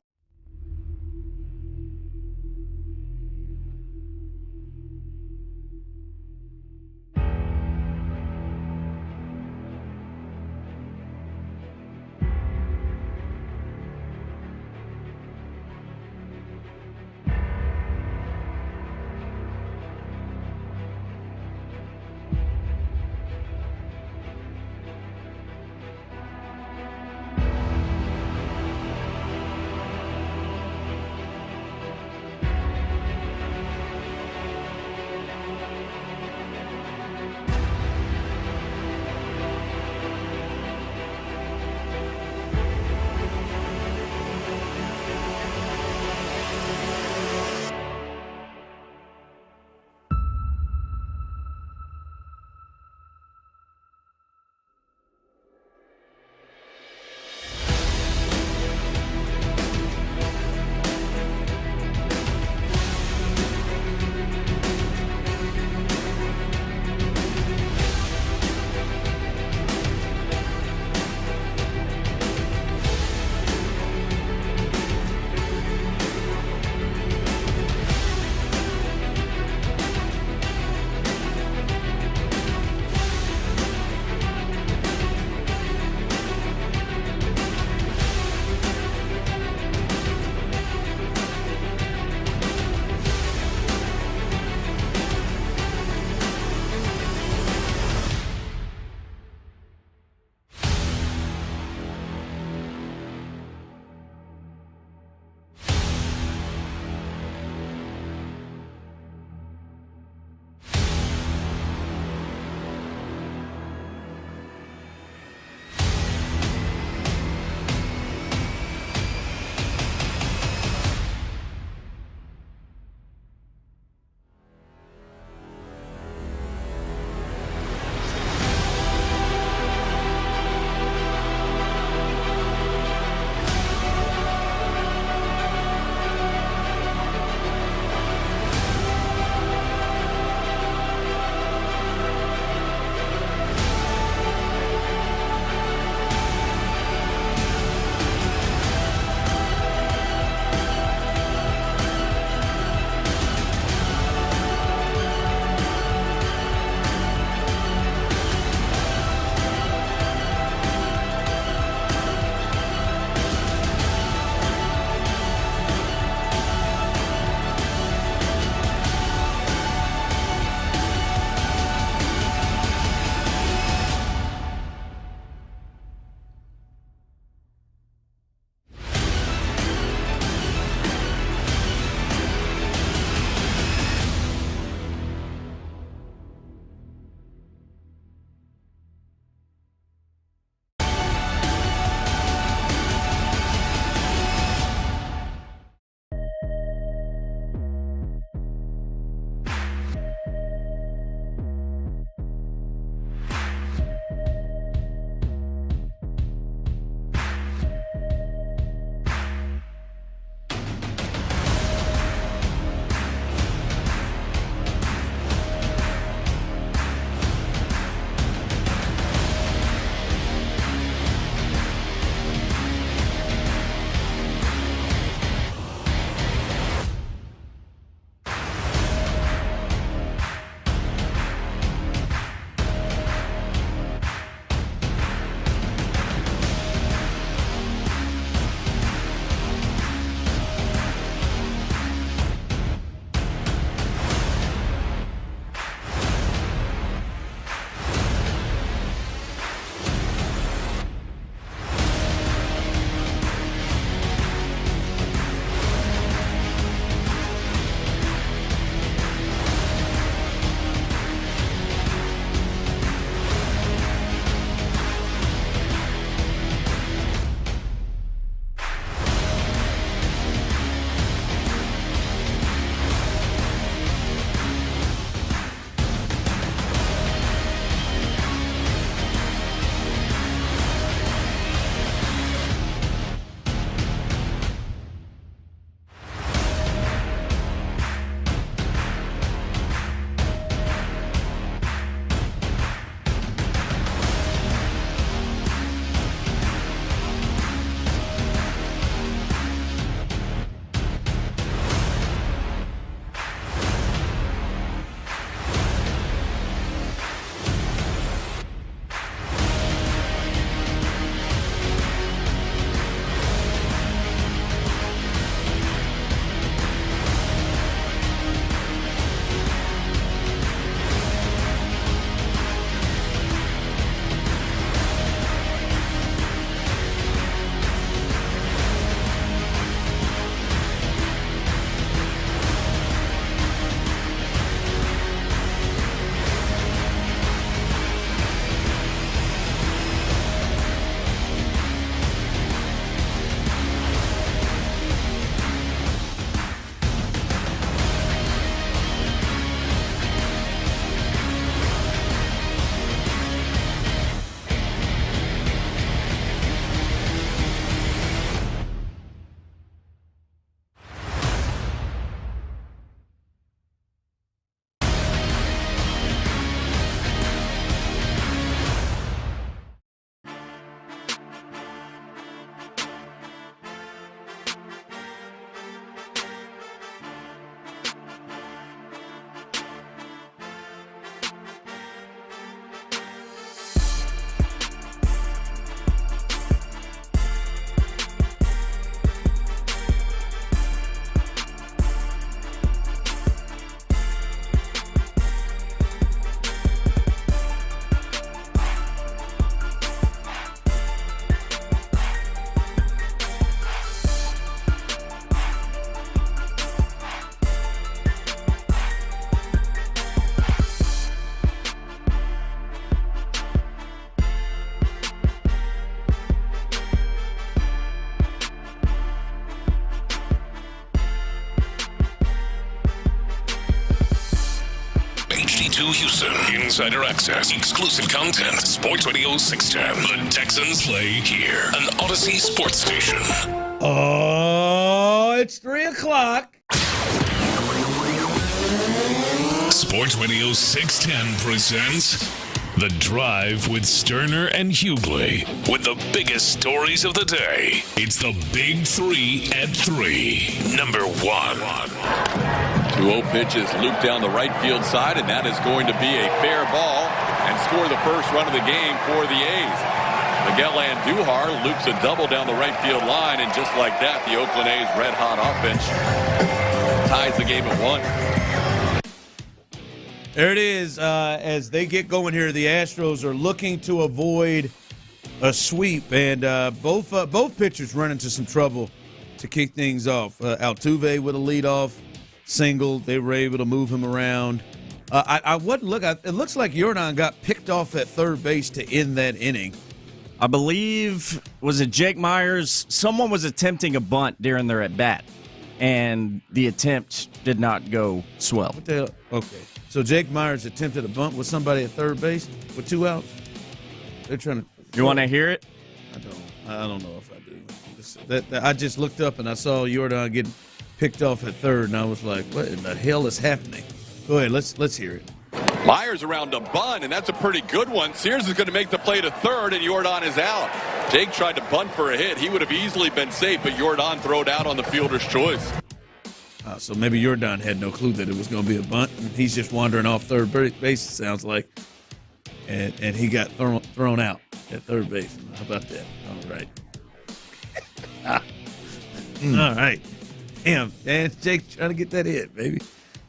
HD2 Houston. Insider access. Exclusive content. Sports Radio 610. The Texans play here. An Odyssey sports station. Oh, it's 3 o'clock. Sports Radio 610 presents The Drive with Stoerner and Hughley. With the biggest stories of the day, it's the Big 3 at 3. Number 1. 2-0 pitches loop down the right field side, and that is going to be a fair ball and score the first run of the game for the A's. Miguel Andujar loops a double down the right field line, and just like that, the Oakland A's red-hot offense ties the game at 1. There it is. As they get going here, the Astros are looking to avoid a sweep, and both pitchers run into some trouble to kick things off. Altuve with a leadoff single. They were able to move him around. I wouldn't look. It looks like Jordan got picked off at third base to end that inning. I believe, was it Jake Myers? Someone was attempting a bunt during their at-bat, and the attempt did not go swell. What the hell? Okay. So Jake Myers attempted a bunt with somebody at third base with 2 outs. They're trying to. You want to hear it? I don't know if I do. I just looked up and I saw Jordan getting picked off at third, and I was like, "What in the hell is happening?" Go ahead, let's hear it. Myers around a bunt, and that's a pretty good one. Sears is going to make the play to third, and Jordan is out. Jake tried to bunt for a hit. He would have easily been safe, but Jordan throwed out on the fielder's choice. So maybe Jordan had no clue that it was going to be a bunt, and he's just wandering off third base, it sounds like. And he got thrown out at third base. How about that? All right. All right. Damn, man. Jake trying to get that hit, baby.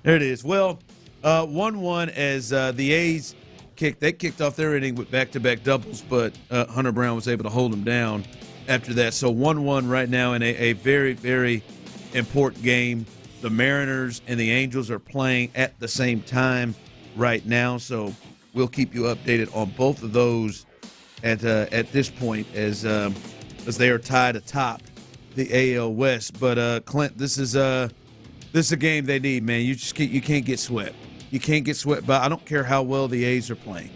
There it is. Well, 1-1 as the A's kicked off their inning with back-to-back doubles, but Hunter Brown was able to hold them down after that. So 1-1 right now in a very, very important game. The Mariners and the Angels are playing at the same time right now, so we'll keep you updated on both of those at this point as they are tied atop the AL West. But Clint, this is a game they need, man. You can't get swept. You can't get swept by. I don't care how well the A's are playing.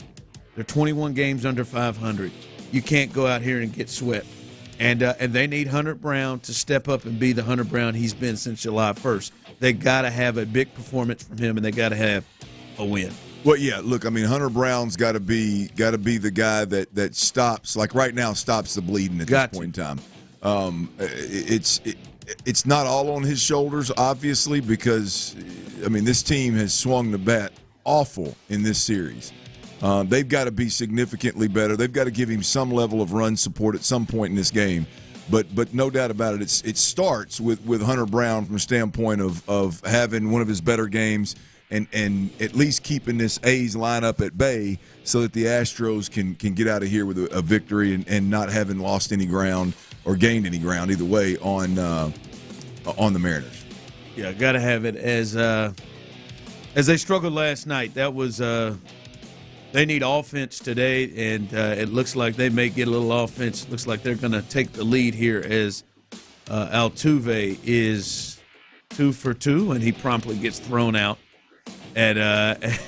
They're 21 games under 500. You can't go out here and get swept. And they need Hunter Brown to step up and be the Hunter Brown he's been since July 1st. They got to have a big performance from him, and they got to have a win. Well, yeah. Look, I mean, Hunter Brown's got to be the guy that stops, like right now, stops the bleeding at this point in time. It's not all on his shoulders, obviously, because I mean this team has swung the bat awful in this series. They've got to be significantly better. They've got to give him some level of run support at some point in this game. But no doubt about it, it starts with Hunter Brown from the standpoint of having one of his better games and at least keeping this A's lineup at bay so that the Astros can get out of here with a victory and not having lost any ground or gained any ground either way on the Mariners. Yeah, got to have it as they struggled last night. That was they need offense today, and it looks like they may get a little offense. Looks like they're going to take the lead here as Altuve is 2 for 2, and he promptly gets thrown out at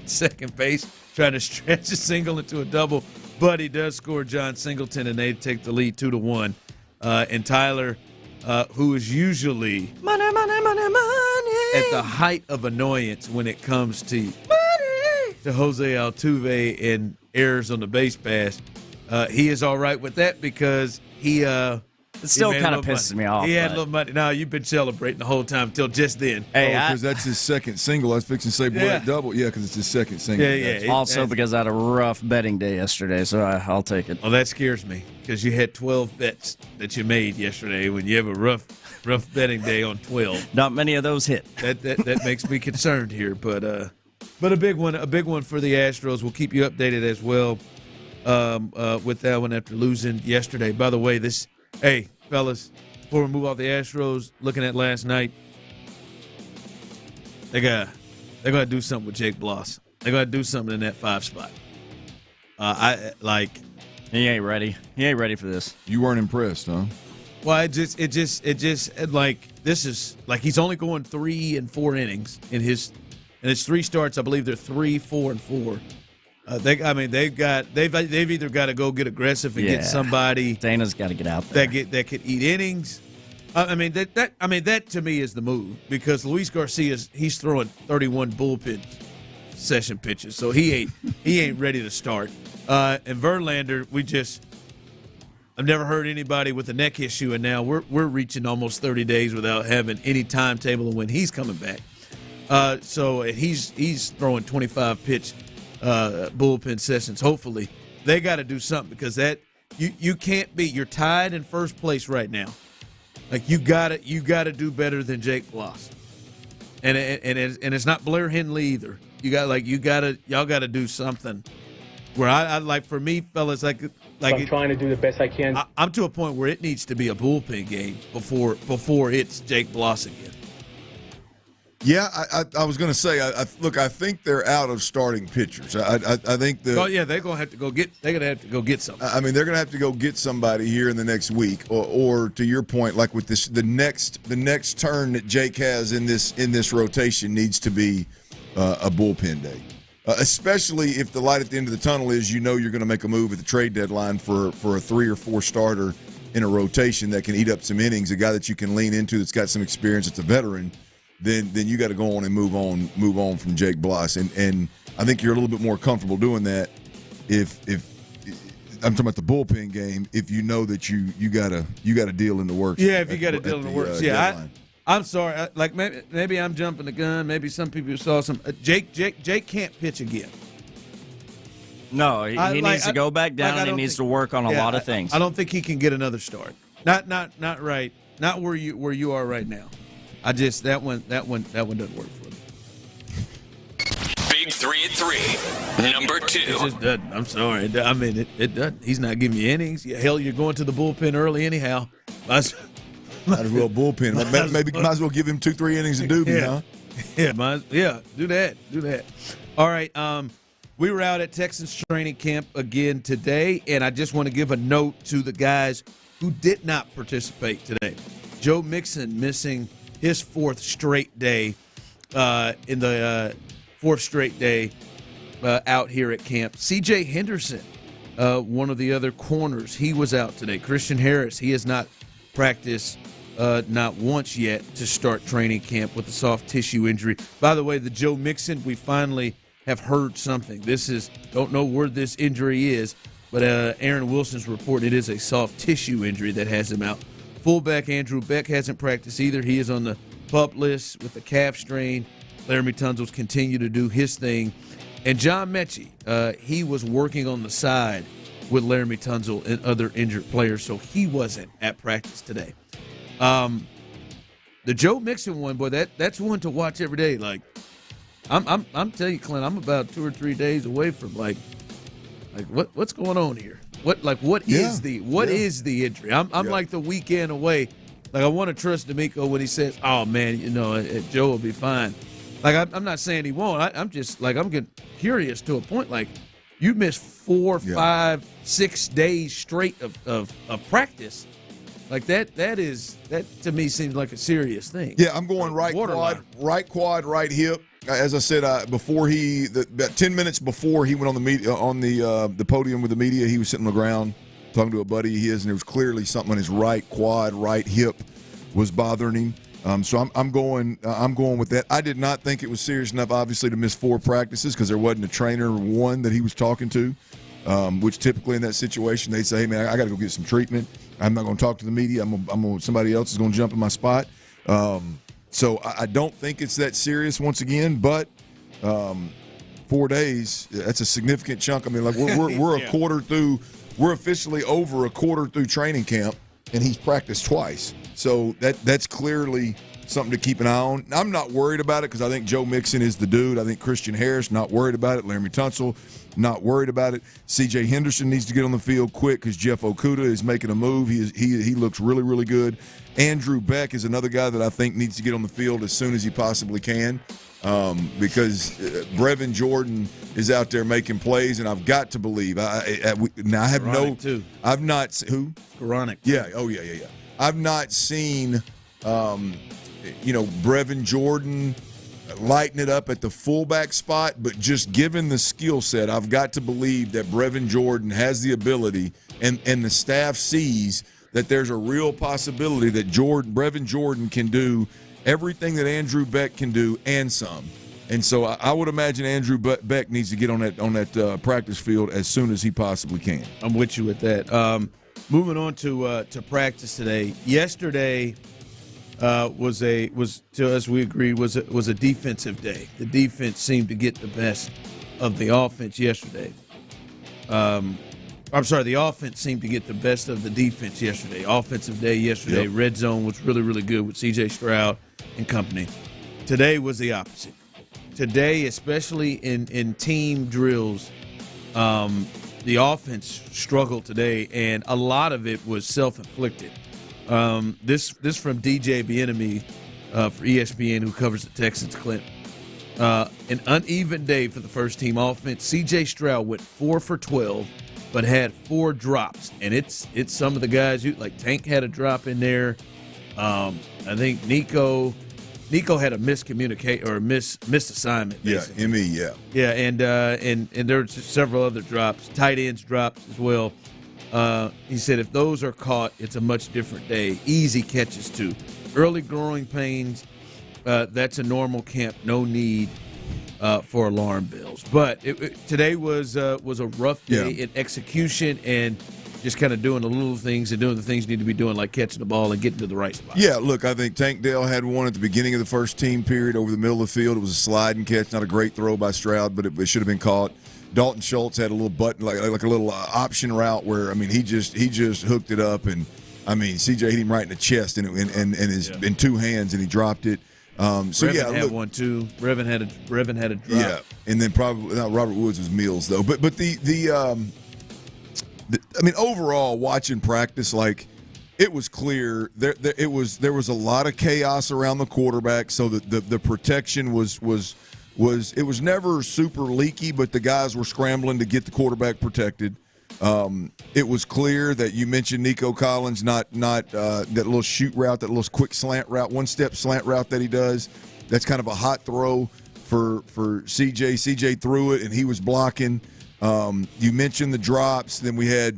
second base, trying to stretch a single into a double. But he does score John Singleton, and they take the lead 2-1. And Tyler, who is usually money at the height of annoyance when it comes to Jose Altuve and errors on the base pass, he is all right with that because he it still kind of pisses me off. He had a little money. No, you've been celebrating the whole time until just then. Hey, because that's his second single. I was fixing to say, boy, that double. Yeah, because it's his second single. Yeah. Also because I had a rough betting day yesterday, so I'll take it. Oh, that scares me because you had 12 bets that you made yesterday. When you have a rough betting day on 12, not many of those hit. That makes me concerned here, but a big one for the Astros. We'll keep you updated as well with that one after losing yesterday. By the way, hey, fellas, before we move off the Astros, looking at last night, they're gonna do something with Jake Bloss. They're gonna do something in that 5 spot. He ain't ready. He ain't ready for this. You weren't impressed, huh? Well, it just like this is like he's only going 3 and 4 innings in his and it's 3 starts. I believe they're 3, 4, and 4. They've either got to go get aggressive and get somebody. Dana's got to get out there that could eat innings. That to me is the move, because Luis he's throwing 31 bullpen session pitches, so he ain't ready to start. And Verlander, I've never heard anybody with a neck issue, and now we're reaching almost 30 days without having any timetable of when he's coming back. So he's throwing 25 pitch bullpen sessions. Hopefully, they got to do something, because that you can't be. You're tied in first place right now. Like you got to do better than Jake Bloss, and it's not Blair Henley either. Y'all got to do something. Where I like, for me, fellas, I'm trying to do the best I can. I'm to a point where it needs to be a bullpen game before it's Jake Bloss again. Yeah, I was going to say, I think they're out of starting pitchers. I think they're going to have to go get something. I mean, they're going to have to go get somebody here in the next week, or to your point, like with this, the next turn that Jake has in this rotation needs to be a bullpen day. Especially if the light at the end of the tunnel is you're going to make a move at the trade deadline for a 3 or 4 starter in a rotation that can eat up some innings, a guy that you can lean into that's got some experience, that's a veteran. Then you got to go on and move on from Jake Bloss, and I think you're a little bit more comfortable doing that if I'm talking about the bullpen game. If you know that you got a deal in the works. Yeah, if you got a deal in the works. I'm sorry. Like maybe I'm jumping the gun. Maybe some people saw some. Jake can't pitch again. No, he needs to go back down. And he neesneeds to work on a lot of things. I don't think he can get another start. Not right. Not where you are right now. That one doesn't work for me. Big 3 at 3. Number 2. It just doesn't. I'm sorry. It doesn't. He's not giving you innings. Hell, you're going to the bullpen early anyhow. Might as well bullpen. Maybe might as well give him 2-3 innings of doobie, huh? Yeah, do that. All right. We were out at Texans training camp again today, and I just want to give a note to the guys who did not participate today. Joe Mixon missing his 4th straight day in the 4th straight day out here at camp. C.J. Henderson, one of the other corners, he was out today. Christian Harris, he has not practiced not once yet to start training camp with a soft tissue injury. By the way, the Joe Mixon, we finally have heard something. Don't know where this injury is, but Aaron Wilson's report, it is a soft tissue injury that has him out. Fullback Andrew Beck hasn't practiced either. He is on the PUP list with the calf strain. Laramie Tunsil's continue to do his thing. And John Mechie, he was working on the side with Laramie Tunsil and other injured players, so he wasn't at practice today. The Joe Mixon one, boy, that's one to watch every day. Like, I'm telling you, Clint, I'm about 2 or 3 days away from what's going on here? What is the injury? I'm like the weekend away. Like, I want to trust D'Amico when he says, "Oh man, Joe will be fine." Like, I'm not saying he won't. I'm just I'm getting curious to a point. Like, you missed 4, 5, 6 days straight of practice. Like that to me seems like a serious thing. Yeah, I'm going right quad, right hip. As I said, about 10 minutes before he went on the podium with the media, he was sitting on the ground talking to a buddy of his, and it was clearly something on his right quad, right hip was bothering him. So I'm going with that. I did not think it was serious enough, obviously, to miss 4 practices because there wasn't a trainer one that he was talking to, which typically in that situation they'd say, "Hey man, I got to go get some treatment. I'm not going to talk to the media. Somebody else is going to jump in my spot." So I don't think it's that serious once again, but 4 days, that's a significant chunk. I mean, like we're a quarter through. We're officially over a quarter through training camp, and he's practiced twice. So that's clearly something to keep an eye on. I'm not worried about it because I think Joe Mixon is the dude. I think Christian Harris, not worried about it. Laramie Tunsil, not worried about it. C.J. Henderson needs to get on the field quick because Jeff Okudah is making a move. He looks really, really good. Andrew Beck is another guy that I think needs to get on the field as soon as he possibly can because Brevin Jordan is out there making plays, and I've got to believe. I've not who? Koronic. Yeah. Oh yeah. I've not seen Brevin Jordan lighting it up at the fullback spot, but just given the skill set, I've got to believe that Brevin Jordan has the ability, and the staff sees that there's a real possibility that Brevin Jordan can do everything that Andrew Beck can do and some. And so I would imagine Andrew Beck needs to get on that practice field as soon as he possibly can. I'm with you with that. Moving on to practice today. Yesterday was to us, we agreed, was a defensive day. The defense seemed to get the best of the offense yesterday. I'm sorry, the offense seemed to get the best of the defense yesterday. Offensive day yesterday. Yep. Red zone was really, really good with C.J. Stroud and company. Today was the opposite. Today, especially in team drills, the offense struggled today, and a lot of it was self-inflicted. This from DJ Bijani for ESPN, who covers the Texans, Clint. An uneven day for the first team offense. C.J. Stroud went 4 for 12, but had 4 drops, and it's some of the guys like Tank had a drop in there. I think Nico had a miscommunicate or missed assignment. Basically. Yeah, ME, yeah. Yeah, and there were several other drops, tight ends drops as well. He said if those are caught, it's a much different day. Easy catches too. Early growing pains, that's a normal camp. No need for alarm bells. But today was a rough day in execution and just kind of doing the little things and doing the things you need to be doing, like catching the ball and getting to the right spot. Yeah, look, I think Tank Dell had one at the beginning of the first team period over the middle of the field. It was a sliding catch, not a great throw by Stroud, but it should have been caught. Dalton Schultz had a little button, like a little option route where, I mean, he just hooked it up, and I mean, CJ hit him right in the chest and in 2 hands, and he dropped it. Revan had one too. Revan had a drop. Yeah, and then probably Robert Woods was Mills though. But I mean, overall, watching practice, like, it was clear there was a lot of chaos around the quarterback. So the protection was never super leaky, but the guys were scrambling to get the quarterback protected. It was clear that you mentioned Nico Collins, not that little shoot route, that little quick slant route, one-step slant route that he does. That's kind of a hot throw for CJ. CJ threw it, and he was blocking. You mentioned the drops. Then we had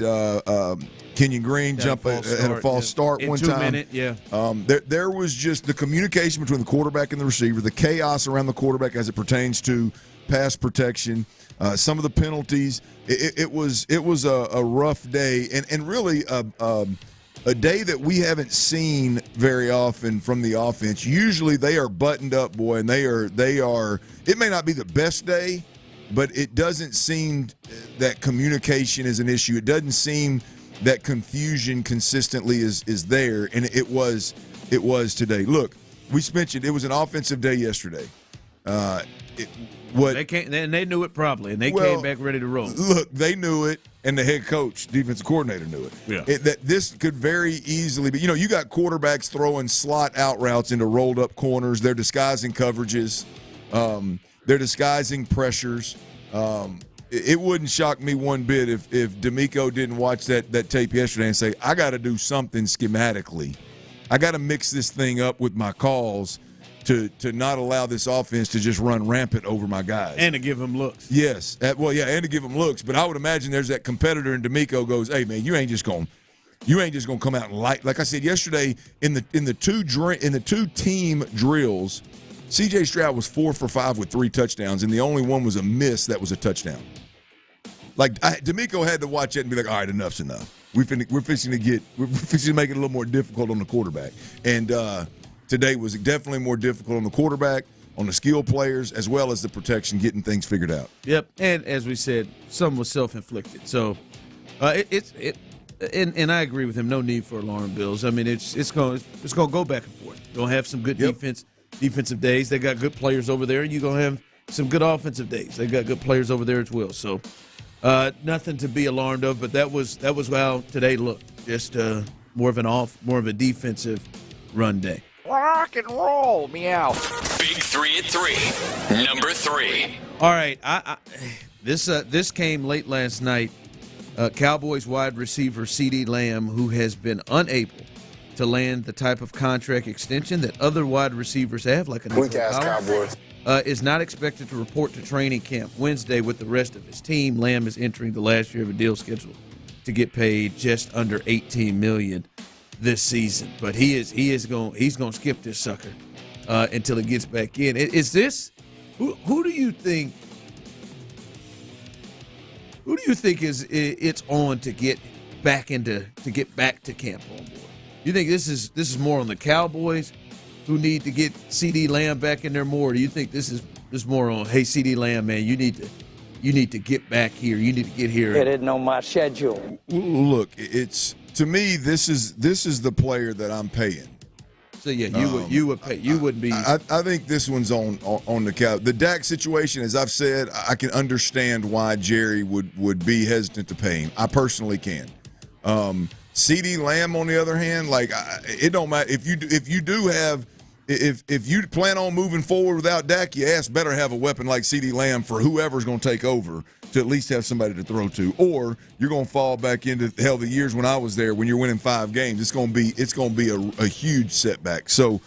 Kenyon Green had a false start one time. In 2 minutes, there was just the communication between the quarterback and the receiver, the chaos around the quarterback as it pertains to pass protection, some of the penalties. It was a rough day, and really a day that we haven't seen very often from the offense. Usually they are buttoned up, boy, and they are. It may not be the best day, but it doesn't seem that communication is an issue. It doesn't seem that confusion consistently is there, and it was today. Look, we mentioned it was an offensive day yesterday. They knew it probably, and they came back ready to roll. Look, they knew it, and the head coach, defensive coordinator knew it. Yeah. That this could very easily be. You got quarterbacks throwing slot out routes into rolled up corners. They're disguising coverages. They're disguising pressures. It wouldn't shock me one bit if D'Amico didn't watch that tape yesterday and say, I got to do something schematically. I got to mix this thing up with my calls to not allow this offense to just run rampant over my guys. And to give them looks. Yes. And to give them looks. But I would imagine there's that competitor, and D'Amico goes, hey, man, you ain't just going to come out and like I said yesterday in the two team drills, C.J. Stroud was 4 for 5 with 3 touchdowns, and the only one was a miss that was a touchdown. Like, D'Amico had to watch it and be like, all right, enough's enough. We're fixing to make it a little more difficult on the quarterback. And today was definitely more difficult on the quarterback, on the skill players, as well as the protection, getting things figured out. Yep, and as we said, some was self-inflicted. So and I agree with him. No need for alarm bells. I mean, it's going to go back and forth. You're going to have some good defensive days. They got good players over there. You're going to have some good offensive days. They got good players over there as well. So nothing to be alarmed of, but that was how today looked. Just more of a defensive run day. Rock and roll, meow. Big 3 at 3. Number 3. All right, this came late last night. Cowboys wide receiver CeeDee Lamb, who has been unable to land the type of contract extension that other wide receivers have, like a Weak-ass Cowboys. Is not expected to report to training camp Wednesday with the rest of his team. Lamb is entering the last year of a deal scheduled to get paid just under $18 million this season. But he's going to skip this sucker until he gets back in. Is this who do you think? Who do you think it's on to get back to camp on board? You think this is more on the Cowboys who need to get CeeDee Lamb back in there more? Or do you think this is more on, hey, CeeDee Lamb, man, you need to get back here. You need to get here. It isn't on my schedule. Look, it's to me. This is the player that I'm paying. So yeah, you would pay. You wouldn't be. I think this one's on the Cow. The Dak situation, as I've said, I can understand why Jerry would be hesitant to pay him. I personally can. CeeDee Lamb, on the other hand, it don't matter if you plan on moving forward without Dak, you better have a weapon like CeeDee Lamb for whoever's going to take over to at least have somebody to throw to, or you're going to fall back into the years when I was there when you're winning 5 games. It's going to be a huge setback. So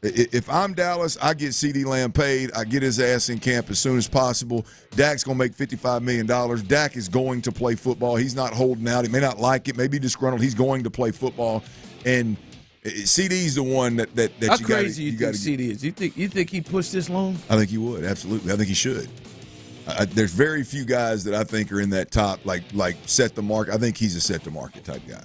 if I'm Dallas, I get CeeDee Lamb paid. I get his ass in camp as soon as possible. Dak's going to make $55 million. Dak is going to play football. He's not holding out. He may not like it, may be disgruntled. He's going to play football. And CeeDee's the one that How crazy you think CeeDee is? You think he pushed this long? I think he would, absolutely. I think he should. There's very few guys that I think are in that top, like set the mark. I think he's a set the market type guy.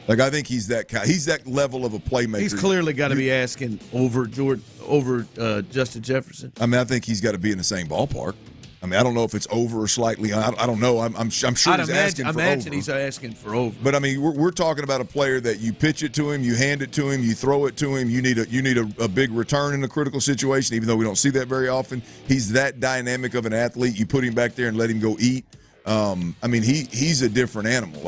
I think he's that guy. He's that level of a playmaker. He's clearly got to be asking over Justin Jefferson. I mean, I think he's got to be in the same ballpark. I mean, I don't know if it's over or slightly. I don't know. I'm sure he's asking for over. I imagine he's asking for over. But I mean, we're talking about a player that you pitch it to him, you hand it to him, you throw it to him. You need a big return in a critical situation, even though we don't see that very often. He's that dynamic of an athlete. You put him back there and let him go eat. I mean, he's a different animal. You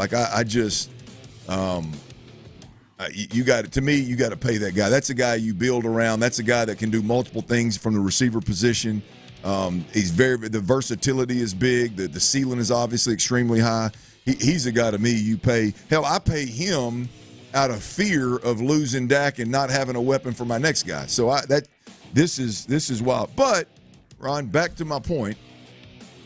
got to pay that guy. That's a guy you build around. That's a guy that can do multiple things from the receiver position. The versatility is big. The ceiling is obviously extremely high. He's a guy to me you pay. Hell, I pay him out of fear of losing Dak and not having a weapon for my next guy. So this is wild. But Ron, back to my point.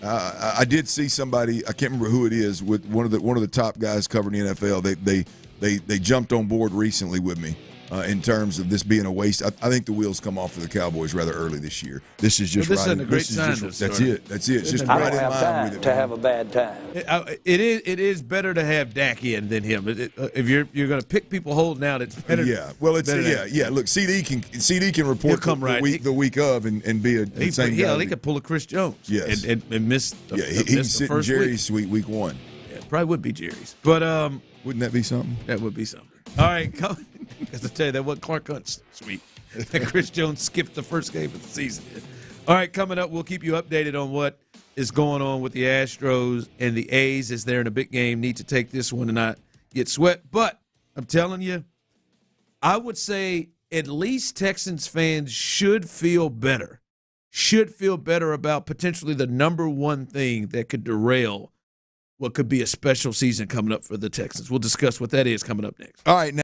I did see somebody, I can't remember who it is, with one of the top guys covering the NFL. They jumped on board recently with me in terms of this being a waste. I think the wheels come off for the Cowboys rather early this year. This is just right. Isn't a great sign. That's it. It's just I right don't in have line time with it. to have a bad time. It is better to have Dak in than him. If you're going to pick people holding out, it's better. Yeah. Well, it's yeah. Look, CD can report the week of and be the same guy. Yeah, he could pull a Chris Jones. Yes. And miss. He's sitting first Jerry's week 1. Yeah, probably would be Jerry's. But wouldn't that be something? That would be something. All right, as I tell you, that wasn't Clark Hunt's sweet. That Chris Jones skipped the first game of the season. All right, coming up, we'll keep you updated on what is going on with the Astros and the A's as they're in a big game. Need to take this one and not get swept. But I'm telling you, I would say at least Texans fans should feel better about potentially the number one thing that could derail what could be a special season coming up for the Texans. We'll discuss what that is coming up next. All right, now.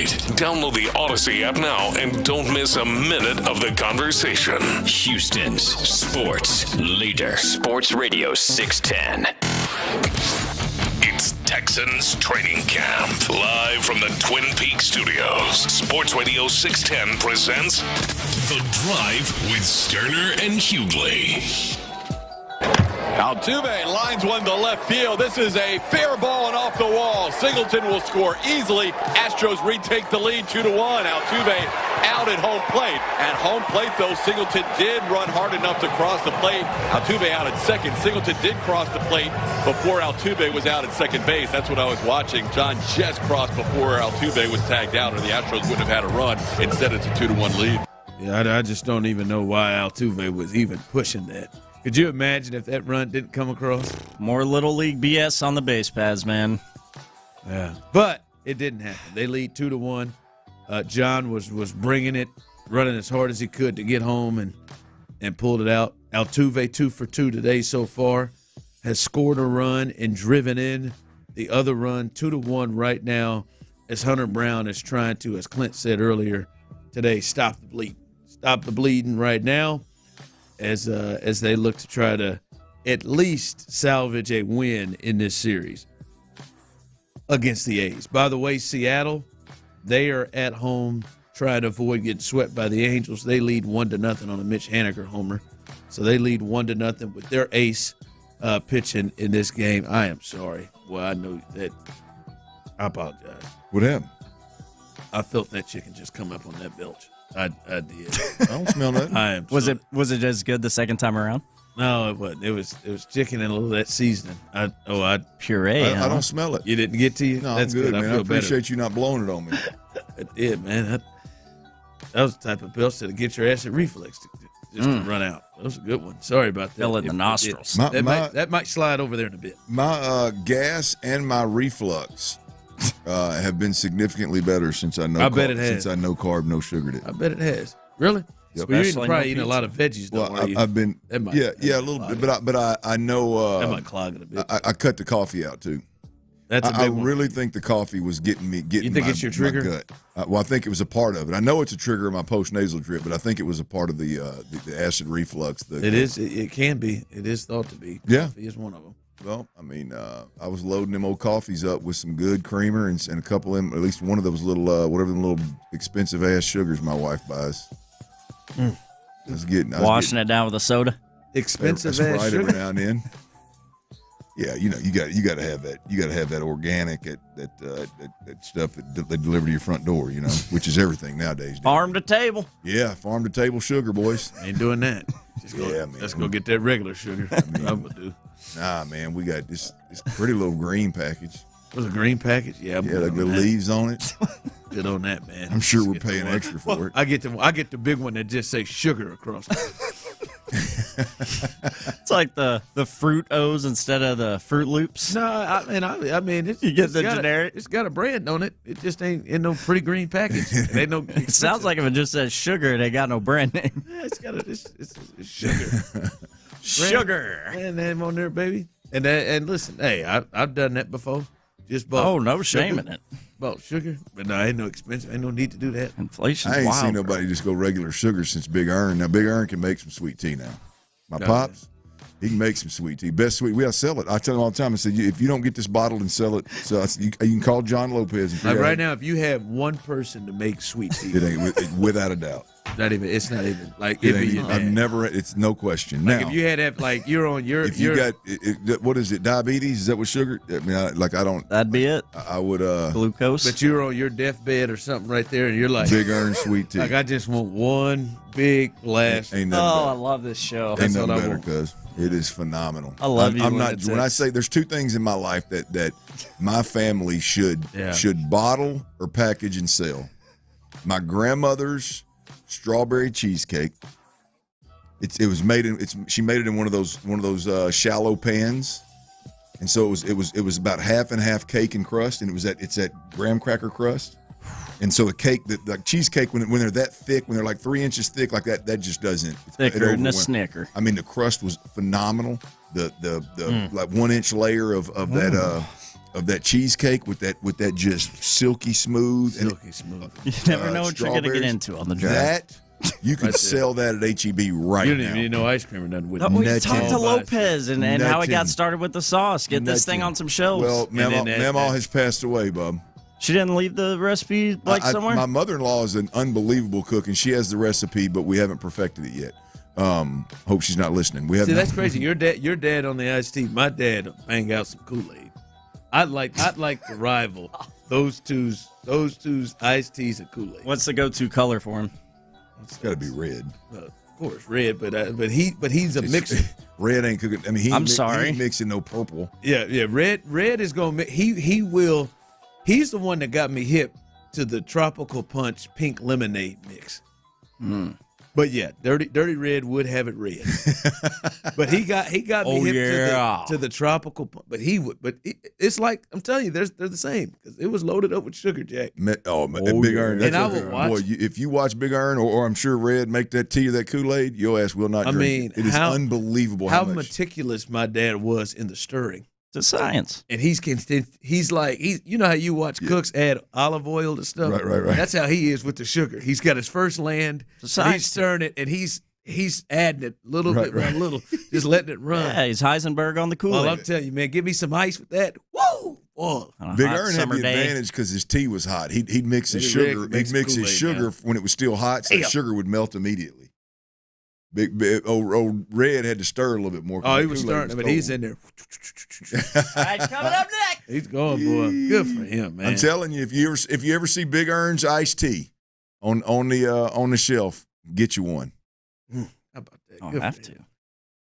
right. Download the Odyssey app now and don't miss a minute of the conversation. Houston's sports leader. Sports Radio 610. It's Texans training camp. Live from the Twin Peaks studios. Sports Radio 610 presents The Drive with Stoerner and Hughley. Altuve lines one to left field. This is a fair ball and off the wall. Singleton will score easily. Astros retake the lead 2-1. Altuve out at home plate. At home plate, though, Singleton did run hard enough to cross the plate. Altuve out at second. Singleton did cross the plate before Altuve was out at second base. That's what I was watching. John just crossed before Altuve was tagged out, or the Astros wouldn't have had a run. Instead, it's a 2-1 lead. Yeah, I just don't even know why Altuve was even pushing that. Could you imagine if that run didn't come across? More Little League BS on the base pads, man. Yeah, but it didn't happen. They lead 2-1. John was bringing it, running as hard as he could to get home and pulled it out. Altuve 2 for 2 today so far, has scored a run and driven in the other run. 2-1 right now as Hunter Brown is trying to, as Clint said earlier today, stop the bleeding. Stop the bleeding right now. As they look to try to at least salvage a win in this series against the A's. By the way, Seattle, they are at home trying to avoid getting swept by the Angels. They lead 1-0 on a Mitch Haniger homer. So they lead 1-0 with their ace pitching in this game. I am sorry. Well, I know that. I apologize. What happened? I felt that chicken just come up on that belch. I did. I don't smell that. I am. Was it as good the second time around? No, it wasn't. It was chicken and a little of that seasoning. Puree. I don't smell it. You didn't get to you? No, That's I'm good, man. I feel appreciate better. you not blowing it on me. I did, man. That was the type of belch that'll get your acid reflex to run out. That was a good one. Sorry about that. Fell in the nostrils. That might slide over there in a bit. My gas and my reflux have been significantly better since I know. I bet it has. Since I know carb, no sugar. I bet it has. Really? Yep. Well, you're probably eating a lot of veggies, though. Well, I've been a little bit, but I know that might clog it a bit. I cut the coffee out too. That's a big I one. really think the coffee was getting You think it's your trigger? My gut. Well, I think it was a part of it. I know it's a trigger of my post-nasal drip, but I think it was a part of the acid reflux. It is. It can be. It is thought to be. Yeah. Coffee is one of them. Well, I mean, I was loading them old coffees up with some good creamer and a couple of them, at least one of those little, whatever the little expensive-ass sugars my wife buys. I was washing it down with a soda. Expensive-ass sugar? Every now and then. Yeah, you got to have that. You got to have that organic, that stuff that they deliver to your front door. Which is everything nowadays. Farm to table. Yeah, farm to table sugar, boys. Ain't doing that. Man. Let's go get that regular sugar. I'm gonna do. Nah, man, we got this pretty little green package. Was a green package? Yeah, like the leaves on it. Good on that, man. I'm sure we're paying extra for it. I get the big one that just say sugar across it. It's like the Fruit O's instead of the Fruit Loops. No, I mean, you get the generic. It's got a brand on it. It just ain't in no pretty green package. It ain't no. It sounds like if it just says sugar, it ain't got no brand name. Yeah, it's sugar. Sugar. Brand name on there, baby. And listen, hey, I've done that before. Just bought. Oh, no shame in it. Bought sugar, but no, ain't no expensive. Ain't no need to do that. Inflation's I ain't wild, seen nobody just go regular sugar since Big Earn. Now Big Earn can make some sweet tea now. My pops, he can make some sweet tea. Best sweet. We gotta sell it. I tell him all the time. I said, if you don't get this bottled and sell it, so you can call John Lopez. Like right now, if you have one person to make sweet tea, it ain't without a doubt. It's not even like I've never. It's no question. Like now, if you had like you're on your. If you got what is it? Diabetes? Is that what sugar? I mean, I don't. That'd be it. I would. Glucose. But you're on your deathbed or something right there, and you're like Big Earn sweet tea. Like I just want one big glass. Ain't I love this show. Ain't nothing better, cuz it is phenomenal. I love you. I'm not. When I say there's two things in my life that my family should bottle or package and sell. My grandmother's strawberry cheesecake. She made it in one of those shallow pans, and so it was about half and half cake and crust, and it's that graham cracker crust, and so the cake, the cheesecake when they're that thick, when they're like 3 inches thick like that just doesn't thicker than a Snicker. I mean, the crust was phenomenal. The like 1 inch layer of that of that cheesecake with that just silky smooth. You never know what you're going to get into on the drive. That you could sell that at HEB right now. You don't even need no ice cream or nothing with it. We talked to Lopez and how he got started with the sauce. Get this thing on some shelves. Well, Mama has passed away, Bub. She didn't leave the recipe somewhere? My mother-in-law is an unbelievable cook, and she has the recipe, but we haven't perfected it yet. Hope she's not listening. See, that's crazy. Your dad on the iced tea. My dad bang out some Kool-Aid. I'd like to rival those two's iced teas and Kool-Aid. What's the go-to color for him? It's got to be red. Of course, red. But he's a mixer. Red ain't cooking. I mean, he ain't mixing no purple. Yeah. Red is going. He will. He's the one that got me hip to the tropical punch pink lemonade mix. But yeah, Dirty Red would have it red. But he got me hip to the tropical punch. But it's like I'm telling you, they're the same because it was loaded up with sugar, Jack. Big Earn. And I will watch. Boy, if you watch Big Earn or I'm sure Red make that tea or that Kool-Aid, your ass will not drink. I mean, it is unbelievable how meticulous my dad was in the stirring. It's a science. And he's like, you know how you watch cooks add olive oil to stuff? Right. That's how he is with the sugar. He's got his first land, he's stirring it, and he's adding it little bit by little, just letting it run. Yeah, he's Heisenberg on the Kool-Aid. Well, I'm telling you, man, give me some ice with that. Whoa! Big Earn had the advantage because his tea was hot. He'd mix his sugar. He'd mix his sugar when it was still hot, so the sugar would melt immediately. Old Red had to stir a little bit more. Oh, he was stirring, but he's in there. All right, coming up next. He's going, boy. Good for him, man. I'm telling you, if you ever see Big Earn's iced tea on the shelf, get you one. How about that? I'll have to.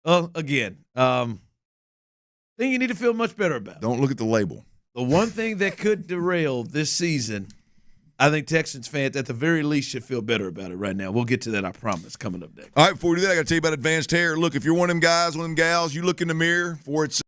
Well, again, thing you need to feel much better about. Don't look at the label. The one thing that could derail this season, I think Texans fans, at the very least, should feel better about it right now. We'll get to that, I promise, coming up next. All right, before we do that, I got to tell you about Advanced Hair. Look, if you're one of them guys, one of them gals, you look in the mirror for it's.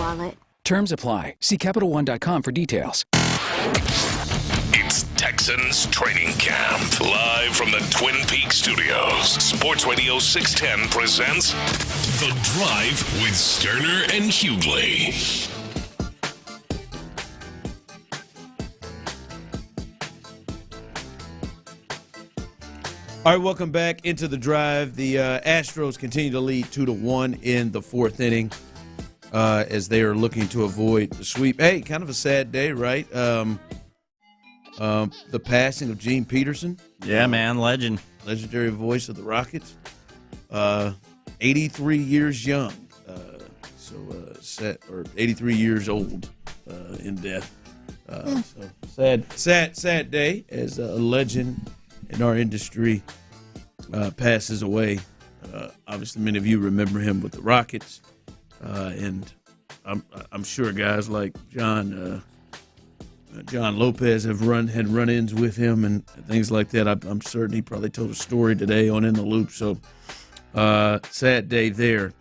wallet. Terms apply. See CapitalOne.com for details. It's Texans Training Camp. Live from the Twin Peaks studios. Sports Radio 610 presents The Drive with Stoerner and Hughley. All right, welcome back into The Drive. The Astros continue to lead 2-1 in the fourth inning as they are looking to avoid the sweep. Hey, kind of a sad day, right? The passing of Gene Peterson. Yeah, man, legend. Legendary voice of the Rockets. 83 years young. Sad, or 83 years old in death. So sad day as a legend in our industry passes away. Obviously, many of you remember him with the Rockets, and I'm sure guys like John Lopez had run-ins with him and things like that. I'm certain he probably told a story today on In the Loop. So sad day there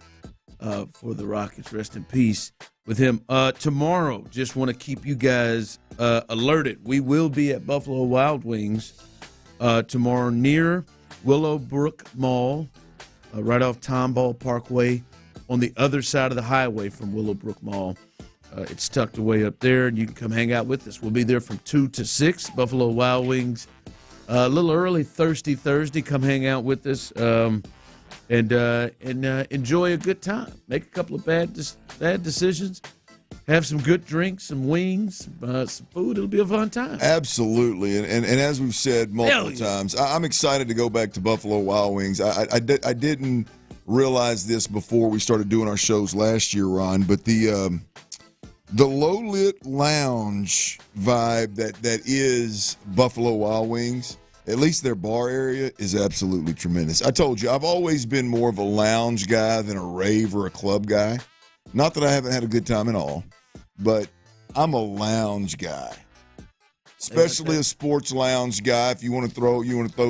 for the Rockets. Rest in peace with him. Tomorrow, just want to keep you guys alerted. We will be at Buffalo Wild Wings tomorrow near Willowbrook Mall, right off Tomball Parkway, on the other side of the highway from Willowbrook Mall. It's tucked away up there, and you can come hang out with us. We'll be there from 2 to 6, Buffalo Wild Wings. A little early, Thirsty Thursday. Come hang out with us and enjoy a good time. Make a couple of bad decisions. Have some good drinks, some wings, some food. It'll be a fun time. Absolutely. And as we've said multiple times, I'm excited to go back to Buffalo Wild Wings. I didn't realize this before we started doing our shows last year, Ron, but the low-lit lounge vibe that is Buffalo Wild Wings, at least their bar area, is absolutely tremendous. I told you, I've always been more of a lounge guy than a rave or a club guy. Not that I haven't had a good time at all, but I'm a lounge guy, especially a sports lounge guy. If you want to throw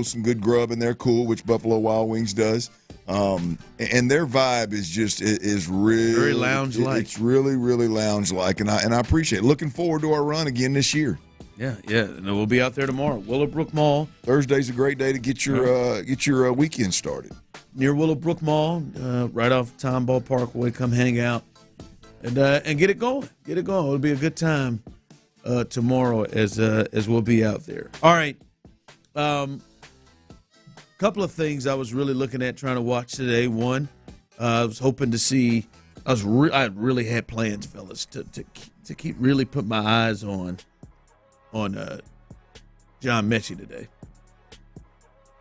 some good grub in there, cool, which Buffalo Wild Wings does. And their vibe is really very lounge-like. It's really, really lounge-like, and I appreciate it. Looking forward to our run again this year. Yeah, and we'll be out there tomorrow. Willowbrook Mall. Thursday's a great day to get your weekend started. Near Willowbrook Mall, right off Tomball Parkway. Come hang out and get it going. Get it going. It'll be a good time tomorrow as we'll be out there. All right. Couple of things I was really looking at trying to watch today. One, I was hoping to see. I really had plans, fellas, to keep really put my eyes on John Mechie today.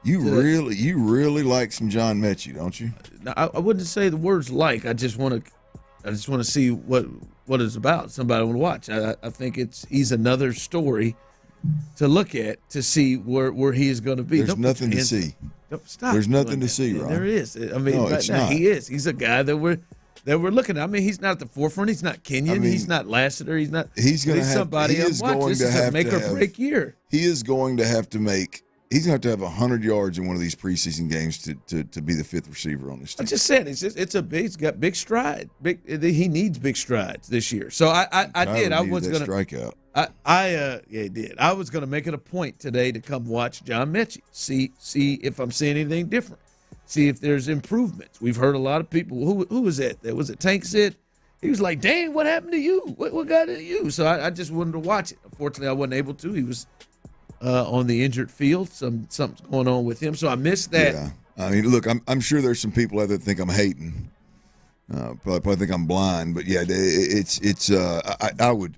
You really like some John Mechie, don't you? Now, I wouldn't say the words like. I just want to see what it's about. Somebody want to watch. I think he's another story to look at to see where he is going to be. There's nothing to see. Stop. There's nothing to see, Ron. There is. I mean, no, it's not. He is. He's a guy that we're looking at. I mean, he's not at the forefront. He's not Kenyon. He's not Lassiter. He's not. He's somebody I'm watching. This is a make or break year. He is going to have to make. He's going to have 100 yards in one of these preseason games to be the fifth receiver on this team. I just said he's got big stride. He needs big strides this year. So I did. I was going to strikeout. He did. I was going to make it a point today to come watch John Mechie, see if I'm seeing anything different, see if there's improvements. We've heard a lot of people. Who was that? Was it Tank said? He was like, "Dang, what happened to you? What got into you?" So I just wanted to watch it. Unfortunately, I wasn't able to. He was on the injured field. Something's going on with him, so I missed that. Yeah, I mean, look, I'm sure there's some people out there that think I'm hating. Probably think I'm blind, but yeah, I would.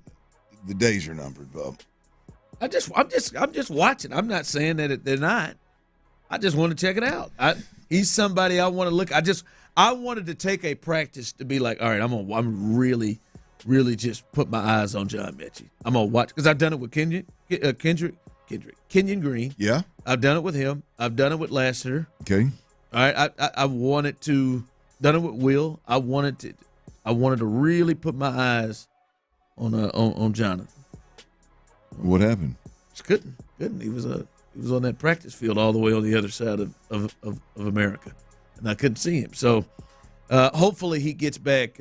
The days are numbered, Bob. I'm just watching. I'm not saying that they're not. I just want to check it out. He's somebody I want to look. I wanted to take a practice to be like, all right, I'm really just put my eyes on John Mechie. I'm gonna watch because I've done it with Kenyon Green. Yeah, I've done it with him. I've done it with Lassiter. Okay. All right. I wanted to done it with Will. I wanted to really put my eyes on Jonathan. What happened? Just couldn't. He was on that practice field all the way on the other side of America, and I couldn't see him. So hopefully he gets back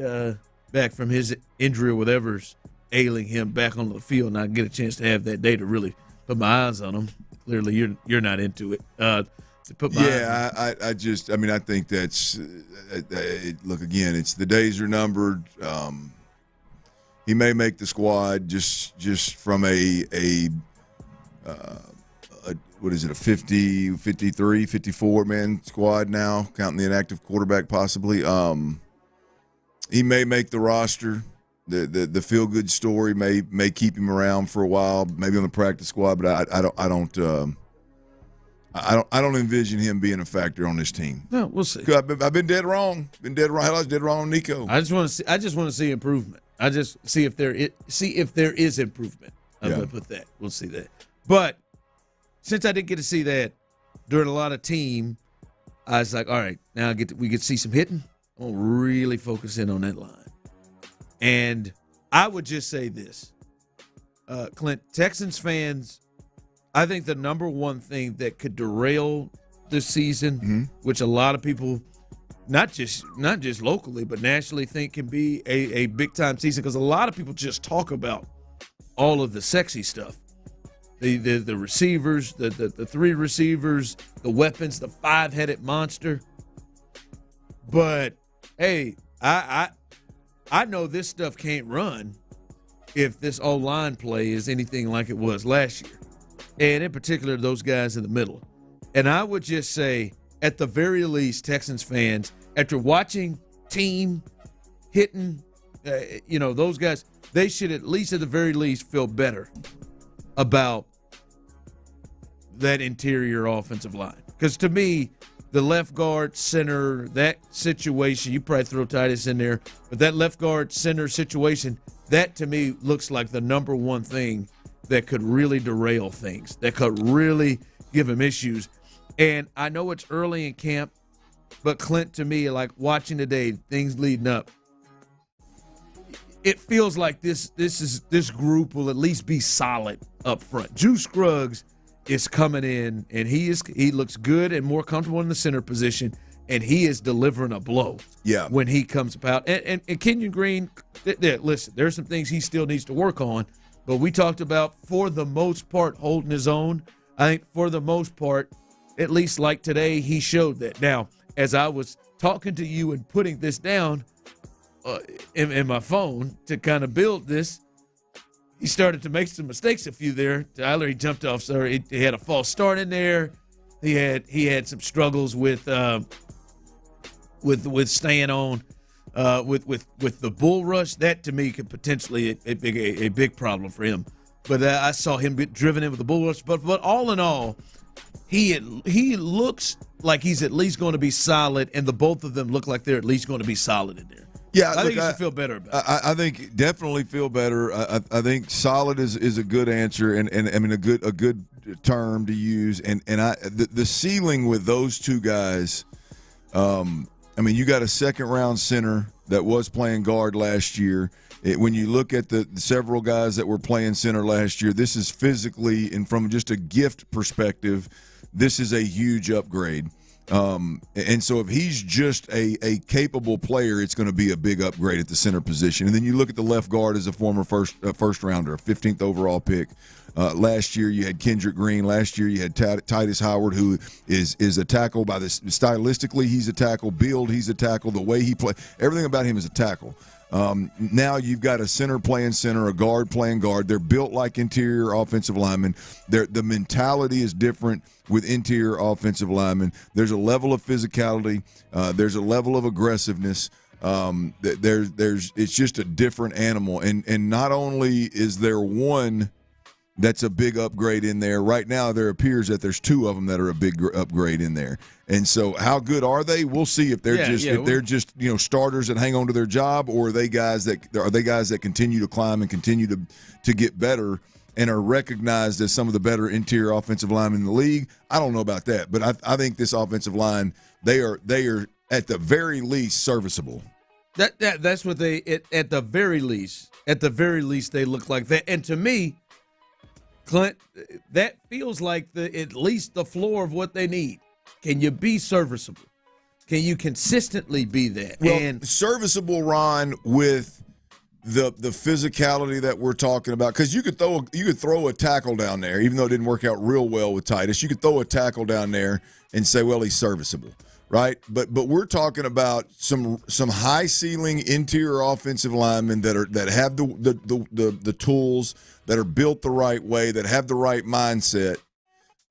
back from his injury or whatever's ailing him back on the field, and I get a chance to have that day to really put my eyes on him. Clearly, you're not into it. I think that's look again. It's the days are numbered. He may make the squad just from a what is it, a 50, 53, 54 man squad now, counting the inactive quarterback possibly. He may make the roster. The feel good story may keep him around for a while, maybe on the practice squad, but I don't envision him being a factor on this team. No, we'll see. I've been dead wrong. Hell, I was dead wrong on Nico. I just want to see improvement. I just see if there is improvement. I'm going to put that. We'll see that. But since I didn't get to see that during a lot of team, I was like, all right, now we get to see some hitting. I'm going to really focus in on that line. And I would just say this, Clint, Texans fans, I think the number one thing that could derail this season, which a lot of people, not just locally, but nationally think can be a big-time season, because a lot of people just talk about all of the sexy stuff. The receivers, the three receivers, the weapons, the five-headed monster. But, hey, I know this stuff can't run if this O-line play is anything like it was last year. And in particular, those guys in the middle. And I would just say, at the very least, Texans fans, after watching team hitting, those guys, they should at the very least feel better about that interior offensive line. Because to me, the left guard, center, that situation, you probably throw Titus in there, but that left guard, center situation, that to me looks like the number one thing that could really derail things, that could really give him issues. And I know it's early in camp, but Clint, to me, like watching today, things leading up, it feels like this group will at least be solid up front. Juice Scruggs is coming in, and he looks good and more comfortable in the center position, and he is delivering a blow when he comes about. And Kenyon Green, listen, there's some things he still needs to work on, but we talked about, for the most part, holding his own. I think for the most part, at least like today, he showed that. Now, as I was talking to you and putting this down in my phone to kind of build this, he started to make some mistakes, a few there. Tyler, he jumped off. Sorry, he had a false start in there. He had some struggles with staying on with the bull rush. That to me could potentially a big problem for him. But I saw him get driven in with the bull rush. But all in all, he looks like he's at least going to be solid, and the both of them look like they're at least going to be solid in there. Yeah, I think you should feel better about it. I think definitely feel better. I think solid is a good answer, and I mean a good term to use. And the ceiling with those two guys. I mean, you got a second-round center that was playing guard last year. When you look at the several guys that were playing center last year, this is physically and from just a gift perspective, this is a huge upgrade. And so if he's just a capable player, it's going to be a big upgrade at the center position. And then you look at the left guard as a former first rounder, a 15th overall pick. Last year you had Kendrick Green. Last year you had Titus Howard, who is a tackle by this. Stylistically, he's a tackle. Build, he's a tackle. The way he plays, everything about him is a tackle. Now you've got a center playing center, a guard playing guard. They're built like interior offensive linemen. The mentality is different with interior offensive linemen. There's a level of physicality. There's a level of aggressiveness. It's just a different animal. And not only is there one that's a big upgrade in there. Right now, there appears that there's two of them that are a big upgrade in there. And so, how good are they? We'll see if they're they're just starters that hang on to their job, or are they guys that continue to climb and continue to get better and are recognized as some of the better interior offensive linemen in the league. I don't know about that, but I think this offensive line, they are at the very least serviceable. That's what they at the very least they look like that. And to me, Clint, that feels like at least the floor of what they need. Can you be serviceable? Can you consistently be that? Well, and serviceable, Ron, with the physicality that we're talking about, because you could throw a tackle down there, even though it didn't work out real well with Titus. You could throw a tackle down there and say, well, he's serviceable, right? But we're talking about some high ceiling interior offensive linemen that have the tools, that are built the right way, that have the right mindset,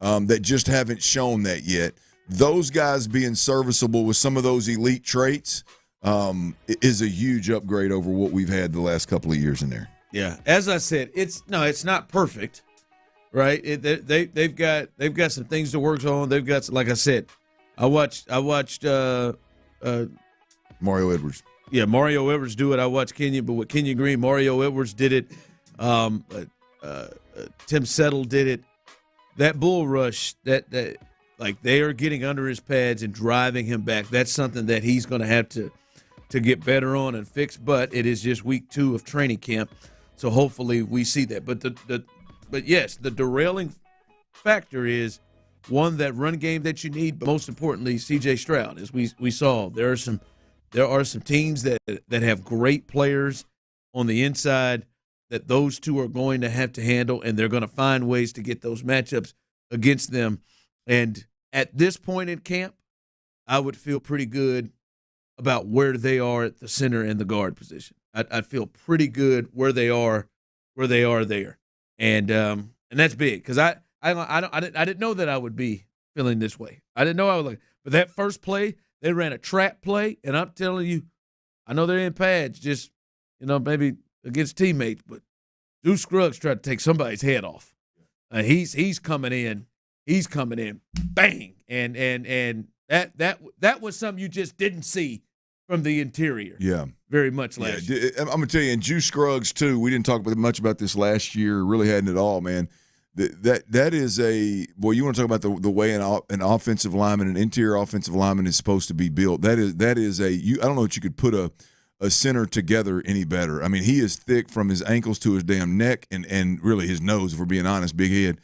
that just haven't shown that yet. Those guys being serviceable with some of those elite traits is a huge upgrade over what we've had the last couple of years in there. Yeah, as I said, it's not perfect, right? They've got some things to work on. They've got, like I said, I watched Mario Edwards. Yeah, Mario Edwards do it. I watched Kenyon, but with Kenyon Green, Mario Edwards did it. Tim Settle did it. That bull rush, that like they are getting under his pads and driving him back. That's something that he's going to have to get better on and fix. But it is just week 2 of training camp, so hopefully we see that. But yes, the derailing factor is one, that run game that you need, but most importantly, C.J. Stroud. As we saw, there are some teams that have great players on the inside that those two are going to have to handle, and they're going to find ways to get those matchups against them. And at this point in camp, I would feel pretty good about where they are at the center and the guard position. I'd feel pretty good where they are there, and that's big, because I didn't know that I would be feeling this way. I didn't know I would but that first play, they ran a trap play, and I'm telling you, I know they're in pads, just maybe against teammates, but Drew Scruggs tried to take somebody's head off. He's coming in. He's coming in, bang, and that was something you just didn't see from the interior. Yeah, very much last year. I'm gonna tell you, and Drew Scruggs too. We didn't talk much about this last year. Really hadn't at all, man. That is you want to talk about the way an offensive lineman, an interior offensive lineman is supposed to be built. That is I don't know that you could put a center together any better. I mean, he is thick from his ankles to his damn neck and really his nose, if we're being honest, big head.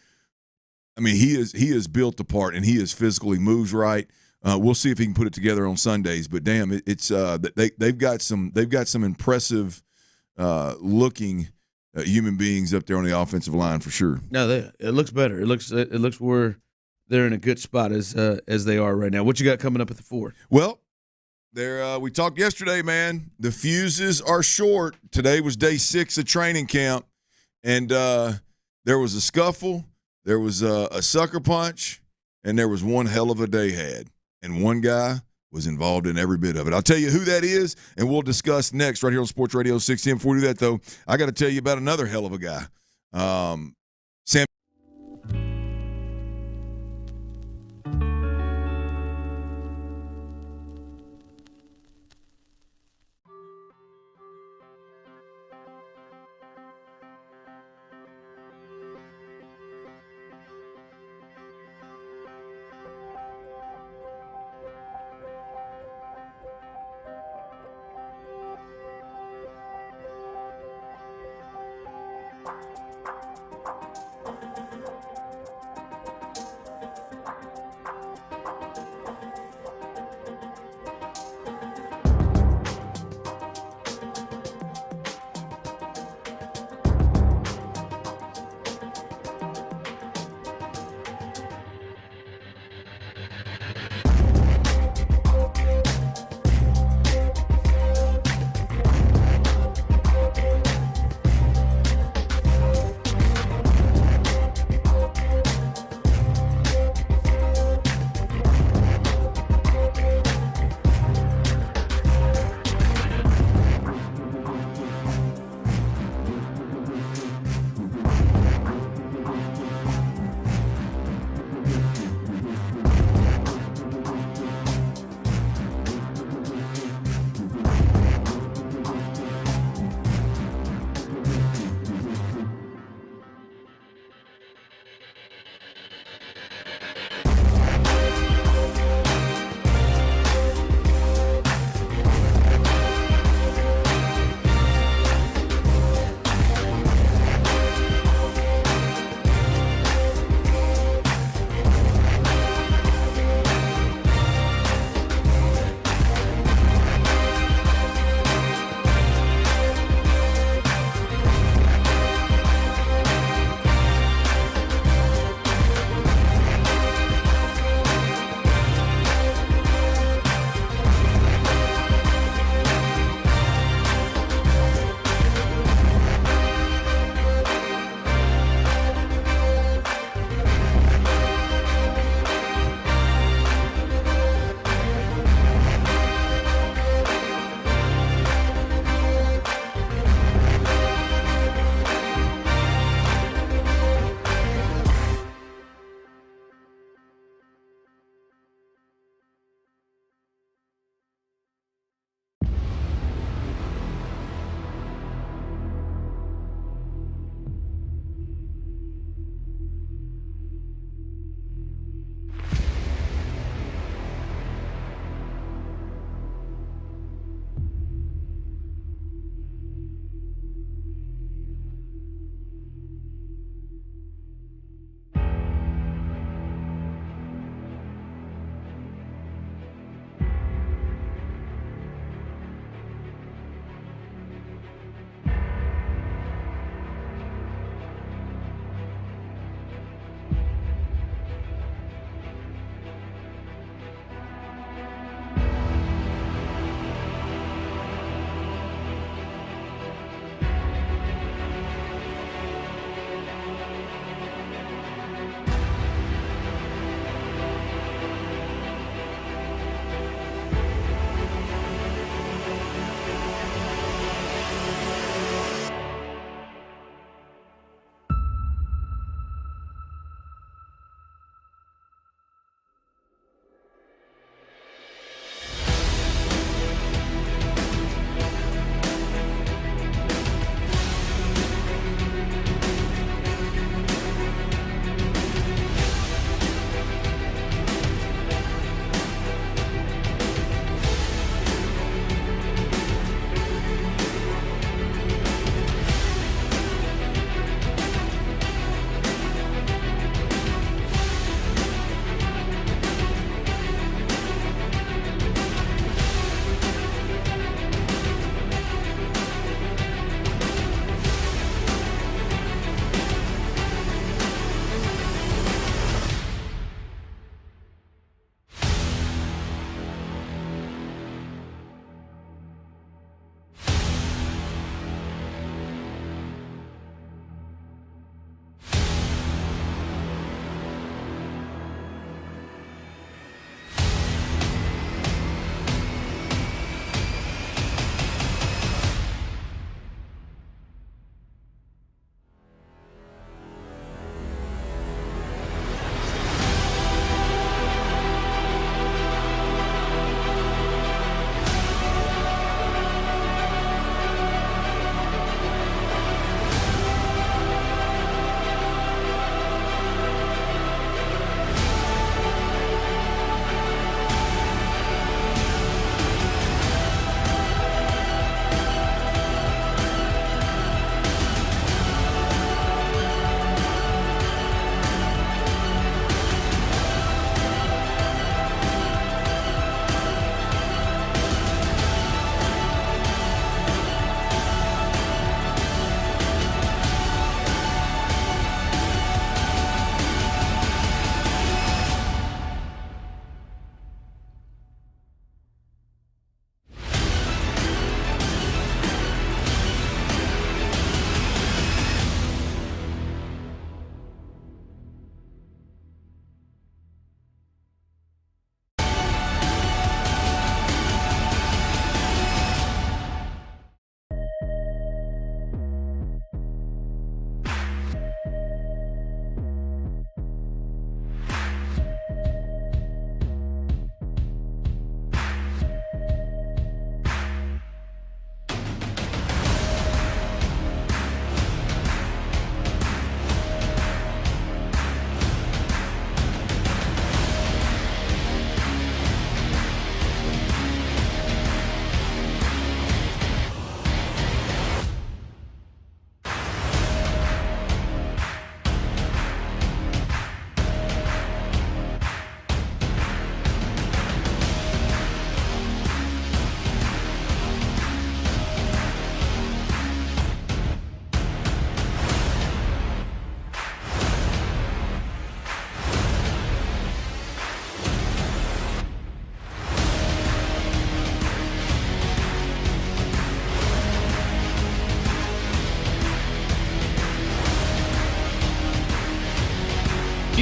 I mean, he is built apart, and he is physical. He moves right. We'll see if he can put it together on Sundays. But damn, it's they've got some impressive looking human beings up there on the offensive line for sure. No, it looks better. It looks where they're in a good spot as they are right now. What you got coming up at the 4? Well, we talked yesterday, man. The fuses are short. Today was day 6 of training camp, and there was a scuffle. There was a sucker punch, and there was one hell of a day had. And one guy was involved in every bit of it. I'll tell you who that is, and we'll discuss next right here on Sports Radio 610. Before we do that, though, I got to tell you about another hell of a guy. Sam.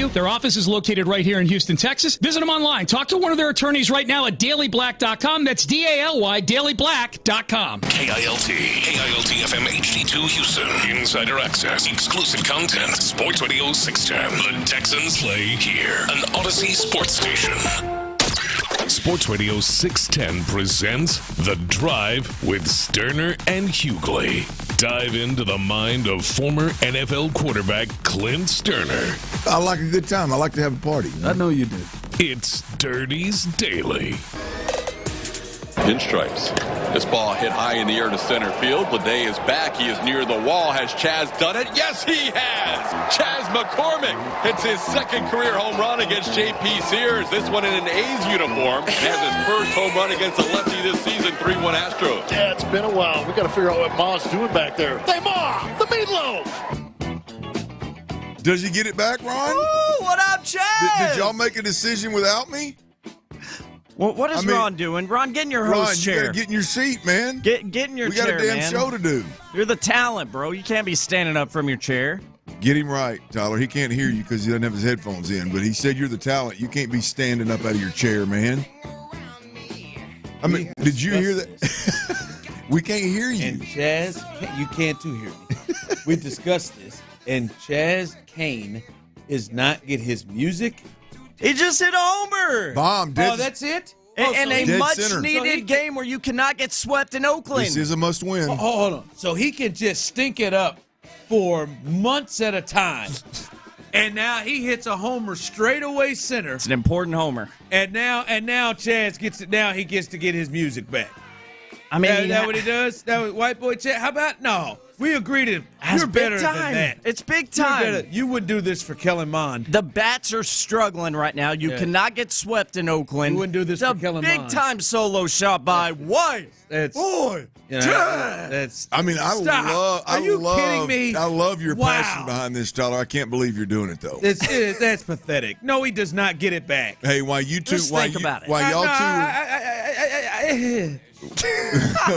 you. Their office is located right here in Houston, Texas. Visit them online. Talk to one of their attorneys right now at dailyblack.com. That's DALY, dailyblack.com. KILT FM HD2 Houston. Insider access, exclusive content. Sports Radio 610. The Texans play here. An Odyssey sports station. Sports Radio 610 presents The Drive with Stoerner and Hughley. Dive into the mind of former NFL quarterback Clint Stoerner. I like a good time. I like to have a party. I know you do. It's Dirty's Daily. Pinstripes. This ball hit high in the air to center field. Leday is back. He is near the wall. Has Chaz done it? Yes, he has. Chaz McCormick hits his second career home run against J.P. Sears. This one in an A's uniform. He has his first home run against a lefty this season, 3-1 Astros. Yeah, it's been a while. We got to figure out what Ma's doing back there. Hey, Ma, the meatloaf. Does he get it back, Ron? Ooh, what up, Chaz? Did y'all make a decision without me? Well, what is Ron doing? Ron, get in your host chair. You gotta get in your seat, man. Get in your chair, man. We got a damn show to do. You're the talent, bro. You can't be standing up from your chair. Get him right, Tyler. He can't hear you because he doesn't have his headphones in, but he said you're the talent. You can't be standing up out of your chair, man. I mean, did you hear that? We can't hear you. And Chaz, you can't too hear me. We discussed this, and Chaz Kane is not get his music. He just hit a homer. Bomb. Oh, that's it? In a much-needed game where you cannot get swept in Oakland. This is a must-win. Oh, hold on. So he can just stink it up for months at a time. And now he hits a homer straight away center. It's an important homer. And now Chaz gets it. Now he gets to get his music back. I mean, is that what he does? That was white boy Chaz. How about no? We agreed to. You're better than that. It's big time. You would do this for Kellen Mond. The bats are struggling right now. You cannot get swept in Oakland. You wouldn't do this for Kellen Mond. Big time solo shot by White. Boy. That's. I mean, I love. Are you kidding me? I love your passion behind this, Tyler. I can't believe you're doing it though. That's pathetic. No, he does not get it back. Hey, why you two? Just think about it. Why y'all two?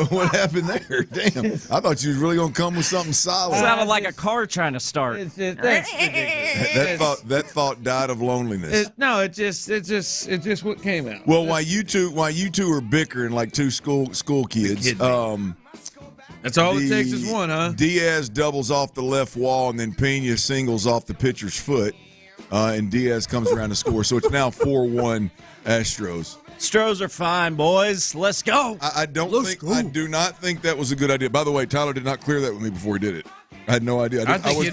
What happened there? Damn. I thought you was really going to come with something solid. Sounded like a car trying to start. That's ridiculous. That thought died of loneliness. It's just what came out. Well, while you two are bickering like two school kids, that's all it takes is one, huh? Diaz doubles off the left wall, and then Pena singles off the pitcher's foot, and Diaz comes around to score. So it's now 4-1 Astros. Stros are fine, boys. Let's go. I do not think that was a good idea. By the way, Tyler did not clear that with me before he did it. I had no idea. I think you're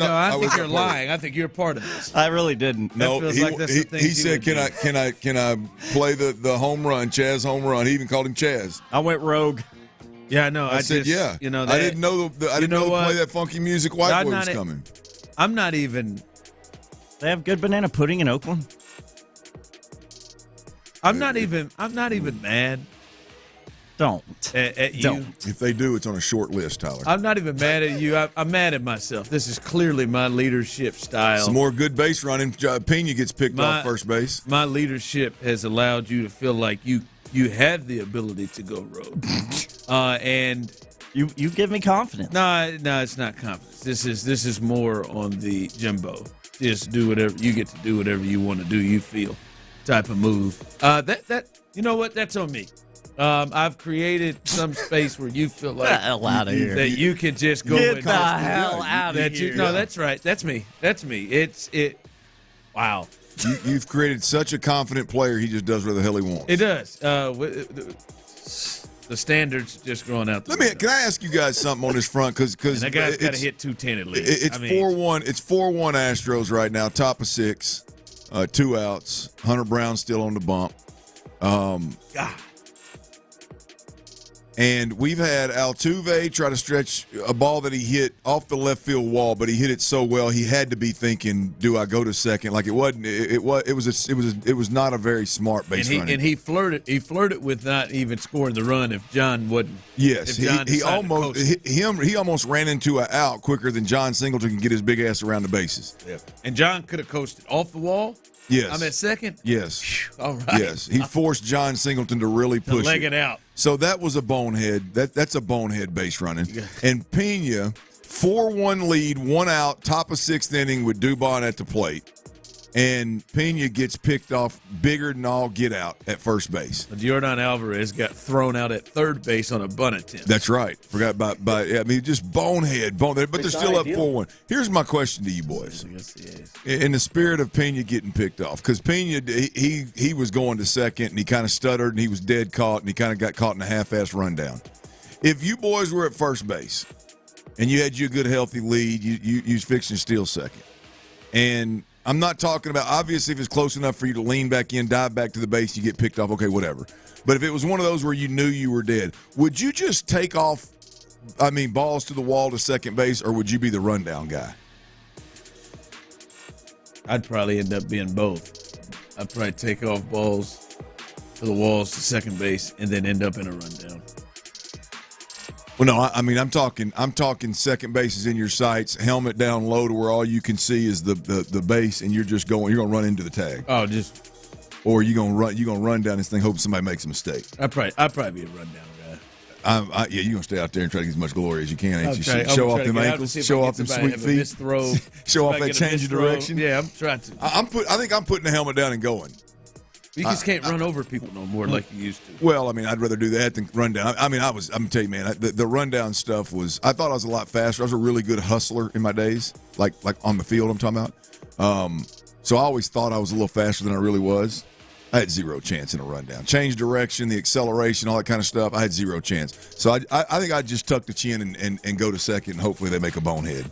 lying. I think you're part of this. I really didn't. No, he said, "Can I play the home run, Chaz home run?" He even called him Chaz. I went rogue. Yeah, I know. I said, yeah. You know, I didn't know. I didn't know to play that funky music. White boy was coming. I'm not even. They have good banana pudding in Oakland. I'm not even mad. Don't. At you. Don't. If they do, it's on a short list, Tyler. I'm not even mad at you. I'm mad at myself. This is clearly my leadership style. Some more good base running. Pena gets picked off first base. My leadership has allowed you to feel like you have the ability to go rogue. And you give me confidence. No, it's not confidence. This is more on the Jimbo. Just do whatever you get to do, whatever you want to do. You feel. Type of move. That you know what? That's on me. I've created some space where you feel like that you can just go. Get the hell out of here. No, that's right. That's me. Wow. You've created such a confident player. He just does whatever the hell he wants. It does. The standards just growing out. Can I ask you guys something on this front? Because that guy's got to hit 210 at least. It's 4-1. It's 4-1 Astros right now. Top of 6. 2 outs. Hunter Brown still on the bump. God. And we've had Altuve try to stretch a ball that he hit off the left field wall, but he hit it so well he had to be thinking, "Do I go to second?" Like it wasn't. It was not a very smart base running. And he flirted with not even scoring the run if John wouldn't. Yes, he almost ran into an out quicker than John Singleton can get his big ass around the bases. Yeah. And John could have coasted off the wall. Yes. I'm at second? Yes. All right. Yes. He forced John Singleton to really push leg it out. So that was a bonehead. That's a bonehead base running. Yeah. And Pena, 4-1 lead, 1 out, top of 6th inning with Dubon at the plate. and Pena gets picked off bigger than all get out at first base. Jordan Alvarez got thrown out at third base on a bunt attempt. That's right. Forgot about just bonehead, but they're still up 4-1. Here's my question to you boys. In the spirit of Pena getting picked off, because Pena, he was going to second, and he kind of stuttered, and he was dead caught, and he kind of got caught in a half-ass rundown. If you boys were at first base, and you had your good, healthy lead, you was fixing to steal second, and I'm not talking about, obviously, if it's close enough for you to lean back in, dive back to the base, you get picked off, okay, whatever. But if it was one of those where you knew you were dead, would you just take off, balls to the wall to second base, or would you be the rundown guy? I'd probably end up being both. I'd probably take off balls to the walls to second base and then end up in a rundown. Well, no, I'm talking second base is in your sights, helmet down low to where all you can see is the base, and you're gonna run into the tag. Oh, or you're gonna run down this thing, hoping somebody makes a mistake. I'd probably be a rundown guy. You're gonna stay out there and try to get as much glory as you can, ain't you? Show off them ankles, show off them sweet feet, show off that change of direction. Yeah, I'm trying to. I think I'm putting the helmet down and going. You just can't run over people no more like you used to. Well, I'd rather do that than run down. I'm gonna tell you, man, the rundown stuff I thought I was a lot faster. I was a really good hustler in my days, like on the field I'm talking about. So I always thought I was a little faster than I really was. I had zero chance in a rundown. Change direction, the acceleration, all that kind of stuff, I had zero chance. So I think I'd just tuck the chin and go to second, and hopefully they make a bonehead.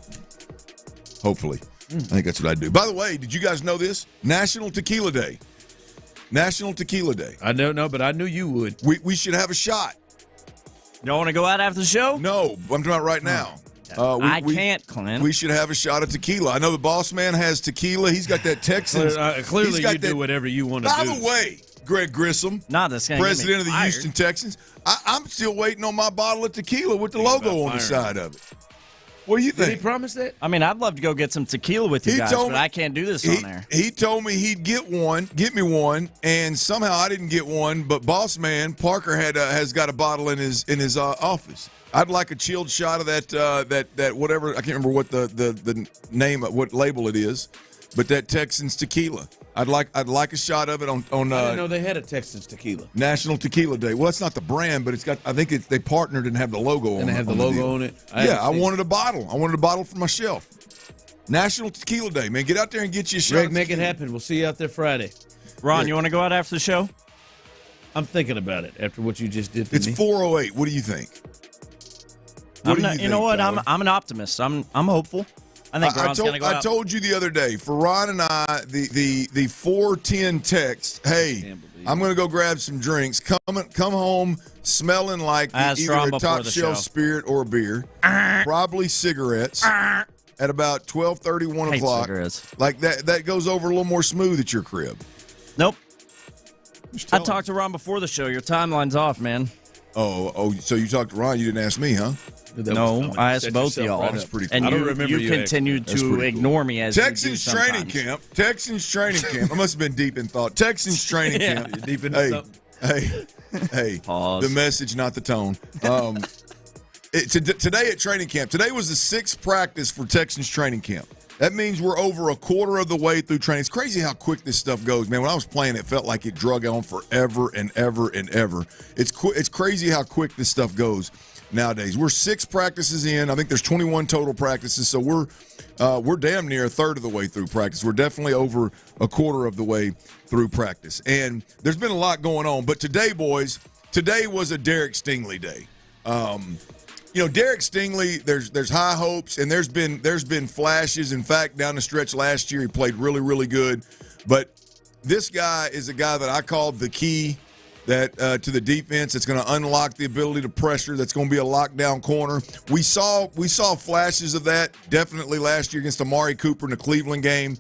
Hopefully. I think that's what I'd do. By the way, did you guys know this? National Tequila Day. National Tequila Day. I don't know, but I knew you would. We should have a shot. You don't want to go out after the show? No, I'm talking about right now. I can't, Clint. We should have a shot of tequila. I know the boss man has tequila. He's got that Texans. Clearly, you do whatever you want to do. By the way, Greg Grissom, president of the Houston Texans, I'm still waiting on my bottle of tequila with the logo on the side of it. What do you think? Did he promise that? I'd love to go get some tequila with you guys, but I can't do this on there. He told me he'd get me one, and somehow I didn't get one. But boss man Parker has got a bottle in his office. I'd like a chilled shot of that whatever, I can't remember what the name, what label it is, but that Texans tequila. I'd like a shot of it on. I didn't know they had a Texans tequila. National Tequila Day. Well, that's not the brand, but it's got. I think they partnered and have the logo on it. And they have the logo on it. I wanted a bottle. I wanted a bottle for my shelf. National Tequila Day, man. Get out there and get you a shot. Greg, make it happen. We'll see you out there Friday. Ron, you want to go out after the show? I'm thinking about it after what you just did to me. It's 4:08. What do you think? You know what? I'm an optimist. I'm hopeful. I think Ron's going to go out. I told you the other day, for Ron and I, the 4:10 text, hey, I'm going to go grab some drinks. Come home smelling like either a top shelf spirit or beer, probably cigarettes. At about 12:30, 1 o'clock. Cigarettes. Like that goes over a little more smooth at your crib. Nope. I talked to Ron before the show. Your timeline's off, man. Oh, so you talked to Ron. You didn't ask me, huh? No, I asked both of y'all. That's pretty cool. And you continued to ignore me as Texans you do training camp. Texans training camp. I must have been deep in thought. Texans training camp. You're deep into something. Hey. Pause. The message, not the tone. Today at training camp. Today was the 6th practice for Texans training camp. That means we're over a quarter of the way through training. It's crazy how quick this stuff goes, man. When I was playing, it felt like it drug on forever and ever and ever. It's crazy how quick this stuff goes nowadays. We're 6 practices in. I think there's 21 total practices, so we're damn near a third of the way through practice. We're definitely over a quarter of the way through practice. And there's been a lot going on. But today, boys, was a Derek Stingley day. Derek Stingley, there's high hopes, and there's been flashes. In fact, down the stretch last year, he played really, really good. But this guy is a guy that I called the key to the defense. That's going to unlock the ability to pressure. That's going to be a lockdown corner. We saw flashes of that definitely last year against Amari Cooper in the Cleveland game.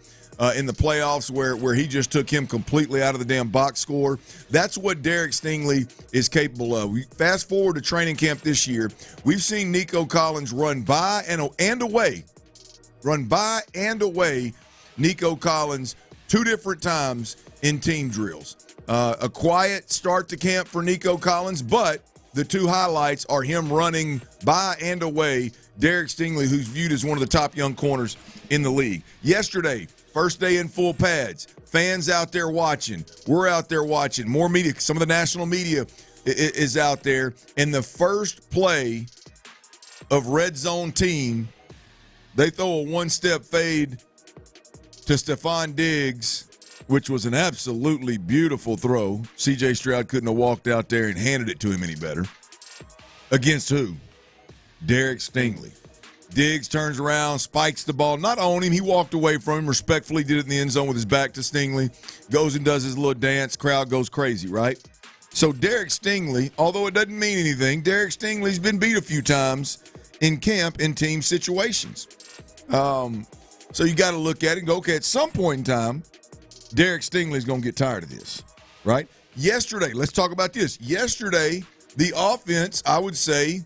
In the playoffs where he just took him completely out of the damn box score. That's what Derek Stingley is capable of. We fast forward to training camp this year. We've seen Nico Collins run by and away Nico Collins 2 different times in team drills. A quiet start to camp for Nico Collins, but the 2 highlights are him running by and away Derek Stingley, who's viewed as one of the top young corners in the league. Yesterday, first day in full pads. Fans out there watching. We're out there watching. More media. Some of the national media is out there. And the first play of red zone team, they throw a one-step fade to Stephon Diggs, which was an absolutely beautiful throw. C.J. Stroud couldn't have walked out there and handed it to him any better. Against who? Derek Stingley. Diggs turns around, spikes the ball. Not on him. He walked away from him, respectfully did it in the end zone with his back to Stingley. Goes and does his little dance. Crowd goes crazy, right? So Derek Stingley, although it doesn't mean anything, Derek Stingley's been beat a few times in camp in team situations. So you got to look at it and go, okay, at some point in time, Derek Stingley's going to get tired of this, right? Yesterday, let's talk about this. Yesterday, the offense, I would say,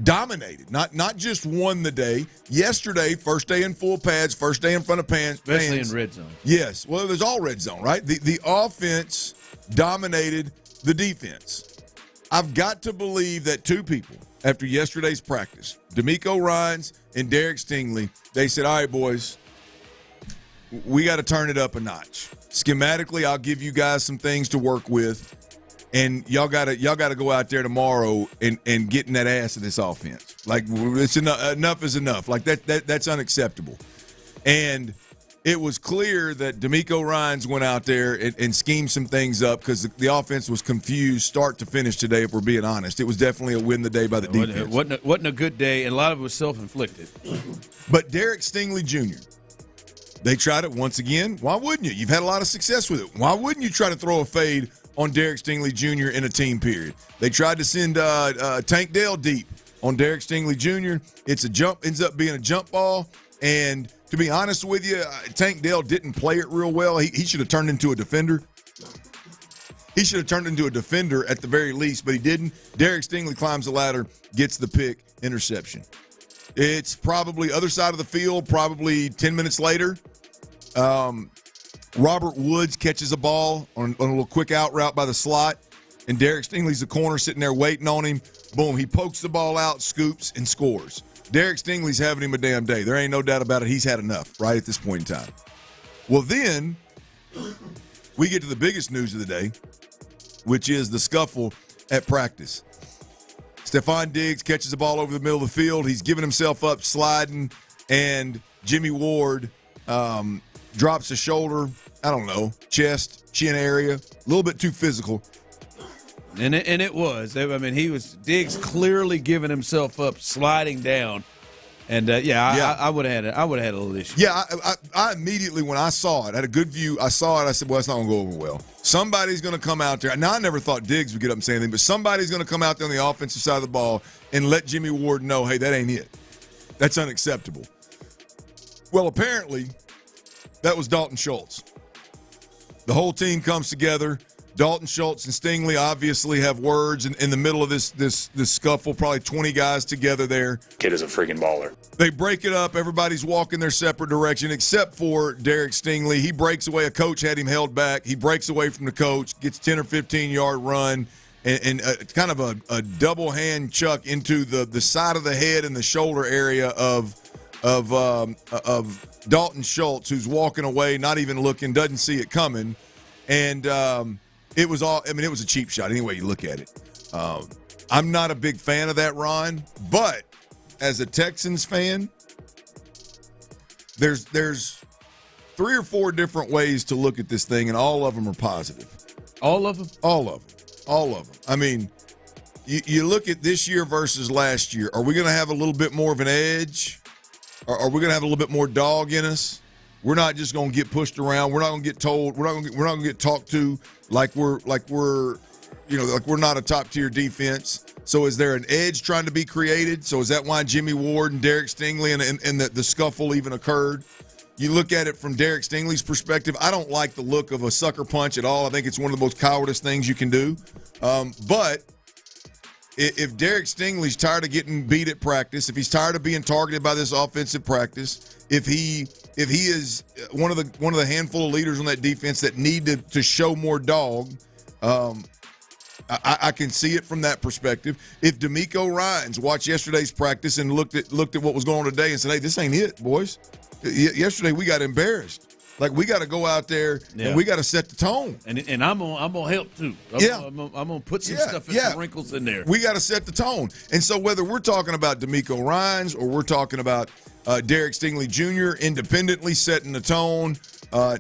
dominated. Not just won the day. Yesterday, first day in full pads, first day in front of fans. Especially in red zone. Yes. Well, there's all red zone, right? The offense dominated the defense. I've got to believe that two people, after yesterday's practice, DeMeco Ryans and Derek Stingley, they said, all right, boys, we got to turn it up a notch. Schematically, I'll give you guys some things to work with. And y'all gotta go out there tomorrow and get in that ass of this offense. Like, it's enough is enough. Like that's unacceptable. And it was clear that DeMeco Ryans went out there and schemed some things up because the offense was confused start to finish today, if we're being honest. It was definitely a win the day by the defense. It wasn't a good day, and a lot of it was self-inflicted. But Derek Stingley Jr., they tried it once again. Why wouldn't you? You've had a lot of success with it. Why wouldn't you try to throw a fade on Derek Stingley Jr. in a team period? They tried to send Tank Dell deep on Derek Stingley Jr. It's a jump, ends up being a jump ball. And to be honest with you, Tank Dell didn't play it real well. He should have turned into a defender. He should have turned into a defender at the very least, but he didn't. Derek Stingley climbs the ladder, gets the pick, interception. It's probably other side of the field, probably 10 minutes later. Robert Woods catches a ball on a little quick out route by the slot, and Derek Stingley's the corner sitting there waiting on him. Boom, he pokes the ball out, scoops, and scores. Derek Stingley's having him a damn day. There ain't no doubt about it. He's had enough right at this point in time. Well, then we get to the biggest news of the day, which is the scuffle at practice. Stephon Diggs catches the ball over the middle of the field. He's giving himself up, sliding, and Jimmy Ward drops a shoulder, I don't know, chest, chin area, a little bit too physical. And it was. I mean, Diggs clearly giving himself up, sliding down. And, I would have had a little issue. Yeah, I immediately, when I saw it, had a good view, I saw it, I said, well, it's not going to go over well. Somebody's going to come out there. Now, I never thought Diggs would get up and say anything, but somebody's going to come out there on the offensive side of the ball and let Jimmy Ward know, hey, that ain't it. That's unacceptable. Well, apparently, that was Dalton Schultz. The whole team comes together. Dalton Schultz and Stingley obviously have words in the middle of this scuffle, probably 20 guys together there. Kid is a freaking baller. They break it up. Everybody's walking their separate direction except for Derek Stingley. He breaks away. A coach had him held back. He breaks away from the coach, gets 10 or 15-yard run, and kind of a double hand chuck into the side of the head and the shoulder area of Dalton Schultz, who's walking away, not even looking, doesn't see it coming. And it was a cheap shot any way you look at it. I'm not a big fan of that, Ron, but as a Texans fan, there's 3 or 4 different ways to look at this thing, and all of them are positive. All of them? All of them. I mean, you look at this year versus last year. Are we going to have a little bit more of an edge? Are we going to have a little bit more dog in us? We're not just going to get pushed around. We're not going to get told. We're not going to get talked to like we're not a top tier defense. So is there an edge trying to be created? So is that why Jimmy Ward and Derek Stingley and the scuffle even occurred? You look at it from Derek Stingley's perspective. I don't like the look of a sucker punch at all. I think it's one of the most cowardice things you can do. But if Derek Stingley's tired of getting beat at practice, if he's tired of being targeted by this offensive practice, if he is one of the handful of leaders on that defense that need to show more dog, I can see it from that perspective. If DeMeco Ryans watched yesterday's practice and looked at what was going on today and said, "Hey, this ain't it, boys. Yesterday we got embarrassed. Like, we got to go out there and we got to set the tone. And I'm gonna help too. I'm gonna put some stuff and some wrinkles in there. We got to set the tone. And so whether we're talking about D'Amico Ryans or we're talking about Derek Stingley Jr. independently setting the tone,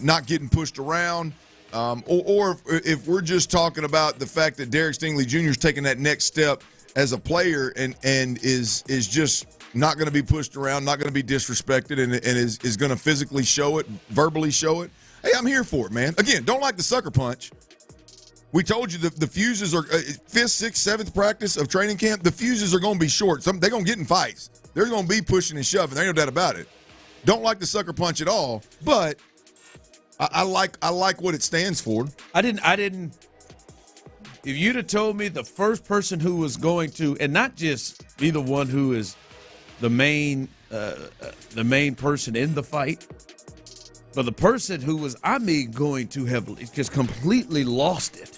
not getting pushed around, or if we're just talking about the fact that Derek Stingley Jr. is taking that next step as a player and is just not going to be pushed around, not going to be disrespected, and is going to physically show it, verbally show it. Hey, I'm here for it, man. Again, don't like the sucker punch. We told you the fuses are 5th, 6th, 7th practice of training camp. The fuses are going to be short. They're going to get in fights. They're going to be pushing and shoving. There ain't no doubt about it. Don't like the sucker punch at all, but I like what it stands for. I didn't. If you'd have told me the first person who was going to, and not just be the one who is the main person in the fight, but the person who was, going to have just completely lost it,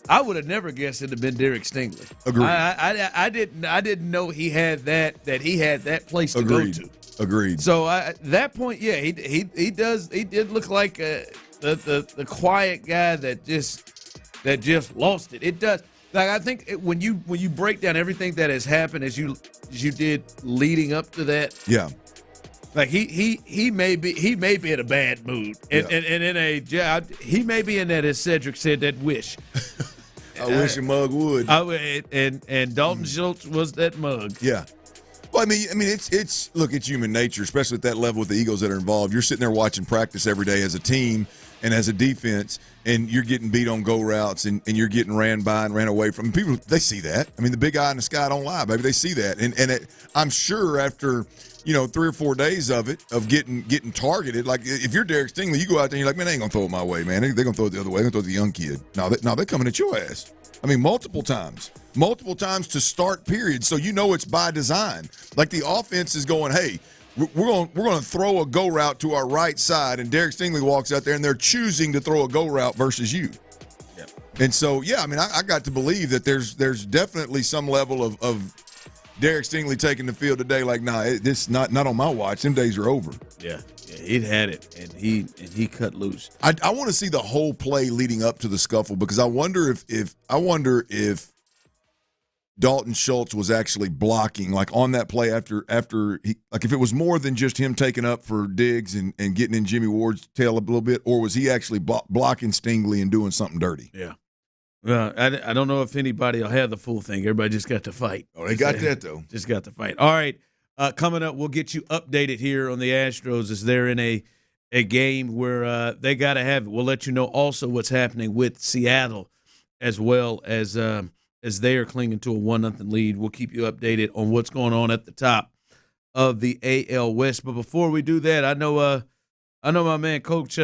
I would have never guessed it'd have been Derek Stingley. Agreed. I didn't know he had that place to go to. Agreed. So at that point, yeah, he did look like the quiet guy that just lost it. It does. Like, I think when you break down everything that has happened as you did leading up to that, yeah, like he may be in a bad mood, and in a job he may be in that, as Cedric said, that wish. I wish a mug would. And Dalton Schultz was that mug. Yeah. Well, I mean, it's look, it's human nature, especially at that level with the Eagles that are involved. You're sitting there watching practice every day as a team and as a defense, and you're getting beat on go routes, and you're getting ran by and ran away from. People, they see that. I mean, the big eye in the sky don't lie, baby. They see that, and I'm sure after 3 or 4 days of it, of getting targeted, like if you're Derek Stingley, you go out there and you're like, man, they ain't gonna throw it my way, man. They're gonna throw it the other way. They're gonna throw it to the young kid. No, they're coming at your ass. I mean, multiple times to start periods, so it's by design. Like, the offense is going, hey, we're going to throw a go route to our right side, and Derek Stingley walks out there, and they're choosing to throw a go route versus you. Yep. And so, yeah, I mean, I got to believe that there's definitely some level of Derek Stingley taking the field today. Like, this not on my watch. Them days are over. Yeah, he'd had it, and he cut loose. I want to see the whole play leading up to the scuffle, because I wonder if Dalton Schultz was actually blocking, like, on that play after he, like, if it was more than just him taking up for Diggs and getting in Jimmy Ward's tail a little bit, or was he actually blocking Stingley and doing something dirty? Yeah. Well, I don't know if anybody will have the full thing. Everybody just got to fight. Oh, they got that, though. Just got to fight. All right. Coming up, we'll get you updated here on the Astros as they're in a game where they got to have it. We'll let you know also what's happening with Seattle, as well as they are clinging to a 1-0 lead. We'll keep you updated on what's going on at the top of the AL West. But before we do that, I know my man Coach.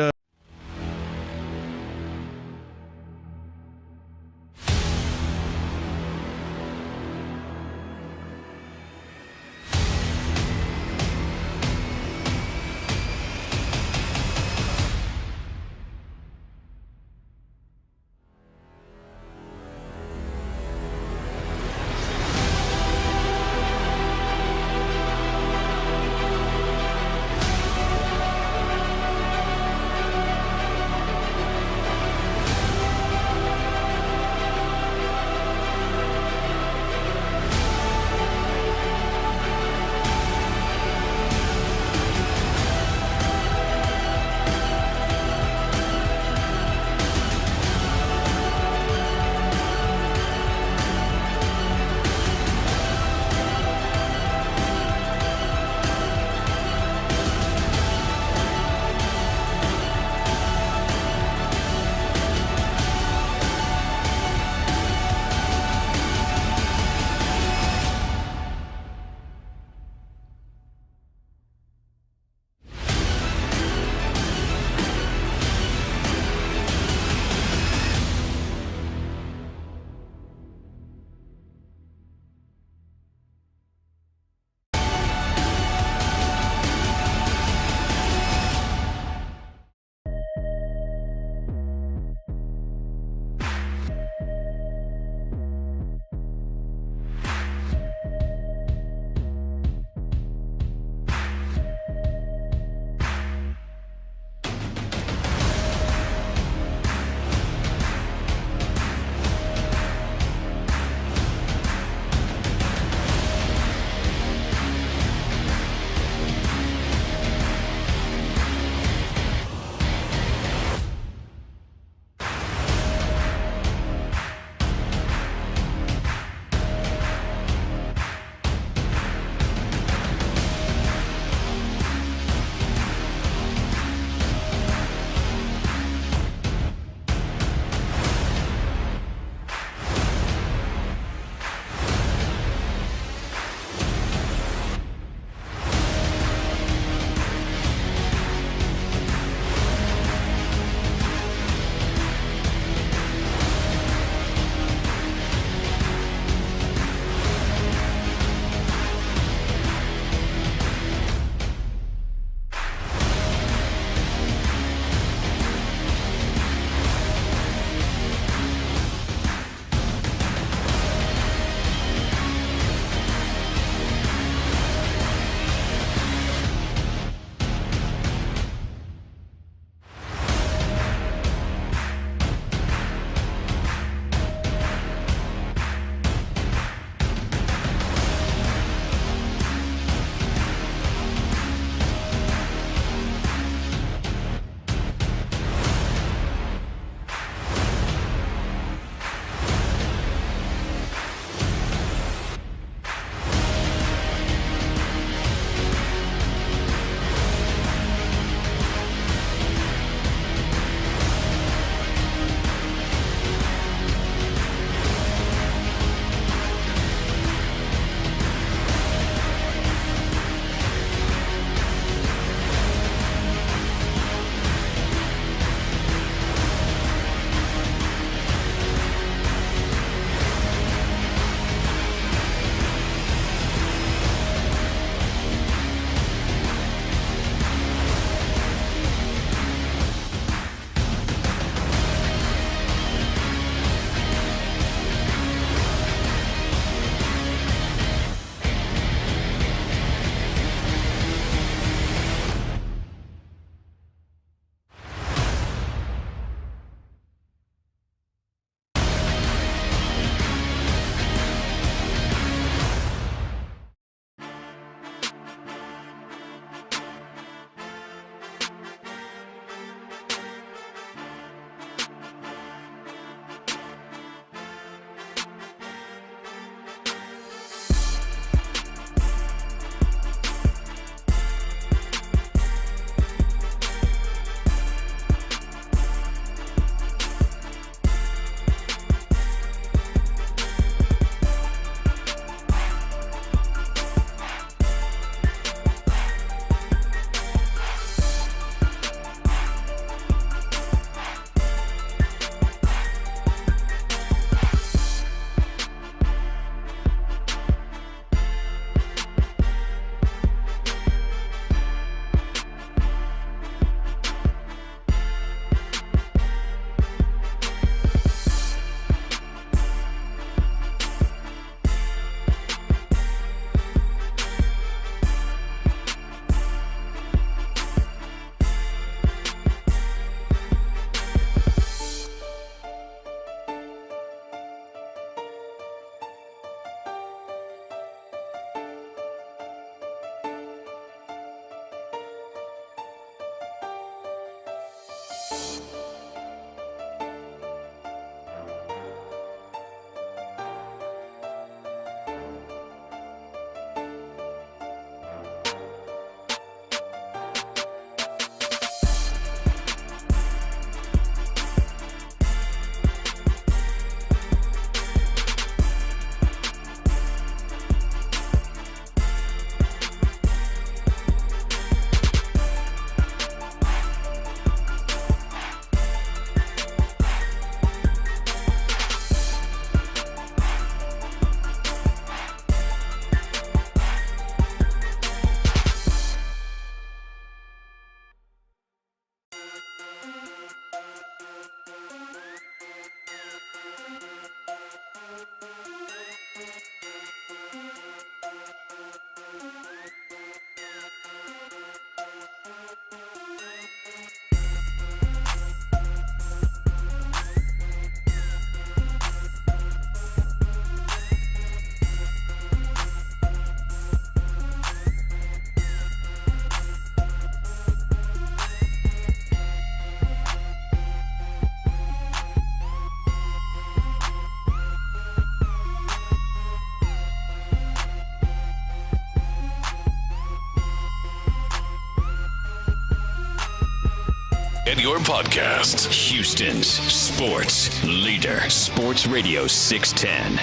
and your podcasts. Houston's sports leader. Sports Radio 610.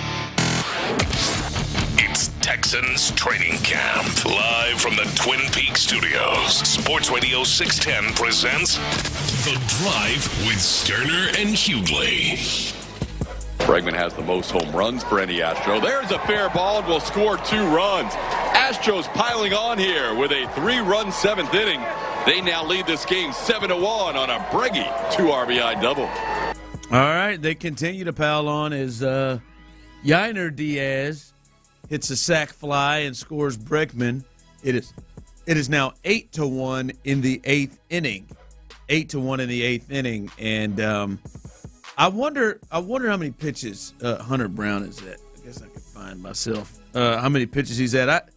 It's Texans Training Camp. Live from the Twin Peaks studios. Sports Radio 610 presents The Drive with Stoerner and Hughley. Bregman has the most home runs for any Astro. There's a fair ball and will score 2 runs. Astros piling on here with a 3-run 7th inning. They now lead this game 7-1 on a Breggy 2 RBI double. All right, they continue to pile on as Yainer Diaz hits a sac fly and scores Bregman. It is now 8-1 in the 8th inning. 8-1 in the 8th inning, and I wonder how many pitches Hunter Brown is at. I guess I can find myself how many pitches he's at.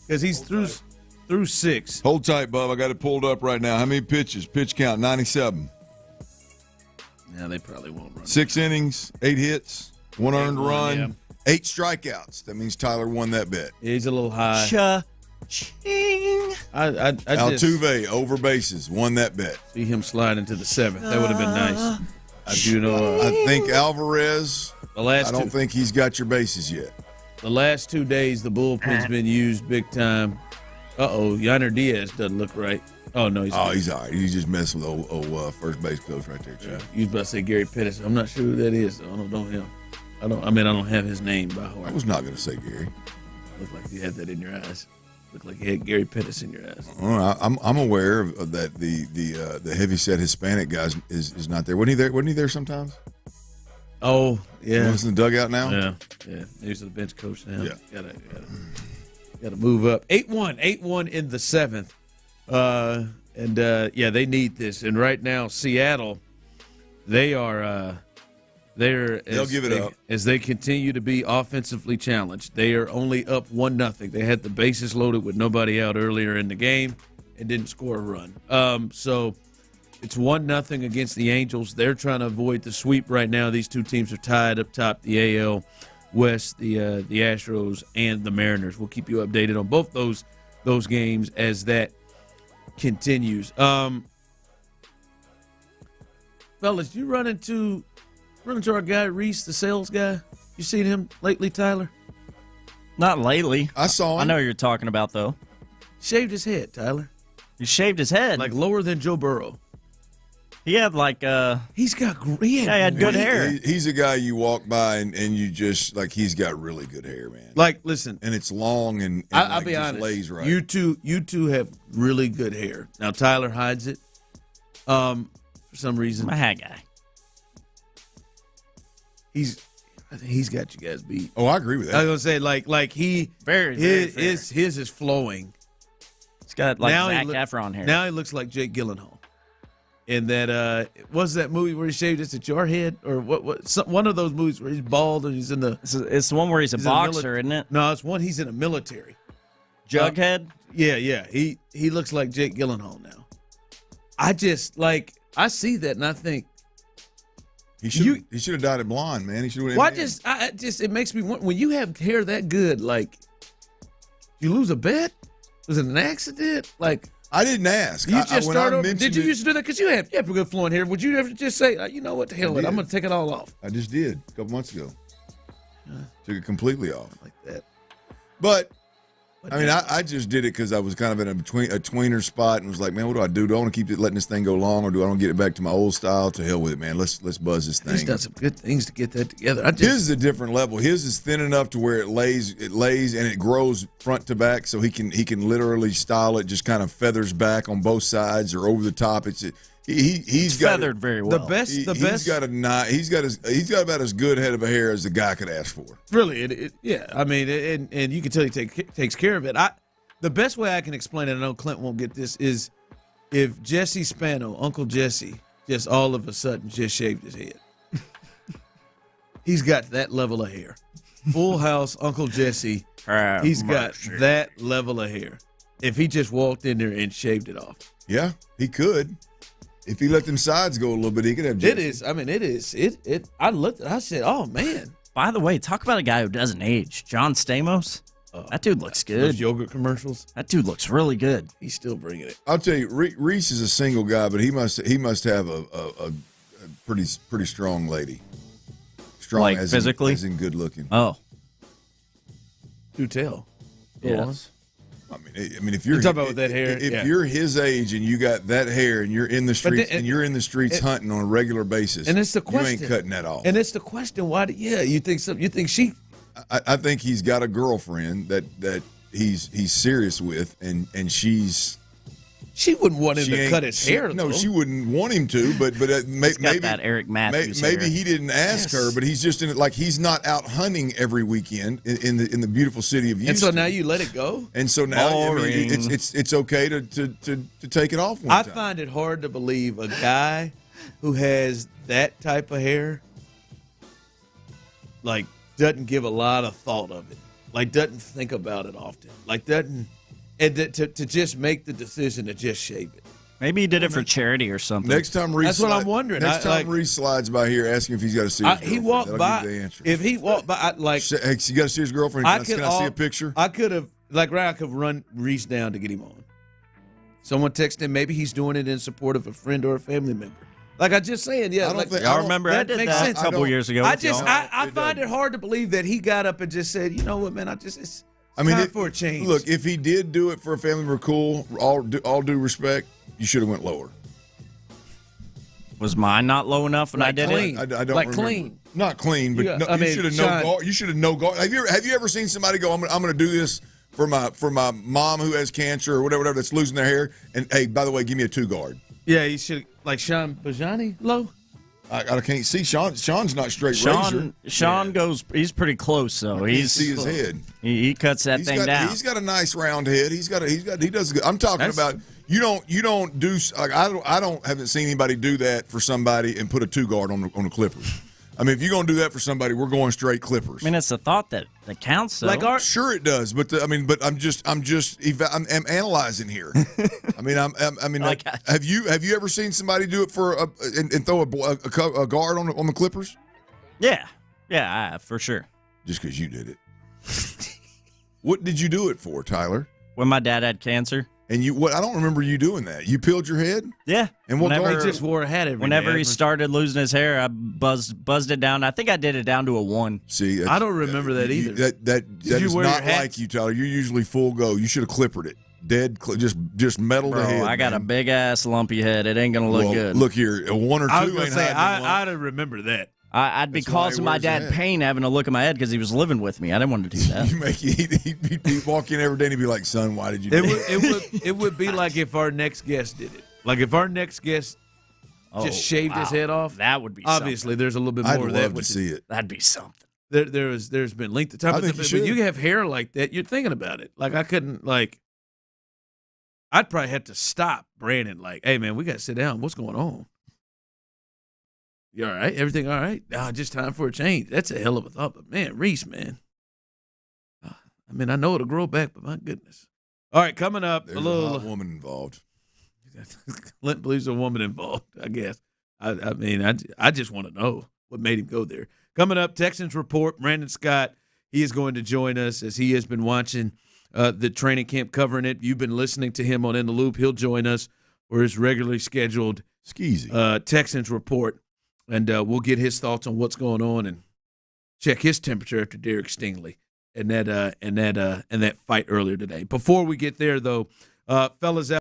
Because he's through 6. Hold tight, Bub. I got it pulled up right now. How many pitches? Pitch count, 97. Yeah, they probably won't run. 6 innings, 8 hits, 1 earned run, yeah. 8 strikeouts. That means Tyler won that bet. Yeah, he's a little high. Cha-ching. I Altuve, over bases, won that bet. See him slide into the 7th. That would have been nice. I do know. I think Alvarez, I don't two- think he's got your bases yet. The last 2 days, the bullpen's been used big time. Yainer Diaz doesn't look right. Oh, no, he's all right. He's just messing with old first base coach right there, too. Yeah. You was about to say Gary Pettis. I'm not sure who that is. I don't know him. I don't have his name by heart. I was not going to say Gary. Looked like you had that in your eyes. Looked like you had Gary Pettis in your eyes. I'm aware of that. The heavyset Hispanic guy is not there. Wasn't he there sometimes? Oh, yeah. He's in the dugout now? Yeah. He's the bench coach now. Yeah. Got to move up. 8-1 in the 7th. They need this. And right now, Seattle, they'll give it up as they continue to be offensively challenged. They are only up 1-0. They had the bases loaded with nobody out earlier in the game and didn't score a run. So it's 1-0 against the Angels. They're trying to avoid the sweep right now. These two teams are tied up top, the AL West, the Astros and the Mariners. We'll keep you updated on both those games as that continues. Fellas, you run into our guy Reese, the sales guy. You seen him lately, Tyler? Not lately. I saw him. I know what you're talking about, though. Shaved his head, Tyler. He shaved his head? Like lower than Joe Burrow. He had he had good hair. He's a guy you walk by and you just he's got really good hair, man. Listen, and it's long and I'll be honest. Lays right. You two have really good hair. Now Tyler hides it. For some reason, I'm a hat guy. I think he's got you guys beat. Oh, I agree with that. I was gonna say he very his is flowing. He's got Zac Efron hair. Now he looks like Jake Gyllenhaal. And that was that movie where he shaved just at your head, or one of those movies where he's bald and he's in the. It's the one where he's a boxer, isn't it? No, it's one he's in a military. Jughead. Yeah. He looks like Jake Gyllenhaal now. I just I see that and I think he should have dyed it blonde, man. He should have. Well, it makes me want when you have hair that good, you lose a bet. Was it an accident? I didn't ask. You just start over. Did you used to do that? Because you have good flowing hair. Would you ever just say, you know what, the hell with it, I'm going to take it all off? I just did a couple months ago. Took it completely off. Like that. But, I just did it because I was kind of in a tweener spot and was like, man, what do I do? Do I want to keep letting this thing go long, or do I want to get it back to my old style? To hell with it, man. Let's buzz this thing. He's done some good things to get that together. His is a different level. His is thin enough to where it lays and it grows front to back, so he can literally style it. Just kind of feathers back on both sides or over the top. He's got feathered very well. He's got about as good head of a hair as the guy could ask for. Really, and you can tell he takes care of it. The best way I can explain it, I know Clint won't get this, is if Jesse Spano, Uncle Jesse, just all of a sudden just shaved his head. He's got that level of hair. Full House Uncle Jesse. He's got that level of hair. If he just walked in there and shaved it off. Yeah, he could. If he let them sides go a little bit, he could have Jesse. It is. It is. I looked at it. I said, oh, man. By the way, talk about a guy who doesn't age. John Stamos. That dude looks good. Those yogurt commercials. That dude looks really good. He's still bringing it. I'll tell you, Reese is a single guy, but he must have a pretty strong lady. Strong, like as physically, as in good looking. Oh, do tell. Yes. I mean, if you're talking about with that hair, if you're his age and you got that hair and you're in the streets, hunting on a regular basis, and it's the question, you ain't cutting that off. And it's the question, why? You think so? You think she? I think he's got a girlfriend that he's serious with, and she wouldn't want him to cut his hair. No, she wouldn't want him to, but maybe that Eric Matthews maybe hair. he didn't ask her, but he's just in it. Like he's not out hunting every weekend in the beautiful city of Houston. And so now you let it go. And so now it's okay to take it off. I find it hard to believe a guy who has that type of hair, like, doesn't give a lot of thought of it, like doesn't think about it often, like doesn't. And to just make the decision to just shave it. Maybe he did it for charity or something. Next time Reese, that's what I'm wondering. Next time Reese slides by here, ask him if he's got a serious girlfriend. He walked by. Give you the answer. If he walked by, like, hey, you got a serious girlfriend? Can I see a picture? I could have, I could run Reese down to get him on. Someone texted him. Maybe he's doing it in support of a friend or a family member. Like I just saying, yeah. I remember I did that a couple years ago. I find it hard to believe that he got up and just said, you know what, man, time for a change. Look, if he did do it for a family member, cool. All due respect, you should have went lower. Was mine not low enough when I did it? I don't like remember. Clean. Not clean, but you should have no guard. You should have no guard. Have you ever seen somebody go, I'm going to do this for my mom who has cancer or whatever that's losing their hair, and hey, by the way, give me a 2-guard. Yeah, you should, like Sean Bijani low. I can't see Sean's not straight razor. Sean goes. He's pretty close though. You can't see his head. He cuts that thing down. He's got a nice round head. He does good. I'm talking about you don't do like I haven't seen anybody do that for somebody and put a 2-guard on the Clippers. I mean, if you're gonna do that for somebody, we're going straight Clippers. I mean, it's the thought that counts. Though. Sure it does, but I'm just analyzing here. Have you ever seen somebody do it for and throw a guard on the Clippers? Yeah, for sure. Just because you did it. What did you do it for, Tyler? When my dad had cancer. And I don't remember you doing that. You peeled your head? Yeah. And what he just wore a hat every day. Whenever he started losing his hair, I buzzed it down. I think I did it down to a 1. See, I don't remember that either. That is not like you, Tyler. You're usually full go. You should have clippered it. Just metal the head. I got a big ass lumpy head. It ain't gonna look good. Look here, a 1 or 2 I was gonna ain't say I'd remember that. I'd be causing my dad pain having to look at my head because he was living with me. I didn't want to do that. He'd walk in every day and he'd be like, "Son, why did you do that?" It would be like if our next guest did it. Like if our next guest just shaved his head off. That would be obviously something. there's a little bit more I'd of that. love to see it. That'd be something. There's been length of time. But you have hair like that, you're thinking about it. Like I couldn't I'd probably have to stop Brandon. Like, hey man, we got to sit down. What's going on? You all right? Everything all right? Just time for a change. That's a hell of a thought. But, man, Reese, man. I mean, I know it'll grow back, but my goodness. All right, coming up. There's a hot woman involved. Lent believes a woman involved, I guess. I mean, I just want to know what made him go there. Coming up, Texans Report. Brandon Scott, he is going to join us as he has been watching the training camp, covering it. You've been listening to him on In the Loop. He'll join us for his regularly scheduled Texans Report. And we'll get his thoughts on what's going on and check his temperature after Derek Stingley and that fight earlier today. Before we get there, though, fellas,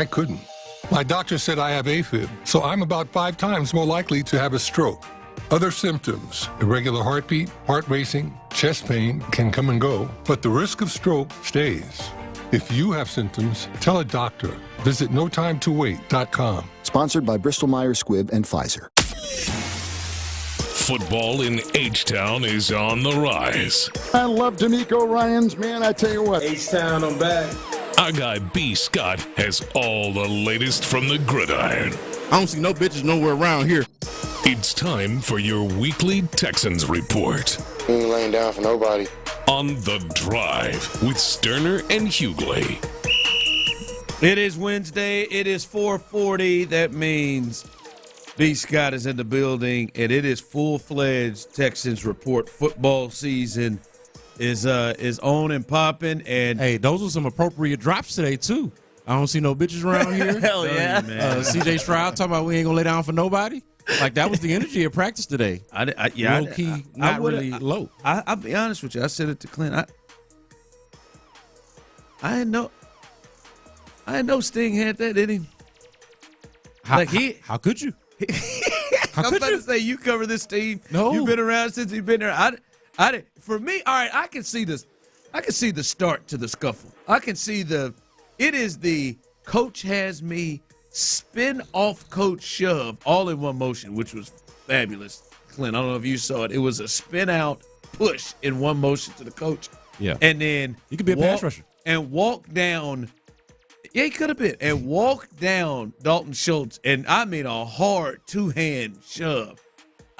I couldn't. My doctor said I have AFib, so I'm about 5 times more likely to have a stroke. Other symptoms, irregular heartbeat, heart racing, chest pain can come and go, but the risk of stroke stays. If you have symptoms, tell a doctor. Visit notimetowait.com. Sponsored by Bristol-Myers Squibb and Pfizer. Football in H-Town is on the rise. I love D'Amico Ryans, man. I tell you what. H-Town, I'm back. Our guy B. Scott has all the latest from the gridiron. I don't see no bitches nowhere around here. It's time for your weekly Texans report. We ain't laying down for nobody. On The Drive with Stoerner and Hughley. It is Wednesday. It is 4:40. That means B. Scott is in the building, and it is full-fledged Texans report. Football season is on and popping. And hey, those were some appropriate drops today too. I don't see no bitches around here. Hell yeah. C.J. Stroud talking about we ain't gonna lay down for nobody. Like that was the energy of practice today. Low key, not really low. I'll be honest with you. I said it to Clint. I had no Sting had that in him. How could you? I was about to say, you cover this team. No, you've been around since you've been there. For me, all right, I can see this. I can see the start to the scuffle. I can see it is the coach has me spin off coach shove all in one motion, which was fabulous. Clint, I don't know if you saw it. It was a spin out push in one motion to the coach. Yeah. And then you could be a pass rusher. And walk down. Yeah, he could have been. And walk down Dalton Schultz, and I mean a hard two-hand shove.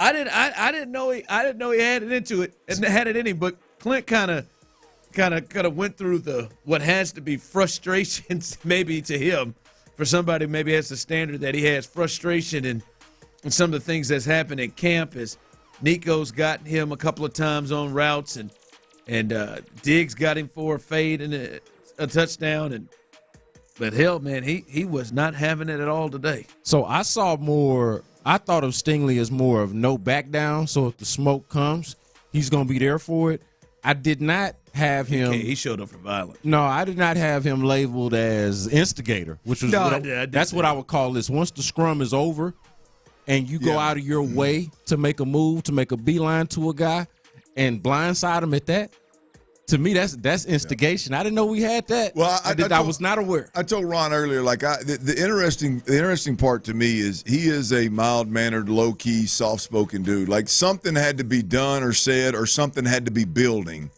I didn't know he had it into it and had it in him, but Clint kind of went through what has to be frustrations maybe to him. For somebody who maybe has the standard that he has, frustration and some of the things that's happened at camp is Nico's gotten him a couple of times on routes and Diggs got him for a fade and a touchdown. But hell, man, he was not having it at all today. So I thought of Stingley as more of no back down. So if the smoke comes, he's going to be there for it. I did not have him. He showed up for violence. No, I did not have him labeled as instigator, which was that's what I would call this. Once the scrum is over and you go out of your way to make a move, to make a beeline to a guy and blindside him at that, to me, that's instigation. I didn't know we had that. Well, I was not aware. I told Ron earlier, like the interesting part to me is he is a mild-mannered, low-key, soft-spoken dude. Like something had to be done or said or something had to be building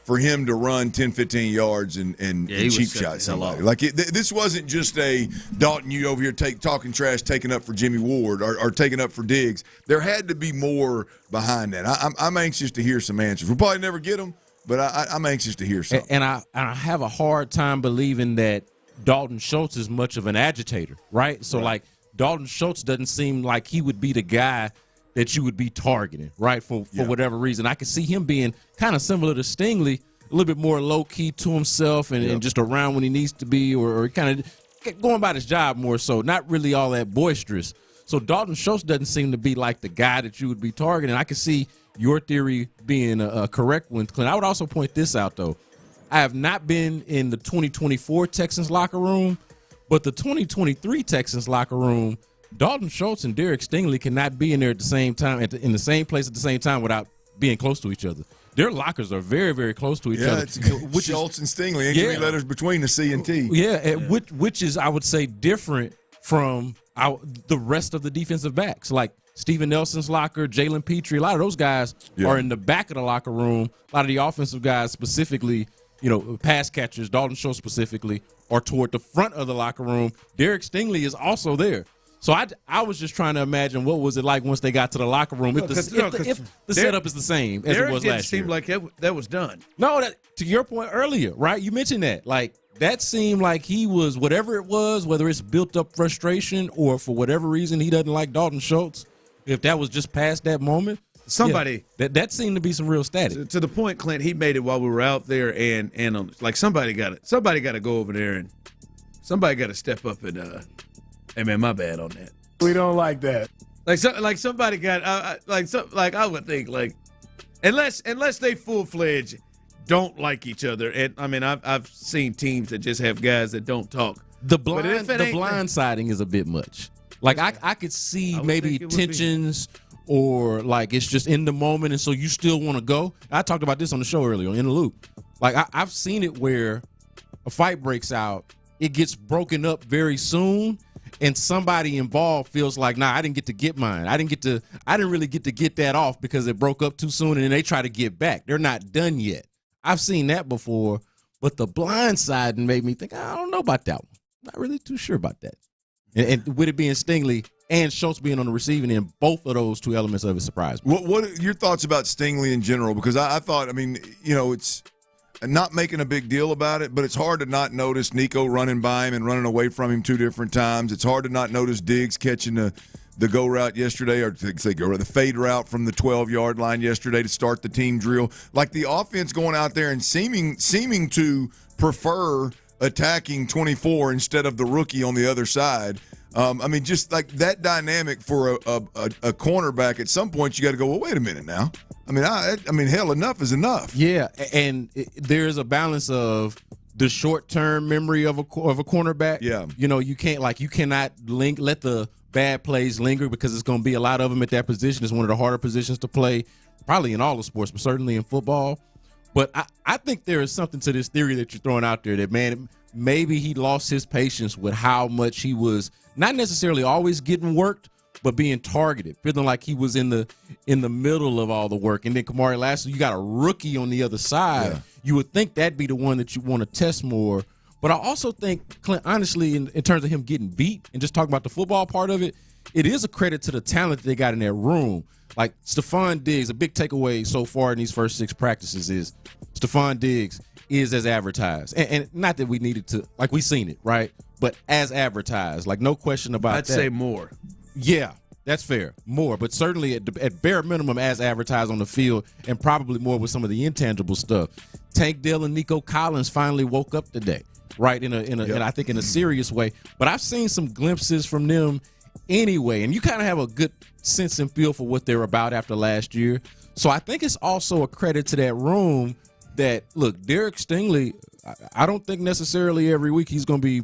for him to run 10, 15 yards and cheap shot somebody. Like this wasn't just a Dalton, you over here talking trash, taking up for Jimmy Ward or taking up for Diggs. There had to be more behind that. I'm anxious to hear some answers. We'll probably never get them. But I'm anxious to hear something. And I have a hard time believing that Dalton Schultz is much of an agitator, right? So, like, Dalton Schultz doesn't seem like he would be the guy that you would be targeting, right, for whatever reason. I could see him being kind of similar to Stingley, a little bit more low-key to himself and just around when he needs to be or kind of going about his job more so, not really all that boisterous. So Dalton Schultz doesn't seem to be like the guy that you would be targeting. I could see your theory being a correct one, Clint. I would also point this out, though. I have not been in the 2024 Texans locker room, but the 2023 Texans locker room, Dalton Schultz and Derek Stingley cannot be in there at the same time, in the same place at the same time without being close to each other. Their lockers are very, very close to each other. It's Schultz and Stingley. Ain't three letters between the C and T. Which is, I would say, different from the rest of the defensive backs. Like Steven Nelson's locker, Jalen Petrie, a lot of those guys are in the back of the locker room. A lot of the offensive guys specifically, pass catchers, Dalton Schultz specifically, are toward the front of the locker room. Derek Stingley is also there. So I was just trying to imagine what was it like once they got to the locker room if the setup is the same as it was last year. It seemed like that was done. No, to your point earlier, right? You mentioned that. Like, that seemed like he was, whatever it was, whether it's built up frustration or for whatever reason he doesn't like Dalton Schultz, if that was just past that moment, that seemed to be some real static. To the point, Clint, he made it while we were out there, and like somebody got to go over there and somebody got to step up and hey man, my bad on that. We don't like that. Like somebody got I would think like unless they full-fledged don't like each other, and I mean I've seen teams that just have guys that don't talk The blindsiding is a bit much. Like I could see maybe tensions or like it's just in the moment, and so you still want to go. I talked about this on the show earlier in the loop. Like I've seen it where a fight breaks out, it gets broken up very soon, and somebody involved feels like, nah, I didn't get to get mine. I didn't really get to get that off because it broke up too soon, and then they try to get back. They're not done yet. I've seen that before, but the blindsiding made me think, I don't know about that one. Not really too sure about that. And with it being Stingley and Schultz being on the receiving end, both of those two elements of it surprised me. What are your thoughts about Stingley in general? Because I thought, I mean, you know, it's not making a big deal about it, but it's hard to not notice Nico running by him and running away from him 2 different times. It's hard to not notice Diggs catching the go route yesterday, or the fade route from the 12-yard line yesterday to start the team drill. Like the offense going out there and seeming to prefer attacking 24 instead of the rookie on the other side. I mean, just like that dynamic for a cornerback, at some point you got to go, well, wait a minute now. I mean, hell, enough is enough. Yeah, and there's a balance of the short-term memory of a cornerback. Yeah. You know, you cannot let the bad plays linger because it's going to be a lot of them at that position. It's one of the harder positions to play, probably in all the sports, but certainly in football. But I think there is something to this theory that you're throwing out there that, man, maybe he lost his patience with how much he was not necessarily always getting worked, but being targeted, feeling like he was in the middle of all the work. And then Kamari Lassiter, you got a rookie on the other side. Yeah. You would think that'd be the one that you want to test more. But I also think, Clint, honestly, in terms of him getting beat and just talking about the football part of it, it is a credit to the talent that they got in that room. Like Stephon Diggs, a big takeaway so far in these first 6 practices is Stephon Diggs is as advertised. And not that we needed to, like we seen it, right? But as advertised, like no question about I'd that. say more. Yeah, that's fair. More, but certainly at bare minimum as advertised on the field, and probably more with some of the intangible stuff. Tank Dell and Nico Collins finally woke up today, right? And I think in a serious way. But I've seen some glimpses from them anyway, and you kind of have a good sense and feel for what they're about after last year. So I think it's also a credit to that room that, look, Derek Stingley, I don't think necessarily every week he's going to be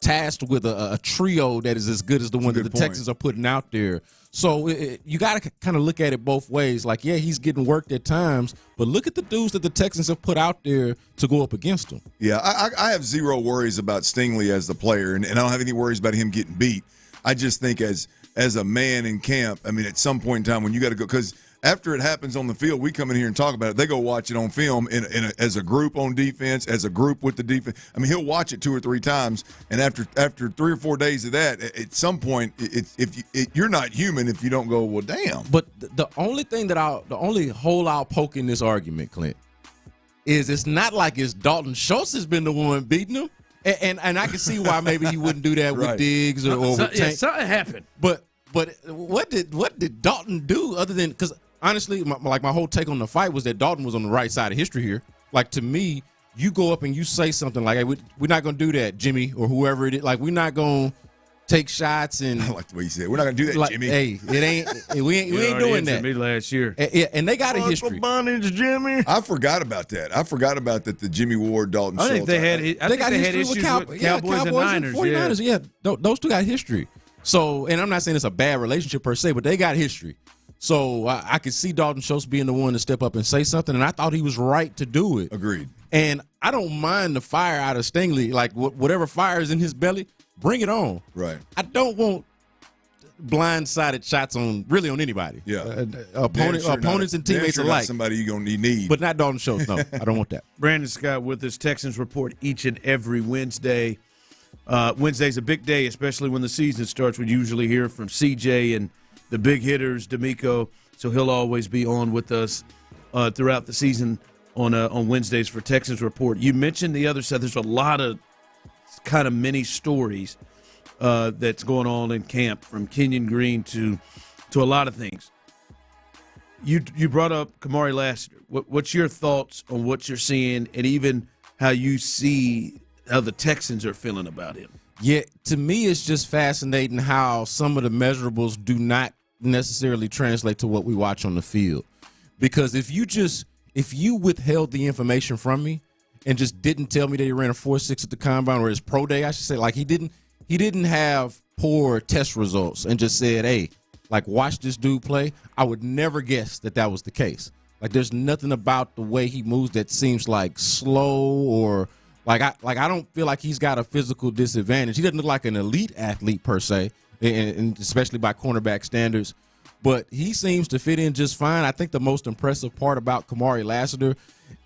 tasked with a trio that is as good as the one that the Texans are putting out there. So you got to kind of look at it both ways. Like, yeah, he's getting worked at times, but look at the dudes that the Texans have put out there to go up against him. Yeah, I have zero worries about Stingley as the player, and I don't have any worries about him getting beat. I just think as a man in camp, I mean, at some point in time when you got to go, because after it happens on the field, we come in here and talk about it. They go watch it on film as a group on defense, as a group with the defense. I mean, he'll watch it 2 or 3 times, and after 3 or 4 days of that, at some point, you're not human if you don't go, well, damn. But the only hole I'll poke in this argument, Clint, is it's not like it's Dalton Schultz has been the one beating him, and I can see why maybe he wouldn't do that with Diggs or with Tank. Yeah, something happened. But what did Dalton do other than, because honestly, my whole take on the fight was that Dalton was on the right side of history here. Like, to me, you go up and you say something like, hey, we're not going to do that, Jimmy, or whoever it is. Like, we're not going to take shots. And I like the way you said it. We're not going to do that, like, Jimmy. Hey, we ain't doing that. Me last year. And they got a history. Jimmy. I forgot about that. The Jimmy Ward, Dalton Schultz. I think they had issues with Cowboys and Niners. 49ers, yeah. Those two got history. So, and I'm not saying it's a bad relationship per se, but they got history. So I could see Dalton Schultz being the one to step up and say something, and I thought he was right to do it. Agreed. And I don't mind the fire out of Stingley. Like, whatever fire is in his belly, bring it on. Right. I don't want blindsided shots on anybody. Yeah. Opponents and teammates alike. Somebody you're going to need. But not Dalton Schultz. No, I don't want that. Brandon Scott with us. Texans Report each and every Wednesday. Wednesday's a big day, especially when the season starts. We usually hear from CJ and the big hitters, D'Amico, so he'll always be on with us throughout the season on Wednesdays for Texans Report. You mentioned the other side. There's a lot of kind of mini stories that's going on in camp, from Kenyon Green to a lot of things. You brought up Kamari Lassiter. What's your thoughts on what you're seeing, and even how you see how the Texans are feeling about him? Yeah, to me, it's just fascinating how some of the measurables do not necessarily translate to what we watch on the field. Because if you withheld the information from me and just didn't tell me that he ran a 4.6 at the combine, or his pro day, I should say. Like, he didn't have poor test results and just said, hey, like, watch this dude play, I would never guess that was the case. Like, there's nothing about the way he moves that seems like slow, or I don't feel like he's got a physical disadvantage. He doesn't look like an elite athlete per se, and especially by cornerback standards. But he seems to fit in just fine. I think the most impressive part about Kamari Lassiter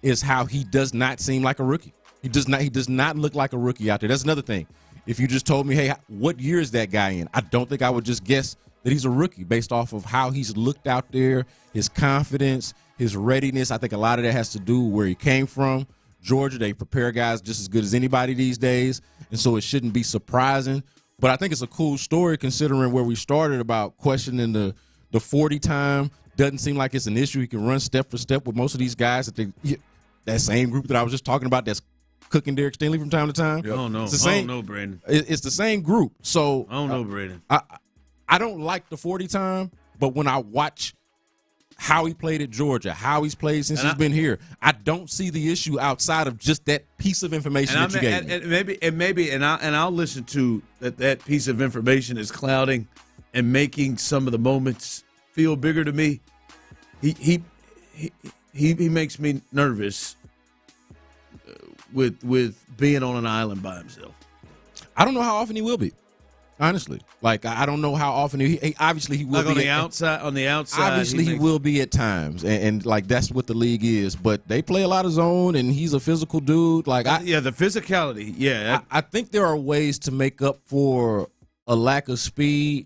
is how he does not seem like a rookie. He does not look like a rookie out there. That's another thing. If you just told me, hey, what year is that guy in? I don't think I would just guess that he's a rookie based off of how he's looked out there, his confidence, his readiness. I think a lot of that has to do with where he came from. Georgia, they prepare guys just as good as anybody these days, and so it shouldn't be surprising. But I think it's a cool story considering where we started about questioning the 40 time. Doesn't seem like it's an issue. He can run step for step with most of these guys that same group that I was just talking about that's cooking Derek Stingley from time to time. I don't know. It's the same, I don't know, Brandon. It's the same group. So I don't know, Brandon. I don't like the 40 time, but when I watch how he played at Georgia, how he's played since he's been here, I don't see the issue outside of just that piece of information that you gave me. And I'll listen to that piece of information is clouding and making some of the moments feel bigger to me. He makes me nervous with being on an island by himself. I don't know how often he will be. Honestly, like, I don't know how often he obviously he will like be on the outside. Obviously, he will be at times, and like that's what the league is. But they play a lot of zone, and he's a physical dude. Like, the physicality. Yeah, I think there are ways to make up for a lack of speed.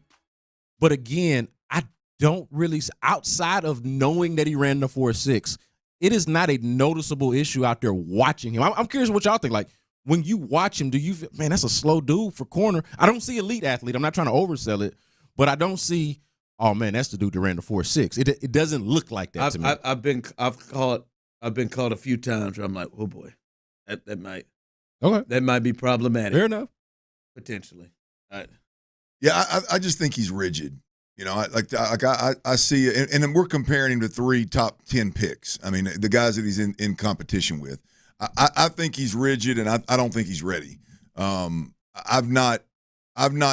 But again, I don't really, outside of knowing that he ran the 4.6, it is not a noticeable issue out there watching him. I'm curious what y'all think. Like, when you watch him, do you feel, man, that's a slow dude for corner? I don't see elite athlete. I'm not trying to oversell it, but I don't see, oh man, that's the dude that ran the 4.6. It doesn't look like that to me. I've been caught a few times where I'm like, oh boy, that might be problematic. Fair enough. Potentially. Yeah, I just think he's rigid. You know, I see it, and we're comparing him to 3 top 10 picks. I mean, the guys that he's in competition with. I think he's rigid, and I don't think he's ready. I've not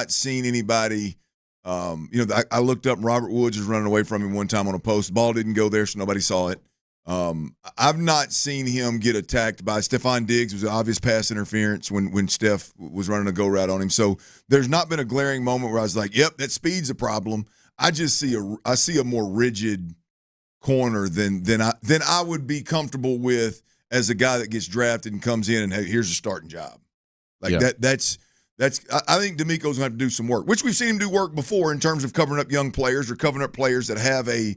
seen anybody. I looked up, and Robert Woods was running away from him one time on a post. The ball didn't go there, so nobody saw it. I've not seen him get attacked by Stephon Diggs. It was an obvious pass interference when Steph was running a go route on him. So there's not been a glaring moment where I was like, "Yep, that speed's a problem." I just see a more rigid corner than I would be comfortable with as a guy that gets drafted and comes in and, hey, here's a starting job. Like that's I think D'Amico's gonna have to do some work, which we've seen him do work before in terms of covering up young players or covering up players that have a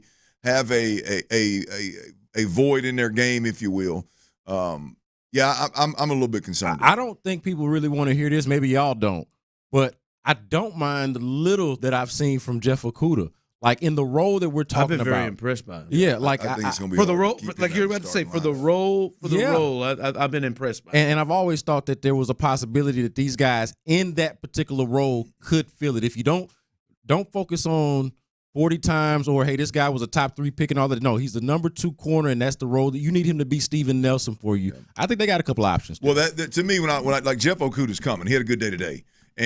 void in their game, if you will. I'm a little bit concerned. I don't think people really want to hear this. Maybe y'all don't, but I don't mind the little that I've seen from Jeff Okudah. Like, in the role that we're talking about. I've been very impressed by him. Yeah, like I think it's going to be for the role, like you're about to say, for the role, I've been impressed by him. And I've always thought that there was a possibility that these guys in that particular role could fill it. If you don't focus on 40 times or, hey, this guy was a top 3 pick and all that. No, he's the number 2 corner, and that's the role that you need him to be Steven Nelson for you. Yeah. I think they got a couple options. Well, that to me, when I like Jeff Okudah's coming, he had a good day today.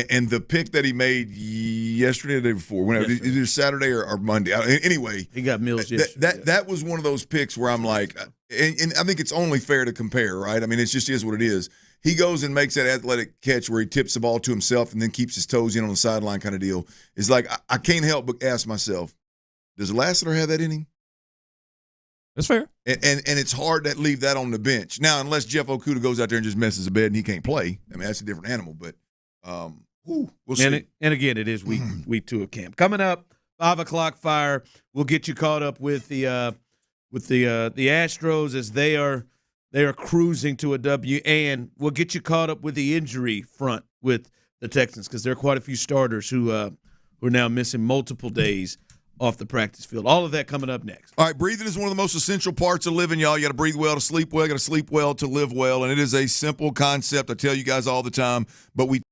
And the pick that he made yesterday or the day before, whenever, either Saturday or Monday. Anyway, he got Mills yesterday. That was one of those picks where I'm like, and I think it's only fair to compare, right? I mean, it just is what it is. He goes and makes that athletic catch where he tips the ball to himself and then keeps his toes in on the sideline kind of deal. It's like I can't help but ask myself, does Lassiter have that in him? That's fair. And it's hard to leave that on the bench. Now, unless Jeff Okudah goes out there and just messes a bed and he can't play. I mean, that's a different animal, but we'll see. And again, it is week 2 of camp. Coming up, 5 o'clock fire. We'll get you caught up with the Astros as they are cruising to a W, and we'll get you caught up with the injury front with the Texans because there are quite a few starters who are now missing multiple days off the practice field. All of that coming up next. All right, breathing is one of the most essential parts of living, y'all. You got to breathe well to sleep well. You got to sleep well to live well, and it is a simple concept. I tell you guys all the time, but we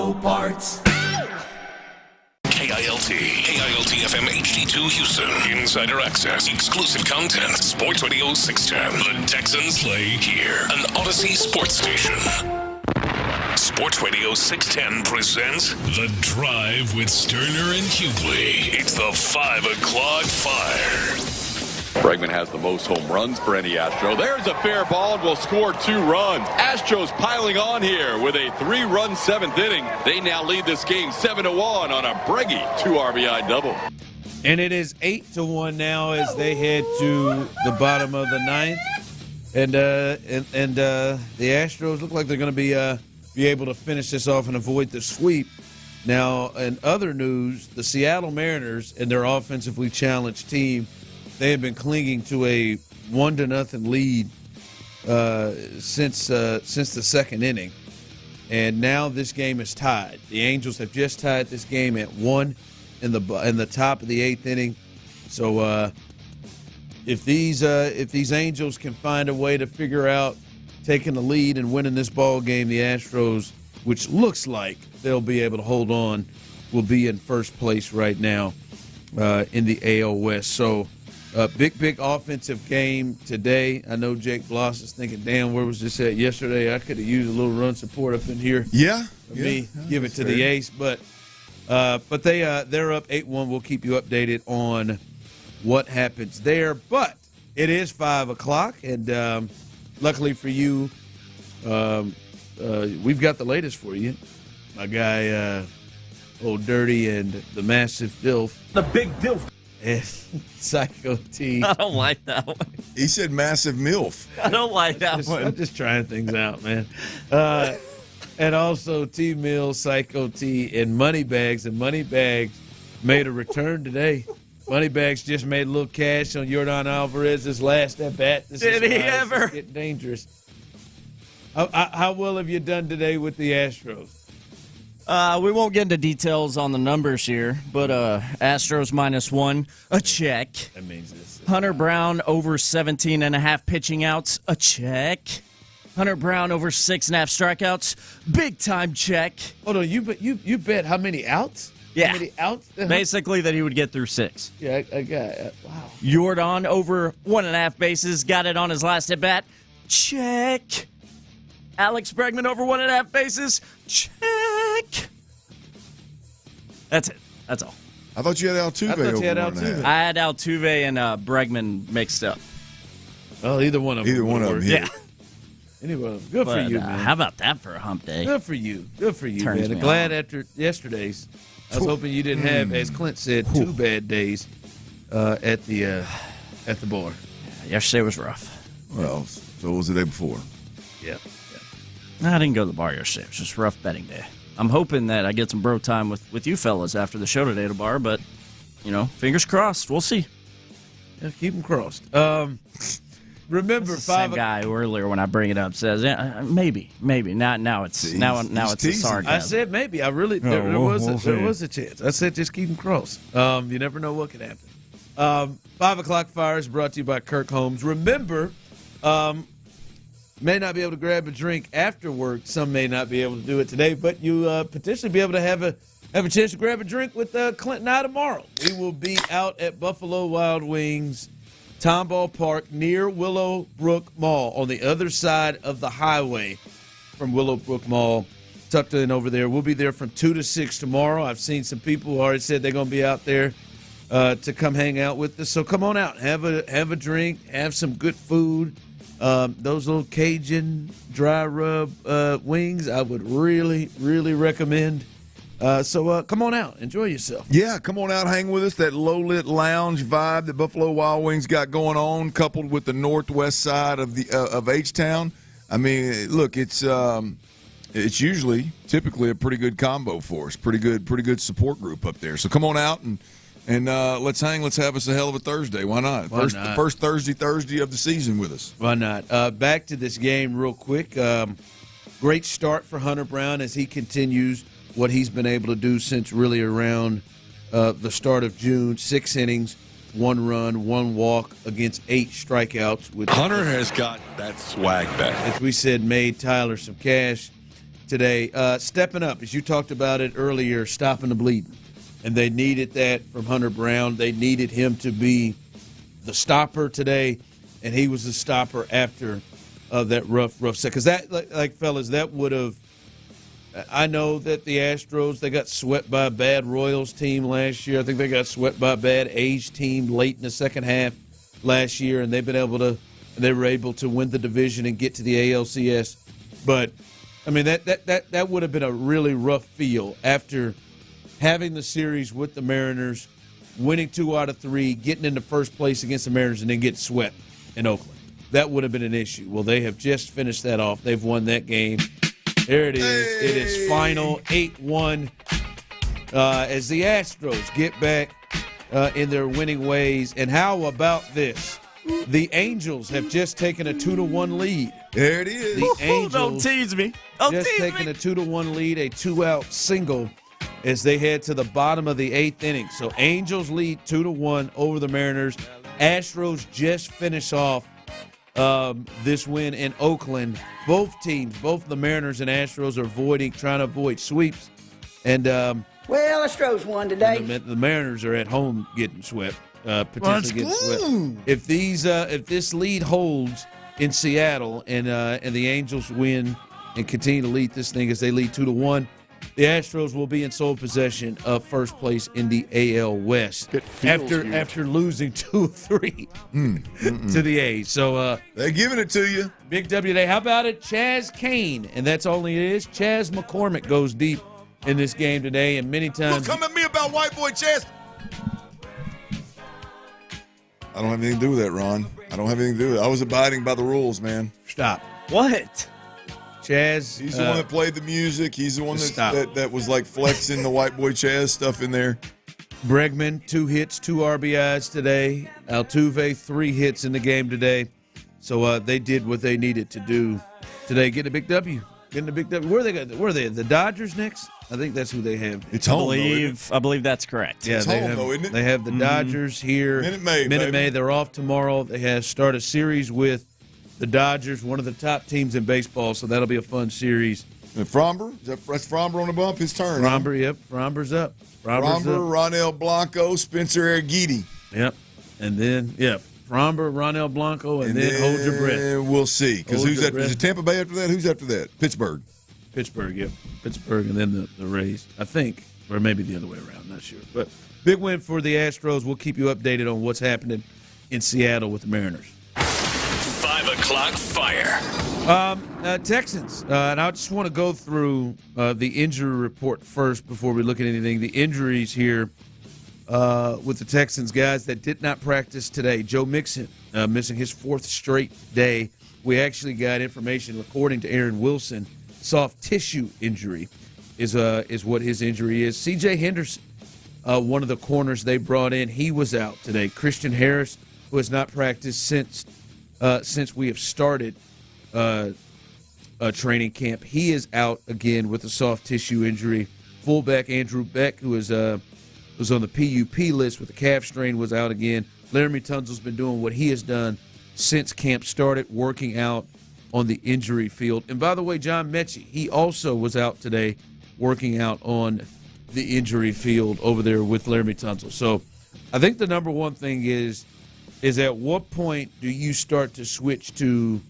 Auto Parts. KILT FM HD2 Houston. Insider access, exclusive content. Sports Radio 610. The Texans play here. An Odyssey sports station. Sports Radio 610 presents The Drive with Stoerner and Hughley. It's the 5 o'clock fire. Bregman has the most home runs for any Astro. There's a fair ball and will score 2 runs. Astros piling on here with a 3-run 7th inning. They now lead this game 7-1 on a Breggy 2 RBI double. And it is 8-1 now as they head to the bottom of the 9th. And the Astros look like they're going to be able to finish this off and avoid the sweep. Now, in other news, the Seattle Mariners and their offensively challenged team, they have been clinging to a 1-0 lead since the second inning, and now this game is tied. The Angels have just tied this game at 1 in the top of the 8th inning. So if these Angels can find a way to figure out taking the lead and winning this ball game, the Astros, which looks like they'll be able to hold on, will be in first place right now in the AL West. So. Big offensive game today. I know Jake Bloss is thinking, damn, where was this at yesterday? I could have used a little run support up in here. Yeah. Give it to the ace. But they're up 8-1. We'll keep you updated on what happens there. But it is 5 o'clock, and luckily for you, we've got the latest for you. My guy, Old Dirty and the Massive Dilf. The Big Dilf. Psycho T. I don't like that one. He said massive MILF. I don't like that one. I'm just trying things out, man. And also T Mills, Psycho T, and Moneybags. And Moneybags made a return today. Moneybags just made a little cash on Yordan Alvarez's last at bat. Did he ever? Get dangerous. How well have you done today with the Astros? We won't get into details on the numbers here, but Astros -1, a check. That means this. Hunter Brown over 17.5 pitching outs, a check. Hunter Brown over 6.5 strikeouts, big time check. Hold on, you bet how many outs? Yeah. How many outs? Basically that he would get through 6. Yeah, I got wow. Yordan over 1.5 bases, got it on his last at bat, check. Alex Bregman over 1.5 bases, check. That's it. That's all. I thought you had Altuve. I thought you had Altuve. I had Altuve and Bregman mixed up. Well, either one of them. Yeah. Anyway, good for you, man. How about that for a hump day? Good for you. Good for you, Turns man. me Glad on. after yesterday's, I was hoping you didn't have, as Clint said, 2 bad days at the bar. Yeah, yesterday was rough. Well, so was the day before. Yeah. I didn't go to the bar yesterday. It was just a rough betting day. I'm hoping that I get some bro time with you fellas after the show today at the bar, but, fingers crossed. We'll see. Yeah, keep them crossed. Remember, the same guy earlier when I bring it up says, yeah, maybe. Now it's a sarcasm. I said maybe. I really there was a chance. I said just keep them crossed. You never know what could happen. 5 o'clock fire is brought to you by Kirk Holmes. Remember, may not be able to grab a drink after work. Some may not be able to do it today, but you potentially be able to have a chance to grab a drink with Clint and I tomorrow. We will be out at Buffalo Wild Wings, Tomball Park, near Willowbrook Mall, on the other side of the highway from Willowbrook Mall, tucked in over there. We'll be there from 2 to 6 tomorrow. I've seen some people who already said they're going to be out there to come hang out with us. So come on out, have a drink, have some good food. Those little Cajun dry rub wings, I would really, really recommend. So come on out. Enjoy yourself. Yeah, come on out. Hang with us. That low-lit lounge vibe that Buffalo Wild Wings got going on, coupled with the northwest side of H-Town. I mean, look, it's typically a pretty good combo for us. Pretty good support group up there. So come on out and let's hang. Let's have us a hell of a Thursday. Why not? The first Thursday of the season with us. Why not? Back to this game real quick. Great start for Hunter Brown as he continues what he's been able to do since really around the start of June. 6 innings, 1 run, 1 walk against 8 strikeouts. Hunter has got that swag back. As we said, made Tyler some cash. today. Stepping up, as you talked about it earlier, stopping the bleeding. And they needed that from Hunter Brown. They needed him to be the stopper today, and he was the stopper after that rough set. Because that, like, fellas, that would have – I know that the Astros, they got swept by a bad Royals team last year. I think they got swept by a bad A's team late in the second half last year, and they were able to win the division and get to the ALCS. But, I mean, that would have been a really rough feel after – having the series with the Mariners, winning 2 out of 3, getting into first place against the Mariners, and then getting swept in Oakland. That would have been an issue. Well, they have just finished that off. They've won that game. There it is. Hey. It is final 8-1 as the Astros get back in their winning ways. And how about this? The Angels have just taken a 2-1 lead. There it is. The Angels don't tease me. Taken a 2-1 lead, a 2-out single, as they head to the bottom of the 8th inning. So Angels lead 2-1 over the Mariners. Astros just finish off this win in Oakland. Both teams, both the Mariners and Astros, are trying to avoid sweeps. And Astros won today. The Mariners are at home getting swept, potentially getting swept. If this lead holds in Seattle and the Angels win and continue to lead this thing as they lead 2-1. The Astros will be in sole possession of first place in the AL West after losing 2-3 to the A's. So they're giving it to you. Big W Day. How about it? Chaz Kane, and that's all it is. Chaz McCormick goes deep in this game today, and many times. Don't come at me about white boy Chaz. I don't have anything to do with that, Ron. I don't have anything to do with it. I was abiding by the rules, man. Stop. What? Chaz. He's the one that played the music. He's the one that was like flexing the white boy Chaz stuff in there. Bregman, 2 hits, 2 RBIs today. Altuve, 3 hits in the game today. So they did what they needed to do today. Getting a big W. Where are they? The Dodgers next? I think that's who they have. It's home. I believe that's correct. Yeah, it's home, though, isn't it? They have the Dodgers here. Minute May. They're off tomorrow. They have start a series with the Dodgers, one of the top teams in baseball, so that'll be a fun series. And Fromber? That's Fromber on the bump? His turn. Fromber, yep. Fromber's up. Fromber, Ronel Blanco, Spencer Arguidi. Yep. And then, Fromber, Ronel Blanco, and then hold your breath. We'll see. Because who's that? Is it Tampa Bay after that? Who's after that? Pittsburgh. Pittsburgh, and then the Rays, I think. Or maybe the other way around, not sure. But big win for the Astros. We'll keep you updated on what's happening in Seattle with the Mariners. 5 o'clock fire. Texans, and I just want to go through the injury report first before we look at anything. The injuries here with the Texans, guys that did not practice today. Joe Mixon missing his 4th straight day. We actually got information, according to Aaron Wilson, soft tissue injury is what his injury is. C.J. Henderson, one of the corners they brought in, he was out today. Christian Harris, who has not practiced since we have started training camp, he is out again with a soft tissue injury. Fullback Andrew Beck, who was on the PUP list with a calf strain, was out again. Laramie Tunsil's been doing what he has done since camp started, working out on the injury field. And by the way, John Mechie, he also was out today working out on the injury field over there with Laramie Tunsil. So I think the number one thing is at what point do you start to switch to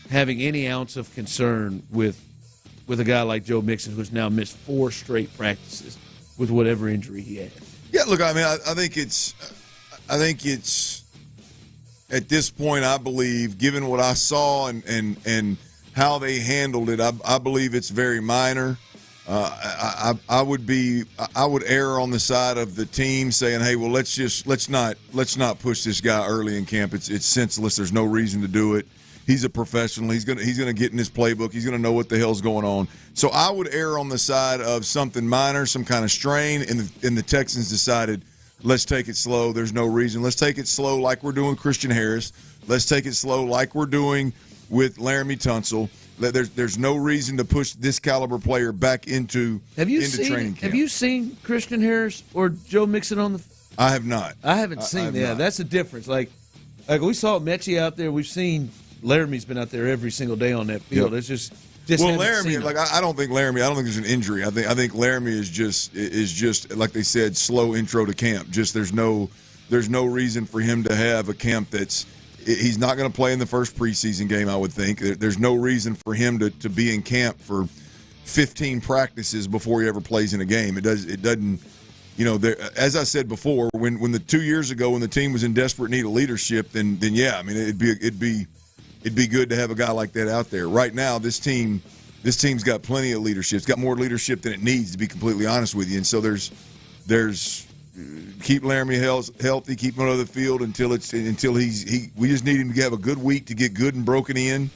having any ounce of concern with a guy like Joe Mixon, who's now missed 4 straight practices with whatever injury he had? Yeah, look, I mean, I think it's at this point, I believe, given what I saw and how they handled it, I believe it's very minor. I would err on the side of the team saying, hey, well, let's not push this guy early in camp. It's senseless. There's no reason to do it. He's a professional. He's gonna get in his playbook. He's gonna know what the hell's going on. So I would err on the side of something minor, some kind of strain, and the Texans decided, let's take it slow. There's no reason. Let's take it slow like we're doing Christian Harris. Let's take it slow like we're doing with Laramie Tunsil. There's no reason to push this caliber player back into training camp. Have you seen Christian Harris or Joe Mixon on the? I have not. I haven't seen. Yeah, that's the difference. Like we saw Mechie out there. We've seen Laramie's been out there every single day on that field. Yep. It's just Laramie, I don't think there's an injury. I think Laramie is just like they said, slow intro to camp. Just there's no reason for him to have a camp he's not going to play in the first preseason game. I would think there's no reason for him to be in camp for 15 practices before he ever plays in a game. It doesn't. As I said before, when the 2 years ago when the team was in desperate need of leadership, then yeah, I mean it'd be good to have a guy like that out there. Right now, this team's got plenty of leadership. It's got more leadership than it needs, to be completely honest with you. And so there's keep Laramie healthy, keep him on the field until we just need him to have a good week to get good and broken in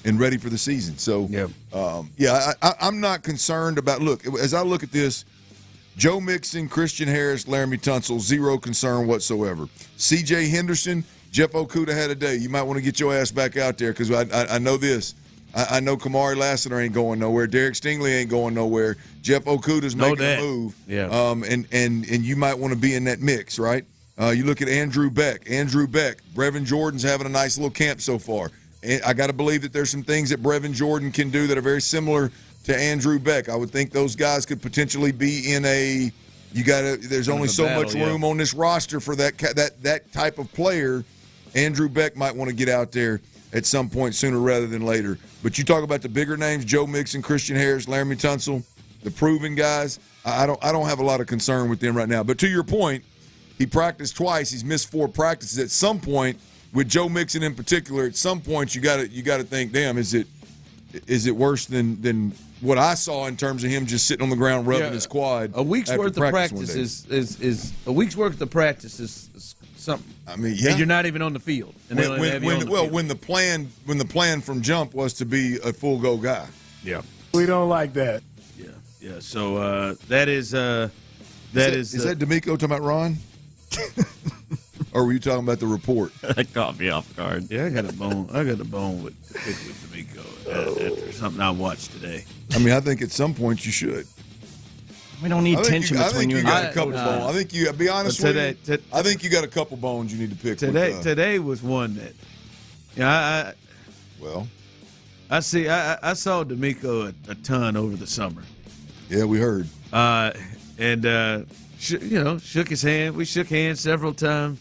and ready for the season. So I'm not concerned about. Look, as I look at this, Joe Mixon, Christian Harris, Laramie Tunsil, zero concern whatsoever. C.J. Henderson, Jeff Okudah had a day. You might want to get your ass back out there because I know this. I know Kamari Lassiter ain't going nowhere. Derek Stingley ain't going nowhere. Jeff Okudah's making a move. Yeah. And you might want to be in that mix, right? You look at Andrew Beck. Brevin Jordan's having a nice little camp so far. And I got to believe that there's some things that Brevin Jordan can do that are very similar to Andrew Beck. I would think those guys could potentially be in a there's only so much room on this roster for that type of player. Andrew Beck might want to get out there at some point sooner rather than later. But you talk about the bigger names, Joe Mixon, Christian Harris, Laramie Tunsil, the proven guys, I don't have a lot of concern with them right now. But to your point, he practiced twice. He's missed 4 practices. At some point, with Joe Mixon in particular, at some point you got to think, damn, is it worse than what I saw in terms of him just sitting on the ground rubbing his quad? A week's worth of practice is a week's worth of practice is something. I mean, and you're not even on the field. And when the plan from jump was to be a full go guy. Yeah, we don't like that. Yeah. So that is. Is that D'Amico talking about Ron? Or were you talking about the report? That caught me off guard. Yeah, I got a bone with D'Amico after something I watched today. I mean, I think at some point you should. We don't need tension between you and got a couple bones. I think you. Be honest with you. I think you got a couple bones you need to pick. Today was one that. I see. I saw D'Amico a ton over the summer. Yeah, we heard. Shook his hand. We shook hands several times.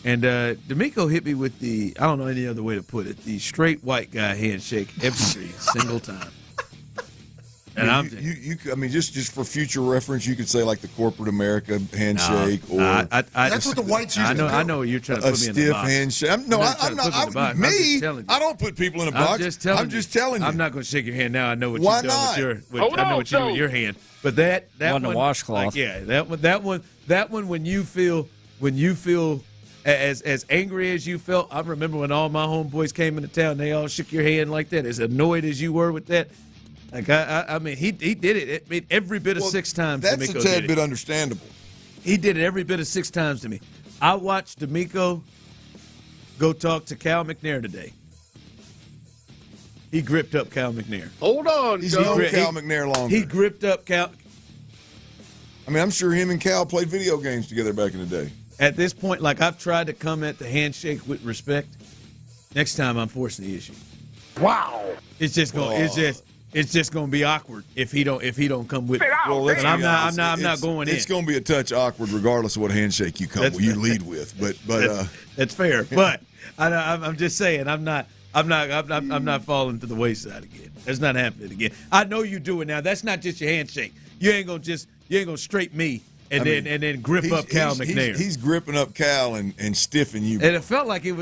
And D'Amico hit me with I don't know any other way to put it, the straight white guy handshake every single time. And just for future reference, you could say like the corporate America handshake, that's what the whites use. I know you're trying to put me in the box. A stiff handshake. I don't put people in a box. I'm just telling you. I'm not going to shake your hand now. I know what you've done what you do with your hand. But that one, a washcloth. That one when you feel as angry as you felt. I remember when all my homeboys came into town, they all shook your hand like that. As annoyed as you were with that. Like I mean, he did it. Every bit of 6 times. That's D'Amico a tad bit understandable. He did it every bit of 6 times to me. I watched D'Amico go talk to Cal McNair today. He gripped up Cal McNair. Hold on, he's known Cal McNair longer. He gripped up Cal. I mean, I'm sure him and Cal played video games together back in the day. At this point, like I've tried to come at the handshake with respect. Next time, I'm forcing the issue. Wow. It's just going. It's just going to be awkward if he don't come with me. Well, I'm not going in. It's going to be a touch awkward regardless of what handshake you lead with. But that's fair. But I'm just saying I'm not falling to the wayside again. That's not happening again. I know you do it now. That's not just your handshake. You ain't gonna straight me and then grip up Cal McNair. He's gripping up Cal and stiffing you. And it felt like it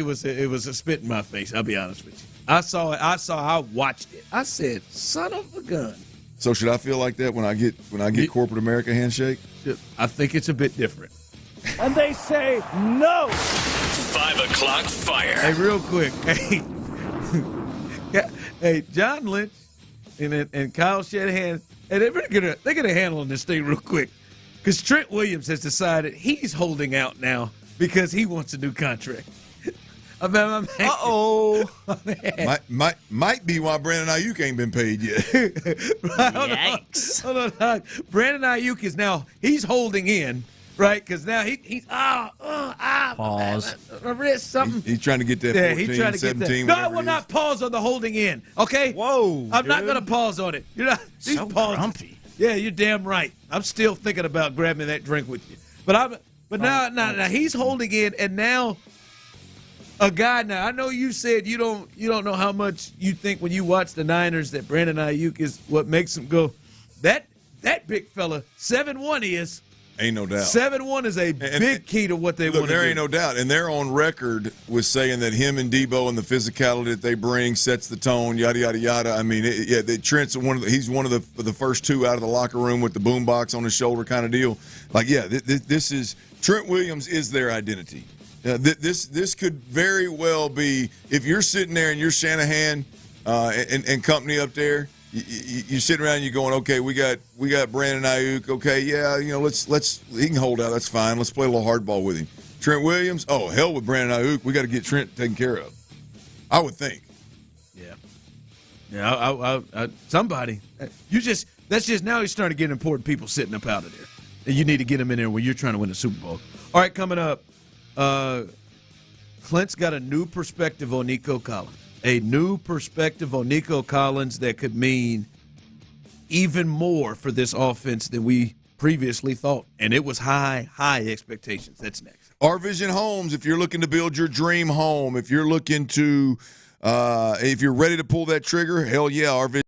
was a spit in my face. I'll be honest with you. I saw it. I watched it. I said, "Son of a gun." So should I feel like that when I get corporate America handshake? I think it's a bit different. And they say no. 5 o'clock fire. Hey, real quick. Hey, John Lynch and Kyle Shanahan, and they're gonna handle this thing real quick, because Trent Williams has decided he's holding out now because he wants a new contract. Might be why Brandon Ayuk ain't been paid yet. Yikes. Hold on. Brandon Ayuk he's holding in, right? Because now Pause. I read something. He's trying to get that 14, he's trying to 17. Get that. No, I will not pause on the holding in. Okay. Whoa. I'm not going to pause on it. You're not. These So pauses. grumpy. Yeah, you're damn right. I'm still thinking about grabbing that drink with you. But now he's holding in, and now a guy. Now I know you said you don't know how much you think when you watch the Niners that Brandon Ayuk is what makes him go. That big fella, 7'1" is. Ain't no doubt. 7'1" is a big key to what they want to do. There ain't no doubt. And they're on record with saying that him and Debo and the physicality that they bring sets the tone, yada, yada, yada. I mean, Trent's he's one of the first two out of the locker room with the boombox on his shoulder kind of deal. Like, yeah, this is – Trent Williams is their identity. This could very well be – if you're sitting there and you're Shanahan and company up there – you sit around and you're going, okay, we got Brandon Ayuk. Okay, yeah, let's he can hold out. That's fine. Let's play a little hardball with him. Trent Williams, oh, hell with Brandon Ayuk. We got to get Trent taken care of. I would think. Yeah. Somebody. That's just now you're starting to get important people sitting up out of there. And you need to get them in there when you're trying to win a Super Bowl. All right, coming up, Clint's got a new perspective on Nico Collins. A new perspective on Nico Collins that could mean even more for this offense than we previously thought. And it was high expectations. That's next. Our Vision Homes, if you're looking to build your dream home, if you're looking to, if you're ready to pull that trigger, hell yeah, Our Vision.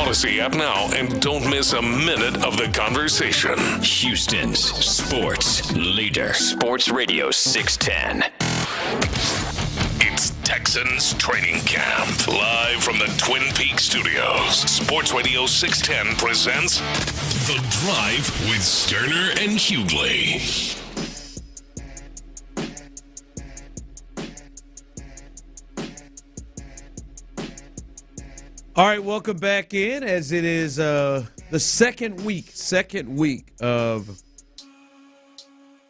Odyssey app now and don't miss a minute of the conversation. Houston's sports leader. Sports Radio 610. It's Texans training camp. Live from the Twin Peaks studios. Sports Radio 610 presents The Drive with Stoerner and Hughley. All right, welcome back in as it is the second week of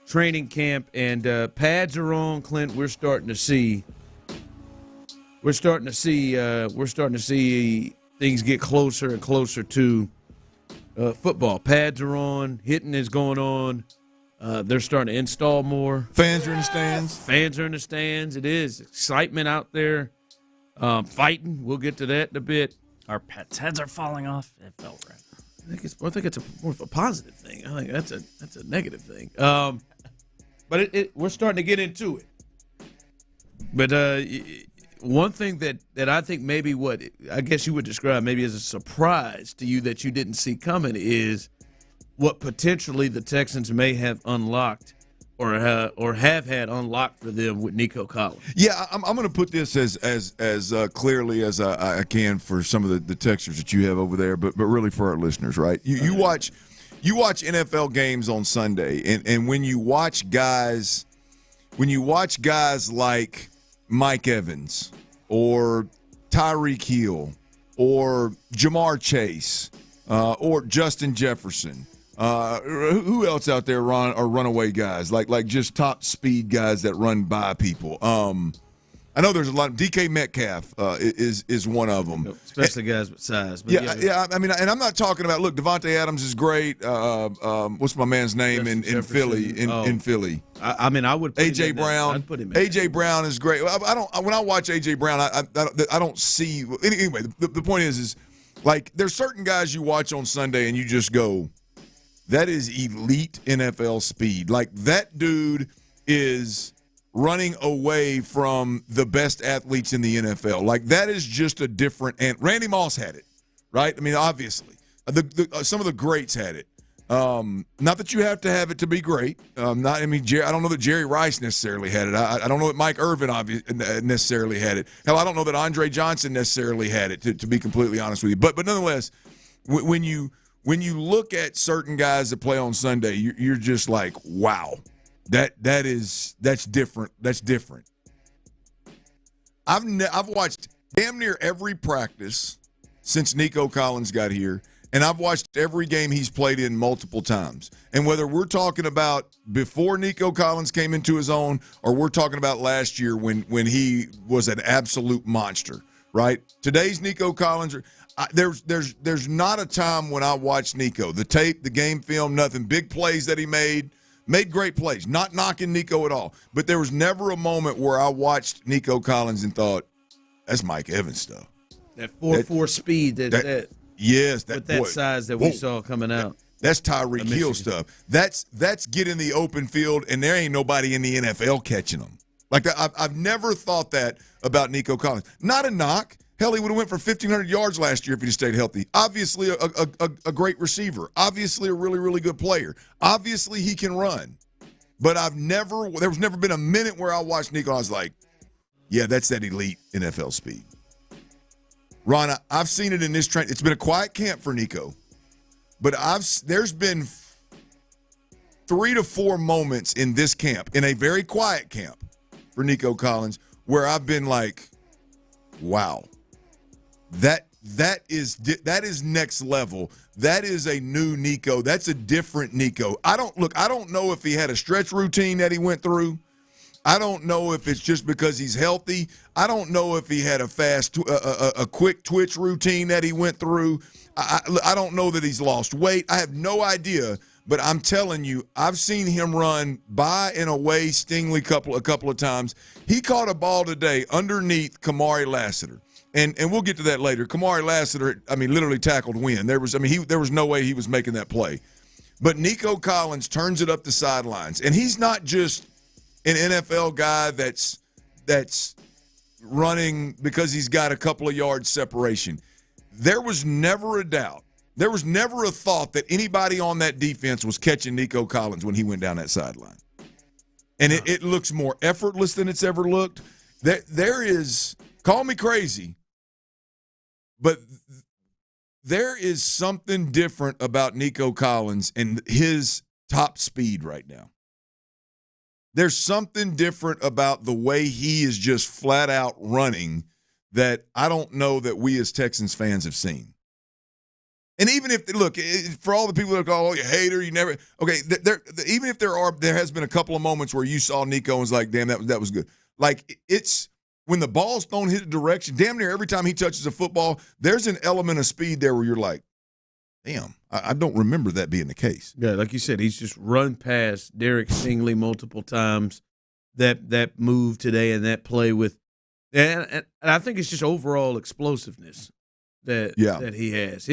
training camp, and pads are on, Clint. We're starting to see things get closer and closer to football. Pads are on, hitting is going on. They're starting to install more. Fans are in the stands. It is excitement out there. Fighting. We'll get to that in a bit. Our pets' heads are falling off. It felt right. I think it's more of a positive thing. I think that's a negative thing. But we're starting to get into it. But one thing that I think maybe what I guess you would describe maybe as a surprise to you that you didn't see coming is what potentially the Texans may have unlocked or have had unlocked for them with Nico Collins. Yeah, I'm going to put this as clearly as I can for some of the texters that you have over there, but really for our listeners, right? You watch NFL games on Sunday, and when you watch guys like Mike Evans or Tyreek Hill or Jamar Chase or Justin Jefferson. Who else out there are runaway guys, like just top speed guys that run by people? I know there's a lot. DK Metcalf is one of them, especially guys with size. But yeah. I mean, and I'm not talking about. Look, Devontae Adams is great. What's my man's name in Philly? In Philly, I mean, I would put AJ Brown. I'd put him in AJ Brown is great. I don't. When I watch AJ Brown, I don't see. Anyway, the point is like there's certain guys you watch on Sunday and you just go, that is elite NFL speed. Like, that dude is running away from the best athletes in the NFL. Like, that is just a different – and Randy Moss had it, right? I mean, obviously. Some of the greats had it. Not that you have to have it to be great. I don't know that Jerry Rice necessarily had it. I don't know that Mike Irvin necessarily had it. Hell, I don't know that Andre Johnson necessarily had it, to be completely honest with you. But nonetheless, when you look at certain guys that play on Sunday, you're just like, wow, that's different. That's different. I've watched damn near every practice since Nico Collins got here, and I've watched every game he's played in multiple times. And whether we're talking about before Nico Collins came into his own, or we're talking about last year when he was an absolute monster, right? Today's Nico Collins there's not a time when I watched Nico, the tape, the game film, nothing. Big plays that he made great plays. Not knocking Nico at all. But there was never a moment where I watched Nico Collins and thought, that's Mike Evans stuff. That 4.4 speed yes, with that size that we saw coming out. That's Tyreek Hill stuff. That's get in the open field, and there ain't nobody in the NFL catching them. Like, I've never thought that about Nico Collins. Not a knock. Hell, he would have went for 1,500 yards last year if he'd stayed healthy. Obviously, a great receiver. Obviously, a really, really good player. Obviously, he can run. But there was never been a minute where I watched Nico and I was like, yeah, that's that elite NFL speed. Ron, I've seen it in this train. It's been a quiet camp for Nico. But there's been 3 to 4 moments in this camp, in a very quiet camp for Nico Collins, where I've been like, wow. That is next level. That is a new Nico. That's a different Nico. I don't know if he had a stretch routine that he went through. I don't know if it's just because he's healthy. I don't know if he had a quick twitch routine that he went through. I don't know that he's lost weight. I have no idea. But I'm telling you, I've seen him run by and away Stingley a couple of times. He caught a ball today underneath Kamari Lassiter. And we'll get to that later. Kamari Lassiter, literally tackled Wynn. There was no way he was making that play. But Nico Collins turns it up the sidelines. And he's not just an NFL guy that's running because he's got a couple of yards separation. there was never a doubt. There was never a thought that anybody on that defense was catching Nico Collins when he went down that sideline. And it looks more effortless than it's ever looked. There is, call me crazy, but there is something different about Nico Collins and his top speed right now. There's something different about the way he is just flat out running that I don't know that we as Texans fans have seen. And even if, look, for all the people that go, oh, you hater, you never, okay, even if there has been a couple of moments where you saw Nico and was like, damn, that was good. Like, it's when the ball's thrown his direction, damn near every time he touches a football, there's an element of speed there where you're like, damn, I don't remember that being the case. Yeah, like you said, he's just run past Derek Stingley multiple times. That move today and that play with, and I think it's just overall explosiveness that he has.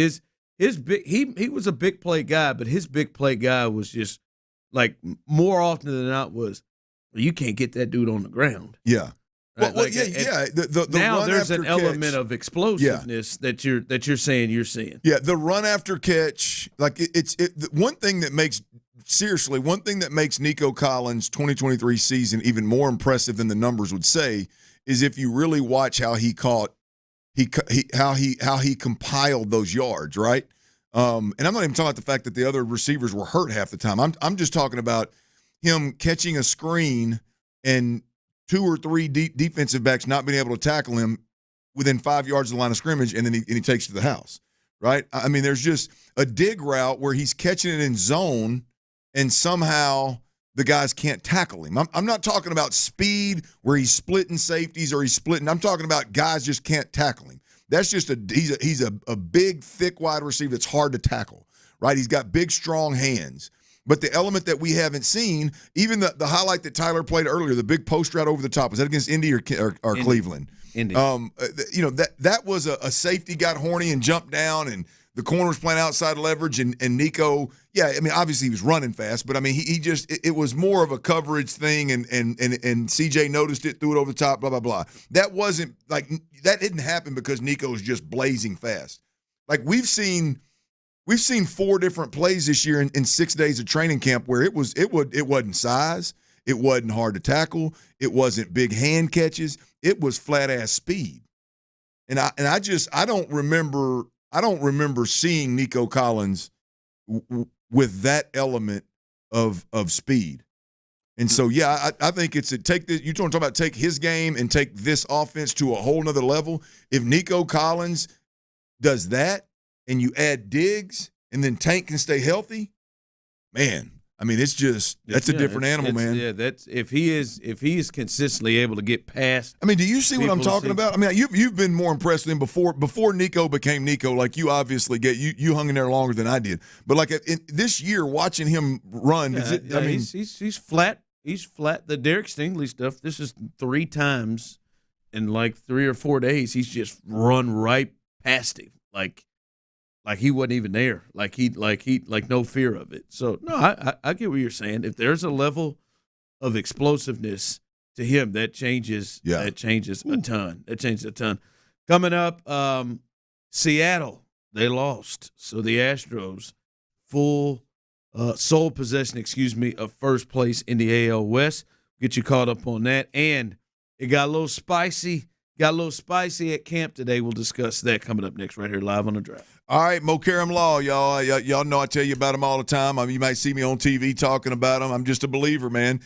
His big he was a big play guy, but his big play guy was just like more often than not was, well, you can't get that dude on the ground. Yeah. Right? Well, like, yeah. The now run there's after an element of explosiveness that you're saying you're seeing. Yeah, the run after catch, like one thing that makes Nico Collins' 2023 season even more impressive than the numbers would say is if you really watch how he caught. How he compiled those yards, right? And I'm not even talking about the fact that the other receivers were hurt half the time. I'm just talking about him catching a screen and 2 or 3 defensive backs not being able to tackle him within 5 yards of the line of scrimmage, and then he takes it to the house, right? I mean, there's just a dig route where he's catching it in zone, and somehow the guys can't tackle him. I'm not talking about speed where he's splitting safeties or he's splitting. I'm talking about guys just can't tackle him. That's just he's a big, thick wide receiver that's hard to tackle, right? He's got big, strong hands. But the element that we haven't seen, even the highlight that Tyler played earlier, the big post route over the top, was that against Indy or Cleveland? Indy. That was a safety got horny and jumped down, and the corner was playing outside leverage, and Nico, yeah, I mean, obviously he was running fast, but I mean, he just, it was more of a coverage thing, and CJ noticed it, threw it over the top, blah, blah, blah. That wasn't, like, that didn't happen because Nico's just blazing fast. Like, we've seen 4 different plays this year in 6 days of training camp where it wasn't size, it wasn't hard to tackle, it wasn't big hand catches, it was flat-ass speed. And I don't remember seeing Nico Collins with that element of speed. And so, yeah, I think it's you're talking about take his game and take this offense to a whole nother level. If Nico Collins does that and you add Diggs and then Tank can stay healthy, man, I mean, that's a different animal, man. Yeah, that's if he is consistently able to get past. I mean, do you see what I'm talking about? I mean, you've been more impressed with him before Nico became Nico. Like, you obviously you hung in there longer than I did. But like this year, watching him run, he's flat. He's flat. The Derek Stingley stuff. This is 3 times in like 3 or 4 days. He's just run right past him, like he wasn't even there, like no fear of it. So no, I get what you're saying. If there's a level of explosiveness to him, that changes. Yeah. That changes a ton. That changes a ton. Coming up, Seattle, they lost, so the Astros sole possession, of first place in the AL West. Get you caught up on that, and it got a little spicy. Got a little spicy at camp today. We'll discuss that coming up next right here live on The Drive. All right, Mokaram Law, y'all. Y'all know I tell you about him all the time. You might see me on TV talking about him. I'm just a believer, man.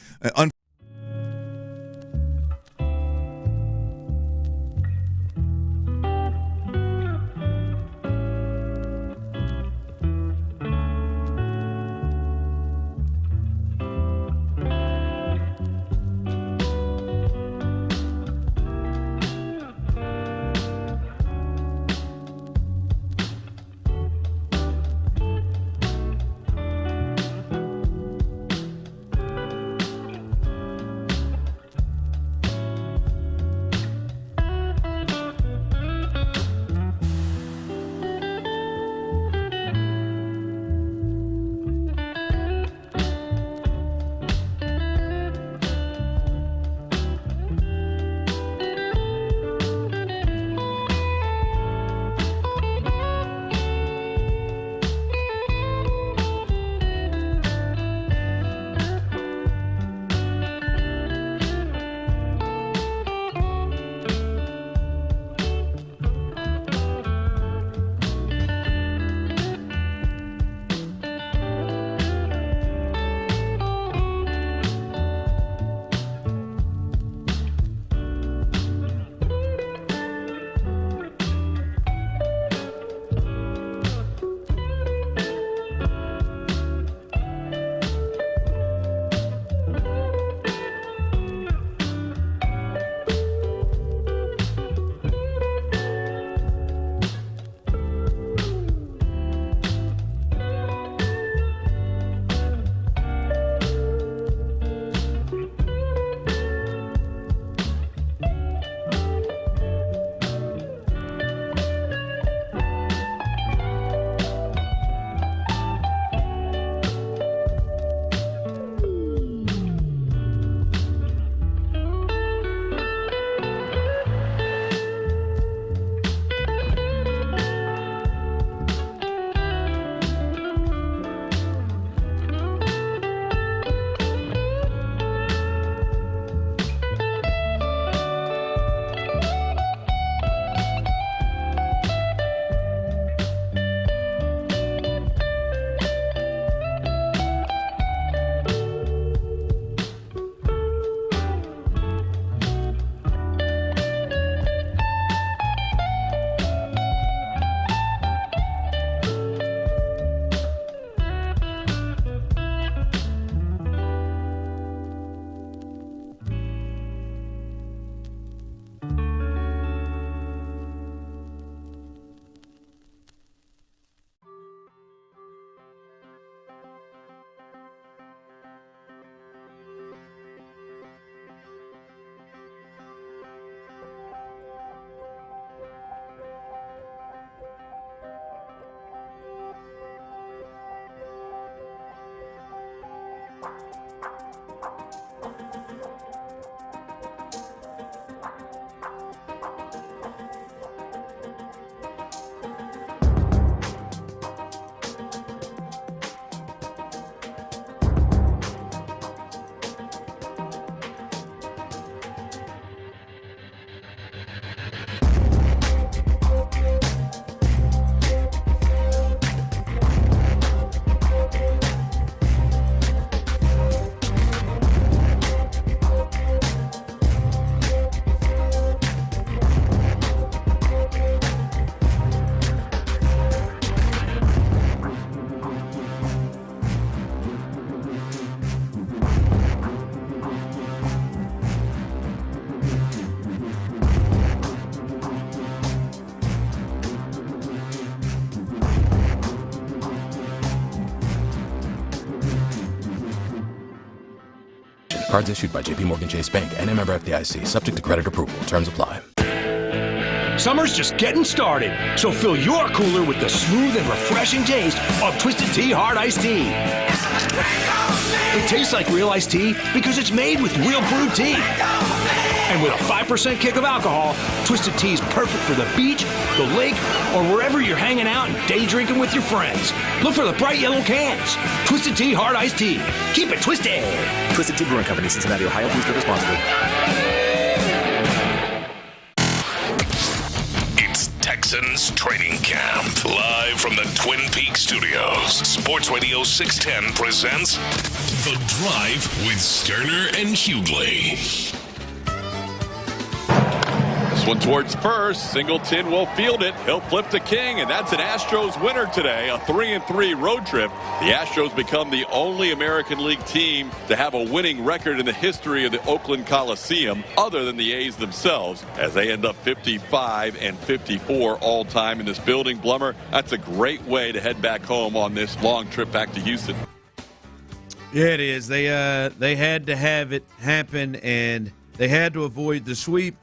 Cards issued by JPMorgan Chase Bank and a member FDIC, subject to credit approval. Terms apply. Summer's just getting started, so fill your cooler with the smooth and refreshing taste of Twisted Tea Hard Iced Tea. It tastes like real iced tea because it's made with real brewed tea. And with a 5% kick of alcohol, Twisted Tea is perfect for the beach, the lake, or wherever you're hanging out and day drinking with your friends. Look for the bright yellow cans. Twisted Tea Hard Iced Tea. Keep it twisted. Twisted Tea Brewing Company, Cincinnati, Ohio. Please drink responsibly. Texans training camp. Live from the Twin Peaks studios. Sports Radio 610 presents The Drive with Stoerner and Hughley. This one towards first. Singleton will field it. He'll flip to King, and that's an Astros winner today. A 3-3 road trip. The Astros become the only American League team to have a winning record in the history of the Oakland Coliseum, other than the A's themselves, as they end up 55-54 all time in this building. Blummer, that's a great way to head back home on this long trip back to Houston. Yeah, it is. They had to have it happen, and they had to avoid the sweep.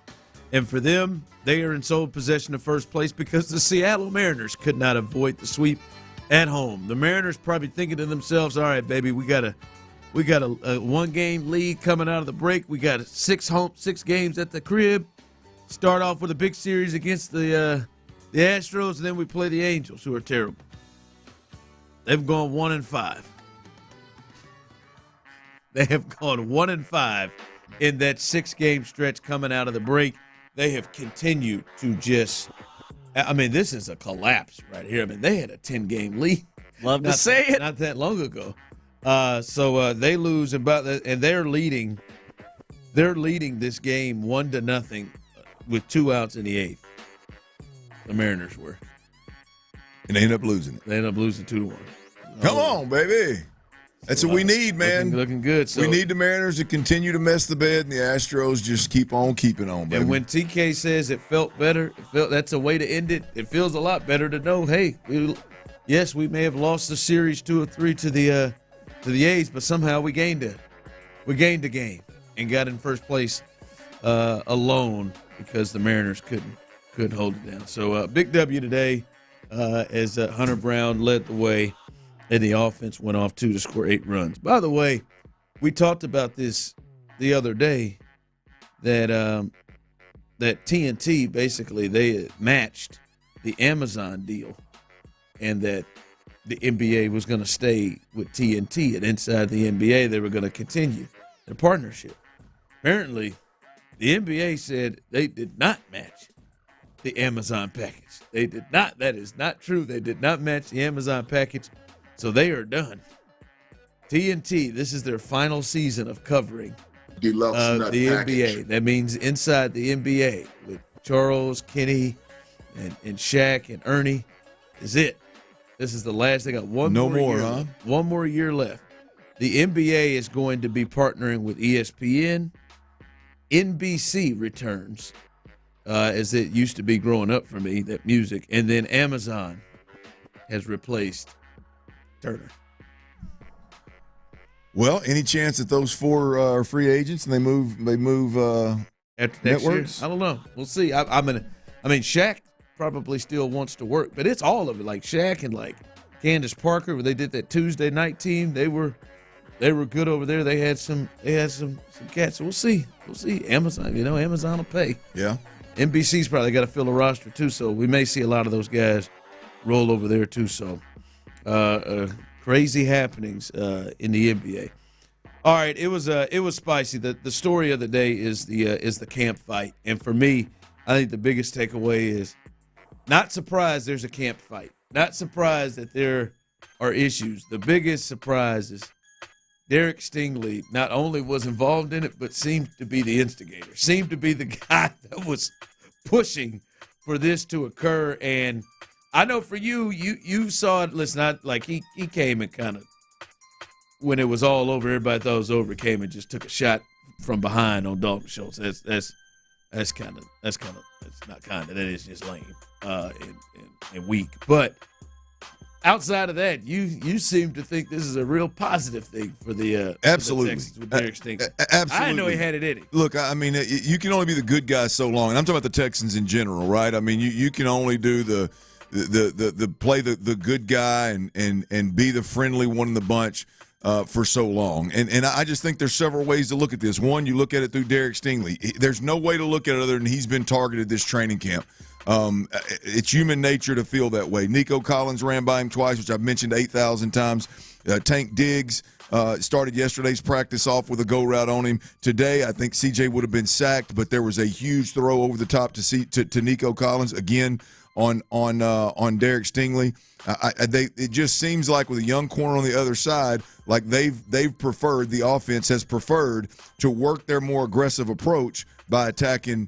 And for them, they are in sole possession of first place because the Seattle Mariners could not avoid the sweep at home. The Mariners probably thinking to themselves, all right, baby, we got a one-game lead coming out of the break. We got 6 games at the crib. Start off with a big series against the Astros, and then we play the Angels, who are terrible. They've gone 1-5. They have gone 1-5 in that 6-game stretch coming out of the break. They have continued to just – I mean, this is a collapse right here. I mean, they had a 10-game lead. Love to say it. Not that long ago. So they lose, and they're leading this game 1-0 with 2 outs in the 8th. The Mariners were. And they end up losing it. They end up losing 2-1. Come on, baby. That's what we need, man. Looking good. So, we need the Mariners to continue to mess the bed, and the Astros just keep on keeping on, baby. And when TK says it felt better, that's a way to end it. It feels a lot better to know, hey, we may have lost the series 2-3 to the A's, but somehow we gained a game and got in first place alone because the Mariners couldn't hold it down. So big W today as Hunter Brown led the way. And the offense went off, too, to score 8 runs. By the way, we talked about this the other day, that TNT, basically, they matched the Amazon deal, and that the NBA was going to stay with TNT. And inside the NBA, they were going to continue their partnership. Apparently, the NBA said they did not match the Amazon package. They did not. That is not true. They did not match the Amazon package. So they are done. TNT, this is their final season of covering the NBA. That means inside the NBA with Charles, Kenny, and Shaq and Ernie is it. This is the last. They got one more year left. The NBA is going to be partnering with ESPN. NBC returns, as it used to be growing up for me, that music. And then Amazon has replaced Turner. Well, any chance that those 4 are free agents and they move after networks? I don't know. We'll see. I mean, Shaq probably still wants to work, but it's all of it. Like Shaq and like Candace Parker, where they did that Tuesday night team. They were good over there. They had some cats. So we'll see. Amazon, Amazon will pay. Yeah. NBC's probably got to fill a roster too, so we may see a lot of those guys roll over there too. So. Crazy happenings in the NBA. All right, it was spicy. The story of the day is the camp fight, and for me, I think the biggest takeaway is not surprised there's a camp fight. Not surprised that there are issues. The biggest surprise is Derek Stingley not only was involved in it, but seemed to be the instigator. Seemed to be the guy that was pushing for this to occur. And I know for you saw it. Listen, he came and kind of, when it was all over, everybody thought it was over, came and just took a shot from behind on Dalton Schultz. That is just lame and weak. But outside of that, you seem to think this is a real positive thing for the absolutely for the Texans with Derek Stingley. Absolutely, I didn't know he had it in him. Look, I mean, you can only be the good guy so long, and I'm talking about the Texans in general, right? I mean, you can only do the play the good guy and be the friendly one in the bunch for so long. And I just think there's several ways to look at this. One, you look at it through Derek Stingley. There's no way to look at it other than he's been targeted this training camp. It's human nature to feel that way. Nico Collins ran by him twice, which I've mentioned 8,000 times. Tank Diggs started yesterday's practice off with a go route on him. Today, I think CJ would have been sacked, but there was a huge throw over the top to Nico Collins again on Derek Stingley. It just seems like with a young corner on the other side, like they've preferred, the offense has preferred to work their more aggressive approach by attacking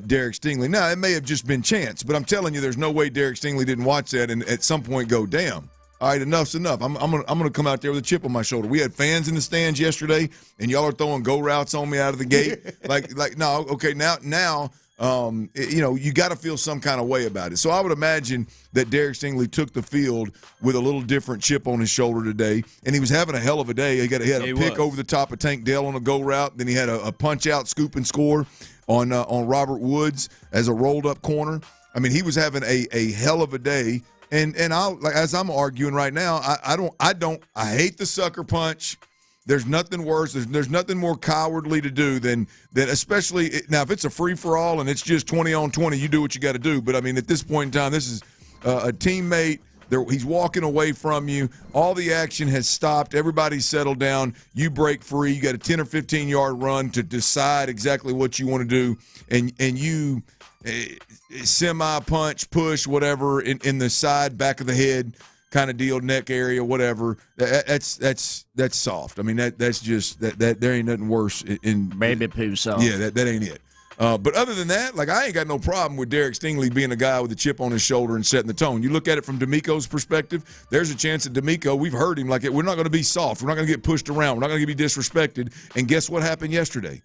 Derek Stingley. Now, it may have just been chance, but I'm telling you, there's no way Derek Stingley didn't watch that and at some point go, damn, all right, enough's enough. I'm gonna come out there with a chip on my shoulder. We had fans in the stands yesterday, and y'all are throwing go routes on me out of the gate. like no, okay, now. You got to feel some kind of way about it. So I would imagine that Derek Stingley took the field with a little different chip on his shoulder today, and he was having a hell of a day. He had a pick over the top of Tank Dell on a go route. Then he had a punch-out scoop and score on Robert Woods as a rolled-up corner. I mean, he was having a hell of a day. And as I'm arguing right now, I hate the sucker punch. There's nothing worse. There's nothing more cowardly to do than especially now if it's a free-for-all and it's just 20 on 20, you do what you got to do. But, I mean, at this point in time, this is a teammate. He's walking away from you. All the action has stopped. Everybody's settled down. You break free. You got a 10 or 15-yard run to decide exactly what you want to do, and you semi-punch, push, whatever, in the side, back of the head kind of deal, neck area, whatever. That's soft. I mean, that's just that there ain't nothing worse in baby poo soft. Yeah, that ain't it. But other than that, like, I ain't got no problem with Derek Stingley being a guy with a chip on his shoulder and setting the tone. You look at it from D'Amico's perspective, there's a chance that D'Amico, we've heard him, like, we're not going to be soft. We're not going to get pushed around. We're not going to be disrespected. And guess what happened yesterday?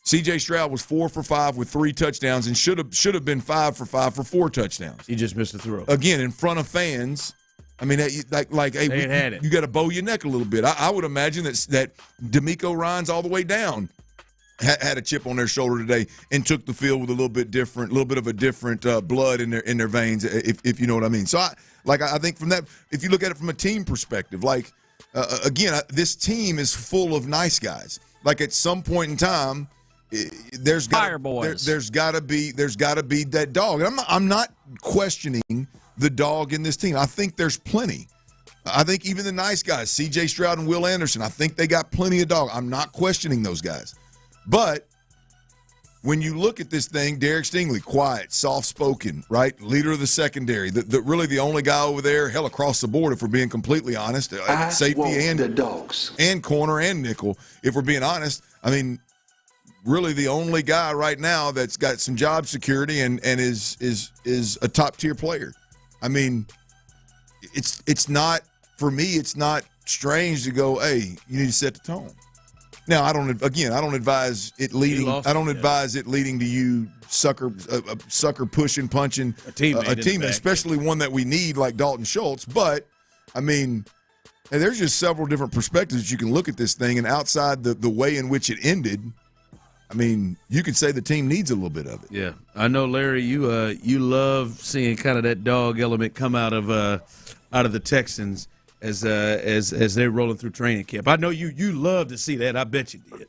C.J. Stroud was 4 for 5 with 3 touchdowns and should have been 5 for 5 for 4 touchdowns. He just missed a throw. Again, in front of fans. I mean, hey, you got to bow your neck a little bit. I would imagine that D'Amico Ryans all the way down had a chip on their shoulder today and took the field with a little bit of a different blood in their veins, if you know what I mean. So I think from that, if you look at it from a team perspective, this team is full of nice guys. Like, at some point in time, there's got to be that dog. And I'm not questioning the dog in this team. I think there's plenty. I think even the nice guys, C.J. Stroud and Will Anderson, I think they got plenty of dog. I'm not questioning those guys. But when you look at this thing, Derek Stingley, quiet, soft-spoken, right? Leader of the secondary, really the only guy over there, hell, across the board, if we're being completely honest, safety and the dogs and corner and nickel. If we're being honest, I mean, really the only guy right now that's got some job security and is a top-tier player. I mean, it's not, for me, it's not strange to go, hey, you need to set the tone. Now, I don't advise it leading. I don't advise it leading to you sucker pushing, punching a team, especially one that we need like Dalton Schultz. But I mean, there's just several different perspectives you can look at this thing, and outside the way in which it ended, I mean, you could say the team needs a little bit of it. Yeah, I know, Larry. You love seeing kind of that dog element come out of the Texans as they're rolling through training camp. I know you love to see that. I bet you did.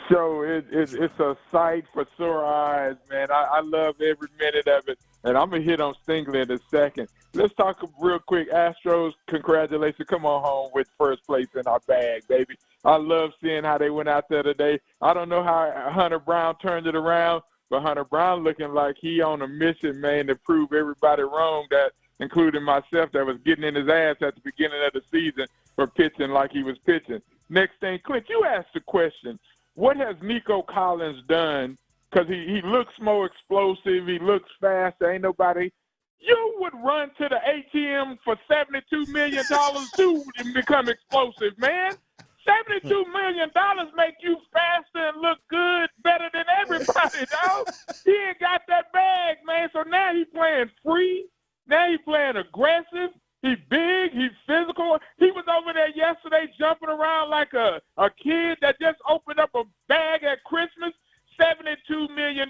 So it's a sight for sore eyes, man. I love every minute of it, and I'm going to hit on Stingley in a second. Let's talk real quick. Astros, congratulations. Come on home with first place in our bag, baby. I love seeing how they went out there today. I don't know how Hunter Brown turned it around, but Hunter Brown looking like he on a mission, man, to prove everybody wrong, that including myself, that was getting in his ass at the beginning of the season for pitching like he was pitching. Next thing, Clint, you asked the question, what has Nico Collins done? Because he looks more explosive. He looks fast. There ain't nobody. You would run to the ATM for $72 million to become explosive, man. $72 million make you faster and look good, better than everybody, dog. He ain't got that bag, man. So now he's playing free. Now he's playing aggressive. He's big. He's physical. He was over there yesterday jumping around like a kid that just opened up a bag at Christmas. $72 million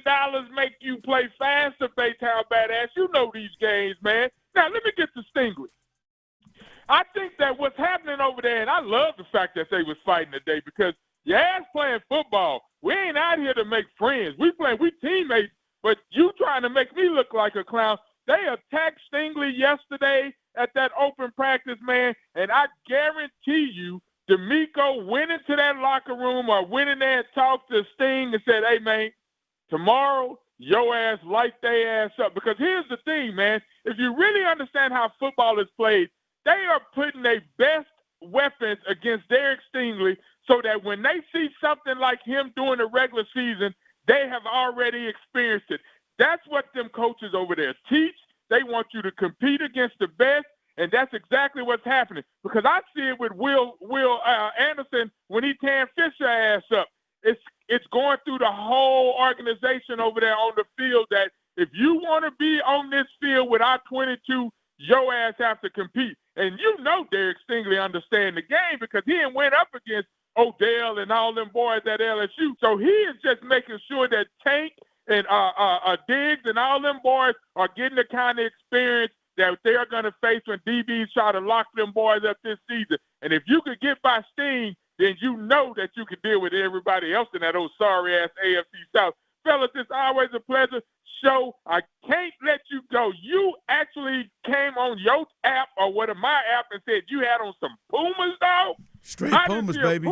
make you play faster, Baytown Badass. You know these games, man. Now, let me get to Stingley. I think that what's happening over there, and I love the fact that they was fighting today because your ass playing football. We ain't out here to make friends. We teammates, but you trying to make me look like a clown. They attacked Stingley yesterday at that open practice, man, and I guarantee you D'Amico went into that locker room or went in there and talked to Sting and said, hey, man, tomorrow your ass light their ass up. Because here's the thing, man. If you really understand how football is played, they are putting their best weapons against Derek Stingley so that when they see something like him during the regular season, they have already experienced it. That's what them coaches over there teach. They want you to compete against the best. And that's exactly what's happening. Because I see it with Will Anderson when he tearing Fisher ass up. It's going through the whole organization over there on the field that if you want to be on this field with our 22, your ass have to compete. And you know Derek Stingley understand the game because he went up against Odell and all them boys at LSU. So he is just making sure that Tank and Diggs and all them boys are getting the kind of experience that they're going to face when DBs try to lock them boys up this season. And if you could get by Sting, then you know that you can deal with everybody else in that old sorry-ass AFC South. Fellas, it's always a pleasure. Show, I can't let you go. You actually came on your app or one of my app and said you had on some Pumas, dog. Straight Pumas, baby.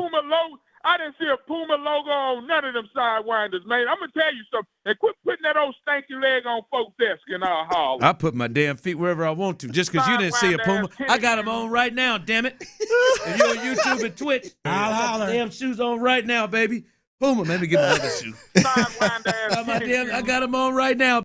I didn't see a Puma logo on none of them sidewinders, man. I'm going to tell you something. And quit putting that old stanky leg on folks' desk and I'll holler. I put my damn feet wherever I want to just because you didn't see a Puma. I got them on right now, damn it. If you're on YouTube and Twitch, I'll holler. Damn shoes on right now, baby. Puma, maybe give me another shoe. Sidewinder ass I got them on right now.